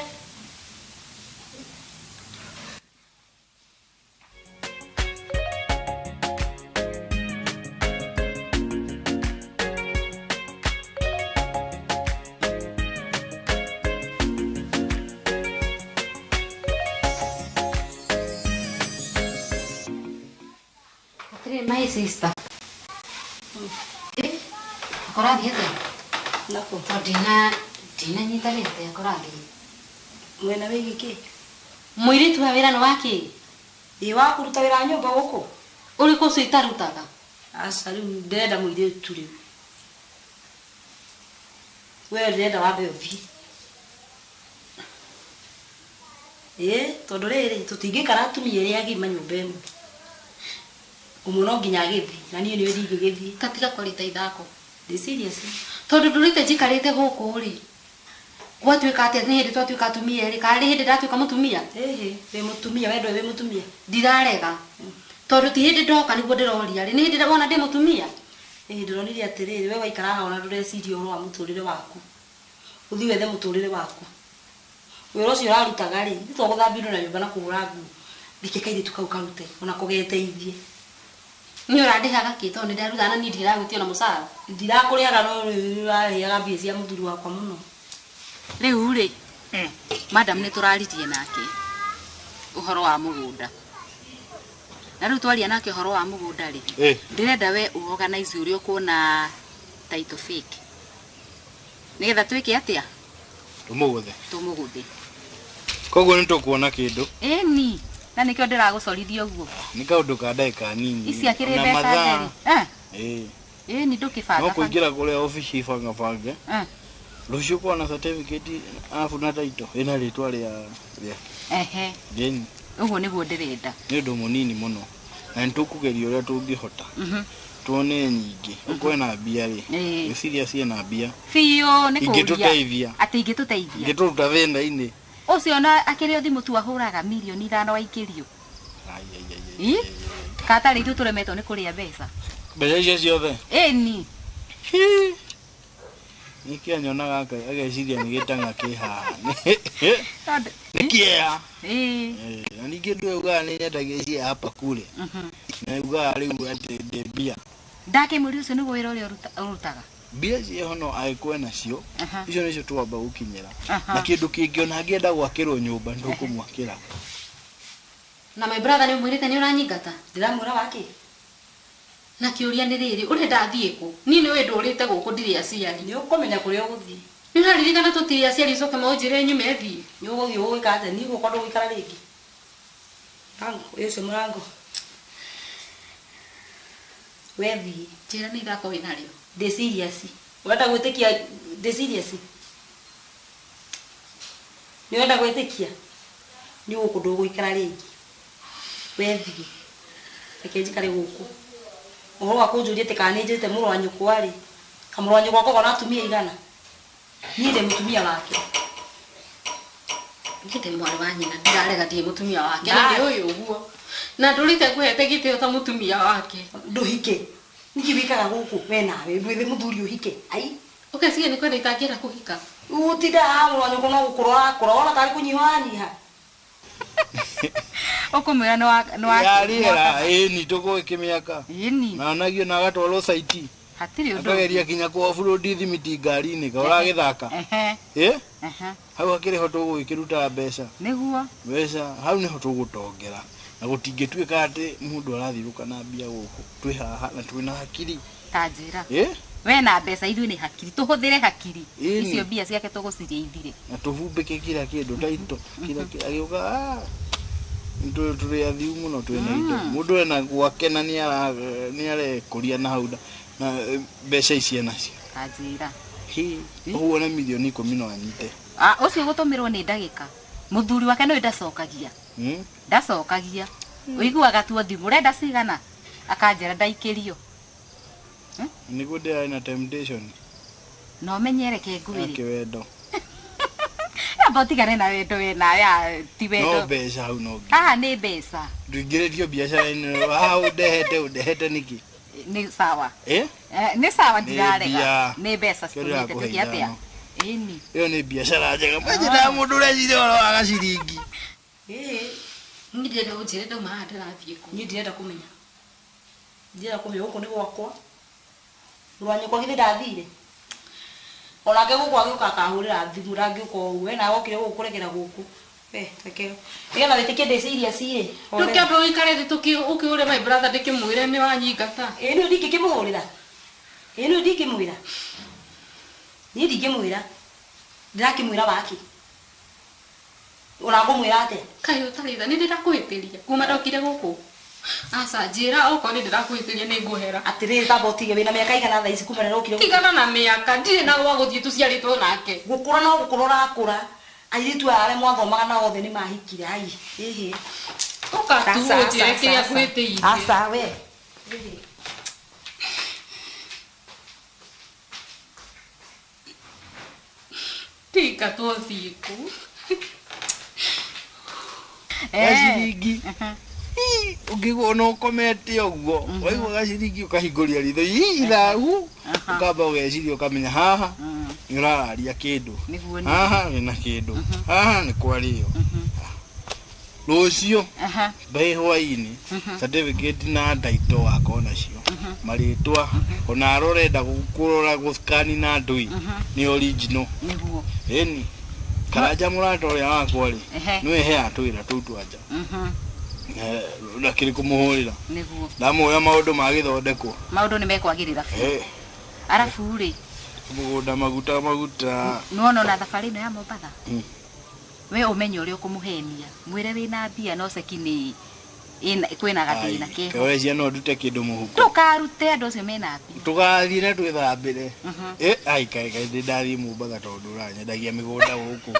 My sister. Akora thiete. Nako. Tina nyitanite akora thi. Mwena wigi ki? Mwiritu wa wira no waki. Ndi wa kuruta wira nyumba guku. Uri ko suita rutaga. Asa riu ndenda mwiritu riu. Wewe ndenda wabe uthi. Tondu riri tutingikara atumia eri agima nyumba ĩno. Umuno nginya agithi na niĩ nĩ ndingĩgithi katiga kũrita ithako ndi serious tondu ndurite njikarite guku ri gwatuika atia ni hindi twatuika atumia ri kari hindi ndatuika mutumia we mutumia wendo we mutumia ndirarega tondu ti hindi ndoka niguo ndiroria ri ni hindi wona ndi mutumia ndironire atiriri we waikara haha ona ndureciria uhoro wa muturire waku uthi wethe muturire waku wira ucio urarutaga ri nitwaguthambia indo na nyumba na kuhura nguo ndike kairitu kau karute ona kugeteithie ni urandihaga ki tondu ndaruga na ni ndiragutio na musara ndirakuriaga no urariaga mbia cia muthuri wakwa muno riu ri madam ni turaritie nake uhoro wa mugunda na riu twaria nake uhoro wa mugunda ri ndirenda we uorganize uri ukuona title fake nigetha twike atia tumuguthe koguo ni tukuona kindu ni na nikio ndiragucorithia uguo ni kaundu ka ndaika nini isi akire mbeca theri ni ndukibanga no kuingira kuria office ifanga fange rucio kuona certificate afu na title ina ritwa ria then uguo niguo ndirenda ni undu munini muno na nitukugeria uria tungihota tuone nyingi ukwena mbia ri giciria ciena mbia fio ni kuria ingituteithia ati ingituteithia ingituruta thenda-ini ucio na akiri thimu tu ahuraga milioni 5 waikirio katari tu turemetwo ni kuria mbeca mbeca icio ciothe ni nikia nyona gaka ageciria ni gitanga ki haha nikia na ningi nduga ni nyetagia hapa kule na uga riu ati mbia ndake muri ucio niguo wira uria urutaga mbia cio no aikwena cio icio nicio twamba gukinyira na kindu kingiona ngienda gwakirwo nyumba ndukumwakira na my brother ni mwirite ni uranyingata ndiramura waki na kiuria ni riri uri ndathie ku ni we ndurite guku ndiri aciari ni ukomenya kuria uguthie ni haririkana tutiri aciari coke maunjire nyume thi ni uguthie ugikate ni guko ndugikara ringi tangu ucio murango wethi njira ni thako winario de serious wenda gwitikia de serious ni wenda gwitikia ni guku ndugikara ringi wethi ekeji kare guku uhoro wa kunjuria tikane njite muru wa nyukwa ri kamuru wa nyukwa ko na atumia igana ni de mutumia wake ngite mwari wa nyina ndirarega ndie mutumia wake na ndi uyu uguo na ndurite kwete gite ta mutumia wake nduhike nikibikara guku we nawe ndwithe muthuri uhike ai ukesiga ni kwenda itangira kuhika utida hamu wa nyukwa no kurora tari kunyihanyiha okumira no yariera ni tuko ikimiaka na nagio na gatwalo site hatiri undu ndageria kinya kwa full thimiti ngari ni kaura githaka hau akiri ho tugukiruta mbeca niguo mbeca hau ni ho tugutongera na gutingituika ati mundu arathiruka na mbia guku twi haha na twina hakiri tajira we na mbeca ithu ni hakiri tuhuthire hakiri icio mbia ciake tuguciria ithire na tuhumbike kila kindu taito kila agiuka ndu turiathiu muno twina indo mundu ena gwakena ni arekuria na hauda na mbeca ici nacio tajira uguo na milioni 10 no anyite ucio gutumirwo ni ndagika muthuri wake no ndacokagia ndacokagia uiguaga tu thimu renda cigana Akanjira ndaikirio. Niguo ndĩ na temptation. No menyereke ngwiri. Kĩwendo. Botigane na wendo wena ya ti wendo. No mbeca hau no. Nĩ mbeca. Ndũingĩrĩtio biacara-inĩ haha ũndehete nĩkĩ? Nĩ sawa. Nĩ sawa ndirarega. Nĩ mbeca citumĩte tũkĩatĩa. Ĩni. Ĩyo nĩ biacara njega. Mwenjera mũndũ ũreciria ũhoro wa gaciringi. Niĩ ndirenda ũnjĩre ndauma haha ndĩrathiĩ kũ. Niĩ ndirenda kũmenya. Ndirenda kũmenya gũkũ nĩ gwakwa. Rwanyũkwa githĩ ndathire. Onake gũkũ agĩũka akahũrĩra thimũ ndangĩũka ũguo. We nawe okire gũkũ kũregera gũkũ. Rekeo. Nĩgetha wĩtĩkie ndĩciria cirĩ. Ndũkĩamba ũikare thĩ ũkĩhũre my brother ndĩkĩmwĩre nĩ wanyingata. Niĩ ndingĩkĩmũhũrĩra. Niĩ ndingĩmwĩra. Niĩ ndingĩmwĩra. Ndirakĩmwĩra waki. Ona ngũmwĩra atĩa? Kaĩ ũtarĩ tha nĩ ndĩrakũhĩtĩria. Kuma ndokire gũkũ. Aca njĩra okorwo nĩ ndĩrakũhĩtĩria nĩ ngũhera. Atĩrĩrĩ tamba ũtige wĩna mĩaka igana thaa ici kuma rĩrĩa ũkire. Tigana na mĩaka ndirĩ na gwa gũthiĩ tũciarĩtwo nake. Gũkũra no gũkũra ũrakũra. Airĩtu aya arĩa mwathomaga na othe nĩ mahikire. Ai, ĩhĩ. Ũka tu ũnjĩre kĩrĩa ngwĩtĩirie. Aca we. Tika twathiĩ kũ. Gaciringi. Ũngĩgwo no ũkomete ũguo. Waigua gaciringi ũkahingũria ritho. Ithagu. Ũkamba ũgeciria ũkamenya haha nĩ ũrararia kĩndũ. Haha wĩna kĩndũ. Haha nĩ kwarĩo. Rũciũ mbaĩ hwainĩ certificate na ndaito wako nacio. Marĩtwa ona arorenda gũkũrora gũskani na ndũi nĩ original. Ĩni karanja mũrata ũrĩa wakwa rĩ nĩwe heaga tũwĩra tũu twanja. Ndakĩrĩ kũmũhũrĩra. Ndamũoya maũndũ ma gĩthondekwo. Maũndũ nĩ mekwagĩrĩra. Arabu rĩ mũgũnda maguta. Nuona na thabarĩ ĩno ya Mombatha. We ũmenye ũrĩa ũkũmũhenia. Mwĩre wĩna mbia no ceki nĩ kwĩna gathĩna keho. Kawe ciana ndute kĩndũ mũhuko. Tũkarute andũ acio mena mbia. Tũgathiĩ na twĩthambĩre. Ai kaĩ ndĩ ndathiĩ Mombatha tondũ ũranyendagia mĩgũnda gũkũ.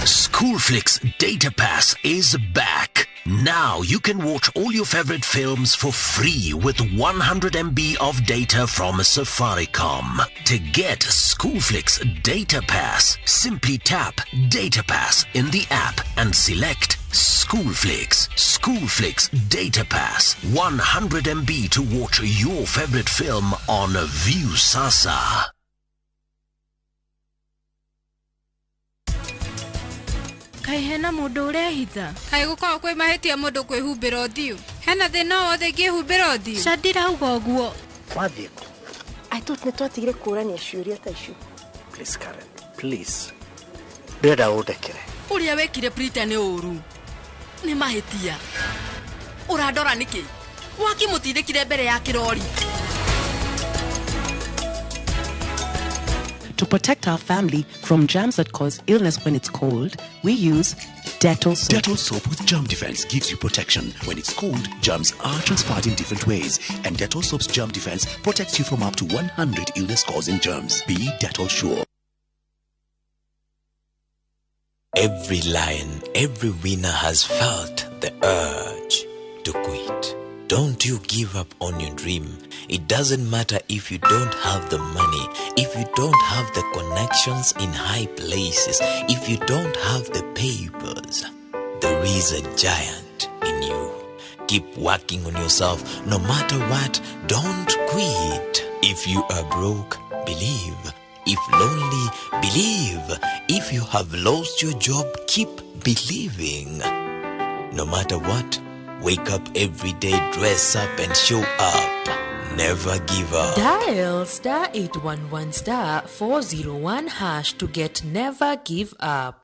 Schoolflix Data Pass is back. Now you can watch all your favorite films for free with 100 MB of data from Safaricom. To get Schoolflix Data Pass, simply tap Data Pass in the app and select Schoolflix. Schoolflix Data Pass. 100 MB to watch your favorite film on View Sasa. Kaĩ hena mũndũ ũrehitha. Kaĩ gũkorwo kwĩ mahĩtia mũndũ kwĩhumbĩra ũthiũ. Hena thĩna wothe ingĩhumbĩra ũthiũ. Ndirauga ũguo. Wathiĩ kũ? I thought nĩ twatigire kũrania ciũria ta icio. Please Karen, please. Ndĩrenda ũndekere. Ũrĩa wekire Prita nĩ ũru. Nĩ mahĩtia. Ũrandora nĩkĩ? Wakĩmũtindĩkire mbere ya kĩrori. To protect our family from germs that cause illness when it's cold, we use Dettol soap. Dettol soap with germ defense gives you protection. When it's cold, germs are transferred in different ways. And Dettol soap's germ defense protects you from up to 100 illness-causing germs. Be Dettol sure. Every lion, every winner has felt the urge to quit. Don't you give up on your dream. It doesn't matter if you don't have the money, if you don't have the connections in high places, if you don't have the papers. There is a giant in you. Keep working on yourself no matter what. Don't quit. If you are broke, believe. If lonely, believe. If you have lost your job, keep believing. No matter what, wake up every day, dress up and show up. Never give up. Dial *811 401 # to get Never Give Up.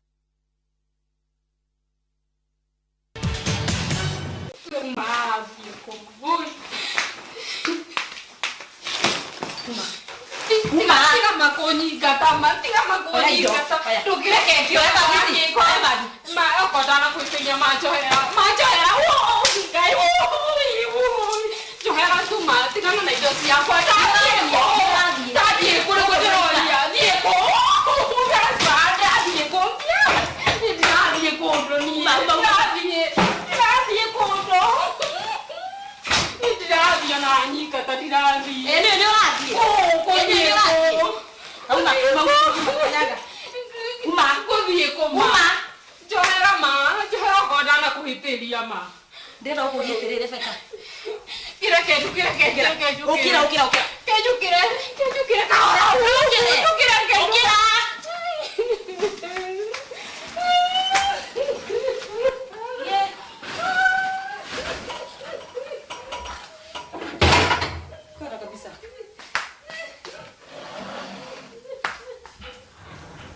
Tiga makoni gata, tiga makoni gata. Tu kira ke kio eba ni ko eba. Ma o ko dana ku tiga macho era. Macho era. Gai. Jo era tu ma tiga na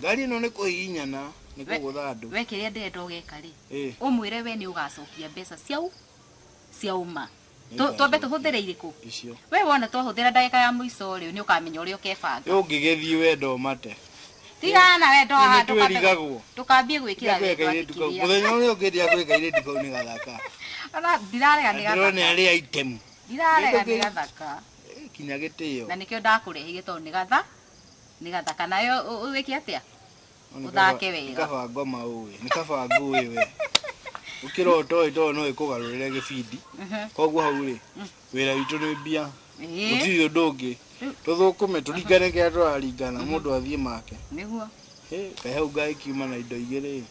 Gari no niko hinyana niko guthandu we kiria ndenda ugeka ri umwire we ni ugacokia mbeca ciauma twambe tuhuthire iriku we wona twahuthira ndagika ya muico ri ni ukamenya uria ukebanga ungigethii wendo mate tigana wendo ha tukambie gwikira muthenya uria ukiria gwika ire ndiko ni gathaka ona ndirarega ni gathaka ndiro ni ari item ndirarega ni gathaka kinya gitio na nikio ndakurehire to ni gathaka nayo wiki atia uthake wega kaba ngoma uwe ni kaba nguwe we ukiroto ito no ikugarurire gibindi koguo hau ri wira witu ni mbia mutio ndungi tuthukume turingane kia turaringana mundu athie make niguo kae hau ngai kiuma na indo igiri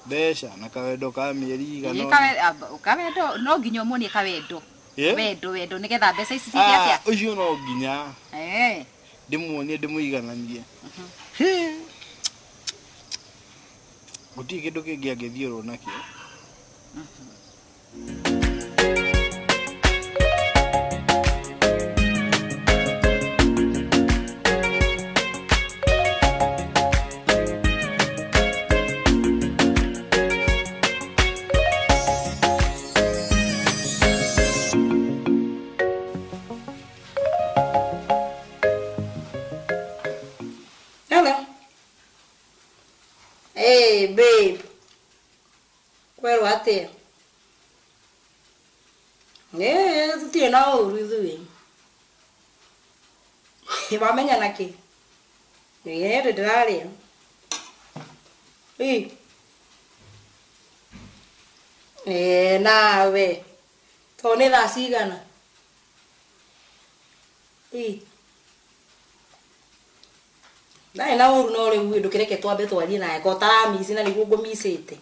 mbeca na kawendo ka mieri igana kawendo no nginya umunie kawendo wendo nigetha mbeca ici cithi atia ucio no nginya ndimuonie ndimuigananie guti kindu kingi angithiurwo nakio Hey, babe. Kwero atia? Tutie na uru ithui. Wamenya naki? Ndiraria. Nawe. To ni thaa cigana? Ndai na uru no riu ndukireke twambe twarie naye ko taramisi na niguo ngumicite.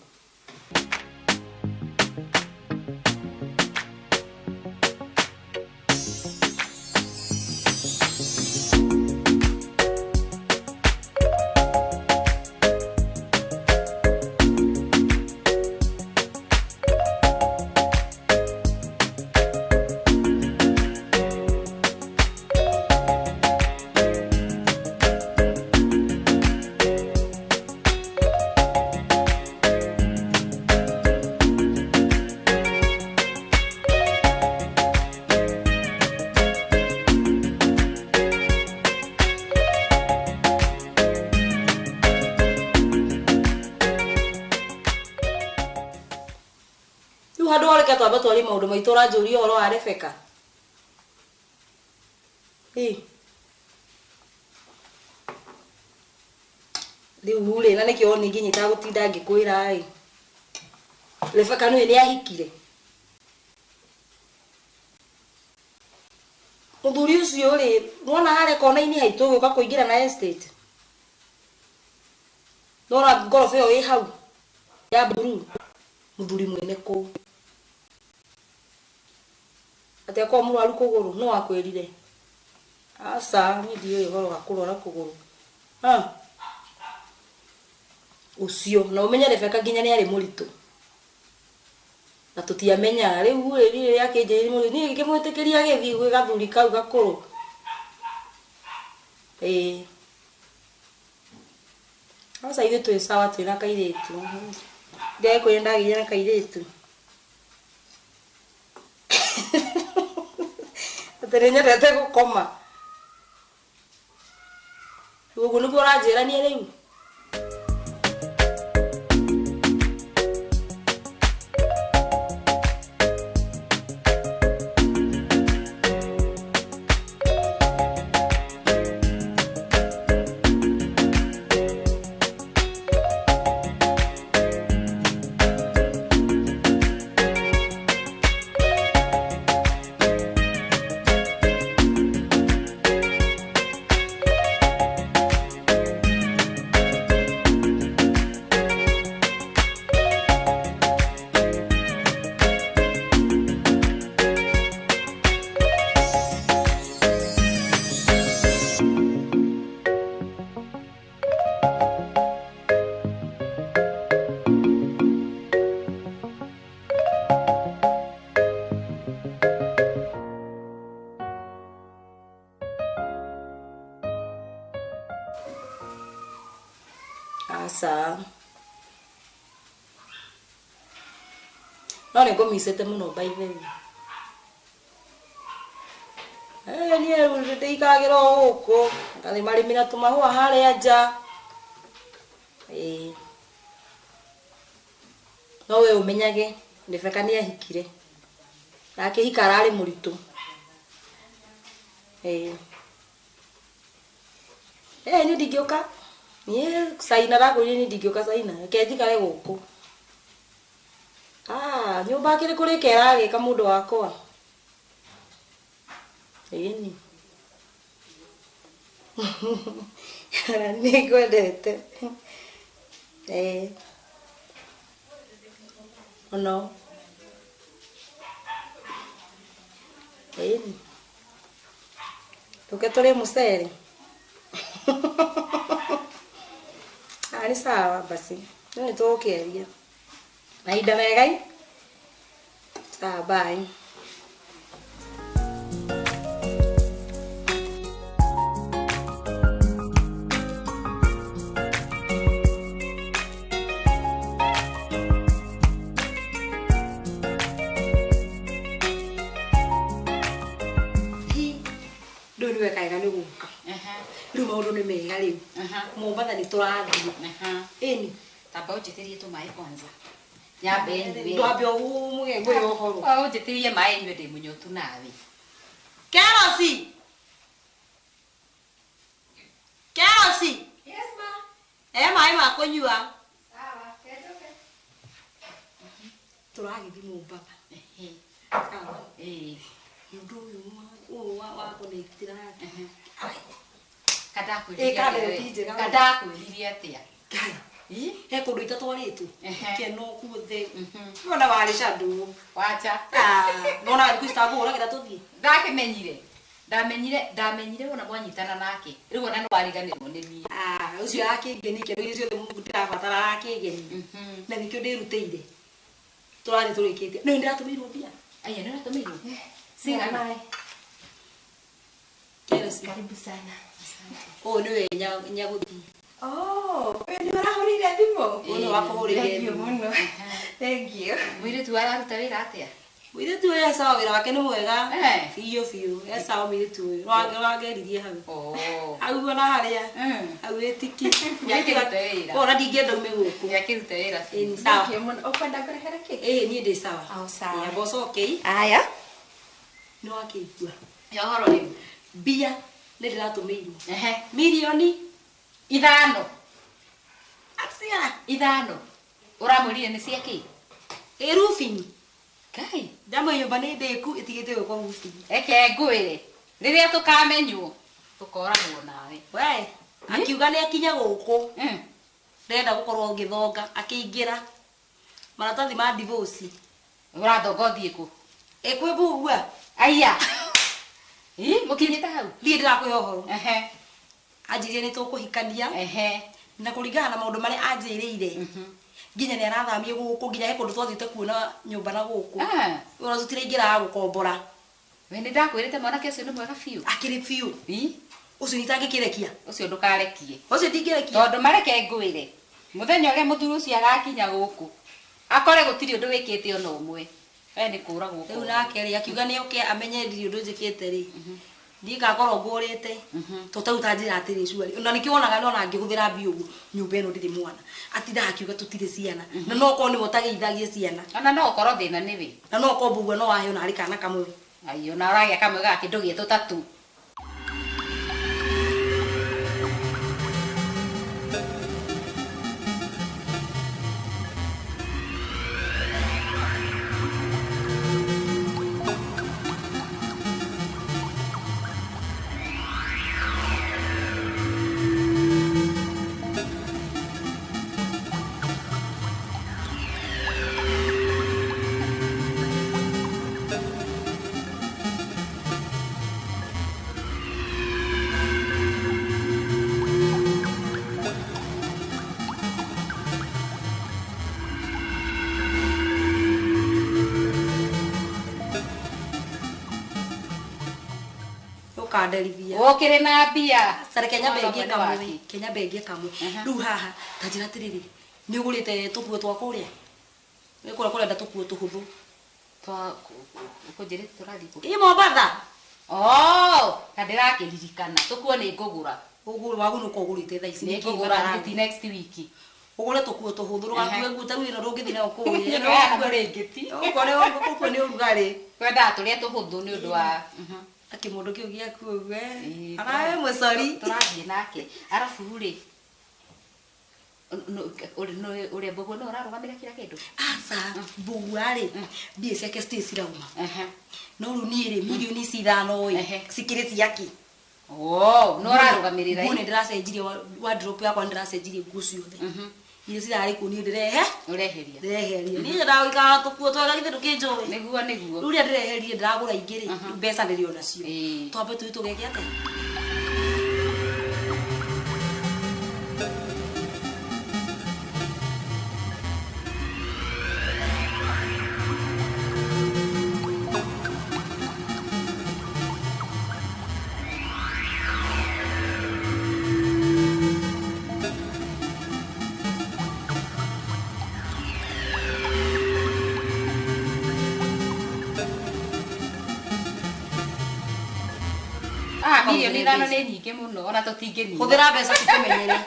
Twambe twari maundu maitu uranjuria horo wa Rebeka. Riu ri na nikio ni nginyita gutinda ngikwira Rebeka ni ahikire. Muthuri ucio ri nuona hare kona-ini haitu guka kuingira na estate. Nora ngorofa iyo ĩ hau ya buru muthuri mwene kuu ate kwa mwaru kuguru no akwirire asa ni dio horo gakurora kuguru ucio na umenya Rebeka nginya ni ari muritu na tutiamenya riu riri yake je ni ngimwitikiria githi gwi gathuri kau gakuru asa ithu twi sawa twina kairitu ngai kwenda gire na kairitu Ternyata gukoma. Ugu niguo uranjira ni riu. No nĩ ngũmicĩte mũno by the way. Niĩ ndĩikagĩra o gũkũ ngathiĩ marĩmĩra tũmahũa harĩa nja. No we ũmenyage Rebeka nĩ ahikire. Na akĩhika ararĩ mũritũ. Niĩ ndingĩũka. Niĩ Caina ndagwĩrire niĩ ndingĩũka Caina. Reke njikare gũkũ. Nyũmba kĩrĩ kũrĩ keragĩka mũndũ wakwa. Ĩni. Nĩ ngwendete. No. Ĩni. Tũke tũrĩ mũcere. Ni sawa basi. Nĩ tũkĩaria. Mahinda mega. Sawa, bye. Rĩu maũndũ nĩ mega rĩu. Mombatha nĩ tũrathiĩ. Ĩni. Tamba ũnjĩtĩrie tũmaĩ kwanza. Nyambe nyue. Ndwambe ũmũge ngwĩ ũhoro. Ũnjĩtĩrie maĩ nyue ndĩ mũnyotu nawe. Kerosi. Kerosi. Yes ma. Maĩ ma kũnyua. Sawa, ketoke. Tũragĩthiĩ Mombatha. Sawa. Mũndũ ũyũ wa kũnĩtira. Kadakwĩririe atĩa? He kũndũ itatwarĩtwo. Keno kuothe. Nona warĩ Shadow. Wacha. Nona thikũ citagũhũragĩra tũthiĩ. Ndamenyire wona mwanyitana nake. Rĩu ona nĩ wariganĩrwo nĩ niĩ. Ũcio arakĩngeni kĩndũ icio ciothe mũndũ ndĩrabatara arakĩngeni. Na nĩkĩo ndĩrutĩire. Tũrathiĩ tũrĩkĩtie. Nĩ ndĩratũmĩirwo mbia. Aya nĩ ũratũmĩirwo. Cigana. Karibu sana. Nĩ we nyagũthiĩ. Nĩ marahũrĩire thimũ? Nĩ wakũhũrĩire thimũ mũno. Thank you. Mũirĩtu araruta wĩra atĩa? Mũirĩtu ũyũ esawa wĩra wake nĩ mwega. Biũ. Esawa mũirĩtu ũyũ. Rwangeririe hau. Hau ona harĩa. Hau ĩtiki. Nĩakĩrute wĩra. Ona ndingĩenda ume gũkũ. Nĩakĩrute wĩra. Sawa. Ũkwenda ngũrehere kĩ? Niĩ ndĩ sawa. Sawa. Mboco okay. Aya. Nĩ wakĩigua. Yohoro rĩu. Mbia nĩ ndĩratũmĩirwo. Milioni 5. Atia 5. Ũramwĩrire nĩ cia kĩ? Roofing. Kai. Ndamwe nyũmba nĩ ndĩku ĩtigĩte gwĩkwo roofing. Eke ngwĩre. Rĩrĩa tũkamenywo tũkoragwo nawe. We, akiuga nĩ akinya gũkũ. Ndenda gũkorwo ngĩthonga akĩingĩra. Maratathi ma divorce. Ũrathonga ũthiĩ kũ? Kwĩ bugua. Aya. Mũkinyĩte hau? Niĩ ndĩrakwĩra ũhoro. Anjĩrire nĩ tũkũhikania. Na kũringana na maũndũ marĩa anjĩrĩire. Nginya nĩ arathamie gũkũ nginya he kũndũ twathiĩte kuona nyũmba na gũkũ. Ona tũtiraingĩra gũkombora. We nĩ ndakwĩrĩte mwanake ũcio nĩ mwega biũ. Akĩrĩ biũ. Ũcio nitangĩkĩrekia. Ũcio ndũkarekie. Ũcio ndingĩrekia. Tondũ mareke ngwĩre. Mũthenya ũrĩa mũthuri ũcio agakinya gũkũ. Akore gũtirĩ ũndũ wĩkĩte ona ũmwe. We nĩ kũra gũkũ. Rĩu nake rĩ akiuga nĩ oke amenye ndirĩ ũndũ njĩkĩte rĩ. Ndikakorwo ngũrĩte. Tũtaruta njĩra atĩrĩ cuarĩ. Na nĩkĩo wonaga nona ngĩhũthĩra mbia ũguo. Nyũmba ĩno ndĩrĩ mwana. Atinda akiuga tũtirĩ ciana. Na no korwo nĩ mũtageithagie ciana. Ona no ũkorwo thĩna nĩ we. Na no korwo bugua no wahe ona harĩ kana kamwe. Aiyo na ũragĩa kamwe gake ndũgĩe tũtatũ. Kandelivia. Okire na mbia. Sare Kenya bengi kamwe. Kenya bengi kamwe. Riu haha tajira tiriri. Ni ugurite tukuo twa kuria. Ni kura kura ndatukuo tuhuthu. kujire turadi ku imo batha kadira kiririkana tukuo ni ngugura uguru wagu nuko gurite tha ici ni ngugura ngiti next week ugure tukuo tuhuthuruga kuwe nguta wira rungithine okuye no ngurengeti ukore uko ni urugari kwenda turia tuhuthu ni undu wa akimundu kiu giaku we arawe mwesori turathie nake arafu ri uri mbugu no urarugamira kila kindu asa mbugu ari mbie ciake Stacy rauma no runi ri milioni ici ithano sikiriti yake no urarugamirira mbone ndiracenjirie wardrobe yakwa ndiracenjirie nguo ciothe iria cirari ku ni ndirehe ureheria ni ndawe ka tukuo twega githe tukinjoy niguo ruria ndireherie ndiragura ingiri mbeca ndirio nacio twambe tugeke ate milioni ithano ni nyingi muno ona tutingeni huthira mbeca cikumenyere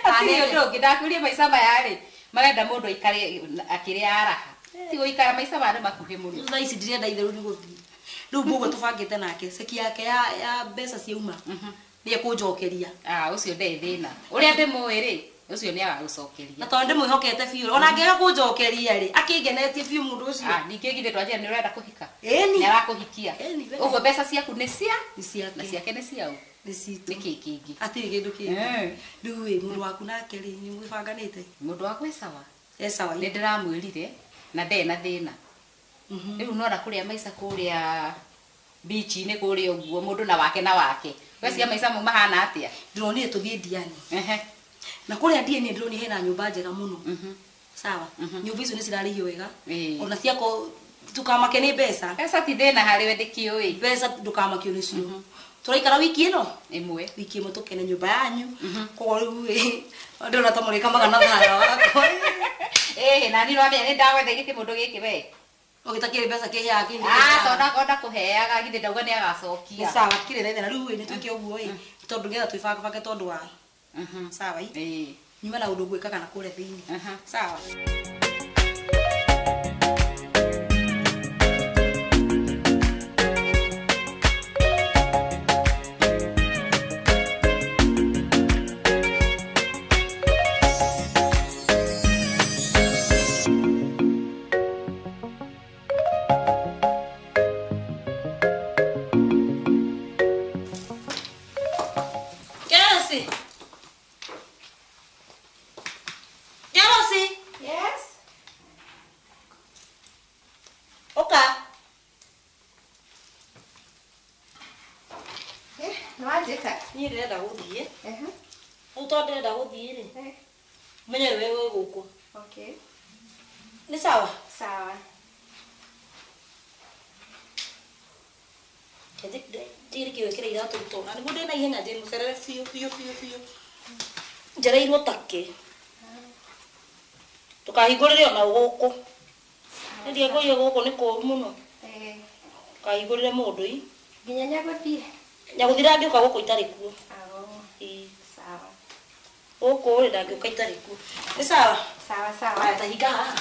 ani undu ngidakurie maica maya ri marenda mundu aikare akiria araha ti guikara maica maya makuhi muno tha ici ndirenda itheru ni guthii riu mbugo tubangite nake seki yake ya mbeca ciauma ni ekunjokeria ucio nde thina uria ndimui ri ucio ni agagucokeria na tondu ndimwihokete biu ona ngega kunjokeria ri akingenetie biu mundu ucio ninge githe twajia ni urenda kuhika ni arakuhikia uguo mbeca ciaku ni cia na ciake ni ciau ni citu niki kingi atiri kindu kingi riu wi mundu waku nake ri ni mwibanganite mundu waku esawa esawa ni ndiramwirire na ndena thina riu nora kuria maica kuria beach ni kuria uguo mundu na wake wecia maica mu mahana atia ndironi tuthie ndiani na kuria ndiani ndironi hena nyumba njega muno sawa nyumba icio ni cirarihio wega ona ciako tukamake ni mbeca ti thina hari we ndikiui mbeca ndukamakio nicio turaikara wiki ino imwe wiki imwe tukene nyumba yanyu koguo riu ndona ta muri kamaga na thara wakwa na ni rwamenya ni ndagwetha giti mundu giki we ugitakire mbeca kihe yake sonda kuheaga githĩ ndauga nĩ agacokia sawa kire thaithana rĩu nĩ twĩke ũguo ĩ tondũ ngetha twĩbangabage tondũ wa sawa ĩ nyuma na ũndũ gwĩkaga na kũrĩa thĩinĩ sawa Ni sawa? Sawa. Tiri kiwe kire ira to na ngude na ihenya je muserere fio. Njara irwo take. Tukahingurire ona guku. Ndiye goyo guku ni ko muno. Kahingurire mundu i. Nginya nyaguthie. Nyaguthira ngiuka guku itari kuo. Sawa. Guku ri ndangiuka itari kuo. Ni sawa? Sawa. Aya tahiga.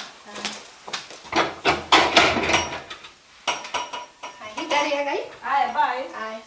Bye, bye.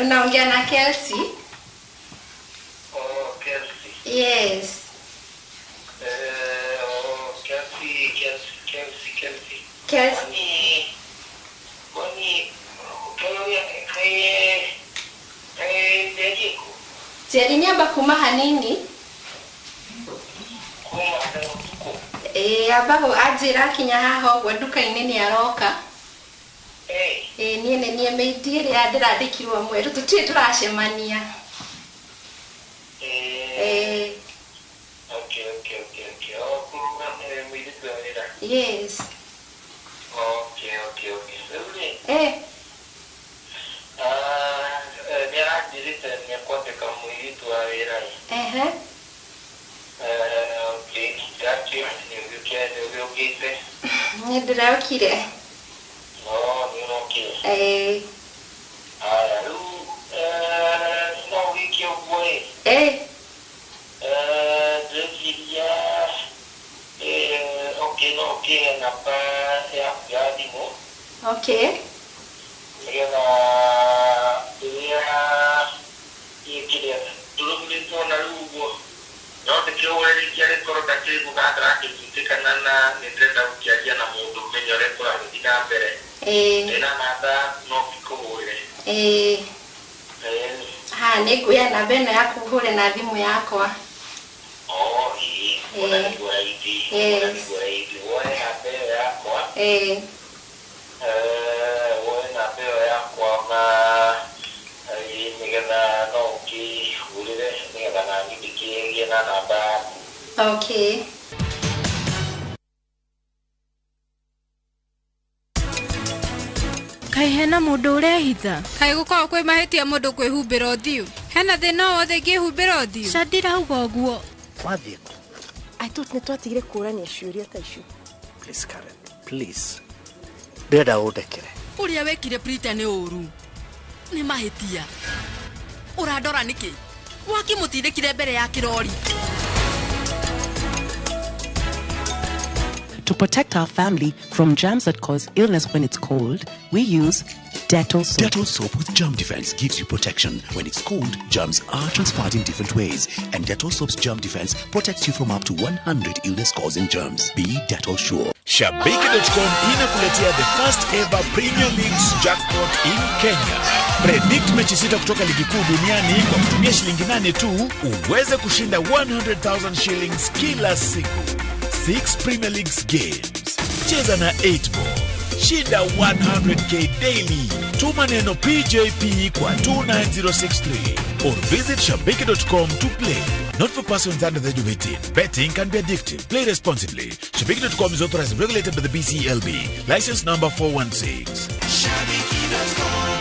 Unaongea na Kelsey? Oh, Kelsey. Yes. Kelsey. Jeri nyamba kuma hanini? Abago ajira kinya haho gwe nduka-inĩ nĩ aroka. Niĩ nĩ mĩiti ĩrĩa ndĩrandĩkirwo mweru tũtirĩ tũracemania. Yes. Ndĩraukire. Okay. Nĩngũoya namba ĩno yaku hũre na thimũ yakwa. Okay. Kai hena mũndũ ũrehitha. Kai gũkorwo kwĩ mahĩtia mũndũ kwĩhumbĩra ũthiũ. Hena thĩna wothe ingĩhumbĩra ũthiũ. Candirauga ũguo. Wathiĩ kũ? I thought nĩtwatigire kũrania ciũria ta icio. Please Karen, please. Ndĩrenda ũndekere. Ũrĩa wekire Prita nĩ ũru. Nĩ mahĩtia. Ũrandora nĩkĩ? Wakĩmũtindĩkire mbere ya kĩrori. To protect our family from germs that cause illness when it's cold, we use Dettol soap. Dettol soap with germ defense gives you protection. When it's cold, germs are transferred in different ways. And Dettol soap's germ defense protects you from up to 100 illness-causing germs. Be Dettol sure. Shabiki.com inakuletea the first ever Premier League's jackpot in Kenya. Predict mechi 6 kutoka ligi kuu duniani kwa kutumia shilingi 8 tu uweze kushinda 100,000 shillings kila siku. 6 Premier League's games. Cheza na 8 ball. Shinda 100k daily. Tuma neno PJP kwa 29063 or visit shabiki.com to play. Not for persons under the age of 18. Betting can be addictive. Play responsibly. Shabiki.com is authorized and regulated by the BCLB. License number 416. Shabiki.com.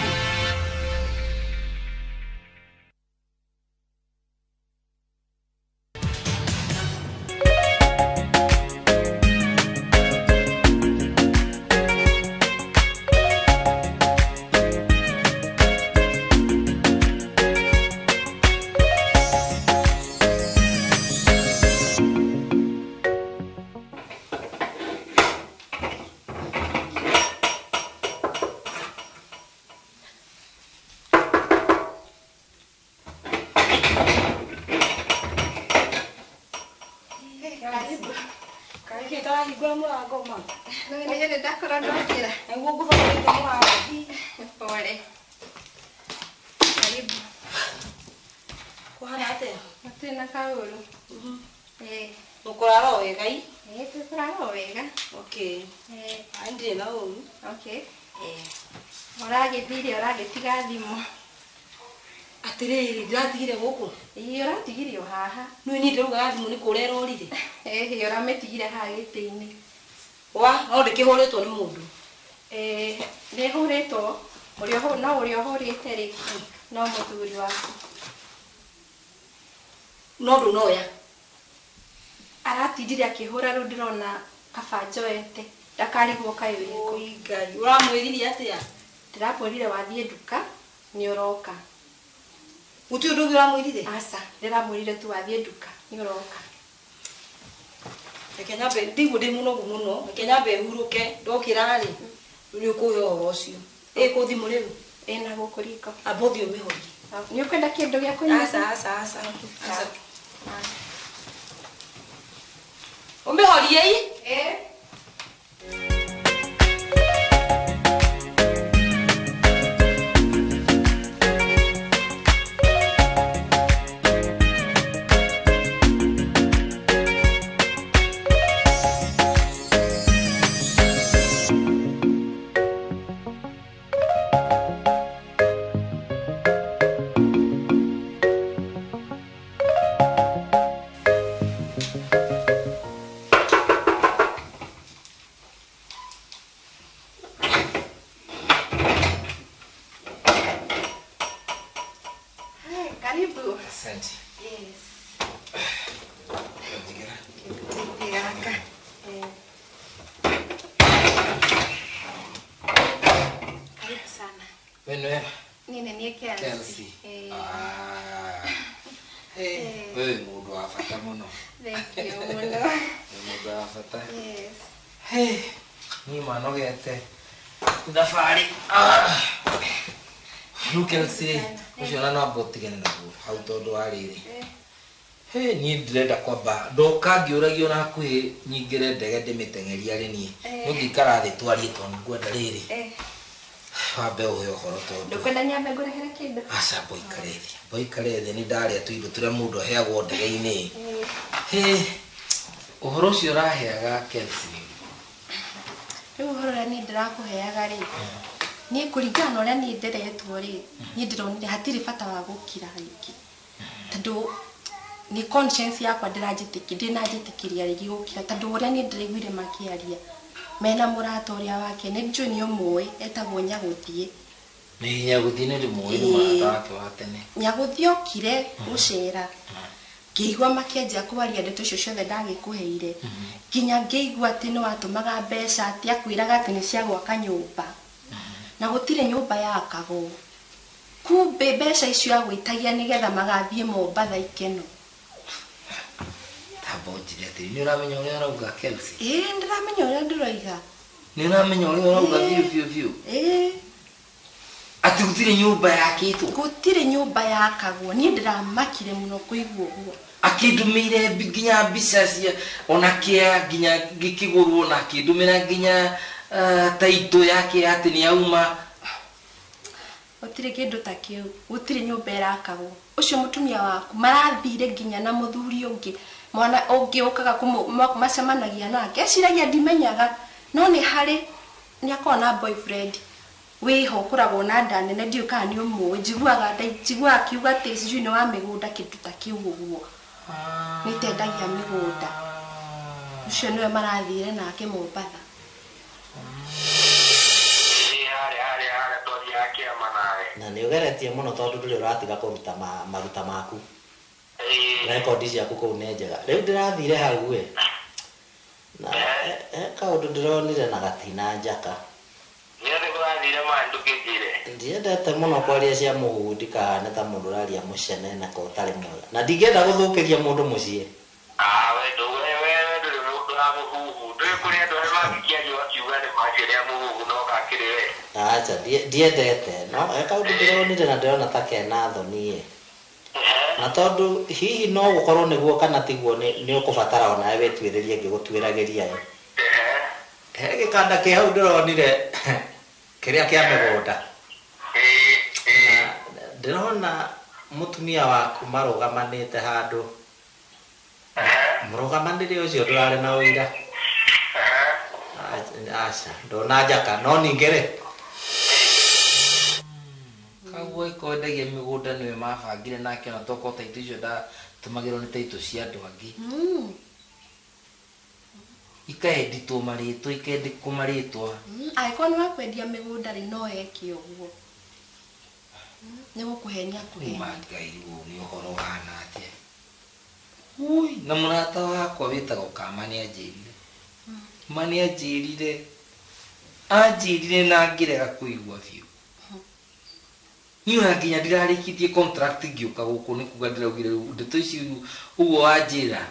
Oragĩtiga thimũ. Atirĩrĩ ndĩratigire gũkũ. Ũratigire o haha. Nĩ niĩ ndĩrauga thimũ nĩ kũrĩa ĩrorire. Ũramĩtigire haha gĩtĩ-inĩ. No ndĩkĩhũrĩtwo nĩ mũndũ. Nĩhũrĩtwo. No ũrĩa ũhũrĩte rĩ no mũthuri waku. No ndũnoya. Aratindire akĩhũra rĩu ndĩrona kaba njoete. Ndakarigwo kaĩ wĩkũ. Ngai, ũramwĩrire atĩa? Ndĩramwĩrire wathiĩ nduka nĩ ũroka. Gũtirĩ ũndũ ũngĩ ũramwĩrire? Aca, ndĩramwĩrire tu wathiĩ nduka nĩ ũroka. Reke nyambe ndigwo ndĩ mũnogu mũno. Reke nyambe hurũke ndokĩra rĩ nĩ ũkũhe ũhoro ũcio. Kũ thimũ rĩu? Na gũkũ riko. Amba ũthiĩ ũmĩhorie. Nĩ ũkwenda kĩndũ gĩa kũnyua? Aca. Ũmĩhorie? Thank you muno. Mugafata. Yes. Hey, ni manogete. Ndafari. Lukelsi, ushona no abotigene naguo. Hau tondu ariri. Hey, ni ndirenda kwamba ndoka ngiuragio na hakuhi nyingire ndege ndimitengeria ri ni. Ngikara thi twarie tondu ngwenda riri. Wambe uhe uhoro tondu. Ndukwenda nyambe ngurehere kindu. Aca boikare thi ni ndaria tuindo turia mundu aheagwo ndege-ini. Hey, uhoro ucio uraheaga Kelsi. Riu uhoro uria ni ndirakuheaga ri. Ni kuringana na uria ni nderetwo ri. Ni ndironire hatiri bata wa gukira ringi. Tondu ni conscience yakwa ndinajitikiria rigi gukira tondu uria ni ndiraiguire makiaria. Mena murata uria wake ni njuni umwe etagwo Nyaguthie. Ni Nyaguthie ni ndimwe ni murata wake wa tene. Nyaguthie okire gucera. Ngĩigua makĩanjia kũaria ndeto icio ciothe ndagĩkũheire. Nginya ngĩigua atĩ nĩ watumaga mbeca atĩ akwĩraga atĩ nĩ cia gwaka nyũmba. Na gũtirĩ nyũmba yakagwo. Kumbe mbeca icio agwĩtagia nĩgetha magathiĩ Mombatha ikeno. Tabonjire atĩ nĩ ũramenya ũrĩa arauga Kelsi. Ndiramenya ũrĩa ndĩroiga. Nĩ ũramenya ũrĩa arauga biũ. Ati gũtirĩ nyũmba yakĩtwo. Gũtirĩ nyũmba yakagwo. Niĩ ndĩramakire mũno kũigua ũguo. Akindumire nginya mbica cia ona kĩa nginya gĩkĩgũrwo na akindumira nginya taito yake atĩ nĩ auma. Gũtirĩ kĩndũ ta kĩu. Gũtirĩ nyũmba ĩrakagwo. Ũcio mũtumia waku marathire nginya na mũthuri ũngĩ. Mwana ũngĩ ũkaga macemanagia nake. Eciragia ndimenyaga. No nĩ harĩ nĩ akorwo na boyfriend. Wiho kuragwo na nda nene ndiũ kana nĩ ũmwe. Njiguaga akiuga atĩ sijui nĩ wa mĩgũnda kĩndũ ta kĩu ũguo. Nĩtendagia mĩgũnda. Ucio nĩwe marathire nake Mombatha. Na nĩ ũgeretie mũno tondũ ndũrĩ ũratiga kũruta maruta maku. Rekondi ciaku kũu nĩ njega. Rĩu ndĩrathire hau we. Na kaũndũ ndĩronire na gatina njaka. Ndiendete mũno kwaria cia mũhundi kahane ta mũndũ ũraria mũcene na ko ũtarĩ mwega. Na ndingĩenda gũthũkĩria mũndũ mũciĩ. Acha ndiendete no kaũndũ ndĩronire na ndĩrona ta kena thoni. Na tondũ hihi no gũkorwo nĩguo kana tiguo nĩ ũkũbatara ona wetwĩrĩrie ngĩgũtuĩragĩria. He gĩkanda kĩ hau ndĩronire kĩrĩa kĩa mĩgũnda. Ndĩrona mũtumia waku marũgamanĩte handũ. Mũrũgamanĩre ũcio ndũrarĩ na ũira. Aca ndona njaka no ningĩ-rĩ kaguo ĩkwendagia mĩgũnda nĩwe mabangire nake ona tokorwo taito icio ndatũmagĩrwo nĩ taito cia andũ angĩ. Ikaenditwo marĩtwa ikendĩkwo marĩtwa. Angĩkorwo nĩ wakwendia mĩgũnda-rĩ no eke ũguo. Nĩ gũkũhenia kũhenia. Ngai nĩ ũhoro ũhana atĩa. Na mũrata wakwa wĩtagwo Kama nĩanjĩrire. Anjĩrire na ngĩrega kũigua biũ. Niĩ nginya ndirarĩkĩtie contract ngĩũka gũkũ nĩ kuga ndĩraugire ndeto ici ũguo wanjĩra.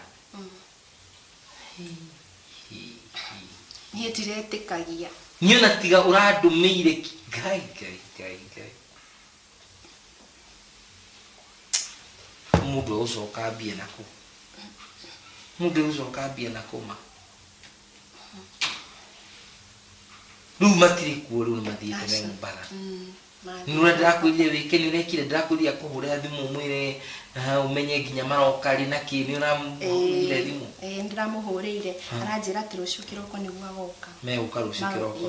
Niĩ ndiretĩkagia. Niĩ ona tiga ũrandũmĩire Ngai. Mũndũ ũcoka mbia nakũ. Ma. Rĩu matirĩ kuo rĩu nĩmathiĩte me Mombatha. Nĩũrĩa ndĩrakwĩrire wĩke nĩũrekire ndĩrakwĩrire kũhũrĩra thimũ ũmwĩre umenye nginya maroka rĩ na kĩ nĩũramũhũrĩire thimũ. Ndĩramũhũrĩire aranjĩra atĩ rũciũ kĩroko nĩguo agoka. Megũka rũciũ kĩroko.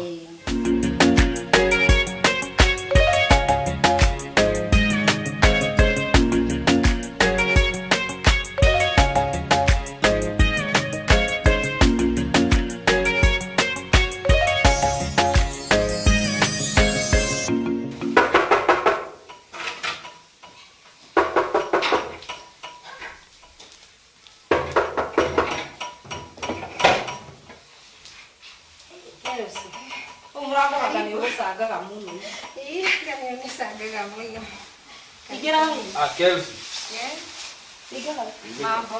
Kelsi. Mambo.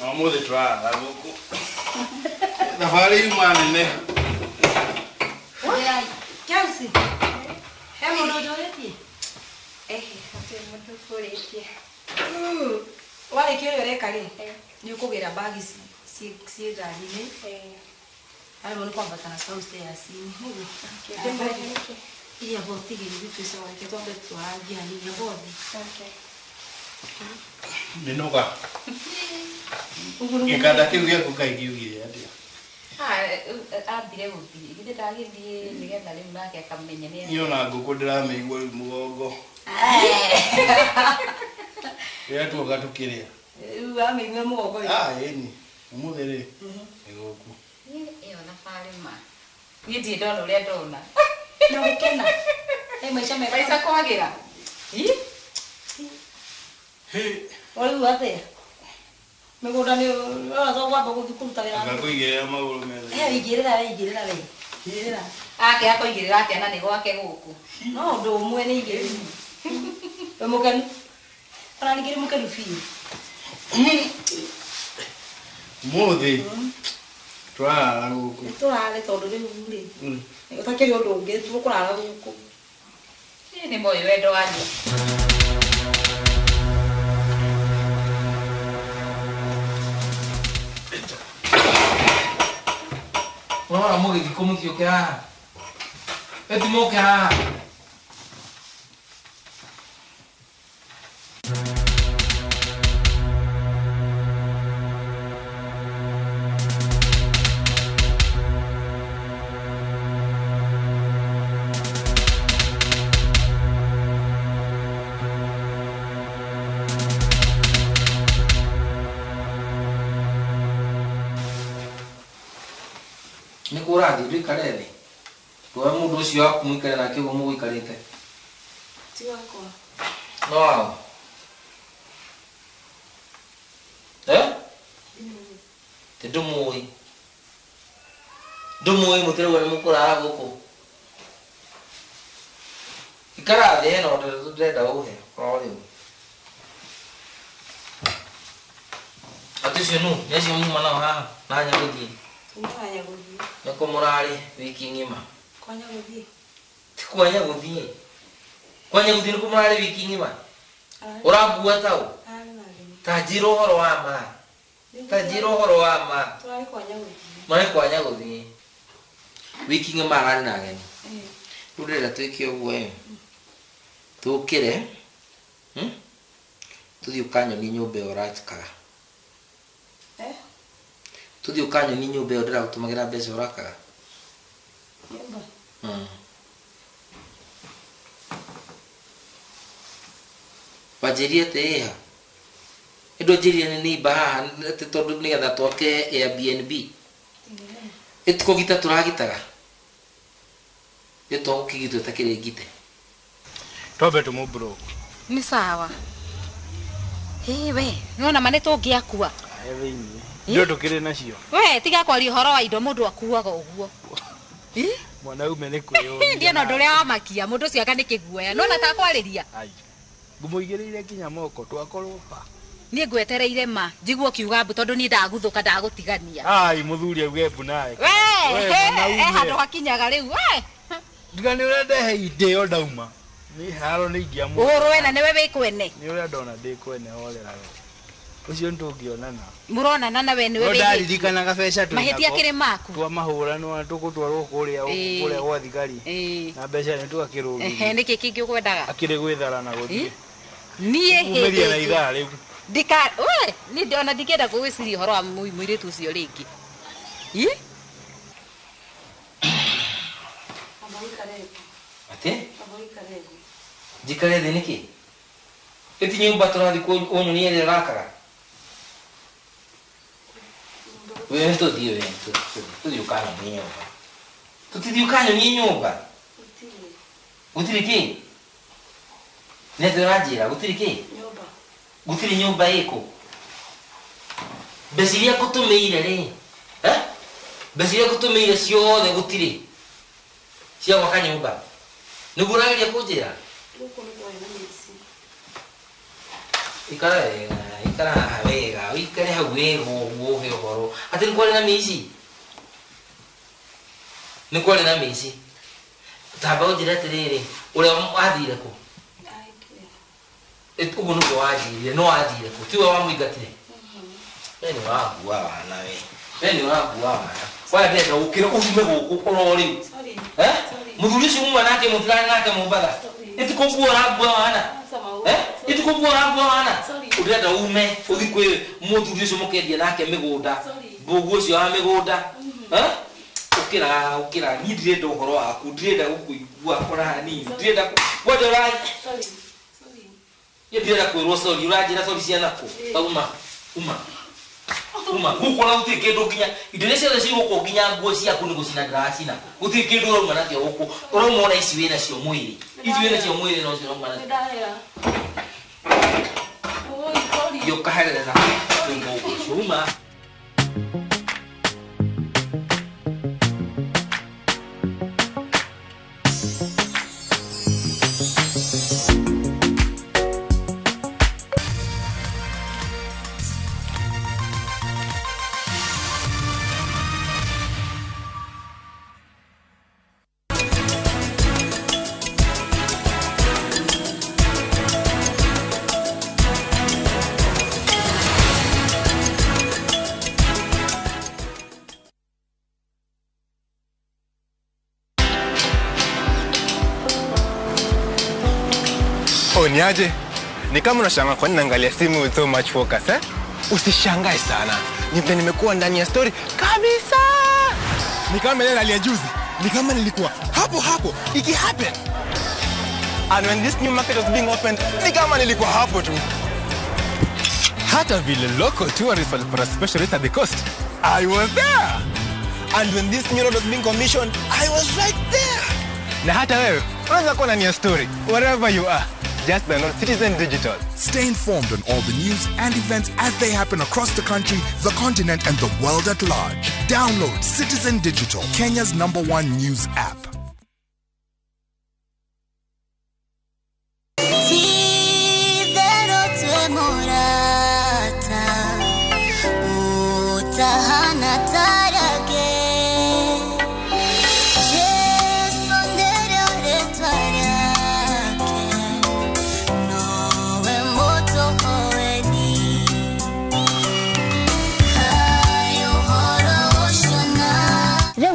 no mothe twa guku thabari yuma nene Oya, Chelsea. Hemo ndo joretie. Hati mundu kuretie. Wale kile reka ri. Ni ukugera bagi si gari-ini. Ai mwana kwamba kana sauti ya simu. Ili aboti gili vitu sawa ke tonde tuangia ni abodi. Ninoga. Ikada kiu gya kukaigiyugire atia. Ambire guthii githĩ ndagĩthiĩ nĩgetha rĩu nake akamenya nĩ Niyo na nguku ndiramĩigua mugongo. Ĩrĩa tuoka tũkĩrĩa. Rĩu amĩigua mugongo. Ĩni. Ũmũthĩ rĩ. Ĩgũkũ. ĩyo na barĩ ma. Niĩ ndirĩ ndona ũrĩa ndona. Na gũkena. Maica mega. Maica kwagĩra. Rĩu atĩa? Mĩgũnda nĩ kwamba gũthiĩ kũruta wĩra. Ngakũigĩrĩra magũrũ mothe. Igĩrĩra we. Igĩrĩra. Ake akoigĩrĩra akĩana nĩ gwake gũkũ. No ũndũ ũmwe nĩ igĩrĩra. We mũkenu. Ona ningĩ mũkenu biũ. Mũthĩ. Tũrara gũkũ. Tũrare tondũ rĩu rĩ. Ũtakĩrĩ ũndũ ũngĩ tũkũrara gũkũ. Nĩ moyo wendo wanyu. Ora mũgĩthi kũmũthiũkĩra haha. Eti mũke haha. Nĩkũrathiĩ ndũikare thĩ. Twoe mũndũ ũcio waku mũikare nake ũguo mũgũikarĩte. Ti wakwa. No wao. Ndũmũĩ. Ndũmũĩ mũtirauga nĩ mũkũrara gũkũ. Ikara thĩ hena ũndũ ndĩrenda ũhe o rĩu. Atĩ ũcio nũ nĩ acio muma nao haha na nyagũthiĩ. Tumanya gũthiĩ. Nĩkũ mũrarĩ wiki ng'ima. Kwanya gũthiĩ. Ti kwanya gũthiĩ. Kwanya gũthiĩ nĩkũ mũrarĩ wiki ng'ima. Ũrambua taũ. Ta njĩra ũhoro wa ma. Ta njĩra ũhoro wa ma. Tũrarĩ kwanya gũthiĩ. Marĩ kwanya gũthiĩ. Wiki ng'ima ararĩ na ageni. Rĩu ndĩrenda twĩke ũguo tũkĩre tũthiĩ ũkanyonie nyũmba ĩyo ũratikaga. Tũthiĩ ũkanyonie nyũmba ĩyo ndĩragũtũmagĩra mbeca ũrakaga. Nyũmba. Wanjĩrie atĩ ĩha. Ĩndũ njĩrie nĩ nĩimba haha atĩ tondũ nĩgetha twake Airbnb. Ĩtikũgita tũragitaga. Ĩtogũkĩgitwo ĩtakĩrĩ ngite. Twambe tũmũbro. Nĩ sawa. We, nĩwona ma nĩtũngĩakua. Ndio tũkĩrĩ nacio. We, tiga kwaria ũhoro wa indo mũndũ akuaga ũguo. Mwana ume nĩ kwĩyũria. Ndiona ũndũ ũrĩa wamakia mũndũ ũcio aka nĩ kĩguoya. Nona ta kwarĩria. Ngũmũigĩrĩire nginya moko twakorwo ba. Niĩ ngwetereire ma njiguo kiuga mbu tondũ niĩ ndaguthũka ndagũtigania. Mũthuri auge mbu nawe. Handũ hakinyaga rĩu. Ndiga nĩ ũrendehe indĩo ndauma. Nĩ haro nĩ ingĩamũ. Ũhũrwe na nĩwe wĩkwene. Nĩ ũrĩa ndona ndĩkwene horera we. Ũcio nĩtũngĩonana. Mũronana na we nĩwe wĩkwene. Ndaririkanaga beca tu. Mahĩtia kĩrĩ maku. Twamahũra no tũgũtwarwo kũrĩa gwa thigari. Na mbeca nĩ tũgakĩrũgĩria. Nĩkĩ kĩngĩ ũkwendaga? Akĩrĩ gwĩthara na gũthiĩ. Niĩ hĩndĩ na ithaa rĩu. we niĩ ndona ndikĩenda kũgwĩciria ũhoro wa mũirĩtu ũcio rĩngĩ. Atĩ? Njikare thĩ nĩkĩ? Ĩti nyũmba tũrathiĩ kũnyonia ĩrĩa ũrakaga. We nĩtũthiĩ we tũthiĩ ũkanyonie nyũmba. Tũtithiĩ ũkanyonie nyũmba. Gũtirĩ kĩ? Nĩ atĩ ũranjĩra gũtirĩ kĩ? Gũtirĩ nyũmba ĩkũ. Mbeca iria ngũtũmĩire rĩ. Mbeca iria ngũtũmĩire ciothe gũtirĩ. Cia gwaka nyũmba. Nĩguo ũrageria kũnjĩra? Ikara wega. ikara wega uikare hau wega uohe horo ati nkwale na mici nkwale na mici tamba unjira tiriri ule wathire ku uguo nugo wathire no wathire ku tiwe wamuingatire beni wagua wana we beni wagua wana kwa ndenda ukira urume guku urori muthuri ucio mumwe nake mutirani nake mumbaga itikogua ragua wana itikogua ragua wana urenda ume uthi kwi muthuri ucio mukendia nake migunda mbugu ucio wa migunda ukira ni ndirenda uhoro waku ndirenda gukuigua kora hanini ndirenda kwenda rai ye ndirenda kwirwo sorry uranjira sorry ciana ku uma gukora utikindu nginya indire ciothe ciguko nginya nguo ciaku ni gucina ndiracina utikindu urauma nacio guku uromona ici wina cio mwiri ici wina cio mwiri no cio urauma nacio yo kaherera nguo uma Niaje? Ni kama unashangaa kwa nini naangalia simu with so much focus Usishangae sana. Nimekuwa ndani ya story kabisa. Ni kama ile alia juzi. Ni kama nilikuwa hapo iki happen. And when this new market was being opened, ni kama nilikuwa hapo tu. Hata vile local tourists for a special rate at the coast, I was there. And when this new road was being commissioned, I was right there. Na hata wewe, unaweza kuwa ndani ya story wherever you are. Just download Citizen Digital. Stay informed on all the news and events as they happen across the country, the continent, and the world at large. Download Citizen Digital, Kenya's #1 news app.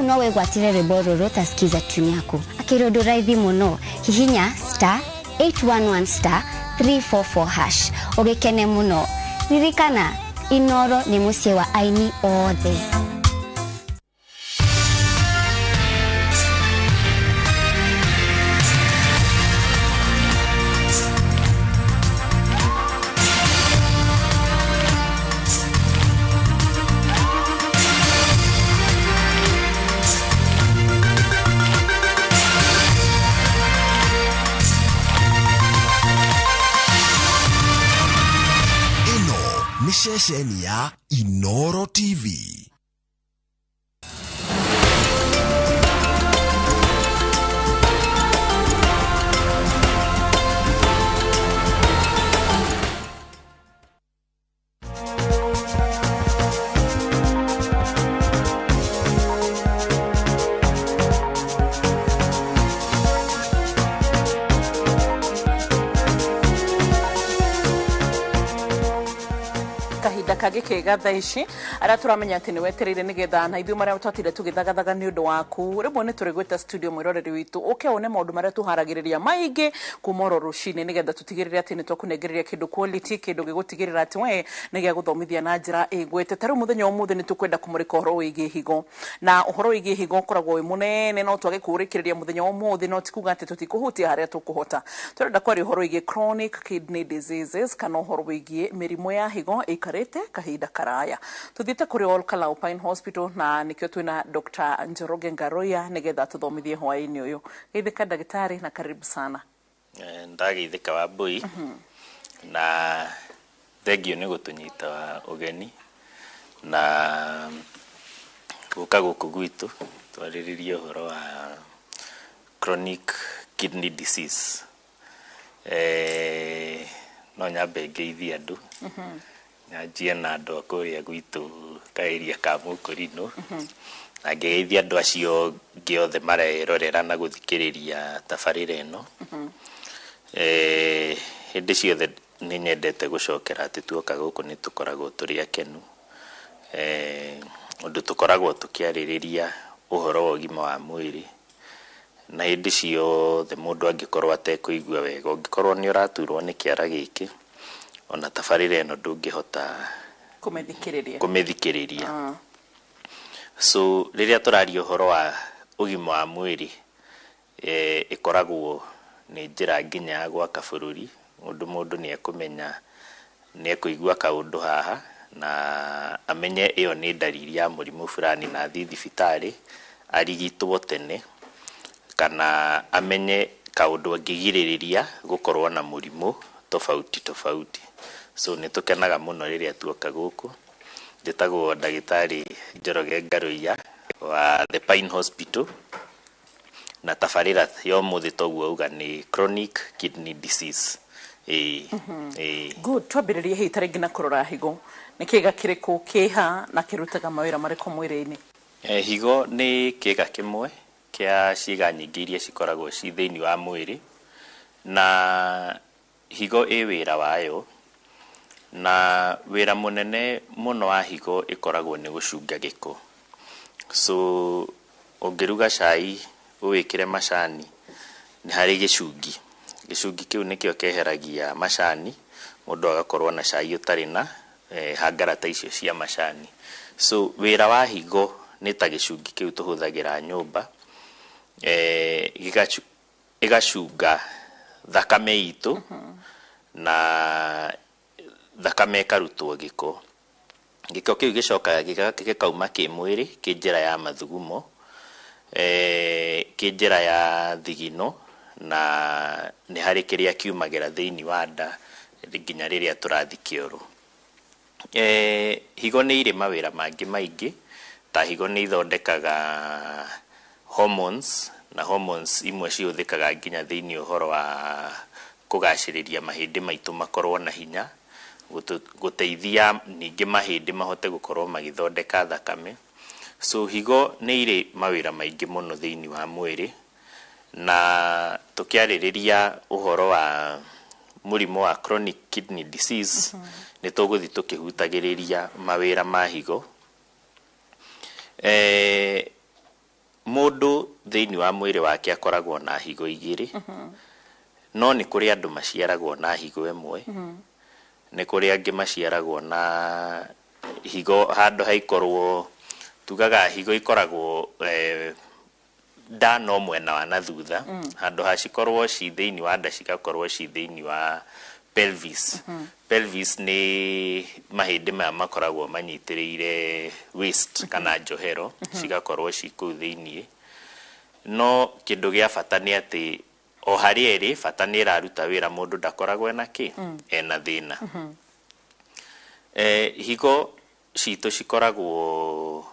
Nowe gwatire reboro rota skiza tune yako akirodo raithi muno hihinya *811 *344# ogekene muno ririkana Inooro ni musie wa aini othe. Sesheni ya Inooro TV. kage kega thaici ara turamenya ati ni wetereire nigetha na ithu maria twatire tugithagathaga ni undu waku rimwe ni turigweta studio mwiroreri witu ukeone maundu maria tuharagiriria maingi kumoro rucini nigetha tutigirire ati ni twakunengereria kindu quality kindu gigutigirira ati we nigia guthomithia na njira igwete taru muthenya umuthi ni tukwenda kumurika uhoro wigi higo na uhoro wigi higo koragwo wi munene no twage kurikiriria muthenya umuthi no tikuga ati tutikuhutia haria tukuhota turenda kwari uhoro wigi chronic kidney diseases kana uhoro wigi mirimo ya higo ikarete kahinda karaya tuthiite kuri All Kalau Pine Hospital na nikio twina Dr. Njoroge Ngaroya nigetha tuthomithie hwaini uyu geithika ndagitari na karibu sana. Ndageithika wa boi na thegio ni gutunyita ugeni na guka guku gwitu twariririe uhoro wa chronic kidney disease no nyambe ngeithia andu Nyanjie na andũ a kũrĩa gwitũ kaĩria ka Mũkũrinũ, na ngĩgeithia andũ acio ngĩothe marerorera na gũthikĩrĩria tabarĩra ĩno. Hĩndĩ ciothe nĩ nyendete gũcokera atĩ tuoka gũkũ nĩ tũkoragwo tũrĩ akenu, ũndũ tũkoragwo tũkĩarĩrĩria ũhoro wa ũgima wa mwĩrĩ, na hĩndĩ ciothe mũndũ angĩkorwo atekũigua wega, ũngĩkorwo nĩ ũraturwo nĩ kĩara gĩkĩ, ona tabarĩra ĩno ndũngĩhota kũmĩthikĩrĩria. So rĩrĩa tũraria ũhoro wa ũgima wa mwĩrĩ, ĩkoragwo nĩ njĩra nginya ya gwaka bũrũri, mũndũ nĩ ekũmenya nĩ ekũigua kaũndũ haha na amenye ĩyo nĩ dalili ya mũrimũ fulani na athiĩ thibitarĩ arigitwo tene, kana amenye kaũndũ angĩgirĩrĩria gũkorwo na mũrimũ tofauti. So nĩ tũkenaga mũno rĩrĩa tuoka gũkũ. Njĩtagwo ndagĩtarĩ Njoroge Ngarũiya wa The Pine Hospital, na tabarĩra ya ũmũthĩ toguo auga nĩ chronic kidney disease. Good, twambĩrĩrie hĩ tarĩngĩ na kũrora higo. Nĩ kĩga kĩrĩkũ kĩha na kĩrutaga mawĩra marĩkũ mwĩrĩ-inĩ? Higo nĩ kĩga kĩmwe kĩa ciĩga nyingĩ iria cikoragwo ci thĩinĩ wa mwĩrĩ, na higo ĩ wĩra wayo, na wĩra mũnene mũno wa higo ĩkoragwo nĩ gũcunga gĩko. So ũngĩruga cai ũwĩkĩre macani, nĩ harĩ gĩcungi kĩu nĩkĩo keheragia macani, mũndũ agakorwo na cai ũtarĩ na hangarata icio cia macani. So wĩra wa higo nĩ ta gĩcungi kĩu tũhũthagĩra nyũmba, ĩgacunga thakame itũ, na thakame ĩkarutwo gĩko kĩu gĩcokaga gĩkauma kĩ mwĩrĩ kĩ njĩra ya mathugumo, kĩ njĩra ya thigino, na nĩ harĩ kĩrĩa kiumagĩra thĩinĩ wa nda nginya rĩrĩa tũrathi kĩoro. Higo nĩ irĩ mawĩra mangĩ maingĩ, ta higo nĩ ithondekaga hormones, na hormones imwe cihũthĩkaga nginya thĩinĩ ũhoro wa kũgacĩrĩria mahĩndĩ maitũ makorwo na hinya, gũteithia ningĩ mahĩndĩ mahote gũkorwo magĩthondeka thakame. So higo nĩ irĩ mawĩra maingĩ mũno thĩinĩ wa mwĩrĩ, na tũkĩarĩrĩria ũhoro wa mũrimũ wa chronic kidney disease, nĩ tũgũthiĩ tũkĩhutagĩrĩria mawĩra ma higo. Mũndũ thĩinĩ wa mwĩrĩ wake akoragwo na higo igĩrĩ, no nĩ kũrĩ andũ maciaragwo na higo ĩmwe, nĩ kũrĩ angĩ maciaragwo na higo handũ haikorwo, tugaga higo ikoragwo nda no mwena wa na thutha, handũ ha cikorwo ci thĩinĩ wa nda cigakorwo ci thĩinĩ wa pelvis. Pelvis nĩ mahĩndĩ maya makoragwo manyitĩrĩire waist kana njohero, cigakorwo ci kũu thĩinĩ. No kĩndũ gĩa bata nĩ atĩ o harĩa ĩrĩ, bata nĩ ĩraruta wĩra, mũndũ ndakoragwo ena ena thĩna. Higo citũ cikoragwo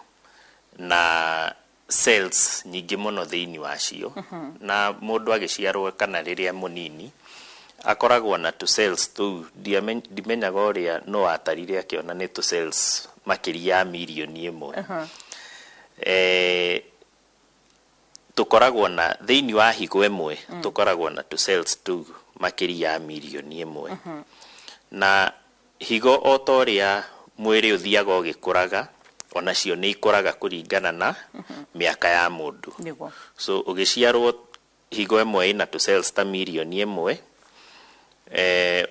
na cells nyingĩ mũno thĩinĩ wacio, na mũndũ agĩciarwo kana rĩrĩa mũnini akoragwo na tu cells tũu, ndimenyaga ũrĩa no watarire akĩona nĩ tu cells makĩria ya mirioni ĩmwe. Tũkoragwo na thĩinĩ wa higo ĩmwe, tũkoragwo na tu cells tũu makĩria ya mirioni ĩmwe. Na higo o ta ũrĩa mwĩrĩ ũthiaga ũgĩkũraga, onacio nĩ ikũraga kũringana na mĩaka ya mũndũ. So ũgĩciarwo higo ĩmwe ĩna tu cells ta mirioni ĩmwe,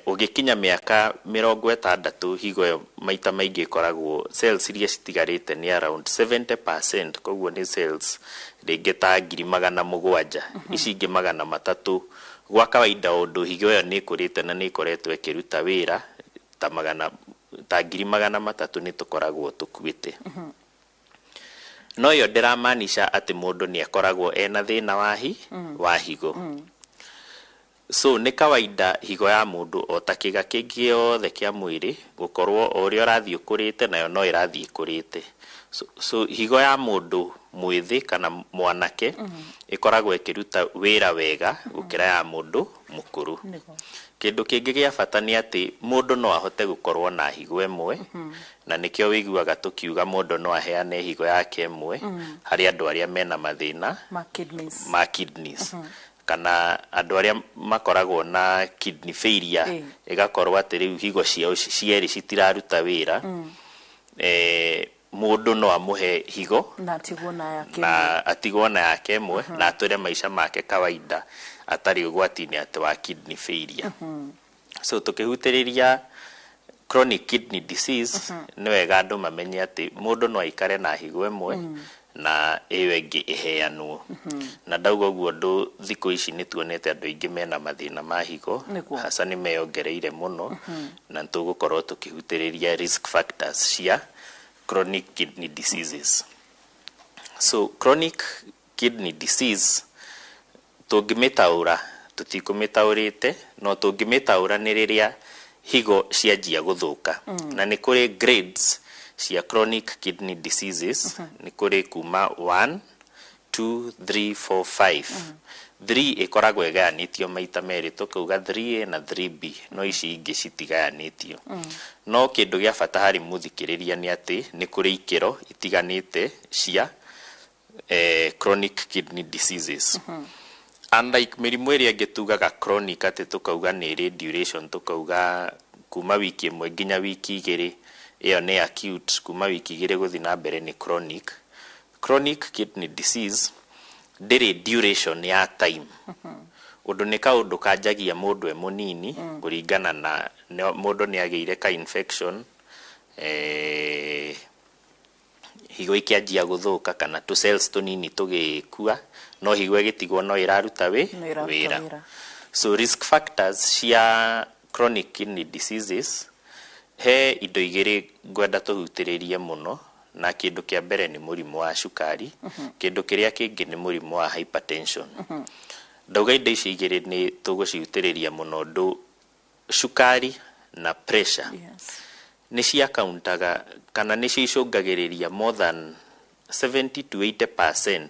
ũgĩkinya mĩaka 60, higo maita maingĩ ikoragwo cells iria citigarĩte nĩ around 70%, koguo nĩ cells rĩngĩ ta 700,000, ici ingĩ 300. Gwa kawaida ũndũ higo ĩyo nĩ ĩkũrĩte na nĩ ĩkoretwo ĩkĩruta wĩra ta 300,000 nĩ tũkoragwo tũkuĩte. No yo ndĩramaanisha atĩ mũndũ nĩ akoragwo ena thĩna wa higo. So nĩ kawaida higo ya mũndũ o ta kĩga kĩngĩ yothe kĩa mwĩrĩ gũkorwo o ũrĩa ũrathiĩ ũkũrĩte nayo no ĩrathiĩ ĩkũrĩte. So higo ya mũndũ mwĩthĩ kana mwanake ĩkoragwo ĩkĩruta wĩra wega gũkĩra ya mũndũ mũkũrũ. Kĩndũ kĩngĩ gĩa bata nĩ atĩ mũndũ no ahote gũkorwo na higo ĩmwe, na nĩkĩo wĩiguaga tũkiuga mũndũ no aheane higo yake ĩmwe harĩ andũ arĩa mena mathĩna ma kidneys. Kana andũ arĩa makoragwo na kidney failure ĩgakorwo atĩ rĩu higo ciao cierĩ citiraruta wĩra, mũndũ no amũhe higo na atigwo na yake ĩmwe na atũre maica make kawaida atarĩ ũgwati-inĩ atĩ wa kidney failure. So tukĩhutĩrĩria chronic kidney disease nĩ wega andũ mamenye atĩ mũndũ no aikare na higo ĩmwe na ĩyo ĩngĩ ĩheanwo. Na ndauga ũguo ũndũ thikũ ici nĩ tuonete andũ aingĩ mena mathĩna ma higo, hasa nĩ meyongereire mũno, na tũgũkorwo tũkĩhutĩrĩria risk factors cia chronic kidney diseases. So chronic kidney disease tũngĩmĩtaũra tũtikũmĩtaũrĩte, no tũngĩmĩtaũra nĩ rĩrĩa higo cianjia gũthũka. Na nĩ kũrĩ grades cia chronic kidney diseases, nĩ kũrĩ kuma 1, 2, 3, 4, 5. 3 ĩkoragwo ĩgayanĩtio maita merĩ, tũkauga 3A na 3B, no ici ingĩ citigayanĩtio. No kĩndũ gĩa bata harĩ mũthikĩrĩria nĩ atĩ nĩ kũrĩ ikĩro itiganĩte cia chronic kidney diseases. Unlike mĩrimũ ĩrĩa ĩngĩ tugaga chronic atĩ tũkauga nĩ ĩrĩ duration, tũkauga kuma wiki ĩmwe nginya wiki igĩrĩ, ĩyo nĩ acute, kuma wiki igĩrĩ gũthiĩ na mbere nĩ chronic. Chronic kidney disease ndĩrĩ duration ya time. Ũndũ nĩ kaũndũ kanjagia mũndũ mũnini kũringana na mũndũ nĩ agĩire ka infection, higo ikĩanjia gũthũka kana tũ cells tũnini tũgĩkua, no higo ĩgĩtigwo no ĩraruta wĩra. So risk factors cia chronic kidney diseases, he indo igĩrĩ ngwenda tũhutĩrĩrie mũno, na kĩndũ kĩa mbere nĩ mũrimũ wa cukari, kĩndũ kĩrĩa kĩngĩ nĩ mũrimũ wa hypertension. Ndauga indo ici igĩrĩ nĩ tũgũcihutĩrĩria mũno, ũndũ cukari na pressure nĩ ciakauntaga kana nĩ cicũngagĩrĩria more than 70 to 80%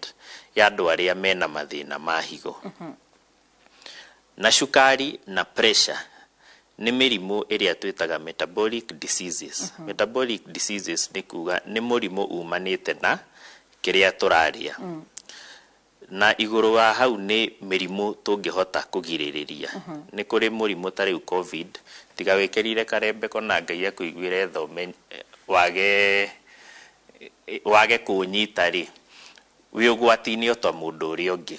ya andũ arĩa mena mathĩna ma higo. Na cukari na pressure nĩ mĩrimũ ĩrĩa twĩtaga metabolic diseases. Metabolic diseases nĩ kuga nĩ mũrimũ umanĩte na kĩrĩa tũrarĩa. Na igũrũ wa hau nĩ mĩrimũ tũngĩhota kũgirĩrĩria. Nĩ kũrĩ mũrimũ ta rĩu COVID, tiga wĩkĩrire karembeko na Ngai akũiguĩre thome wage kũnyita rĩ, wĩ ũgwati-inĩ o ta mũndũ ũrĩa ũngĩ.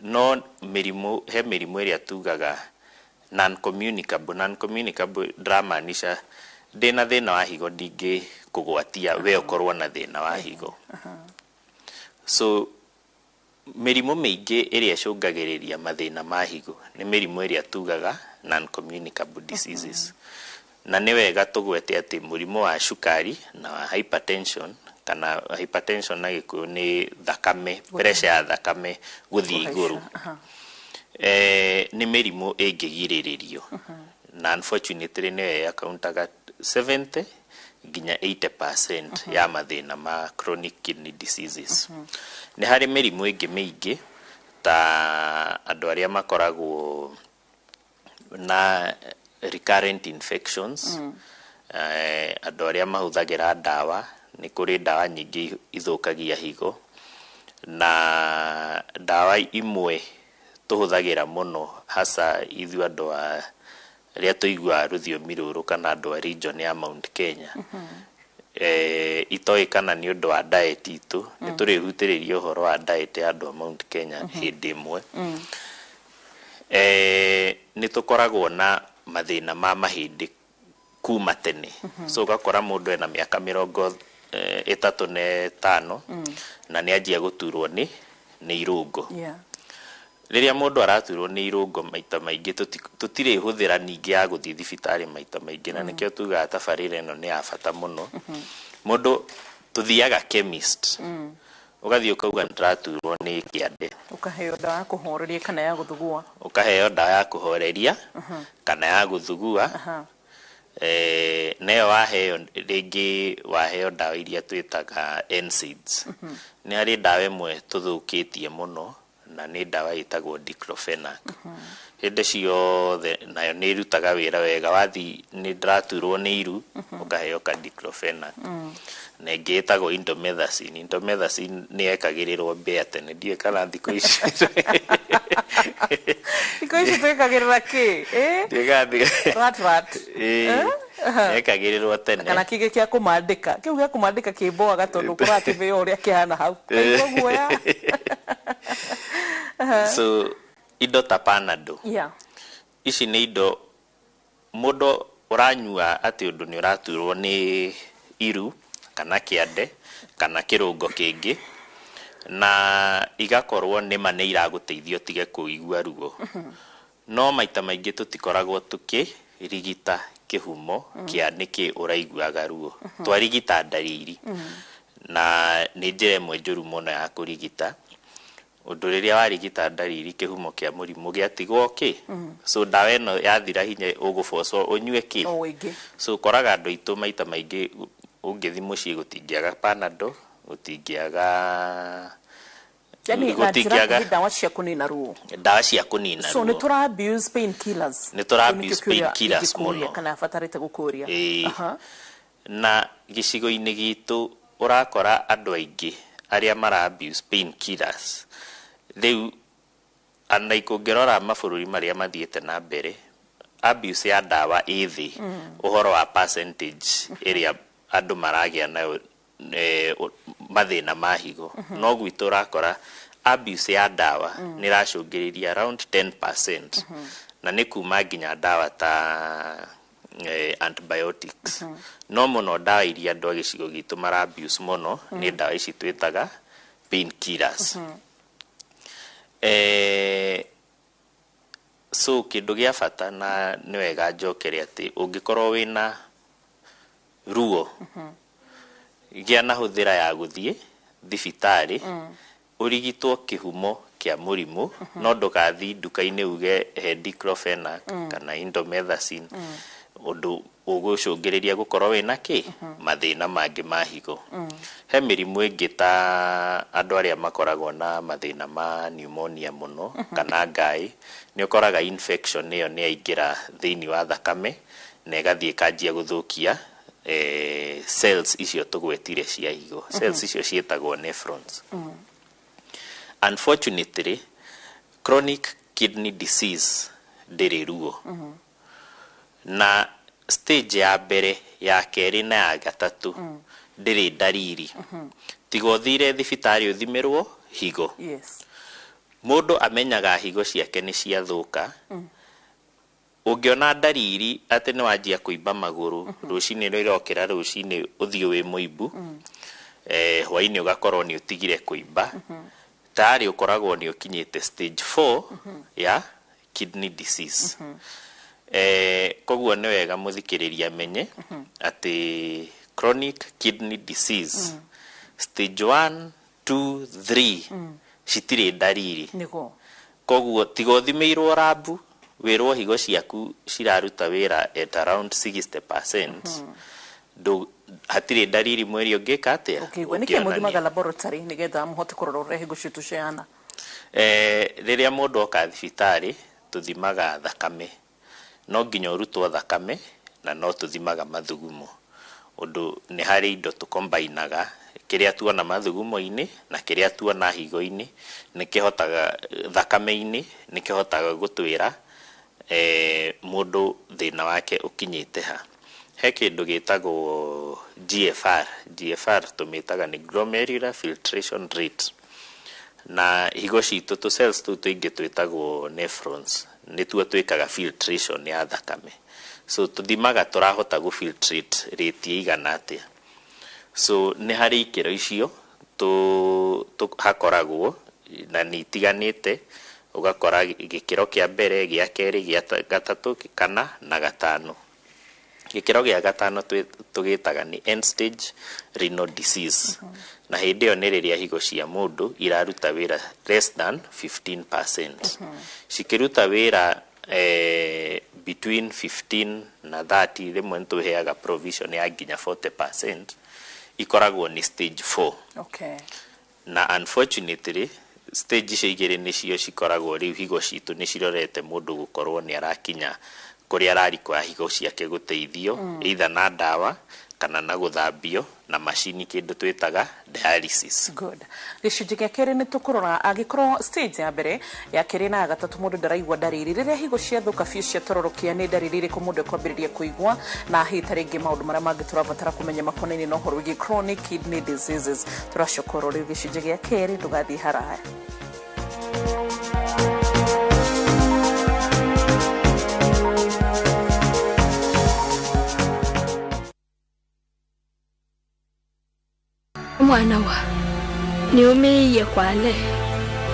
No mĩrimũ, he mĩrimũ ĩrĩa tugaga non-communicable. Non-communicable ndĩramaanisha ndĩna thĩna wa higo ndingĩ kũgwatia we ũkorwo na thĩna wa higo. So mĩrimũ mĩingĩ ĩrĩa ĩcũngagĩrĩria mathĩna ma higo nĩ mĩrimũ ĩrĩa tugaga non-communicable diseases. Na nĩ wega tũgwete atĩ mũrimũ wa cukari na wa hypertension, kana hypertension na gĩkũyũ nĩ thakame, pressure ya thakame gũthiĩ igũrũ, nĩ mĩrimũ ĩngĩgirĩrĩrio. Na unfortunately nĩ yakauntaga 70 nginya 80% ya mathĩna ma chronic kidney diseases. Nĩ harĩ mĩrimũ ĩngĩ mĩingĩ ta andũ arĩa makoragwo na recurrent infections, andũ arĩa mahũthagĩra ndawa, nĩ kũrĩ ndawa nyingĩ ithũkagia higo, na ndawa imwe tũhũthagĩra mũno hasa ithuĩ andũ arĩa tũiguaga rũthiomi rũrũ kana andũ a region ya Mount Kenya. Itoĩkana nĩ ũndũ wa diet itũ, nĩ tũrĩhutĩrĩria ũhoro wa diet ya andũ a Mount Kenya hĩndĩ ĩmwe. Nĩ tũkoragwo na mathĩna ma mahĩndĩ kuma tene. So ũgakora mũndũ ena mĩaka 35 na nĩ anjia gũturwo nĩ irũngo. Rĩrĩa mũndũ araturwo nĩ irũngo maita maingĩ tũtirĩ hũthĩra ningĩ ya gũthiĩ thibitarĩ maita maingĩ, na nĩkĩo tugaga tabarĩra ĩno nĩ ya bata mũno. Mũndũ tũthiaga chemist, ugathii ukauga ndiraturwo ni kiande ukaheo dawa ya kuhoreria kana ya guthugua ukaheo dawa ya kuhoreria kana ya guthugua neo waheo ringi waheo dawa iria twitaga NSAIDs ni hari dawa imwe tuthukitie muno na ni dawa itagwo diclofenac hinde ciothe nayo ni irutaga wira wega wathi ni ndiraturwo ni iru ukaheo ka diclofenac na ingĩ ĩtagwo indomethacin nĩ yekagĩrĩrwo mbĩa tene ndiũĩ kana thikũ ici twĩkagĩrĩra kĩ yekagĩrĩrwo tene kana kĩgĩ kĩa kũmandĩka kĩu gĩa kũmandĩka kĩmboaga tondũ kũratithĩo ũrĩa kĩhana hau guoya so indo ta panado ici nĩ indo mũndũ ũranyua atĩ ũndũ nĩ ũraturwo nĩ iru kana kĩande kana kĩrũngo kĩngĩ na igakorwo nĩma nĩ iragũteithia ũtige kũigua ruo no maita maingĩ tũtikoragwo tũkĩrigita kĩhumo kĩa nĩkĩ ũraiguaga ruo twarigita ndariri na nĩ njĩra ĩmwe njũru mũno ya kũrigita ũndũ rĩrĩa warigita ndariri kĩhumo kĩa mũrimũ gĩatigwo kĩ so dawa ĩno yathira hinya ũgũbocwo ũnyue kĩ so koraga andũ aitũ maita maingĩ ũngĩthi mũciĩ gũtingĩaga panado gũtingĩaga dawa cia kũnina ruo so nĩ tũra abuse pain killers mũno kana batarĩte gũkũria na gĩcigo-inĩ gitũ ũrakora andũ aingĩ arĩa mara abuse pain killers rĩu ana ikũngĩrora mabũrũri marĩa mathiĩte na mbere abuse ya dawa ĩthĩ ũhoro wa percentage ĩrĩa andũ maragĩa nayo mathĩna ma higo no gwitũ ũrakora abuse ya dawa nĩ racũngĩrĩria around 10% na nĩ kuma nginya dawa ta antibiotics no mũno dawa iria andũ a gĩcigo gitũ mara abuse mũno nĩ dawa ici twĩtaga pain killers so kĩndũ gĩa bata na nĩ wega njokere atĩ ũngĩkorwo wĩna ruo gĩa na hũthĩra ya gũthiĩ thibitarĩ ũrigitwo kĩhumo kĩa mũrimũ no ndũgathi nduka-inĩ uge he diclofenac kana indomethacin ũndũ ũgũcũngĩrĩria gũkorwo wĩna kĩ mathĩna mangĩ ma higo he mĩrimũ ĩngĩ ta andũ arĩa makoragwo na mathĩna ma pneumonia mũno kana ngaĩ nĩ ũkoraga infection ĩyo nĩ yaingĩra thĩinĩ wa thakame na ĩgathiĩ ĩkanjia gũthũkia cells icio tũgwetire cia higo cells icio ciĩtagwo nephrons unfortunately chronic kidney disease ndĩrĩ ruo na stage ya mbere ya kerĩ na ya gatatũ ndĩrĩ ndariri tiga ũthire thibitarĩ ũthimĩrwo higo mũndũ amenyaga higo ciake nĩ ciathũka ũngĩona ndariri atĩ nĩ wanjia kũimba magũrũ rũcinĩ rĩrokĩra rũcinĩ ũthiũ wĩ mũimbu hwainĩ ũgakorwo nĩ ũtigire kũimba tayari ũkoragwo nĩ ũkinyĩte stage 4 ya kidney disease koguo nĩ wega mũthikĩrĩria amenye atĩ chronic kidney disease stage 1 2 3 citirĩ ndariri koguo tiga ũthimĩirwo rabu wĩrwo higo ciaku ciraruta wĩra at around 60% hatirĩ ndariri mweri ũngĩka atĩa nĩkĩ mũthimaga laboratory nĩgetha mũhote kũrora ũrĩa higo citũ ciana rĩrĩa mũndũ oka thibitarĩ tũthimaga thakame no nginya ũrutwo thakame na no tũthimaga mathugumo ũndũ nĩ harĩ indo tũkombainaga kĩrĩa tuona mathugumo-inĩ na kĩrĩa tuona higo-inĩ nĩ kĩhotaga thakame-inĩ nĩ kĩhotaga gũtwĩra mũndũ thĩna wake ũkinyĩte ha he kĩndũ gĩtagwo GFR tũmĩtaga nĩ glomerular filtration rate na higo citũ tũ cells tũu tũingĩ twĩtagwo nephrons nĩtuo twĩkaga filtration ya thakame so tũthimaga tũrahota gũfiltrate rate igana atĩa so nĩ harĩ ikĩro icio hakoragwo na nĩ itiganĩte ũgakora gĩkĩro kĩa mbere gĩa kerĩ gĩa gatatũ kana na gatano gikiro gia gatano tugitaga ni end stage renal disease na hindi yo ni riria higo cia mundu iraruta wira less than 15%. Cikiruta wira between 15 na 30 rimwe ntuheaga provision ya nginya 40%, ikoragwo ni stage 4. Okay. Na unfortunately stage icio igiri nicio cikoragwo riu higo citu ni cirorete mundu gukorwo ni arakinya kuria ararikwa higo ciake guteithio either na dawa kana na guthambio na machine kindu twitaga dialysis. Good. Gicunji gia keri ni tukurora agikorwo stage ya mbere ya keri na gatatu mundu ndaraigwa ndariri riria higo cia thuka fiu cia tororokia ni ndariri riku mundu kwambiriria kuigwa na hita ringi maundu maria mangi turabatara kumenya makonaini no horo wigi chronic kidney diseases. Turacokoro riu gicunji gia keri ndugathi haraya. Mwana wa niumiye kwale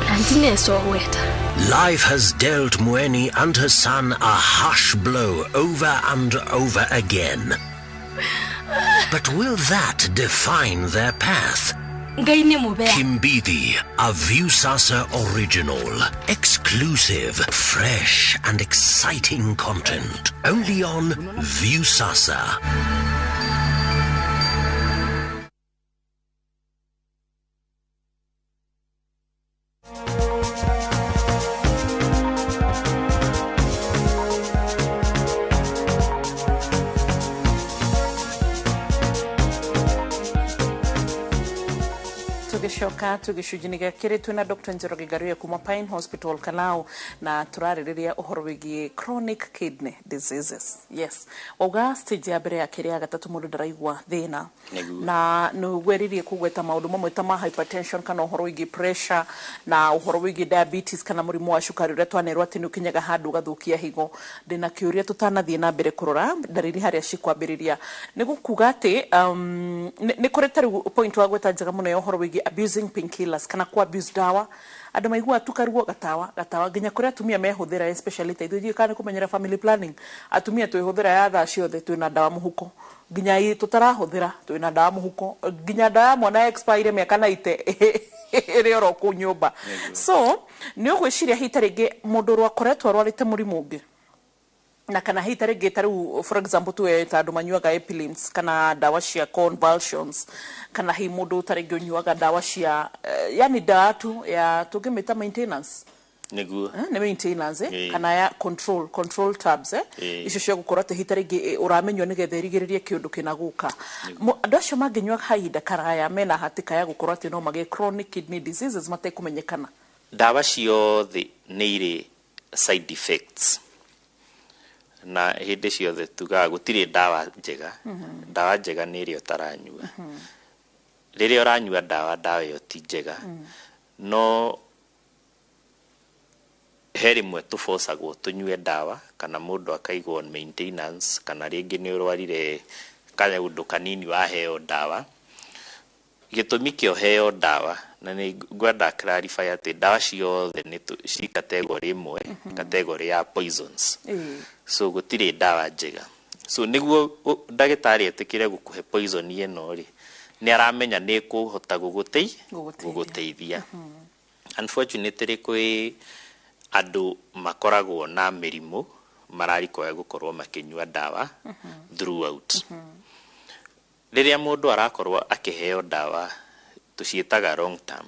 nandine sohweta. Life has dealt Mweni and her son a harsh blow over and over again. But will that define their path? Kimbithi, a Viusasa original. Exclusive, fresh and exciting content. Only on Viusasa. Tugishoka tugicujini gia kiri twina Dr. Njoroge Garuya kuma Pine Hospital Kalau na turaririria uhoro wigie chronic kidney diseases. Yes. Oga stage ya mbere ya kiri ya gatatu mundu ndaraigwa thina na no gweririe kugweta maundu mamwe ta ma hypertension kana uhoro wigie pressure na uhoro wigie diabetes kana murimu wa cukari uria twanerwa ati ni ukinyaga handu gathukia higo. Ndina kiuria tutanathie na mbere kurora ndariri haria cikwambiriria ni gukuga ati ni kureta point wa gweta njega muno ya uhoro wigie abusing painkillers kana ku abuse dawa andu maigua tukaruo gatawa nginya kuria atumia mehuthira especially taithujie kana kumenyera family planning atumia tuihuthira ya thaa ciothe twina dawa muhuko nginya tutarahuthira twina dawa muhuko nginya dawa mwana expire miaka na ite irioro ku nyumba. So ni ugwiciria hitaringi mundu rwakoretwo rwarite murimu ungi na kana hita rege taru for example tu tandu manyuaga epilems kana dawa cia convulsions kana hi mundu tarege unyuaga dawa cia yani dawa tu ya tugimeta maintenance niguo ne maintenance kana ya control tabs icio cia gukora te hita rege uramenywa nigethe rigiririe kiundu kinaguka andu acio manginywa haida karaya mena hatika ya gukora te no mage chronic kidney diseases matekumenyekana. Dawa ciothe ni iri side effects na hindi ciothe tugaga gutire dawa njega. Dawa njega ni iri utaranyua. Riria uranyua dawa yo ti njega. No heri mwe tufosagwo tunyue dawa kana mundu akaigwo on maintenance kana ringi ni urwarire kanya undu kanini waheo dawa. Gitumi kio heo dawa na ni gwenda clarify ati dawa ciothe ni ci category imwe category ya poisons. So gutire dawa njega. So niguo ndagitari etikire gukuhe poison ino ri ni aramenya ni kuhota guguteithia. Unfortunately kwi andu makoragwo na mirimu mararikoya gukorwo makinyua dawa throughout. Riria mundu arakorwo akiheo dawa tucietaga long term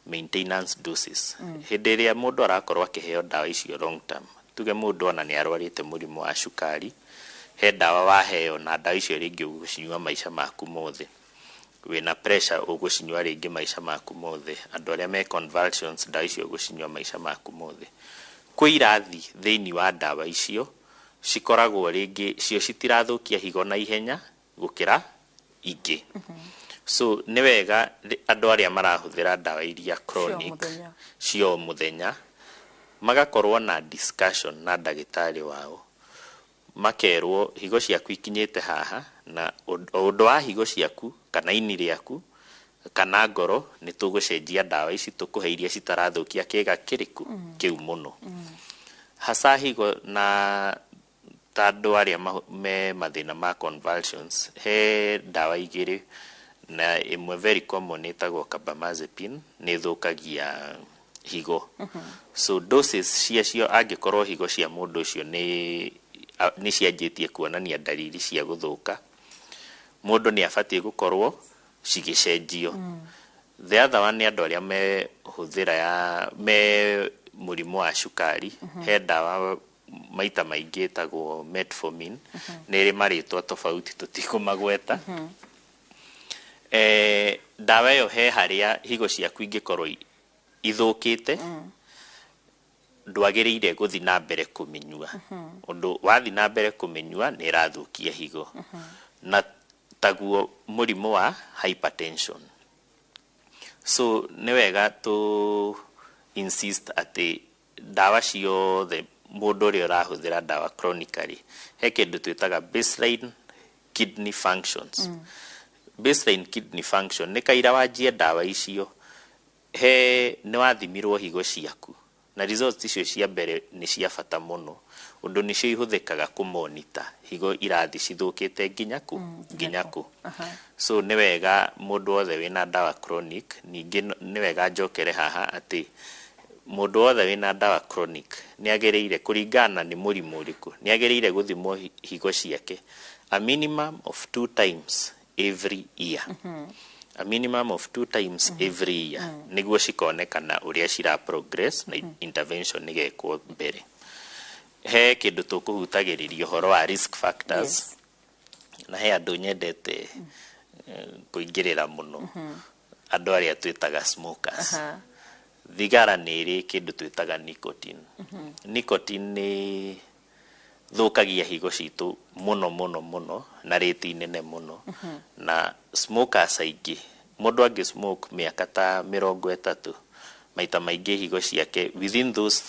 maintenance doses. Hindi riria mundu arakorwo akiheo dawa icio long term, tuge mundu ona ni arwarite murimu wa cukari, he dawa waheo na dawa icio ringi ugucinyua maisha maku mothe. Wina pressure ugucinyua ringi maisha maku mothe. Andu aria me convulsions dawa icio ugucinyua maisha maku mothe. Kwi irathi thiini wa dawa icio cikoragwo ringi cio citirathukia higo na ihenya gukira ingi. So ni wega andu aria marahuthira dawa iria chronic cio muthenya magakorwo na discussion na ndagitari wao, makerwo higo ciaku ikinyite haha na undu wa higo ciaku kana ini riaku kana ngoro ni tugucenjia dawa ici tukuhe iria citarathukia kiga kiriku kiu muno. Hasa higo na andũ arĩa me mathĩna ma convulsions he ndawa igĩrĩ, na ĩmwe very common ĩtagwo carbamazepine nĩ thũkagia higo. So doses ciacio angĩkorwo higo cia mũndũ ũcio nĩ cianjĩtie kuonania dalili cia gũthũka, mũndũ nĩ abatie gũkorwo cigĩcenjio. The other one nĩ andũ arĩa mehũthĩra me mũrimũ wa cukari, he ndawa maita maingĩ ĩtagwo metformin, nĩ ĩrĩ marĩtwa tofauti tũtikũmagweta. Ndawa ĩyo he harĩa higo ciaku ingĩkorwo ithũkĩte, ndwagĩrĩire gũthiĩ na mbere kũmĩnyua. Ũndũ wathiĩ na mbere kũmĩnyua nĩ ĩrathũkia higo. Na taguo mũrimũ wa hypertension. So nĩ wega to insist atĩ ndawa ciothe mũndũ ũrĩa ũrahũthĩra ndawa chronically, he kĩndũ twĩtaga baseline kidney functions. Baseline kidney function nĩ kaira wanjie ndawa icio nĩ wathimirwo higo ciaku, na results icio cia mbere nĩ cia bata mũno, ũndũ nĩcio ihũthĩkaga kũmonita higo irathi cithũkĩte nginya kũ. So nĩ wega mũndũ wothe wĩna ndawa chronic, ningĩ nĩ wega njokere haha atĩ mũndũ wothe wĩna ndawa chronic nĩ agĩrĩire kũringana nĩ mũrimũ ũrĩkũ, nĩ agĩrĩire gũthimwo higo ciake a minimum of 2 times every year. A minimum of 2 times every year. Nĩguo cikonekana ũrĩa cira progress na intervention nĩgekwo mbere. He kĩndũ tũkũhutagĩrĩria ũhoro wa risk factors. Na he andũ nyendete kũingĩrĩra mũno, andũ arĩa twĩtaga smokers. Thigara nĩ ĩrĩ kĩndũ twĩtaga nicotine. Nicotine nĩ thũkagia higo citũ mũno na rĩti nene mũno. Na smokers aingĩ, mũndũ angĩ smoke mĩaka ta 30, maita maingĩ higo ciake within those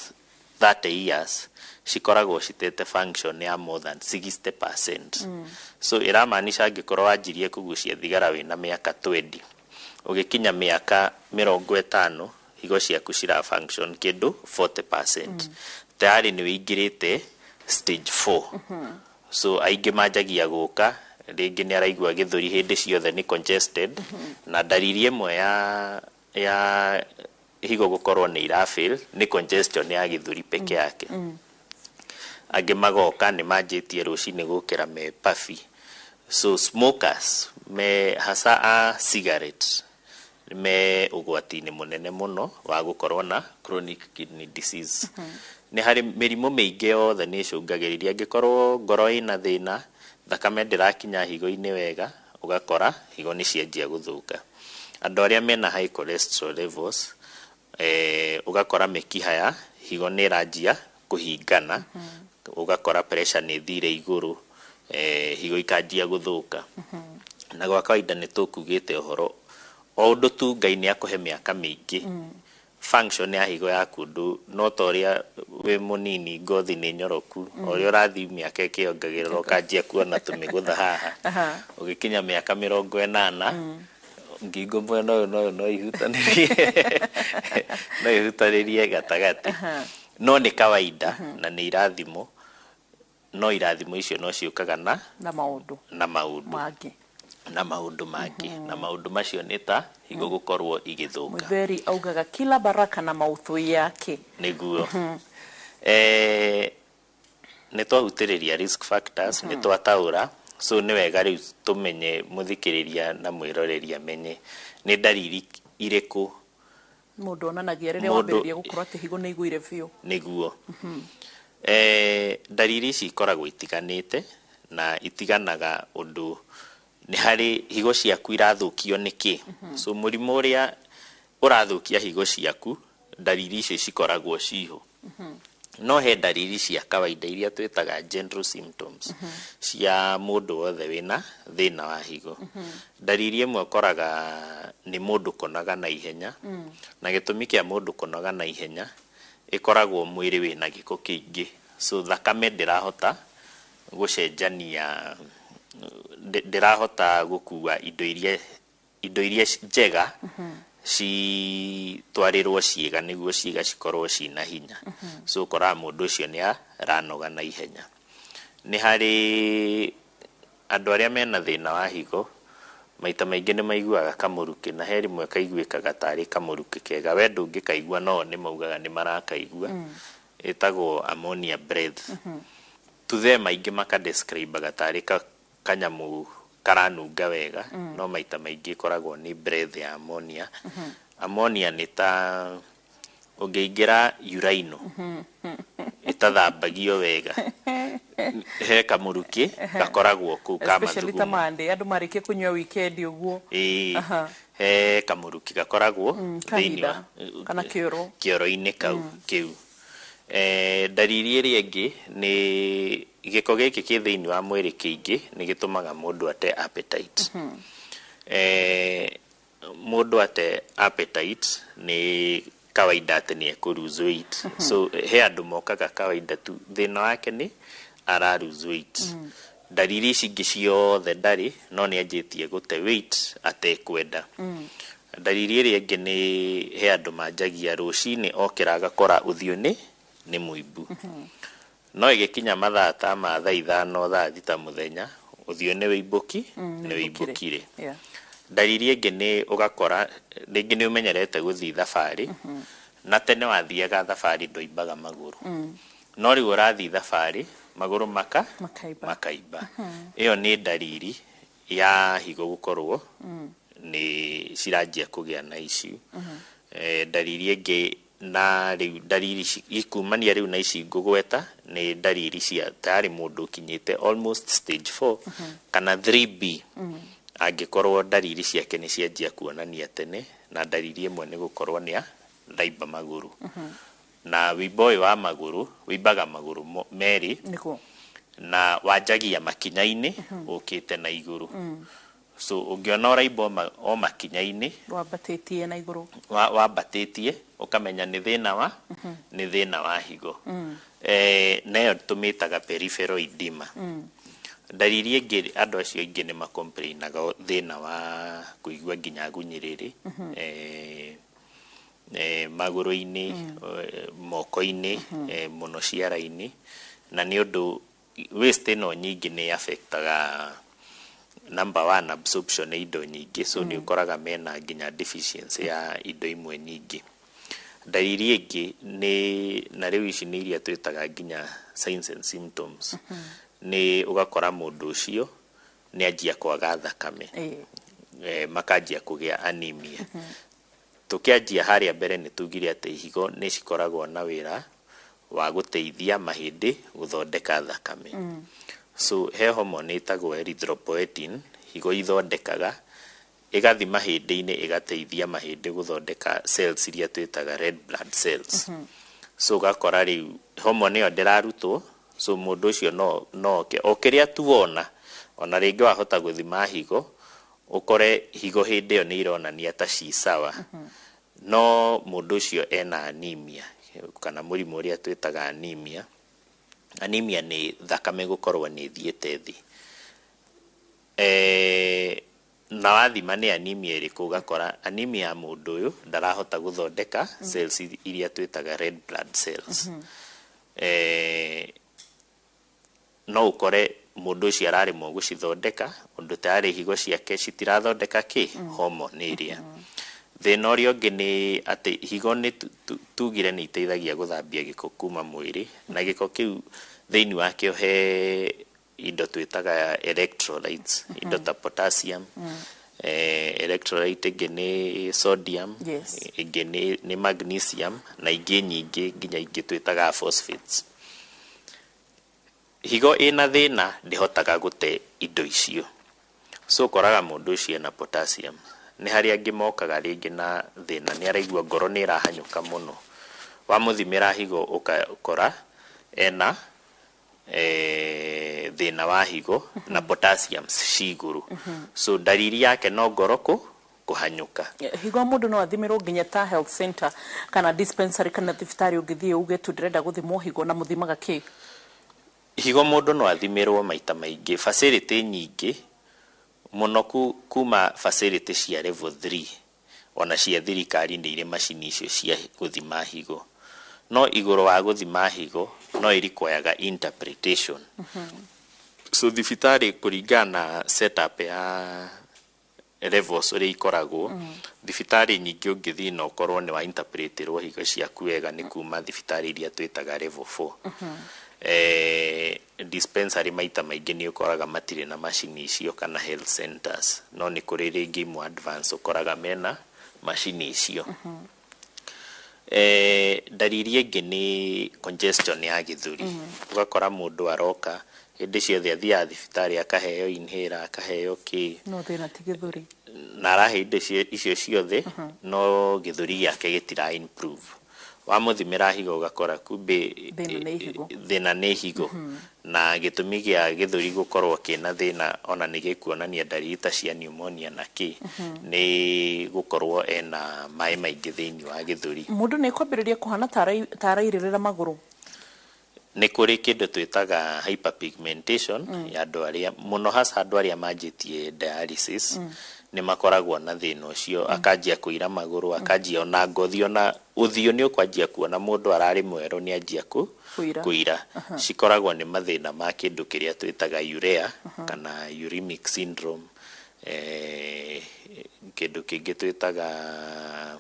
30 years cikoragwo citete function ya more than 60%. So iramaanisha angĩkorwo wanjirie kũgucia thigara wĩna mĩaka 20, ũgĩkinya mĩaka 50 higo ciaku cira function kĩndũ 40%. Tayari nĩ wĩingĩrĩte stage 4. So aingĩ manjagia gũka, rĩngĩ nĩ araigua gĩthũri hĩndĩ ciothe nĩ congested, na dalili ĩmwe ya higo gũkorwo nĩ irafail nĩ congestion ya gĩthũri peke yake. Angĩ magoka nĩ manjĩtie rũcinĩ gũkĩra me puffy. So smokers hasa a cigarette me ũgwati-inĩ mũnene mũno wa gũkorwo na chronic kidney disease. Nĩ harĩ mĩrimũ mĩingĩ yothe nĩ ĩcũngagĩrĩria, angĩkorwo ngoro ĩna thĩna, thakame ndĩrakinya higo-inĩ wega, ũgakora higo nĩ cianjia gũthũka. Andũ arĩa mena high cholesterol levels, ũgakora mĩkiha ya higo nĩ ĩranjia kũhingana, ũgakora pressure nĩ thire igũrũ, higo ikanjia gũthũka. Na gwa kawaida nĩ tũkugĩte ũhoro o ũndũ tu Ngai nĩ akũhe mĩaka mĩingĩ, function ya higo yaku no ta ũrĩa wĩ mũnini ngothi nĩ nyoroku, o ũrĩa ũrathiĩ mĩaka ĩkĩongagĩrĩra ũkanjia kuona tũmĩgũtha haha. Ũgĩkinya mĩaka 80, ngingo mwena ũyũ no ihutanĩrie gatagatĩ. No nĩ kawaida na nĩ irathimo, no irathimo icio no ciũkaga na maũndũ mangĩ. Na maũndũ macio nĩ ta higo gũkorwo igĩthũka. Mũtheri augaga kila baraka na maudhui yake. Nĩguo. Nĩ twahutĩrĩria risk factors, nĩ twataũra. So nĩ wega rĩu tũmenye, mũthikĩrĩria na mwĩroreri amenye nĩ dalili irĩkũ mũndũ onanagia rĩrĩa wambĩrĩria gũkorwo atĩ higo nĩ igũire biũ. Nĩguo. Dalili ici ikoragwo itiganĩte na itiganaga ũndũ nĩ harĩ higo ciaku irathũkio nĩkĩ. So mũrimũ ũrĩa ũrathũkia higo ciaku, dalili icio cikoragwo ciho. No he dalili cia kawaida iria twĩtaga general symptoms cia mũndũ wothe wĩna thĩna wa higo. Dalili ĩmwe ũkoraga nĩ mũndũ kũnoga na ihenya, na gĩtũmi kĩa mũndũ kũnoga na ihenya ĩkoragwo mwĩrĩ wĩna gĩko kĩingĩ. So thakame ndĩrahota gũcenjania, ndĩrahota gũkua indo iria njega citwarĩrwo ciĩga nĩguo ciĩga cikorwo cina hinya. So ũkoraga mũndũ ũcio nĩ aranoga na ihenya. nĩ harĩ andũ arĩa mena thĩna wa higo maita maingĩ nĩ maiguaga kamũrukĩ na he rĩmwe kaiguĩkaga tarĩ kamũrukĩ kega we ndũngĩkaigua no nĩ maugaga nĩ marakaigua ĩtagwo ammonia breath tuthe maingĩ makadescribe tarĩ kanyamu karanunga wega no maita maingĩ koragwo nĩ breath ya ammonia ammonia nĩ ta ũngĩingĩra urino ĩtathambagio wega he kamũrukĩ gakoragwo kũu ka mathugumo especially tamande andũ marĩkia kũnyua weekend ũguo he kamũrukĩ gakoragwo thĩinĩ wa kana kĩoro-inĩ kĩu dariri ĩrĩa ĩngĩ nĩ gĩko gĩkĩ kĩ thĩinĩ wa mwĩrĩ kĩingĩ nĩ gĩtũmaga mũndũ ate appetite mũndũ ate appetite nĩ kawaida atĩ nĩ lose weight so he andũ mokaga kawaida tu thĩna wake nĩ ara lose weight dariri ici ingĩ ciothe ndarĩ no nĩ anjĩtie gũte weight atekwenda dariri ĩrĩa ĩngĩ nĩ he andũ manjagia rũcinĩ okĩra agakora ũthiũ nĩ mũimbu no ĩgĩkinya mathaa ta ma thaa 5 thaa 6 mũthenya ũthiũ nĩ wĩimbũkire dariri ĩngĩ nĩ ũgakora rĩngĩ nĩ ũmenyerete gũthiĩ thabarĩ na tene wathiaga thabarĩ ndũimbaga magũrũ no rĩu ũrathiĩ thabarĩ magũrũ makaimba ĩyo nĩ dariri ya higo gũkorwo nĩ ciranjia kũgĩa na issue dariri ĩngĩ na rĩu dariri ikumania rĩu na ici ngũgweta nĩ dariri cia tayari mũndũ kinyĩte almost stage 4 kana 3B angĩkorwo dariri ciake nĩ cianjia kuonania tene na dariri ĩmwe nĩ gũkorwo nĩ ndaimba magũrũ na wimbo ũyũ wa magũrũ wimbaga magũrũ merĩ na wanjagia makinya-inĩ ũkĩte na igũrũ so ũngĩona ũraimba o makinya-inĩ wambatĩtie na igũrũ wambatĩtie ũkamenya nĩ thĩna wa higo nayo tũmĩtaga peripheral edema dariri ĩngĩ andũ acio aingĩ nĩ macomplainaga thĩna wa kũigua nginya ngunyĩrĩrĩ magũrũ-inĩ moko-inĩ mũno ciara-inĩ na nĩ ũndũ waste ĩno nyingĩ nĩ affectaga number 1 absorption indo nyingĩ so nĩ ũkoraga mena nginya deficiency ya indo imwe nyingĩ dariri ĩngĩ nĩ na rĩu ici nĩ iria twĩtaga nginya signs and symptoms nĩ ũgakora mũndũ ũcio nĩ anjia kwaga thakame makanjia kũgĩa anemia tũkĩanjia harĩa mbere nĩ tugire atĩ higo nĩ cikoragwo na wĩra wa gũteithia mahĩndĩ gũthondeka thakame so he hormone ĩtagwo erythropoietin higo ithondekaga ĩgathi mahĩndĩ-inĩ ĩgateithia mahĩndĩ gũthondeka cells iria twĩtaga red blood cells so ũgakora rĩu hormone ĩyo ndĩrarutwo so mũndũ ũcio no o kĩrĩa tuona ona rĩngĩ wahota gũthima higo ũkore higo hĩndĩ ĩyo nĩ ironania ta ci sawa no mũndũ ũcio ena anemia kana mũrimũ ũrĩa twĩtaga anemia nĩ thakame gũkorwo nĩ thiĩte thĩ na wathima nĩ anemia ĩrĩkũ ũgakora anemia ya mũndũ ũyũ ndarahota gũthondeka cells iria twĩtaga red blood cells no ũkore mũndũ ũcio araremwo gũcithondeka ũndũ tayari higo ciake citirathondeka hormone ĩrĩa thĩna ũrĩa ũngĩ nĩ atĩ higo nĩ tugire nĩ iteithagia gũthambia gĩko kuma mwĩrĩ na gĩko kĩu thĩinĩ wakĩo he indo twĩtaga electrolytes indo ta potassium electrolyte ĩngĩ nĩ sodium ĩngĩ nĩ magnesium na ingĩ nyingĩ nginya ingĩ twĩtaga phosphates higo ĩna thĩna ndĩhotaga gũte indo icio so ũkoraga mũndũ ũcio ena potassium nĩ harĩa angĩ mokaga rĩngĩ na thĩna nĩ araigua ngoro nĩ ĩrahanyũka mũno wamũthimĩra higo ũkora ena thĩna wa higo na potassium ci igũrũ so dariri yake no ngoro kũhanyũka higo mũndũ no athimirwo nginya ta health center kana dispensary kana thibitarĩ ũngĩthiĩ uge tu ndĩrenda gũthimwo higo na mũthimaga kĩ higo mũndũ no athimirwo maita maingĩ facility nyingĩ mũno kuma facility cia level 3 ona cia thirikari nĩ irĩ macini icio cia gũthima higo no igũrũ wa gũthima higo no ĩrikwayaga interpretation So thibitari kuringana setup ya levels uri ikoragwo thibitari nyingi ungithii no korwo ni wa interpretirwo higo ciaku wega ni kuma thibitari iria twitaga level 4 dispensary maita maingi ni ukoraga matire na machine icio kana health centers no ni kuri ringi mu advance ukoraga mena machine icio dariri ingi ni congestion ya githuri ugakora mundu aroka hindi ciothe athia thibitari akaheo inhaler akaheo ki no thina ti githuri na arahe inde icio ciothe no githuri yake gitira improve wa muthimira higo ugakora kumbe thina ni higo na gitumi gia githuri gukorwo kina thina ona ni gikuonania dariri ta cia pneumonia na ki ni gukorwo ena mai maingi thiini wa githuri mundu ni kwambiriria kuhana tarairira maguru ni kuri kindu twitaga hyperpigmentation ya andu aria muno hasa andu aria manjitie dialysis ni makoragwo na thina ucio akanjia kuira maguru akanjia ona ngothi ona uthio ni ukwanjia kuona mundu arari mwero ni anjia kuira cikoragwo ni mathina ma kindu kiria twitaga urea kana uremic syndrome kindu kingi twitaga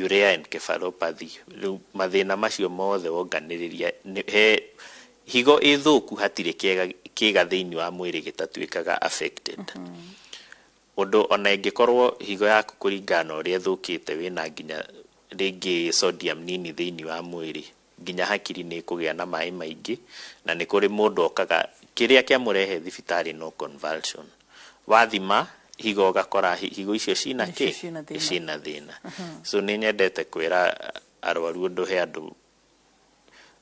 urea encephalopathy mathina macio mothe wonganiriria he higo ithuku hatire kiga thiini wa mwiri gitatwikaga affected undu ona ingikorwo higo yaku kuringana uria thukite wina nginya ringi sodium nini thiini wa mwiri nginya hakiri ni kugia na mai maingi na ni kuri mundu okaga kiria kia murehe thibitari no convulsion wathima higo gakora higo icio cina ki cina thina so ni nyendete kwira arwaru undu he andu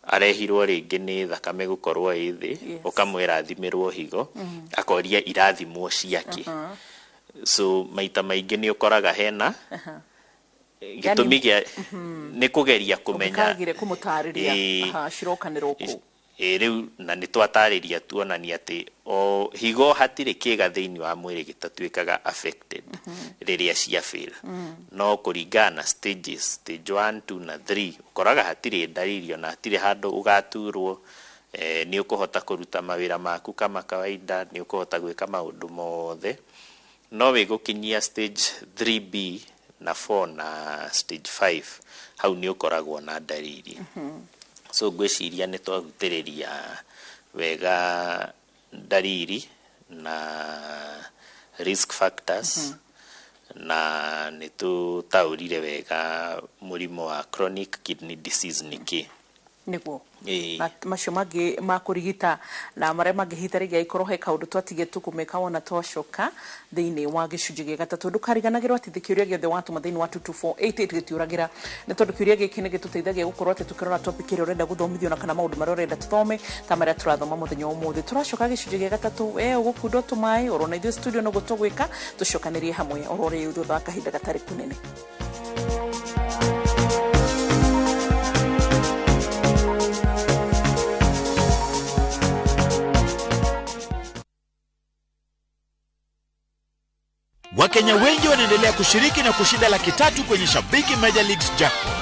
arehirwo ringi ni thakame gukorwo ithi ukamwira athimirwo higo akoria irathimwo ciake so maita maingi ni ukoraga hena gitumi gia ni kugeria kumenya kagire kumutariria cirokanirwo ku riu na ni twatariria tuonania ati o higo hatire kiga thiini wa mwiri gitatwikaga affected riria cia fail no kuringana stages stage 1 2 na 3 ukoraga hatire dalili na hatire handu ugaturwo ni ukuhota kuruta mawira maku kama kawaida ni ukuhota gwika maundu mothe no wigukinyia stage 3B na 4 na stage 5 hau ni ukoragwo na dalili so gwiciria ni twagutiriria wega dalili na risk factors na ni tutaurire wega murimo wa chronic kidney disease niki niguo na macio mangi makurigita na maria mangihita rigi ikorwo he kaundu twatige tukumeka wona twacoka thiini wa gicunji gia gatatu ndukariganagirwo ati thikiuria giothe watuma thiini wa 22488 gitiuragira ni tondu kiuria giki ni gitutethia gukorwo ati tukirora topic ire urenda guthomithio na kana maundu maria urenda tuthome ta maria turathoma muthenya umuthi turacoka gicunji gia gatatu ugukundwo tumai urona ithu studio no gutugwika tucokanirie hamwe urore thutha kahinda gatari kunene. Wakenya wengi wanaendelea kushiriki na kushinda $300,000 kwenye Shabiki Major Leagues Jackpot.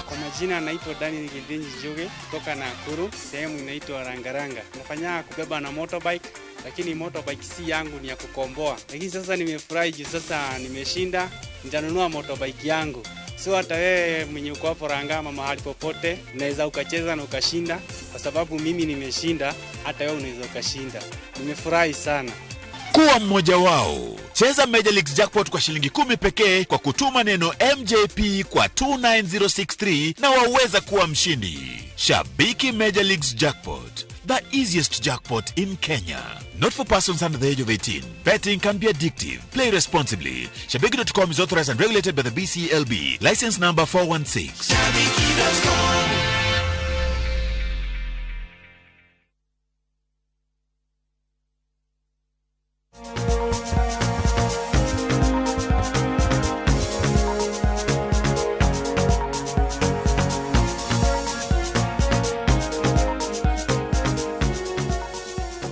Kwa majina anaitwa Daniel Gidinji Joge kutoka Nakuru, sehemu inaitwa Rangaranga. Nafanya kubeba na motorbike, lakini motorbike si yangu, ni ya kukomboa. Lakini sasa nimefurahi juu sasa nimeshinda, nitanunua motorbike yangu. So hata wewe mwenye uko hapo Rangama mahali popote unaweza ukacheza na ukashinda, kwa sababu mimi nimeshinda, hata wewe unaweza ukashinda. Nimefurahi sana. Kuwa mmoja wao. Cheza Major Leagues Jackpot kwa shilingi 10 pekee kwa kutuma neno MJP kwa 29063 na waweza kuwa mshindi. Shabiki Major Leagues Jackpot, the easiest jackpot in Kenya. Not for persons under the age of 18. Betting can be addictive. Play responsibly. Shabiki.com is authorized and regulated by the BCLB. License number 416. Shabiki.com.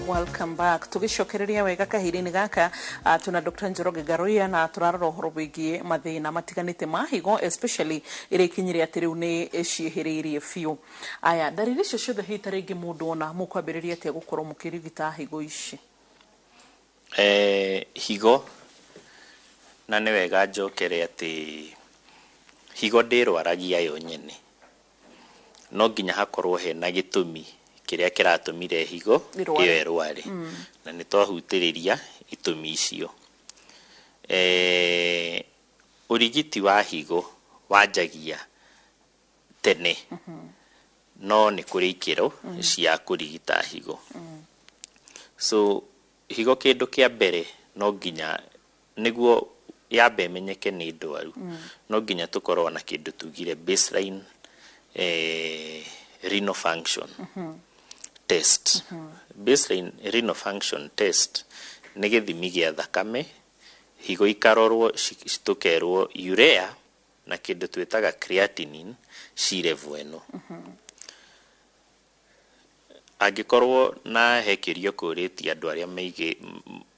Welcome back. tugicokereria wega kahinda-inĩ gaka tuna Dr. Njoroge Garuya na turarora uhoro wĩgiĩ mathĩna matiganĩte ma higo especially ĩrĩa ikinyire atĩ rĩu nĩ ciĩhĩrĩirie biũ. Aya ndariri icio ciothe hita rĩngĩ mũndũ ona mũkwambĩrĩria atĩa gũkorwo mũkĩrigita higo ici? Higo na nĩ wega njokere atĩ higo ndĩrwaragia yo nyene, no nginya hakorwo hena gĩtũmi kĩrĩa kĩratũmire higo ĩyo ĩrware, na nĩ twahutĩrĩria itũmi icio. Ũrigiti wa higo wanjagia tene, no nĩ kũrĩ ikĩro cia kũrigita higo. So higo kĩndũ kĩa mbere no nginya nĩguo yambe menyeke nĩ ndwaru, no nginya tũkorwo na kĩndũ tugire baseline renal function test. Baseline renal function test nĩ gĩthimi gĩa thakame, higo ikarorwo tukerwo urea na kĩndũ twĩtaga creatinine ci level ĩno. Angĩkorwo na hekirio kũrĩtie andũ arĩa maingĩ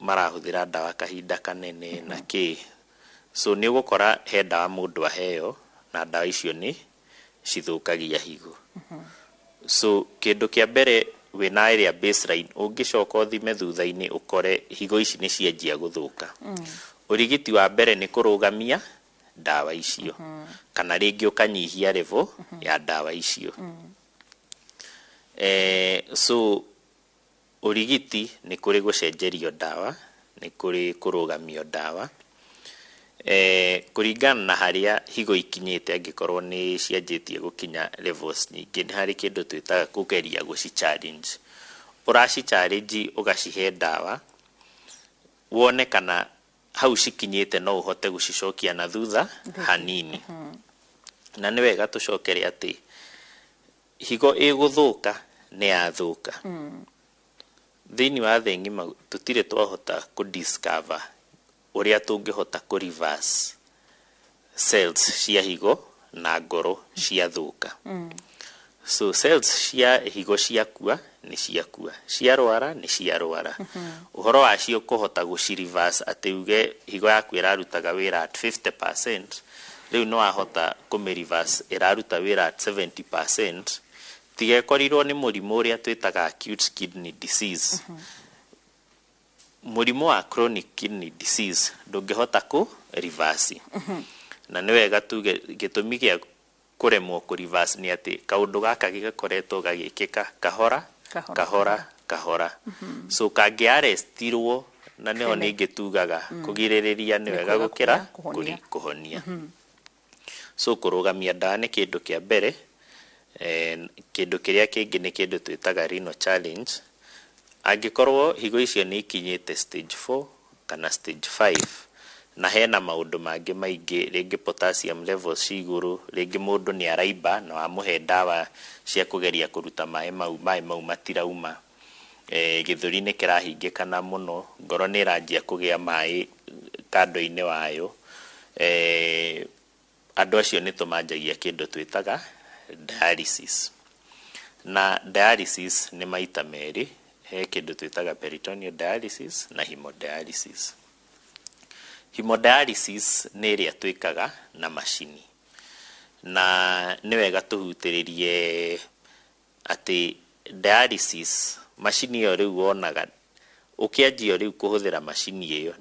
marahũthĩra ndawa kahinda kanene na kĩ, so nĩ ũgũkora he ndawa mũndũ aheo na ndawa icio nĩ cithũkagia higo. So kĩndũ kĩa mbere wĩna ĩrĩa baseline ũngĩcoka ũthime thutha-inĩ ũkore higo ici nĩ cianjia gũthũka. Ũrigiti wa mbere nĩ kũrũgamia ndawa icio kana rĩngĩ ũkanyihia level ya ndawa icio. So ũrigiti nĩ kũrĩ gũcenjerio ndawa, nĩ kũrĩ kũrũgamio ndawa kũringana na harĩa higo ikinyĩte. Angĩkorwo nĩ cianjĩtie gũkinya levels nyingĩ, nĩ harĩ kĩndũ twĩtaga kũgeria gũci challenge. Ũraci challenge ũgacihe ndawa, wone kana hau cikinyĩte no ũhote gũcicokia na thutha hanini. Na nĩ wega tũcokere atĩ higo ĩgũthũka nĩ yathũka. Thĩinĩ wa thĩ ng'ima tũtirĩ twahota kũ-discover ũrĩa tũngĩhota kũ-reverse cells cia higo na ngoro ciathũka. So cells cia higo ciakua nĩ ciakua, ciarwara nĩ ciarwara. Ũhoro wacio kũhota gũci-reverse atĩ uge higo yaku ĩrarutaga wĩra at 50%, rĩu no wahota kũmĩ-reverse ĩraruta wĩra at 70%. Tigekorirwo nĩ mũrimũ ũrĩa twĩtaga acute kidney disease. Mũrimũ wa chronic kidney disease ndũngĩhota kũ-reverse. Na nĩ wega tuge gĩtũmi gĩa kũremwo kũ-reverse nĩ atĩ kaũndũ gaka gĩgakoretwo gagĩkĩka kahora kahora. So kangĩarestirwo, na nĩho ningĩ tugaga kũgirĩrĩria nĩ wega gũkĩra kũhonia. So kũrũgamia ndawa nĩ kĩndũ kĩa mbere. Kĩndũ kĩrĩa kĩngĩ nĩ kĩndũ twĩtaga renal challenge. Angĩkorwo higo icio nĩ ikinyĩte stage 4 kana stage 5, na hena maũndũ mangĩ maingĩ, rĩngĩ potassium levels ci igũrũ, rĩngĩ mũndũ nĩ araimba na wamũhe ndawa cia kũgeria kũruta maĩ mau matirauma, gĩthũri nĩ kĩrahingĩkana mũno, ngoro nĩ ĩranjia kũgĩa maĩ kando-inĩ wayo, andũ acio nĩ tũmanjagia kĩndũ twĩtaga dialysis. Na dialysis nĩ maita merĩ, he kĩndũ twĩtaga peritoneal dialysis na hemodialysis. Hemodialysis nĩ ĩrĩa twĩkaga na macini, na nĩ wega tũhutĩrĩrie atĩ dialysis macini ĩyo rĩu wonaga ũkĩanjia rĩu kũhũthĩra macini ĩyo,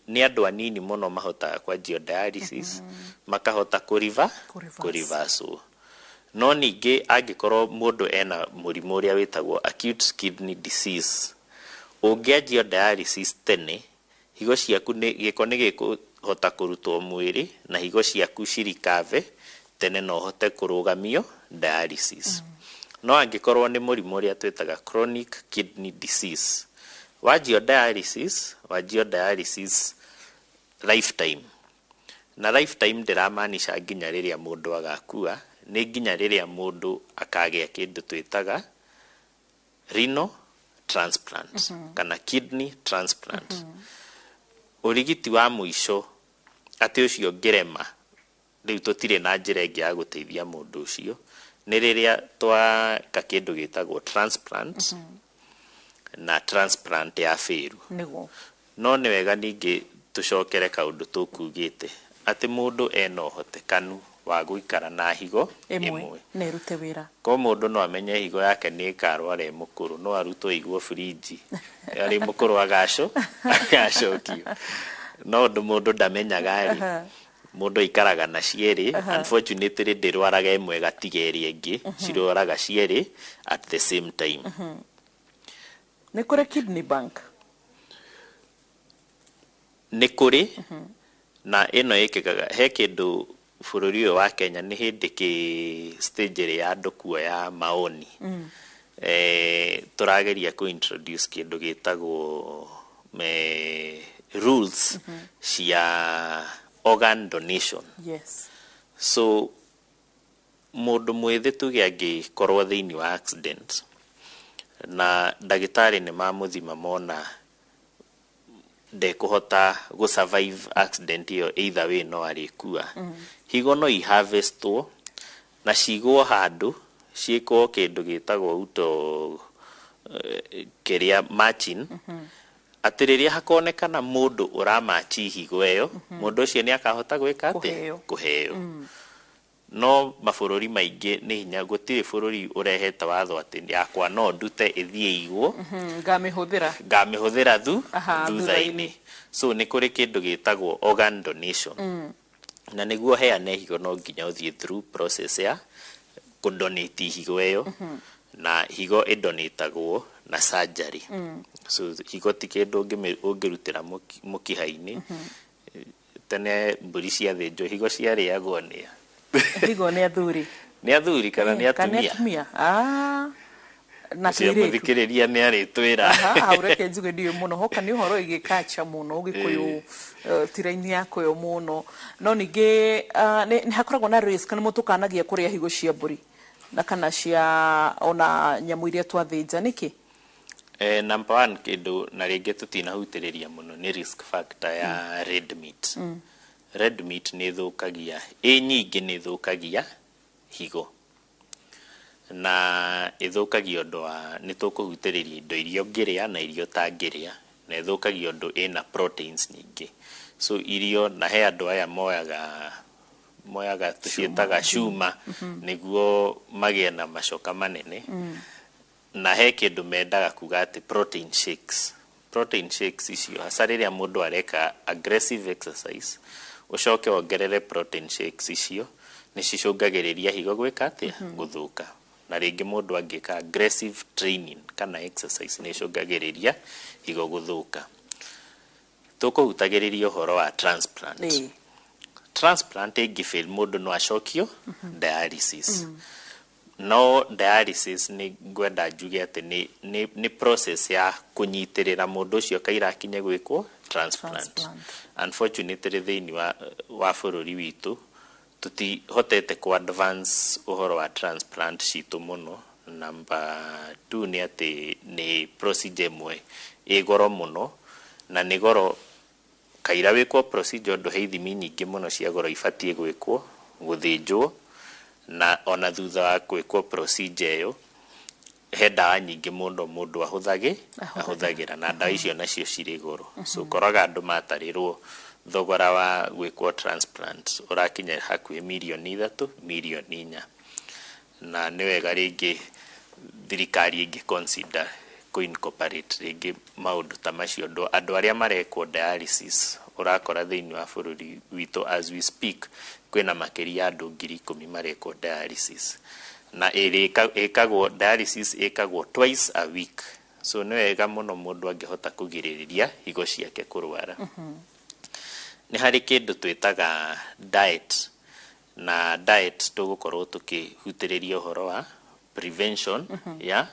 nĩ andũ anini mũno mahotaga kwanjio dialysis makahota kũ-reverse. No ningĩ angĩkorwo mũndũ ena mũrimũ ũrĩa wĩtagwo acute kidney disease, ũngĩanjio dialysis tene, higo ciaku gĩko nĩ gĩkũhota kũrutwo mwĩrĩ na higo ciaku cirikave tene no hote kũrũgamio dialysis. No angĩkorwo nĩ mũrimũ ũrĩa twĩtaga chronic kidney disease, wanjio dialysis lifetime. Na lifetime ndĩramaanisha nginya rĩrĩa mũndũ agakua, nĩ nginya rĩrĩa mũndũ akagĩa kĩndũ twĩtaga renal transplant kana kidney transplant. Ũrigiti wa mũico atĩ ũcio ngĩrema, rĩu tũtirĩ na njĩra ĩngĩ ya gũteithia mũndũ ũcio, nĩ rĩrĩa twaka kĩndũ gĩtagwo transplant na transplant ya fail niguo no nĩ wega ningĩ tucokere kaũndũ tũkugĩte atĩ mũndũ ena ũhotekanu wa gũikara na higo ĩmwe na ĩrute wĩra ko mũndũ no amenye higo yake nĩ ĩkarwara mũkũrũ no arutwo igwo fridge arĩ mũkũrũ agacokio no mũndũ ndamenyaga rĩ mũndũ ikaraga na cierĩ unfortunately ndĩrwaraga ĩmwe gatiga ĩrĩa ĩngĩ cirwaraga cierĩ at the same time nĩ kũrĩ kidney bank nĩ kũrĩ na ĩno ĩkĩkaga he kĩndũ bũrũri ũyũ wa Kenya nĩ hĩndĩ kĩ stage ya andũ kuoya maoni tũrageria ku introduce kĩndũ gĩtagwo rules cia organ donation so mũndũ mwĩthĩ tuge angĩkorwo thĩinĩ wa accident na ndagĩtarĩ nĩ mamũthima mona ndekũhota gũ-survive accident ĩyo either way no arĩkua higo no i-harvestwo na cigwo handũ ciĩkwo kĩndũ gĩtagwo uto kĩrĩa matching atĩ rĩrĩa hakonekana mũndũ ũramachi higo ĩyo mũndũ ũcio nĩ akahota gwĩka atĩ kũheo no mabũrũri maingĩ nĩ hinya gũtirĩ bũrũri ũrehete watho atĩ yakwa no ndute ĩthiĩ igwo ngamĩhũthĩra thutha-inĩ so nĩ kũrĩ kĩndũ gĩtagwo organ donation na nĩguo heane higo no nginya ũthiĩ through process ya kũdonate higo ĩyo na higo ĩdonatagwo na surgery so higo ti kĩndũ ũngĩrutĩra mũkiha-inĩ tene mbũri ciathĩnjwo higo ciarĩagwo nĩ higo nĩ athuri kana nĩ atumia na mũthikĩrĩria nĩ arĩtwĩra hau reke njuge ndiũĩ mũno hoka nĩ ũhoro ĩgĩkacha mũno ũgĩkũyũ tira-inĩ yakũyũ mũno no ningĩ nĩ hakoragwo na risk nĩ mũtukanagia kũrĩa higo cia mbũri na kana cia ona nyamũ iria twathĩnja nĩkĩ number one kĩndũ na rĩngĩ tũtinahutĩrĩria mũno nĩ risk factor ya red meat red meat nĩ thũkagia nyingĩ nĩ thũkagia higo na ithũkagia ũndũ wa nĩ tũkũhutĩrĩria indo iria ũngĩrĩa na irio ũtangĩrĩa na ithũkagia ũndũ ĩna proteins nyingĩ so irio na he andũ aya moyaga tũciĩtaga cuma nĩguo magĩe na macoka manene na he kĩndũ mendaga kuga atĩ protein shakes icio hasa rĩrĩa mũndũ areka aggressive exercise ucoke wongerere protein shakes icio nĩ cicũngagĩrĩria higo gwĩka atĩa gũthũka na rĩngĩ mũndũ angĩka aggressive training kana exercise nĩ icũngagĩrĩria higo gũthũka tũkũhutagĩrĩria ũhoro wa transplant ĩngĩfail mũndũ no acokio dialysis no dialysis nĩ ngwenda njuge atĩ nĩ process ya kũnyitĩrĩra mũndũ ũcio kaira akinye gwĩkwo transplant unfortunately thĩinĩ wa bũrũri witũ tutihotete ku advance ũhoro wa transplant citũ mũno number 2 nĩ atĩ nĩ procedure ĩmwe ĩ goro mũno na nĩ goro kaira wĩkwo procedure ũndũ he ithimi nyingĩ mũno cia goro ibatiĩ gwĩkwo gũthĩnjwo na ona thutha wa gwĩkwo procedure ĩyo he ndawa nyingĩ mũndũ ahũthagĩra na ndawa icio nacio cirĩ goro so koraga andũ matarĩrwo thogora wa gwĩkwo transplant ũrakinya hakuhĩ mirioni 3 mirioni 4 na nĩ wega rĩngĩ thirikari ĩngĩ consider incorporate rĩngĩ maũndũ ta macio andũ arĩa marekwo dialysis ũrakora thĩinĩ wa bũrũri witũ as we speak kwĩna makĩria andũ 10,000 marekwo dialysis na dialysis ĩkagwo twice a week so nĩ wega mũno mũndũ angĩhota kũgirĩrĩria higo ciake kũrwara nĩ harĩ kĩndũ twĩtaga diet na diet tũgũkorwo tũkĩhutĩrĩria ũhoro wa prevention ya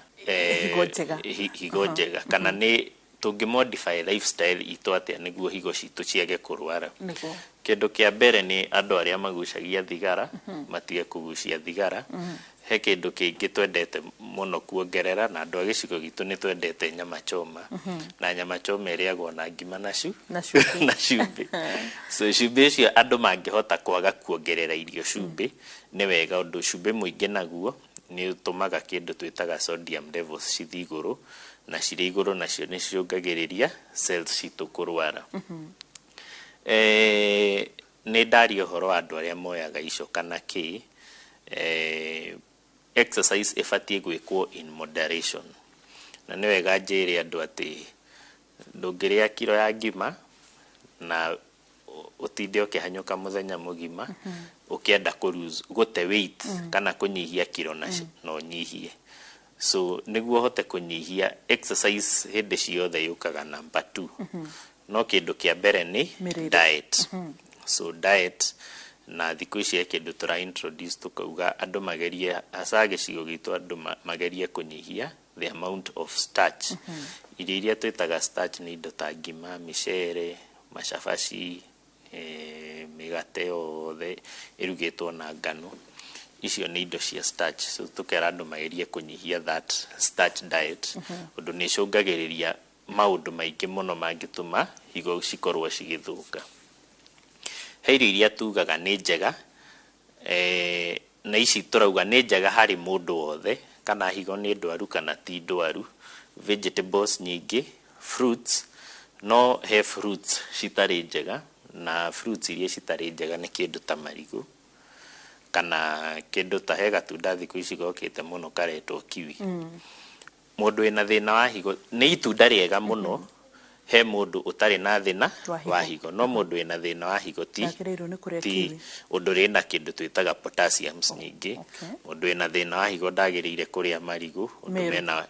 higo njega kana nĩ tũngĩmodify lifestyle itũ atĩa nĩguo higo citũ ciage kũrwara kĩndũ kĩa mbere nĩ andũ arĩa magucagia thigara matige kũgucia thigara he kĩndũ kĩngĩ twendete mũno kuongerera na andũ a gĩcigo gitũ nĩ twendete nyama choma na nyama choma ĩrĩagwo na ngima na cumbĩ so cumbĩ ũcio andũ mangĩhota kwaga kuongerera irio cumbĩ nĩ wega ũndũ cumbĩ mũingĩ naguo nĩ ũtũmaga kĩndũ twĩtaga sodium levels cithiĩ igũrũ na cirĩ igũrũ nacio nĩ cicũngagĩrĩria cells citũ kũrwara. Nĩ ndaria ũhoro wa andũ arĩa moyaga icoka na kĩ, exercise ĩbatiĩ gwĩkwo in moderation, na nĩ wega njĩre andũ atĩ ndũngĩrĩa kiro ya ngima na ũtinde ũkĩhanyũka mũthenya mũgima ũkĩenda gũte weight kana kũnyihia kiro na ũnyihie. So nĩguo hote kũnyihia, exercise hĩndĩ ciothe yũkaga number 2. No kĩndũ kĩa mbere nĩ diet. So diet, na thikũ ici kĩndũ tũra introduce tukauga andũ magerie, hasa gĩcigo gitu andũ magerie kũnyihia the amount of starch. Irio iria twĩtaga starch nĩ indo ta ngima, mĩcere, macabaci, mĩgate yothe ĩrugĩtwo na ngano. Icio nĩ indo cia starch. So tukera andũ magerie kũnyihia that starch diet. Ũndũ nĩ ĩcũngagĩrĩria maũndũ maingĩ mũno mangĩtũma higo cikorwo cigĩthũka. He irio iria tugaga nĩ njega, na ici tũrauga nĩ njega harĩ mũndũ wothe, kana higo nĩ ndwaru kana ti ndwaru. Vegetables nyingĩ, fruits, no he fruits citarĩ njega, na fruits iria citarĩ njega nĩ kĩndũ ta marigũ, kana kĩndũ ta he gatunda thikũ ici gokĩte mũno karetwo kiwi. Mũndũ wĩna thĩna wa higo, nĩ itunda rĩega mũno he mũndũ ũtarĩ na thĩna wa higo, no mũndũ wĩna thĩna wa higo ti ũndũ rĩna kĩndũ twĩtaga potassiums nyingĩ. Mũndũ wĩna thĩna wa higo ndagĩrĩire kũrĩa marigũ, ũndũ mena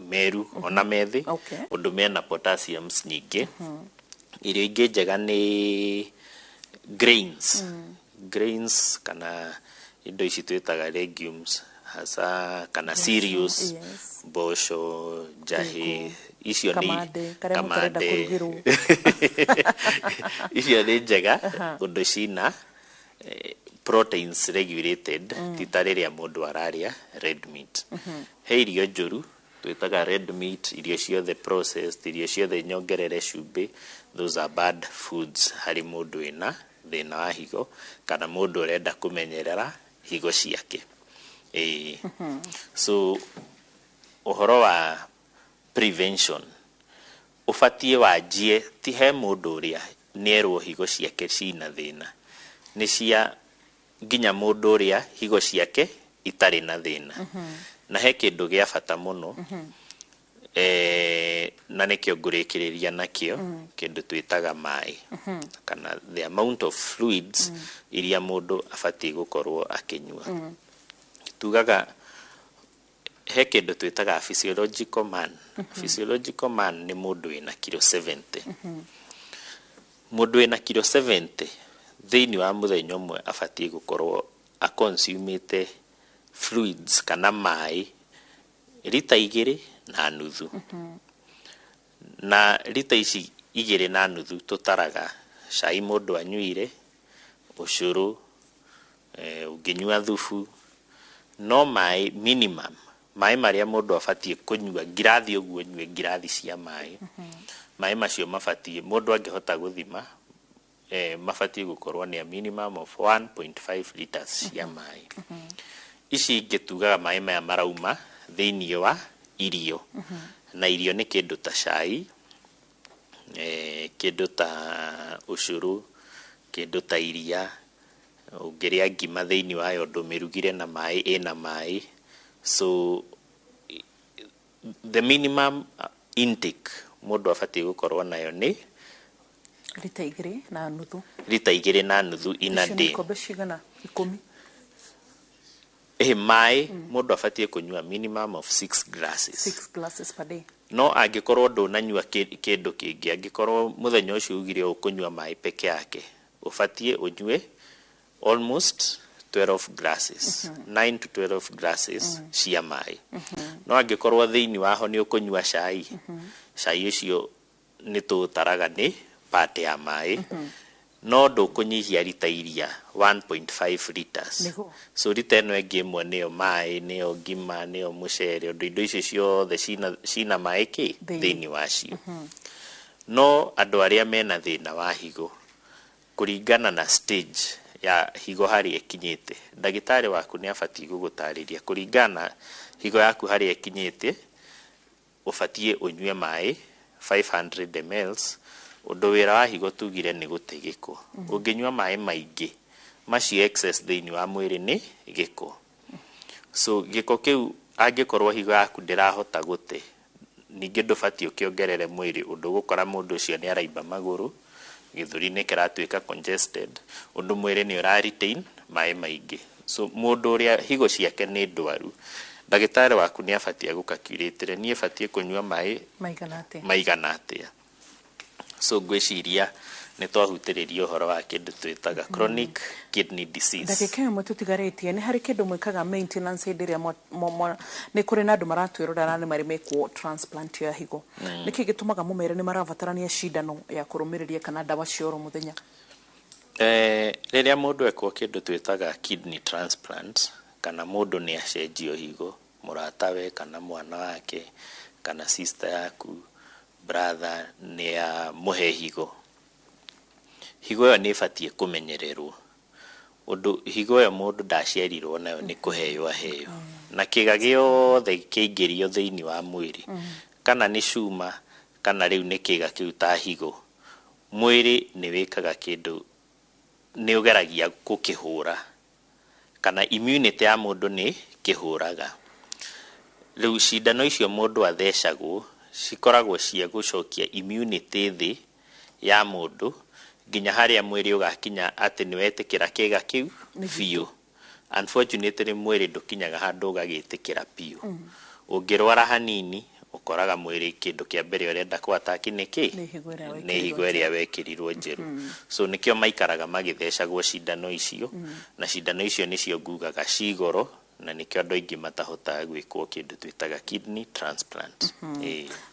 meru ona methĩ, ũndũ mena potassiums nyingĩ. Irio ingĩ njega nĩ grains. Grains kana indo ici twĩtaga legumes, hasa kana cereals, mboco, njahĩ, icio nĩ kamande. Icio nĩ njega ũndũ cina proteins regulated, ti ta rĩrĩa mũndũ ararĩa red meat. He irio njũru twĩtaga red meat, irio ciothe processed, irio ciothe nyongerere cumbĩ, those are bad foods harĩ mũndũ wĩna thĩna wa higo kana mũndũ ũrenda kũmenyerera higo ciake. So ũhoro wa prevention ũbatiĩ wanjie ti he mũndũ ũrĩa nĩerwo higo ciake cina thĩna, nĩ cia nginya mũndũ ũrĩa higo ciake itarĩ na thĩna. Na he kĩndũ gĩa bata mũno, na nĩkĩo ngũrĩkĩrĩria nakĩo, kĩndũ twĩtaga maĩ, kana the amount of fluids iria mũndũ abatiĩ gũkorwo akĩnyua. Tugaga he kĩndũ twĩtaga physiological man. Physiological man nĩ mũndũ wĩna kiro 70. Mũndũ wĩna kiro 70 thĩinĩ wa mũthenya ũmwe abatiĩ gũkorwo aconsumĩte fluids kana maĩ lita 2.5. Na lita ici 2.5 tũtaraga cai mũndũ anyuire, ũcũrũ, ũngĩnyua thubu, no maĩ minimum, maĩ marĩa mũndũ abatiĩ kũnyua ngirathi ũguo nyue ngirathi cia maĩ. Maĩ macio mabatiĩ, mũndũ angĩhota gũthima, mabatiĩ gũkorwo nĩ a minimum of 1.5 liters cia maĩ. Ici ingĩ tugaga maĩ maya marauma thĩinĩ wa irio, na irio nĩ kĩndũ ta cai, kĩndũ ta ũcũrũ, kĩndũ ta iria, ũngĩrĩa ngima thĩinĩ wayo ndũmĩrugire na maĩ, ĩna maĩ. So the minimum intake mũndũ abatiĩ gũkorwo nayo nĩ lita 2.5. Lita 2.5 in a day. Ikombe cigana? 10. Maĩ mũndũ abatiĩ kũnyua minimum of 6 glasses. 6 glasses per day. No angĩkorwo ndũnanyua kĩndũ kĩngĩ, angĩkorwo mũthenya ũcio ugire ũkũnyua maĩ peke yake, ũbatiĩ ũnyue almost 12 glasses, 9 to 12 glasses cia maĩ. No angĩkorwo thĩinĩ waho nĩ ũkũnyua cai, cai ũcio nĩ tũtaraga nĩ part ya maĩ, no ndũkũnyihia lita iria 1.5 liters. So lita ĩno ĩngĩ ĩmwe nĩyo maĩ, nĩyo ngima, nĩyo mũcere, indo icio ciothe cina maĩ thĩinĩ wacio. No andũ arĩa mena thĩna wa higo, kũringana na stage ya higo harĩa ĩkinyĩte, ndagĩtarĩ waku nĩ abatiĩ gũgũtarĩria kũringana higo yaku harĩa ĩkinyĩte, ufatie unywe mai 500 ml undu wira wa higo tugire ni gute giko unginywa mai maingi maci excess thini wa mwiri ni giko so giko kiu angikorwo higo yaku ndirahota gute ningi ndufatie ukiongerere mwiri undu gukora mundu ucio ni araimba maguru githuri ni kiratuika congested undu mwiri ni ura retain mai maingi so mundu uria higo ciake ni ndwaru ndagitari waku ni afatie gukacuratire ni afatie kunywa mai maigana atia so gwiciria ni twahutiririo horo wa kindu twitaga chronic kidney disease ndagika imwe tutigaretie ni hari kindu mwikaga maintenance indiria ni kuri na andu maratwirora na ni mari mekwo transplant ya higo niki gitumaga mumere ni marabatarania shindano ya kurumiriria kana dawa cioro muthenya riria mundu ekwo kindu twitaga kidney transplant kana mundu ni acenjio higo muratawe kana mwana wake kana sister yaku brother ni ya muhe higo yo ni fatie kumenyererwo undu higo ya mundu ndaciarirwo nayo ni kuheyo aheyo na kiga giothe kiingirio thiini wa mwiri kana ni cuma kana riu ni kiga kiu ta higo mwiri ni wikaga kindu ni ugeragia gukihura kana immunity ya mundu ni kihuraga riu shindano icio mundu athecagwo cikoragwo cia gucokia immunity thi ya mundu ginya haria mwiri ugakinya ati ni wetikira kiga kiu biu unfortunately mwiri ndukinyaga handu ugagitikira biu ungirwara hanini ukoraga mwiri kindu kia mbere urenda kwataki niki ni higo iria wekirirwo njeru so nikio maikaraga magithecagwo shindano icio na shindano icio nicio ngugaga cigoro na nikio andu aingi matahota gwikwo kindu twitaga kidney transplant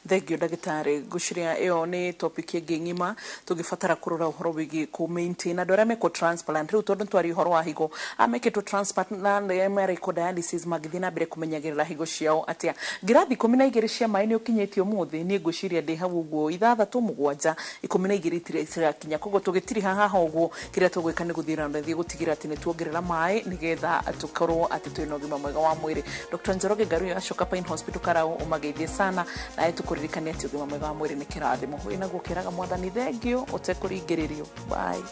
thengio ndagitari guciria iyo ni topic ingi ngima tugifatara kurora uhoro wigi ku maintain andu aria meko transplant riu tondu twari uhoro wa higo ameketwo transplant na medical dialysis magithina na mbere kumenyagirira higo ciao atia ngirathi 12 cia mai ni ukinyetio muthi ni nguciria ndi hau uguo 6-7 12 tira kinya kogo tugitiri haha uguo kiria tugwika ni guthira ndathi gutigira ati ni tuongerera mai nigetha tukorwo ati twino gima mwega wa mwiri Dr. Njoroge Garu ashoka Pine Hospital Karau umageithie sana na etukuririkania ati ugima mwega wa mwiri ni kirathimo hwina gukiraga mwathani thengio utekuringiririo bye.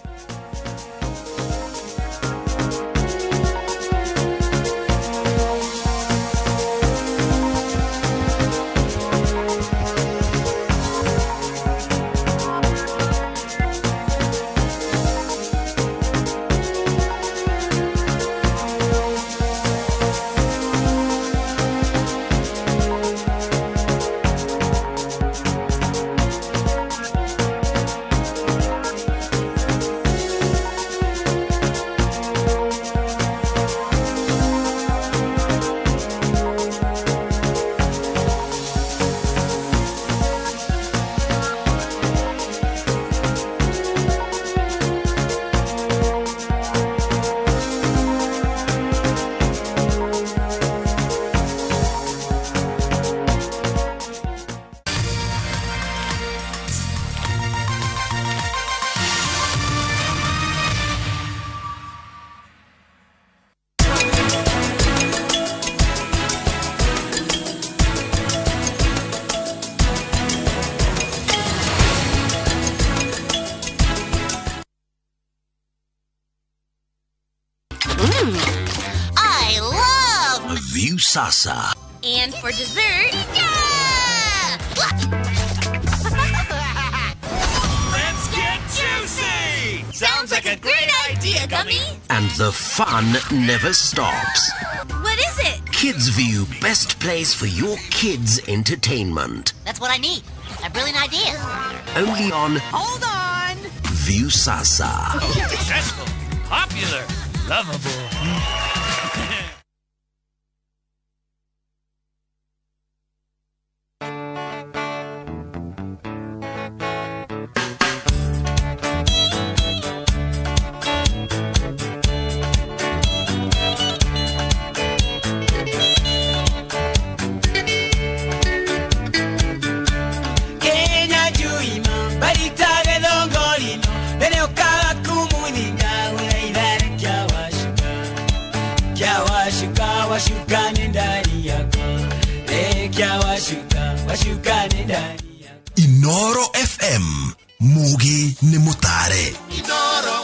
I love View Sasa. And for dessert, yeah! Let's get juicy! Sounds like a great idea, Gummy. And the fun never stops. What is it? Kids View, best place for your kids' entertainment. That's what I need. A brilliant idea. Only on Hold on! View Sasa. Successful, popular, lovable. Washuka Inooro FM, Mugi ni Mutare. Inooro.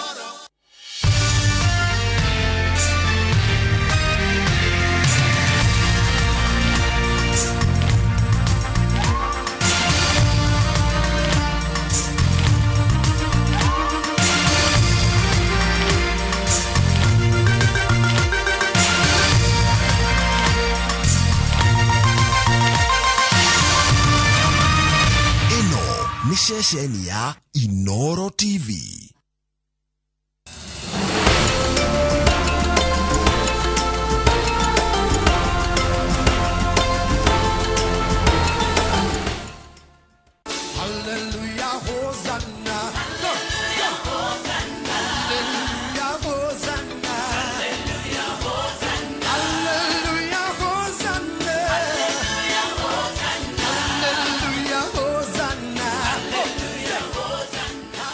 Ni shesheni ya Inooro TV. Hallelujah, Hosanna. Hallelujah, Hosanna. Hallelujah, Hosanna. Hallelujah, Hosanna. Hallelujah, Hosanna. Hallelujah, Hosanna. Hallelujah, Hosanna.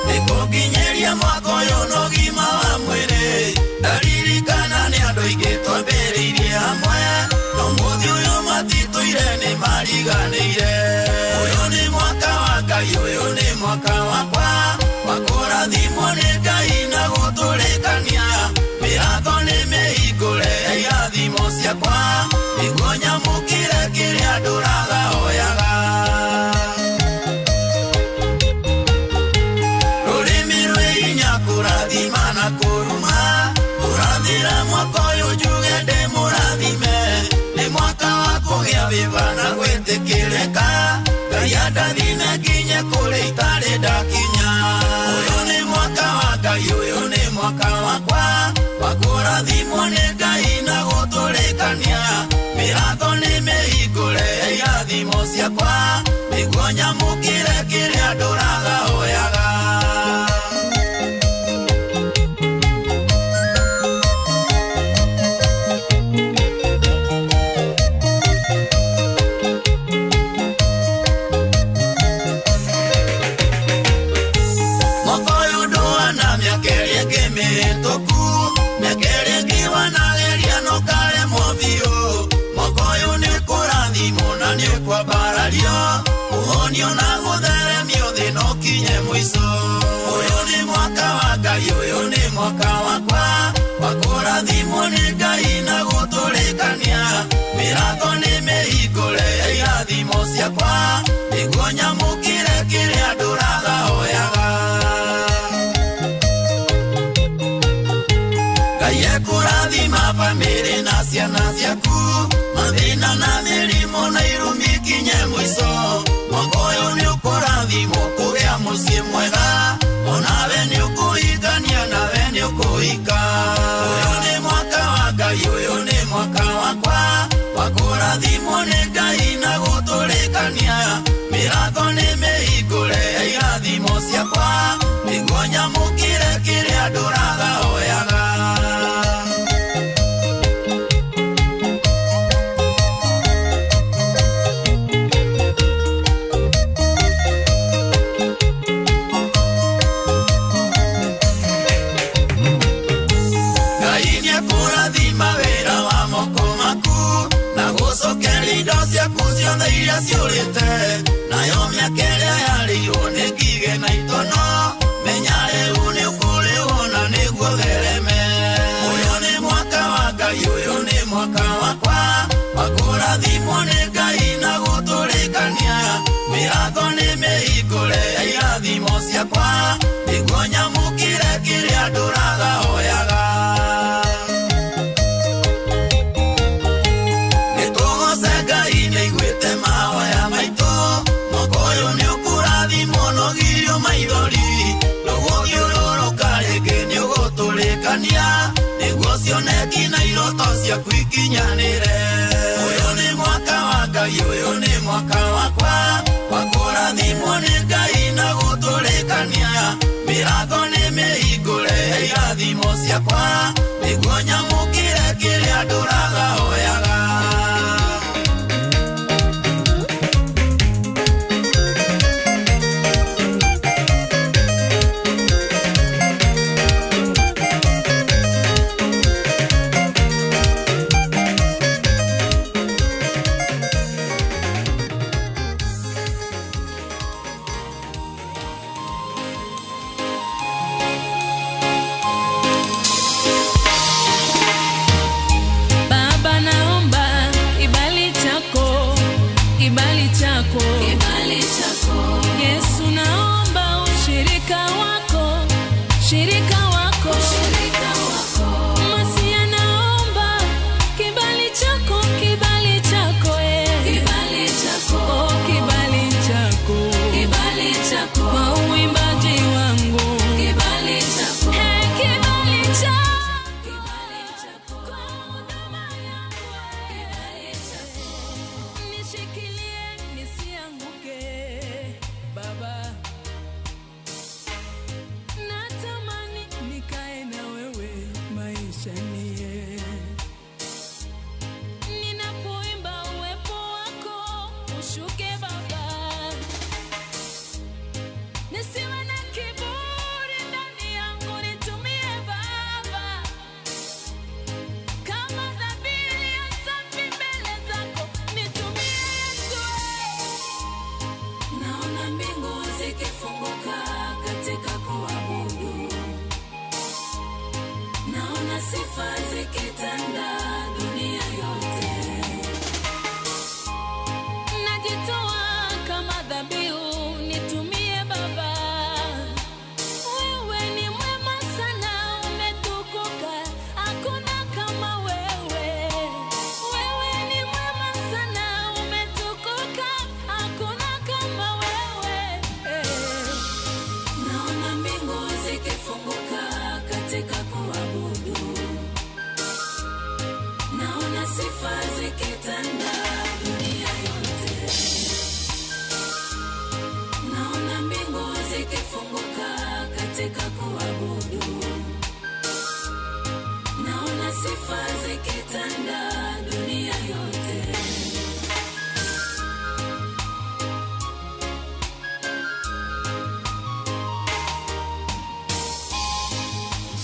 nĩkũnginyeria mwaka ũyũ n'ũgima wa mwĩrĩ ndaririkana nĩ andũ aingĩ twambĩrĩirie hamwe n'ũmũthĩ ũyũ matitũire nĩ mariganĩire ũyũ nĩ mwaka wa Ngai ũyũ nĩ mwaka wakwa wa kũrathimwo nĩ Ngai na gũtũrĩkania mĩrango nĩ mĩhingũre ya irathimo ciakwa nĩguo nyamũkĩre kĩrĩa ndũraga hoyaga rũrĩmĩ rwĩ hinya kũrathima na kũruma kũrathĩra mwaka ũyũ njuge ndĩ mũrathime nĩ mwaka wa kũgĩa vĩva na gwĩtĩkĩrĩka Ngai andathime nginye kũrĩa itarĩ ndakinya ũyũ nĩ mwaka wa Ngai ũyũ nĩ mwaka wakwa wa kũrathimwo nĩ Ngai na gũtũrĩkania mĩrango nĩ mĩhingũre ya irathimo ciakwa nĩguo nyamũkĩre kĩrĩa ndũraga hoyaga Ũhonio na gũtheremio thĩ no kinye mũico ũyũ nĩ mwaka wa Ngai ũyũ nĩ mwaka wakwa wa kũrathimwo nĩ Ngai na gũtũrĩkania mĩrango nĩ mĩhingũre ya irathimo ciakwa nĩguo nyamũkĩre kĩrĩa ndũraga hoyaga Ngai ekũrathima bamĩrĩ na ciana ciaku mathĩna na mĩrimũ na irumi kinye mũico mwaka ũyũ nĩ ũkũrathimwo kũgĩa mũciĩ mwega onawe nĩ ũkũhikania nawe nĩ ũkũhika ũyũ nĩ mwaka wa Ngai ũyũ nĩ mwaka wakwa wa kũrathimwo nĩ Ngai na gũtũrĩkania mĩrango nĩ mĩhingũre ya irathimo ciakwa nĩguo nyamũkĩre kĩrĩa ndũraga hoyaga ciothe iria ciũrĩte nayo mĩaka ĩrĩa yarĩirwo nĩ ngigĩ na itono menya rĩu nĩ ũkũrĩhwo na nĩguo thereme ũyũ nĩ mwaka wa Ngai ũyũ nĩ mwaka wakwa wa kũrathimwo nĩ Ngai na gũtũrĩkania mĩrango nĩ mĩhingũre ya irathimo ciakwa nĩguo nyamũkĩre kĩrĩa ndũraga hoyaga nĩguo cioneki na iroto ciaku ikinyanĩre ũyũ nĩ mwaka wa Ngai ũyũ nĩ mwaka wakwa wa kũrathimwo nĩ Ngai na gũtũrĩkania mĩrango nĩ mĩhingũre ya irathimo ciakwa nĩguo nyamũkĩre kĩrĩa ndũraga hoyaga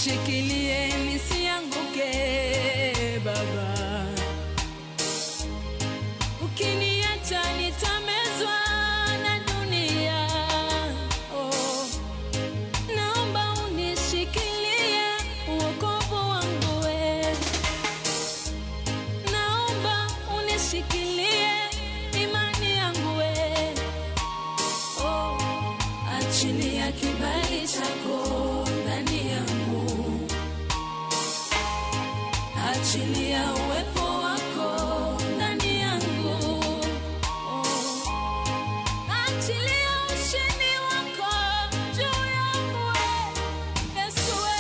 nishikilie nisianguke Baba, ukiniacha nitamezwa na dunia. Oh, naomba unishikilie wokovu wangu we, naomba unishikilie imani yangu we. Oh, achilia kibali chako ndani yangu, achilia uwepo wako ndani yangu. Oh, achilia ushindi wako juu yangu we, Yesu we.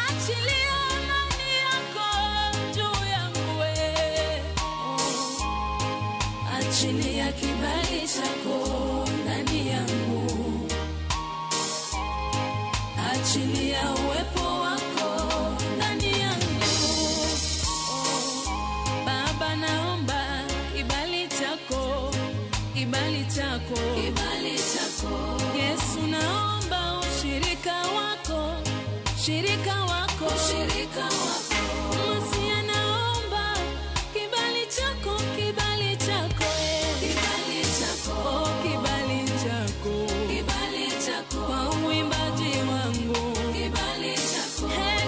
Achilia amani yako juu yangu we. Oh, achilia kibali chako ndani yangu, achilia uwepo wako ndani yangu. Oh, Baba naomba kibali chako, kibali chako, kibali chako. Yesu naomba ushirika wako, shirika wako, shirika wako. Masia naomba kibali chako, kibali chako, kibali chako, oh, kibali chako, kibali chako kwa uimbaji wangu, kibali chako,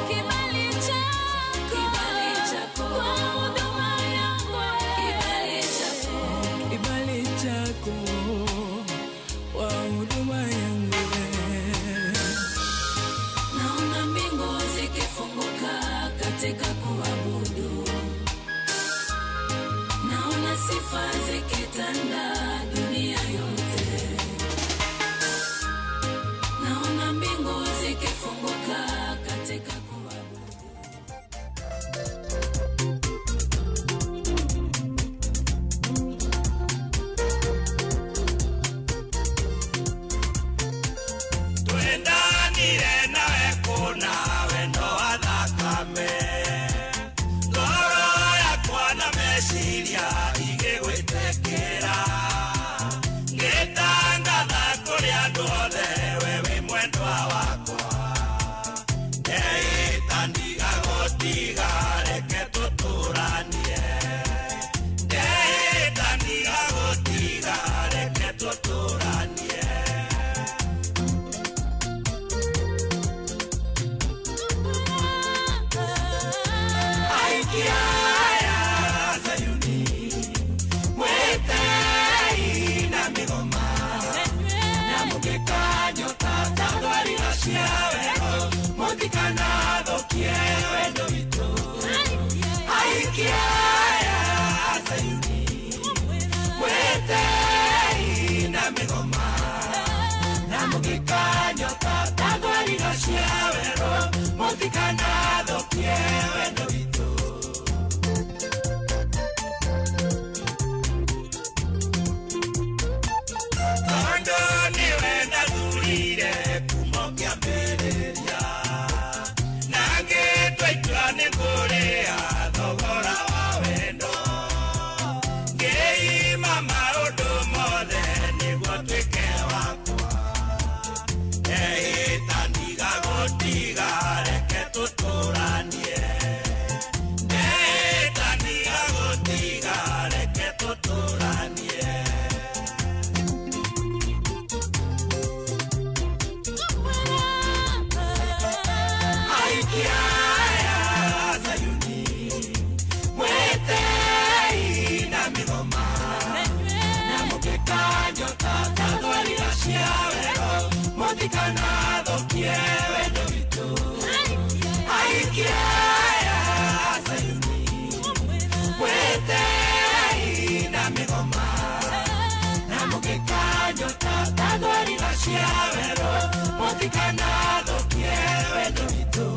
kibali chako, kibali chako kwa huduma yangu, kibali chako, kibali chako kwa huduma yangu. Naona mbingu zikifunguka katika kuabudu, naona sifa zikitanda dunia yote, naona mbingu zikifunguka katika kuabudu. Twendanire nawe kuna wendo wa thakame, ngoro yakwa na meciria igĩgwĩtĩkĩra, ngĩtangatha kũrĩ andũ othe we wĩ mwendwa wakwa, ndeĩta ndigagũtiga reke tũtũranie, ndeĩta ndigagũtiga reke tũtũranie. Aikia ya Zayuni, mwetei na migoma, na mugikanyota ta ndwarira cia wendo, mutikanathũkie wendo witũ. Aikia ya Zayuni, mwetei na migoma, na mugikanyota ta ndwarira cia wendo, mutikanathũkie wendo witũ. Tondo niwe ndathurire kuma kĩambĩrĩria, na ngĩtwa nĩ kũrĩa thogora wa wendo, ngĩima maũndũ mothe nĩguo tuĩke wakwa, ndehĩta ndigagũtiga reke tũtũranie, ndehĩta ndigagũtiga reke tũtũranie. Aikia ya Zayuni, mwetei na migoma, na mugikanyota ta ndwarira cia wendo, mutikanathũkie wendo witũ. Aikia ya Zayuni, mwetei na migoma, na mugikanyota ta ndwarira cia wendo, mutikanathũkie wendo witũ.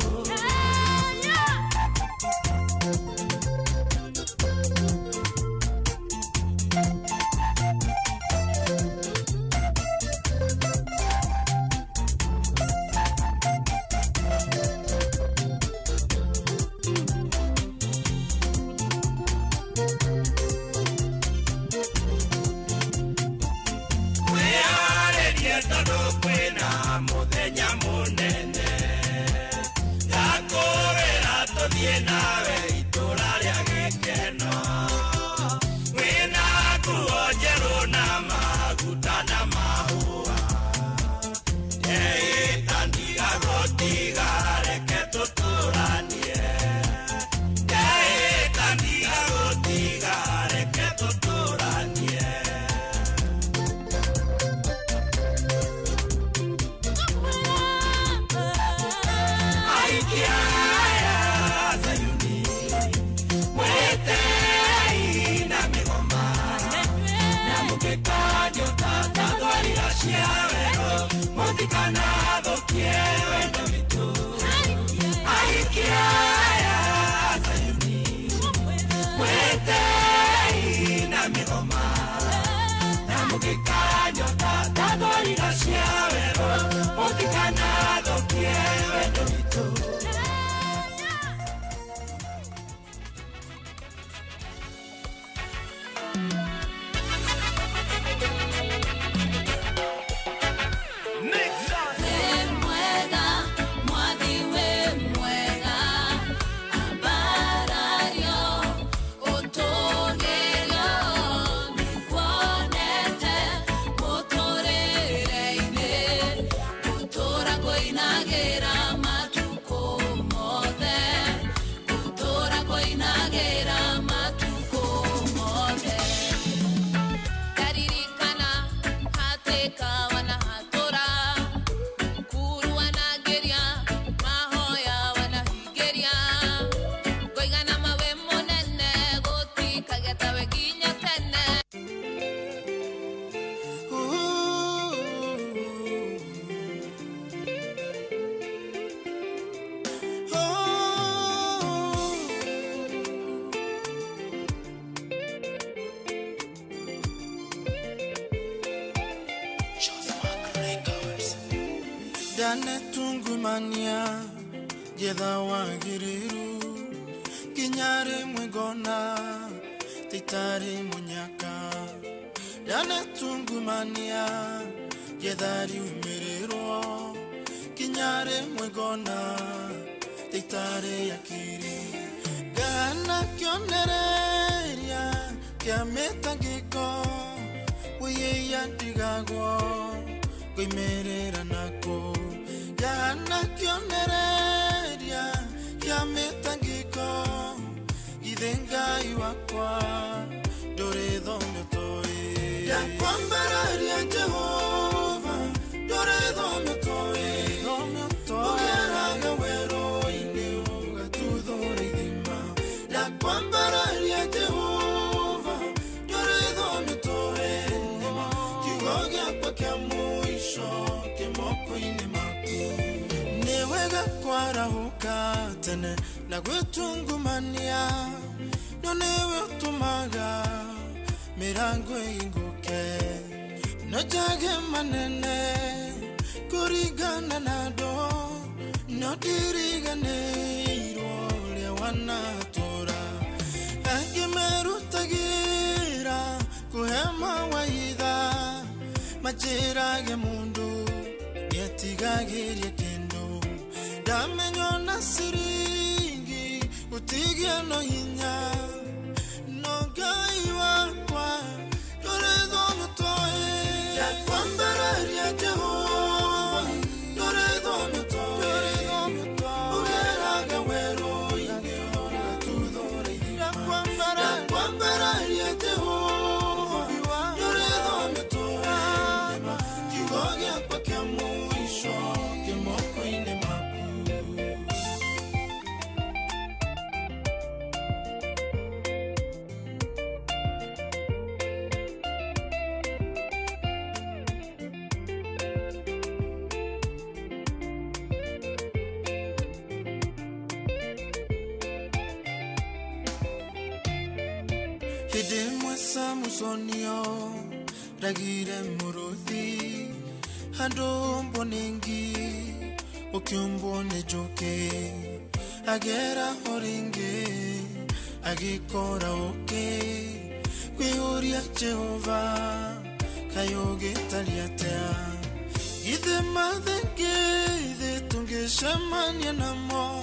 Tondũ kwĩna mũthenya mũnene thokie wendo witu aikia ya Sayuni mwete na migoma na mugika nyota tathorira cia werũ ũtikana thokie wendo witu Dane tungumania jedha wagiriru kinyare mwegona titari munyaka Dane tungumania jedha riumiriro kinyare mwegona titari yakiri Gana kionereria kiametangiko Uye yadigagwo Kwimerera nako Gana kionereria kiametangiko Ithengai wakwa Dore thome toe Ya kwambararia Jehova Dore thome toe Ugeraga wero ine ugatudhore ithima Ya kwambararia Jehova Dore thome toe Kigogia kwa kiamuisho Kimoko ine maku Niwega kwarahuka tene Na gwitungumania No niwe utumaga Mirango inguke No jage manene Kurigana nado No dirigane Irole wanatora Agimeru tagira Kuhema waidha Majirage mundu Yetigagirie kendo Damenyo na siringi Utigia no hinya No gai wakwa Dore dhono toe Ya kwambararia Jehova Dore dhono toe Ugeraga wero inge Oga tudhore Ya kwambararia Jehova Dore dhono toe Kigogia kwa kiamuisho Kimoko ine maku Hidimwe samusonio Ragire muruthi Hadombo nengi Ukiumbo nejoke Agera horinge Agikora oke Kwihuria Jehova Kayoge taliatea Githe mathenge Githe tungeshamania namo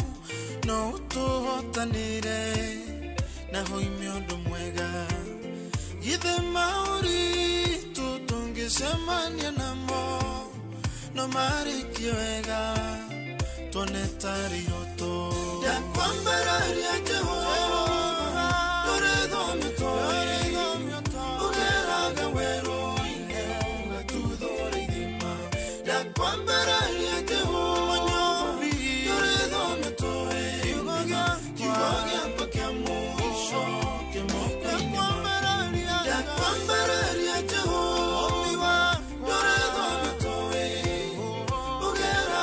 No utuhotanire Na hoi miondo mwega Githe mauri Tutungeshamania namo No mariki wega Tuone tarioto Ya kwambararia Jehova Dore dhome toe Ugeraga wero ine Ugatudhore ithima Ya kwambararia Jehova Dore dhome toe Kigogia kwa kiamuisho Kimoko ine maku Ya kwambararia Jehova Dore dhome toe Ugeraga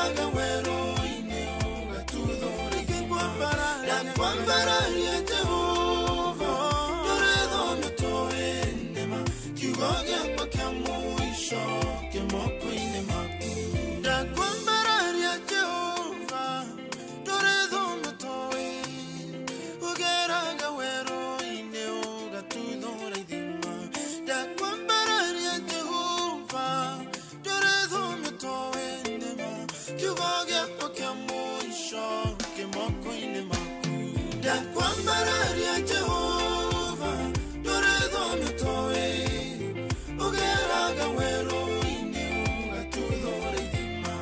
kiugogia kwa mwisho kimoko-ini maku ndakwambararia Jehova doretho mitoe ugeraga werũ-inĩ ũgatuthũra ithima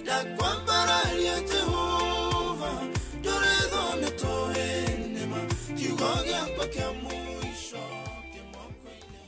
ndakwambararia Jehova doretho mitoe nĩma kiugo gĩakwa kĩa mũico kimoko-ini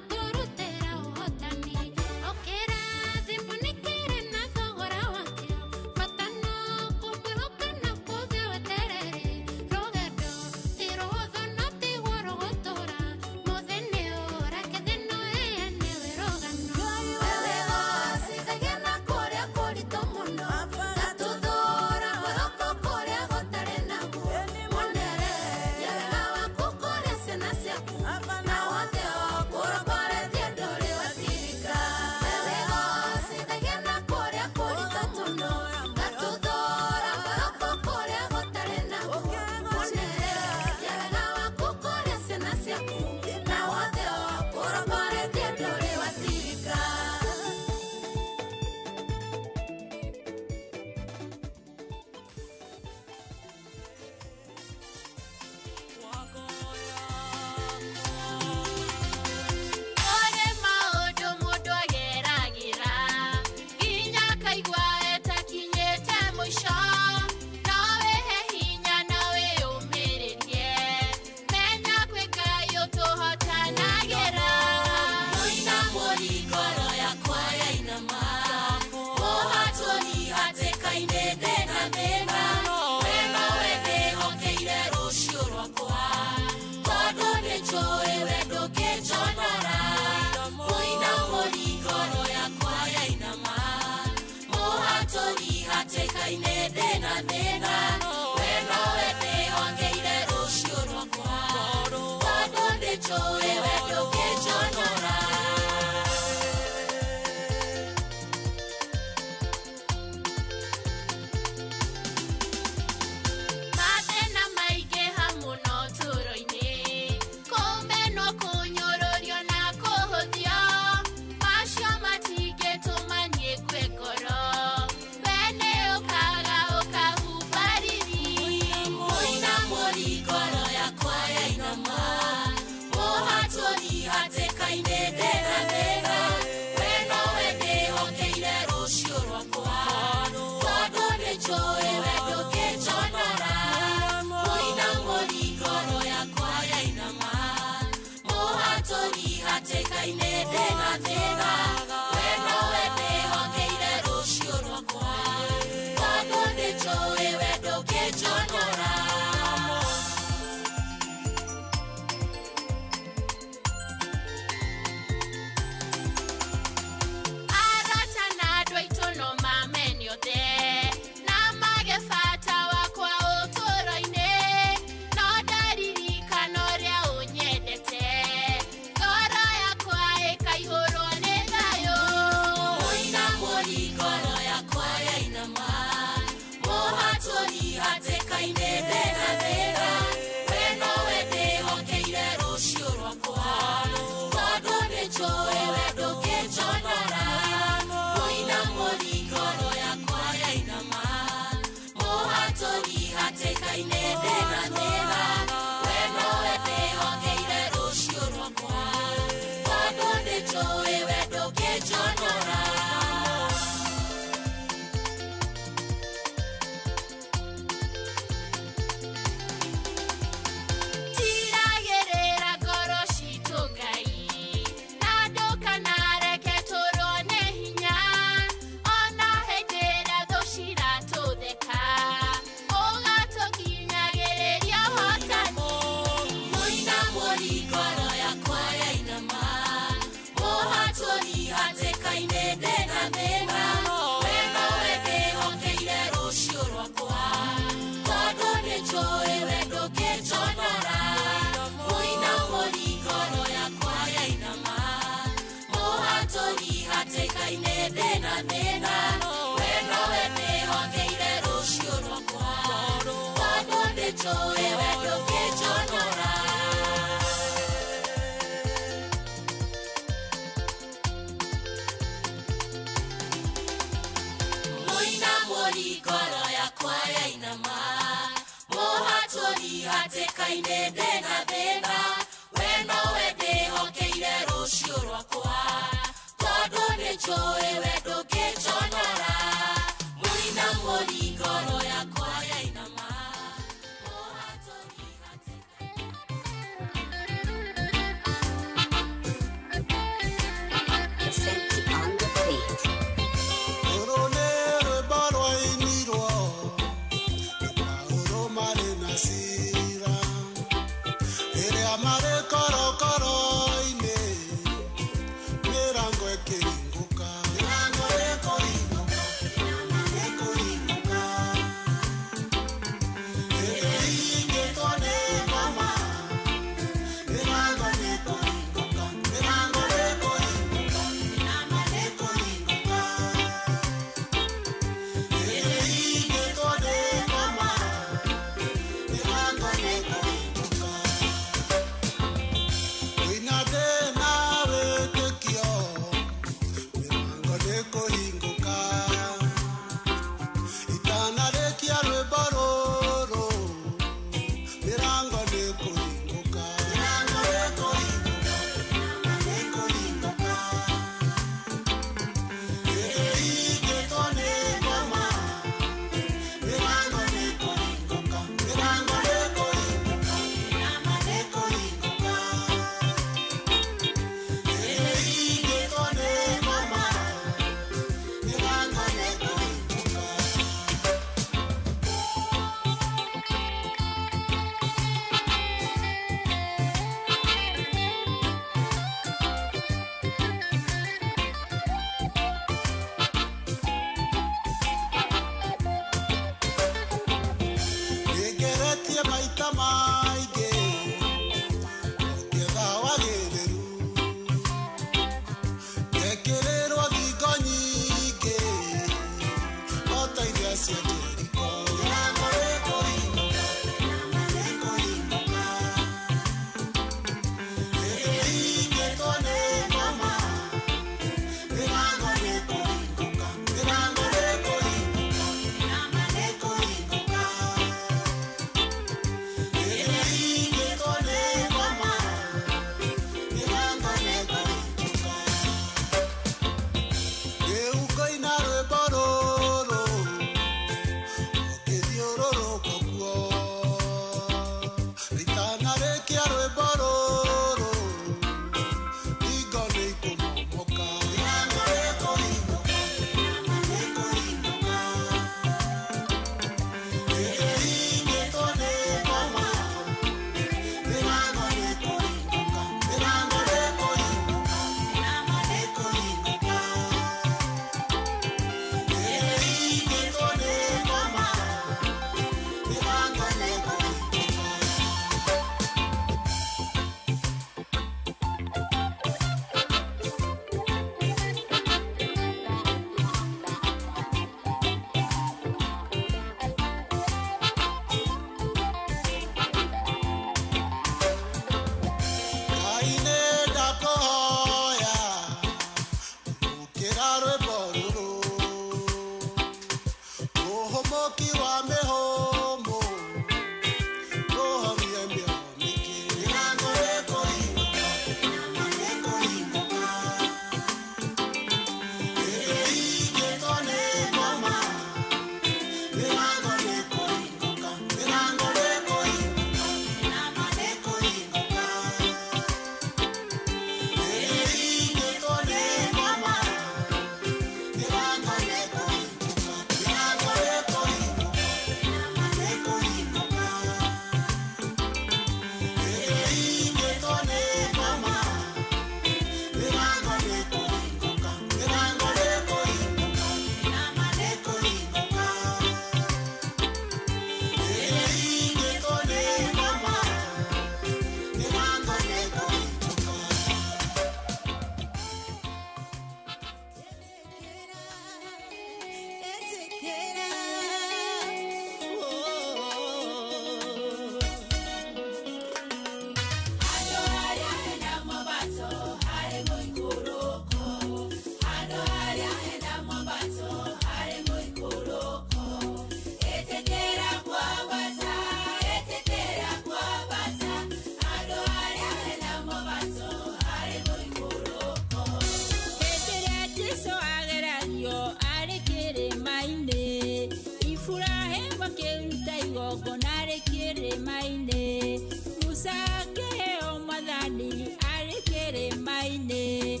maine musake o madani arekere maine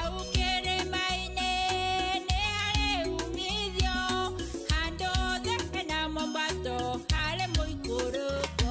au kere maine ne ale umithio hando de na mombato ale muy kuroko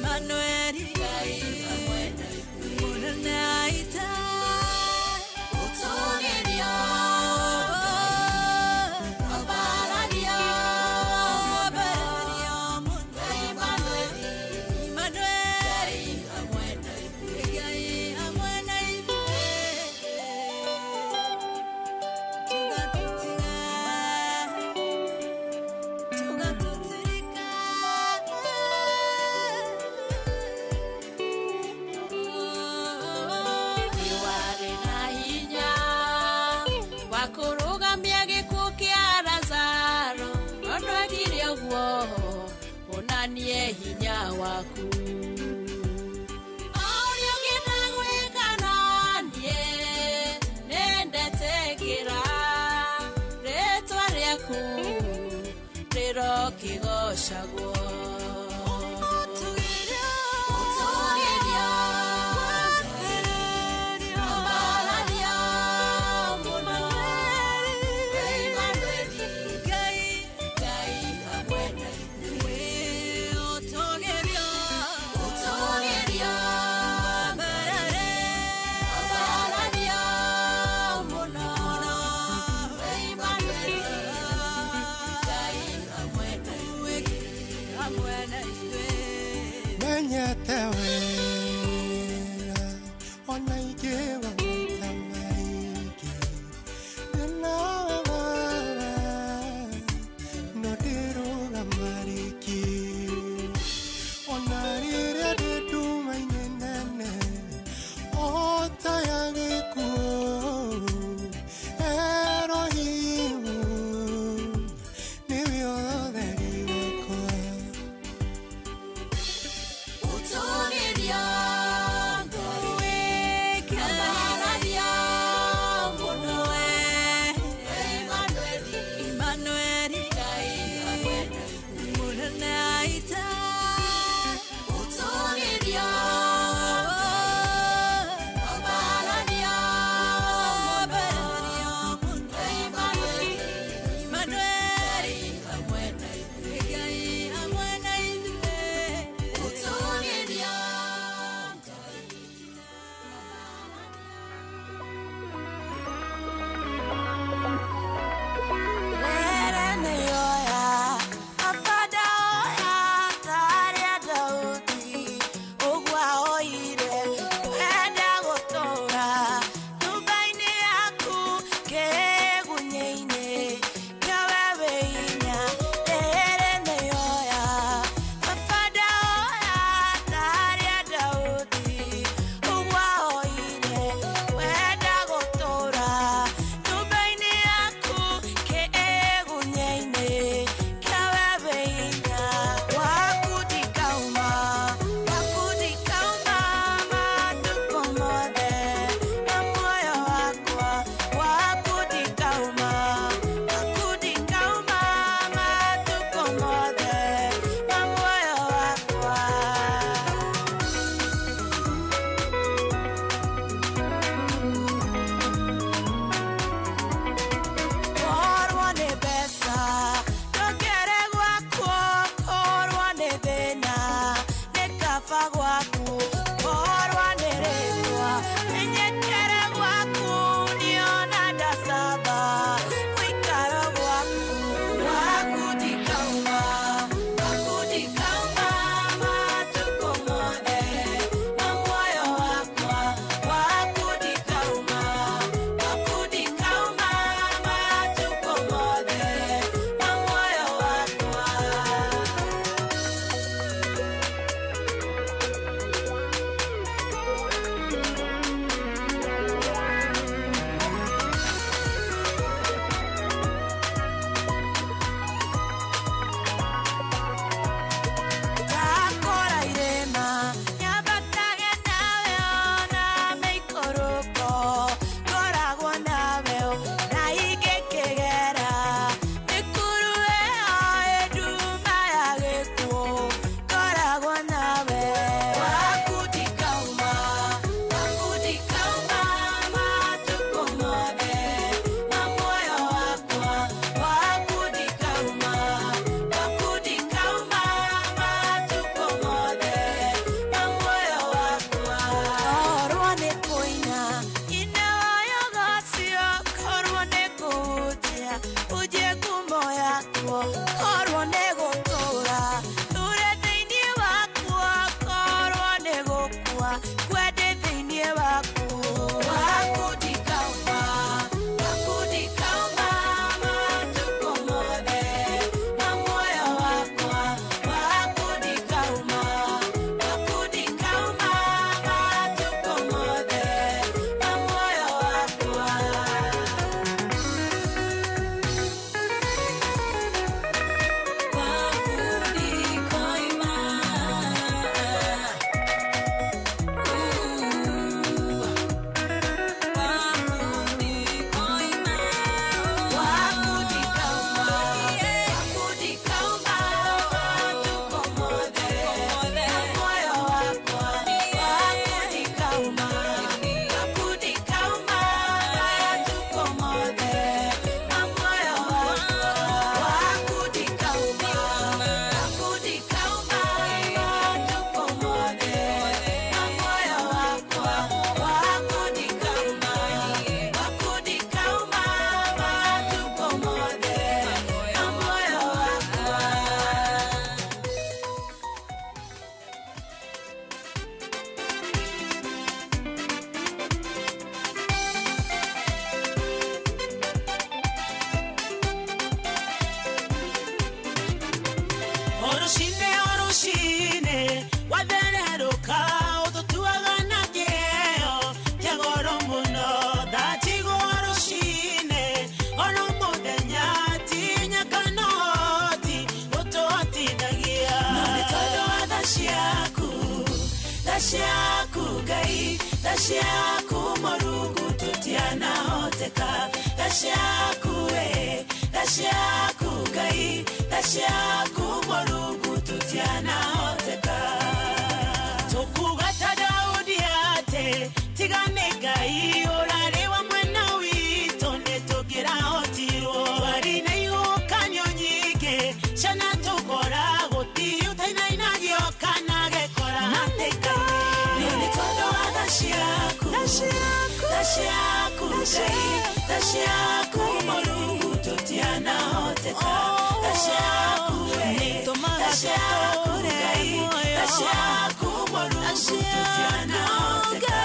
Manuel nyonie hinya waku Orio gitagwe kananie nendetekira retwa ryaku rirokigocagwo Dashiaku gai, dashiaku morugu tutiana hoteka. Dashiaku dashiaku gai, dashiaku morugu tutiana hoteka. Tokugata Daudi ate, tigane gai, orare wa mwena wito netogera hotiro. Warine yu kanyo nyike, shana tokora gotiri utaina inagio kanage kora. Nateka, nione todo wa dashiaku, dashiaku gai, dashiaku morugu tutiana hoteka. Dashiaku gai, dashiaku morugu tutiana hoteka.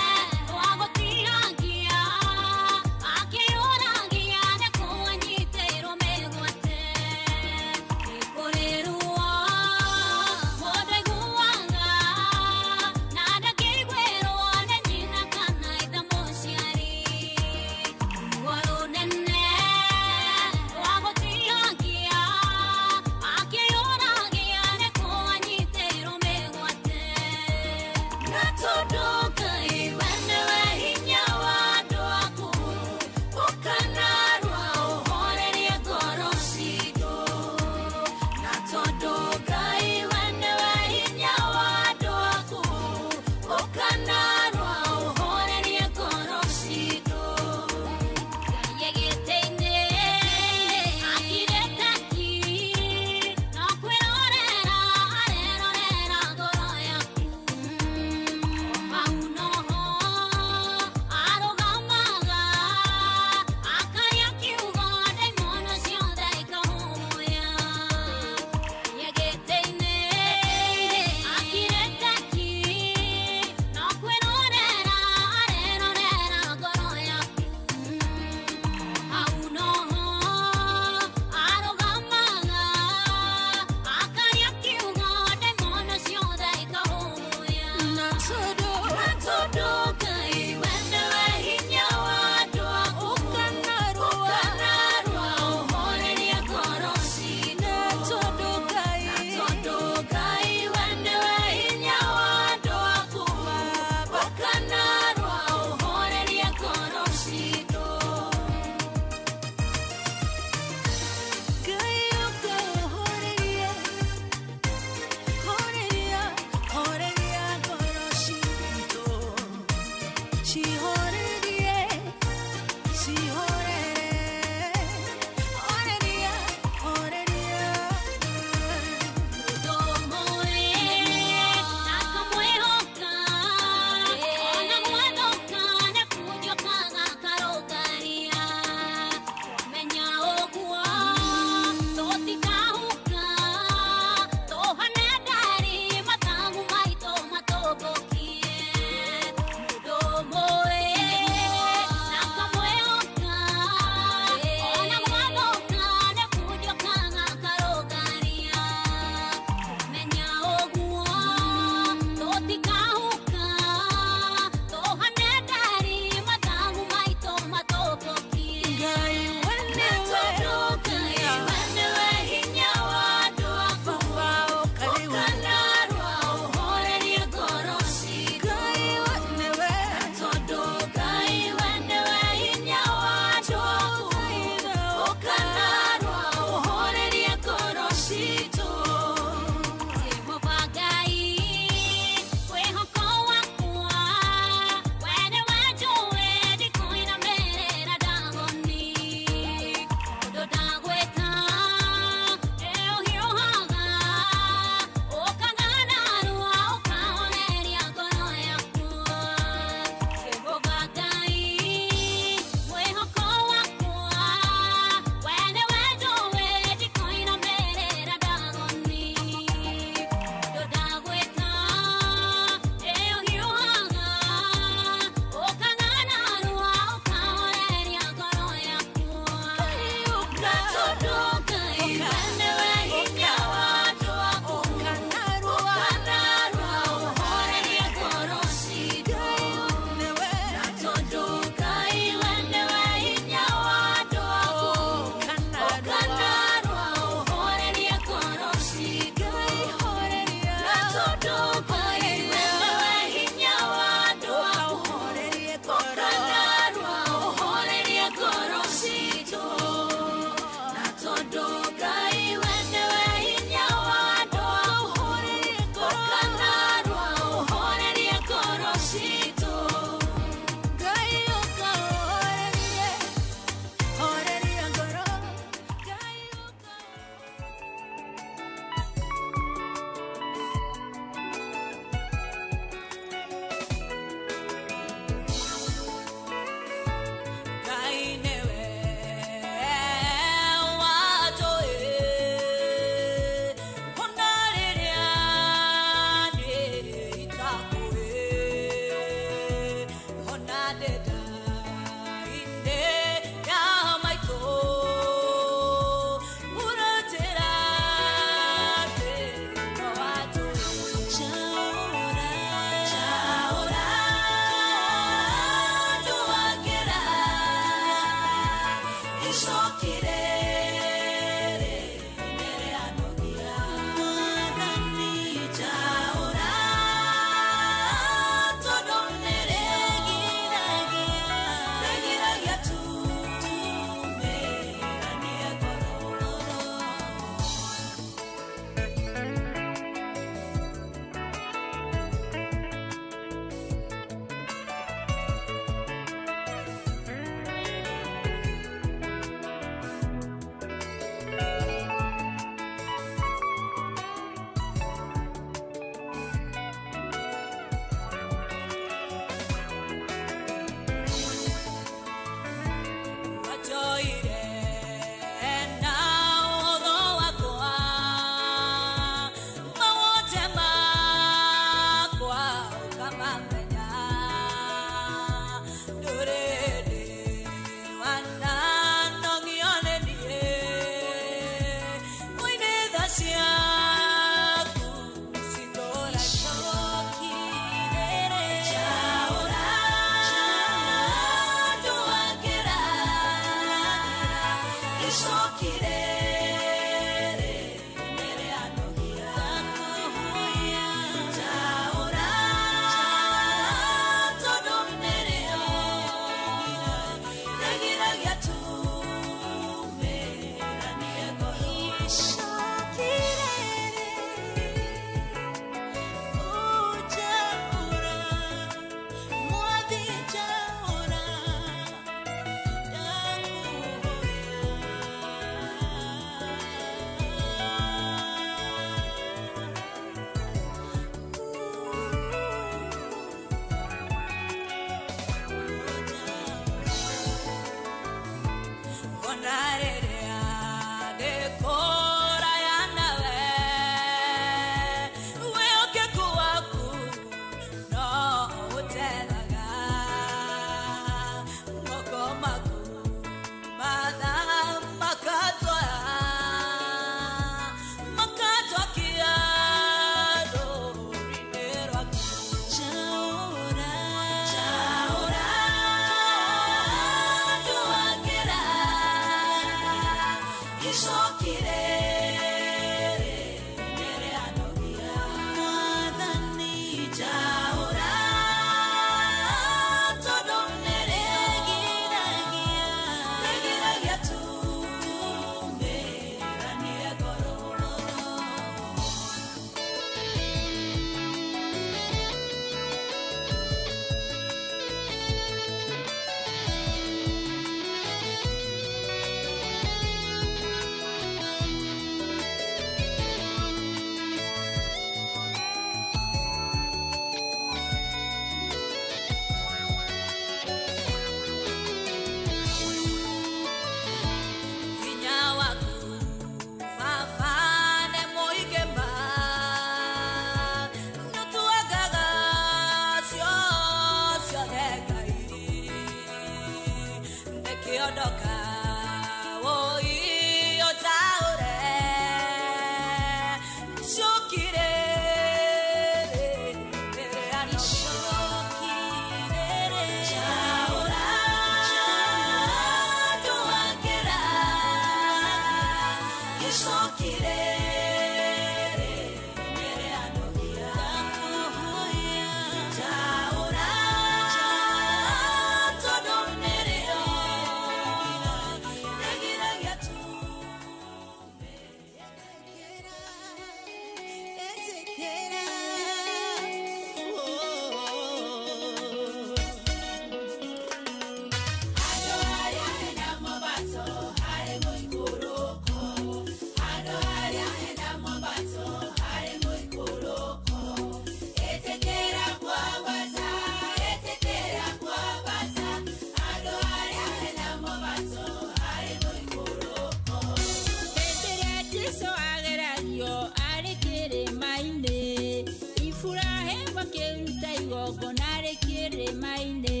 kiruta igongona rĩkĩrĩma-inĩ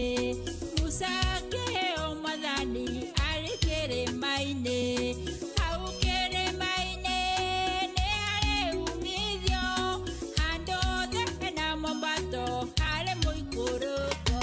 Musa akĩheo mwathani arĩ kĩrĩma-inĩ hau kĩrĩma-inĩ nĩ harĩ umithio handũ hothe hena mwambato harĩ mũikũrũko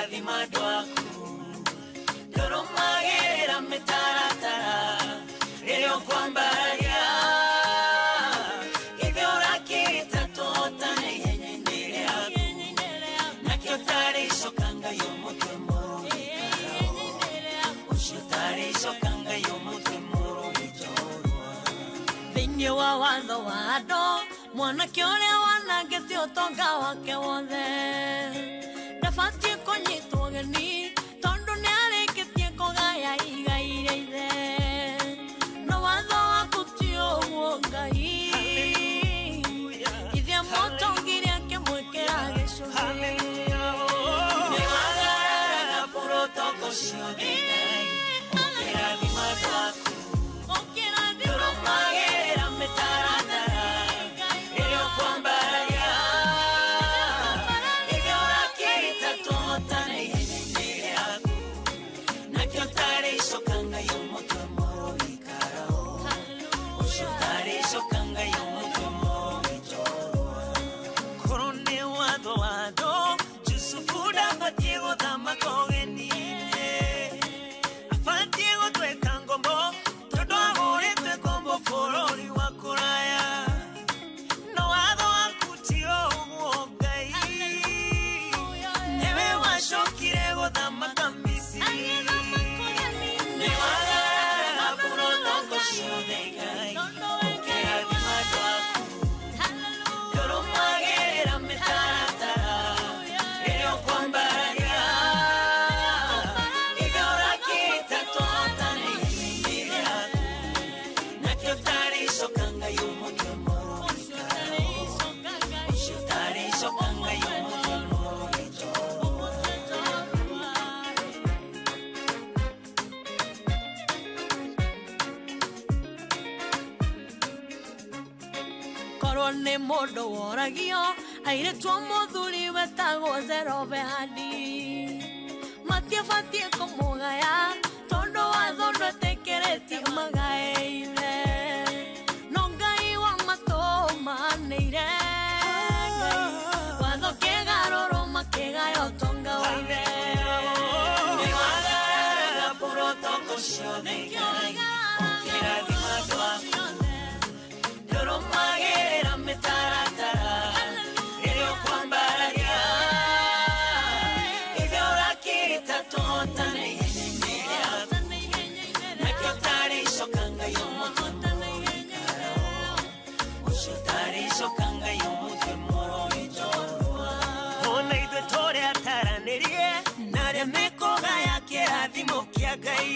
ukirathima dwaku ndoromagirira mitaratara rio kwambararia idiorakita totane yenyenere yaku nakio tarisho kanga yomutwe moro ucio tarisho kanga yomutwe moro itorwa thĩinĩ wa watho wa andũ mwanake ũrĩa wanangĩte ũtonga wake wothe ndabatiĩ kũnyitwo ũgeni tondũ nĩ arĩkĩtie kũgaya igai rĩa ithe no watho waku ti ũguo Ngai ithe mũtongire akĩmwĩkĩra gĩcũhĩ nĩ wagarara protoko ciothe Ngai ũkĩrathima dwaku ndoromagĩrĩra mĩtaratara ĩrĩa ũkwambararia ĩrĩa ũrakĩrĩta tũhotane ihenya-inĩ rĩaku nakĩo tarĩ icokanga y'ũmũtwe moro wĩikarao ũcio tarĩ icokanga y'ũmũtwe moro wĩtorwa korwo nĩ watho wa andũ Jusufu ndabatiĩ gũthamaka ũgeni-inĩ abatiĩ gũtwĩka ngombo tondũ agũrĩtwe ngombo bũrũri wa kũraya no watho waku ti ũguo Ngai nĩwe wacokire gũthamaka Misiri nĩ wagarara protoko ciothe Ngai ũkĩrathima dwaku ndoromagĩrĩra mĩtaratara ĩrĩa ũkwambararia ĩrĩa ũrakĩrĩta tũhotane ihenya-inĩ rĩaku nakĩo tarĩ icokanga y'ũmũtwe moro wĩikarao ũcio tarĩ icokanga y'ũmũtwe moro wĩtorwa korwo nĩ mũndũ woragio airĩtwo mũthuri wetagwo Zerobehadi matiabatiĩ kũmũgaya tondũ watho ndwetĩkĩrĩtie magae ithe no Ngai wa matũmanĩire watho kĩgarũrũ makĩgaya ũtonga wa ithe nĩ wagarara protoko ciothe Ngai ũkĩrathima dwaku ndoromagĩrĩra mĩtaratara ĩrĩa ũkwambararia ĩrĩa ũrakĩrĩta tũhotane ihenya-inĩ rĩaku nakĩo tarĩ icokanga y'ũmũtwe moro wĩikarao ũcio tarĩ icokanga y'ũmũtwe moro wĩtorwa ona ithuĩ tũrĩa ataranĩrie na arĩa mĩkũgaya kĩrathimo kĩa Ngai